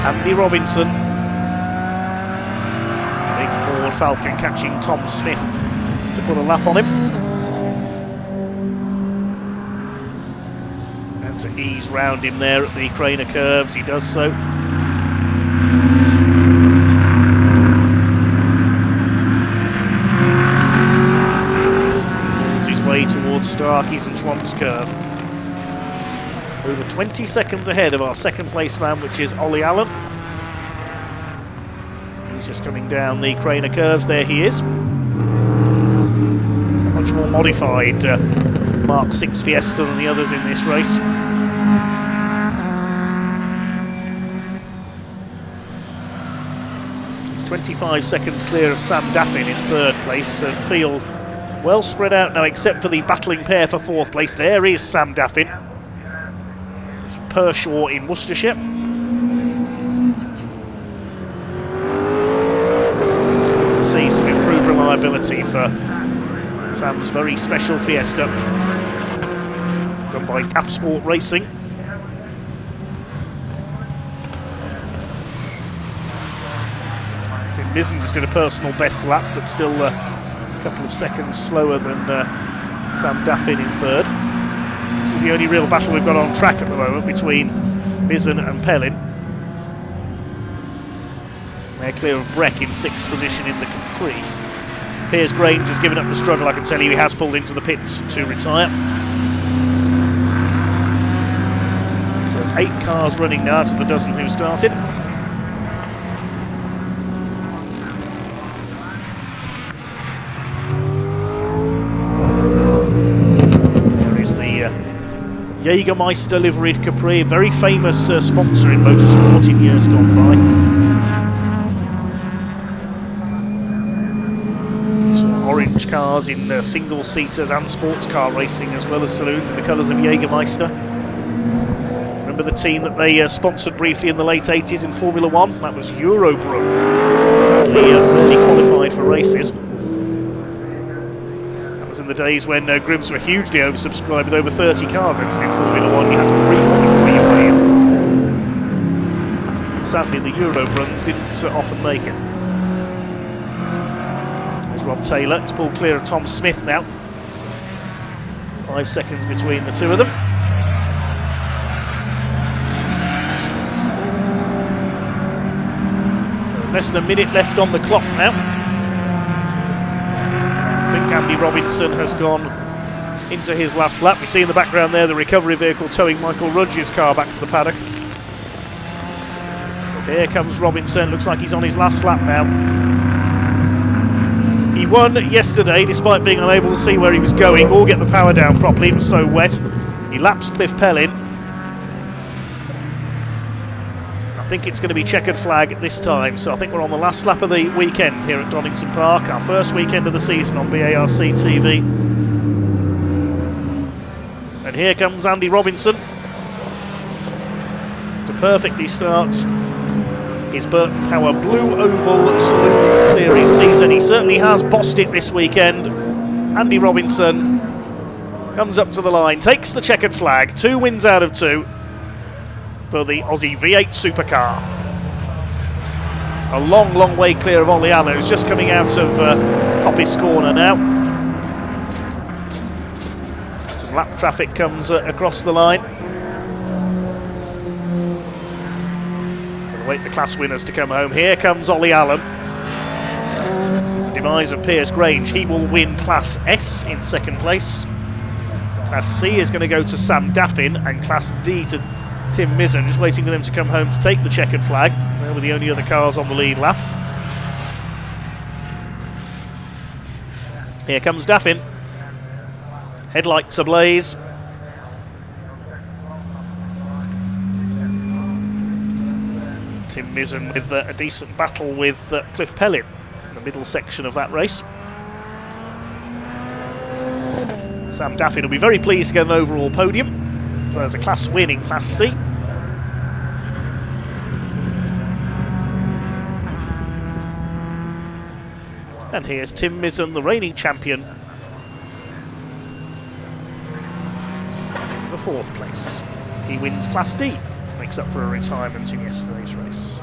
Andy Robinson. Big Ford Falcon catching Tom Smith to put a lap on him. And to ease round him there at the Craner curves, he does so. Pulls his way towards Starkey's and Schwant's curve. Over 20 seconds ahead of our second place man, which is Ollie Allen. He's just coming down the Craner curves. There he is. A much more modified Mark 6 Fiesta than the others in this race. He's 25 seconds clear of Sam Daffin in third place. Field well spread out now, except for the battling pair for fourth place. There is Sam Daffin. Pershaw in Worcestershire. To see some improved reliability for Sam's very special Fiesta, run by CAF Sport Racing. Tim Mizzen just did a personal best lap, but still a couple of seconds slower than Sam Daffin in third. This is the only real battle we've got on track at the moment between Mizzen and Pellin. They're clear of Breck in sixth position in the Capri. Piers Grange has given up the struggle. I can tell you he has pulled into the pits to retire. So there's 8 cars running now to the dozen who started. Jägermeister liveried Capri, a very famous sponsor in motorsport in years gone by. Some orange cars in single-seaters and sports car racing, as well as saloons in the colours of Jägermeister. Remember the team that they sponsored briefly in the late 80s in Formula 1? That was Eurobrum. Sadly, rarely qualified for races. In the days when grids were hugely oversubscribed with over 30 cars in Formula 1, you had to pre-qualify your way in. Sadly, the Eurobruns didn't often make it. There's Rob Taylor. It's pulled clear of Tom Smith now. 5 seconds between the two of them. So less than a minute left on the clock now. Andy Robinson has gone into his last lap. We see in the background there the recovery vehicle towing Michael Rudge's car back to the paddock. Here comes Robinson. Looks like he's on his last lap now. He won yesterday despite being unable to see where he was going or get the power down properly. It was so wet. He laps Cliff Pellin. I think it's going to be checkered flag this time, so I think we're on the last lap of the weekend here at Donington Park, our first weekend of the season on BARC TV. And here comes Andy Robinson to perfectly start his Burton Power Blue Oval Saloon Series season. He certainly has bossed it this weekend. Andy Robinson comes up to the line, takes the checkered flag, 2 wins out of 2. For the Aussie V8 supercar. A long, long way clear of Ollie Allen, who's just coming out of Coppice Corner now. Some lap traffic comes across the line. Gonna wait the class winners to come home. Here comes Ollie Allen. The demise of Piers Grange. He will win Class S in second place. Class C is going to go to Sam Daffin, and Class D to Tim Mizzen, just waiting for them to come home to take the checkered flag. They were the only other cars on the lead lap. Here comes Daffin. Headlights ablaze. Tim Mizzen with a decent battle with Cliff Pellin in the middle section of that race. Sam Daffin will be very pleased to get an overall podium. There's a class win in Class C. And here's Tim Mizzen, the reigning champion, for 4th place. He wins Class D, makes up for a retirement in yesterday's race.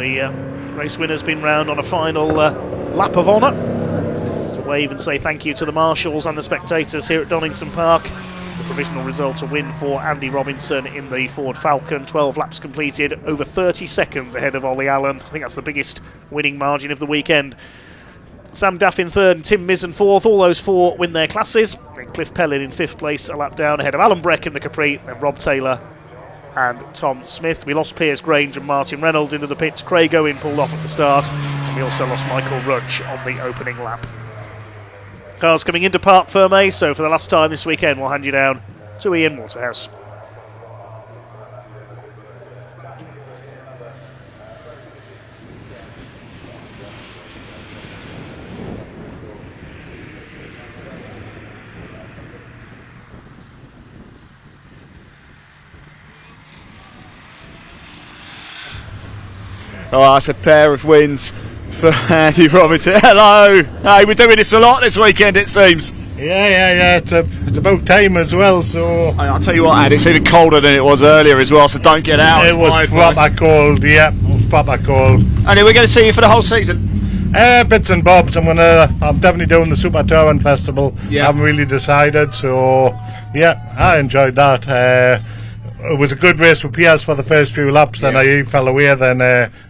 The race winner's been round on a final lap of honour to wave and say thank you to the marshals and the spectators here at Donington Park. The provisional result, a win for Andy Robinson in the Ford Falcon. 12 laps completed, over 30 seconds ahead of Ollie Allen. I think that's the biggest winning margin of the weekend. Sam Duff in third and Tim Mizen fourth. All those four win their classes. Then Cliff Pellin in fifth place, a lap down ahead of Alan Breck in the Capri, and Rob Taylor and Tom Smith. We lost Piers Grange and Martin Reynolds into the pits. Craig Owen pulled off at the start, and we also lost Michael Rudge on the opening lap. Cars coming into Parc Fermé, so for the last time this weekend we'll hand you down to Ian Waterhouse.
Oh, that's a pair of wins for Andy Robinson. Hello! Hey, we're doing this a lot this weekend, it seems.
Yeah. It's about time as well, so...
I'll tell you what, Andy, it's even colder than it was earlier as well, so don't get out.
It was proper cold, yeah. It was proper cold.
Andy, we're going to see you for the whole season?
Bits and bobs. I'm definitely doing the Super Touring Festival.
Yeah.
I haven't really decided, so... Yeah, I enjoyed that. It was a good race with Piers for the first few laps, then I fell away. Then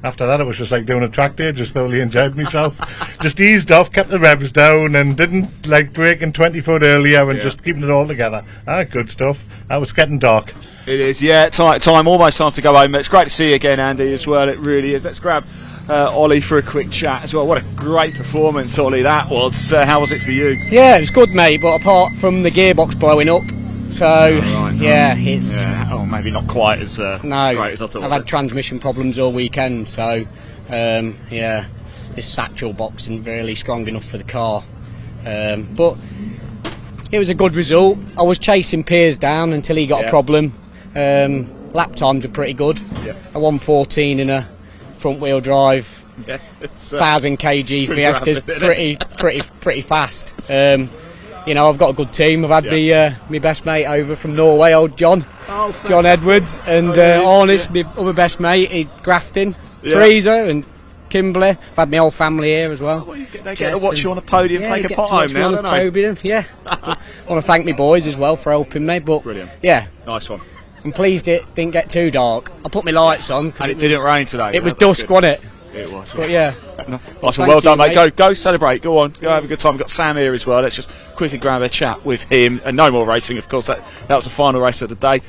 after that, it was just like doing a track day. Just thoroughly enjoyed myself. Just eased off, kept the revs down, and didn't like braking 20 foot earlier, and just keeping it all together. Good stuff. I was getting dark.
It is, yeah. Time, almost time to go home. It's great to see you again, Andy, as well. It really is. Let's grab Ollie for a quick chat as well. What a great performance, Ollie, that was. How was it for you?
Yeah, it was good, mate. But apart from the gearbox blowing up. So, it's...
Yeah. Oh, maybe not quite as great as I thought.
I've had transmission problems all weekend, so, this satchel box isn't really strong enough for the car. But it was a good result. I was chasing Piers down until he got a problem. Lap times were pretty good. A 1:14 in a front-wheel drive, 1,000 kg Fiesta's pretty fast. I've got a good team. I've had my best mate over from Norway, old John Edwards, and Ornis, my other best mate, he's Grafton, Teresa and Kimberley. I've had my whole family here as well.
They get to watch you on a podium, take a pot home now, don't they?
I want to thank my boys as well for helping me. But
brilliant.
Yeah,
nice one.
I'm pleased it didn't get too dark. I put my lights on.
And it didn't rain today.
It was dusk, wasn't it?
It was.
But yeah.
Nice one. Well done, mate. Go celebrate. Go on. Go have a good time. We've got Sam here as well. Let's just quickly grab a chat with him. And no more racing, of course. That was the final race of the day.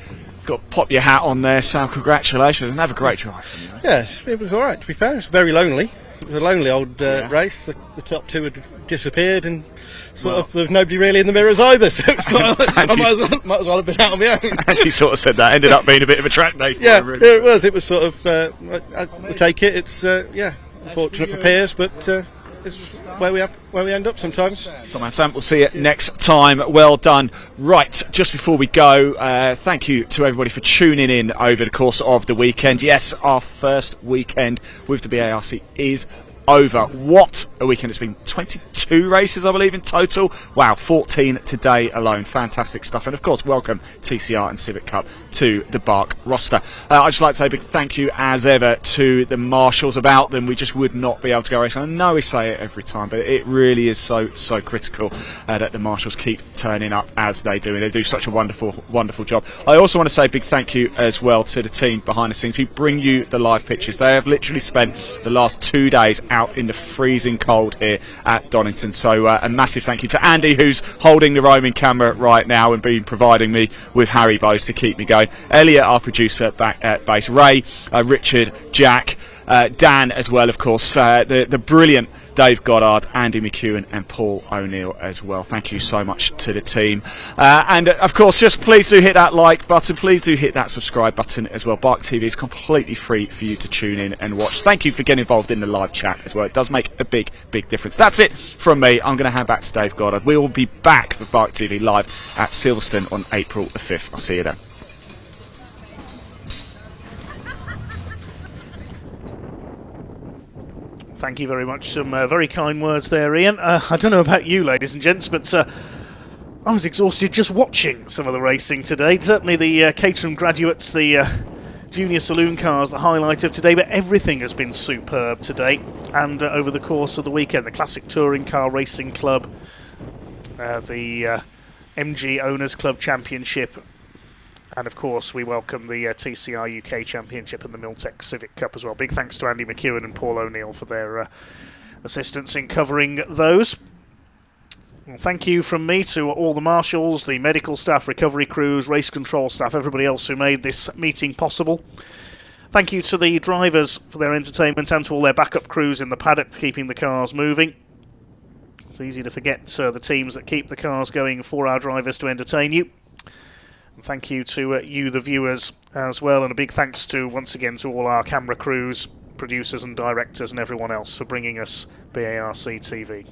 Got to pop your hat on there, Sam. Congratulations and have a great drive.
Yes, it was all right. To be fair, it was very lonely. It was a lonely old race. The top two had disappeared, and there was nobody really in the mirrors either. So it's I might as well have been out on my own.
Andy sort of said that. Ended up being a bit of a track day.
Yeah, really. It was. It was sort of. I take it. It's unfortunate for Piers, but it's where we end up sometimes.
So, man, Sam, we'll see you next time. Well done. Right, just before we go, thank you to everybody for tuning in over the course of the weekend. Yes, our first weekend with the BARC is over. What a weekend it's been. 22 races, I believe, in total. Wow, 14 today alone. Fantastic stuff. And of course, welcome TCR and Civic Cup to the BARC roster. I'd just like to say a big thank you as ever to the marshals. About them, we just would not be able to go racing. I know we say it every time, but it really is so critical that the marshals keep turning up as they do, and they do such a wonderful job. I also want to say a big thank you as well to the team behind the scenes who bring you the live pictures. They have literally spent the last 2 days out in the freezing cold here at Donington. So a massive thank you to Andy, who's holding the roaming camera right now and been providing me with Harry Bowes to keep me going. Elliot, our producer back at base. Ray, Richard, Jack, Dan as well, of course. The brilliant Dave Goddard, Andy McEwen and Paul O'Neill as well. Thank you so much to the team. And of course, just please do hit that like button. Please do hit that subscribe button as well. BARC TV is completely free for you to tune in and watch. Thank you for getting involved in the live chat as well. It does make a big difference. That's it from me. I'm going to hand back to Dave Goddard. We will be back for BARC TV live at Silverstone on April the 5th. I'll see you then.
Thank you very much. Some very kind words there, Ian. I don't know about you, ladies and gents, but I was exhausted just watching some of the racing today. Certainly the Caterham graduates, just junior saloon cars the highlight of today, but everything has been superb today and over the course of the weekend. The Classic Touring Car Racing Club, the MG Owners Club Championship, and of course we welcome the TCR UK Championship and the Miltech Civic Cup as well. Big thanks to Andy McEwen and Paul O'Neill for their assistance in covering those. Well, thank you from me to all the marshals, the medical staff, recovery crews, race control staff, everybody else who made this meeting possible. Thank you to the drivers for their entertainment and to all their backup crews in the paddock for keeping the cars moving. It's easy to forget the teams that keep the cars going for our drivers to entertain you. And thank you to you, the viewers, as well. And a big thanks to, once again, to all our camera crews, producers and directors and everyone else for bringing us BARC TV.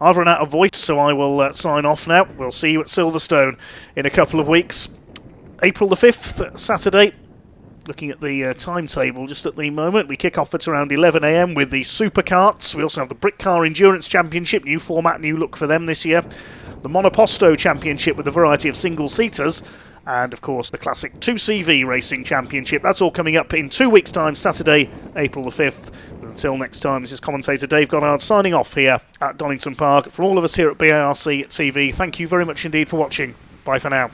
I've run out of voice, so I will sign off now. We'll see you at Silverstone in a couple of weeks. April the 5th, Saturday. Looking at the timetable just at the moment, we kick off at around 11 a.m. with the supercarts. We also have the Brick Car Endurance Championship, new format, new look for them this year. The Monoposto Championship with a variety of single-seaters. And, of course, the Classic 2CV Racing Championship. That's all coming up in 2 weeks' time, Saturday, April the 5th. But until next time, this is commentator Dave Goddard signing off here at Donington Park. From all of us here at BARC TV, thank you very much indeed for watching. Bye for now.